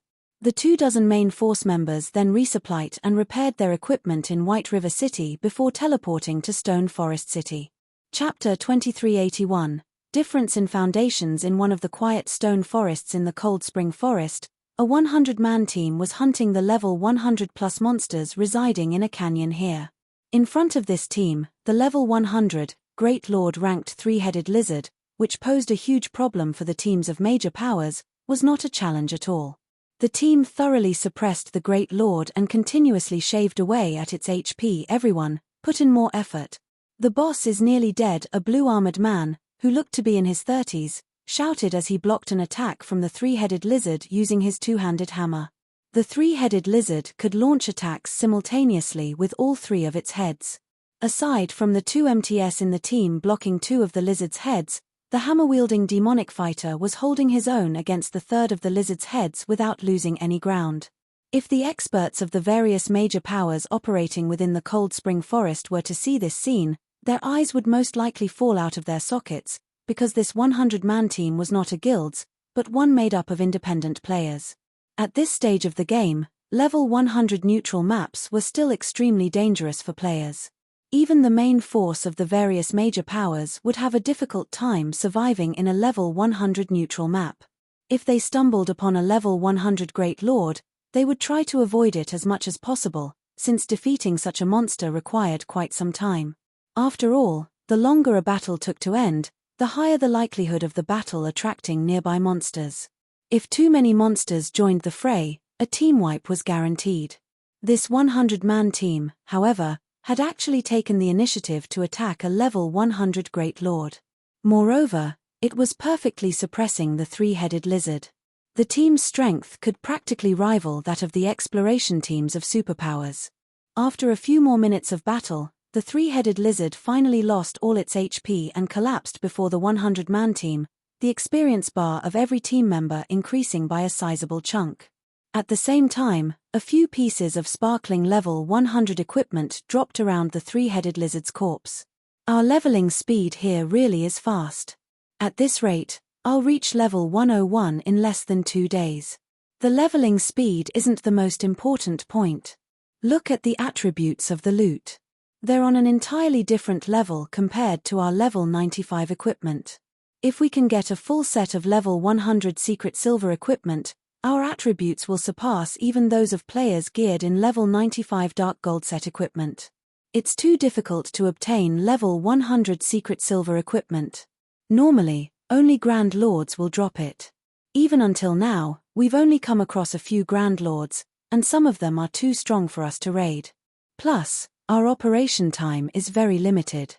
B: The 24 main force members then resupplied and repaired their equipment in White River City before teleporting to Stone Forest City. Chapter 2381, Difference in Foundations. In one of the quiet stone forests in the Cold Spring Forest, a 100-man team was hunting the level 100+ monsters residing in a canyon here. In front of this team, the level 100, Great Lord ranked three-headed lizard, which posed a huge problem for the teams of major powers, was not a challenge at all. The team thoroughly suppressed the Great Lord and continuously shaved away at its HP. Everyone put in more effort. The boss is nearly dead. A blue-armored man, who looked to be in his 30s, shouted as he blocked an attack from the three-headed lizard using his two-handed hammer. The three-headed lizard could launch attacks simultaneously with all three of its heads. Aside from the two MTS in the team blocking two of the lizard's heads, the hammer-wielding demonic fighter was holding his own against the third of the lizard's heads without losing any ground. If the experts of the various major powers operating within the Cold Spring Forest were to see this scene, their eyes would most likely fall out of their sockets, because this 100-man team was not a guild's, but one made up of independent players. At this stage of the game, level 100 neutral maps were still extremely dangerous for players. Even the main force of the various major powers would have a difficult time surviving in a level 100 neutral map. If they stumbled upon a level 100 Great Lord, they would try to avoid it as much as possible, since defeating such a monster required quite some time. After all, the longer a battle took to end, the higher the likelihood of the battle attracting nearby monsters. If too many monsters joined the fray, a team wipe was guaranteed. This 100-man team, however, had actually taken the initiative to attack a level 100 Great Lord. Moreover, it was perfectly suppressing the three-headed lizard. The team's strength could practically rival that of the exploration teams of superpowers. After a few more minutes of battle, the three-headed lizard finally lost all its HP and collapsed before the 100-man team, the experience bar of every team member increasing by a sizable chunk. At the same time, a few pieces of sparkling level 100 equipment dropped around the three-headed lizard's corpse. Our leveling speed here really is fast. At this rate, I'll reach level 101 in less than 2 days. The leveling speed isn't the most important point. Look at the attributes of the loot. They're on an entirely different level compared to our level 95 equipment. If we can get a full set of level 100 secret silver equipment, our attributes will surpass even those of players geared in level 95 dark gold set equipment. It's too difficult to obtain level 100 secret silver equipment. Normally, only Grand Lords will drop it. Even until now, we've only come across a few Grand Lords, and some of them are too strong for us to raid. Plus, our operation time is very limited.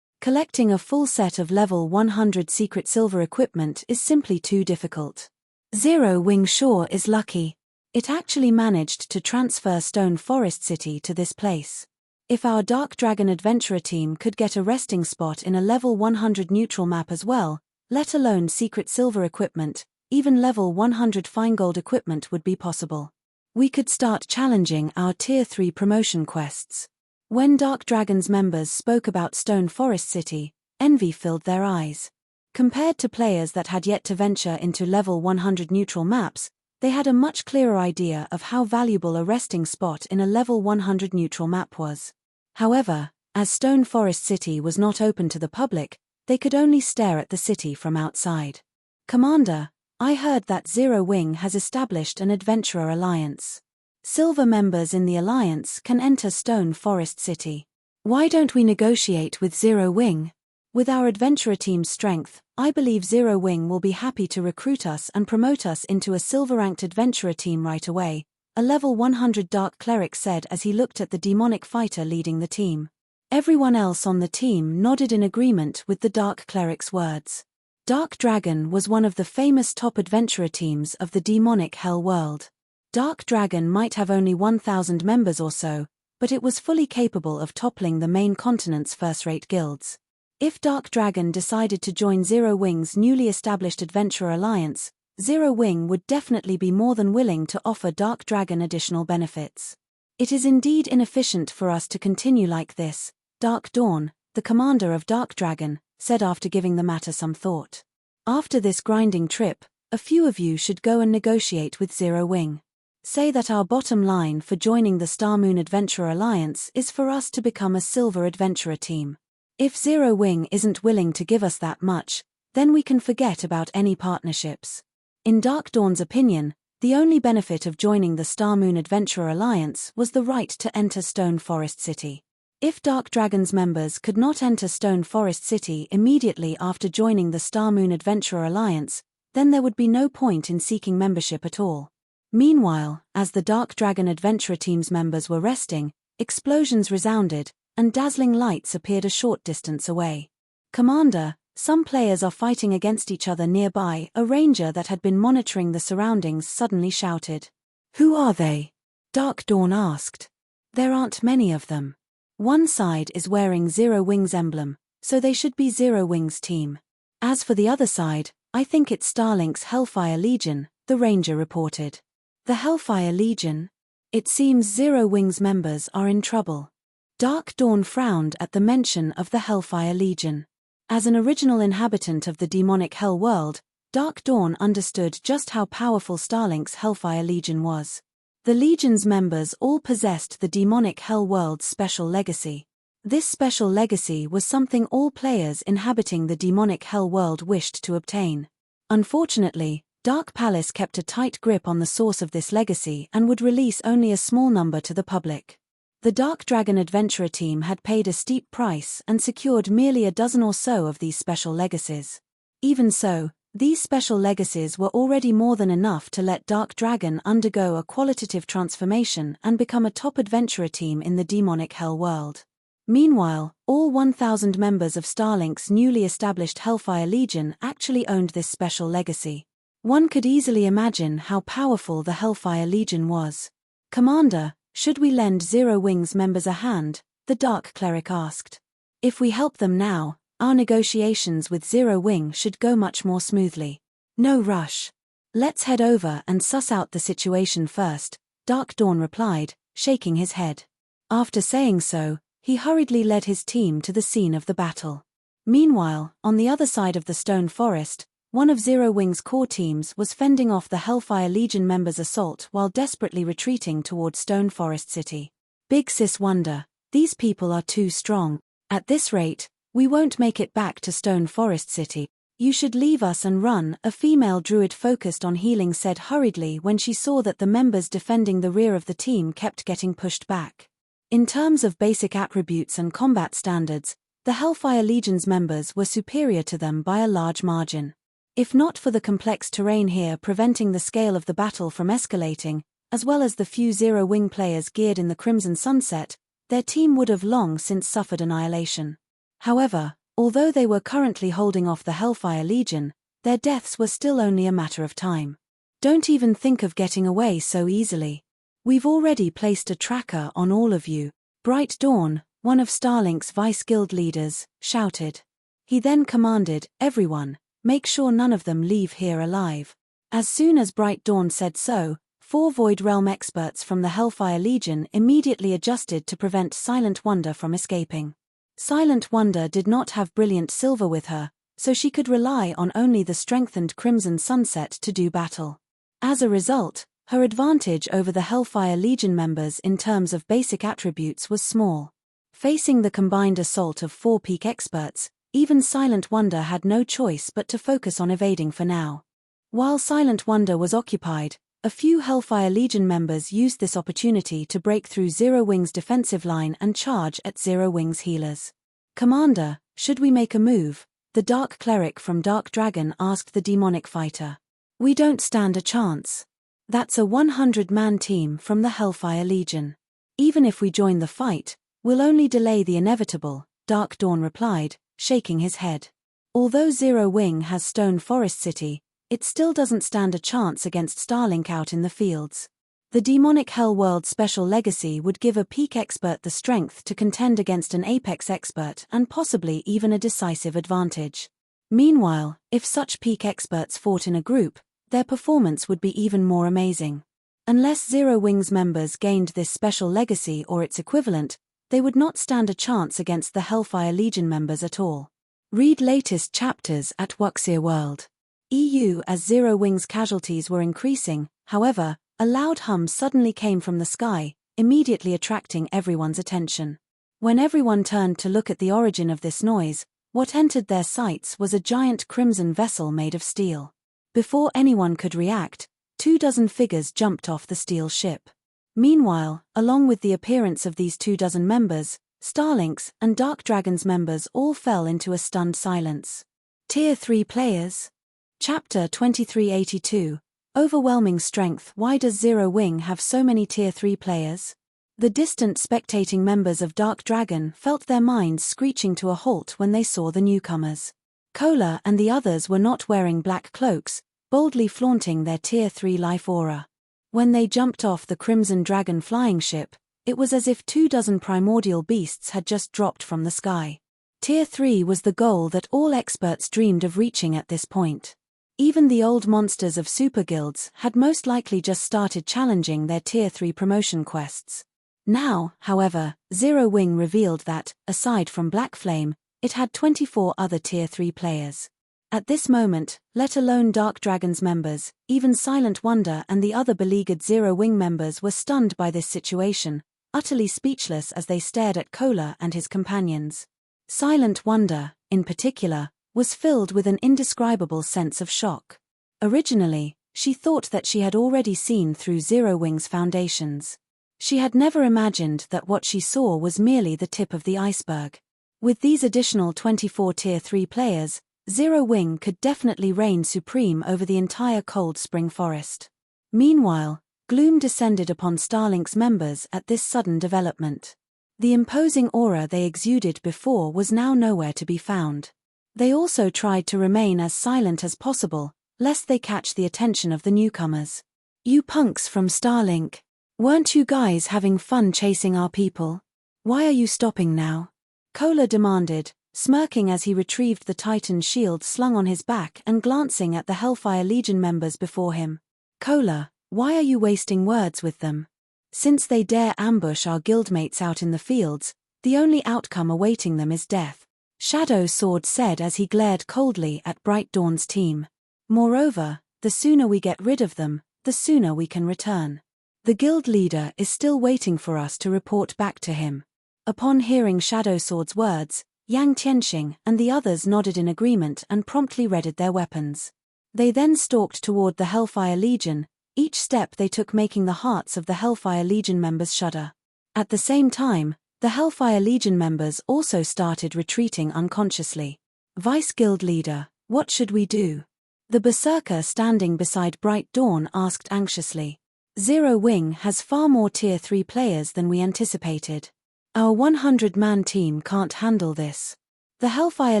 B: Collecting a full set of level 100 secret silver equipment is simply too difficult. Zero Wing sure is lucky. It actually managed to transfer Stone Forest City to this place. If our Dark Dragon adventurer team could get a resting spot in a level 100 neutral map as well, let alone secret silver equipment, even level 100 fine gold equipment would be possible. We could start challenging our Tier 3 promotion quests. When Dark Dragon's members spoke about Stone Forest City, envy filled their eyes. Compared to players that had yet to venture into level 100 neutral maps, they had a much clearer idea of how valuable a resting spot in a level 100 neutral map was. However, as Stone Forest City was not open to the public, they could only stare at the city from outside. Commander, I heard that Zero Wing has established an adventurer alliance. Silver members in the alliance can enter Stone Forest City. Why don't we negotiate with Zero Wing? With our adventurer team's strength, I believe Zero Wing will be happy to recruit us and promote us into a silver-ranked adventurer team right away, a level 100 Dark Cleric said as he looked at the demonic fighter leading the team. Everyone else on the team nodded in agreement with the Dark Cleric's words. Dark Dragon was one of the famous top adventurer teams of the demonic hell world. Dark Dragon might have only 1,000 members or so, but it was fully capable of toppling the main continent's first-rate guilds. If Dark Dragon decided to join Zero Wing's newly established Adventurer Alliance, Zero Wing would definitely be more than willing to offer Dark Dragon additional benefits. It is indeed inefficient for us to continue like this, Dark Dawn, the commander of Dark Dragon, said after giving the matter some thought. After this grinding trip, a few of you should go and negotiate with Zero Wing. say that our bottom line for joining the Star Moon Adventurer Alliance is for us to become a Silver Adventurer team. If Zero Wing isn't willing to give us that much, then we can forget about any partnerships. In Dark Dawn's opinion, the only benefit of joining the Star Moon Adventurer Alliance was the right to enter Stone Forest City. If Dark Dragon's members could not enter Stone Forest City immediately after joining the Star Moon Adventurer Alliance, then there would be no point in seeking membership at all. Meanwhile, as the Dark Dragon Adventurer Team's members were resting, explosions resounded, and dazzling lights appeared a short distance away. "Commander, some players are fighting against each other nearby," a ranger that had been monitoring the surroundings suddenly shouted. "Who are they?" Dark Dawn asked. "There aren't many of them. One side is wearing Zero Wing's emblem, so they should be Zero Wing's team. As for the other side, I think it's Starlink's Hellfire Legion," the ranger reported. "The Hellfire Legion? It seems Zero Wing's members are in trouble." Dark Dawn frowned at the mention of the Hellfire Legion. As an original inhabitant of the demonic Hell world, Dark Dawn understood just how powerful Starlink's Hellfire Legion was. The Legion's members all possessed the demonic Hell world's special legacy. This special legacy was something all players inhabiting the demonic Hell world wished to obtain. Unfortunately, Dark Palace kept a tight grip on the source of this legacy and would release only a small number to the public. The Dark Dragon Adventurer team had paid a steep price and secured merely a dozen or so of these special legacies. Even so, these special legacies were already more than enough to let Dark Dragon undergo a qualitative transformation and become a top adventurer team in the demonic Hell world. Meanwhile, all 1,000 members of Starlink's newly established Hellfire Legion actually owned this special legacy. One could easily imagine how powerful the Hellfire Legion was. "Commander, should we lend Zero Wing's members a hand?" the Dark Cleric asked. "If we help them now, our negotiations with Zero Wing should go much more smoothly. No rush. Let's head over and suss out the situation first," Dark Dawn replied, shaking his head. After saying so, he hurriedly led his team to the scene of the battle. Meanwhile, on the other side of the Stone Forest, one of Zero Wing's core teams was fending off the Hellfire Legion members' assault while desperately retreating toward Stone Forest City. "Big Sis Wonder, these people are too strong. At this rate, we won't make it back to Stone Forest City. You should leave us and run," a female druid focused on healing said hurriedly when she saw that the members defending the rear of the team kept getting pushed back. In terms of basic attributes and combat standards, the Hellfire Legion's members were superior to them by a large margin. If not for the complex terrain here preventing the scale of the battle from escalating, as well as the few Zero Wing players geared in the Crimson Sunset, their team would have long since suffered annihilation. However, although they were currently holding off the Hellfire Legion, their deaths were still only a matter of time. "Don't even think of getting away so easily. We've already placed a tracker on all of you," Bright Dawn, one of Starlink's vice guild leaders, shouted. He then commanded, "Everyone, make sure none of them leave here alive." As soon as Bright Dawn said so, 4 Void Realm experts from the Hellfire Legion immediately adjusted to prevent Silent Wonder from escaping. Silent Wonder did not have brilliant silver with her, so she could rely on only the strengthened Crimson Sunset to do battle. As a result, her advantage over the Hellfire Legion members in terms of basic attributes was small. Facing the combined assault of 4 peak experts, even Silent Wonder had no choice but to focus on evading for now. While Silent Wonder was occupied, a few Hellfire Legion members used this opportunity to break through Zero Wing's defensive line and charge at Zero Wing's healers. "Commander, should we make a move?" the Dark Cleric from Dark Dragon asked the demonic fighter. "We don't stand a chance. That's a 100-man team from the Hellfire Legion. Even if we join the fight, we'll only delay the inevitable," Dark Dawn replied, shaking his head. "Although Zero Wing has Stone Forest City, it still doesn't stand a chance against Starlink out in the fields. The demonic Hell world special legacy would give a peak expert the strength to contend against an apex expert and possibly even a decisive advantage. Meanwhile, if such peak experts fought in a group, their performance would be even more amazing. Unless Zero Wing's members gained this special legacy or its equivalent, they would not stand a chance against the Hellfire Legion members at all. Read latest chapters at Wuxia World. EU. As Zero Wing's casualties were increasing, however, A loud hum suddenly came from the sky, immediately attracting everyone's attention. When everyone turned to look at the origin of this noise, what entered their sights was a giant crimson vessel made of steel. Before anyone could react, 24 figures jumped off the steel ship. Meanwhile, along with the appearance of these 24 members, Starlink's and Dark Dragon's members all fell into a stunned silence. Tier 3 players. Chapter 2382. Overwhelming strength. Why does Zero Wing have so many Tier 3 players? The distant spectating members of Dark Dragon felt their minds screeching to a halt when they saw the newcomers. Cola and the others were not wearing black cloaks, boldly flaunting their Tier 3 life aura. When they jumped off the Crimson Dragon flying ship, it was as if 24 primordial beasts had just dropped from the sky. Tier 3 was the goal that all experts dreamed of reaching at this point. Even the old monsters of super guilds had most likely just started challenging their Tier 3 promotion quests. Now, however, Zero Wing revealed that, aside from Black Flame, it had 24 other Tier 3 players. At this moment, let alone Dark Dragon's members, even Silent Wonder and the other beleaguered Zero Wing members were stunned by this situation, utterly speechless as they stared at Cola and his companions. Silent Wonder, in particular, was filled with an indescribable sense of shock. Originally, she thought that she had already seen through Zero Wing's foundations. She had never imagined that what she saw was merely the tip of the iceberg. With these additional 24 Tier 3 players, Zero Wing could definitely reign supreme over the entire Cold Spring Forest. Meanwhile, gloom descended upon Starlink's members at this sudden development. The imposing aura they exuded before was now nowhere to be found. They also tried to remain as silent as possible, lest they catch the attention of the newcomers. "You punks from Starlink. Weren't you guys having fun chasing our people? Why are you stopping now?" Cola demanded, smirking as he retrieved the Titan shield slung on his back and glancing at the Hellfire Legion members before him. "Cola, why are you wasting words with them? Since they dare ambush our guildmates out in the fields, the only outcome awaiting them is death," Shadow Sword said as he glared coldly at Bright Dawn's team. "Moreover, the sooner we get rid of them, the sooner we can return. The guild leader is still waiting for us to report back to him." Upon hearing Shadow Sword's words, Yang Tianxing and the others nodded in agreement and promptly readied their weapons. They then stalked toward the Hellfire Legion, each step they took making the hearts of the Hellfire Legion members shudder. At the same time, the Hellfire Legion members also started retreating unconsciously. "Vice Guild Leader, what should we do?" The Berserker standing beside Bright Dawn asked anxiously. "Zero Wing has far more Tier 3 players than we anticipated. Our 100-man team can't handle this." The Hellfire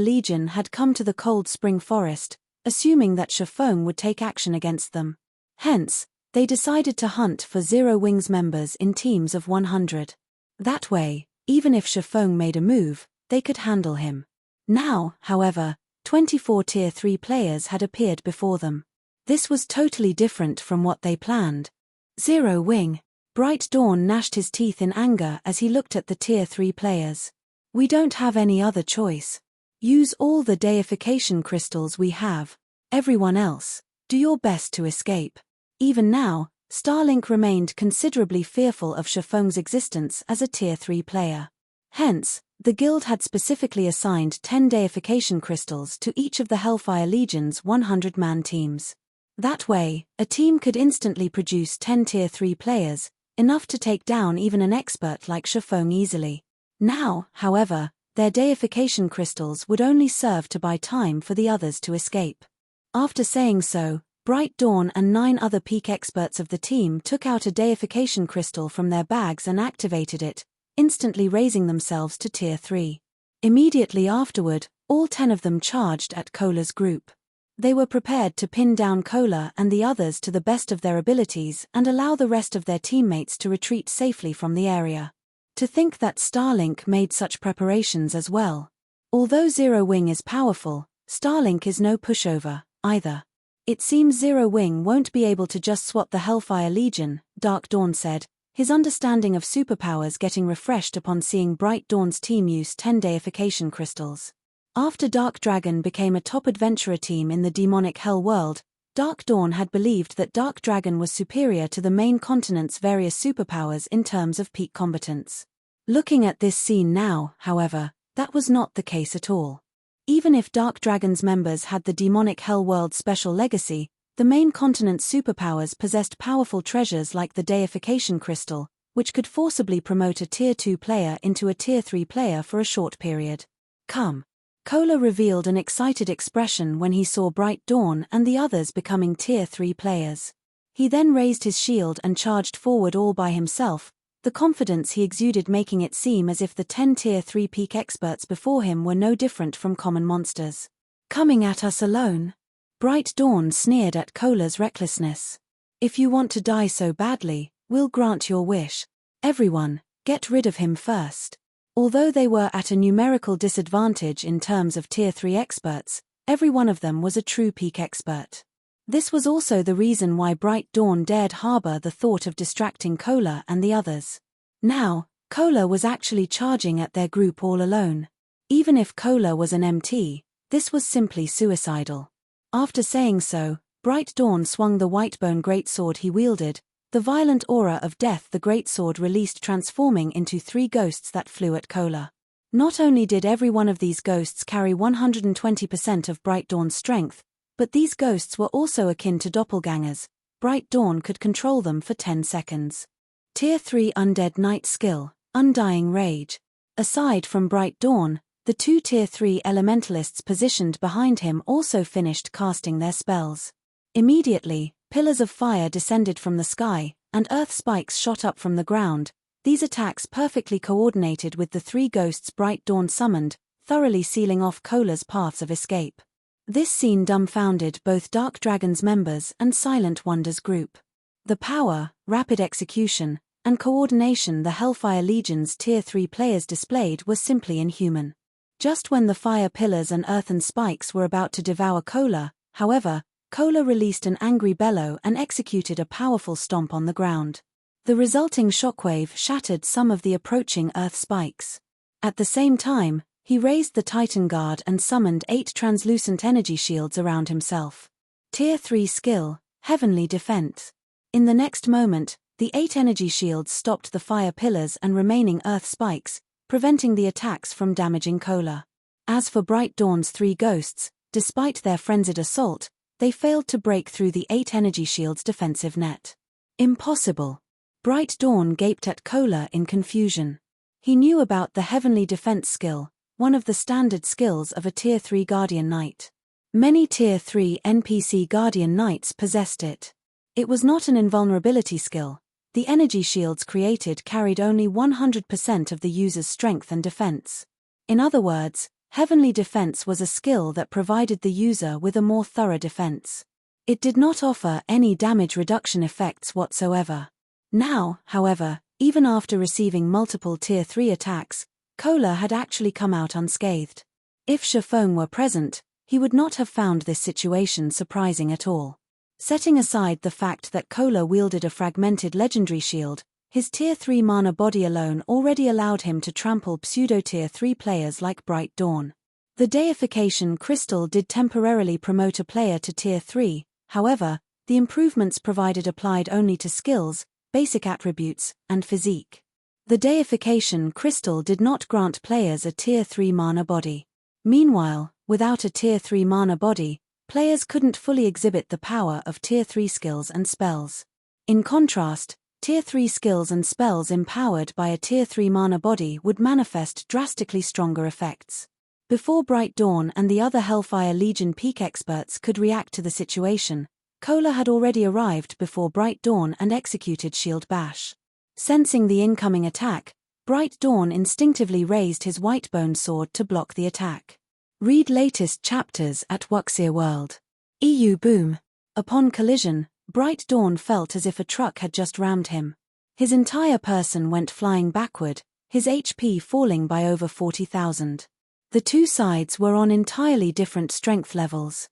B: Legion had come to the Cold Spring Forest, assuming that Shifeng would take action against them. Hence, they decided to hunt for Zero Wing's members in teams of 100. That way, even if Shifeng made a move, they could handle him. Now, however, 24 Tier 3 players had appeared before them. This was totally different from what they planned. "Zero Wing." Bright Dawn gnashed his teeth in anger as he looked at the Tier 3 players. "We don't have any other choice. Use all the deification crystals we have. Everyone else, do your best to escape." Even now, Starlink remained considerably fearful of Shifeng's existence as a Tier 3 player. Hence, the guild had specifically assigned 10 deification crystals to each of the Hellfire Legion's 100-man teams. That way, a team could instantly produce 10 Tier 3 players, enough to take down even an expert like Shifeng easily. Now, however, their deification crystals would only serve to buy time for the others to escape. After saying so, Bright Dawn and 9 other peak experts of the team took out a deification crystal from their bags and activated it, instantly raising themselves to Tier 3. Immediately afterward, all 10 of them charged at Cola's group. They were prepared to pin down Cola and the others to the best of their abilities and allow the rest of their teammates to retreat safely from the area. To think that Starlink made such preparations as well. Although Zero Wing is powerful, Starlink is no pushover, either. "It seems Zero Wing won't be able to just swat the Hellfire Legion," Dark Dawn said, his understanding of superpowers getting refreshed upon seeing Bright Dawn's team use 10 deification crystals. After Dark Dragon became a top adventurer team in the demonic hell world, Dark Dawn had believed that Dark Dragon was superior to the main continent's various superpowers in terms of peak combatants. Looking at this scene now, however, that was not the case at all. Even if Dark Dragon's members had the demonic Hellworld special legacy, the main continent's superpowers possessed powerful treasures like the deification crystal, which could forcibly promote a Tier 2 player into a Tier 3 player for a short period. Come. Cola revealed an excited expression when he saw Bright Dawn and the others becoming Tier 3 players. He then raised his shield and charged forward all by himself, the confidence he exuded making it seem as if the 10 Tier 3 peak experts before him were no different from common monsters. Coming at us alone? Bright Dawn sneered at Cola's recklessness. If you want to die so badly, we'll grant your wish. Everyone, get rid of him first. Although they were at a numerical disadvantage in terms of Tier 3 experts, every one of them was a true peak expert. This was also the reason why Bright Dawn dared harbor the thought of distracting Cola and the others. Now, Cola was actually charging at their group all alone. Even if Cola was an MT, this was simply suicidal. After saying so, Bright Dawn swung the Whitebone greatsword he wielded, the violent aura of death the greatsword released transforming into 3 ghosts that flew at Cola. Not only did every one of these ghosts carry 120% of Bright Dawn's strength, but these ghosts were also akin to doppelgangers. Bright Dawn could control them for 10 seconds. Tier 3 Undead Knight skill, Undying Rage. Aside from Bright Dawn, the 2 Tier 3 elementalists positioned behind him also finished casting their spells. Immediately, pillars of fire descended from the sky, and earth spikes shot up from the ground, these attacks perfectly coordinated with the 3 ghosts Bright Dawn summoned, thoroughly sealing off Cola's paths of escape. This scene dumbfounded both Dark Dragon's members and Silent Wonder's group. The power, rapid execution, and coordination the Hellfire Legion's Tier 3 players displayed was simply inhuman. Just when the fire pillars and earthen spikes were about to devour Cola, however, Cola released an angry bellow and executed a powerful stomp on the ground. The resulting shockwave shattered some of the approaching earth spikes. At the same time, he raised the Titan Guard and summoned 8 translucent energy shields around himself. Tier 3 skill, Heavenly Defense. In the next moment, the 8 energy shields stopped the fire pillars and remaining earth spikes, preventing the attacks from damaging Cola. As for Bright Dawn's 3 ghosts, despite their frenzied assault, they failed to break through the 8 energy shields' defensive net. Impossible. Bright Dawn gaped at Cola in confusion. He knew about the Heavenly Defense skill, one of the standard skills of a Tier 3 Guardian Knight. Many Tier 3 NPC Guardian Knights possessed it. It was not an invulnerability skill. The energy shields created carried only 100% of the user's strength and defense. In other words, Heavenly Defense was a skill that provided the user with a more thorough defense. It did not offer any damage reduction effects whatsoever. Now, however, even after receiving multiple Tier 3 attacks, Cola had actually come out unscathed. If Shifeng were present, he would not have found this situation surprising at all. Setting aside the fact that Cola wielded a fragmented legendary shield, his Tier 3 mana body alone already allowed him to trample pseudo-Tier 3 players like Bright Dawn. The deification crystal did temporarily promote a player to Tier 3, however, the improvements provided applied only to skills, basic attributes, and physique. The deification crystal did not grant players a Tier 3 mana body. Meanwhile, without a Tier 3 mana body, players couldn't fully exhibit the power of Tier 3 skills and spells. In contrast, Tier 3 skills and spells empowered by a Tier 3 mana body would manifest drastically stronger effects. Before Bright Dawn and the other Hellfire Legion peak experts could react to the situation, Cola had already arrived before Bright Dawn and executed Shield Bash. Sensing the incoming attack, Bright Dawn instinctively raised his Whitebone sword to block the attack. Read latest chapters at Wuxia World. EU Boom. Upon collision, Bright Dawn felt as if a truck had just rammed him. His entire person went flying backward, his HP falling by over 40,000. The two sides were on entirely different strength levels.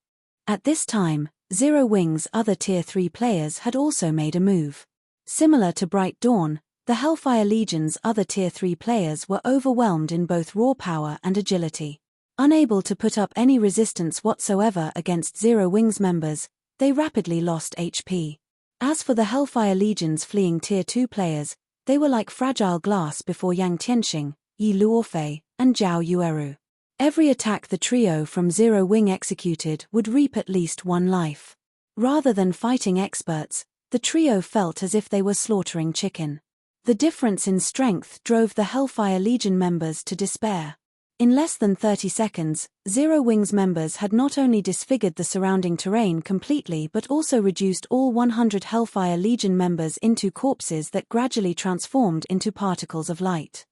B: At this time, Zero Wing's other Tier 3 players had also made a move. Similar to Bright Dawn, the Hellfire Legion's other Tier 3 players were overwhelmed in both raw power and agility. Unable to put up any resistance whatsoever against Zero Wing's members, they rapidly lost HP. As for the Hellfire Legion's fleeing Tier 2 players, they were like fragile glass before Yang Tianxing, Yi Luofei, and Zhao Yueru. Every attack the trio from Zero Wing executed would reap at least one life. Rather than fighting experts, the trio felt as if they were slaughtering chicken. The difference in strength drove the Hellfire Legion members to despair. In less than 30 seconds, Zero Wing's members had not only disfigured the surrounding terrain completely but also reduced all 100 Hellfire Legion members into corpses that gradually transformed into particles of light.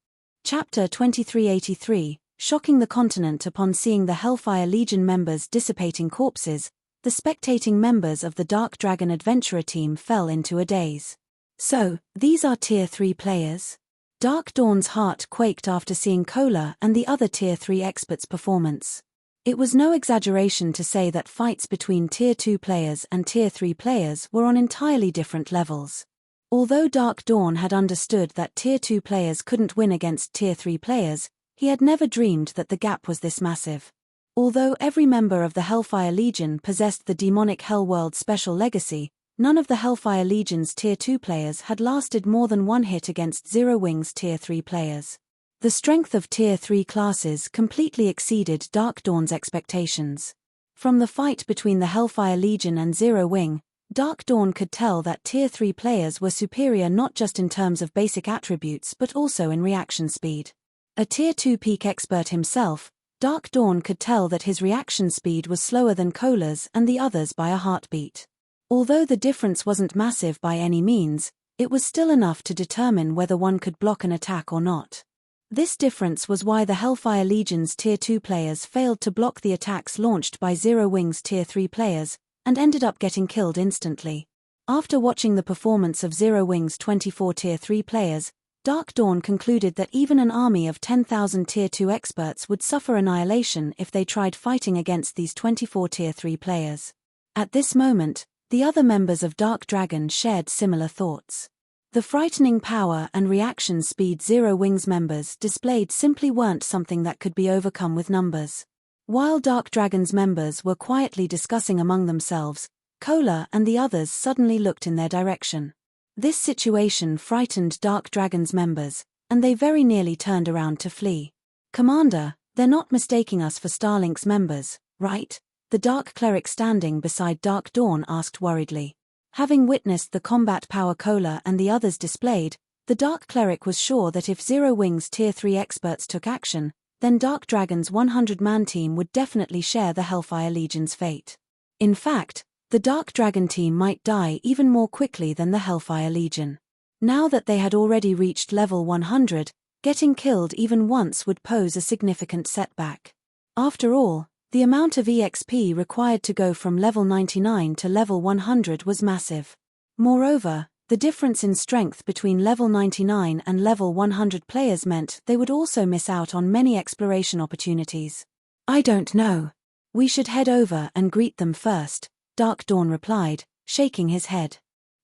B: Chapter 2383, Shocking the continent. Upon seeing the Hellfire Legion members dissipating corpses, the spectating members of the Dark Dragon Adventurer team fell into a daze. So, these are Tier 3 players? Dark Dawn's heart quaked after seeing Kola and the other Tier 3 experts' performance. It was no exaggeration to say that fights between Tier 2 players and Tier 3 players were on entirely different levels. Although Dark Dawn had understood that Tier 2 players couldn't win against Tier 3 players, he had never dreamed that the gap was this massive. Although every member of the Hellfire Legion possessed the demonic Hellworld special legacy, none of the Hellfire Legion's Tier 2 players had lasted more than one hit against Zero Wing's Tier 3 players. The strength of Tier 3 classes completely exceeded Dark Dawn's expectations. From the fight between the Hellfire Legion and Zero Wing, Dark Dawn could tell that Tier 3 players were superior not just in terms of basic attributes but also in reaction speed. A Tier 2 peak expert himself, Dark Dawn could tell that his reaction speed was slower than Kola's and the others by a heartbeat. Although the difference wasn't massive by any means, it was still enough to determine whether one could block an attack or not. This difference was why the Hellfire Legion's Tier 2 players failed to block the attacks launched by Zero Wing's Tier 3 players, and ended up getting killed instantly. After watching the performance of Zero Wing's 24 Tier 3 players, Dark Dawn concluded that even an army of 10,000 Tier 2 experts would suffer annihilation if they tried fighting against these 24 Tier 3 players. At this moment, the other members of Dark Dragon shared similar thoughts. The frightening power and reaction speed Zero Wing's members displayed simply weren't something that could be overcome with numbers. While Dark Dragon's members were quietly discussing among themselves, Kola and the others suddenly looked in their direction. This situation frightened Dark Dragon's members, and they very nearly turned around to flee. "Commander, they're not mistaking us for Starlink's members, right?" The Dark Cleric standing beside Dark Dawn asked worriedly. Having witnessed the combat power Kola and the others displayed, the Dark Cleric was sure that if Zero Wing's Tier 3 experts took action, then Dark Dragon's 100-man team would definitely share the Hellfire Legion's fate. In fact, the Dark Dragon team might die even more quickly than the Hellfire Legion. Now that they had already reached level 100, getting killed even once would pose a significant setback. After all, the amount of EXP required to go from level 99 to level 100 was massive. Moreover, the difference in strength between level 99 and level 100 players meant they would also miss out on many exploration opportunities. "I don't know. We should head over and greet them first," Dark Dawn replied, shaking his head.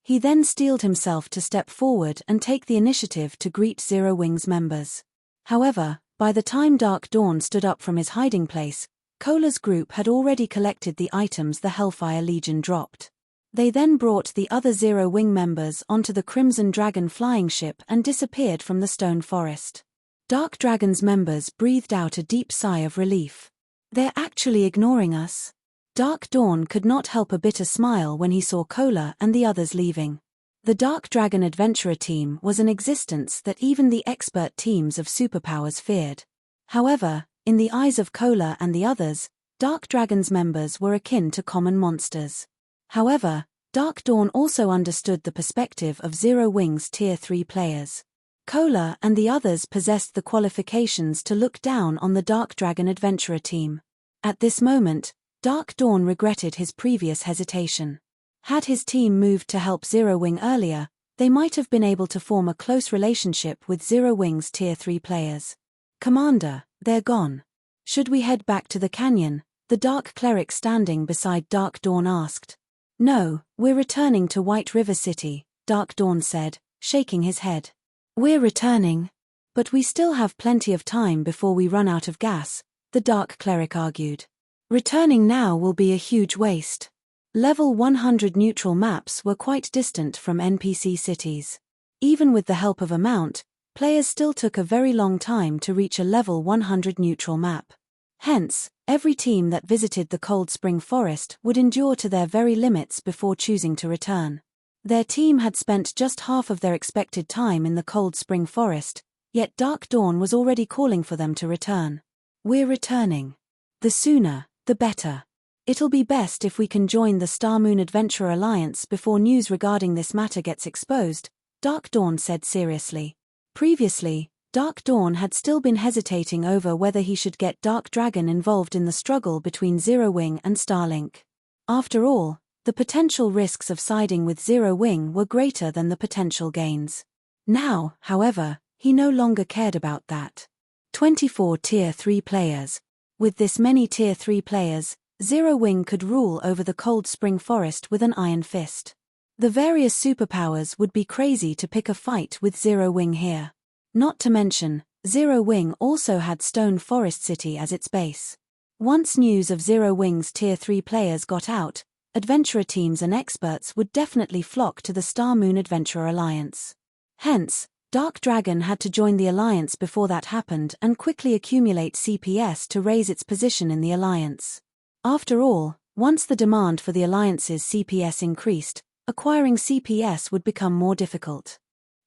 B: He then steeled himself to step forward and take the initiative to greet Zero Wing's members. However, by the time Dark Dawn stood up from his hiding place, Kola's group had already collected the items the Hellfire Legion dropped. They then brought the other Zero Wing members onto the Crimson Dragon flying ship and disappeared from the stone forest. Dark Dragon's members breathed out a deep sigh of relief. "They're actually ignoring us." Dark Dawn could not help a bitter smile when he saw Kola and the others leaving. The Dark Dragon Adventurer team was an existence that even the expert teams of superpowers feared. However, in the eyes of Kola and the others, Dark Dragon's members were akin to common monsters. However, Dark Dawn also understood the perspective of Zero Wing's Tier 3 players. Kola and the others possessed the qualifications to look down on the Dark Dragon Adventurer team. At this moment, Dark Dawn regretted his previous hesitation. Had his team moved to help Zero Wing earlier, they might have been able to form a close relationship with Zero Wing's Tier 3 players. "Commander, they're gone. Should we head back to the canyon?" the Dark Cleric standing beside Dark Dawn asked. "No, we're returning to White River City," Dark Dawn said, shaking his head. "We're returning? But we still have plenty of time before we run out of gas," the Dark Cleric argued. "Returning now will be a huge waste. Level 100 neutral maps were quite distant from NPC cities. Even with the help of a mount, players still took a very long time to reach a level 100 neutral map. Hence, every team that visited the Cold Spring Forest would endure to their very limits before choosing to return. Their team had spent just half of their expected time in the Cold Spring Forest, yet Dark Dawn was already calling for them to return. "We're returning. The sooner, the better. It'll be best if we can join the Star Moon Adventurer Alliance before news regarding this matter gets exposed," Dark Dawn said seriously. Previously, Dark Dawn had still been hesitating over whether he should get Dark Dragon involved in the struggle between Zero Wing and Starlink. After all, the potential risks of siding with Zero Wing were greater than the potential gains. Now, however, he no longer cared about that. 24 Tier 3 players. With this many Tier 3 players, Zero Wing could rule over the Cold Spring Forest with an iron fist. The various superpowers would be crazy to pick a fight with Zero Wing here. Not to mention, Zero Wing also had Stone Forest City as its base. Once news of Zero Wing's Tier 3 players got out, adventurer teams and experts would definitely flock to the Star Moon Adventurer Alliance. Hence, Dark Dragon had to join the Alliance before that happened and quickly accumulate CPS to raise its position in the Alliance. After all, once the demand for the Alliance's CPS increased, acquiring CPS would become more difficult.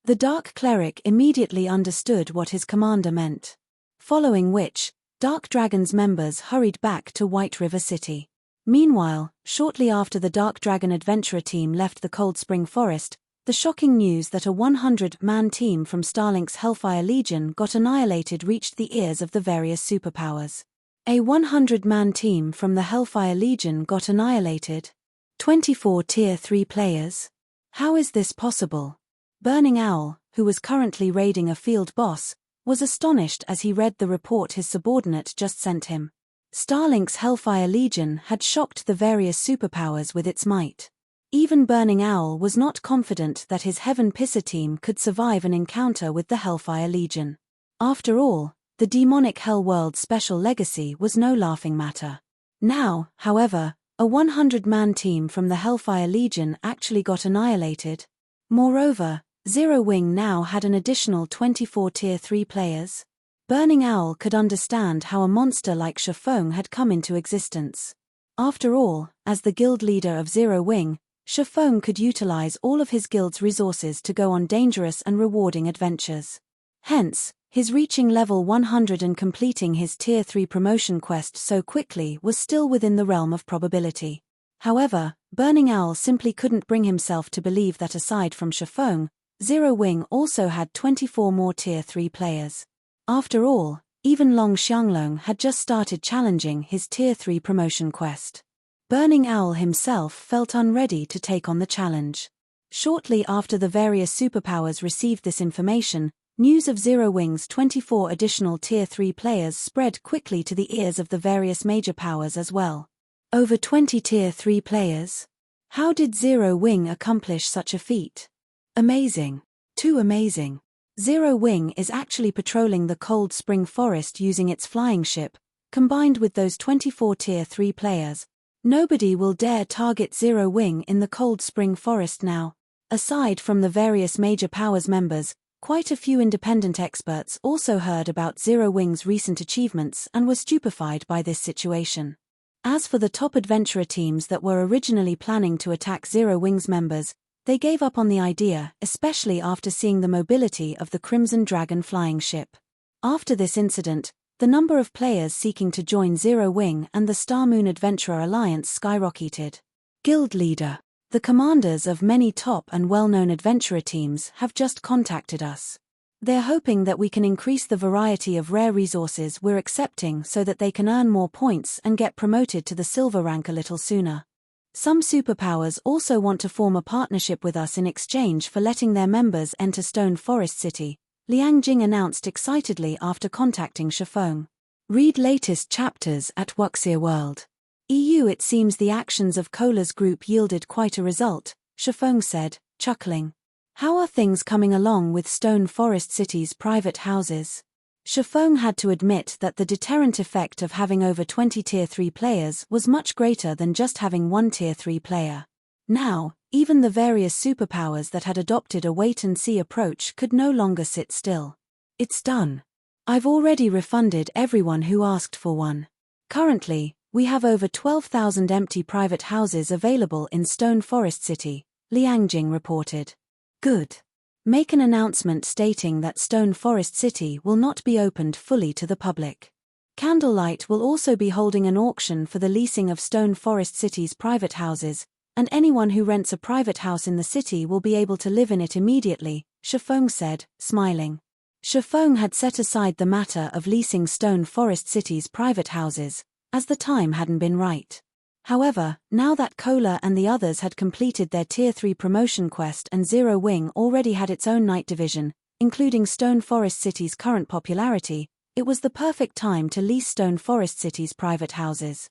B: The Dark Cleric immediately understood what his commander meant. Following which, Dark Dragon's members hurried back to White River City. Meanwhile, shortly after the Dark Dragon adventurer team left the Cold Spring Forest, the shocking news that a 100-man team from Starlink's Hellfire Legion got annihilated reached the ears of the various superpowers. A 100-man team from the Hellfire Legion got annihilated? 24 Tier 3 players? How is this possible? Burning Owl, who was currently raiding a field boss, was astonished as he read the report his subordinate just sent him. Starlink's Hellfire Legion had shocked the various superpowers with its might. Even Burning Owl was not confident that his Heaven Pisser team could survive an encounter with the Hellfire Legion. After all, the demonic Hell World's special legacy was no laughing matter. Now, however, a 100-man team from the Hellfire Legion actually got annihilated. Moreover, Zero Wing now had an additional 24 Tier 3 players. Burning Owl could understand how a monster like Shafong had come into existence. After all, as the guild leader of Zero Wing, Shafong could utilize all of his guild's resources to go on dangerous and rewarding adventures. Hence, his reaching level 100 and completing his Tier 3 promotion quest so quickly was still within the realm of probability. However, Burning Owl simply couldn't bring himself to believe that aside from Shafong, Zero Wing also had 24 more Tier 3 players. After all, even Long Xianglong had just started challenging his Tier 3 promotion quest. Burning Owl himself felt unready to take on the challenge. Shortly after the various superpowers received this information, news of Zero Wing's 24 additional Tier 3 players spread quickly to the ears of the various major powers as well. Over 20 Tier 3 players? How did Zero Wing accomplish such a feat? Amazing. Too amazing. Zero Wing is actually patrolling the Cold Spring Forest using its flying ship, combined with those 24 Tier 3 players. Nobody will dare target Zero Wing in the Cold Spring Forest now. Aside from the various major powers members, quite a few independent experts also heard about Zero Wing's recent achievements and were stupefied by this situation. As for the top adventurer teams that were originally planning to attack Zero Wing's members, they gave up on the idea, especially after seeing the mobility of the Crimson Dragon flying ship. After this incident, the number of players seeking to join Zero Wing and the Star Moon Adventurer Alliance skyrocketed. Guild Leader. The commanders of many top and well-known adventurer teams have just contacted us. They're hoping that we can increase the variety of rare resources we're accepting so that they can earn more points and get promoted to the silver rank a little sooner. Some superpowers also want to form a partnership with us in exchange for letting their members enter Stone Forest City, Liang Jing announced excitedly after contacting Shafong. Read latest chapters at Wuxia World. EU. It seems the actions of Cola's group yielded quite a result, Shafong said, chuckling. How are things coming along with Stone Forest City's private houses? Shifeng had to admit that the deterrent effect of having over 20 Tier 3 players was much greater than just having one Tier 3 player. Now, even the various superpowers that had adopted a wait-and-see approach could no longer sit still. It's done. I've already refunded everyone who asked for one. Currently, we have over 12,000 empty private houses available in Stone Forest City, Liang Jing reported. Good. Make an announcement stating that Stone Forest City will not be opened fully to the public. Candlelight will also be holding an auction for the leasing of Stone Forest City's private houses, and anyone who rents a private house in the city will be able to live in it immediately, Shifeng said, smiling. Shifeng had set aside the matter of leasing Stone Forest City's private houses, as the time hadn't been right. However, now that Kola and the others had completed their Tier 3 promotion quest and Zero Wing already had its own night division, including Stone Forest City's current popularity, it was the perfect time to lease Stone Forest City's private houses.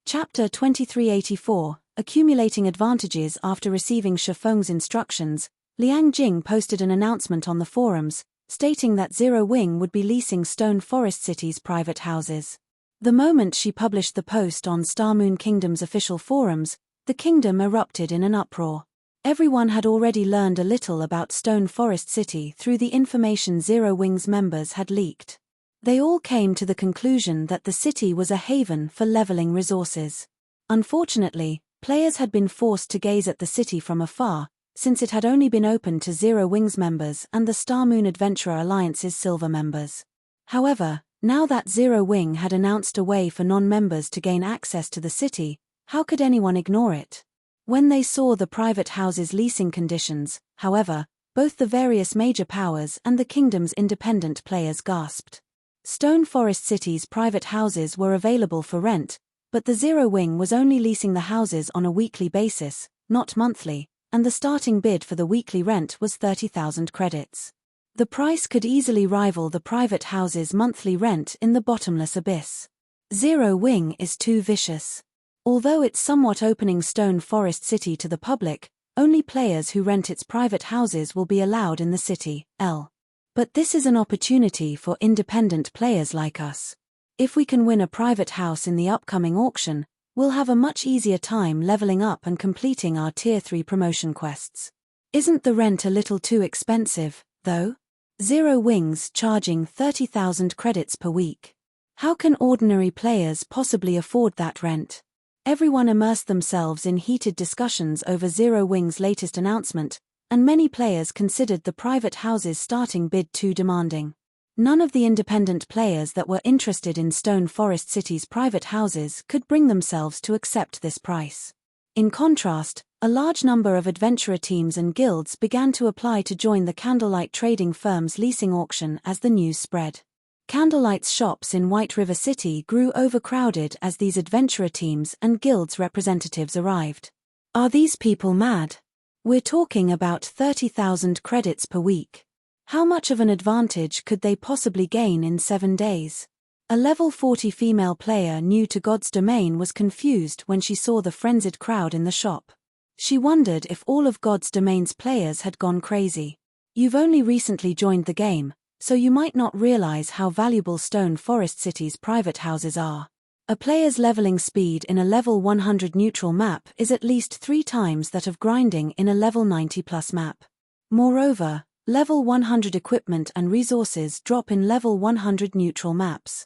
B: Chapter 2384, Accumulating Advantages. After receiving Shifeng's instructions, Liang Jing posted an announcement on the forums, stating that Zero Wing would be leasing Stone Forest City's private houses. The moment she published the post on Star Moon Kingdom's official forums, the kingdom erupted in an uproar. Everyone had already learned a little about Stone Forest City through the information Zero Wing's members had leaked. They all came to the conclusion that the city was a haven for leveling resources. Unfortunately, players had been forced to gaze at the city from afar, since it had only been open to Zero Wing's members and the Star Moon Adventurer Alliance's silver members. However, now that Zero Wing had announced a way for non-members to gain access to the city, how could anyone ignore it? When they saw the private houses' leasing conditions, however, both the various major powers and the kingdom's independent players gasped. Stone Forest City's private houses were available for rent, but the Zero Wing was only leasing the houses on a weekly basis, not monthly, and the starting bid for the weekly rent was 30,000 credits. The price could easily rival the private house's monthly rent in the bottomless abyss. Zero Wing is too vicious. Although it's somewhat opening Stone Forest City to the public, only players who rent its private houses will be allowed in the city, But this is an opportunity for independent players like us. If we can win a private house in the upcoming auction, we'll have a much easier time leveling up and completing our Tier 3 promotion quests. Isn't the rent a little too expensive, though? Zero Wing's charging 30,000 credits per week. How can ordinary players possibly afford that rent? Everyone immersed themselves in heated discussions over Zero Wing's latest announcement, and many players considered the private house's starting bid too demanding. None of the independent players that were interested in Stone Forest City's private houses could bring themselves to accept this price. In contrast, a large number of adventurer teams and guilds began to apply to join the Candlelight trading firm's leasing auction as the news spread. Candlelight's shops in White River City grew overcrowded as these adventurer teams and guilds representatives arrived. Are these people mad? We're talking about 30,000 credits per week. How much of an advantage could they possibly gain in 7 days? A level 40 female player new to God's Domain was confused when she saw the frenzied crowd in the shop. She wondered if all of God's Domain's players had gone crazy. You've only recently joined the game, so you might not realize how valuable Stone Forest City's private houses are. A player's leveling speed in a level 100 neutral map is at least 3 times that of grinding in a level 90+ map. Moreover, level 100 equipment and resources drop in level 100 neutral maps.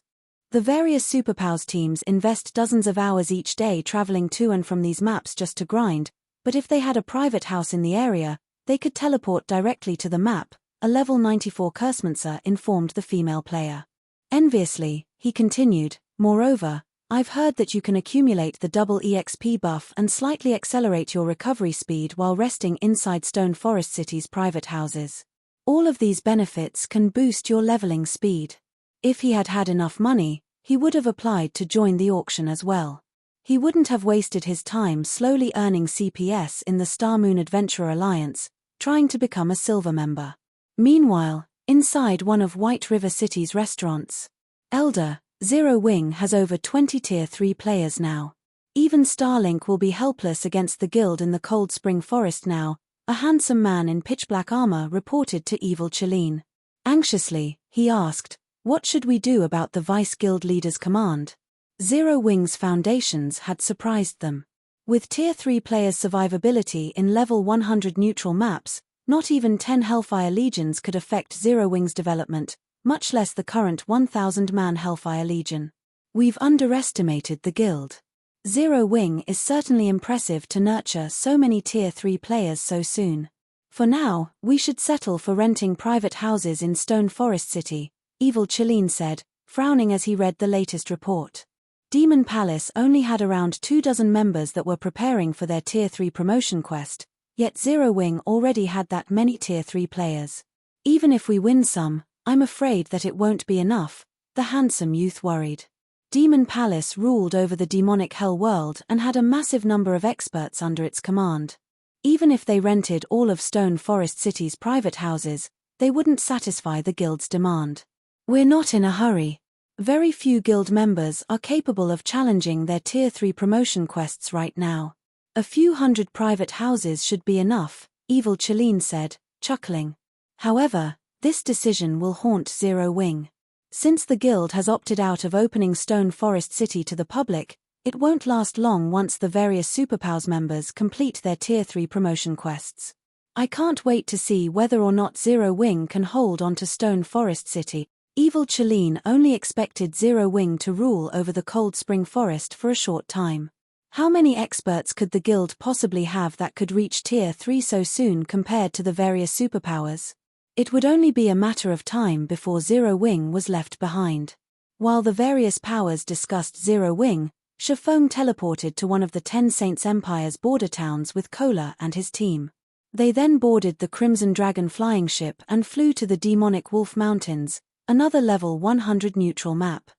B: The various superpowers teams invest dozens of hours each day traveling to and from these maps just to grind, but if they had a private house in the area, they could teleport directly to the map, a level 94 Cursemancer informed the female player. Enviously, he continued, moreover, I've heard that you can accumulate the double EXP buff and slightly accelerate your recovery speed while resting inside Stone Forest City's private houses. All of these benefits can boost your leveling speed. If he had had enough money, he would have applied to join the auction as well. He wouldn't have wasted his time slowly earning CPS in the Star Moon Adventurer Alliance, trying to become a silver member. Meanwhile, inside one of White River City's restaurants, Elder, Zero Wing has over 20 Tier 3 players now. Even Starlink will be helpless against the guild in the Cold Spring Forest now, a handsome man in pitch-black armor reported to Evil Chelene. Anxiously, he asked, What should we do about the Vice Guild Leader's command? Zero Wing's foundations had surprised them. With Tier 3 players' survivability in level 100 neutral maps, not even 10 Hellfire Legions could affect Zero Wing's development, much less the current 1,000-man Hellfire Legion. We've underestimated the guild. Zero Wing is certainly impressive to nurture so many Tier 3 players so soon. For now, we should settle for renting private houses in Stone Forest City, Evil Chileen said, frowning as he read the latest report. Demon Palace only had around 24 members that were preparing for their Tier 3 promotion quest, yet Zero Wing already had that many Tier 3 players. Even if we win some, I'm afraid that it won't be enough, the handsome youth worried. Demon Palace ruled over the demonic hell world and had a massive number of experts under its command. Even if they rented all of Stone Forest City's private houses, they wouldn't satisfy the guild's demand. We're not in a hurry. Very few guild members are capable of challenging their Tier 3 promotion quests right now. A few hundred private houses should be enough, Evil Chileen said, chuckling. However, this decision will haunt Zero Wing. Since the guild has opted out of opening Stone Forest City to the public, it won't last long once the various Superpowers members complete their Tier 3 promotion quests. I can't wait to see whether or not Zero Wing can hold on to Stone Forest City. Evil Chileen only expected Zero Wing to rule over the Cold Spring Forest for a short time. How many experts could the guild possibly have that could reach Tier 3 so soon compared to the various superpowers? It would only be a matter of time before Zero Wing was left behind. While the various powers discussed Zero Wing, Shifeng teleported to one of the 10 Saints Empire's border towns with Kola and his team. They then boarded the Crimson Dragon flying ship and flew to the Demonic Wolf Mountains, another level 100 neutral map.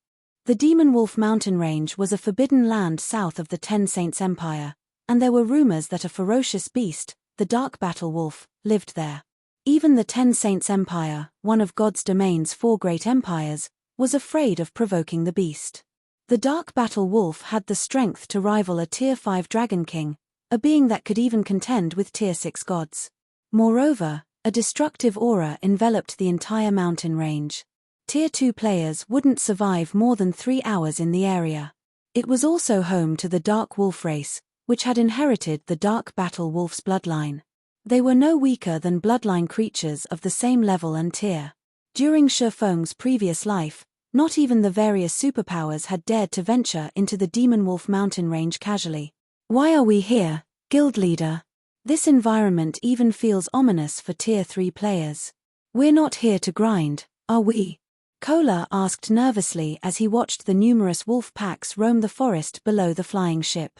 B: The Demon Wolf mountain range was a forbidden land south of the 10 Saints Empire, and there were rumors that a ferocious beast, the Dark Battle Wolf, lived there. Even the 10 Saints Empire, one of God's domain's 4 great empires, was afraid of provoking the beast. The Dark Battle Wolf had the strength to rival a Tier 5 Dragon King, a being that could even contend with Tier 6 gods. Moreover, a destructive aura enveloped the entire mountain range. Tier 2 players wouldn't survive more than 3 hours in the area. It was also home to the Dark Wolf race, which had inherited the Dark Battle Wolf's bloodline. They were no weaker than bloodline creatures of the same level and tier. During Shifeng's previous life, not even the various superpowers had dared to venture into the Demon Wolf mountain range casually. Why are we here, guild leader? This environment even feels ominous for Tier 3 players. We're not here to grind, are we? Kola asked nervously as he watched the numerous wolf packs roam the forest below the flying ship.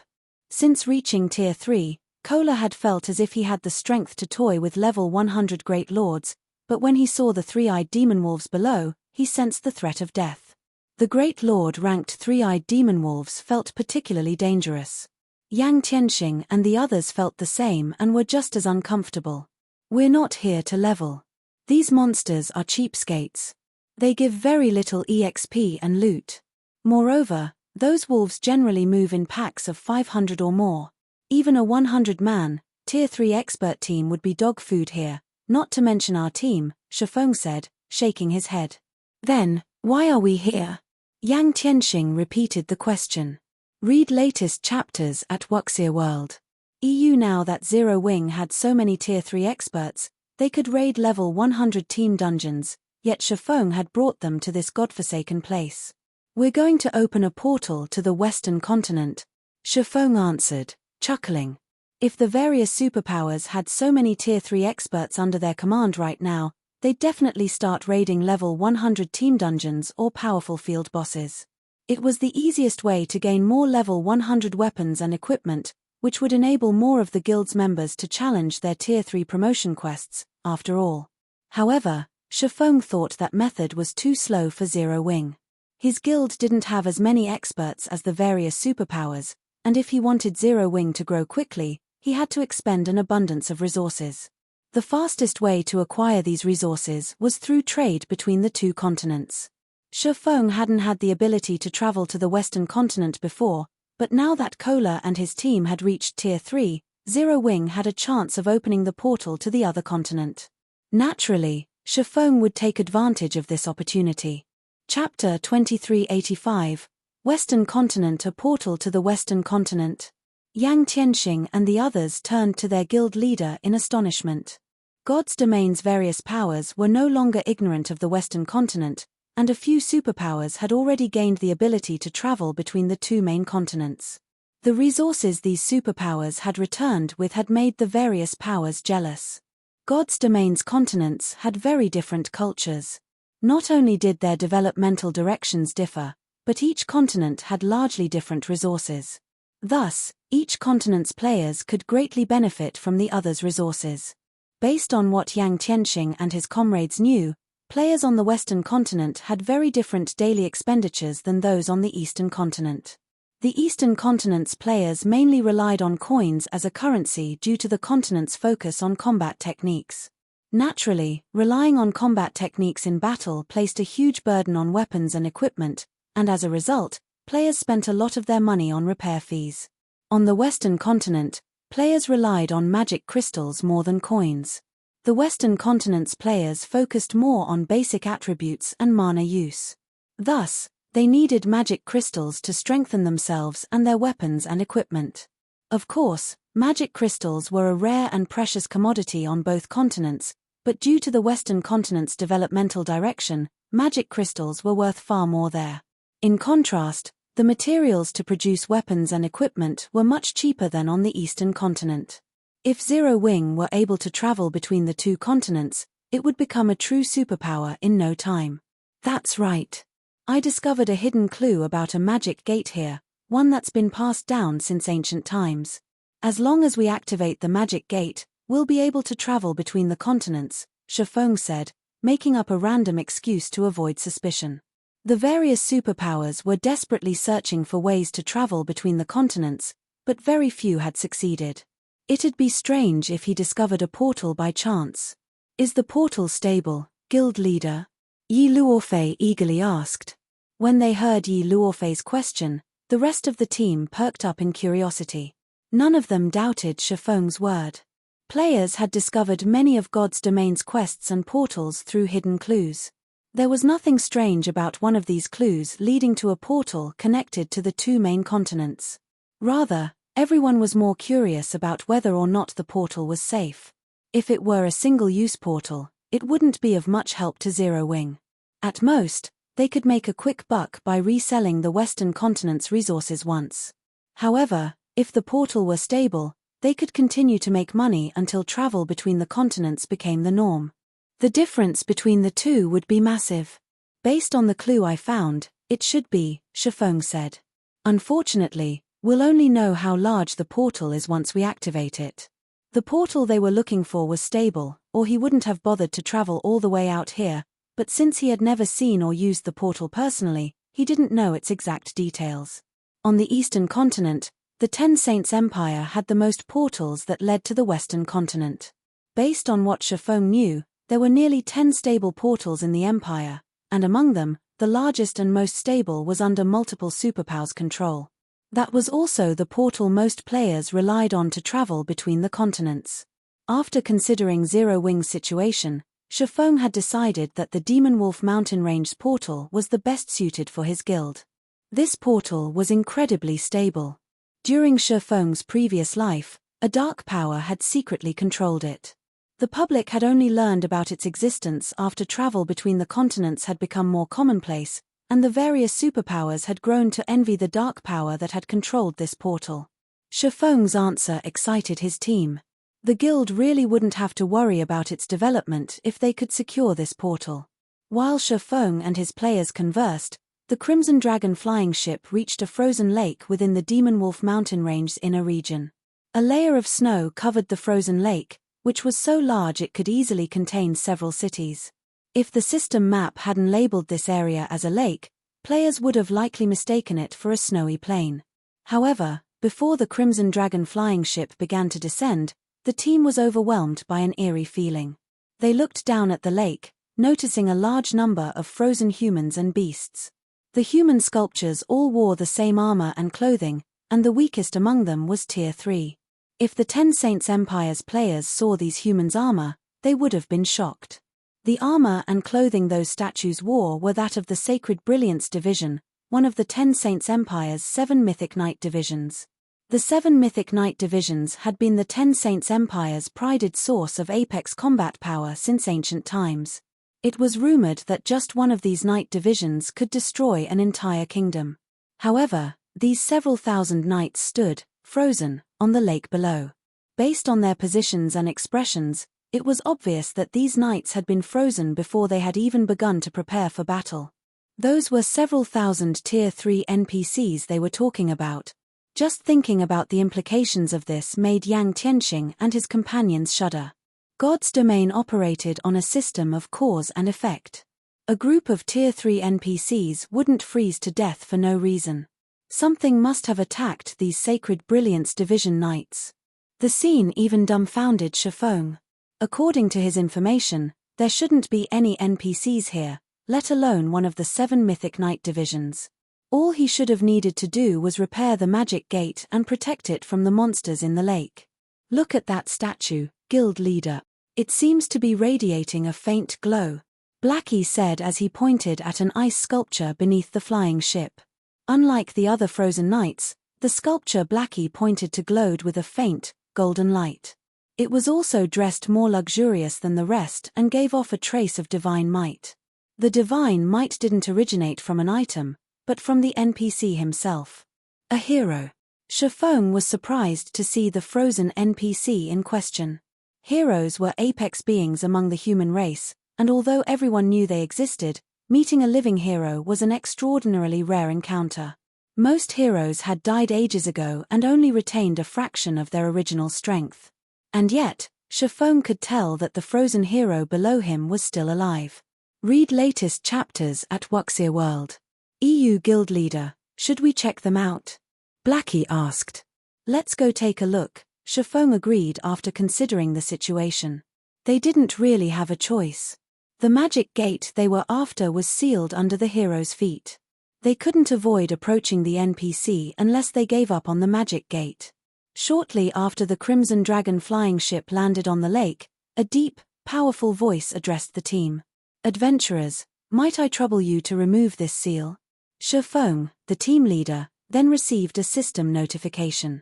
B: Since reaching Tier 3, Kola had felt as if he had the strength to toy with level 100 Great Lords, but when he saw the three-eyed demon wolves below, he sensed the threat of death. The Great Lord ranked three-eyed demon wolves felt particularly dangerous. Yang Tianxing and the others felt the same and were just as uncomfortable. We're not here to level. These monsters are cheapskates. They give very little EXP and loot. Moreover, those wolves generally move in packs of 500 or more. Even a 100-man, Tier 3 expert team would be dog food here, not to mention our team, Shifeng said, shaking his head. Then, why are we here? Yang Tianxing repeated the question. Read latest chapters at Wuxia World. EU. Now that Zero Wing had so many Tier 3 experts, they could raid level 100 team dungeons, yet Shifeng had brought them to this godforsaken place. We're going to open a portal to the Western continent, Shifeng answered, chuckling. If the various superpowers had so many Tier 3 experts under their command right now, they'd definitely start raiding level 100 team dungeons or powerful field bosses. It was the easiest way to gain more level 100 weapons and equipment, which would enable more of the guild's members to challenge their Tier 3 promotion quests, after all. However, Shifeng thought that method was too slow for Zero Wing. His guild didn't have as many experts as the various superpowers, and if he wanted Zero Wing to grow quickly, he had to expend an abundance of resources. The fastest way to acquire these resources was through trade between the two continents. Shifeng hadn't had the ability to travel to the Western continent before, but now that Kola and his team had reached Tier 3, Zero Wing had a chance of opening the portal to the other continent. Naturally, Shifeng would take advantage of this opportunity. Chapter 2385, Western Continent, a portal to the Western Continent. Yang Tianxing and the others turned to their guild leader in astonishment. God's domain's various powers were no longer ignorant of the Western Continent, and a few superpowers had already gained the ability to travel between the two main continents. The resources these superpowers had returned with had made the various powers jealous. God's domain's continents had very different cultures. Not only did their developmental directions differ, but each continent had largely different resources. Thus, each continent's players could greatly benefit from the other's resources. Based on what Yang Tianxing and his comrades knew, players on the Western Continent had very different daily expenditures than those on the Eastern Continent. The Eastern Continent's players mainly relied on coins as a currency due to the continent's focus on combat techniques. Naturally, relying on combat techniques in battle placed a huge burden on weapons and equipment, and as a result, players spent a lot of their money on repair fees. On the Western Continent, players relied on magic crystals more than coins. The Western Continent's players focused more on basic attributes and mana use. Thus, they needed magic crystals to strengthen themselves and their weapons and equipment. Of course, magic crystals were a rare and precious commodity on both continents, but due to the Western Continent's developmental direction, magic crystals were worth far more there. In contrast, the materials to produce weapons and equipment were much cheaper than on the Eastern Continent. If Zero Wing were able to travel between the two continents, it would become a true superpower in no time. That's right. I discovered a hidden clue about a magic gate here, one that's been passed down since ancient times. As long as we activate the magic gate, we'll be able to travel between the continents, Shifeng said, making up a random excuse to avoid suspicion. The various superpowers were desperately searching for ways to travel between the continents, but very few had succeeded. It'd be strange if he discovered a portal by chance. Is the portal stable, guild leader? Yi Luofei eagerly asked. When they heard Yi Luofei's question, the rest of the team perked up in curiosity. None of them doubted Shifeng's word. Players had discovered many of God's domain's quests and portals through hidden clues. There was nothing strange about one of these clues leading to a portal connected to the two main continents. Rather, everyone was more curious about whether or not the portal was safe. If it were a single-use portal, it wouldn't be of much help to Zero Wing. At most, they could make a quick buck by reselling the Western Continent's resources once. However, if the portal were stable, they could continue to make money until travel between the continents became the norm. The difference between the two would be massive. Based on the clue I found, it should be, Shifeng said. Unfortunately, we'll only know how large the portal is once we activate it. The portal they were looking for was stable, or he wouldn't have bothered to travel all the way out here, but since he had never seen or used the portal personally, he didn't know its exact details. On the Eastern Continent, the Ten Saints Empire had the most portals that led to the Western Continent. Based on what Shifeng knew, there were nearly 10 stable portals in the Empire, and among them, the largest and most stable was under multiple superpowers' control. That was also the portal most players relied on to travel between the continents. After considering Zero Wing's situation, Shifeng had decided that the Demon Wolf Mountain Range's portal was the best suited for his guild. This portal was incredibly stable. During Shifeng's previous life, a dark power had secretly controlled it. The public had only learned about its existence after travel between the continents had become more commonplace, and the various superpowers had grown to envy the dark power that had controlled this portal. Shifeng's answer excited his team. The guild really wouldn't have to worry about its development if they could secure this portal. While Shifeng and his players conversed, the Crimson Dragon flying ship reached a frozen lake within the Demon Wolf Mountain Range's inner region. A layer of snow covered the frozen lake, which was so large it could easily contain several cities. If the system map hadn't labeled this area as a lake, players would have likely mistaken it for a snowy plain. However, before the Crimson Dragon flying ship began to descend, the team was overwhelmed by an eerie feeling. They looked down at the lake, noticing a large number of frozen humans and beasts. The human sculptures all wore the same armor and clothing, and the weakest among them was Tier 3. If the Ten Saints Empire's players saw these humans' armor, they would have been shocked. The armor and clothing those statues wore were that of the Sacred Brilliance Division, one of the 10 Saints Empire's 7 Mythic Knight divisions. The 7 Mythic Knight divisions had been the 10 Saints Empire's prided source of apex combat power since ancient times. It was rumored that just one of these knight divisions could destroy an entire kingdom. However, these several thousand knights stood, frozen, on the lake below. Based on their positions and expressions, it was obvious that these knights had been frozen before they had even begun to prepare for battle. Those were several thousand Tier 3 NPCs they were talking about. Just thinking about the implications of this made Yang Tianxing and his companions shudder. God's domain operated on a system of cause and effect. A group of Tier 3 NPCs wouldn't freeze to death for no reason. Something must have attacked these Sacred Brilliance Division knights. The scene even dumbfounded Shifeng. According to his information, there shouldn't be any NPCs here, let alone one of the 7 Mythic Knight divisions. All he should have needed to do was repair the magic gate and protect it from the monsters in the lake. Look at that statue, guild leader. It seems to be radiating a faint glow, Blackie said as he pointed at an ice sculpture beneath the flying ship. Unlike the other frozen knights, the sculpture Blackie pointed to glowed with a faint, golden light. It was also dressed more luxurious than the rest and gave off a trace of divine might. The divine might didn't originate from an item, but from the NPC himself. A hero. Shifeng was surprised to see the frozen NPC in question. Heroes were apex beings among the human race, and although everyone knew they existed, meeting a living hero was an extraordinarily rare encounter. Most heroes had died ages ago and only retained a fraction of their original strength. And yet, Shifeng could tell that the frozen hero below him was still alive. Read latest chapters at Wuxia World. EU Guild Leader, should we check them out? Blackie asked. Let's go take a look, Shifeng agreed after considering the situation. They didn't really have a choice. The magic gate they were after was sealed under the hero's feet. They couldn't avoid approaching the NPC unless they gave up on the magic gate. Shortly after the Crimson Dragon flying ship landed on the lake, a deep, powerful voice addressed the team. Adventurers, might I trouble you to remove this seal? Shifeng, the team leader, then received a system notification.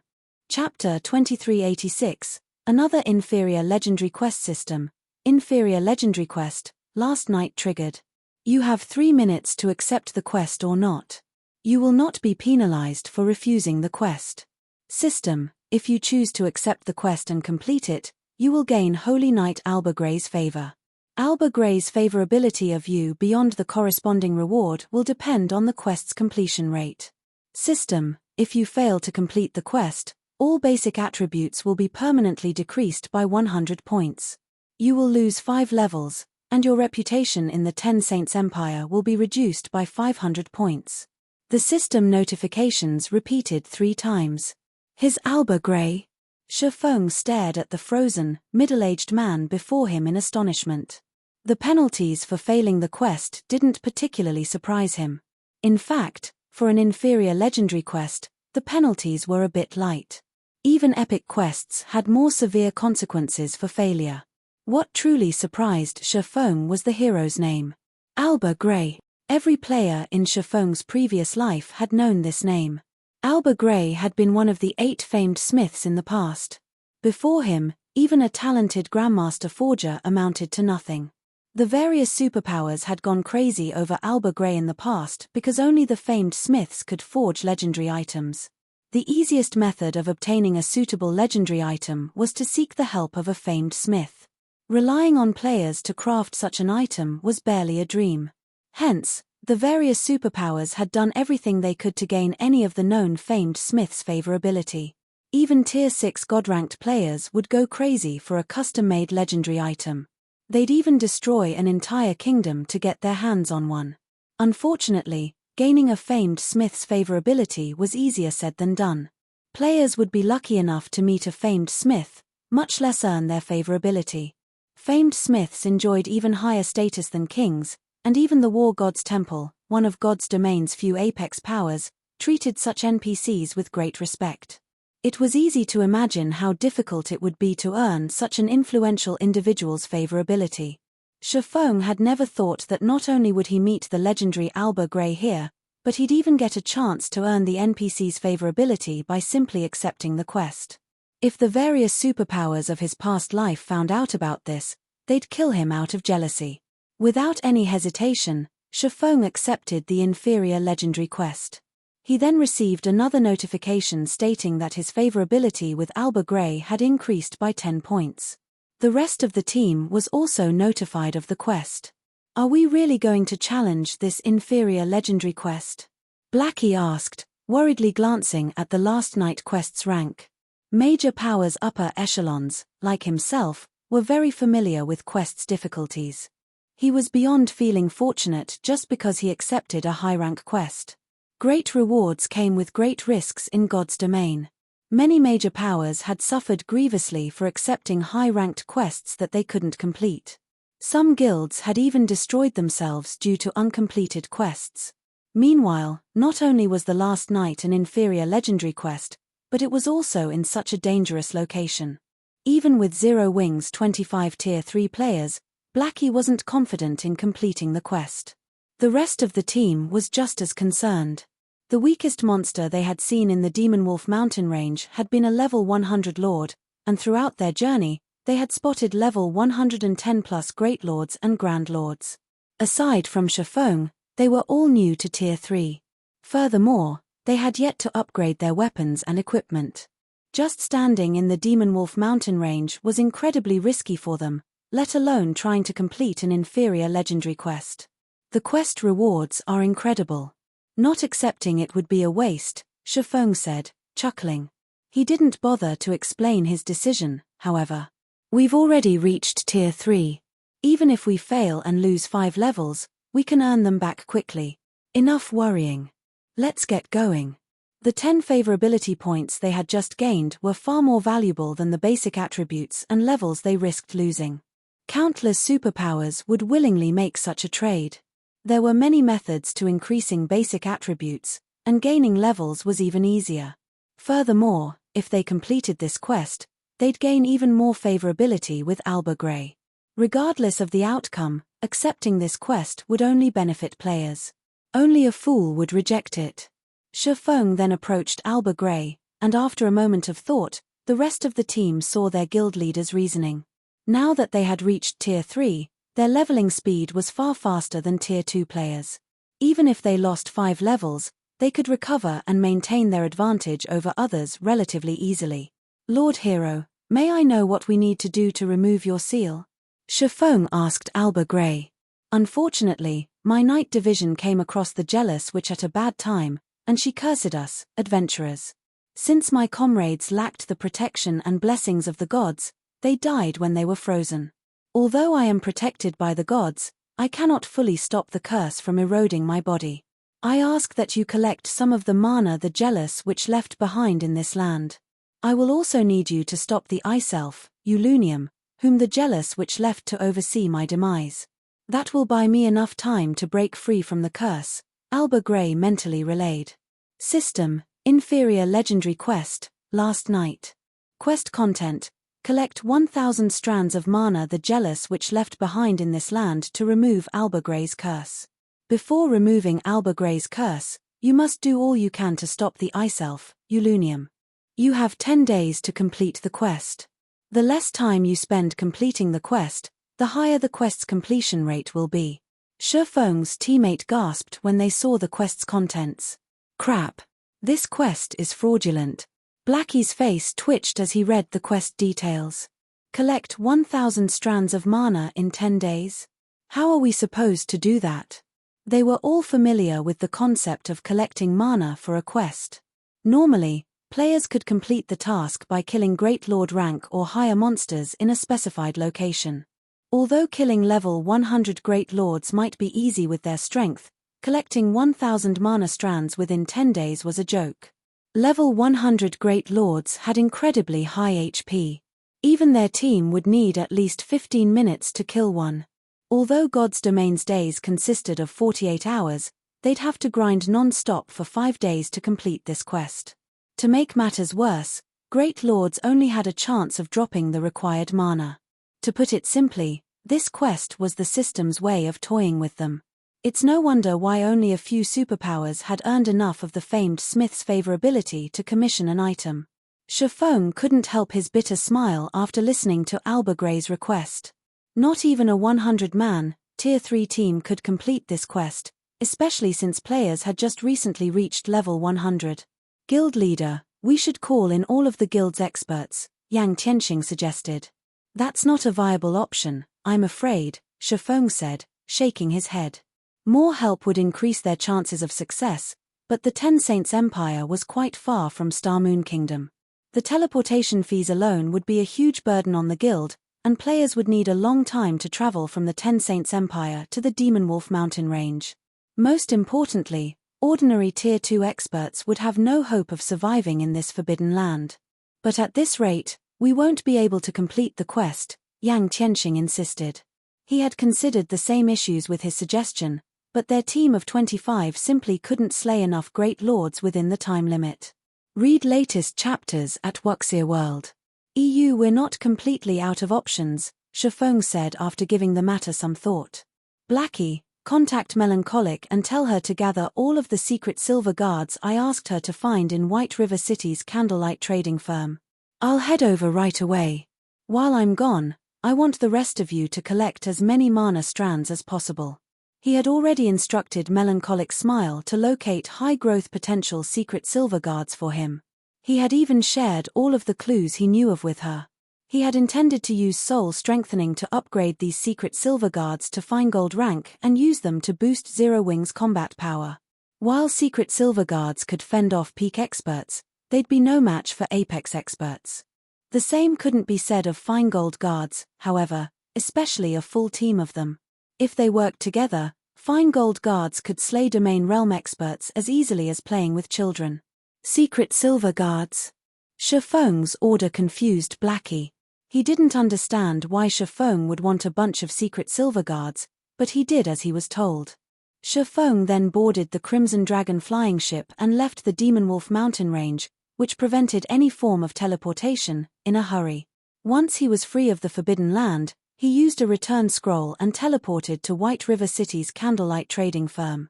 B: Chapter 2386, another inferior legendary quest system, inferior legendary quest, last night triggered. You have 3 minutes to accept the quest or not. You will not be penalized for refusing the quest. System, if you choose to accept the quest and complete it, you will gain Holy Knight Alba Grey's favor. Alba Grey's favorability of you beyond the corresponding reward will depend on the quest's completion rate. System, if you fail to complete the quest, all basic attributes will be permanently decreased by 100 points. You will lose 5 levels, and your reputation in the 10 Saints Empire will be reduced by 500 points. The system notifications repeated 3 times. His Alba Grey? Shifeng stared at the frozen, middle-aged man before him in astonishment. The penalties for failing the quest didn't particularly surprise him. In fact, for an inferior legendary quest, the penalties were a bit light. Even epic quests had more severe consequences for failure. What truly surprised Shifeng was the hero's name. Alba Grey. Every player in Shifeng's previous life had known this name. Alba Grey had been one of the 8 famed smiths in the past. Before him, even a talented Grandmaster Forger amounted to nothing. The various superpowers had gone crazy over Alba Grey in the past because only the famed smiths could forge legendary items. The easiest method of obtaining a suitable legendary item was to seek the help of a famed smith. Relying on players to craft such an item was barely a dream. Hence, the various superpowers had done everything they could to gain any of the known famed smiths' favorability. Even Tier 6 God-ranked players would go crazy for a custom-made legendary item. They'd even destroy an entire kingdom to get their hands on one. Unfortunately, gaining a famed smith's favorability was easier said than done. Players would be lucky enough to meet a famed smith, much less earn their favorability. Famed smiths enjoyed even higher status than kings, and even the War God's Temple, one of God's domain's few apex powers, treated such NPCs with great respect. It was easy to imagine how difficult it would be to earn such an influential individual's favorability. Shifeng had never thought that not only would he meet the legendary Alba Grey here, but he'd even get a chance to earn the NPC's favorability by simply accepting the quest. If the various superpowers of his past life found out about this, they'd kill him out of jealousy. Without any hesitation, Shifeng accepted the inferior legendary quest. He then received another notification stating that his favorability with Alba Grey had increased by 10 points. The rest of the team was also notified of the quest. Are we really going to challenge this inferior legendary quest? Blackie asked, worriedly glancing at the last night quest's rank. Major powers upper echelons, like himself, were very familiar with quest's difficulties. He was beyond feeling fortunate just because he accepted a high-rank quest. Great rewards came with great risks in God's domain. Many major powers had suffered grievously for accepting high-ranked quests that they couldn't complete. Some guilds had even destroyed themselves due to uncompleted quests. Meanwhile, not only was the last night an inferior legendary quest, but it was also in such a dangerous location. Even with Zero Wings 25 Tier 3 players, Blackie wasn't confident in completing the quest. The rest of the team was just as concerned. The weakest monster they had seen in the Demon Wolf mountain range had been a level 100 lord, and throughout their journey, they had spotted level 110 plus Great Lords and Grand Lords. Aside from Shifeng, they were all new to Tier 3. Furthermore, they had yet to upgrade their weapons and equipment. Just standing in the Demon Wolf mountain range was incredibly risky for them, let alone trying to complete an inferior legendary quest. The quest rewards are incredible. Not accepting it would be a waste, Shifeng said, chuckling. He didn't bother to explain his decision, however. We've already reached Tier 3. Even if we fail and lose 5 levels, we can earn them back quickly. Enough worrying. Let's get going. The 10 favorability points they had just gained were far more valuable than the basic attributes and levels they risked losing. Countless superpowers would willingly make such a trade. There were many methods to increasing basic attributes, and gaining levels was even easier. Furthermore, if they completed this quest, they'd gain even more favorability with Alba Grey. Regardless of the outcome, accepting this quest would only benefit players. Only a fool would reject it. Shifeng then approached Alba Grey, and after a moment of thought, the rest of the team saw their guild leader's reasoning. Now that they had reached Tier 3, their leveling speed was far faster than Tier 2 players. Even if they lost 5 levels, they could recover and maintain their advantage over others relatively easily. Lord Hero, may I know what we need to do to remove your seal? Shifeng asked Alba Grey. Unfortunately, my night division came across the Jealous Witch at a bad time, and she cursed us, adventurers. Since my comrades lacked the protection and blessings of the gods, they died when they were frozen. Although I am protected by the gods, I cannot fully stop the curse from eroding my body. I ask that you collect some of the mana the Jealous Witch left behind in this land. I will also need you to stop the Ice Elf, Ulunium, whom the Jealous Witch left to oversee my demise. That will buy me enough time to break free from the curse, Alba Grey mentally relayed. System, Inferior Legendary Quest, Last Night. Quest content, collect 1,000 strands of mana the Jealous Witch left behind in this land to remove Alba Grey's curse. Before removing Alba Grey's curse, you must do all you can to stop the Ice Elf, Ulunium. You have 10 days to complete the quest. The less time you spend completing the quest, the higher the quest's completion rate will be. Shifeng's teammate gasped when they saw the quest's contents. Crap. This quest is fraudulent. Blackie's face twitched as he read the quest details. Collect 1,000 strands of mana in 10 days? How are we supposed to do that? They were all familiar with the concept of collecting mana for a quest. Normally, players could complete the task by killing Great Lord rank or higher monsters in a specified location. Although killing level 100 Great Lords might be easy with their strength, collecting 1,000 mana strands within 10 days was a joke. Level 100 Great Lords had incredibly high HP. Even their team would need at least 15 minutes to kill one. Although God's Domain's days consisted of 48 hours, they'd have to grind non-stop for 5 days to complete this quest. To make matters worse, Great Lords only had a chance of dropping the required mana. To put it simply, This quest was the system's way of toying with them. It's no wonder why only a few superpowers had earned enough of the famed Smith's favorability to commission an item. Shifeng couldn't help his bitter smile after listening to Alba Gray's request. Not even a 100-man, Tier 3 team could complete this quest, especially since players had just recently reached level 100. Guild leader, we should call in all of the guild's experts, Yang Tianxing suggested. That's not a viable option, I'm afraid, Shifeng said, shaking his head. More help would increase their chances of success, but the Ten Saints Empire was quite far from Star Moon Kingdom. The teleportation fees alone would be a huge burden on the guild, and players would need a long time to travel from the Ten Saints Empire to the Demon Wolf mountain range. Most importantly, ordinary Tier 2 experts would have no hope of surviving in this forbidden land. But at this rate, we won't be able to complete the quest, Yang Tianxing insisted. He had considered the same issues with his suggestion, but their team of 25 simply couldn't slay enough great lords within the time limit. Read latest chapters at Wuxia World. We're not completely out of options, Shifeng said after giving the matter some thought. Blackie, contact Melancholic and tell her to gather all of the secret silver guards I asked her to find in White River City's candlelight trading firm. I'll head over right away. While I'm gone, I want the rest of you to collect as many mana strands as possible. He had already instructed Melancholic Smile to locate high-growth potential secret silver guards for him. He had even shared all of the clues he knew of with her. He had intended to use soul strengthening to upgrade these secret silver guards to fine gold rank and use them to boost Zero Wing's combat power. While secret silver guards could fend off peak experts, they'd be no match for apex experts. The same couldn't be said of fine gold guards, however, especially a full team of them. If they worked together, fine gold guards could slay domain realm experts as easily as playing with children. Secret silver guards. Shifeng's order confused Blackie. He didn't understand why Shifeng would want a bunch of secret silver guards, but he did as he was told. Shifeng then boarded the Crimson Dragon flying ship and left the Demon Wolf mountain range, which prevented any form of teleportation, in a hurry. Once he was free of the Forbidden Land, he used a return scroll and teleported to White River City's candlelight trading firm.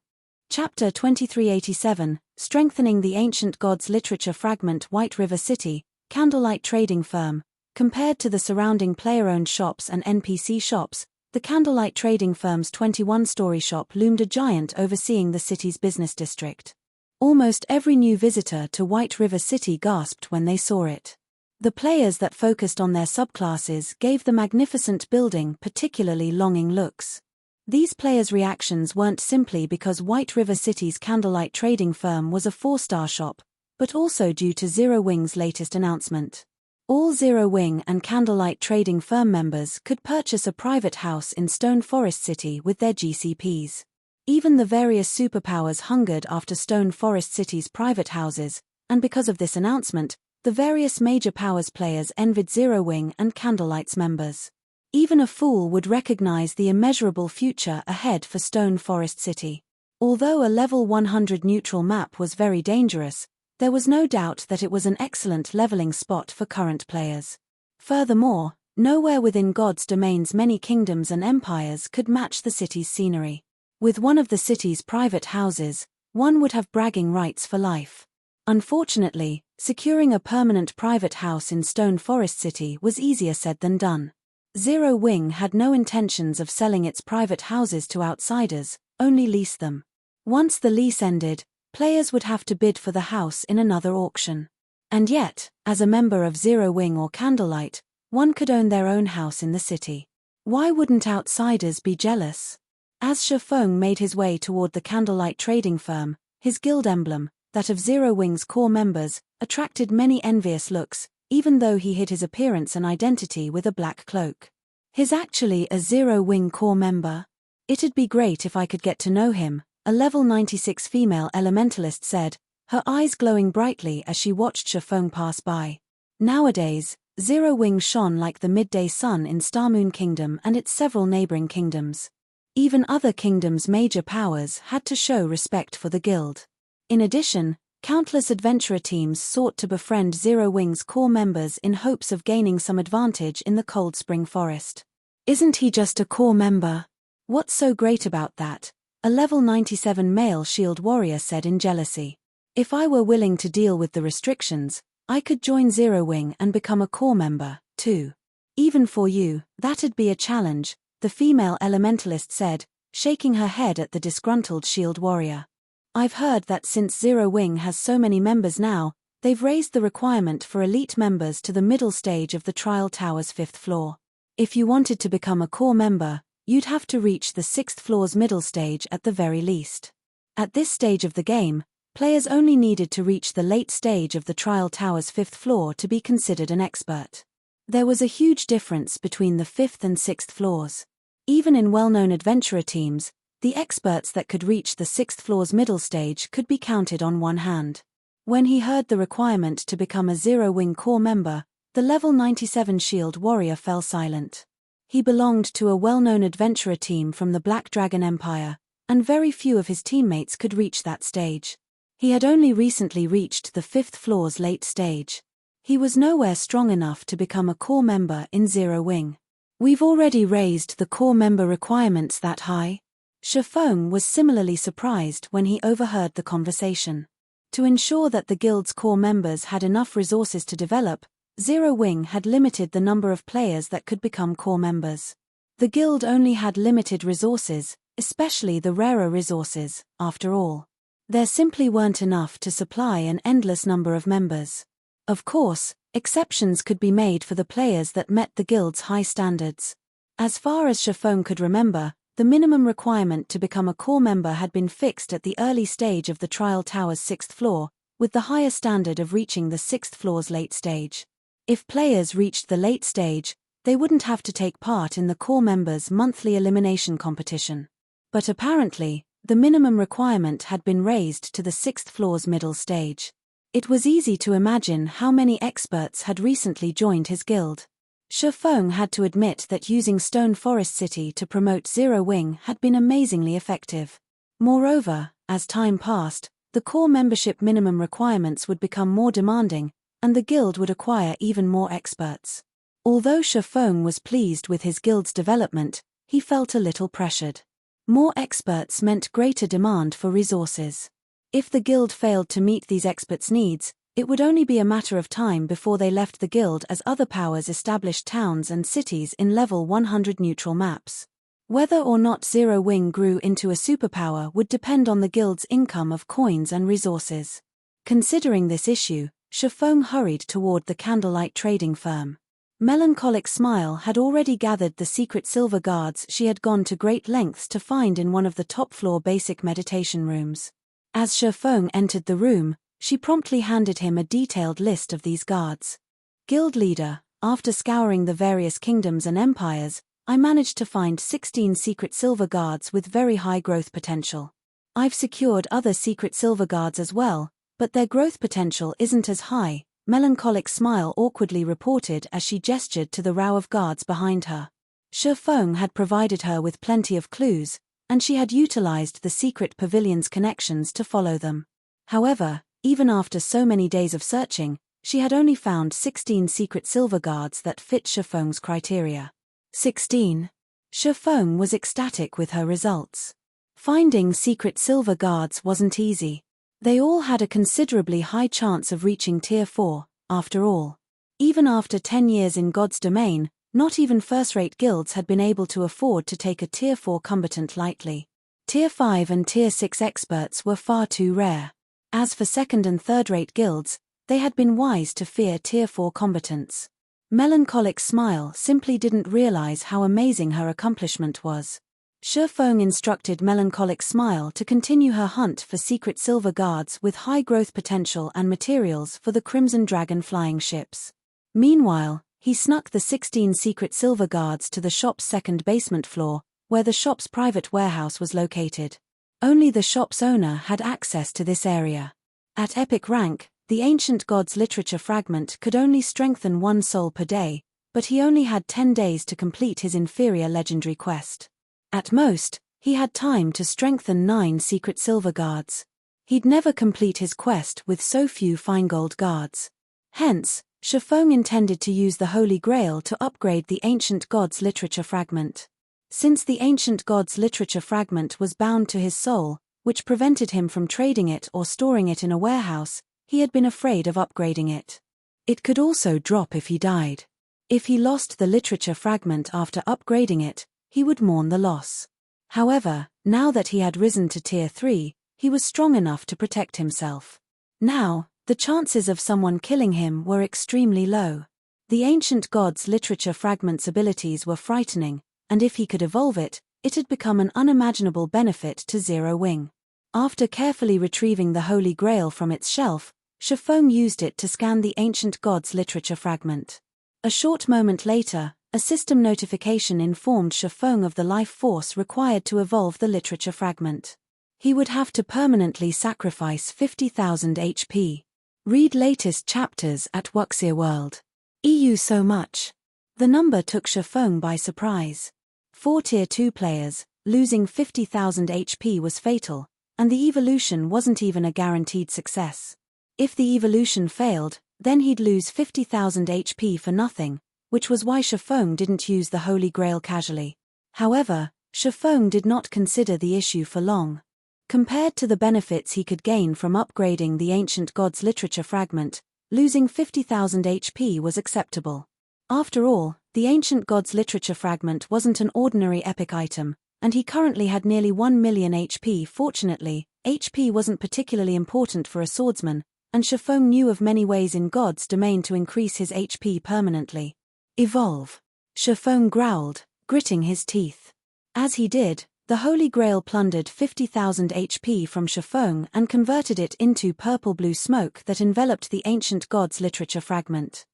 B: Chapter 2387, Strengthening the Ancient Gods Literature Fragment. White River City, candlelight trading firm. Compared to the surrounding player-owned shops and NPC shops, the candlelight trading firm's 21-story shop loomed a giant overseeing the city's business district. Almost every new visitor to White River City gasped when they saw it. The players that focused on their subclasses gave the magnificent building particularly longing looks. These players' reactions weren't simply because White River City's candlelight trading firm was a 4-star shop, but also due to Zero Wing's latest announcement. All Zero Wing and candlelight trading firm members could purchase a private house in Stone Forest City with their GCPs. Even the various superpowers hungered after Stone Forest City's private houses, and because of this announcement, the various major powers players envied Zero Wing and Candlelight's members. Even a fool would recognize the immeasurable future ahead for Stone Forest City. Although a level 100 neutral map was very dangerous, there was no doubt that it was an excellent leveling spot for current players. Furthermore, nowhere within God's domain's many kingdoms and empires could match the city's scenery. With one of the city's private houses, one would have bragging rights for life. Unfortunately, securing a permanent private house in Stone Forest City was easier said than done. Zero Wing had no intentions of selling its private houses to outsiders, only lease them. Once the lease ended, players would have to bid for the house in another auction. And yet, as a member of Zero Wing or Candlelight, one could own their own house in the city. Why wouldn't outsiders be jealous? As Shifeng made his way toward the candlelight trading firm, his guild emblem, that of Zero Wing's core members, attracted many envious looks, even though he hid his appearance and identity with a black cloak. He's actually a Zero Wing core member? It'd be great if I could get to know him, a level 96 female elementalist said, her eyes glowing brightly as she watched Shifeng pass by. Nowadays, Zero Wing shone like the midday sun in Star Moon Kingdom and its several neighboring kingdoms. Even other kingdoms' major powers had to show respect for the guild. In addition, countless adventurer teams sought to befriend Zero Wing's core members in hopes of gaining some advantage in the Cold Spring Forest. Isn't he just a core member? What's so great about that? A level 97 male shield warrior said in jealousy. If I were willing to deal with the restrictions, I could join Zero Wing and become a core member, too. Even for you, that'd be a challenge, the female elementalist said, shaking her head at the disgruntled shield warrior. I've heard that since Zero Wing has so many members now, they've raised the requirement for elite members to the middle stage of the trial tower's 5th floor. If you wanted to become a core member, you'd have to reach the 6th floor's middle stage at the very least. At this stage of the game, players only needed to reach the late stage of the trial tower's 5th floor to be considered an expert. There was a huge difference between the 5th and 6th floors. Even in well-known adventurer teams, the experts that could reach the 6th floor's middle stage could be counted on one hand. When he heard the requirement to become a Zero Wing core member, the level 97 shield warrior fell silent. He belonged to a well-known adventurer team from the Black Dragon Empire, and very few of his teammates could reach that stage. He had only recently reached the 5th floor's late stage. He was nowhere strong enough to become a core member in Zero Wing. We've already raised the core member requirements that high. Shifeng was similarly surprised when he overheard the conversation. To ensure that the guild's core members had enough resources to develop, Zero Wing had limited the number of players that could become core members. The guild only had limited resources, especially the rarer resources, after all. There simply weren't enough to supply an endless number of members. Of course, exceptions could be made for the players that met the guild's high standards. As far as Shifeng could remember, the minimum requirement to become a core member had been fixed at the early stage of the trial tower's 6th floor, with the higher standard of reaching the 6th floor's late stage. If players reached the late stage, they wouldn't have to take part in the core members' monthly elimination competition. But apparently, the minimum requirement had been raised to the 6th floor's middle stage. It was easy to imagine how many experts had recently joined his guild. Shifeng had to admit that using Stone Forest City to promote Zero Wing had been amazingly effective. Moreover, as time passed, the core membership minimum requirements would become more demanding, and the guild would acquire even more experts. Although Shifeng was pleased with his guild's development, he felt a little pressured. More experts meant greater demand for resources. If the guild failed to meet these experts' needs, it would only be a matter of time before they left the guild as other powers established towns and cities in level 100 neutral maps. Whether or not Zero Wing grew into a superpower would depend on the guild's income of coins and resources. Considering this issue, Shifeng hurried toward the candlelight trading firm. Melancholic Smile had already gathered the secret silver guards she had gone to great lengths to find in one of the top-floor basic meditation rooms. As Shifeng entered the room, she promptly handed him a detailed list of these guards. Guild leader, after scouring the various kingdoms and empires, I managed to find 16 secret silver guards with very high growth potential. I've secured other secret silver guards as well, but their growth potential isn't as high, Melancholic Smile awkwardly reported as she gestured to the row of guards behind her. Shifeng had provided her with plenty of clues, and she had utilized the secret pavilion's connections to follow them. However, even after so many days of searching, she had only found 16 secret silver guards that fit Shifeng's criteria. 16. Shifeng was ecstatic with her results. Finding secret silver guards wasn't easy. They all had a considerably high chance of reaching Tier 4, after all. Even after 10 years in God's domain, not even first-rate guilds had been able to afford to take a Tier 4 combatant lightly. Tier 5 and Tier 6 experts were far too rare. As for second- and third-rate guilds, they had been wise to fear Tier 4 combatants. Melancholic Smile simply didn't realize how amazing her accomplishment was. Shifeng instructed Melancholic Smile to continue her hunt for secret silver guards with high growth potential and materials for the Crimson Dragon flying ships. Meanwhile, he snuck the 16 secret silver guards to the shop's second basement floor, where the shop's private warehouse was located. Only the shop's owner had access to this area. At epic rank, the Ancient Gods literature fragment could only strengthen 1 soul per day, but he only had 10 days to complete his inferior legendary quest. At most, he had time to strengthen 9 secret silver guards. He'd never complete his quest with so few fine gold guards. Hence, Shifeng intended to use the Holy Grail to upgrade the ancient god's literature fragment. Since the ancient god's literature fragment was bound to his soul, which prevented him from trading it or storing it in a warehouse, he had been afraid of upgrading it. It could also drop if he died. If he lost the literature fragment after upgrading it, he would mourn the loss. However, now that he had risen to Tier 3, he was strong enough to protect himself. Now, the chances of someone killing him were extremely low. The ancient god's literature fragment's abilities were frightening, and if he could evolve it, it had become an unimaginable benefit to Zero Wing. After carefully retrieving the Holy Grail from its shelf, Shifeng used it to scan the ancient god's literature fragment. A short moment later, a system notification informed Shifeng of the life force required to evolve the literature fragment. He would have to permanently sacrifice 50,000 HP. Read latest chapters at Wuxia World. EU so much. The number took Shifeng by surprise. 4 Tier 2 players, losing 50,000 HP was fatal, and the evolution wasn't even a guaranteed success. If the evolution failed, then he'd lose 50,000 HP for nothing, which was why Shifeng didn't use the Holy Grail casually. However, Shifeng did not consider the issue for long. Compared to the benefits he could gain from upgrading the ancient god's literature fragment, losing 50,000 HP was acceptable. After all, the ancient god's literature fragment wasn't an ordinary epic item, and he currently had nearly 1 million HP. Fortunately, HP wasn't particularly important for a swordsman, and Shifeng knew of many ways in God's domain to increase his HP permanently. Evolve. Shifeng growled, gritting his teeth. As he did, the Holy Grail plundered 50,000 HP from Shifeng and converted it into purple-blue smoke that enveloped the ancient god's literature fragment.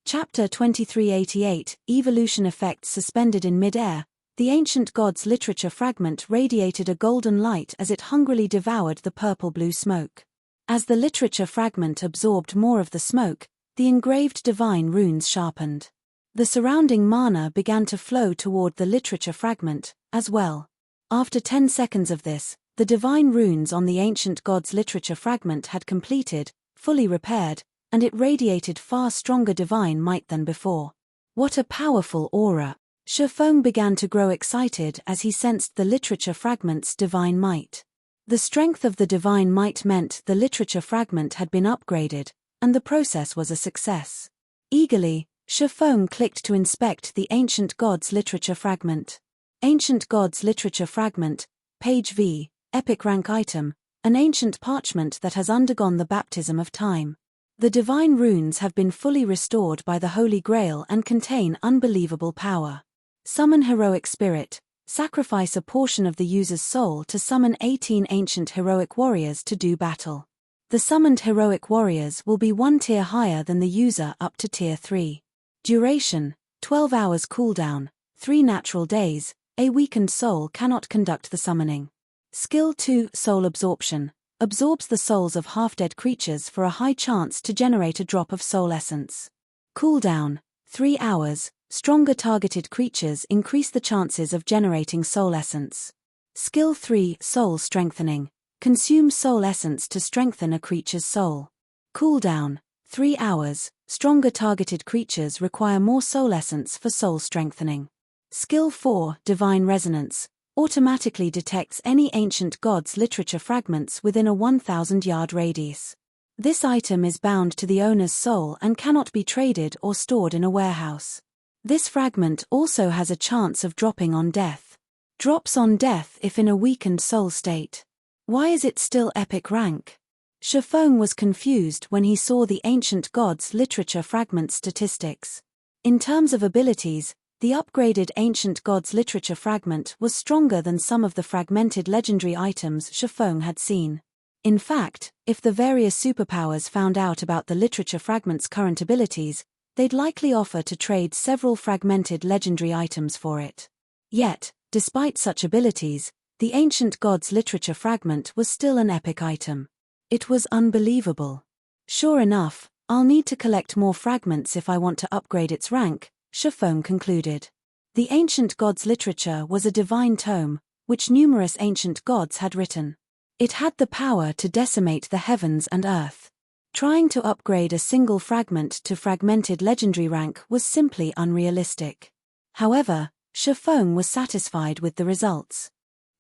B: Chapter 2388, Evolution Effects Suspended in Mid-Air. The ancient god's literature fragment radiated a golden light as it hungrily devoured the purple-blue smoke. As the literature fragment absorbed more of the smoke, the engraved divine runes sharpened. The surrounding mana began to flow toward the literature fragment, as well. After 10 seconds of this, the divine runes on the ancient god's literature fragment had completed, fully repaired, and it radiated far stronger divine might than before. What a powerful aura! Shifeng began to grow excited as he sensed the literature fragment's divine might. The strength of the divine might meant the literature fragment had been upgraded, and the process was a success. Eagerly, Shifeng clicked to inspect the ancient god's literature fragment. Ancient god's literature fragment, page V, epic rank item, an ancient parchment that has undergone the baptism of time. The divine runes have been fully restored by the Holy Grail and contain unbelievable power. Summon heroic spirit. Sacrifice a portion of the user's soul to summon 18 ancient heroic warriors to do battle. The summoned heroic warriors will be 1 tier higher than the user up to Tier 3. Duration, 12 hours cooldown, 3 natural days. A weakened soul cannot conduct the summoning. Skill 2, Soul Absorption. Absorbs the souls of half-dead creatures for a high chance to generate a drop of soul essence. Cooldown, 3 hours. Stronger targeted creatures increase the chances of generating soul essence. Skill 3, Soul Strengthening. Consume soul essence to strengthen a creature's soul. Cooldown, 3 hours. Stronger targeted creatures require more soul essence for soul strengthening. Skill 4, Divine Resonance. Automatically detects any ancient god's literature fragments within a 1,000-yard radius. This item is bound to the owner's soul and cannot be traded or stored in a warehouse. This fragment also has a chance of dropping on death. Drops on death if in a weakened soul state. Why is it still epic rank? Shifeng was confused when he saw the ancient god's literature fragment statistics. In terms of abilities, the upgraded ancient god's literature fragment was stronger than some of the fragmented legendary items Shifeng had seen. In fact, if the various superpowers found out about the literature fragment's current abilities, they'd likely offer to trade several fragmented legendary items for it. Yet, despite such abilities, the ancient god's literature fragment was still an epic item. It was unbelievable. Sure enough, I'll need to collect more fragments if I want to upgrade its rank, Shifeng concluded. The ancient god's literature was a divine tome, which numerous ancient gods had written. It had the power to decimate the heavens and earth. Trying to upgrade a single fragment to fragmented legendary rank was simply unrealistic. However, Shifeng was satisfied with the results.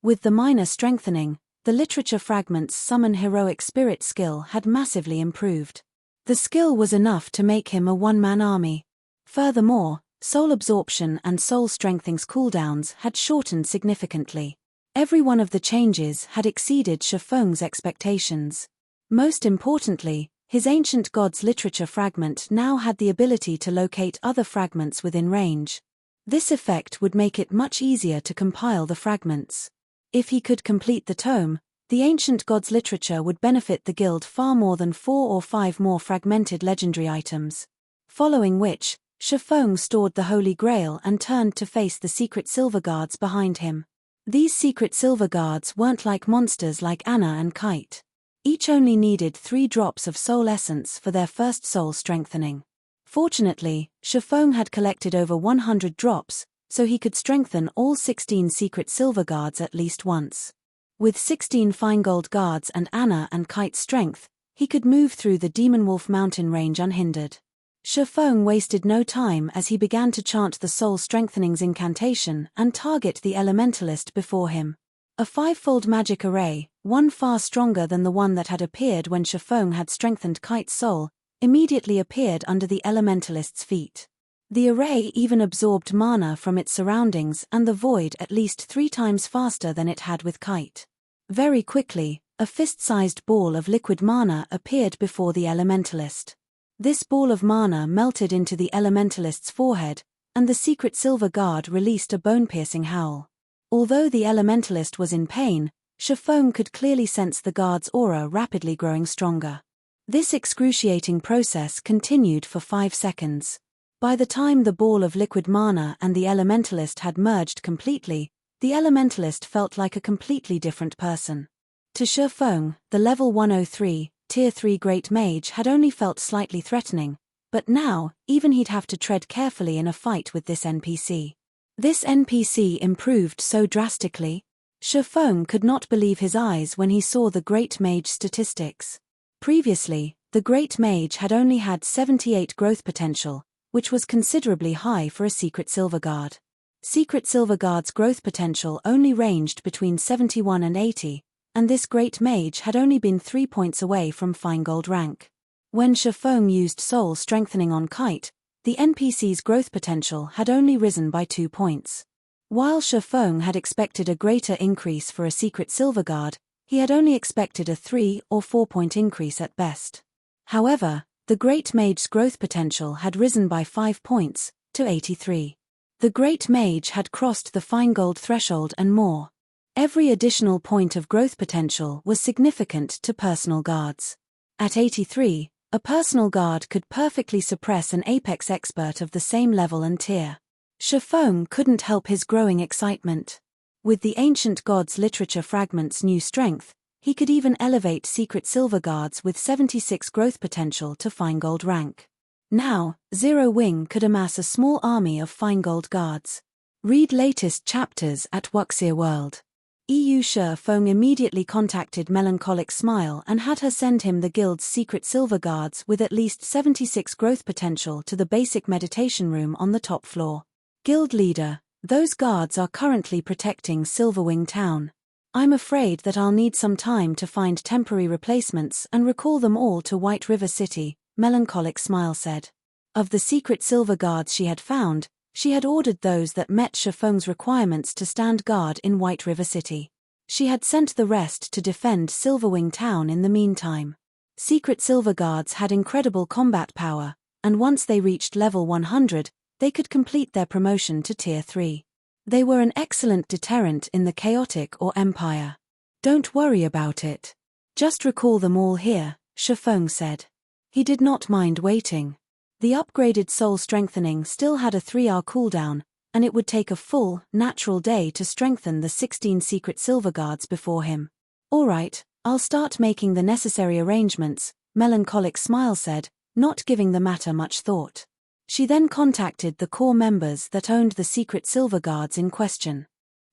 B: With the minor strengthening, the literature fragment's summon heroic spirit skill had massively improved. The skill was enough to make him a one-man army. Furthermore, soul absorption and soul strengthening's cooldowns had shortened significantly. Every one of the changes had exceeded Shifeng's expectations. Most importantly, his Ancient Gods literature fragment now had the ability to locate other fragments within range. This effect would make it much easier to compile the fragments. If he could complete the tome, the Ancient Gods literature would benefit the guild far more than 4 or 5 more fragmented legendary items. Following which, Shifeng stored the Holy Grail and turned to face the secret silver guards behind him. These secret silver guards weren't like monsters like Anna and Kite. Each only needed 3 drops of soul essence for their first soul strengthening. Fortunately, Shifeng had collected over 100 drops, so he could strengthen all 16 secret silver guards at least once. With 16 fine gold guards and Anna and Kite's strength, he could move through the Demon Wolf mountain range unhindered. Shifeng wasted no time as he began to chant the soul strengthening's incantation and target the elementalist before him. A 5-fold magic array, one far stronger than the one that had appeared when Shifeng had strengthened Kite's soul, immediately appeared under the elementalist's feet. The array even absorbed mana from its surroundings and the void at least 3 times faster than it had with Kite. Very quickly, a fist-sized ball of liquid mana appeared before the elementalist. This ball of mana melted into the elementalist's forehead, and the secret silver guard released a bone-piercing howl. Although the elementalist was in pain, Shifeng could clearly sense the guard's aura rapidly growing stronger. This excruciating process continued for 5 seconds. By the time the ball of liquid mana and the elementalist had merged completely, the elementalist felt like a completely different person. To Shifeng, the level 103, Tier 3 Great Mage had only felt slightly threatening, but now, even he'd have to tread carefully in a fight with this NPC. This NPC improved so drastically. Shifeng could not believe his eyes when he saw the Great Mage statistics. Previously, the Great Mage had only had 78 growth potential, which was considerably high for a Secret Silver Guard. Secret Silver Guard's growth potential only ranged between 71 and 80, and this Great Mage had only been 3 points away from Fine Gold rank. When Shifeng used Soul Strengthening on Kite, the NPC's growth potential had only risen by 2 points. While Shifeng had expected a greater increase for a Secret Silver Guard, he had only expected a 3 or 4 point increase at best. However, the Great Mage's growth potential had risen by 5 points, to 83. The Great Mage had crossed the Fine Gold threshold and more. Every additional point of growth potential was significant to personal guards. At 83, a personal guard could perfectly suppress an Apex expert of the same level and tier. Shifeng couldn't help his growing excitement. With the Ancient Gods literature fragment's new strength, he could even elevate Secret Silver Guards with 76 growth potential to Fine Gold rank. Now, Zero Wing could amass a small army of Fine Gold Guards. Read latest chapters at Wuxia World. Shifeng immediately contacted Melancholic Smile and had her send him the guild's Secret Silver Guards with at least 76 growth potential to the basic meditation room on the top floor. Guild leader, those guards are currently protecting Silverwing Town. I'm afraid that I'll need some time to find temporary replacements and recall them all to White River City, Melancholic Smile said. Of the Secret Silver Guards she had found, she had ordered those that met Shifeng's requirements to stand guard in White River City. She had sent the rest to defend Silverwing Town in the meantime. Secret Silver Guards had incredible combat power, and once they reached level 100, they could complete their promotion to Tier 3. They were an excellent deterrent in the Chaotic or Empire. Don't worry about it. Just recall them all here, Shifeng said. He did not mind waiting. The upgraded Soul Strengthening still had a 3-hour cooldown, and it would take a full, natural day to strengthen the 16 Secret Silver Guards before him. Alright, I'll start making the necessary arrangements, Melancholic Smile said, not giving the matter much thought. She then contacted the core members that owned the Secret Silver Guards in question.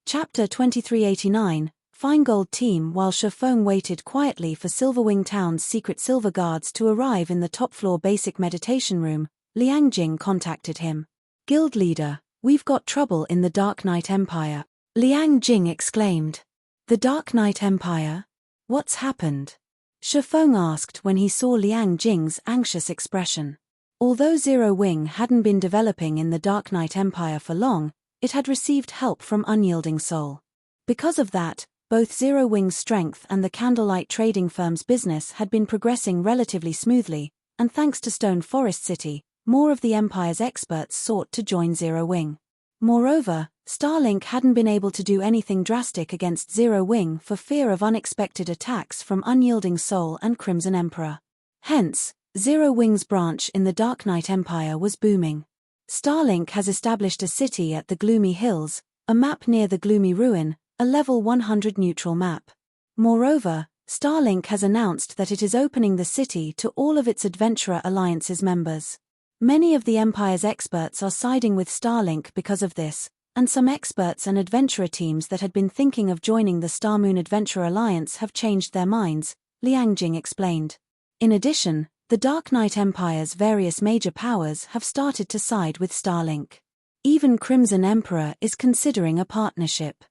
B: Chapter 2389, Feingold team. While Shifeng waited quietly for Silverwing Town's secret silver guards to arrive in the top-floor basic meditation room, Liang Jing contacted him. Guild leader, we've got trouble in the Dark Knight Empire, Liang Jing exclaimed. The Dark Knight Empire? What's happened? Shifeng asked when he saw Liang Jing's anxious expression. Although Zero Wing hadn't been developing in the Dark Knight Empire for long, it had received help from Unyielding Soul. Because of that, both Zero Wing's strength and the Candlelight Trading Firm's business had been progressing relatively smoothly, and thanks to Stone Forest City, more of the Empire's experts sought to join Zero Wing. Moreover, Starlink hadn't been able to do anything drastic against Zero Wing for fear of unexpected attacks from Unyielding Soul and Crimson Emperor. Hence, Zero Wing's branch in the Dark Knight Empire was booming. Starlink has established a city at the Gloomy Hills, a map near the Gloomy Ruin, a level 100 neutral map. Moreover, Starlink has announced that it is opening the city to all of its Adventurer Alliance's members. Many of the Empire's experts are siding with Starlink because of this, and some experts and adventurer teams that had been thinking of joining the Star Moon Adventurer Alliance have changed their minds, Liang Jing explained. In addition, the Dark Knight Empire's various major powers have started to side with Starlink. Even Crimson Emperor is considering a partnership.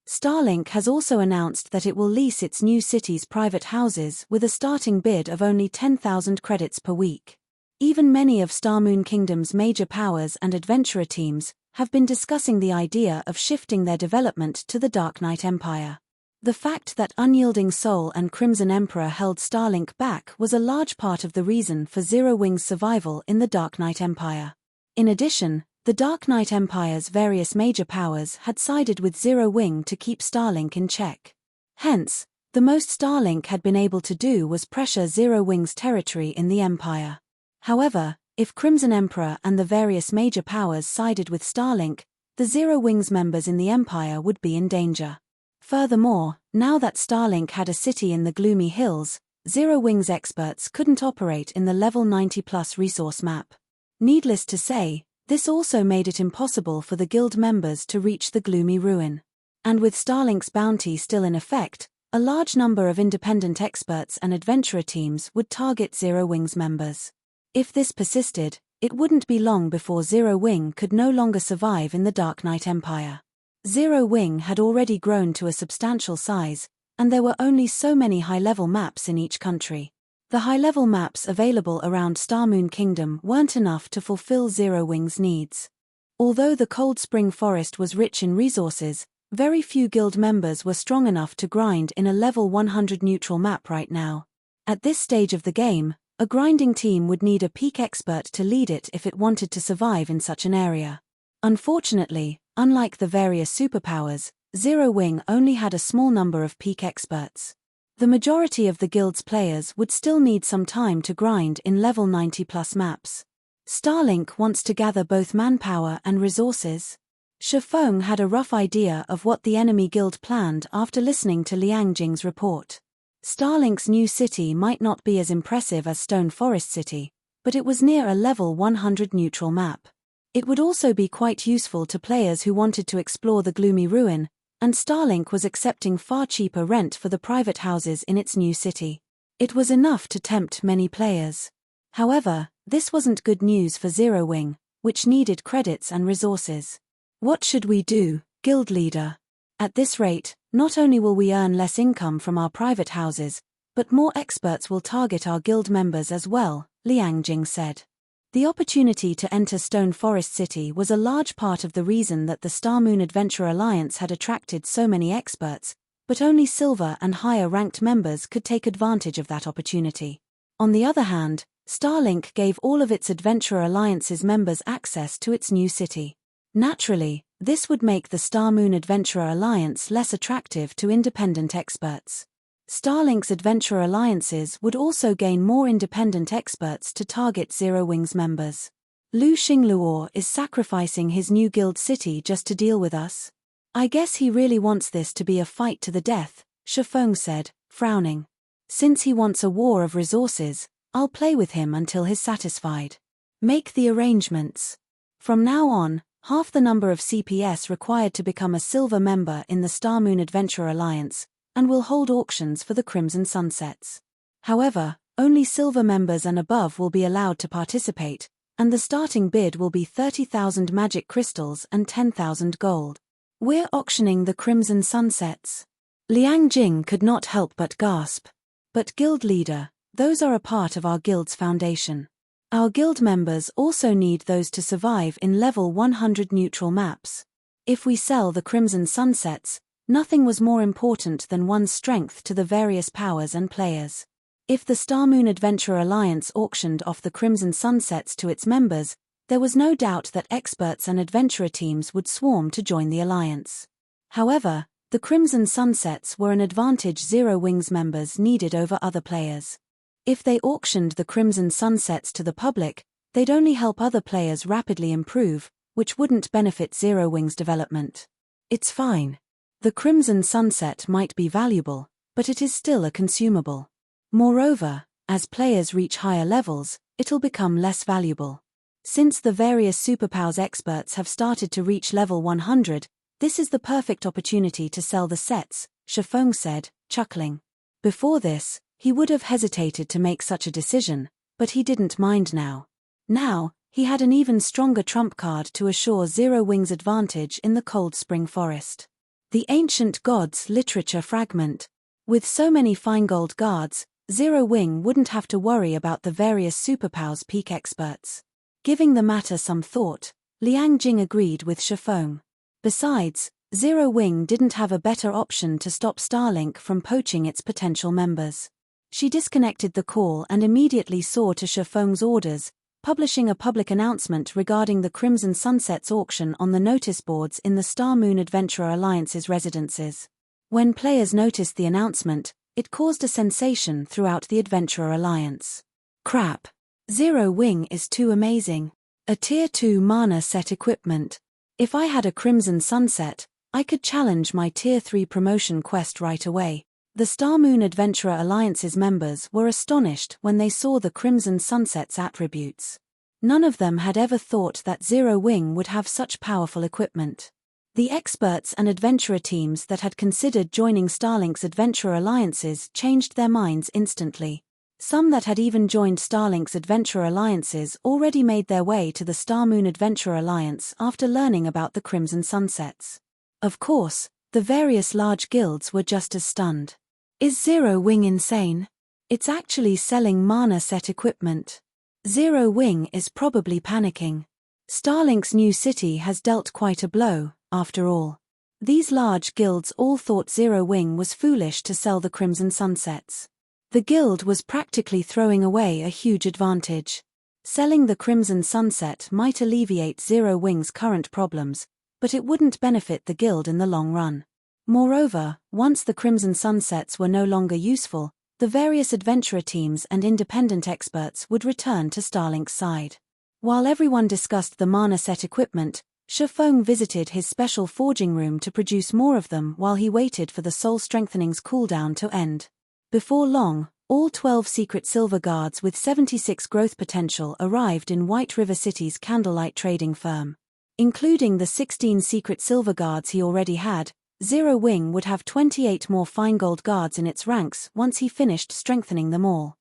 B: Starlink has also announced that it will lease its new city's private houses with a starting bid of only 10,000 credits per week. Even many of Star Moon Kingdom's major powers and adventurer teams have been discussing the idea of shifting their development to the Dark Knight Empire. The fact that Unyielding Soul and Crimson Emperor held Starlink back was a large part of the reason for Zero Wing's survival in the Dark Knight Empire. In addition, the Dark Knight Empire's various major powers had sided with Zero Wing to keep Starlink in check. Hence, the most Starlink had been able to do was pressure Zero Wing's territory in the Empire. However, if Crimson Emperor and the various major powers sided with Starlink, the Zero Wing's members in the Empire would be in danger. Furthermore, now that Starlink had a city in the Gloomy Hills, Zero Wing's experts couldn't operate in the level 90+ resource map. Needless to say, this also made it impossible for the guild members to reach the Gloomy Ruin. And with Starlink's bounty still in effect, a large number of independent experts and adventurer teams would target Zero Wing's members. If this persisted, it wouldn't be long before Zero Wing could no longer survive in the Dark Knight Empire. Zero Wing had already grown to a substantial size, and there were only so many high-level maps in each country. The high-level maps available around Star Moon Kingdom weren't enough to fulfill Zero Wing's needs. Although the Cold Spring Forest was rich in resources, very few guild members were strong enough to grind in a level 100 neutral map right now. At this stage of the game, a grinding team would need a peak expert to lead it if it wanted to survive in such an area. Unfortunately, unlike the various superpowers, Zero Wing only had a small number of peak experts. The majority of the guild's players would still need some time to grind in level 90+ maps. Starlink wants to gather both manpower and resources. Shifeng had a rough idea of what the enemy guild planned after listening to Liang Jing's report. Starlink's new city might not be as impressive as Stone Forest City, but it was near a level 100 neutral map. It would also be quite useful to players who wanted to explore the Gloomy Ruin, and Starlink was accepting far cheaper rent for the private houses in its new city. It was enough to tempt many players. However, this wasn't good news for Zero Wing, which needed credits and resources. What should we do, guild leader? At this rate, not only will we earn less income from our private houses, but more experts will target our guild members as well, Liang Jing said. The opportunity to enter Stone Forest City was a large part of the reason that the Star Moon Adventurer Alliance had attracted so many experts, but only silver and higher-ranked members could take advantage of that opportunity. On the other hand, Starlink gave all of its Adventurer Alliance's members access to its new city. Naturally, this would make the Star Moon Adventurer Alliance less attractive to independent experts. Starlink's Adventurer Alliances would also gain more independent experts to target Zero Wing's members. Lu Xingluo is sacrificing his new guild city just to deal with us. I guess he really wants this to be a fight to the death, Shifeng said, frowning. Since he wants a war of resources, I'll play with him until he's satisfied. Make the arrangements. From now on, half the number of CPS required to become a silver member in the Star Moon Adventurer Alliance and will hold auctions for the Crimson Sunsets. However, only silver members and above will be allowed to participate, and the starting bid will be 30,000 magic crystals and 10,000 gold. We're auctioning the Crimson Sunsets. Liang Jing could not help but gasp. But guild leader, those are a part of our guild's foundation. Our guild members also need those to survive in level 100 neutral maps. If we sell the Crimson Sunsets, nothing was more important than one's strength to the various powers and players. If the Star Moon Adventurer Alliance auctioned off the Crimson Sunsets to its members, there was no doubt that experts and adventurer teams would swarm to join the alliance. However, the Crimson Sunsets were an advantage Zero Wings members needed over other players. If they auctioned the Crimson Sunsets to the public, they'd only help other players rapidly improve, which wouldn't benefit Zero Wings' development. It's fine. The Crimson Sunset might be valuable, but it is still a consumable. Moreover, as players reach higher levels, it'll become less valuable. Since the various superpowers experts have started to reach level 100, this is the perfect opportunity to sell the sets, Shifeng said, chuckling. Before this, he would have hesitated to make such a decision, but he didn't mind now. Now, he had an even stronger trump card to assure Zero Wings' advantage in the Cold Spring Forest. The Ancient Gods Literature Fragment. With so many fine gold guards, Zero Wing wouldn't have to worry about the various superpowers peak experts. Giving the matter some thought, Liang Jing agreed with Shifeng. Besides, Zero Wing didn't have a better option to stop Starlink from poaching its potential members. She disconnected the call and immediately saw to Shifeng's orders, publishing a public announcement regarding the Crimson Sunsets auction on the notice boards in the Star Moon Adventurer Alliance's residences. When players noticed the announcement, it caused a sensation throughout the Adventurer Alliance. Crap. Zero Wing is too amazing. A Tier 2 mana set equipment. If I had a Crimson Sunset, I could challenge my Tier 3 promotion quest right away. The Star Moon Adventurer Alliance's members were astonished when they saw the Crimson Sunset's attributes. None of them had ever thought that Zero Wing would have such powerful equipment. The experts and adventurer teams that had considered joining Starlink's Adventurer Alliances changed their minds instantly. Some that had even joined Starlink's Adventurer Alliances already made their way to the Star Moon Adventurer Alliance after learning about the Crimson Sunsets. Of course, the various large guilds were just as stunned. Is Zero Wing insane? It's actually selling mana set equipment. Zero Wing is probably panicking. Starlink's new city has dealt quite a blow, after all. These large guilds all thought Zero Wing was foolish to sell the Crimson Sunsets. The guild was practically throwing away a huge advantage. Selling the Crimson Sunset might alleviate Zero Wing's current problems, but it wouldn't benefit the guild in the long run. Moreover, once the Crimson Sunsets were no longer useful, the various adventurer teams and independent experts would return to Starlink's side. While everyone discussed the mana set equipment, Shifeng visited his special forging room to produce more of them while he waited for the Soul Strengthening's cooldown to end. Before long, all 12 secret silver guards with 76 growth potential arrived in White River City's candlelight trading firm. Including the 16 secret silver guards he already had, Zero Wing would have 28 more fine gold guards in its ranks once he finished strengthening them all.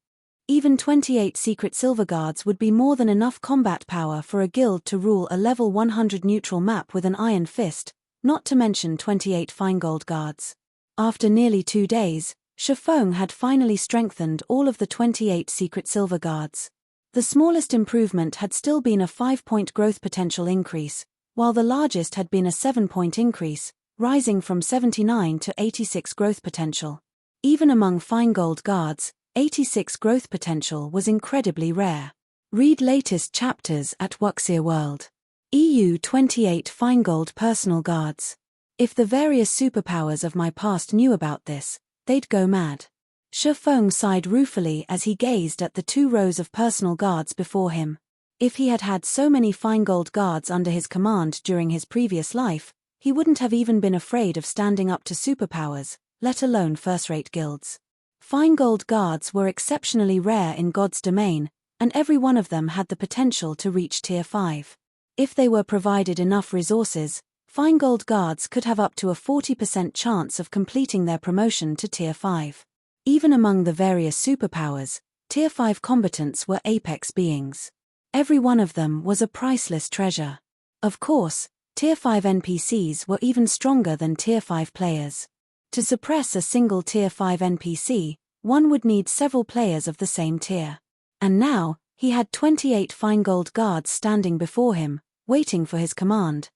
B: Even 28 secret silver guards would be more than enough combat power for a guild to rule a level 100 neutral map with an iron fist, not to mention 28 fine gold guards. After nearly 2 days, Shifeng had finally strengthened all of the 28 secret silver guards. The smallest improvement had still been a 5-point growth potential increase, while the largest had been a 7-point increase, rising from 79 to 86 growth potential. Even among fine gold guards, 86 growth potential was incredibly rare. Read latest chapters at Wuxia World. EU 28 fine gold personal guards. If the various superpowers of my past knew about this, they'd go mad. Shifeng sighed ruefully as he gazed at the 2 rows of personal guards before him. If he had had so many fine gold guards under his command during his previous life, he wouldn't have even been afraid of standing up to superpowers, let alone first-rate guilds. Fine gold guards were exceptionally rare in God's domain, and every one of them had the potential to reach Tier 5. If they were provided enough resources, Feingold Guards could have up to a 40% chance of completing their promotion to Tier 5. Even among the various superpowers, Tier 5 combatants were apex beings. Every one of them was a priceless treasure. Of course, Tier 5 NPCs were even stronger than Tier 5 players. To suppress a single Tier 5 NPC, one would need several players of the same tier. And now, he had 28 Feingold Guards standing before him, waiting for his command.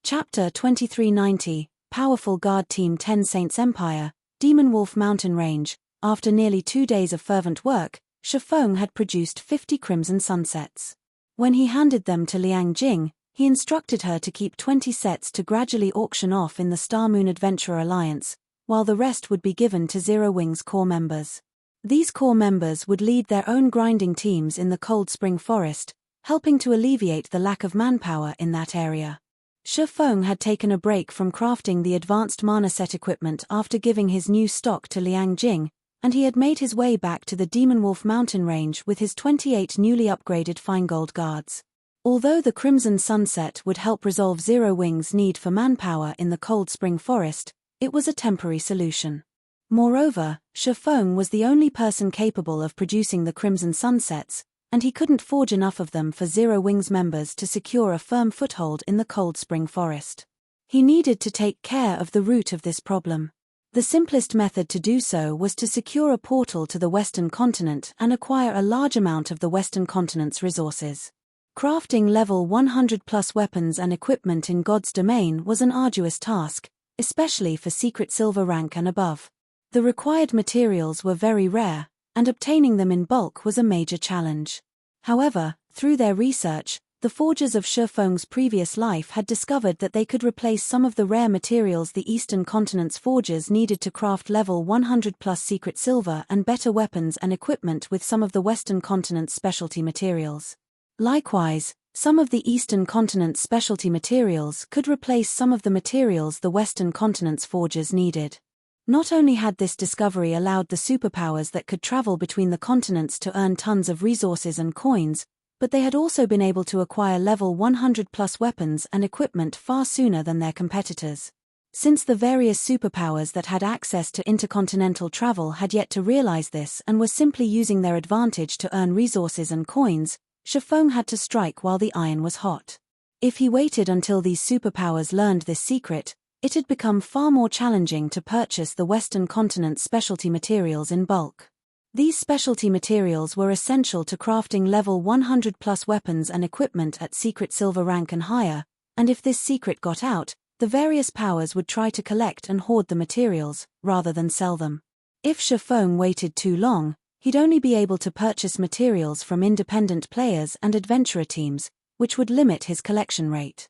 B: Chapter 2390, Powerful Guard Team 10 Saints Empire, Demon Wolf Mountain Range. After nearly 2 days of fervent work, Shifeng had produced 50 Crimson Sunsets. When he handed them to Liang Jing, he instructed her to keep 20 sets to gradually auction off in the Star Moon Adventurer Alliance, while the rest would be given to Zero Wing's core members. These core members would lead their own grinding teams in the Cold Spring Forest, helping to alleviate the lack of manpower in that area. Shifeng had taken a break from crafting the advanced mana set equipment after giving his new stock to Liang Jing, and he had made his way back to the Demon Wolf Mountain Range with his 28 newly upgraded Feingold Guards. Although the Crimson Sunset would help resolve Zero Wing's need for manpower in the Cold Spring Forest, it was a temporary solution. Moreover, Shifeng was the only person capable of producing the Crimson Sunsets, and he couldn't forge enough of them for Zero Wing's members to secure a firm foothold in the Cold Spring Forest. He needed to take care of the root of this problem. The simplest method to do so was to secure a portal to the Western Continent and acquire a large amount of the Western Continent's resources. Crafting level 100+ weapons and equipment in God's domain was an arduous task, especially for secret silver rank and above. The required materials were very rare, and obtaining them in bulk was a major challenge. However, through their research, the forgers of Shifeng's previous life had discovered that they could replace some of the rare materials the Eastern Continent's forgers needed to craft level 100+ secret silver and better weapons and equipment with some of the Western Continent's specialty materials. Likewise, some of the Eastern Continent's specialty materials could replace some of the materials the Western Continent's forgers needed. Not only had this discovery allowed the superpowers that could travel between the continents to earn tons of resources and coins, but they had also been able to acquire level 100+ weapons and equipment far sooner than their competitors. Since the various superpowers that had access to intercontinental travel had yet to realize this and were simply using their advantage to earn resources and coins, Shifeng had to strike while the iron was hot. If he waited until these superpowers learned this secret, it had become far more challenging to purchase the Western Continent's specialty materials in bulk. These specialty materials were essential to crafting level 100+ weapons and equipment at secret silver rank and higher, and if this secret got out, the various powers would try to collect and hoard the materials, rather than sell them. If Shifeng waited too long, he'd only be able to purchase materials from independent players and adventurer teams, which would limit his collection rate.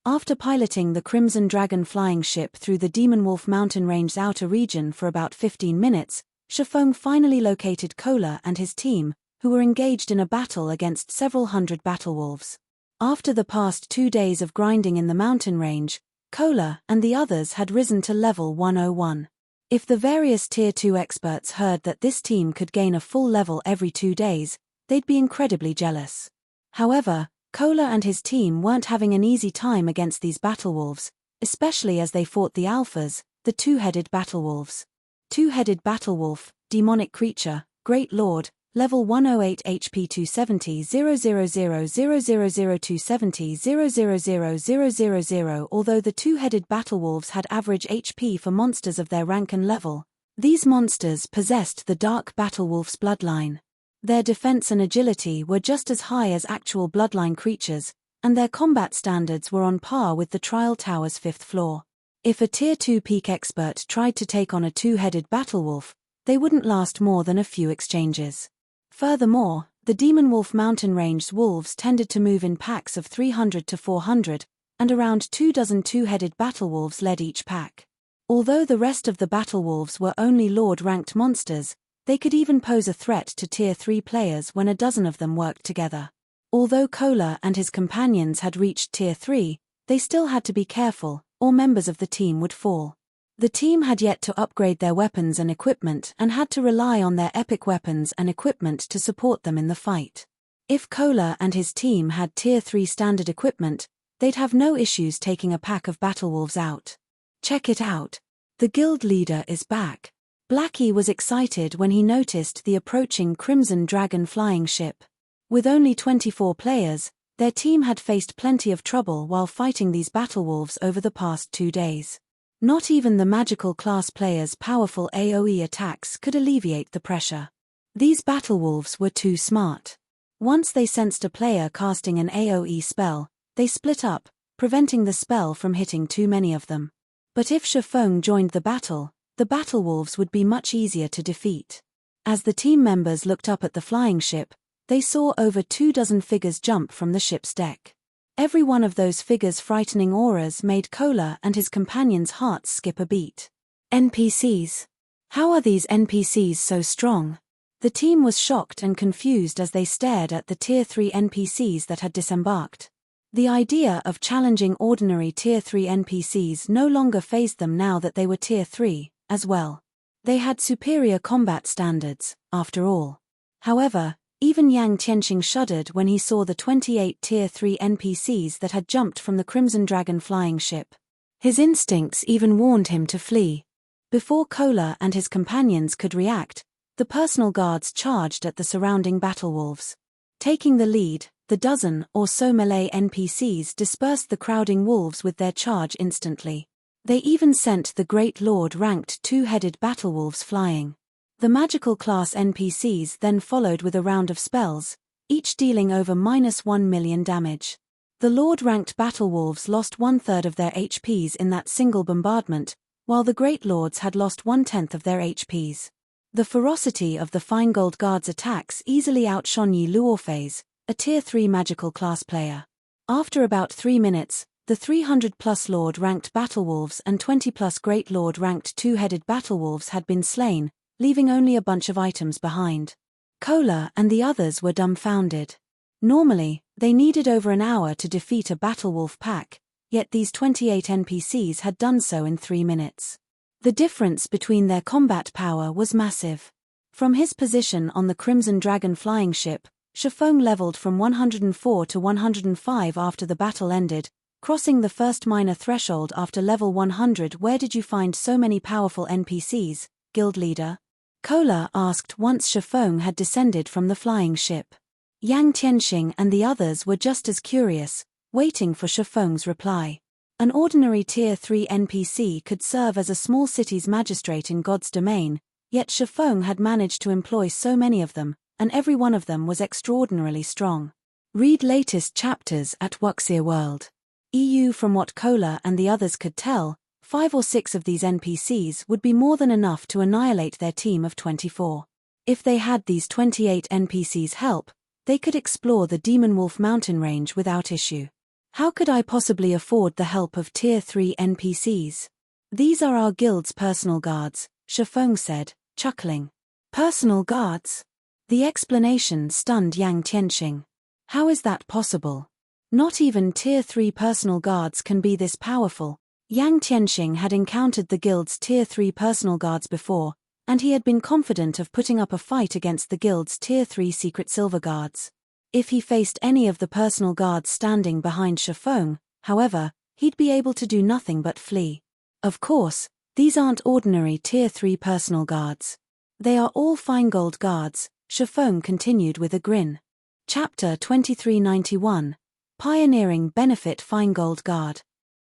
B: After piloting the Crimson Dragon flying ship through the Demon Wolf Mountain Range's outer region for about 15 minutes, Shifeng finally located Kola and his team, who were engaged in a battle against several hundred battlewolves. After the past 2 days of grinding in the mountain range, Kola and the others had risen to level 101. If the various Tier 2 experts heard that this team could gain a full level every 2 days, they'd be incredibly jealous. However, Kola and his team weren't having an easy time against these battlewolves, especially as they fought the alphas, the two-headed battlewolves. Two-headed battlewolf, demonic creature, Great Lord, level 108 HP 270 000000270 0000000. Although the two-headed battlewolves had average HP for monsters of their rank and level, these monsters possessed the Dark Battlewolf's bloodline. Their defense and agility were just as high as actual bloodline creatures, and their combat standards were on par with the Trial Tower's 5th floor. If a Tier 2 peak expert tried to take on a two-headed battlewolf, they wouldn't last more than a few exchanges. Furthermore, the Demon Wolf Mountain Range's wolves tended to move in packs of 300 to 400, and around 24 two-headed battlewolves led each pack. Although the rest of the battlewolves were only Lord-ranked monsters, they could even pose a threat to Tier 3 players when a dozen of them worked together. Although Kola and his companions had reached Tier 3, they still had to be careful, or members of the team would fall. The team had yet to upgrade their weapons and equipment and had to rely on their epic weapons and equipment to support them in the fight. If Kola and his team had Tier 3 standard equipment, they'd have no issues taking a pack of battlewolves out. Check it out. The guild leader is back. Blackie was excited when he noticed the approaching Crimson Dragon flying ship. With only 24 players, their team had faced plenty of trouble while fighting these battlewolves over the past 2 days. Not even the magical class players' powerful AoE attacks could alleviate the pressure. These battlewolves were too smart. Once they sensed a player casting an AoE spell, they split up, preventing the spell from hitting too many of them. But if Shifeng joined the battlewolves would be much easier to defeat. As the team members looked up at the flying ship, they saw over 24 figures jump from the ship's deck. Every one of those figures' frightening auras made Kola and his companions' hearts skip a beat. NPCs. How are these NPCs so strong? The team was shocked and confused as they stared at the Tier 3 NPCs that had disembarked. The idea of challenging ordinary Tier 3 NPCs no longer fazed them now that they were Tier 3, as well. They had superior combat standards, after all. However, even Yang Tianqing shuddered when he saw the 28 Tier 3 NPCs that had jumped from the Crimson Dragon flying ship. His instincts even warned him to flee. Before Kola and his companions could react, the personal guards charged at the surrounding battlewolves. Taking the lead, the dozen or so melee NPCs dispersed the crowding wolves with their charge instantly. They even sent the Great Lord ranked 2-headed battlewolves flying. The magical class NPCs then followed with a round of spells, each dealing over -1 million damage. The Lord-ranked battlewolves lost 1/3 of their HPs in that single bombardment, while the Great Lords had lost 1/10 of their HPs. The ferocity of the Feingold Guard's attacks easily outshone Yi Luofei's, a Tier 3 magical class player. After about 3 minutes, the 300+ Lord-ranked battlewolves and 20+ Great Lord-ranked 2-headed battlewolves had been slain, leaving only a bunch of items behind. Kola and the others were dumbfounded. Normally, they needed over an hour to defeat a battlewolf pack, yet these 28 NPCs had done so in 3 minutes. The difference between their combat power was massive. From his position on the Crimson Dragon flying ship, Shifeng leveled from 104 to 105 after the battle ended, crossing the first minor threshold after level 100. Where did you find so many powerful NPCs, guild leader? Kola asked once Shifeng had descended from the flying ship. Yang Tianqing and the others were just as curious, waiting for Shifeng's reply. An ordinary Tier 3 NPC could serve as a small city's magistrate in God's domain, yet Shifeng had managed to employ so many of them, and every one of them was extraordinarily strong. Read latest chapters at Wuxia World. EU. From what Kola and the others could tell, 5 or 6 of these NPCs would be more than enough to annihilate their team of 24. If they had these 28 NPCs' help, they could explore the Demon Wolf mountain range without issue. How could I possibly afford the help of Tier 3 NPCs? These are our guild's personal guards, Shifeng said, chuckling. Personal guards? The explanation stunned Yang Tianqing. How is that possible? Not even Tier 3 personal guards can be this powerful. Yang Tianqing had encountered the guild's Tier 3 personal guards before, and he had been confident of putting up a fight against the guild's Tier 3 secret silver guards. If he faced any of the personal guards standing behind Shifeng, however, he'd be able to do nothing but flee. Of course, these aren't ordinary Tier 3 personal guards. They are all Feingold guards, Shifeng continued with a grin. Chapter 2391, Pioneering Benefit Feingold Guard.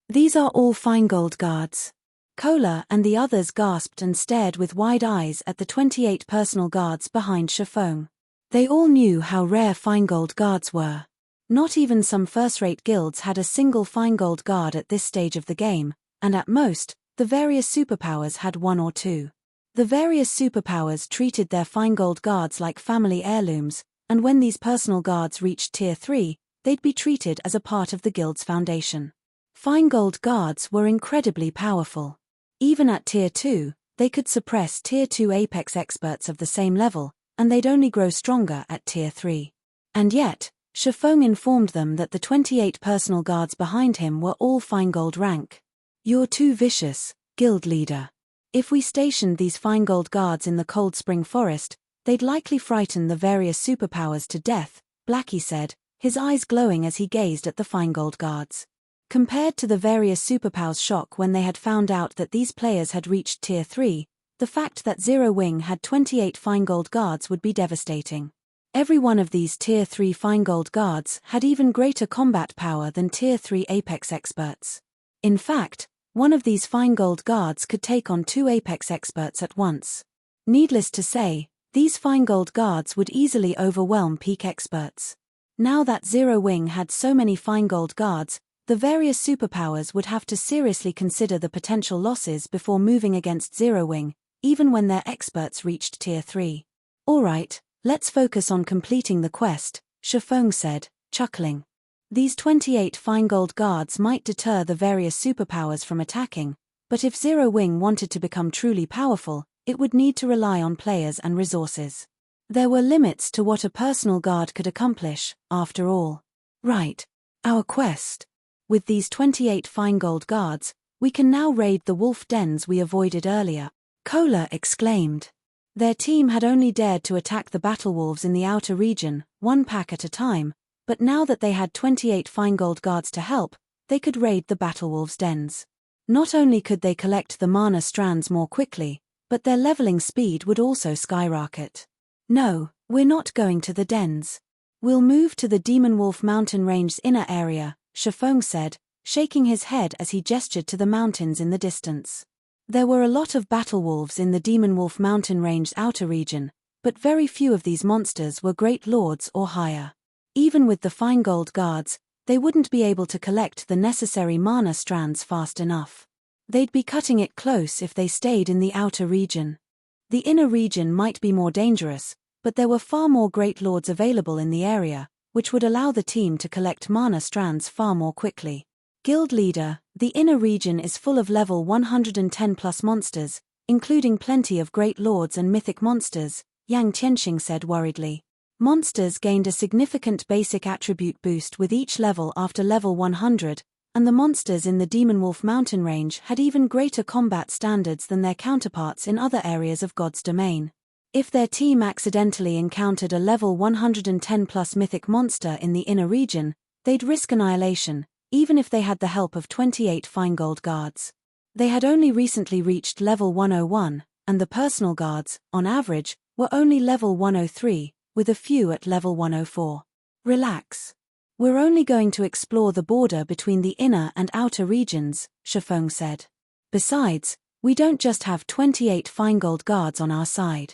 B: These are all Feingold guards. Kola and the others gasped and stared with wide eyes at the 28 personal guards behind Shifeng. They all knew how rare Feingold guards were. Not even some first-rate guilds had a single Feingold guard at this stage of the game, and at most, the various superpowers had 1 or 2. The various superpowers treated their Feingold guards like family heirlooms, and when these personal guards reached Tier 3, they'd be treated as a part of the guild's foundation. Feingold guards were incredibly powerful. Even at Tier 2, they could suppress Tier 2 Apex experts of the same level, and they'd only grow stronger at Tier 3. And yet, Shifeng informed them that the 28 personal guards behind him were all Feingold rank. You're too vicious, guild leader. If we stationed these Feingold guards in the Cold Spring Forest, they'd likely frighten the various superpowers to death, Blackie said, his eyes glowing as he gazed at the Feingold guards. Compared to the various superpowers' shock when they had found out that these players had reached Tier 3, the fact that Zero Wing had 28 Feingold guards would be devastating. Every one of these Tier 3 Feingold guards had even greater combat power than Tier 3 Apex experts. In fact, one of these Feingold guards could take on 2 Apex experts at once. Needless to say, these Feingold guards would easily overwhelm peak experts. Now that Zero Wing had so many Feingold guards, the various superpowers would have to seriously consider the potential losses before moving against Zero Wing, even when their experts reached Tier 3. Alright, let's focus on completing the quest, Shifeng said, chuckling. These 28 Feingold guards might deter the various superpowers from attacking, but if Zero Wing wanted to become truly powerful, it would need to rely on players and resources. There were limits to what a personal guard could accomplish, after all. Right. Our quest. With these 28 Feingold guards, we can now raid the wolf dens we avoided earlier, Cola exclaimed. Their team had only dared to attack the battle wolves in the outer region, one pack at a time, but now that they had 28 Feingold guards to help, they could raid the battle wolves' dens. Not only could they collect the mana strands more quickly, but their leveling speed would also skyrocket. No, we're not going to the dens. We'll move to the Demon Wolf mountain range's inner area, Shifeng said, shaking his head as he gestured to the mountains in the distance. There were a lot of battle wolves in the Demon Wolf mountain range's outer region, but very few of these monsters were great lords or higher. Even with the Feingold guards, they wouldn't be able to collect the necessary mana strands fast enough. They'd be cutting it close if they stayed in the outer region. The inner region might be more dangerous, but there were far more great lords available in the area, which would allow the team to collect mana strands far more quickly. Guild leader, the inner region is full of level 110 plus monsters, including plenty of great lords and mythic monsters, Yang Tianxing said worriedly. Monsters gained a significant basic attribute boost with each level after level 100, and the monsters in the Demon Wolf mountain range had even greater combat standards than their counterparts in other areas of God's domain. If their team accidentally encountered a level 110 plus mythic monster in the inner region, they'd risk annihilation, even if they had the help of 28 Feingold guards. They had only recently reached level 101, and the personal guards, on average, were only level 103, with a few at level 104. Relax. We're only going to explore the border between the inner and outer regions, Shifeng said. Besides, we don't just have 28 Feingold guards on our side.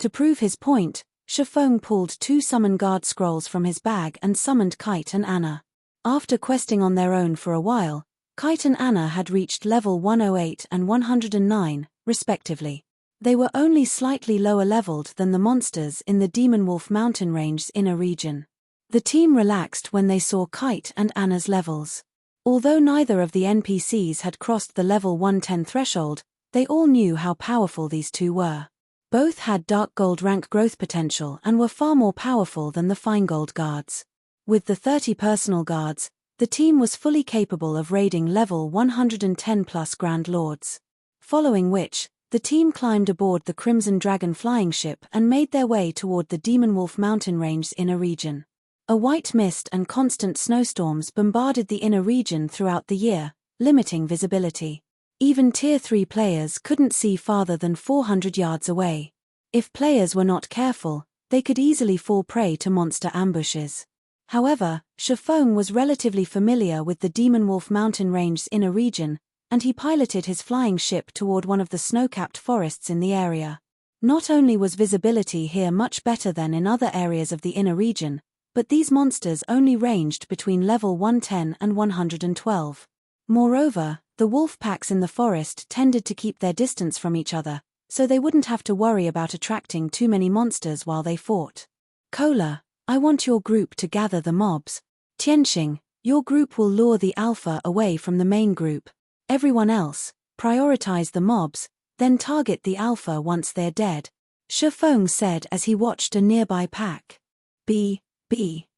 B: To prove his point, Shifeng pulled 2 summon guard scrolls from his bag and summoned Kite and Anna. After questing on their own for a while, Kite and Anna had reached level 108 and 109, respectively. They were only slightly lower leveled than the monsters in the Demon Wolf mountain range's inner region. The team relaxed when they saw Kite and Anna's levels. Although neither of the NPCs had crossed the level 110 threshold, they all knew how powerful these two were. Both had Dark Gold rank growth potential and were far more powerful than the Feingold guards. With the 30 personal guards, the team was fully capable of raiding level 110 plus Grand Lords. Following which, the team climbed aboard the Crimson Dragon flying ship and made their way toward the Demon Wolf mountain range's inner region. A white mist and constant snowstorms bombarded the inner region throughout the year, limiting visibility. Even Tier 3 players couldn't see farther than 400 yards away. If players were not careful, they could easily fall prey to monster ambushes. However, Shifeng was relatively familiar with the Demon Wolf mountain range's inner region, and he piloted his flying ship toward one of the snow-capped forests in the area. Not only was visibility here much better than in other areas of the inner region, but these monsters only ranged between level 110 and 112. Moreover, the wolf packs in the forest tended to keep their distance from each other, so they wouldn't have to worry about attracting too many monsters while they fought. Cola, I want your group to gather the mobs. Tianxing, your group will lure the alpha away from the main group. Everyone else, prioritize the mobs, then target the alpha once they're dead, Shifeng said as he watched a nearby pack. B.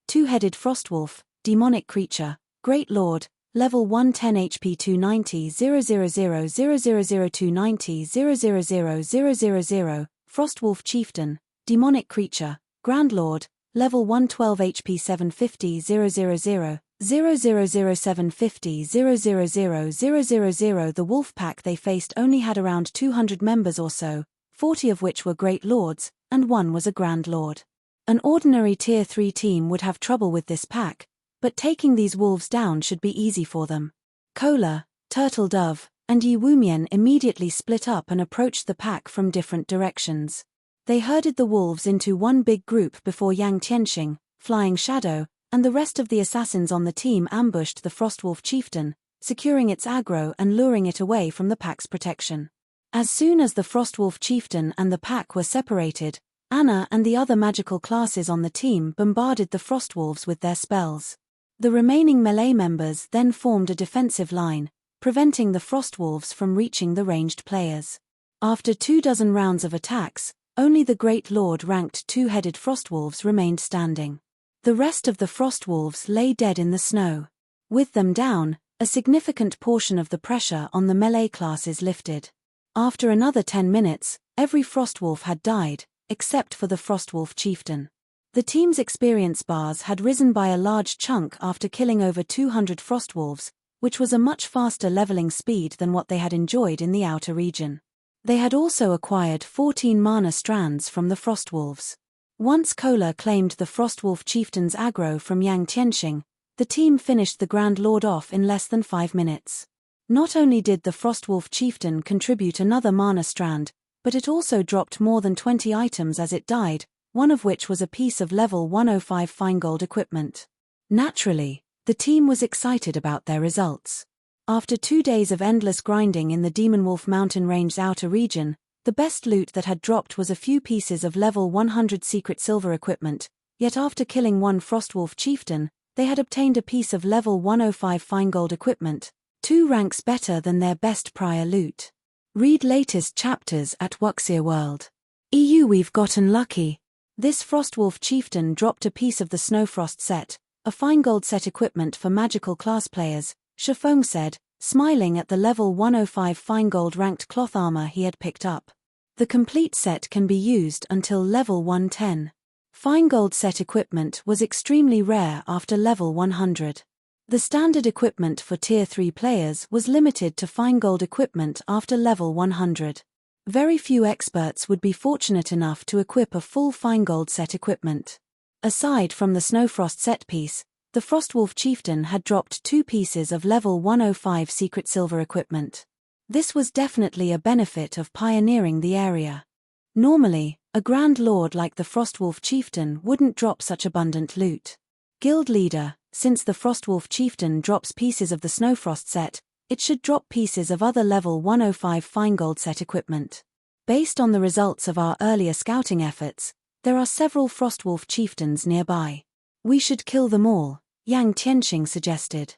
B: Two-headed frostwolf, demonic creature, great lord, level 110 HP 290 000000290 0000000, frostwolf chieftain, demonic creature, grand lord, level 112 HP 750 000 000750 000000. The wolf pack they faced only had around 200 members or so, 40 of which were Great Lords, and one was a Grand Lord. An ordinary Tier 3 team would have trouble with this pack, but taking these wolves down should be easy for them. Kola, Turtle Dove, and Yi Wumian immediately split up and approached the pack from different directions. They herded the wolves into one big group before Yang Tianxing, Flying Shadow, and the rest of the assassins on the team ambushed the Frostwolf chieftain, securing its aggro and luring it away from the pack's protection. As soon as the Frostwolf chieftain and the pack were separated, Anna and the other magical classes on the team bombarded the Frostwolves with their spells. The remaining melee members then formed a defensive line, preventing the Frostwolves from reaching the ranged players. After 24 rounds of attacks, only the Great Lord ranked two-headed Frostwolves remained standing. The rest of the Frostwolves lay dead in the snow. With them down, a significant portion of the pressure on the melee classes lifted. After another 10 minutes, every Frostwolf had died, except for the Frostwolf chieftain. The team's experience bars had risen by a large chunk after killing over 200 Frostwolves, which was a much faster leveling speed than what they had enjoyed in the outer region. They had also acquired 14 mana strands from the Frostwolves. Once Kola claimed the Frostwolf chieftain's aggro from Yang Tianxing, the team finished the Grand Lord off in less than 5 minutes. Not only did the Frostwolf chieftain contribute another mana strand, but it also dropped more than 20 items as it died, one of which was a piece of level 105 fine-gold equipment. Naturally, the team was excited about their results. After 2 days of endless grinding in the Demonwolf Mountain Range's outer region, the best loot that had dropped was a few pieces of level 100 secret silver equipment, yet after killing one Frostwolf chieftain, they had obtained a piece of level 105 fine-gold equipment, 2 ranks better than their best prior loot. Read latest chapters at Wuxia World. We've gotten lucky. This Frostwolf chieftain dropped a piece of the Snowfrost set, a fine-gold set equipment for magical class players, Shifeng said, smiling at the level 105 fine-gold ranked cloth armor he had picked up. The complete set can be used until level 110. Fine-gold set equipment was extremely rare after level 100. The standard equipment for Tier 3 players was limited to fine-gold equipment after level 100. Very few experts would be fortunate enough to equip a full fine-gold set equipment. Aside from the Snowfrost set piece, the Frostwolf chieftain had dropped 2 pieces of level 105 secret silver equipment. This was definitely a benefit of pioneering the area. Normally, a Grand Lord like the Frostwolf chieftain wouldn't drop such abundant loot. Guild leader, since the Frostwolf chieftain drops pieces of the Snowfrost set, it should drop pieces of other level 105 fine-gold set equipment. Based on the results of our earlier scouting efforts, there are several Frostwolf chieftains nearby. We should kill them all, Yang Tianxing suggested.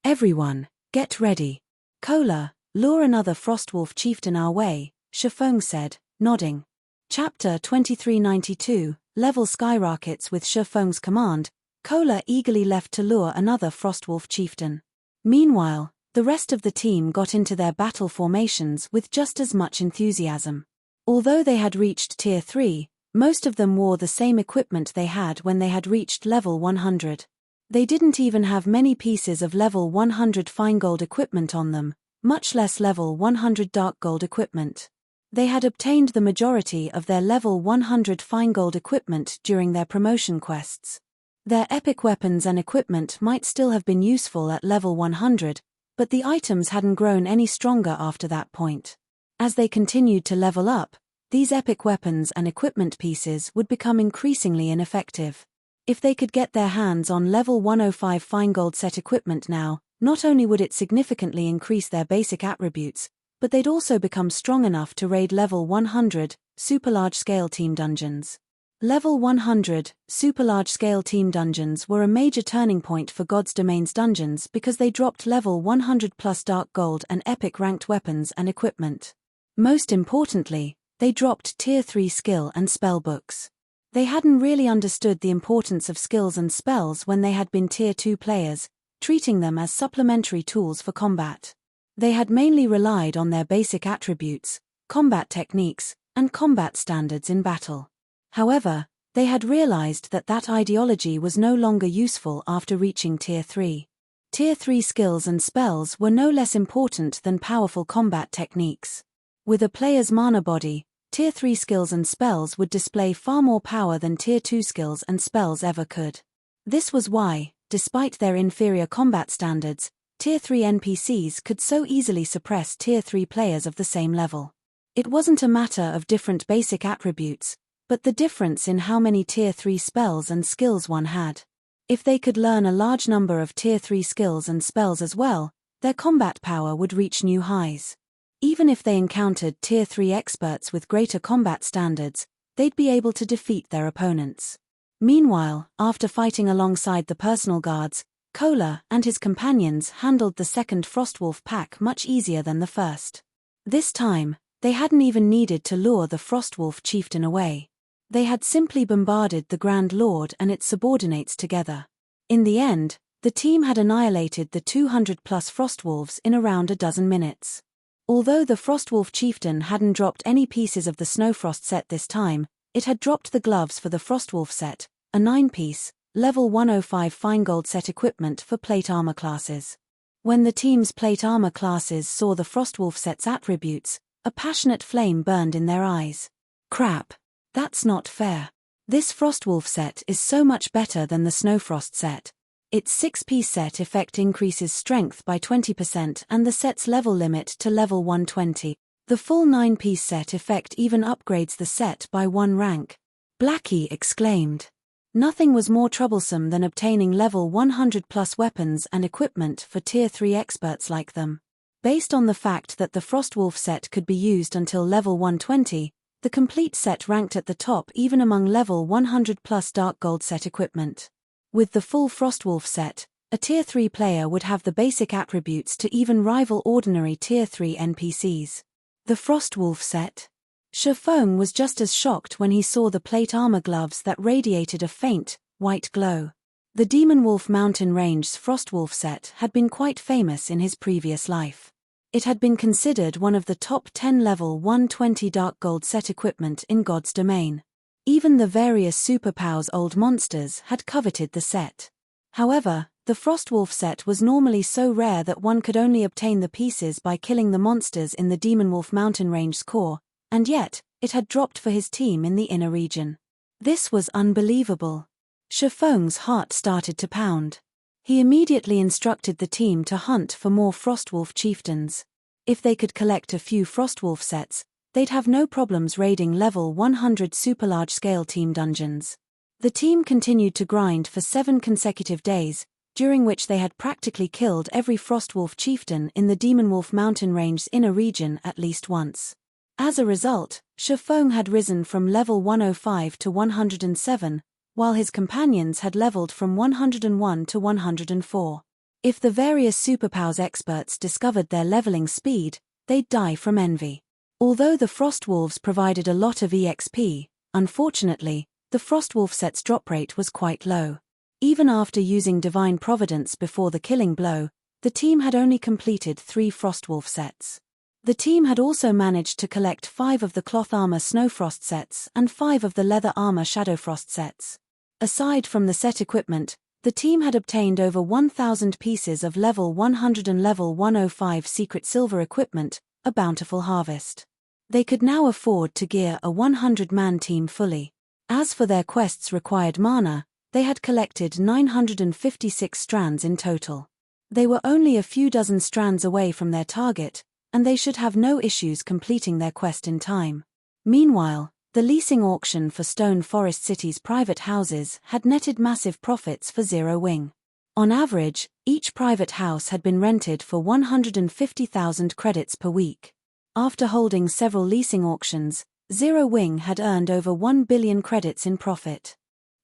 B: Everyone, get ready. Kola, lure another Frostwolf chieftain our way, Shifeng said, nodding. Chapter 2392, Level Skyrockets. With Shifeng's command, Kola eagerly left to lure another Frostwolf chieftain. Meanwhile, the rest of the team got into their battle formations with just as much enthusiasm. Although they had reached Tier 3, most of them wore the same equipment they had when they had reached level 100. They didn't even have many pieces of level 100 fine gold equipment on them, much less level 100 dark gold equipment. They had obtained the majority of their level 100 fine gold equipment during their promotion quests. Their epic weapons and equipment might still have been useful at level 100, but the items hadn't grown any stronger after that point. As they continued to level up, these epic weapons and equipment pieces would become increasingly ineffective. If they could get their hands on level 105 fine gold set equipment now, not only would it significantly increase their basic attributes, but they'd also become strong enough to raid level 100, super large-scale team dungeons. Level 100, super large-scale team dungeons were a major turning point for God's Domain's dungeons because they dropped level 100 plus dark gold and epic ranked weapons and equipment. Most importantly, they dropped Tier 3 skill and spell books. They hadn't really understood the importance of skills and spells when they had been Tier 2 players, treating them as supplementary tools for combat. They had mainly relied on their basic attributes, combat techniques, and combat standards in battle. However, They had realized that that ideology was no longer useful after reaching Tier 3. Tier 3 skills and spells were no less important than powerful combat techniques. With a player's mana body, Tier 3 skills and spells would display far more power than Tier 2 skills and spells ever could. This was why, despite their inferior combat standards, Tier 3 NPCs could so easily suppress Tier 3 players of the same level. It wasn't a matter of different basic attributes, but the difference in how many Tier 3 spells and skills one had. If they could learn a large number of Tier 3 skills and spells as well, their combat power would reach new highs. Even if they encountered Tier 3 experts with greater combat standards, they'd be able to defeat their opponents. Meanwhile, after fighting alongside the personal guards, Kola and his companions handled the second Frostwolf pack much easier than the first. This time, they hadn't even needed to lure the Frostwolf chieftain away. They had simply bombarded the Grand Lord and its subordinates together. In the end, the team had annihilated the 200-plus Frostwolves in around a dozen minutes. Although the Frostwolf chieftain hadn't dropped any pieces of the Snowfrost set this time, it had dropped the gloves for the Frostwolf set, a 9-piece, level 105 fine gold set equipment for plate armor classes. When the team's plate armor classes saw the Frostwolf set's attributes, a passionate flame burned in their eyes. Crap! That's not fair. This Frostwolf set is so much better than the Snowfrost set. Its 6-piece set effect increases strength by 20% and the set's level limit to level 120. The full 9-piece set effect even upgrades the set by 1 rank. Blackie exclaimed. Nothing was more troublesome than obtaining level 100-plus weapons and equipment for Tier 3 experts like them. Based on the fact that the Frostwolf set could be used until level 120, the complete set ranked at the top even among level 100-plus Dark Gold set equipment. With the full Frostwolf set, a Tier 3 player would have the basic attributes to even rival ordinary Tier 3 NPCs. The Frostwolf set? Shifeng was just as shocked when he saw the plate armor gloves that radiated a faint, white glow. The Demon Wolf Mountain Range's Frostwolf set had been quite famous in his previous life. It had been considered one of the top 10 level 120 Dark Gold set equipment in God's domain. Even the various Superpow's old monsters had coveted the set. However, the Frostwolf set was normally so rare that one could only obtain the pieces by killing the monsters in the Demon Wolf Mountain Range's core, and yet, it had dropped for his team in the inner region. This was unbelievable. Shifeng's heart started to pound. He immediately instructed the team to hunt for more Frostwolf chieftains. If they could collect a few Frostwolf sets, they'd have no problems raiding level 100 super large-scale team dungeons. The team continued to grind for 7 consecutive days, during which they had practically killed every Frostwolf chieftain in the Demon Wolf Mountain Range's inner region at least once. As a result, Shifeng had risen from level 105 to 107, while his companions had leveled from 101 to 104. If the various Superpow's experts discovered their leveling speed, they'd die from envy. Although the Frostwolves provided a lot of EXP, unfortunately, the Frostwolf set's drop rate was quite low. Even after using Divine Providence before the killing blow, the team had only completed 3 Frostwolf sets. The team had also managed to collect 5 of the Cloth Armor Snowfrost sets and 5 of the Leather Armor Shadowfrost sets. Aside from the set equipment, the team had obtained over 1,000 pieces of level 100 and level 105 secret silver equipment, a bountiful harvest. They could now afford to gear a 100-man team fully. As for their quests required mana, they had collected 956 strands in total. They were only a few dozen strands away from their target, and they should have no issues completing their quest in time. Meanwhile, the leasing auction for Stone Forest City's private houses had netted massive profits for Zero Wing. On average, each private house had been rented for 150,000 credits per week. After holding several leasing auctions, Zero Wing had earned over 1 billion credits in profit.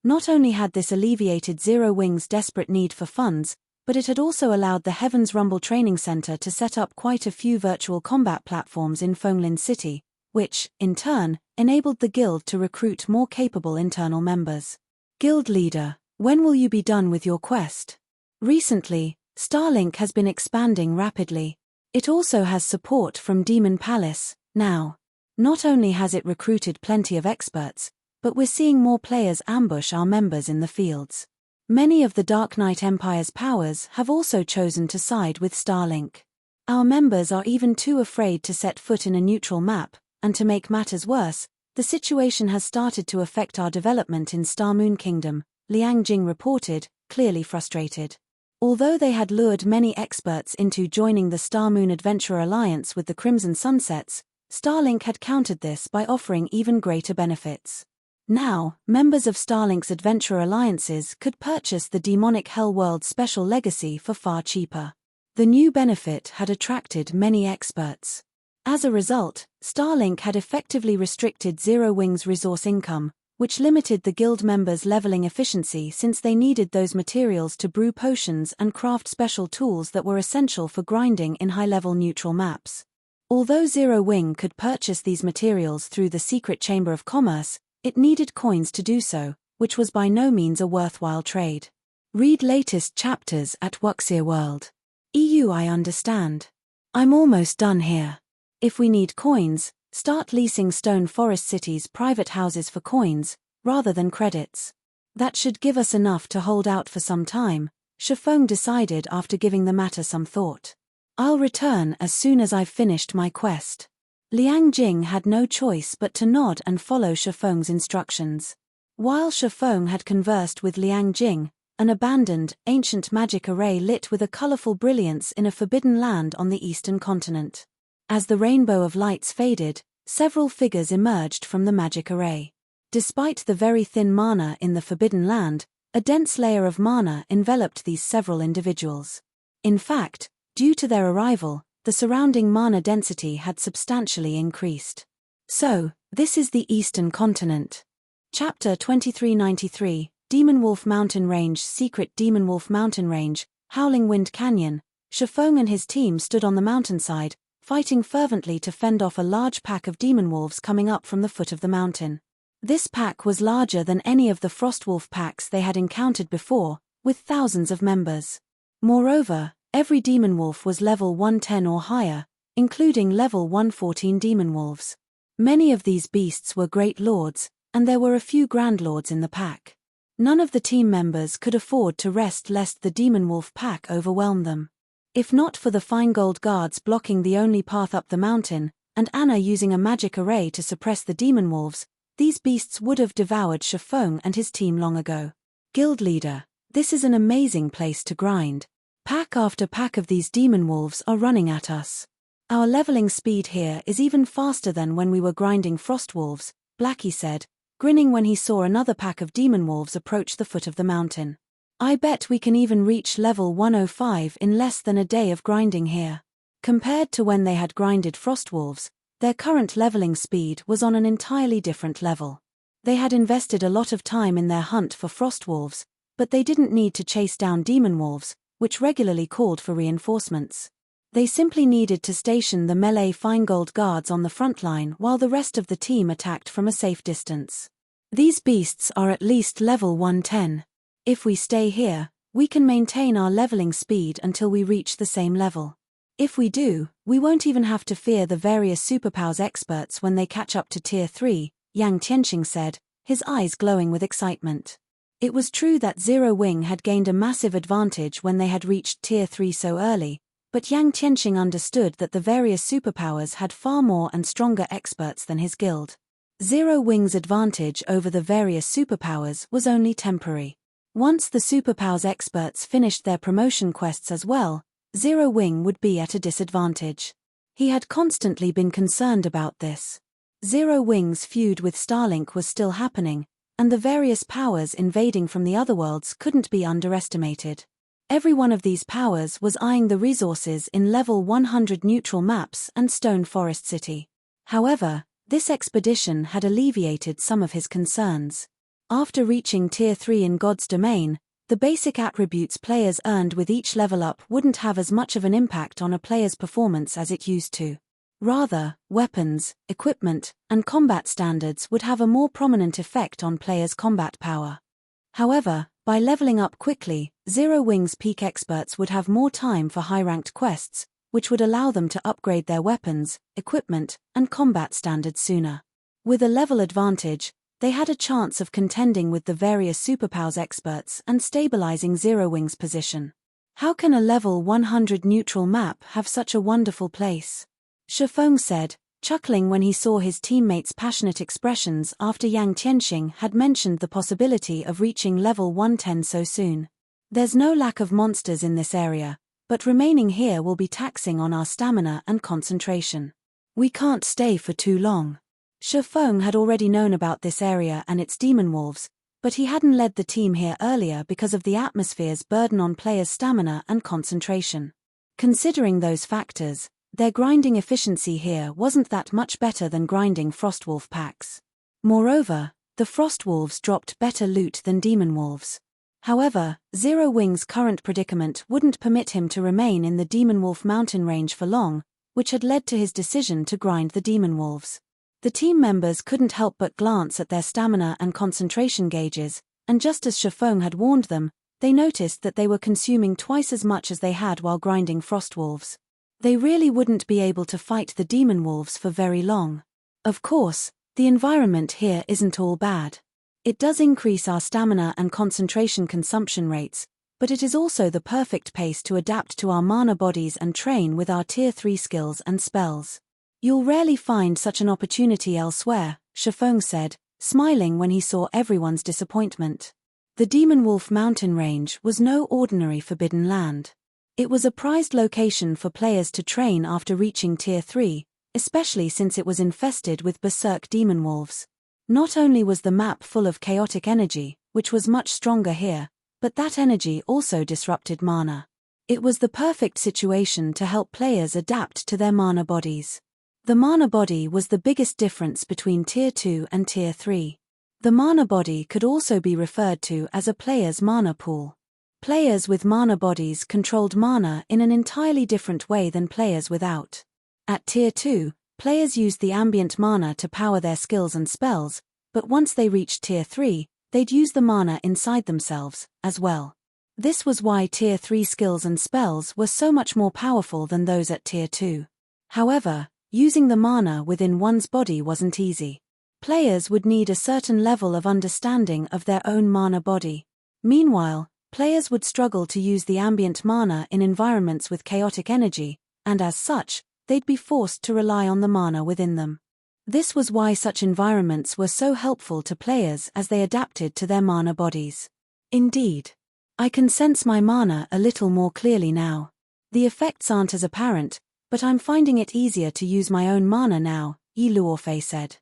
B: Not only had this alleviated Zero Wing's desperate need for funds, but it had also allowed the Heaven's Rumble Training Center to set up quite a few virtual combat platforms in Fenglin City, which, in turn, enabled the guild to recruit more capable internal members. Guild leader, when will you be done with your quest? Recently, Starlink has been expanding rapidly. It also has support from Demon Palace, now. Not only has it recruited plenty of experts, but we're seeing more players ambush our members in the fields. Many of the Dark Knight Empire's powers have also chosen to side with Starlink. Our members are even too afraid to set foot in a neutral map, and to make matters worse, the situation has started to affect our development in Star Moon Kingdom, Liang Jing reported, clearly frustrated. Although they had lured many experts into joining the Star Moon Adventurer Alliance with the Crimson Sunsets, Starlink had countered this by offering even greater benefits. Now, members of Starlink's Adventurer Alliances could purchase the Demonic Hellworld Special Legacy for far cheaper. The new benefit had attracted many experts. As a result, Starlink had effectively restricted Zero Wing's resource income, which limited the guild members' leveling efficiency since they needed those materials to brew potions and craft special tools that were essential for grinding in high-level neutral maps. Although Zero Wing could purchase these materials through the Secret Chamber of Commerce, it needed coins to do so, which was by no means a worthwhile trade. Read latest chapters at Wuxia World. EU. I understand. I'm almost done here. If we need coins, start leasing Stone Forest City's private houses for coins, rather than credits. That should give us enough to hold out for some time, Shifeng decided after giving the matter some thought. I'll return as soon as I've finished my quest. Liang Jing had no choice but to nod and follow Shifeng's instructions. While Shifeng had conversed with Liang Jing, an abandoned, ancient magic array lit with a colorful brilliance in a forbidden land on the eastern continent. As the rainbow of lights faded, several figures emerged from the magic array. Despite the very thin mana in the forbidden land, a dense layer of mana enveloped these several individuals. In fact, due to their arrival, the surrounding mana density had substantially increased. So, this is the Eastern Continent. Chapter 2393, Demon Wolf Mountain Range. Secret Demon Wolf Mountain Range, Howling Wind Canyon. Shifeng and his team stood on the mountainside, fighting fervently to fend off a large pack of demon wolves coming up from the foot of the mountain. This pack was larger than any of the Frostwolf packs they had encountered before, with thousands of members. Moreover, every demon wolf was level 110 or higher, including level 114 demon wolves. Many of these beasts were great lords, and there were a few grand lords in the pack. None of the team members could afford to rest lest the demon wolf pack overwhelm them. If not for the fine gold guards blocking the only path up the mountain, and Anna using a magic array to suppress the demon wolves, these beasts would have devoured Shifeng and his team long ago. Guild leader, this is an amazing place to grind. Pack after pack of these demon wolves are running at us. Our leveling speed here is even faster than when we were grinding frost wolves, Blackie said, grinning when he saw another pack of demon wolves approach the foot of the mountain. I bet we can even reach level 105 in less than a day of grinding here. Compared to when they had grinded frost wolves, their current leveling speed was on an entirely different level. They had invested a lot of time in their hunt for frost wolves, but they didn't need to chase down demon wolves, which regularly called for reinforcements. They simply needed to station the melee fine-gold guards on the front line while the rest of the team attacked from a safe distance. These beasts are at least level 110. If we stay here, we can maintain our leveling speed until we reach the same level. If we do, we won't even have to fear the various superpowers experts when they catch up to Tier 3, Yang Tianqing said, his eyes glowing with excitement. It was true that Zero Wing had gained a massive advantage when they had reached Tier 3 so early, but Yang Tianqing understood that the various superpowers had far more and stronger experts than his guild. Zero Wing's advantage over the various superpowers was only temporary. Once the superpowers experts finished their promotion quests as well, Zero Wing would be at a disadvantage. He had constantly been concerned about this. Zero Wing's feud with Starlink was still happening, and the various powers invading from the other worlds couldn't be underestimated. Every one of these powers was eyeing the resources in level 100 neutral maps and Stone Forest City. However, this expedition had alleviated some of his concerns. After reaching Tier 3 in God's Domain, the basic attributes players earned with each level up wouldn't have as much of an impact on a player's performance as it used to. Rather, weapons, equipment, and combat standards would have a more prominent effect on players' combat power. However, by leveling up quickly, Zero Wing's peak experts would have more time for high-ranked quests, which would allow them to upgrade their weapons, equipment, and combat standards sooner. With a level advantage, they had a chance of contending with the various superpowers experts and stabilizing Zero Wing's position. How can a level 100 neutral map have such a wonderful place? Shifeng said, chuckling when he saw his teammates' passionate expressions after Yang Tianxing had mentioned the possibility of reaching level 110 so soon. There's no lack of monsters in this area, but remaining here will be taxing on our stamina and concentration. We can't stay for too long. Shifeng had already known about this area and its demon wolves, but he hadn't led the team here earlier because of the atmosphere's burden on players' stamina and concentration. Considering those factors, their grinding efficiency here wasn't that much better than grinding Frostwolf packs. Moreover, the Frostwolves dropped better loot than demon wolves. However, Zero Wing's current predicament wouldn't permit him to remain in the Demon Wolf mountain range for long, which had led to his decision to grind the demon wolves. The team members couldn't help but glance at their stamina and concentration gauges, and just as Shifeng had warned them, they noticed that they were consuming twice as much as they had while grinding Frostwolves. They really wouldn't be able to fight the demon wolves for very long. Of course, the environment here isn't all bad. It does increase our stamina and concentration consumption rates, but it is also the perfect pace to adapt to our mana bodies and train with our Tier 3 skills and spells. You'll rarely find such an opportunity elsewhere, Shifeng said, smiling when he saw everyone's disappointment. The Demon Wolf mountain range was no ordinary forbidden land. It was a prized location for players to train after reaching Tier 3, especially since it was infested with berserk demon wolves. Not only was the map full of chaotic energy, which was much stronger here, but that energy also disrupted mana. It was the perfect situation to help players adapt to their mana bodies. The mana body was the biggest difference between Tier 2 and Tier 3. The mana body could also be referred to as a player's mana pool. Players with mana bodies controlled mana in an entirely different way than players without. At Tier 2, players used the ambient mana to power their skills and spells, but once they reached Tier 3, they'd use the mana inside themselves, as well. This was why Tier 3 skills and spells were so much more powerful than those at Tier 2. However, using the mana within one's body wasn't easy. Players would need a certain level of understanding of their own mana body. Meanwhile, players would struggle to use the ambient mana in environments with chaotic energy, and as such, they'd be forced to rely on the mana within them. This was why such environments were so helpful to players as they adapted to their mana bodies. Indeed. I can sense my mana a little more clearly now. The effects aren't as apparent, but I'm finding it easier to use my own mana now, Yi Luofei said.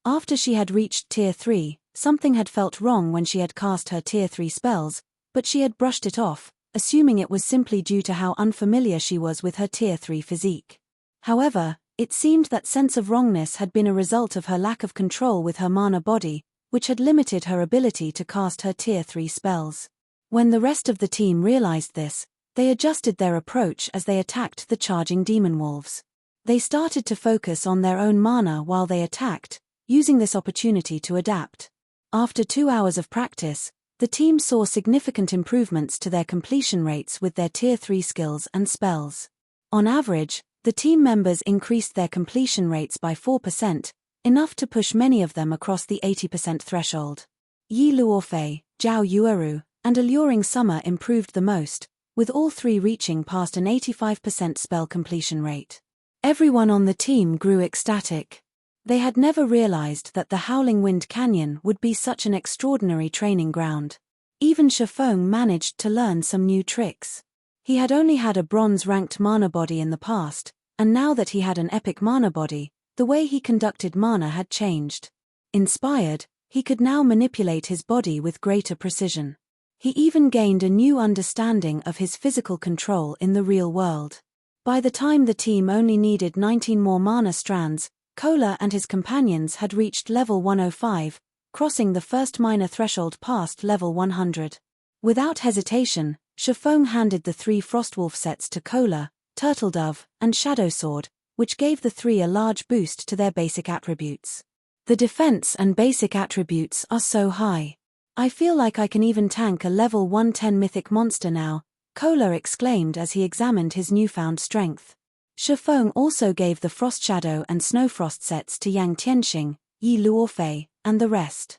B: After she had reached Tier 3, something had felt wrong when she had cast her Tier 3 spells, but she had brushed it off, assuming it was simply due to how unfamiliar she was with her Tier 3 physique. However, it seemed that sense of wrongness had been a result of her lack of control with her mana body, which had limited her ability to cast her Tier 3 spells. When the rest of the team realized this, they adjusted their approach as they attacked the charging demon wolves. They started to focus on their own mana while they attacked, using this opportunity to adapt. After 2 hours of practice, the team saw significant improvements to their completion rates with their Tier 3 skills and spells. On average, the team members increased their completion rates by 4%, enough to push many of them across the 80% threshold. Yi Luofei, Zhao Yueru, and Alluring Summer improved the most, with all three reaching past an 85% spell completion rate. Everyone on the team grew ecstatic. They had never realized that the Howling Wind Canyon would be such an extraordinary training ground. Even Shifeng managed to learn some new tricks. He had only had a bronze-ranked mana body in the past, and now that he had an epic mana body, the way he conducted mana had changed. Inspired, he could now manipulate his body with greater precision. He even gained a new understanding of his physical control in the real world. By the time the team only needed 19 more mana strands, Kola and his companions had reached level 105, crossing the first minor threshold past level 100. Without hesitation, Shifeng handed the 3 Frostwolf sets to Kola, Turtledove, and Shadowsword, which gave the 3 a large boost to their basic attributes. The defense and basic attributes are so high. I feel like I can even tank a level 110 mythic monster now, Kola exclaimed as he examined his newfound strength. Shifeng also gave the Frost Shadow and Snowfrost sets to Yang Tianxing, Yi Luofei, and the rest.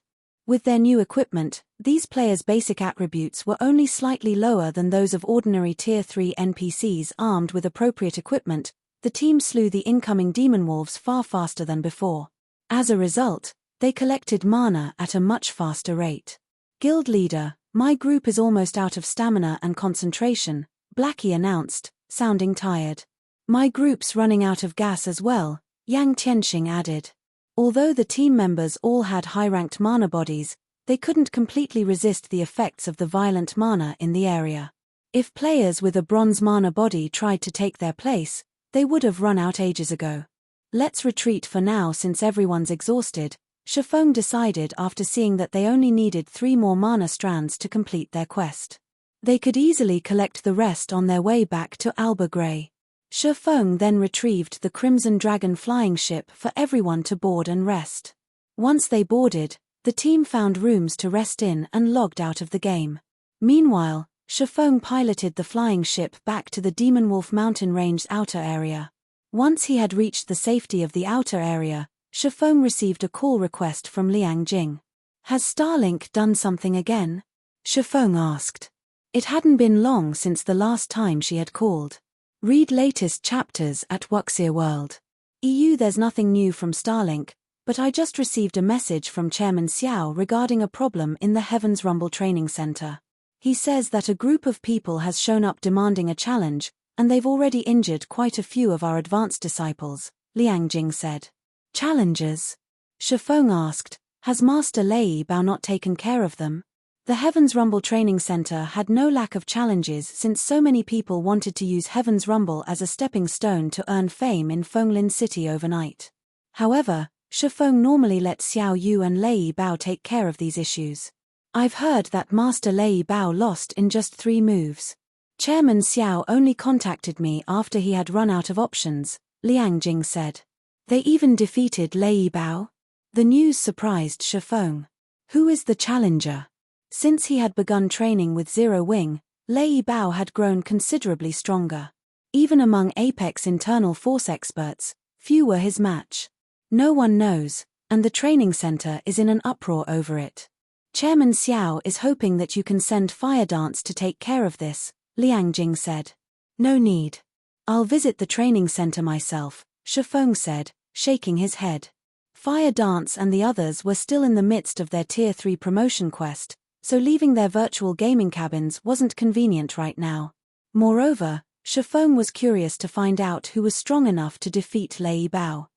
B: With their new equipment, these players' basic attributes were only slightly lower than those of ordinary Tier 3 NPCs armed with appropriate equipment. The team slew the incoming demon wolves far faster than before. As a result, they collected mana at a much faster rate. Guild leader, my group is almost out of stamina and concentration, Blackie announced, sounding tired. My group's running out of gas as well, Yang Tianxing added. Although the team members all had high-ranked mana bodies, they couldn't completely resist the effects of the violent mana in the area. If players with a bronze mana body tried to take their place, they would have run out ages ago. Let's retreat for now since everyone's exhausted, Shifeng decided after seeing that they only needed 3 more mana strands to complete their quest. They could easily collect the rest on their way back to Alba Grey. Shifeng then retrieved the Crimson Dragon flying ship for everyone to board and rest. Once they boarded, the team found rooms to rest in and logged out of the game. Meanwhile, Shifeng piloted the flying ship back to the Demon Wolf mountain range's outer area. Once he had reached the safety of the outer area, Shifeng received a call request from Liang Jing. Has Starlink done something again? Shifeng asked. It hadn't been long since the last time she had called. Read latest chapters at Wuxia World. There's nothing new from Starlink, but I just received a message from Chairman Xiao regarding a problem in the Heaven's Rumble Training Center. He says that a group of people has shown up demanding a challenge, and they've already injured quite a few of our advanced disciples, Liang Jing said. Challenges? Shifeng asked, has Master Lei Bao not taken care of them? The Heaven's Rumble Training Center had no lack of challenges since so many people wanted to use Heaven's Rumble as a stepping stone to earn fame in Fenglin City overnight. However, Shifeng normally let Xiao Yu and Lei Bao take care of these issues. I've heard that Master Lei Bao lost in just 3 moves. Chairman Xiao only contacted me after he had run out of options, Liang Jing said. They even defeated Lei Bao? The news surprised Shifeng. Who is the challenger? Since he had begun training with Zero Wing, Lei Bao had grown considerably stronger. Even among Apex internal force experts, few were his match. No one knows, and the training center is in an uproar over it. Chairman Xiao is hoping that you can send Fire Dance to take care of this, Liang Jing said. No need. I'll visit the training center myself, Shifeng said, shaking his head. Fire Dance and the others were still in the midst of their Tier 3 promotion quest, so leaving their virtual gaming cabins wasn't convenient right now. Moreover, Shifeng was curious to find out who was strong enough to defeat Lei Bao.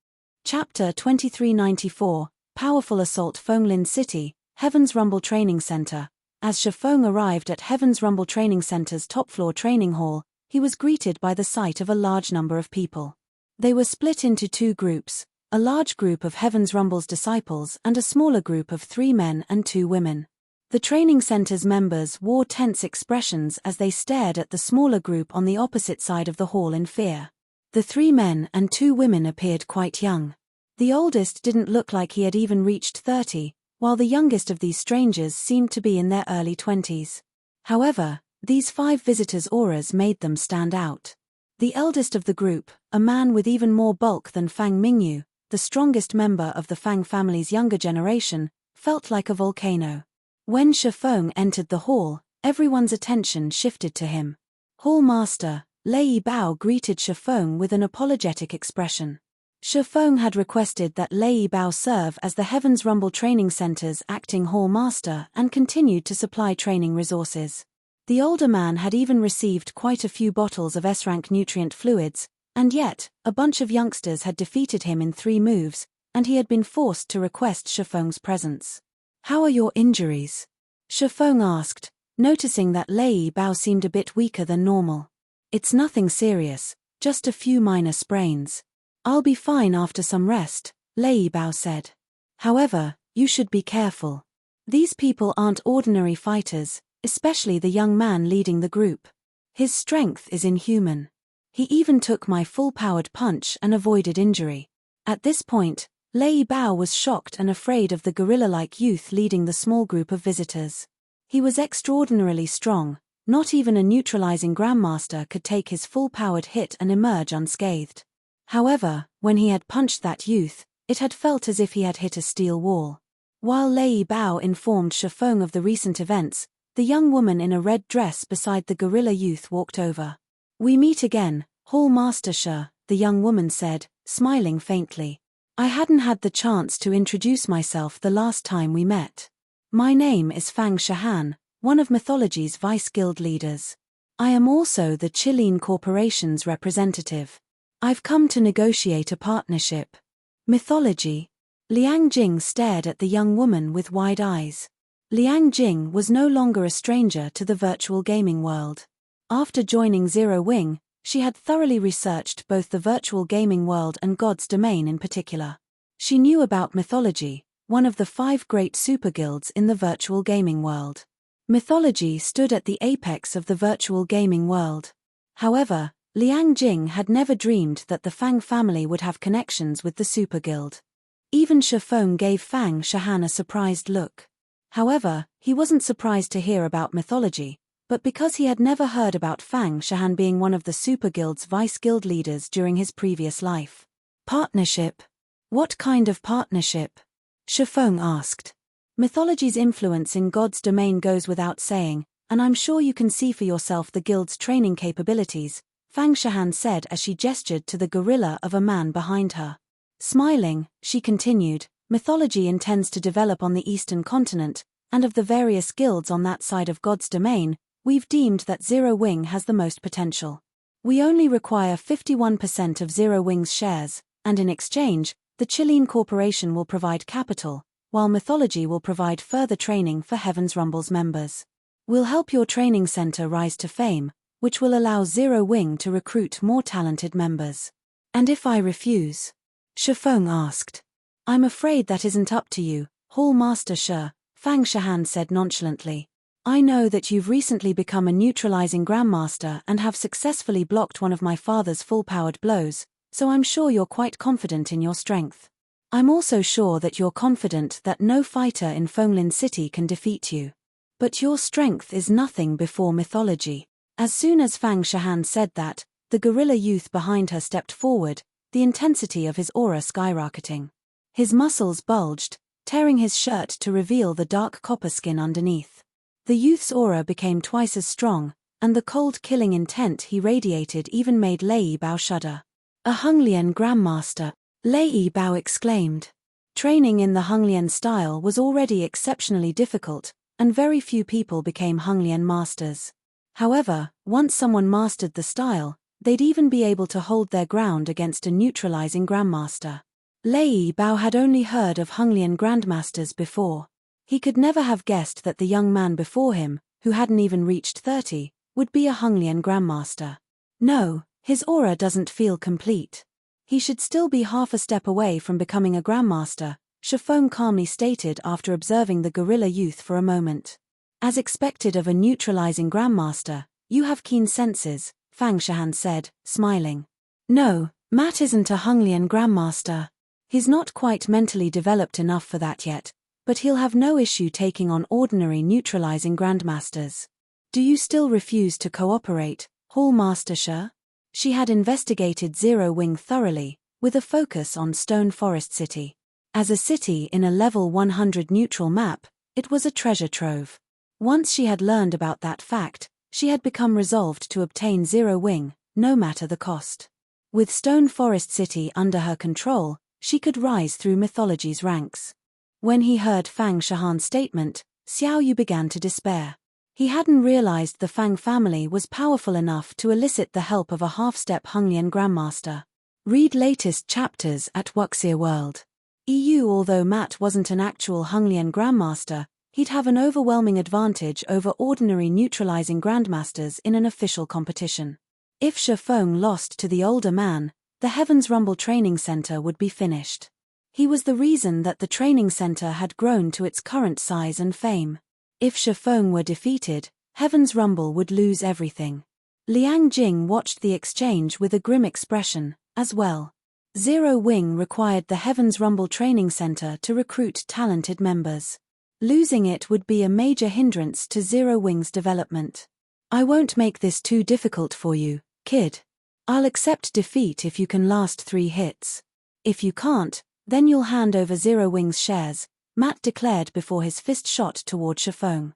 B: Chapter 2394, Powerful Assault Fenglin City, Heaven's Rumble Training Center. As Shifeng arrived at Heaven's Rumble Training Center's top-floor training hall, he was greeted by the sight of a large number of people. They were split into 2 groups, a large group of Heaven's Rumble's disciples and a smaller group of 3 men and 2 women. The training center's members wore tense expressions as they stared at the smaller group on the opposite side of the hall in fear. The 3 men and 2 women appeared quite young. The oldest didn't look like he had even reached 30, while the youngest of these strangers seemed to be in their early 20s. However, these 5 visitors' auras made them stand out. The eldest of the group, a man with even more bulk than Fang Mingyu, the strongest member of the Fang family's younger generation, felt like a volcano. When Shifeng entered the hall, everyone's attention shifted to him. Hall Master, Lei Bao greeted Shifeng with an apologetic expression. Shifeng had requested that Lei Bao serve as the Heaven's Rumble Training Center's acting Hall Master and continued to supply training resources. The older man had even received quite a few bottles of S-rank nutrient fluids, and yet, a bunch of youngsters had defeated him in 3 moves, and he had been forced to request Shifeng's presence. How are your injuries? Shifeng asked, noticing that Lei Bao seemed a bit weaker than normal. It's nothing serious, just a few minor sprains. I'll be fine after some rest, Lei Bao said. However, you should be careful. These people aren't ordinary fighters, especially the young man leading the group. His strength is inhuman. He even took my full-powered punch and avoided injury. At this point, Lei Bao was shocked and afraid of the gorilla-like youth leading the small group of visitors. He was extraordinarily strong, not even a neutralizing grandmaster could take his full-powered hit and emerge unscathed. However, when he had punched that youth, it had felt as if he had hit a steel wall. While Lei Bao informed Shifeng of the recent events, the young woman in a red dress beside the gorilla youth walked over. "We meet again, Hall Master Shi," the young woman said, smiling faintly. "I hadn't had the chance to introduce myself the last time we met. My name is Fang Shahan, one of mythology's vice guild leaders. I am also the Chilean Corporation's representative. I've come to negotiate a partnership." Mythology? Liang Jing stared at the young woman with wide eyes. Liang Jing was no longer a stranger to the virtual gaming world. After joining Zero Wing, she had thoroughly researched both the virtual gaming world and God's domain in particular. She knew about mythology, one of the 5 great superguilds in the virtual gaming world. Mythology stood at the apex of the virtual gaming world. However, Liang Jing had never dreamed that the Fang family would have connections with the superguild. Even Shifeng gave Fang Shahan a surprised look. However, he wasn't surprised to hear about mythology, but because he had never heard about Fang Shahan being one of the superguild's vice guild leaders during his previous life. "Partnership? What kind of partnership?" Shifeng asked. "Mythology's influence in God's domain goes without saying, and I'm sure you can see for yourself the guild's training capabilities," Fang Shahan said as she gestured to the gorilla of a man behind her. Smiling, she continued, "Mythology intends to develop on the eastern continent, and of the various guilds on that side of God's domain, we've deemed that Zero Wing has the most potential. We only require 51% of Zero Wing's shares, and in exchange, the Chilean Corporation will provide capital, while Mythology will provide further training for Heaven's Rumble's members. We'll help your training center rise to fame, which will allow Zero Wing to recruit more talented members." "And if I refuse?" Shifeng asked. "I'm afraid that isn't up to you, Hall Master Shi," Fang Shahan said nonchalantly. "I know that you've recently become a neutralizing Grandmaster and have successfully blocked one of my father's full-powered blows, so I'm sure you're quite confident in your strength. I'm also sure that you're confident that no fighter in Fenglin City can defeat you. But your strength is nothing before mythology." As soon as Fang Shahan said that, the gorilla youth behind her stepped forward, the intensity of his aura skyrocketing. His muscles bulged, tearing his shirt to reveal the dark copper skin underneath. The youth's aura became twice as strong, and the cold killing intent he radiated even made Lei Bao shudder. "A Honglian Grandmaster," Lei Bao exclaimed. Training in the Honglian style was already exceptionally difficult, and very few people became Honglian masters. However, once someone mastered the style, they'd even be able to hold their ground against a neutralizing Grandmaster. Lei Bao had only heard of Honglian Grandmasters before. He could never have guessed that the young man before him, who hadn't even reached 30, would be a Honglian Grandmaster. No, his aura doesn't feel complete. He should still be half a step away from becoming a Grandmaster, Shifeng calmly stated after observing the gorilla youth for a moment. "As expected of a neutralizing Grandmaster, you have keen senses," Fang Shahan said, smiling. "No, Matt isn't a Honglian Grandmaster. He's not quite mentally developed enough for that yet, but he'll have no issue taking on ordinary neutralizing Grandmasters. Do you still refuse to cooperate, Hall Master Shi?" She had investigated Zero Wing thoroughly, with a focus on Stone Forest City. As a city in a level 100 neutral map, it was a treasure trove. Once she had learned about that fact, she had become resolved to obtain Zero Wing, no matter the cost. With Stone Forest City under her control, she could rise through mythology's ranks. When he heard Fang Shahan's statement, Xiao Yu began to despair. He hadn't realized the Fang family was powerful enough to elicit the help of a half-step Honglian Grandmaster. Read latest chapters at Wuxia World. Although Matt wasn't an actual Honglian Grandmaster, he'd have an overwhelming advantage over ordinary neutralizing Grandmasters in an official competition. If Shifeng lost to the older man, the Heaven's Rumble Training Center would be finished. He was the reason that the training center had grown to its current size and fame. If Shifeng were defeated, Heaven's Rumble would lose everything. Liang Jing watched the exchange with a grim expression, as well. Zero Wing required the Heaven's Rumble Training Center to recruit talented members. Losing it would be a major hindrance to Zero Wing's development. "I won't make this too difficult for you, kid. I'll accept defeat if you can last 3 hits. If you can't, then you'll hand over Zero Wing's shares," Matt declared before his fist shot toward Shifeng.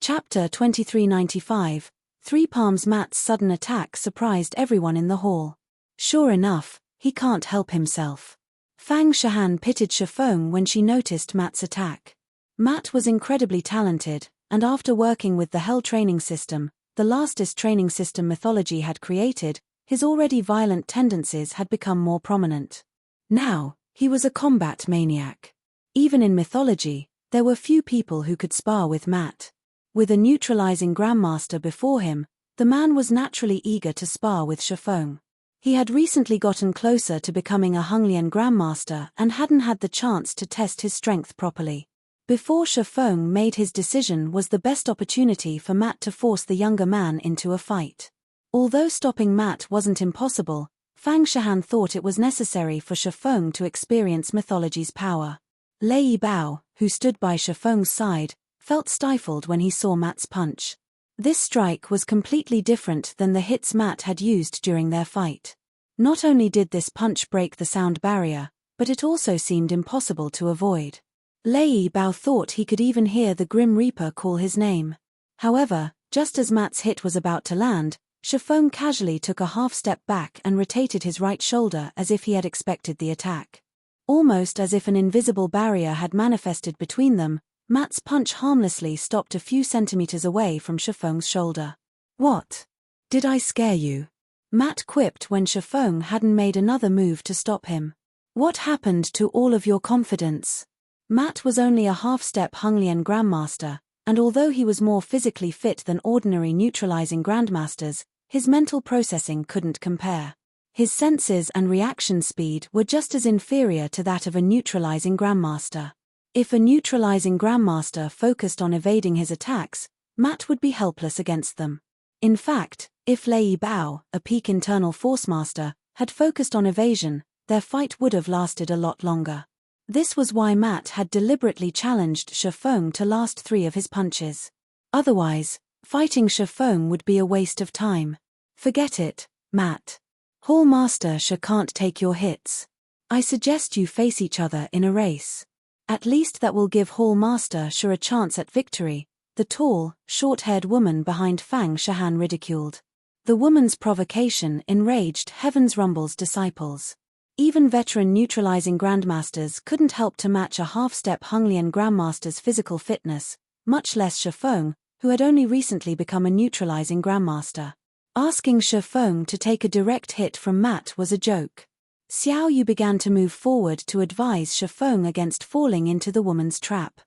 B: Chapter 2395, Three Palms. Matt's sudden attack surprised everyone in the hall. Sure enough, he can't help himself. Fang Shahan pitied Shifeng when she noticed Matt's attack. Matt was incredibly talented, and after working with the Hell training system, the lastest training system mythology had created, his already violent tendencies had become more prominent. Now, he was a combat maniac. Even in mythology, there were few people who could spar with Matt. With a neutralizing Grandmaster before him, the man was naturally eager to spar with Shifeng. He had recently gotten closer to becoming a Hunglian Grandmaster and hadn't had the chance to test his strength properly. Before Shifeng made his decision was the best opportunity for Matt to force the younger man into a fight. Although stopping Matt wasn't impossible, Fang Shahan thought it was necessary for Shifeng to experience mythology's power. Lei Bao, who stood by Shifeng's side, felt stifled when he saw Matt's punch. This strike was completely different than the hits Matt had used during their fight. Not only did this punch break the sound barrier, but it also seemed impossible to avoid. Lei Bao thought he could even hear the Grim Reaper call his name. However, just as Matt's hit was about to land, Shifeng casually took a half-step back and rotated his right shoulder as if he had expected the attack. Almost as if an invisible barrier had manifested between them, Matt's punch harmlessly stopped a few centimeters away from Shifeng's shoulder. "What? Did I scare you?" Matt quipped when Shifeng hadn't made another move to stop him. "What happened to all of your confidence?" Matt was only a half-step Hunglian Grandmaster, and although he was more physically fit than ordinary neutralizing Grandmasters, his mental processing couldn't compare. His senses and reaction speed were just as inferior to that of a neutralizing Grandmaster. If a neutralizing Grandmaster focused on evading his attacks, Matt would be helpless against them. In fact, if Lei Bao, a peak internal force master, had focused on evasion, their fight would have lasted a lot longer. This was why Matt had deliberately challenged Shifeng to last 3 of his punches. Otherwise, fighting Shifeng would be a waste of time. "Forget it, Matt. Hall Master Sha can't take your hits. I suggest you face each other in a race. At least that will give Hall Master Sha a chance at victory," the tall, short-haired woman behind Fang Shahan ridiculed. The woman's provocation enraged Heaven's Rumble's disciples. Even veteran neutralizing Grandmasters couldn't help to match a half-step Hunglian Grandmaster's physical fitness, much less Shifeng, who had only recently become a neutralizing Grandmaster. Asking Shifeng to take a direct hit from Matt was a joke. Xiao Yu began to move forward to advise Shifeng against falling into the woman's trap.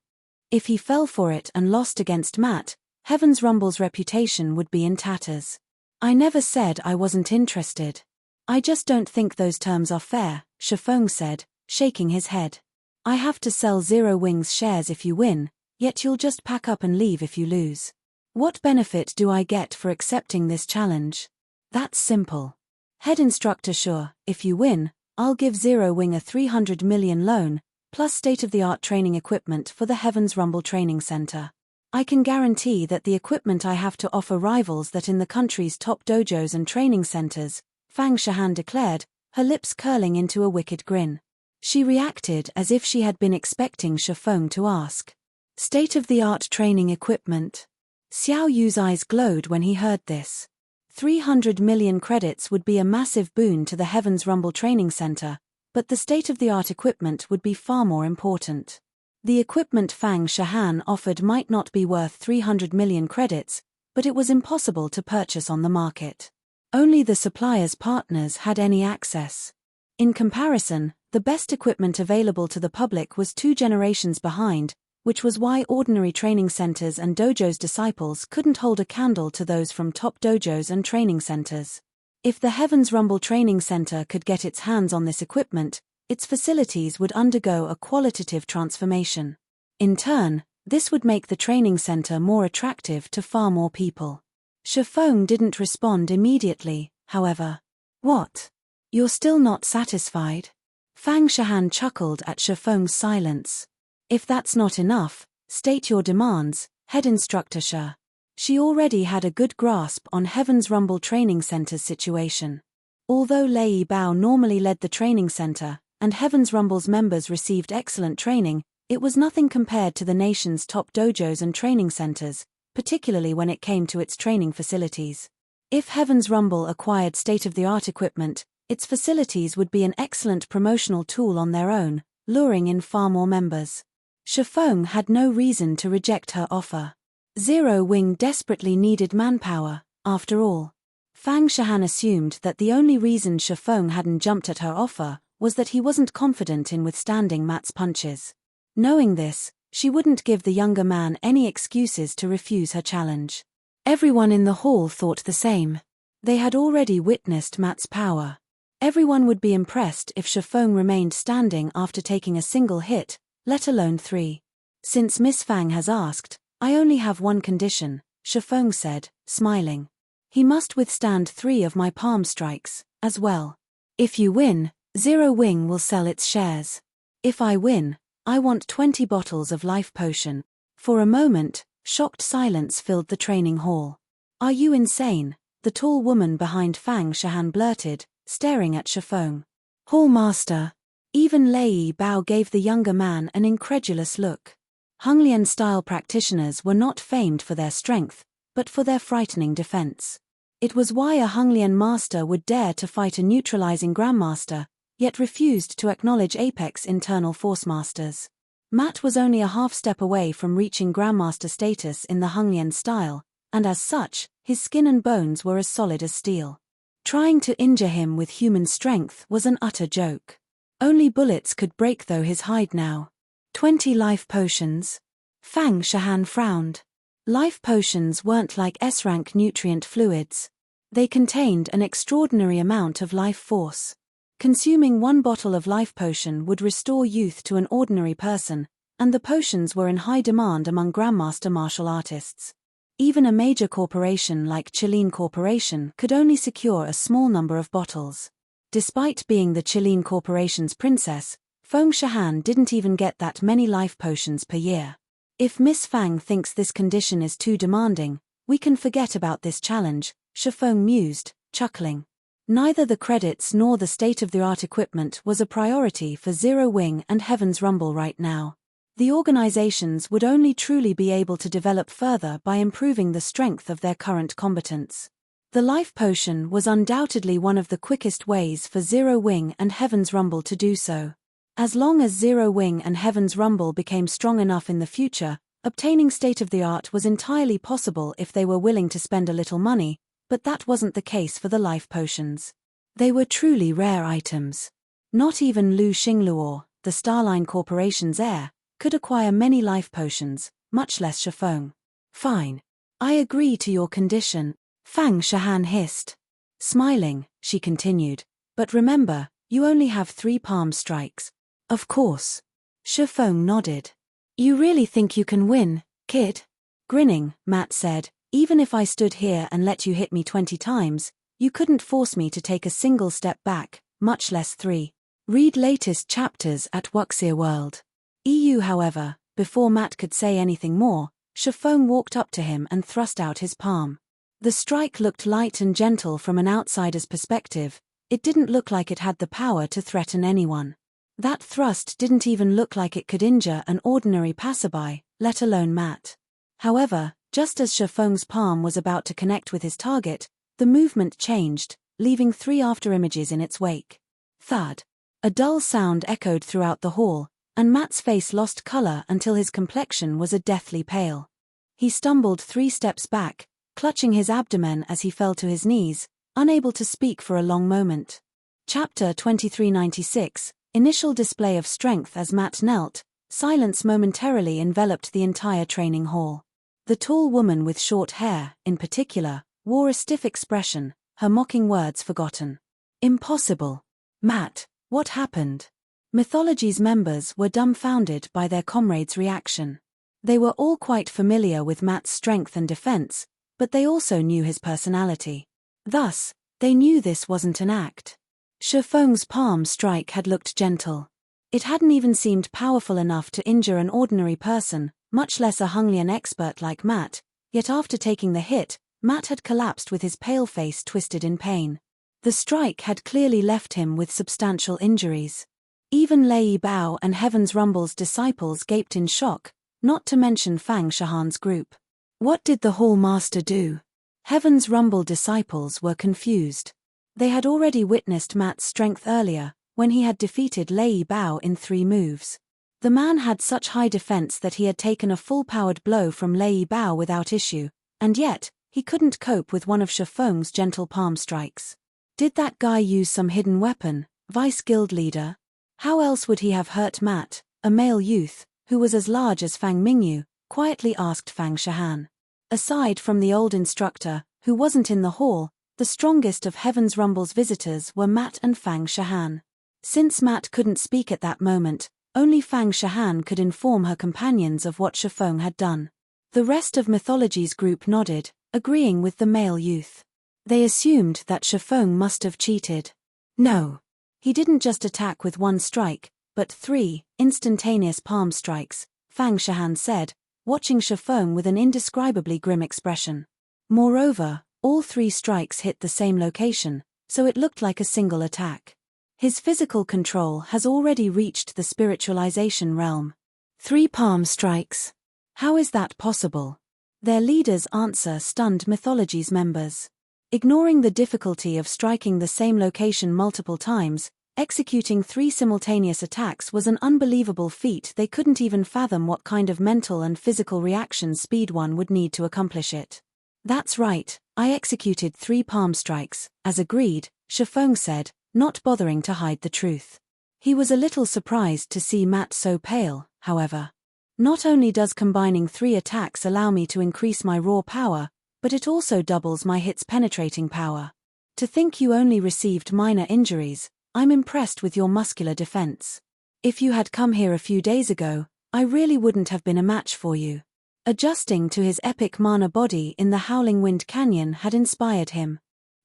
B: If he fell for it and lost against Matt, Heaven's Rumble's reputation would be in tatters. "I never said I wasn't interested. I just don't think those terms are fair," Shifeng said, shaking his head. "I have to sell Zero Wings shares if you win, yet you'll just pack up and leave if you lose. What benefit do I get for accepting this challenge? That's simple. Head Instructor Sure, if you win, I'll give Zero Wing a 300 million loan, plus state-of-the-art training equipment for the Heaven's Rumble Training Center. I can guarantee that the equipment I have to offer rivals that in the country's top dojos and training centers," Fang Shahan declared, her lips curling into a wicked grin. She reacted as if she had been expecting Shifeng to ask. "State-of-the-art training equipment?" Xiao Yu's eyes glowed when he heard this. 300 million credits would be a massive boon to the Heaven's Rumble Training Center, but the state-of-the-art equipment would be far more important. The equipment Fang Shahan offered might not be worth 300 million credits, but it was impossible to purchase on the market. Only the supplier's partners had any access. In comparison, the best equipment available to the public was 2 generations behind, which was why ordinary training centers and dojos' disciples couldn't hold a candle to those from top dojos and training centers. If the Heaven's Rumble Training Center could get its hands on this equipment, its facilities would undergo a qualitative transformation. In turn, this would make the training center more attractive to far more people. Shifeng didn't respond immediately, however. "What? You're still not satisfied?" Fang Shahan chuckled at Shifeng's silence. "If that's not enough, state your demands, Head Instructor Sha." She already had a good grasp on Heaven's Rumble Training Center's situation. Although Lei Bao normally led the training center, and Heaven's Rumble's members received excellent training, It was nothing compared to the nation's top dojos and training centers, particularly when it came to its training facilities. If Heaven's Rumble acquired state-of-the-art equipment, its facilities would be an excellent promotional tool on their own, luring in far more members. Shifeng had no reason to reject her offer. Zero Wing desperately needed manpower, after all. Fang Shahan assumed that the only reason Shifeng hadn't jumped at her offer was that he wasn't confident in withstanding Matt's punches. Knowing this, she wouldn't give the younger man any excuses to refuse her challenge. Everyone in the hall thought the same. They had already witnessed Matt's power. Everyone would be impressed if Shifeng remained standing after taking a single hit, let alone 3. Since Miss Fang has asked, I only have one condition, Shifeng said, smiling. He must withstand 3 of my palm strikes, as well. If you win, Zero Wing will sell its shares. If I win, I want 20 bottles of life potion. For a moment, shocked silence filled the training hall. Are you insane? The tall woman behind Fang Shahan blurted, staring at Shifeng. Hall master. Even Lei Bao gave the younger man an incredulous look. Honglian-style practitioners were not famed for their strength, but for their frightening defense. It was why a Honglian master would dare to fight a neutralizing grandmaster, yet refused to acknowledge Apex internal force masters. Matt was only a half-step away from reaching grandmaster status in the Honglian style, and as such, his skin and bones were as solid as steel. Trying to injure him with human strength was an utter joke. Only bullets could break though his hide now. 20 life potions. Fang Shahan frowned. Life potions weren't like S-rank nutrient fluids. They contained an extraordinary amount of life force. Consuming 1 bottle of life potion would restore youth to an ordinary person, and the potions were in high demand among grandmaster martial artists. Even a major corporation like Chilean Corporation could only secure a small number of bottles. Despite being the Chilean Corporation's princess, Feng Shahan didn't even get that many life potions per year. If Miss Fang thinks this condition is too demanding, we can forget about this challenge, Shifeng mused, chuckling. Neither the credits nor the state-of-the-art equipment was a priority for Zero Wing and Heaven's Rumble right now. The organizations would only truly be able to develop further by improving the strength of their current combatants. The life potion was undoubtedly one of the quickest ways for Zero Wing and Heaven's Rumble to do so. As long as Zero Wing and Heaven's Rumble became strong enough in the future, obtaining state-of-the-art was entirely possible if they were willing to spend a little money, but that wasn't the case for the life potions. They were truly rare items. Not even Lu Xingluo, the Starline Corporation's heir, could acquire many life potions, much less Shifeng. Fine. I agree to your condition, Fang Shahan hissed. Smiling, she continued, but remember, you only have 3 palm strikes. Of course. Shifeng nodded. You really think you can win, kid? Grinning, Matt said, even if I stood here and let you hit me 20 times, you couldn't force me to take a single step back, much less 3. Read latest chapters at Wuxia World. EU. However, before Matt could say anything more, Shifeng walked up to him and thrust out his palm. The strike looked light and gentle from an outsider's perspective. It didn't look like it had the power to threaten anyone. That thrust didn't even look like it could injure an ordinary passerby, let alone Matt. However, just as Shifeng's palm was about to connect with his target, the movement changed, leaving 3 afterimages in its wake. Thud. A dull sound echoed throughout the hall, and Matt's face lost color until his complexion was a deathly pale. He stumbled 3 steps back, clutching his abdomen as he fell to his knees, unable to speak for a long moment. Chapter 2396, Initial display of strength. As Matt knelt, silence momentarily enveloped the entire training hall. The tall woman with short hair, in particular, wore a stiff expression, her mocking words forgotten. Impossible. Matt, what happened? Mythology's members were dumbfounded by their comrade's reaction. They were all quite familiar with Matt's strength and defense, but they also knew his personality. Thus, they knew this wasn't an act. Shifeng's palm strike had looked gentle. It hadn't even seemed powerful enough to injure an ordinary person, much less a Honglian expert like Matt, yet after taking the hit, Matt had collapsed with his pale face twisted in pain. The strike had clearly left him with substantial injuries. Even Lei Bao and Heaven's Rumble's disciples gaped in shock, not to mention Fang Shahan's group. What did the Hall Master do? Heaven's Rumble disciples were confused. They had already witnessed Matt's strength earlier, when he had defeated Lei Bao in 3 moves. The man had such high defense that he had taken a full-powered blow from Lei Bao without issue, and yet, he couldn't cope with one of Shifeng's gentle palm strikes. Did that guy use some hidden weapon, Vice Guild Leader? How else would he have hurt Matt, a male youth, who was as large as Fang Mingyu? Quietly asked Fang Shahan. Aside from the old instructor, who wasn't in the hall, the strongest of Heaven's Rumble's visitors were Matt and Fang Shahan. Since Matt couldn't speak at that moment, only Fang Shahan could inform her companions of what Shifeng had done. The rest of Mythology's group nodded, agreeing with the male youth. They assumed that Shifeng must have cheated. No. He didn't just attack with 1 strike, but 3 instantaneous palm strikes, Fang Shahan said, watching Shifeng with an indescribably grim expression. Moreover, all 3 strikes hit the same location, so it looked like a single attack. His physical control has already reached the spiritualization realm. 3 palm strikes. How is that possible? Their leader's answer stunned Mythology's members. Ignoring the difficulty of striking the same location multiple times, executing 3 simultaneous attacks was an unbelievable feat. They couldn't even fathom what kind of mental and physical reaction speed one would need to accomplish it. That's right, I executed 3 palm strikes, as agreed, Shifeng said, not bothering to hide the truth. He was a little surprised to see Matt so pale, however. Not only does combining 3 attacks allow me to increase my raw power, but it also doubles my hit's penetrating power. To think you only received minor injuries, I'm impressed with your muscular defense. If you had come here a few days ago, I really wouldn't have been a match for you. Adjusting to his epic mana body in the Howling Wind Canyon had inspired him.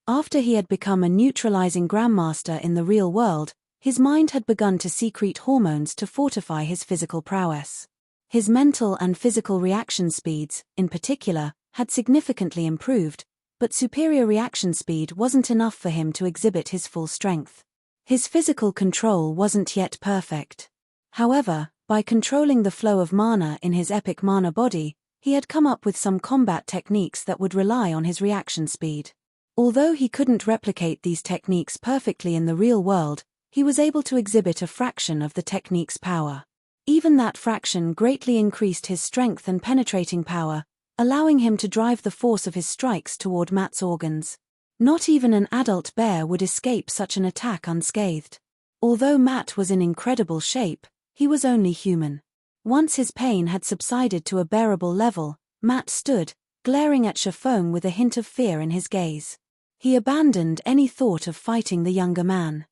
B: After he had become a neutralizing grandmaster in the real world, his mind had begun to secrete hormones to fortify his physical prowess. His mental and physical reaction speeds, in particular, had significantly improved, but superior reaction speed wasn't enough for him to exhibit his full strength. His physical control wasn't yet perfect. However, by controlling the flow of mana in his epic mana body, he had come up with some combat techniques that would rely on his reaction speed. Although he couldn't replicate these techniques perfectly in the real world, he was able to exhibit a fraction of the technique's power. Even that fraction greatly increased his strength and penetrating power, allowing him to drive the force of his strikes toward Matt's organs. Not even an adult bear would escape such an attack unscathed. Although Matt was in incredible shape, he was only human. Once his pain had subsided to a bearable level, Matt stood, glaring at Shifeng with a hint of fear in his gaze. He abandoned any thought of fighting the younger man.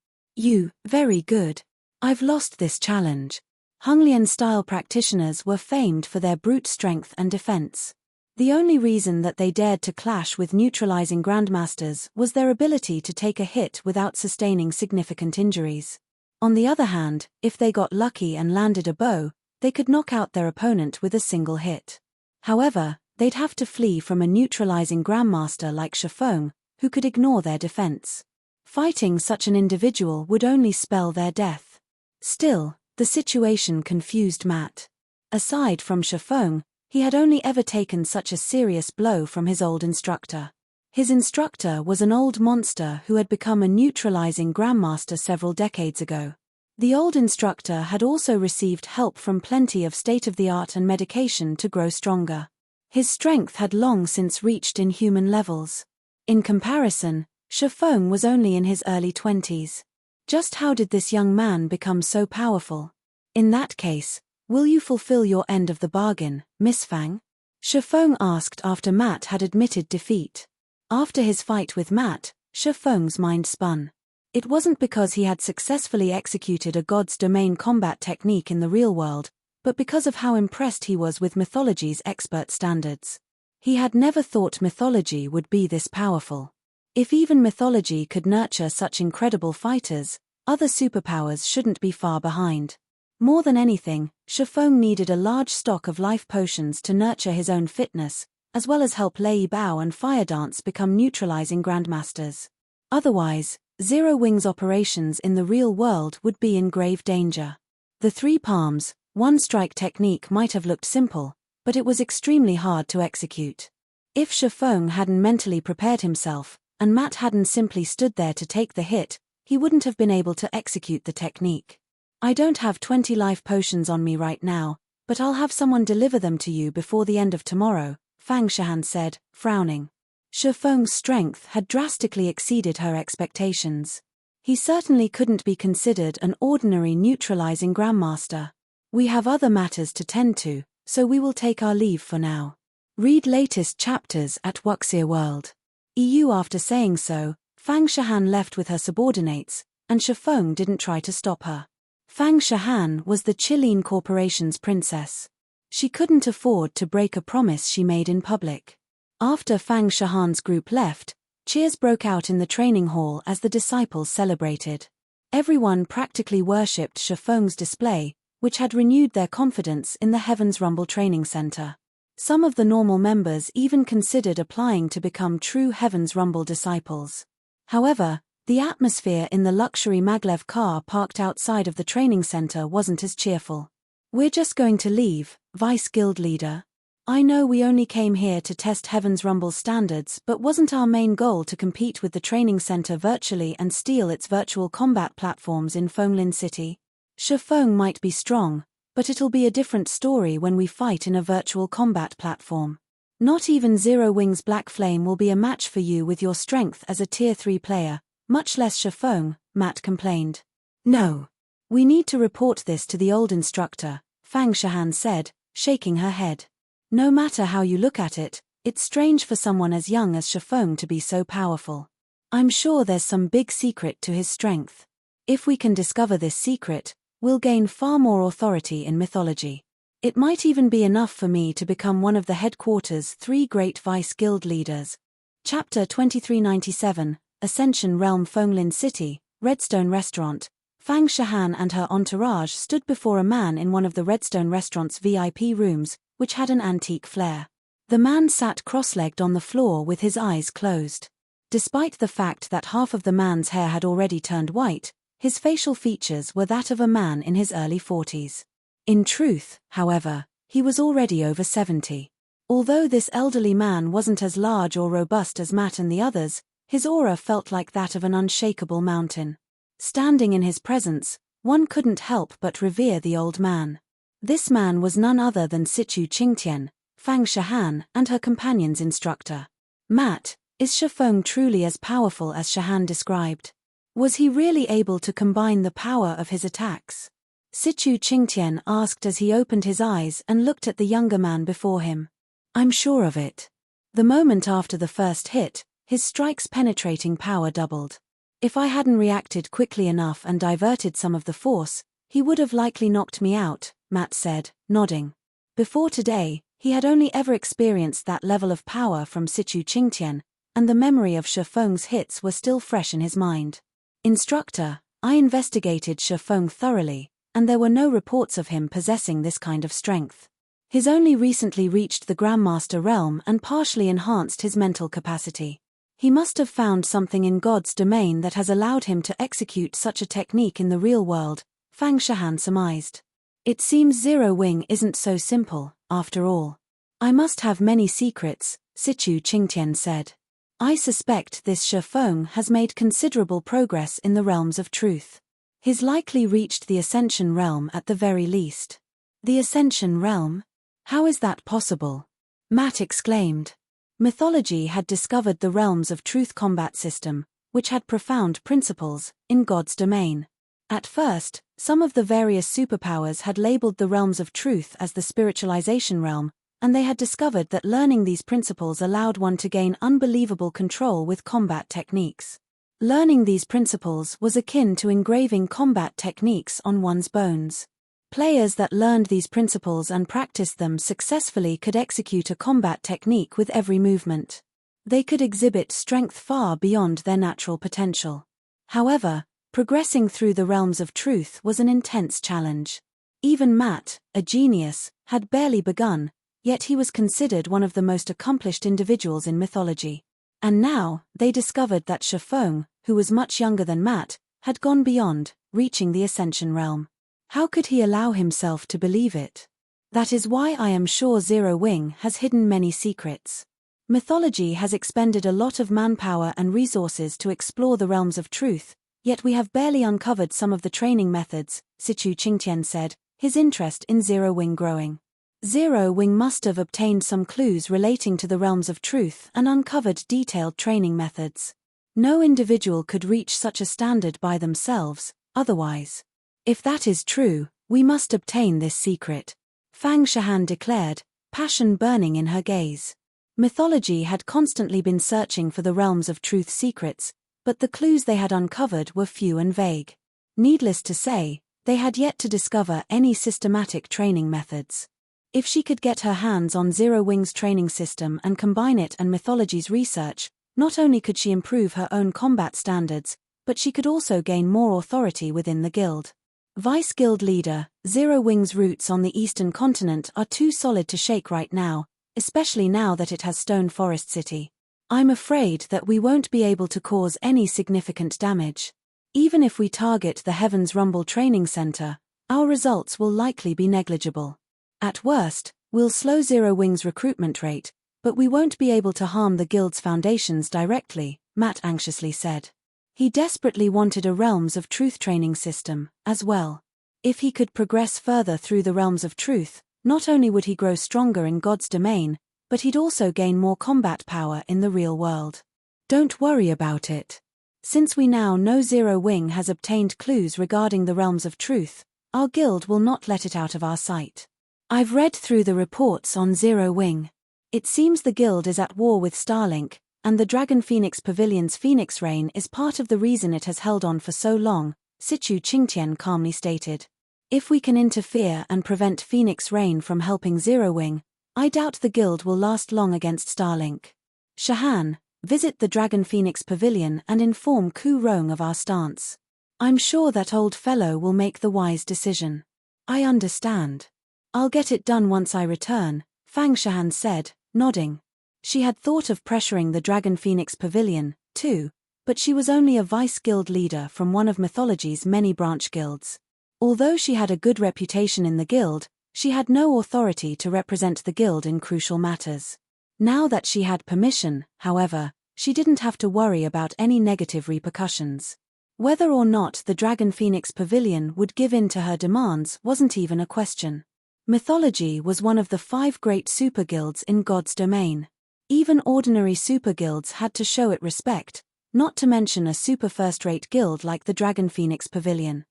B: Very good. I've lost this challenge. Honglian-style practitioners were famed for their brute strength and defense. The only reason that they dared to clash with neutralizing grandmasters was their ability to take a hit without sustaining significant injuries. On the other hand, if they got lucky and landed a bow, they could knock out their opponent with a single hit. However, they'd have to flee from a neutralizing grandmaster like Shifeng, who could ignore their defense. Fighting such an individual would only spell their death. Still, the situation confused Matt. Aside from Shifeng, he had only ever taken such a serious blow from his old instructor. His instructor was an old monster who had become a neutralizing grandmaster several decades ago. The old instructor had also received help from plenty of state-of-the-art and medication to grow stronger. His strength had long since reached inhuman levels. In comparison, Shifeng was only in his early 20s. Just how did this young man become so powerful? In that case, will you fulfill your end of the bargain, Miss Fang? Shifeng asked after Matt had admitted defeat. After his fight with Matt, Shifeng's mind spun. It wasn't because he had successfully executed a god's domain combat technique in the real world, but because of how impressed he was with Mythology's expert standards. He had never thought Mythology would be this powerful. If even Mythology could nurture such incredible fighters, other superpowers shouldn't be far behind. More than anything, Shifeng needed a large stock of life potions to nurture his own fitness, as well as help Lei Bao and Fire Dance become neutralizing grandmasters. Otherwise, Zero Wing's operations in the real world would be in grave danger. The three palms, one strike technique might have looked simple, but it was extremely hard to execute. If Shifeng hadn't mentally prepared himself, and Matt hadn't simply stood there to take the hit, he wouldn't have been able to execute the technique. I don't have 20 life potions on me right now, but I'll have someone deliver them to you before the end of tomorrow, Fang Shahan said, frowning. Shifeng's strength had drastically exceeded her expectations. He certainly couldn't be considered an ordinary neutralizing grandmaster. We have other matters to tend to, so we will take our leave for now. Read latest chapters at Wuxia World. EU. After saying so, Fang Shahan left with her subordinates, and Shifeng didn't try to stop her. Fang Shahan was the Qilin Corporation's princess. She couldn't afford to break a promise she made in public. After Fang Shahan's group left, cheers broke out in the training hall as the disciples celebrated. Everyone practically worshipped Shifeng's display, which had renewed their confidence in the Heaven's Rumble Training Center. Some of the normal members even considered applying to become true Heaven's Rumble disciples. However, the atmosphere in the luxury maglev car parked outside of the training center wasn't as cheerful. We're just going to leave, Vice Guild Leader. I know we only came here to test Heaven's Rumble standards, but wasn't our main goal to compete with the training center virtually and steal its virtual combat platforms in Fenglin City? Shifeng might be strong, but it'll be a different story when we fight in a virtual combat platform. Not even Zero Wing's Black Flame will be a match for you with your strength as a Tier 3 player, much less Shifeng, Matt complained. No. We need to report this to the old instructor, Fang Shahan said, shaking her head. No matter how you look at it, it's strange for someone as young as Shifeng to be so powerful. I'm sure there's some big secret to his strength. If we can discover this secret, we'll gain far more authority in mythology. It might even be enough for me to become one of the headquarters' 3 great vice guild leaders. Chapter 2397, Ascension Realm. Fenglin City, Redstone Restaurant. Fang Shahan and her entourage stood before a man in one of the Redstone Restaurant's VIP rooms, which had an antique flair. The man sat cross-legged on the floor with his eyes closed. Despite the fact that half of the man's hair had already turned white, his facial features were that of a man in his early 40s. In truth, however, he was already over 70. Although this elderly man wasn't as large or robust as Matt and the others, his aura felt like that of an unshakable mountain. Standing in his presence, one couldn't help but revere the old man. This man was none other than Sichu Qingtian, Fang Shahan and her companion's instructor. Matt, is Shifeng truly as powerful as Shahan described? Was he really able to combine the power of his attacks? Sichu Qingtian asked as he opened his eyes and looked at the younger man before him. I'm sure of it. The moment after the first hit, his strike's penetrating power doubled. If I hadn't reacted quickly enough and diverted some of the force, he would have likely knocked me out, Matt said, nodding. Before today, he had only ever experienced that level of power from Sichu Qingtian, and the memory of Shifeng's hits were still fresh in his mind. Instructor, I investigated Shifeng thoroughly, and there were no reports of him possessing this kind of strength. He's only recently reached the Grandmaster realm and partially enhanced his mental capacity. He must have found something in God's domain that has allowed him to execute such a technique in the real world, Fang Shahan surmised. It seems Zero Wing isn't so simple, after all. I must have many secrets, Sichu Qingtian said. I suspect this Shifeng has made considerable progress in the realms of truth. He's likely reached the Ascension realm at the very least. The Ascension realm? How is that possible? Matt exclaimed. Mythology had discovered the realms of truth combat system, which had profound principles, in God's domain. At first, some of the various superpowers had labeled the realms of truth as the spiritualization realm, and they had discovered that learning these principles allowed one to gain unbelievable control with combat techniques. Learning these principles was akin to engraving combat techniques on one's bones. Players that learned these principles and practiced them successfully could execute a combat technique with every movement. They could exhibit strength far beyond their natural potential. However, progressing through the realms of truth was an intense challenge. Even Matt, a genius, had barely begun, yet he was considered one of the most accomplished individuals in mythology. And now, they discovered that Shifeng, who was much younger than Matt, had gone beyond, reaching the Ascension realm. How could he allow himself to believe it? That is why I am sure Zero Wing has hidden many secrets. Mythology has expended a lot of manpower and resources to explore the realms of truth, yet we have barely uncovered some of the training methods, Sichu Qingtian said, his interest in Zero Wing growing. Zero Wing must have obtained some clues relating to the realms of truth and uncovered detailed training methods. No individual could reach such a standard by themselves, otherwise. If that is true, we must obtain this secret, Fang Shahan declared, passion burning in her gaze. Mythology had constantly been searching for the realms of truth secrets, but the clues they had uncovered were few and vague. Needless to say, they had yet to discover any systematic training methods. If she could get her hands on Zero Wing's training system and combine it and mythology's research, not only could she improve her own combat standards, but she could also gain more authority within the guild. Vice Guild Leader, Zero Wing's roots on the Eastern Continent are too solid to shake right now, especially now that it has Stone Forest City. I'm afraid that we won't be able to cause any significant damage. Even if we target the Heaven's Rumble Training Center, our results will likely be negligible. At worst, we'll slow Zero Wing's recruitment rate, but we won't be able to harm the guild's foundations directly, Matt anxiously said. He desperately wanted a Realms of Truth training system, as well. If he could progress further through the Realms of Truth, not only would he grow stronger in God's domain, but he'd also gain more combat power in the real world. Don't worry about it. Since we now know Zero Wing has obtained clues regarding the Realms of Truth, our guild will not let it out of our sight. I've read through the reports on Zero Wing. It seems the guild is at war with Starlink, and the Dragon Phoenix Pavilion's Phoenix Rain is part of the reason it has held on for so long, Sichu Qingtian calmly stated. If we can interfere and prevent Phoenix Rain from helping Zero Wing, I doubt the guild will last long against Starlink. Shahan, visit the Dragon Phoenix Pavilion and inform Ku Rong of our stance. I'm sure that old fellow will make the wise decision. I understand. I'll get it done once I return, Fang Shahan said, nodding. She had thought of pressuring the Dragon Phoenix Pavilion, too, but she was only a vice guild leader from one of mythology's many branch guilds. Although she had a good reputation in the guild, she had no authority to represent the guild in crucial matters. Now that she had permission, however, she didn't have to worry about any negative repercussions. Whether or not the Dragon Phoenix Pavilion would give in to her demands wasn't even a question. Mythology was one of the 5 great super guilds in God's domain. Even ordinary super guilds had to show it respect, not to mention a super first-rate guild like the Dragon Phoenix Pavilion.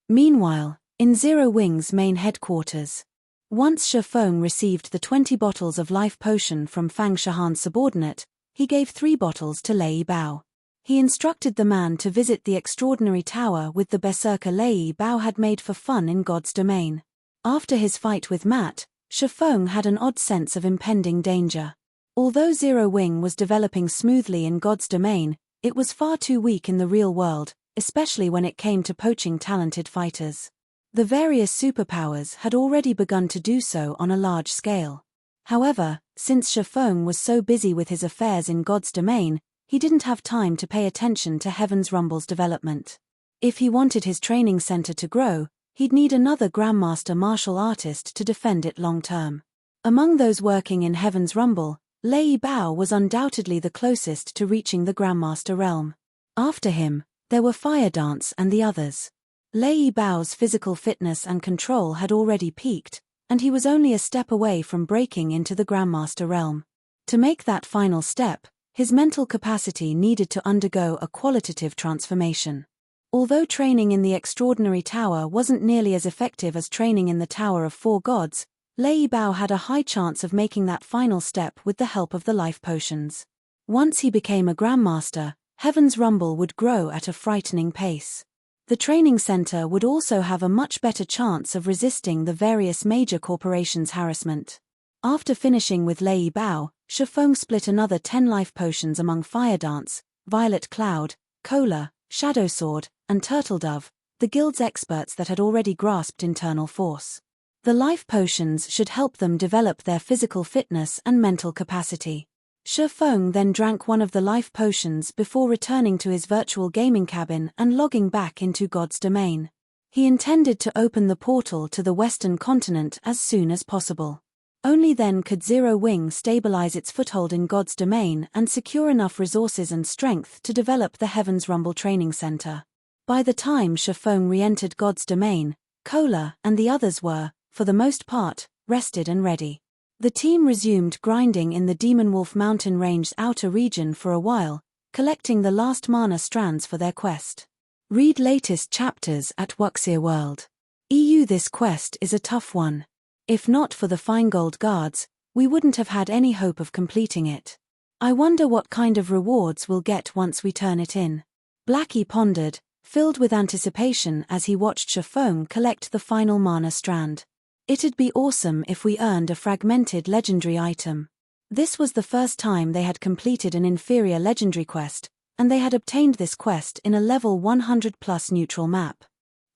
B: Meanwhile, in Zero Wing's main headquarters, once Shifeng received the 20 bottles of life potion from Fang Shahan's subordinate, he gave 3 bottles to Lei Bao. He instructed the man to visit the extraordinary tower with the berserker Lei Bao had made for fun in God's domain. After his fight with Matt, Shifeng had an odd sense of impending danger. Although Zero Wing was developing smoothly in God's domain, it was far too weak in the real world, especially when it came to poaching talented fighters. The various superpowers had already begun to do so on a large scale. However, since Shifeng was so busy with his affairs in God's domain, he didn't have time to pay attention to Heaven's Rumble's development. If he wanted his training center to grow, he'd need another Grandmaster martial artist to defend it long-term. Among those working in Heaven's Rumble, Lei Bao was undoubtedly the closest to reaching the Grandmaster realm. After him, there were Fire Dance and the others. Lei Bao's physical fitness and control had already peaked, and he was only a step away from breaking into the Grandmaster realm. To make that final step, his mental capacity needed to undergo a qualitative transformation. Although training in the Extraordinary Tower wasn't nearly as effective as training in the Tower of 4 Gods, Lei Bao had a high chance of making that final step with the help of the life potions. Once he became a Grandmaster, Heaven's Rumble would grow at a frightening pace. The training center would also have a much better chance of resisting the various major corporations' harassment. After finishing with Lei Bao, Shifeng split another 10 life potions among Fire Dance, Violet Cloud, Cola, Shadow Sword, and Turtle Dove, the guild's experts that had already grasped internal force. The life potions should help them develop their physical fitness and mental capacity. Shifeng then drank one of the life potions before returning to his virtual gaming cabin and logging back into God's domain. He intended to open the portal to the western continent as soon as possible. Only then could Zero Wing stabilize its foothold in God's domain and secure enough resources and strength to develop the Heaven's Rumble Training Center. By the time Shifeng re-entered God's domain, Kola and the others were, for the most part, rested and ready. The team resumed grinding in the Demon Wolf Mountain Range's outer region for a while, collecting the last mana strands for their quest. Read latest chapters at Wuxia World. This quest is a tough one. If not for the Feingold guards, we wouldn't have had any hope of completing it. I wonder what kind of rewards we'll get once we turn it in. Blackie pondered, filled with anticipation as he watched Shifeng collect the final mana strand. It'd be awesome if we earned a fragmented legendary item. This was the first time they had completed an inferior legendary quest, and they had obtained this quest in a level 100+ neutral map.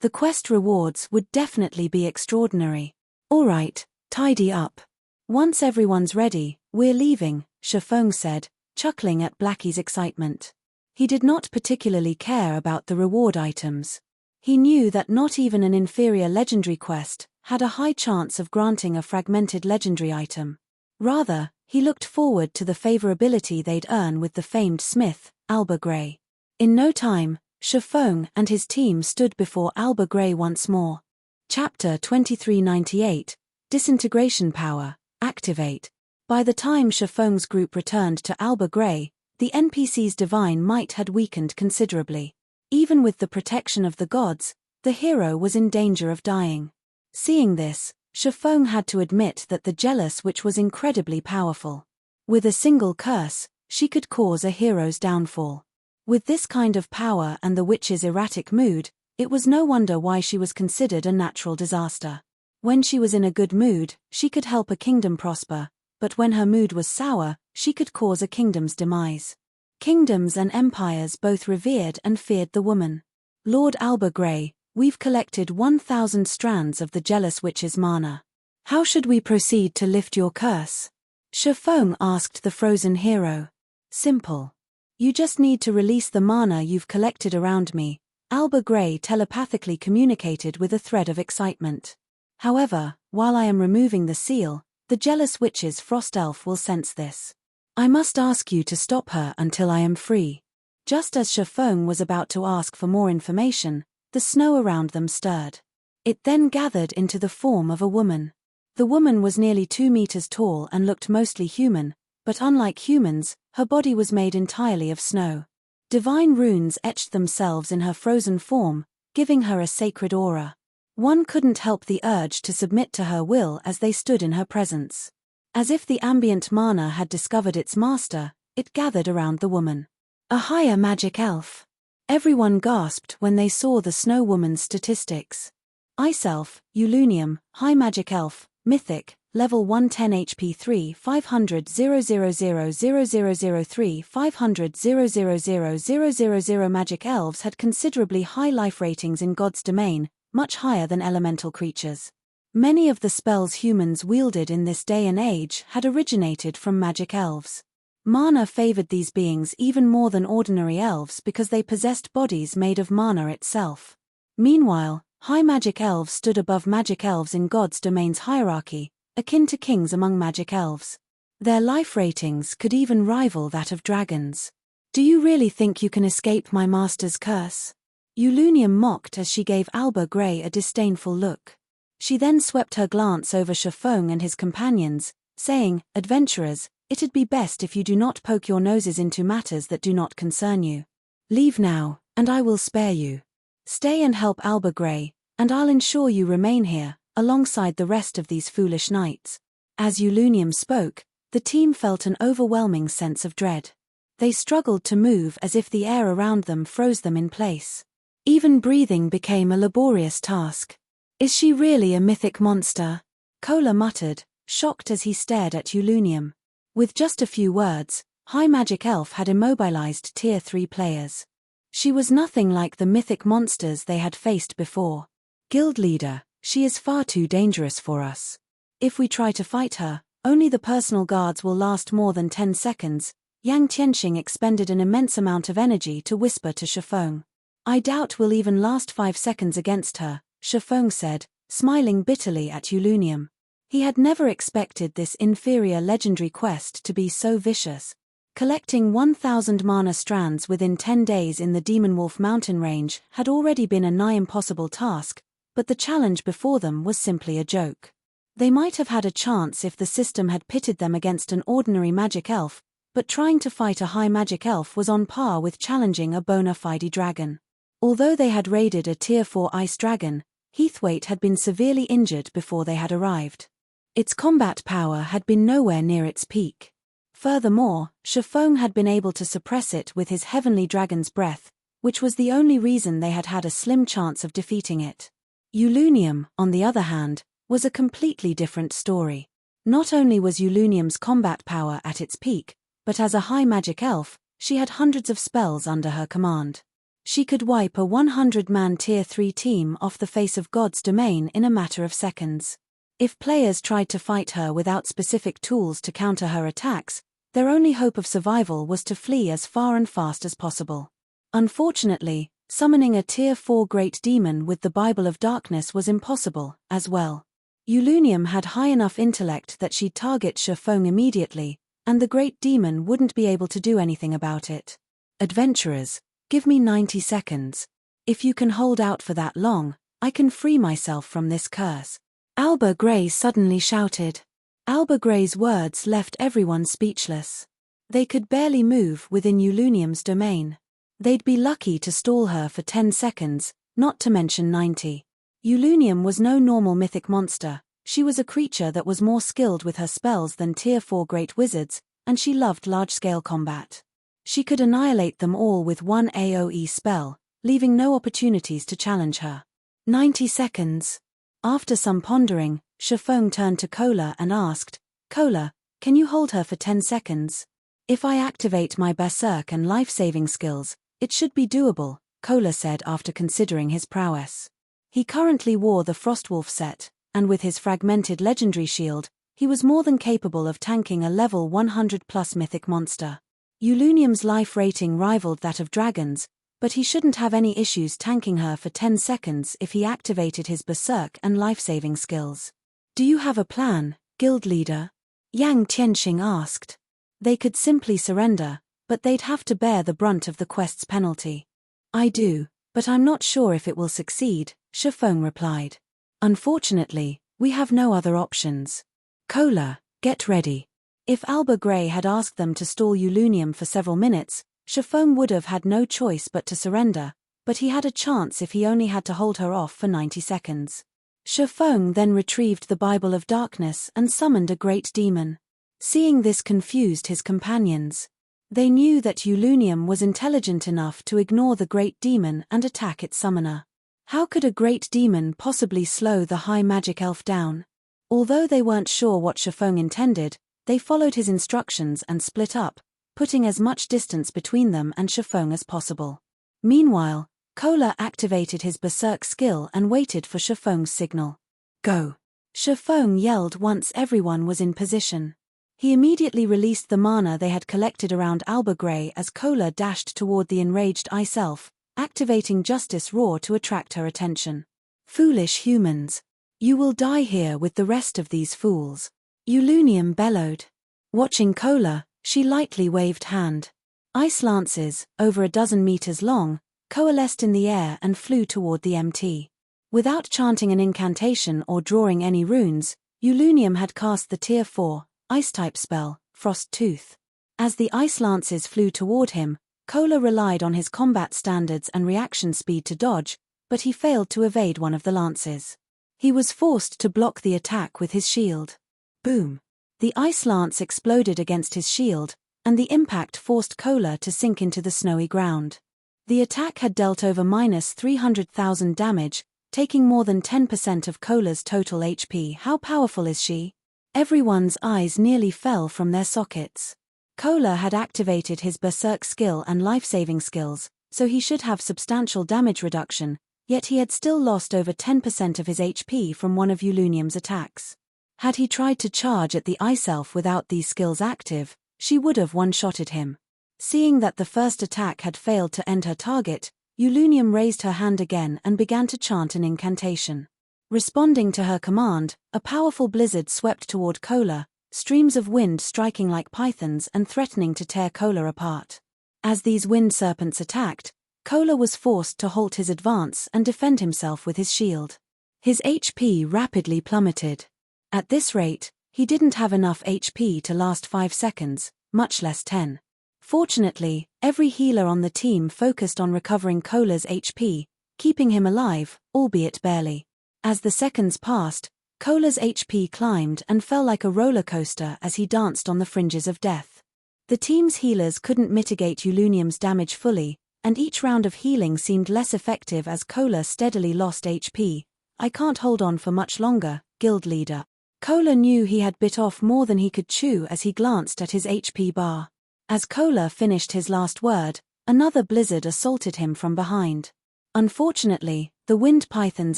B: The quest rewards would definitely be extraordinary. Alright, tidy up. Once everyone's ready, we're leaving, Shifeng said, chuckling at Blackie's excitement. He did not particularly care about the reward items. He knew that not even an inferior legendary quest had a high chance of granting a fragmented legendary item. Rather, he looked forward to the favorability they'd earn with the famed smith, Alba Grey. In no time, Shifeng and his team stood before Alba Grey once more. Chapter 2398, Disintegration Power, Activate. By the time Shifeng's group returned to Alba Grey, the NPC's divine might had weakened considerably. Even with the protection of the gods, the hero was in danger of dying. Seeing this, Shifeng had to admit that the Jealous Witch was incredibly powerful. With a single curse, she could cause a hero's downfall. With this kind of power and the witch's erratic mood, it was no wonder why she was considered a natural disaster. When she was in a good mood, she could help a kingdom prosper, but when her mood was sour, she could cause a kingdom's demise. Kingdoms and empires both revered and feared the woman. Lord Alba Grey, we've collected 1,000 strands of the Jealous Witch's mana. How should we proceed to lift your curse? Shifeng asked the frozen hero. Simple. You just need to release the mana you've collected around me, Alba Grey telepathically communicated with a thread of excitement. However, while I am removing the seal, the Jealous Witch's frost elf will sense this. I must ask you to stop her until I am free. Just as Shifeng was about to ask for more information, the snow around them stirred. It then gathered into the form of a woman. The woman was nearly 2 meters tall and looked mostly human, but unlike humans, her body was made entirely of snow. Divine runes etched themselves in her frozen form, giving her a sacred aura. One couldn't help the urge to submit to her will as they stood in her presence. As if the ambient mana had discovered its master, it gathered around the woman. A higher magic elf. Everyone gasped when they saw the snow woman's statistics. Ice elf, Ulunium, high magic elf, mythic, level 110 HP 3 500 0000003 500 0000000 Magic elves had considerably high life ratings in God's domain, much higher than elemental creatures. Many of the spells humans wielded in this day and age had originated from magic elves. Mana favored these beings even more than ordinary elves because they possessed bodies made of mana itself. Meanwhile, high magic elves stood above magic elves in God's domain's hierarchy, akin to kings among magic elves. Their life ratings could even rival that of dragons. Do you really think you can escape my master's curse? Ulunium mocked as she gave Alba Grey a disdainful look. She then swept her glance over Shifeng and his companions, saying, "Adventurers, it'd be best if you do not poke your noses into matters that do not concern you. Leave now, and I will spare you. Stay and help Alba Grey, and I'll ensure you remain here, alongside the rest of these foolish knights." As Ulunium spoke, the team felt an overwhelming sense of dread. They struggled to move as if the air around them froze them in place. Even breathing became a laborious task. "Is she really a mythic monster?" Kola muttered, shocked as he stared at Ulunium. With just a few words, High Magic Elf had immobilized Tier 3 players. She was nothing like the mythic monsters they had faced before. "Guild leader, she is far too dangerous for us. If we try to fight her, Only the personal guards will last more than 10 seconds. Yang Tianxing expended an immense amount of energy to whisper to Shifeng. I doubt we'll even last 5 seconds against her, Shifeng said, smiling bitterly at Yulunium. He had never expected this inferior legendary quest to be so vicious. Collecting 1,000 mana strands within 10 days in the Demon Wolf mountain range had already been a nigh impossible task, but the challenge before them was simply a joke. They might have had a chance if the system had pitted them against an ordinary magic elf, but trying to fight a high magic elf was on par with challenging a bona fide dragon. Although they had raided a Tier 4 ice dragon, Heathwaite had been severely injured before they had arrived. Its combat power had been nowhere near its peak. Furthermore, Shifeng had been able to suppress it with his heavenly dragon's breath, which was the only reason they had had a slim chance of defeating it. Yulunium, on the other hand, was a completely different story. Not only was Yulunium's combat power at its peak, but as a high magic elf, she had hundreds of spells under her command. She could wipe a 100-man Tier 3 team off the face of God's domain in a matter of seconds. If players tried to fight her without specific tools to counter her attacks, their only hope of survival was to flee as far and fast as possible. Unfortunately, summoning a Tier 4 Great Demon with the Bible of Darkness was impossible, as well. Yulunium had high enough intellect that she'd target Shifeng immediately, and the Great Demon wouldn't be able to do anything about it. Adventurers, give me 90 seconds. If you can hold out for that long, I can free myself from this curse. Alba Grey suddenly shouted. Alba Grey's words left everyone speechless. They could barely move within Yulunium's domain. They'd be lucky to stall her for 10 seconds, not to mention 90. Yulunium was no normal mythic monster. She was a creature that was more skilled with her spells than Tier 4 great wizards, and she loved large-scale combat. She could annihilate them all with one AoE spell, leaving no opportunities to challenge her. 90 seconds. After some pondering, Shifeng turned to Kola and asked, Kola, can you hold her for 10 seconds? If I activate my Berserk and life-saving skills, it should be doable, Kola said after considering his prowess. He currently wore the Frostwolf set, and with his fragmented legendary shield, he was more than capable of tanking a level 100+ mythic monster. Yulunium's life rating rivaled that of dragons, but he shouldn't have any issues tanking her for 10 seconds if he activated his Berserk and life-saving skills. Do you have a plan, guild leader? Yang Tianxing asked. They could simply surrender, but they'd have to bear the brunt of the quest's penalty. I do, but I'm not sure if it will succeed, Shifeng replied. Unfortunately, we have no other options. Kola, get ready. If Alba Grey had asked them to stall Yulunium for several minutes, Shifeng would have had no choice but to surrender, but he had a chance if he only had to hold her off for 90 seconds. Shifeng then retrieved the Bible of Darkness and summoned a great demon. Seeing this confused his companions. They knew that Yulunium was intelligent enough to ignore the great demon and attack its summoner. How could a great demon possibly slow the high magic elf down? Although they weren't sure what Shifeng intended, they followed his instructions and split up, putting as much distance between them and Shifeng as possible. Meanwhile, Kola activated his Berserk skill and waited for Shifeng's signal. Go! Shifeng yelled once everyone was in position. He immediately released the mana they had collected around Alba Grey as Kola dashed toward the enraged ice elf, activating Justice Roar to attract her attention. Foolish humans! You will die here with the rest of these fools. Yulunium bellowed. Watching Kola, she lightly waved hand. Ice lances, over a dozen meters long, coalesced in the air and flew toward the MT. Without chanting an incantation or drawing any runes, Yulunium had cast the Tier 4 Ice-type spell, Frost Tooth. As the ice lances flew toward him, Kola relied on his combat standards and reaction speed to dodge, but he failed to evade one of the lances. He was forced to block the attack with his shield. Boom! The ice lance exploded against his shield, and the impact forced Kola to sink into the snowy ground. The attack had dealt over -300,000 damage, taking more than 10% of Kola's total HP. How powerful is she? Everyone's eyes nearly fell from their sockets. Kola had activated his Berserk skill and life-saving skills, so he should have substantial damage reduction, yet he had still lost over 10% of his HP from one of Yulunium's attacks. Had he tried to charge at the Ice Elf without these skills active, she would have one-shotted him. Seeing that the first attack had failed to end her target, Eulunium raised her hand again and began to chant an incantation. Responding to her command, a powerful blizzard swept toward Kola, streams of wind striking like pythons and threatening to tear Kola apart. As these wind serpents attacked, Kola was forced to halt his advance and defend himself with his shield. His HP rapidly plummeted. At this rate, he didn't have enough HP to last 5 seconds, much less 10. Fortunately, every healer on the team focused on recovering Kola's HP, keeping him alive, albeit barely. As the seconds passed, Kola's HP climbed and fell like a roller coaster as he danced on the fringes of death. The team's healers couldn't mitigate Eulunium's damage fully, and each round of healing seemed less effective as Kola steadily lost HP. "I can't hold on for much longer, guild leader." Kola knew he had bit off more than he could chew as he glanced at his HP bar. As Kola finished his last word, another blizzard assaulted him from behind. Unfortunately, the wind pythons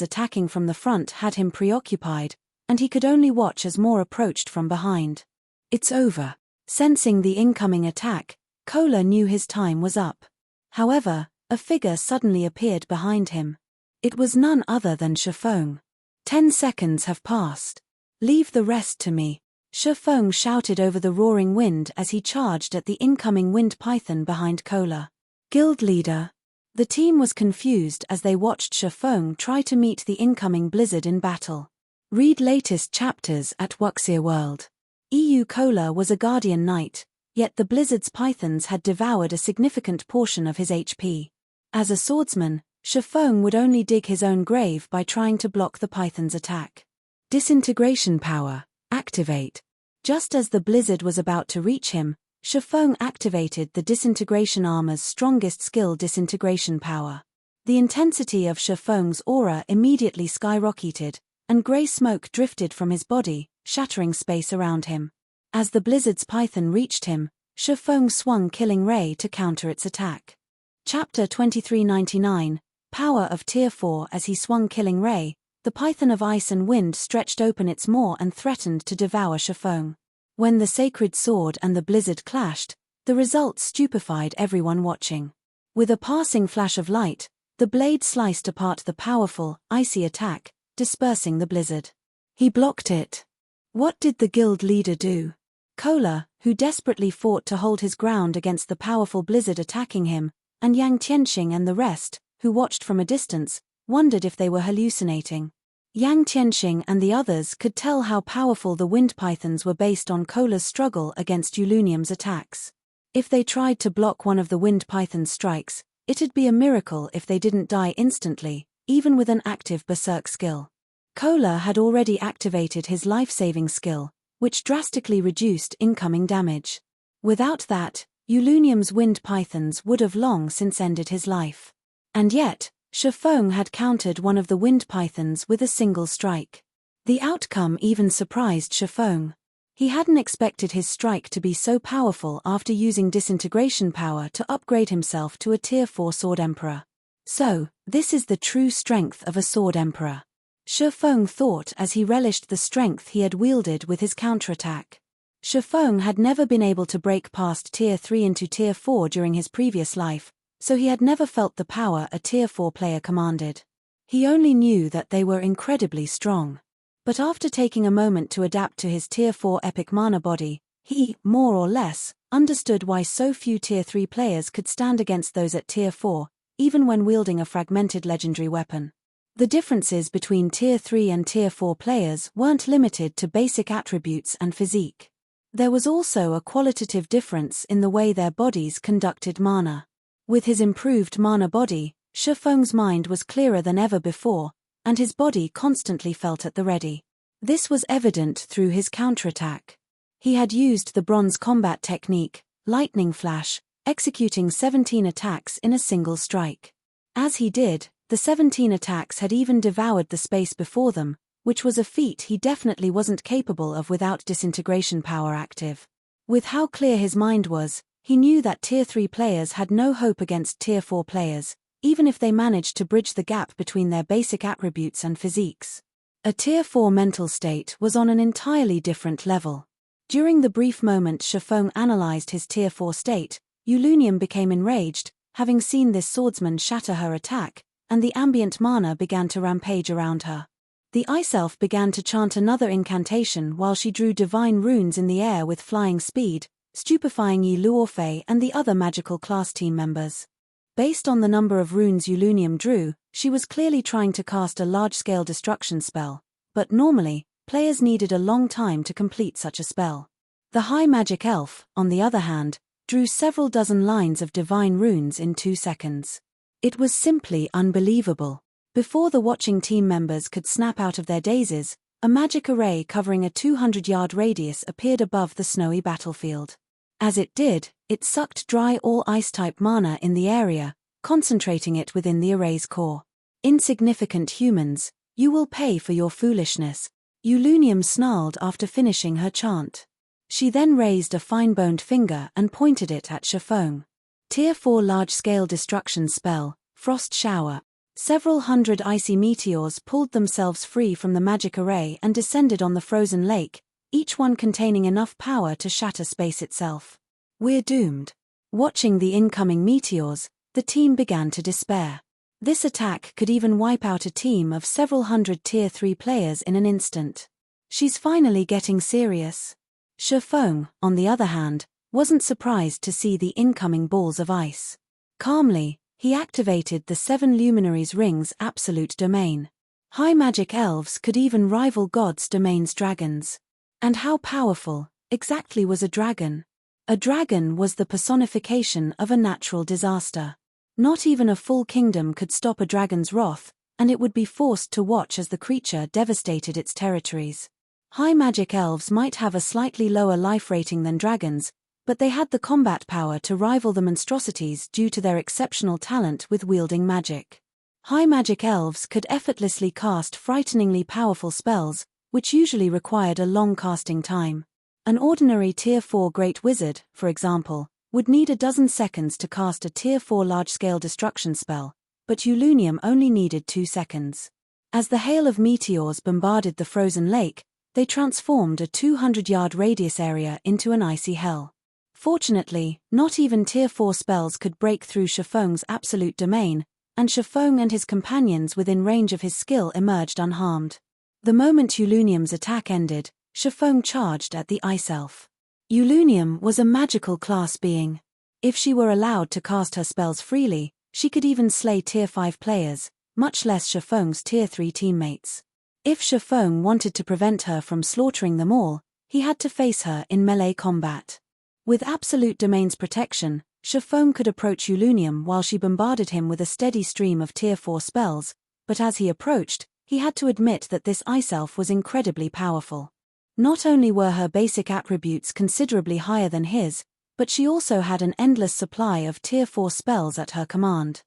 B: attacking from the front had him preoccupied, and he could only watch as more approached from behind. "It's over." Sensing the incoming attack, Kola knew his time was up. However, a figure suddenly appeared behind him. It was none other than Shifeng. 10 seconds have passed. "Leave the rest to me," Shifeng shouted over the roaring wind as he charged at the incoming wind python behind Kola. "Guild leader." The team was confused as they watched Shifeng try to meet the incoming blizzard in battle. Read latest chapters at Wuxia World. Kola was a guardian knight, yet the blizzard's pythons had devoured a significant portion of his HP. As a swordsman, Shifeng would only dig his own grave by trying to block the python's attack. Disintegration power, activate. Just as the blizzard was about to reach him, Shifeng activated the disintegration armor's strongest skill, disintegration power. The intensity of Shifeng's aura immediately skyrocketed, and grey smoke drifted from his body, shattering space around him. As the blizzard's python reached him, Shifeng swung Killing Ray to counter its attack. Chapter 2399, Power of Tier 4. As he swung Killing Ray, the python of ice and wind stretched open its maw and threatened to devour Shifeng. When the sacred sword and the blizzard clashed, the result stupefied everyone watching. With a passing flash of light, the blade sliced apart the powerful, icy attack, dispersing the blizzard. He blocked it. What did the guild leader do? Kola, who desperately fought to hold his ground against the powerful blizzard attacking him, and Yang Tianxing and the rest, who watched from a distance, wondered if they were hallucinating. Yang Tianxing and the others could tell how powerful the wind pythons were based on Kola's struggle against Eulunium's attacks. If they tried to block one of the wind python's strikes, it'd be a miracle if they didn't die instantly, even with an active berserk skill. Kola had already activated his life-saving skill, which drastically reduced incoming damage. Without that, Eulunium's wind pythons would have long since ended his life. And yet, Shifeng had countered one of the wind pythons with a single strike. The outcome even surprised Shifeng. He hadn't expected his strike to be so powerful after using disintegration power to upgrade himself to a Tier 4 Sword Emperor. So, this is the true strength of a Sword Emperor. Shifeng thought as he relished the strength he had wielded with his counterattack. Shifeng had never been able to break past Tier 3 into Tier 4 during his previous life, so he had never felt the power a Tier 4 player commanded. He only knew that they were incredibly strong. But after taking a moment to adapt to his Tier 4 epic mana body, he, more or less, understood why so few Tier 3 players could stand against those at Tier 4, even when wielding a fragmented legendary weapon. The differences between Tier 3 and Tier 4 players weren't limited to basic attributes and physique. There was also a qualitative difference in the way their bodies conducted mana. With his improved mana body, Shifeng's mind was clearer than ever before, and his body constantly felt at the ready. This was evident through his counterattack. He had used the bronze combat technique, Lightning Flash, executing 17 attacks in a single strike. As he did, the 17 attacks had even devoured the space before them, which was a feat he definitely wasn't capable of without disintegration power active. With how clear his mind was, he knew that Tier 3 players had no hope against Tier 4 players, even if they managed to bridge the gap between their basic attributes and physiques. A Tier 4 mental state was on an entirely different level. During the brief moment Shifeng analyzed his Tier 4 state, Yulunium became enraged, having seen this swordsman shatter her attack, and the ambient mana began to rampage around her. The Ice Elf began to chant another incantation while she drew divine runes in the air with flying speed, stupefying Yi Luorfei and the other magical class team members. Based on the number of runes Yulunium drew, she was clearly trying to cast a large-scale destruction spell, but normally, players needed a long time to complete such a spell. The High Magic Elf, on the other hand, drew several dozen lines of divine runes in 2 seconds. It was simply unbelievable. Before the watching team members could snap out of their dazes, a magic array covering a 200-yard radius appeared above the snowy battlefield. As it did, it sucked dry all ice-type mana in the area, concentrating it within the array's core. Insignificant humans, you will pay for your foolishness, Yulunium snarled after finishing her chant. She then raised a fine-boned finger and pointed it at Shifeng. Tier 4 large-scale destruction spell, Frost Shower. Several hundred icy meteors pulled themselves free from the magic array and descended on the frozen lake, each one containing enough power to shatter space itself. We're doomed. Watching the incoming meteors, the team began to despair. This attack could even wipe out a team of several hundred Tier 3 players in an instant. She's finally getting serious. Shifeng, on the other hand, wasn't surprised to see the incoming balls of ice. Calmly, he activated the 7 luminaries' rings' absolute domain. High magic elves could even rival gods' domains' dragons. And how powerful, exactly, was a dragon? A dragon was the personification of a natural disaster. Not even a full kingdom could stop a dragon's wrath, and it would be forced to watch as the creature devastated its territories. High magic elves might have a slightly lower life rating than dragons, but they had the combat power to rival the monstrosities due to their exceptional talent with wielding magic. High magic elves could effortlessly cast frighteningly powerful spells, which usually required a long casting time. An ordinary Tier 4 Great Wizard, for example, would need a dozen seconds to cast a Tier 4 large-scale destruction spell, but Yulunium only needed 2 seconds. As the hail of meteors bombarded the frozen lake, they transformed a 200-yard radius area into an icy hell. Fortunately, not even Tier 4 spells could break through Shifeng's absolute domain, and Shifeng and his companions within range of his skill emerged unharmed. The moment Yulunium's attack ended, Shifeng charged at the Ice Elf. Yulunium was a magical class being. If she were allowed to cast her spells freely, she could even slay Tier 5 players, much less Shifeng's Tier 3 teammates. If Shifeng wanted to prevent her from slaughtering them all, he had to face her in melee combat. With absolute domain's protection, Shifeng could approach Yulunium while she bombarded him with a steady stream of Tier 4 spells, but as he approached, he had to admit that this Ice Elf was incredibly powerful. Not only were her basic attributes considerably higher than his, but she also had an endless supply of Tier 4 spells at her command.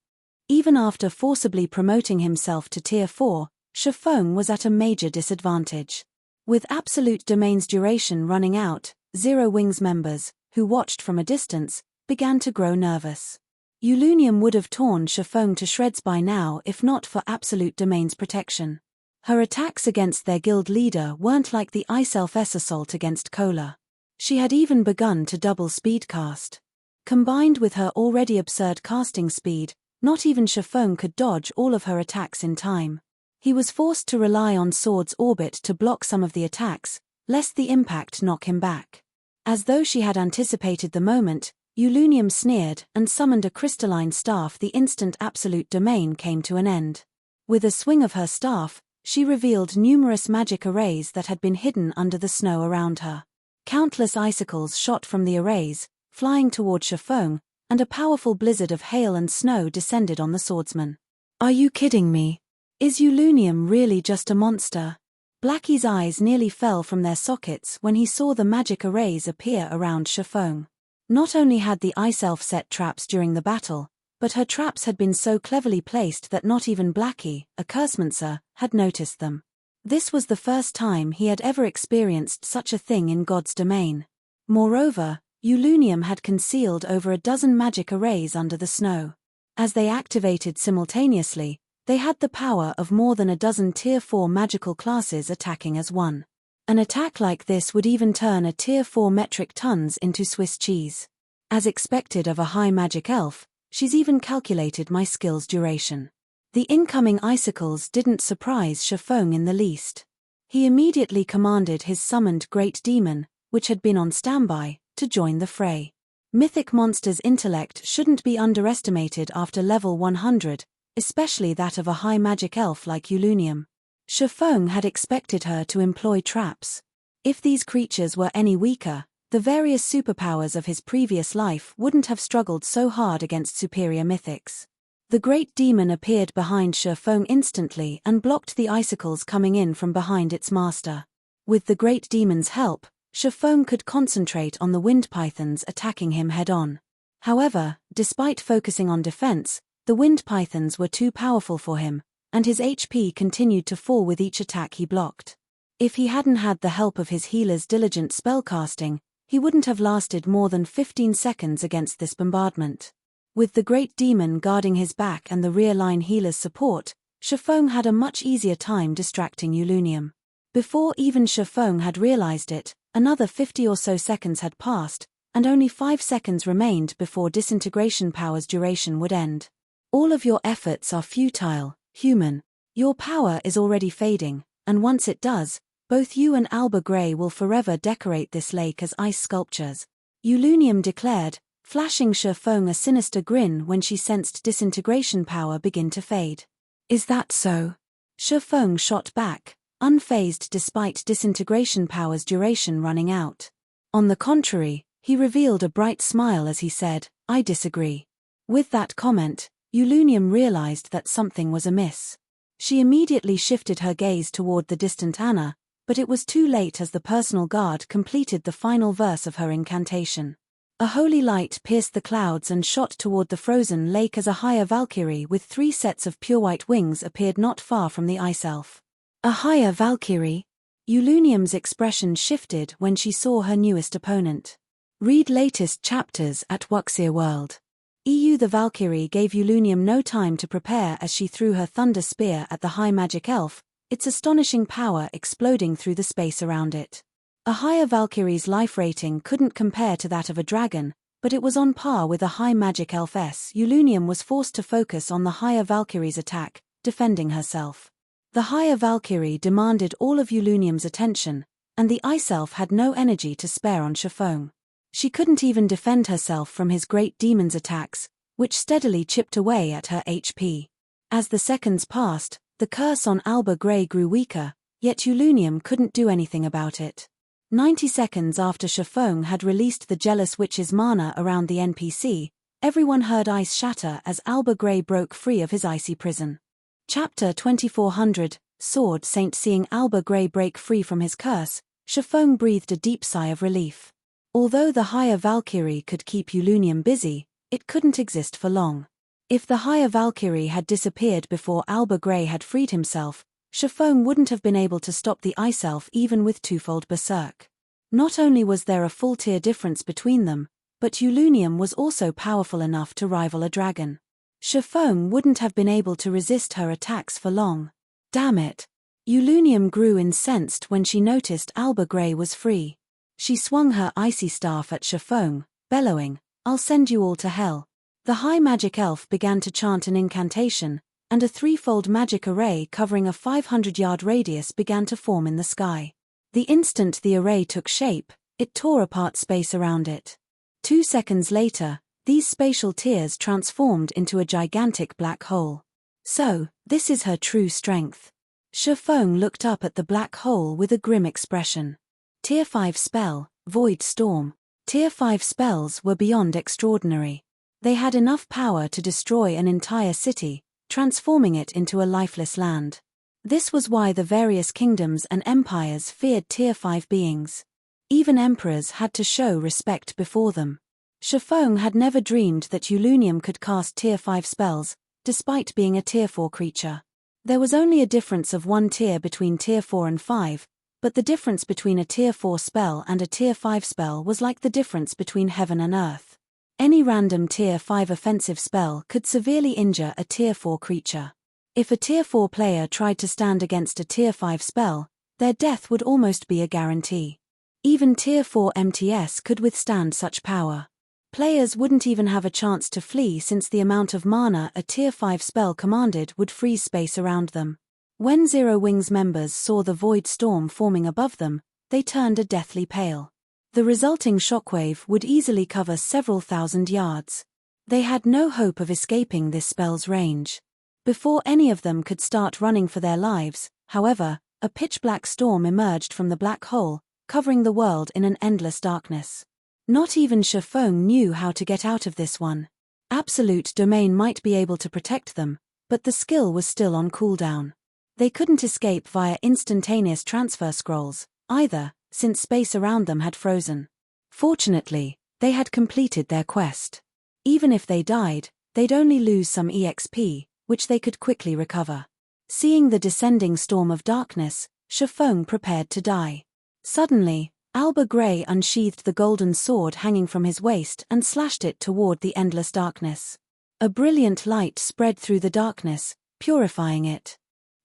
B: Even after forcibly promoting himself to Tier 4, Shifeng was at a major disadvantage. With absolute domain's duration running out, Zero Wings members, who watched from a distance, began to grow nervous. Yulunium would have torn Shifeng to shreds by now if not for absolute domain's protection. Her attacks against their guild leader weren't like the Ice Elf's assault against Kola. She had even begun to double speed cast. Combined with her already absurd casting speed, not even Shifeng could dodge all of her attacks in time. He was forced to rely on Sword's orbit to block some of the attacks, lest the impact knock him back. As though she had anticipated the moment, Yulunium sneered and summoned a crystalline staff the instant absolute domain came to an end. With a swing of her staff, she revealed numerous magic arrays that had been hidden under the snow around her. Countless icicles shot from the arrays, flying toward Shifeng, and a powerful blizzard of hail and snow descended on the swordsman. Are you kidding me? Is Yulunium really just a monster? Blackie's eyes nearly fell from their sockets when he saw the magic arrays appear around Shifeng. Not only had the Ice Elf set traps during the battle, but her traps had been so cleverly placed that not even Blackie, a cursemancer, had noticed them. This was the first time he had ever experienced such a thing in God's domain. Moreover, Yulunium had concealed over a dozen magic arrays under the snow. As they activated simultaneously, They had the power of more than a dozen Tier 4 magical classes attacking as one. An attack like this would even turn a Tier 4 metric tons into Swiss cheese. As expected of a high magic elf, she's even calculated my skill's duration. The incoming icicles didn't surprise Shifeng in the least. He immediately commanded his summoned great demon, which had been on standby, to join the fray. Mythic monsters' intellect shouldn't be underestimated after level 100, especially that of a high magic elf like Ulunium. Shifeng had expected her to employ traps. If these creatures were any weaker, the various superpowers of his previous life wouldn't have struggled so hard against superior mythics. The great demon appeared behind Shifeng instantly and blocked the icicles coming in from behind its master. With the great demon's help, Shifeng could concentrate on the wind pythons attacking him head-on. However, despite focusing on defense, the wind pythons were too powerful for him, and his HP continued to fall with each attack he blocked. If he hadn't had the help of his healer's diligent spellcasting, he wouldn't have lasted more than 15 seconds against this bombardment. With the great demon guarding his back and the rear-line healer's support, Shifeng had a much easier time distracting Ulunium. Before even Shifeng had realized it, another 50 or so seconds had passed, and only 5 seconds remained before disintegration power's duration would end. All of your efforts are futile, human. Your power is already fading, and once it does, both you and Alba Grey will forever decorate this lake as ice sculptures. Ulunium declared, flashing Shifeng a sinister grin when she sensed disintegration power begin to fade. Is that so? Shifeng shot back, unfazed despite disintegration power's duration running out. On the contrary, he revealed a bright smile as he said, I disagree. With that comment, Ulunium realized that something was amiss. She immediately shifted her gaze toward the distant Anna, but it was too late as the personal guard completed the final verse of her incantation. A holy light pierced the clouds and shot toward the frozen lake as a higher Valkyrie with 3 sets of pure white wings appeared not far from the ice elf. A higher Valkyrie? Ulunium's expression shifted when she saw her newest opponent. Read latest chapters at Wuxia World. The Valkyrie gave Ulunium no time to prepare as she threw her thunder spear at the high magic elf, its astonishing power exploding through the space around it. A higher Valkyrie's life rating couldn't compare to that of a dragon, but it was on par with a high magic elf-s. Ulunium was forced to focus on the higher Valkyrie's attack, defending herself. The higher Valkyrie demanded all of Ulunium's attention, and the ice elf had no energy to spare on Shifeng. She couldn't even defend herself from his great demon's attacks, which steadily chipped away at her HP. As the seconds passed, the curse on Alba Grey grew weaker, yet Ulunium couldn't do anything about it. 90 seconds after Shifeng had released the jealous witch's mana around the NPC, everyone heard ice shatter as Alba Grey broke free of his icy prison. Chapter 2400, Sword Saint. Seeing Alba Grey break free from his curse, Shifeng breathed a deep sigh of relief. Although the higher Valkyrie could keep Ulunium busy, it couldn't exist for long. If the higher Valkyrie had disappeared before Alba Grey had freed himself, Shifeng wouldn't have been able to stop the ice elf even with twofold berserk. Not only was there a full tier difference between them, but Ulunium was also powerful enough to rival a dragon. Shifeng wouldn't have been able to resist her attacks for long. Damn it! Ulunium grew incensed when she noticed Alba Grey was free. She swung her icy staff at Shifeng, bellowing, I'll send you all to hell. The high magic elf began to chant an incantation, and a threefold magic array covering a 500-yard radius began to form in the sky. The instant the array took shape, it tore apart space around it. 2 seconds later, these spatial tiers transformed into a gigantic black hole. So, this is her true strength. Shifeng looked up at the black hole with a grim expression. Tier 5 spell, Void Storm. Tier 5 spells were beyond extraordinary. They had enough power to destroy an entire city, transforming it into a lifeless land. This was why the various kingdoms and empires feared Tier 5 beings. Even emperors had to show respect before them. Shifeng had never dreamed that Ulunium could cast Tier 5 spells, despite being a Tier 4 creature. There was only a difference of 1 tier between Tier 4 and 5, but the difference between a Tier 4 spell and a Tier 5 spell was like the difference between heaven and earth. Any random Tier 5 offensive spell could severely injure a Tier 4 creature. If a Tier 4 player tried to stand against a Tier 5 spell, their death would almost be a guarantee. Even Tier 4 MTS could withstand such power. Players wouldn't even have a chance to flee since the amount of mana a Tier 5 spell commanded would freeze space around them. When Zero Wings members saw the void storm forming above them, they turned a deathly pale. The resulting shockwave would easily cover several thousand yards. They had no hope of escaping this spell's range. Before any of them could start running for their lives, however, a pitch-black storm emerged from the black hole, covering the world in an endless darkness. Not even Shifeng knew how to get out of this one. Absolute Domain might be able to protect them, but the skill was still on cooldown. They couldn't escape via instantaneous transfer scrolls, either, since space around them had frozen. Fortunately, they had completed their quest. Even if they died, they'd only lose some EXP, which they could quickly recover. Seeing the descending storm of darkness, Shifeng prepared to die. Suddenly, Alba Grey unsheathed the golden sword hanging from his waist and slashed it toward the endless darkness. A brilliant light spread through the darkness, purifying it.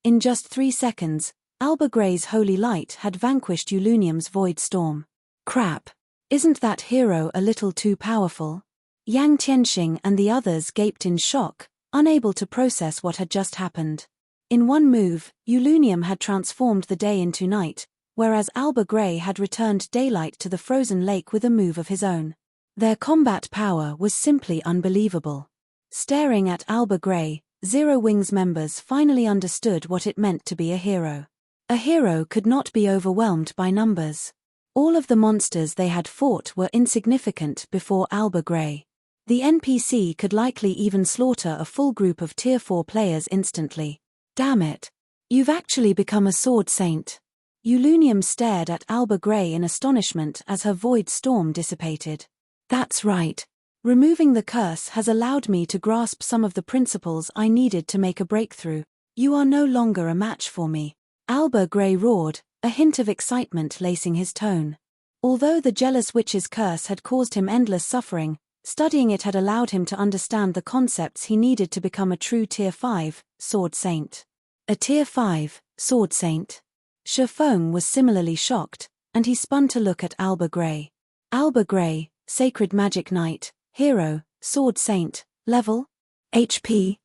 B: In just 3 seconds, Alba Grey's holy light had vanquished Ulunium's void storm. Crap! Isn't that hero a little too powerful? Yang Tianxing and the others gaped in shock, unable to process what had just happened. In one move, Ulunium had transformed the day into night, whereas Alba Grey had returned daylight to the frozen lake with a move of his own. Their combat power was simply unbelievable. Staring at Alba Grey, Zero Wings members finally understood what it meant to be a hero. A hero could not be overwhelmed by numbers. All of the monsters they had fought were insignificant before Alba Grey. The NPC could likely even slaughter a full group of Tier 4 players instantly. Damn it! You've actually become a sword saint. Ulunium stared at Alba Grey in astonishment as her void storm dissipated. That's right. Removing the curse has allowed me to grasp some of the principles I needed to make a breakthrough. You are no longer a match for me. Alba Grey roared, a hint of excitement lacing his tone. Although the jealous witch's curse had caused him endless suffering, studying it had allowed him to understand the concepts he needed to become a true Tier 5 sword saint. A Tier 5 sword saint. Shifeng was similarly shocked, and he spun to look at Alba Grey. Alba Grey, Sacred Magic Knight, Hero, Sword Saint, Level? HP?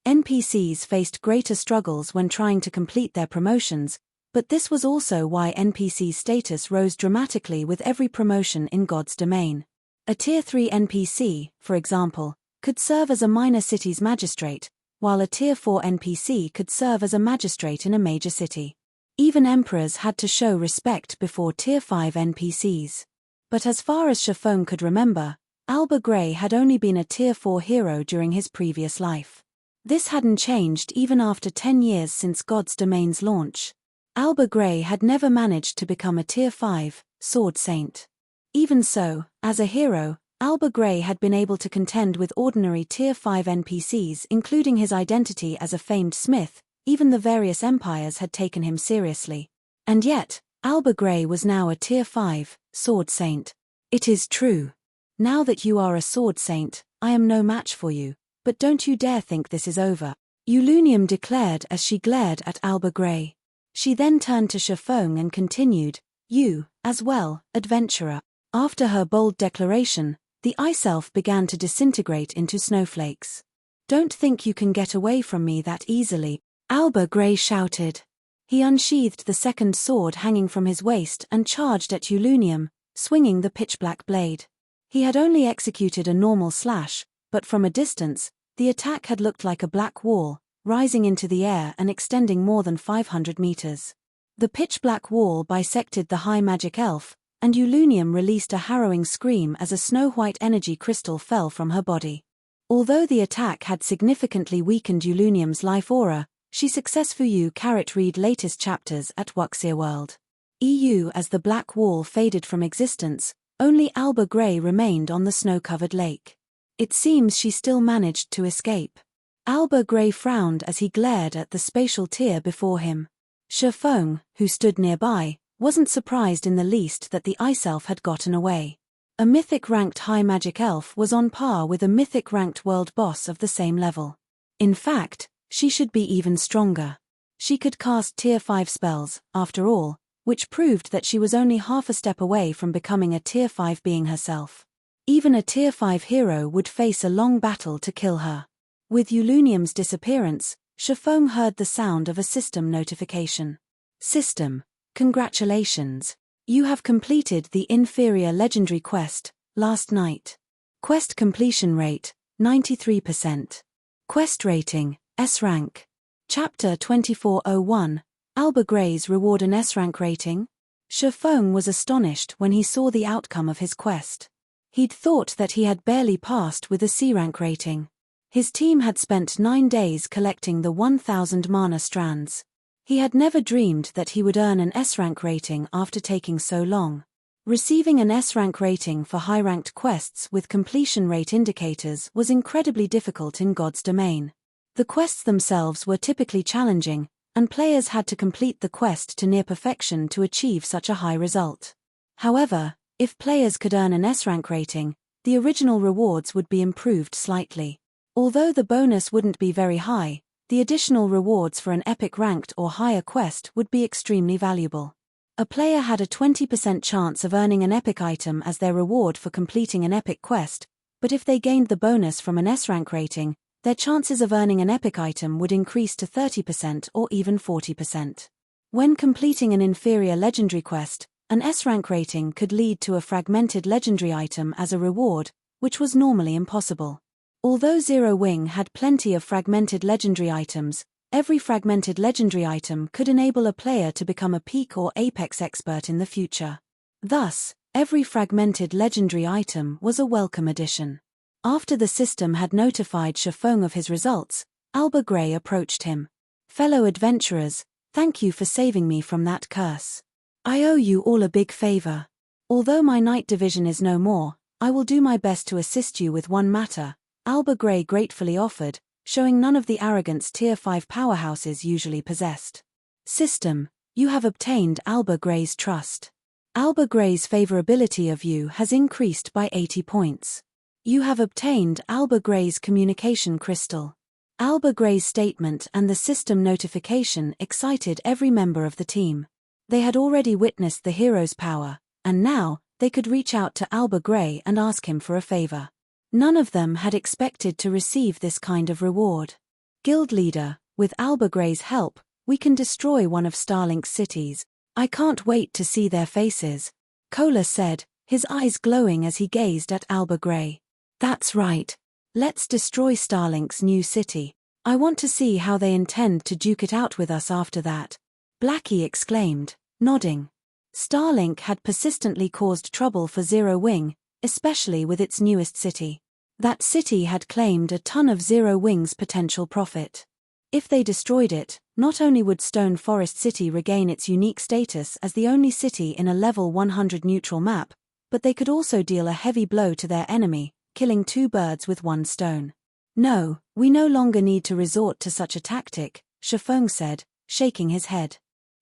B: NPCs faced greater struggles when trying to complete their promotions, but this was also why NPC status rose dramatically with every promotion in God's domain. A Tier 3 NPC, for example, could serve as a minor city's magistrate, while a Tier 4 NPC could serve as a magistrate in a major city. Even emperors had to show respect before Tier 5 NPCs. But as far as Shifeng could remember, Alba Grey had only been a Tier 4 hero during his previous life. This hadn't changed even after 10 years since God's Domain's launch. Alba Grey had never managed to become a Tier 5 sword saint. Even so, as a hero, Alba Grey had been able to contend with ordinary Tier 5 NPCs, including his identity as a famed smith. Even the various empires had taken him seriously. And yet, Alba Grey was now a Tier 5 sword saint. It is true. Now that you are a sword saint, I am no match for you, but don't you dare think this is over, Ulunium declared as she glared at Alba Grey. She then turned to Shifeng and continued, you, as well, adventurer. After her bold declaration, the ice elf began to disintegrate into snowflakes. Don't think you can get away from me that easily, Alba Grey shouted. He unsheathed the second sword hanging from his waist and charged at Ulunium, swinging the pitch-black blade. He had only executed a normal slash, but from a distance, the attack had looked like a black wall, rising into the air and extending more than 500 meters. The pitch-black wall bisected the high magic elf, and Ulunium released a harrowing scream as a snow-white energy crystal fell from her body. Although the attack had significantly weakened Ulunium's life aura, she successfully read latest chapters at Wuxia World. EU as the black wall faded from existence, only Alba Grey remained on the snow-covered lake. It seems she still managed to escape. Alba Grey frowned as he glared at the spatial tier before him. Shifeng, who stood nearby, wasn't surprised in the least that the ice elf had gotten away. A mythic-ranked high magic elf was on par with a mythic-ranked world boss of the same level. In fact, She should be even stronger. She could cast Tier 5 spells, after all, which proved that she was only half a step away from becoming a Tier 5 being herself. Even a Tier 5 hero would face a long battle to kill her. With Ulunium's disappearance, Shifeng heard the sound of a system notification. System, congratulations. You have completed the inferior legendary quest, last night. Quest completion rate, 93%. Quest rating, S rank. Chapter 2401, Alba Gray's reward an S rank rating? Shifeng was astonished when he saw the outcome of his quest. He'd thought that he had barely passed with a C rank rating. His team had spent 9 days collecting the 1000 mana strands. He had never dreamed that he would earn an S rank rating after taking so long. Receiving an S rank rating for high-ranked quests with completion rate indicators was incredibly difficult in God's domain. The quests themselves were typically challenging, and players had to complete the quest to near perfection to achieve such a high result. However, if players could earn an S rank rating, the original rewards would be improved slightly. Although the bonus wouldn't be very high, the additional rewards for an epic ranked or higher quest would be extremely valuable. A player had a 20% chance of earning an epic item as their reward for completing an epic quest, but if they gained the bonus from an S rank rating, their chances of earning an epic item would increase to 30% or even 40%. When completing an inferior legendary quest, an S rank rating could lead to a fragmented legendary item as a reward, which was normally impossible. Although Zero Wing had plenty of fragmented legendary items, every fragmented legendary item could enable a player to become a peak or apex expert in the future. Thus, every fragmented legendary item was a welcome addition. After the system had notified Shifeng of his results, Alba Gray approached him. "Fellow adventurers, thank you for saving me from that curse. I owe you all a big favor. Although my night division is no more, I will do my best to assist you with one matter," Alba Gray gratefully offered, showing none of the arrogance Tier 5 powerhouses usually possessed. System, you have obtained Alba Gray's trust. Alba Gray's favorability of you has increased by 80 points. You have obtained Alba Gray's communication crystal. Alba Gray's statement and the system notification excited every member of the team. They had already witnessed the hero's power, and now, they could reach out to Alba Gray and ask him for a favor. None of them had expected to receive this kind of reward. Guild leader, with Alba Gray's help, we can destroy one of Starlink's cities. I can't wait to see their faces, Kola said, his eyes glowing as he gazed at Alba Gray. That's right. Let's destroy Starlink's new city. I want to see how they intend to duke it out with us after that, Blackie exclaimed, nodding. Starlink had persistently caused trouble for Zero Wing, especially with its newest city. That city had claimed a ton of Zero Wing's potential profit. If they destroyed it, not only would Stone Forest City regain its unique status as the only city in a level 100 neutral map, but they could also deal a heavy blow to their enemy, killing 2 birds with 1 stone. No, we no longer need to resort to such a tactic, Shifeng said, shaking his head.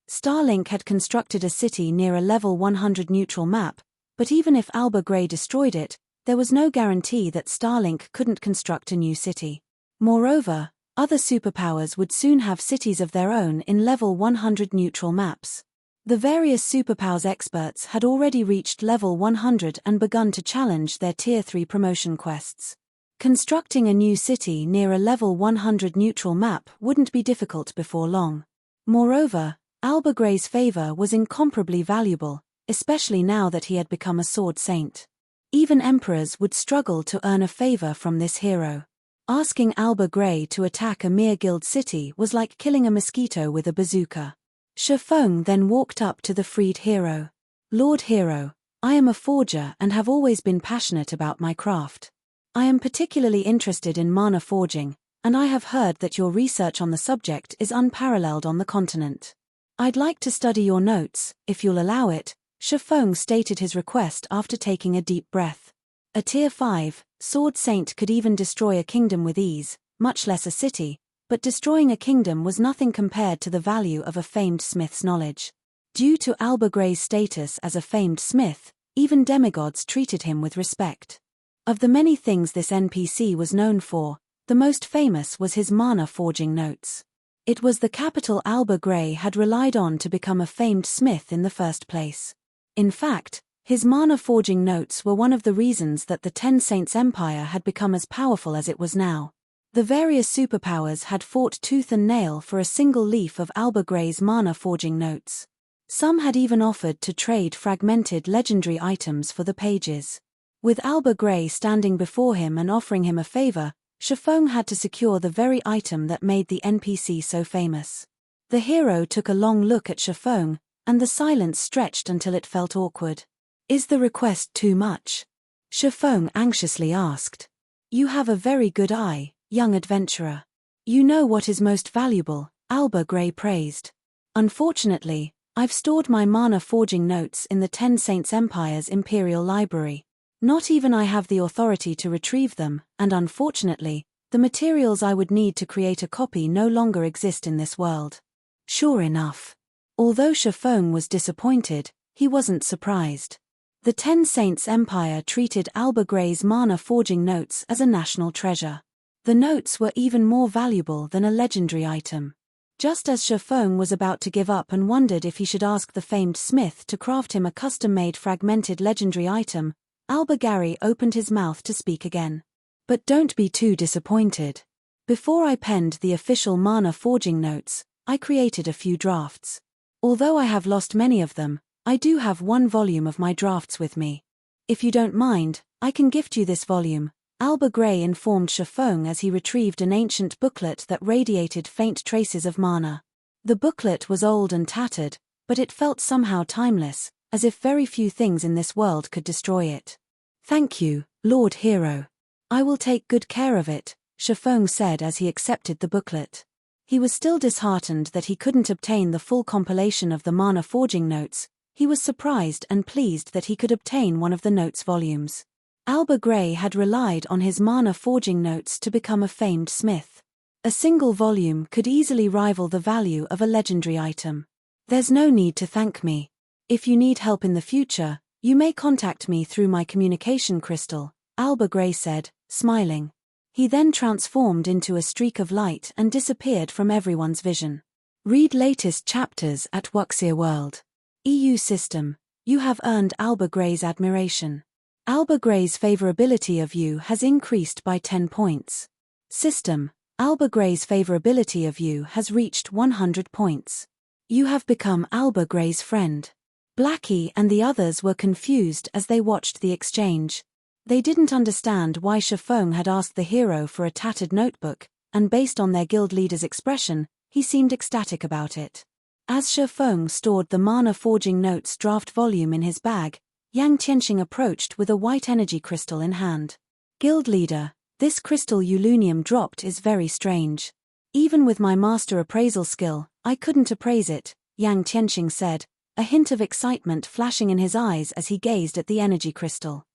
B: Starlink had constructed a city near a level 100 neutral map, but even if Alba Gray destroyed it, there was no guarantee that Starlink couldn't construct a new city. Moreover, other superpowers would soon have cities of their own in level 100 neutral maps. The various superpowers experts had already reached level 100 and begun to challenge their Tier 3 promotion quests. Constructing a new city near a level 100 neutral map wouldn't be difficult before long. Moreover, Alba Gray's favor was incomparably valuable, especially now that he had become a sword saint. Even emperors would struggle to earn a favor from this hero. Asking Alba Gray to attack a mere guild city was like killing a mosquito with a bazooka. Shifeng then walked up to the freed hero. Lord Hero, I am a forger and have always been passionate about my craft. I am particularly interested in mana forging, and I have heard that your research on the subject is unparalleled on the continent. I'd like to study your notes, if you'll allow it, Shifeng stated his request after taking a deep breath. A Tier 5 sword saint could even destroy a kingdom with ease, much less a city, but destroying a kingdom was nothing compared to the value of a famed smith's knowledge. Due to Alba Gray's status as a famed smith, even demigods treated him with respect. Of the many things this NPC was known for, The most famous was his mana forging notes. It was the capital Alba Gray had relied on to become a famed smith in the first place. In fact, his mana forging notes were one of the reasons that the Ten Saints Empire had become as powerful as it was now. The various superpowers had fought tooth and nail for a single leaf of Alba Gray's mana forging notes. Some had even offered to trade fragmented legendary items for the pages. With Alba Gray standing before him and offering him a favor, Shifeng had to secure the very item that made the NPC so famous. The hero took a long look at Shifeng, and the silence stretched until it felt awkward. "Is the request too much?" Shifeng anxiously asked. "You have a very good eye, young adventurer. You know what is most valuable," Alba Gray praised. "Unfortunately, I've stored my mana forging notes in the Ten Saints Empire's Imperial Library. Not even I have the authority to retrieve them, and unfortunately, the materials I would need to create a copy no longer exist in this world." Sure enough. Although Shifeng was disappointed, he wasn't surprised. The Ten Saints Empire treated Alba Gray's mana forging notes as a national treasure. The notes were even more valuable than a legendary item. Just as Shifeng was about to give up and wondered if he should ask the famed smith to craft him a custom-made fragmented legendary item, Alba Gray opened his mouth to speak again. "But don't be too disappointed. Before I penned the official mana forging notes, I created a few drafts. Although I have lost many of them, I do have one volume of my drafts with me. If you don't mind, I can gift you this volume," Alba Gray informed Shifeng as he retrieved an ancient booklet that radiated faint traces of mana. The booklet was old and tattered, but it felt somehow timeless, as if very few things in this world could destroy it. "Thank you, Lord Hero. I will take good care of it," Shifeng said as he accepted the booklet. He was still disheartened that he couldn't obtain the full compilation of the mana forging notes. He was surprised and pleased that he could obtain one of the notes volumes. Alba Gray had relied on his mana forging notes to become a famed smith. A single volume could easily rival the value of a legendary item. "There's no need to thank me. If you need help in the future, you may contact me through my communication crystal," Alba Gray said, smiling. He then transformed into a streak of light and disappeared from everyone's vision. Read latest chapters at Wuxia World. EU system. You have earned Alba Gray's admiration. Alba Gray's favorability of you has increased by 10 points. System. Alba Gray's favorability of you has reached 100 points. You have become Alba Gray's friend. Blackie and the others were confused as they watched the exchange. They didn't understand why Shifeng had asked the hero for a tattered notebook, and based on their guild leader's expression, he seemed ecstatic about it. As Shifeng stored the mana forging notes draft volume in his bag, Yang Tianxing approached with a white energy crystal in hand. "Guild leader, this crystal Ulunium dropped is very strange. Even with my master appraisal skill, I couldn't appraise it," Yang Tianxing said, a hint of excitement flashing in his eyes as he gazed at the energy crystal.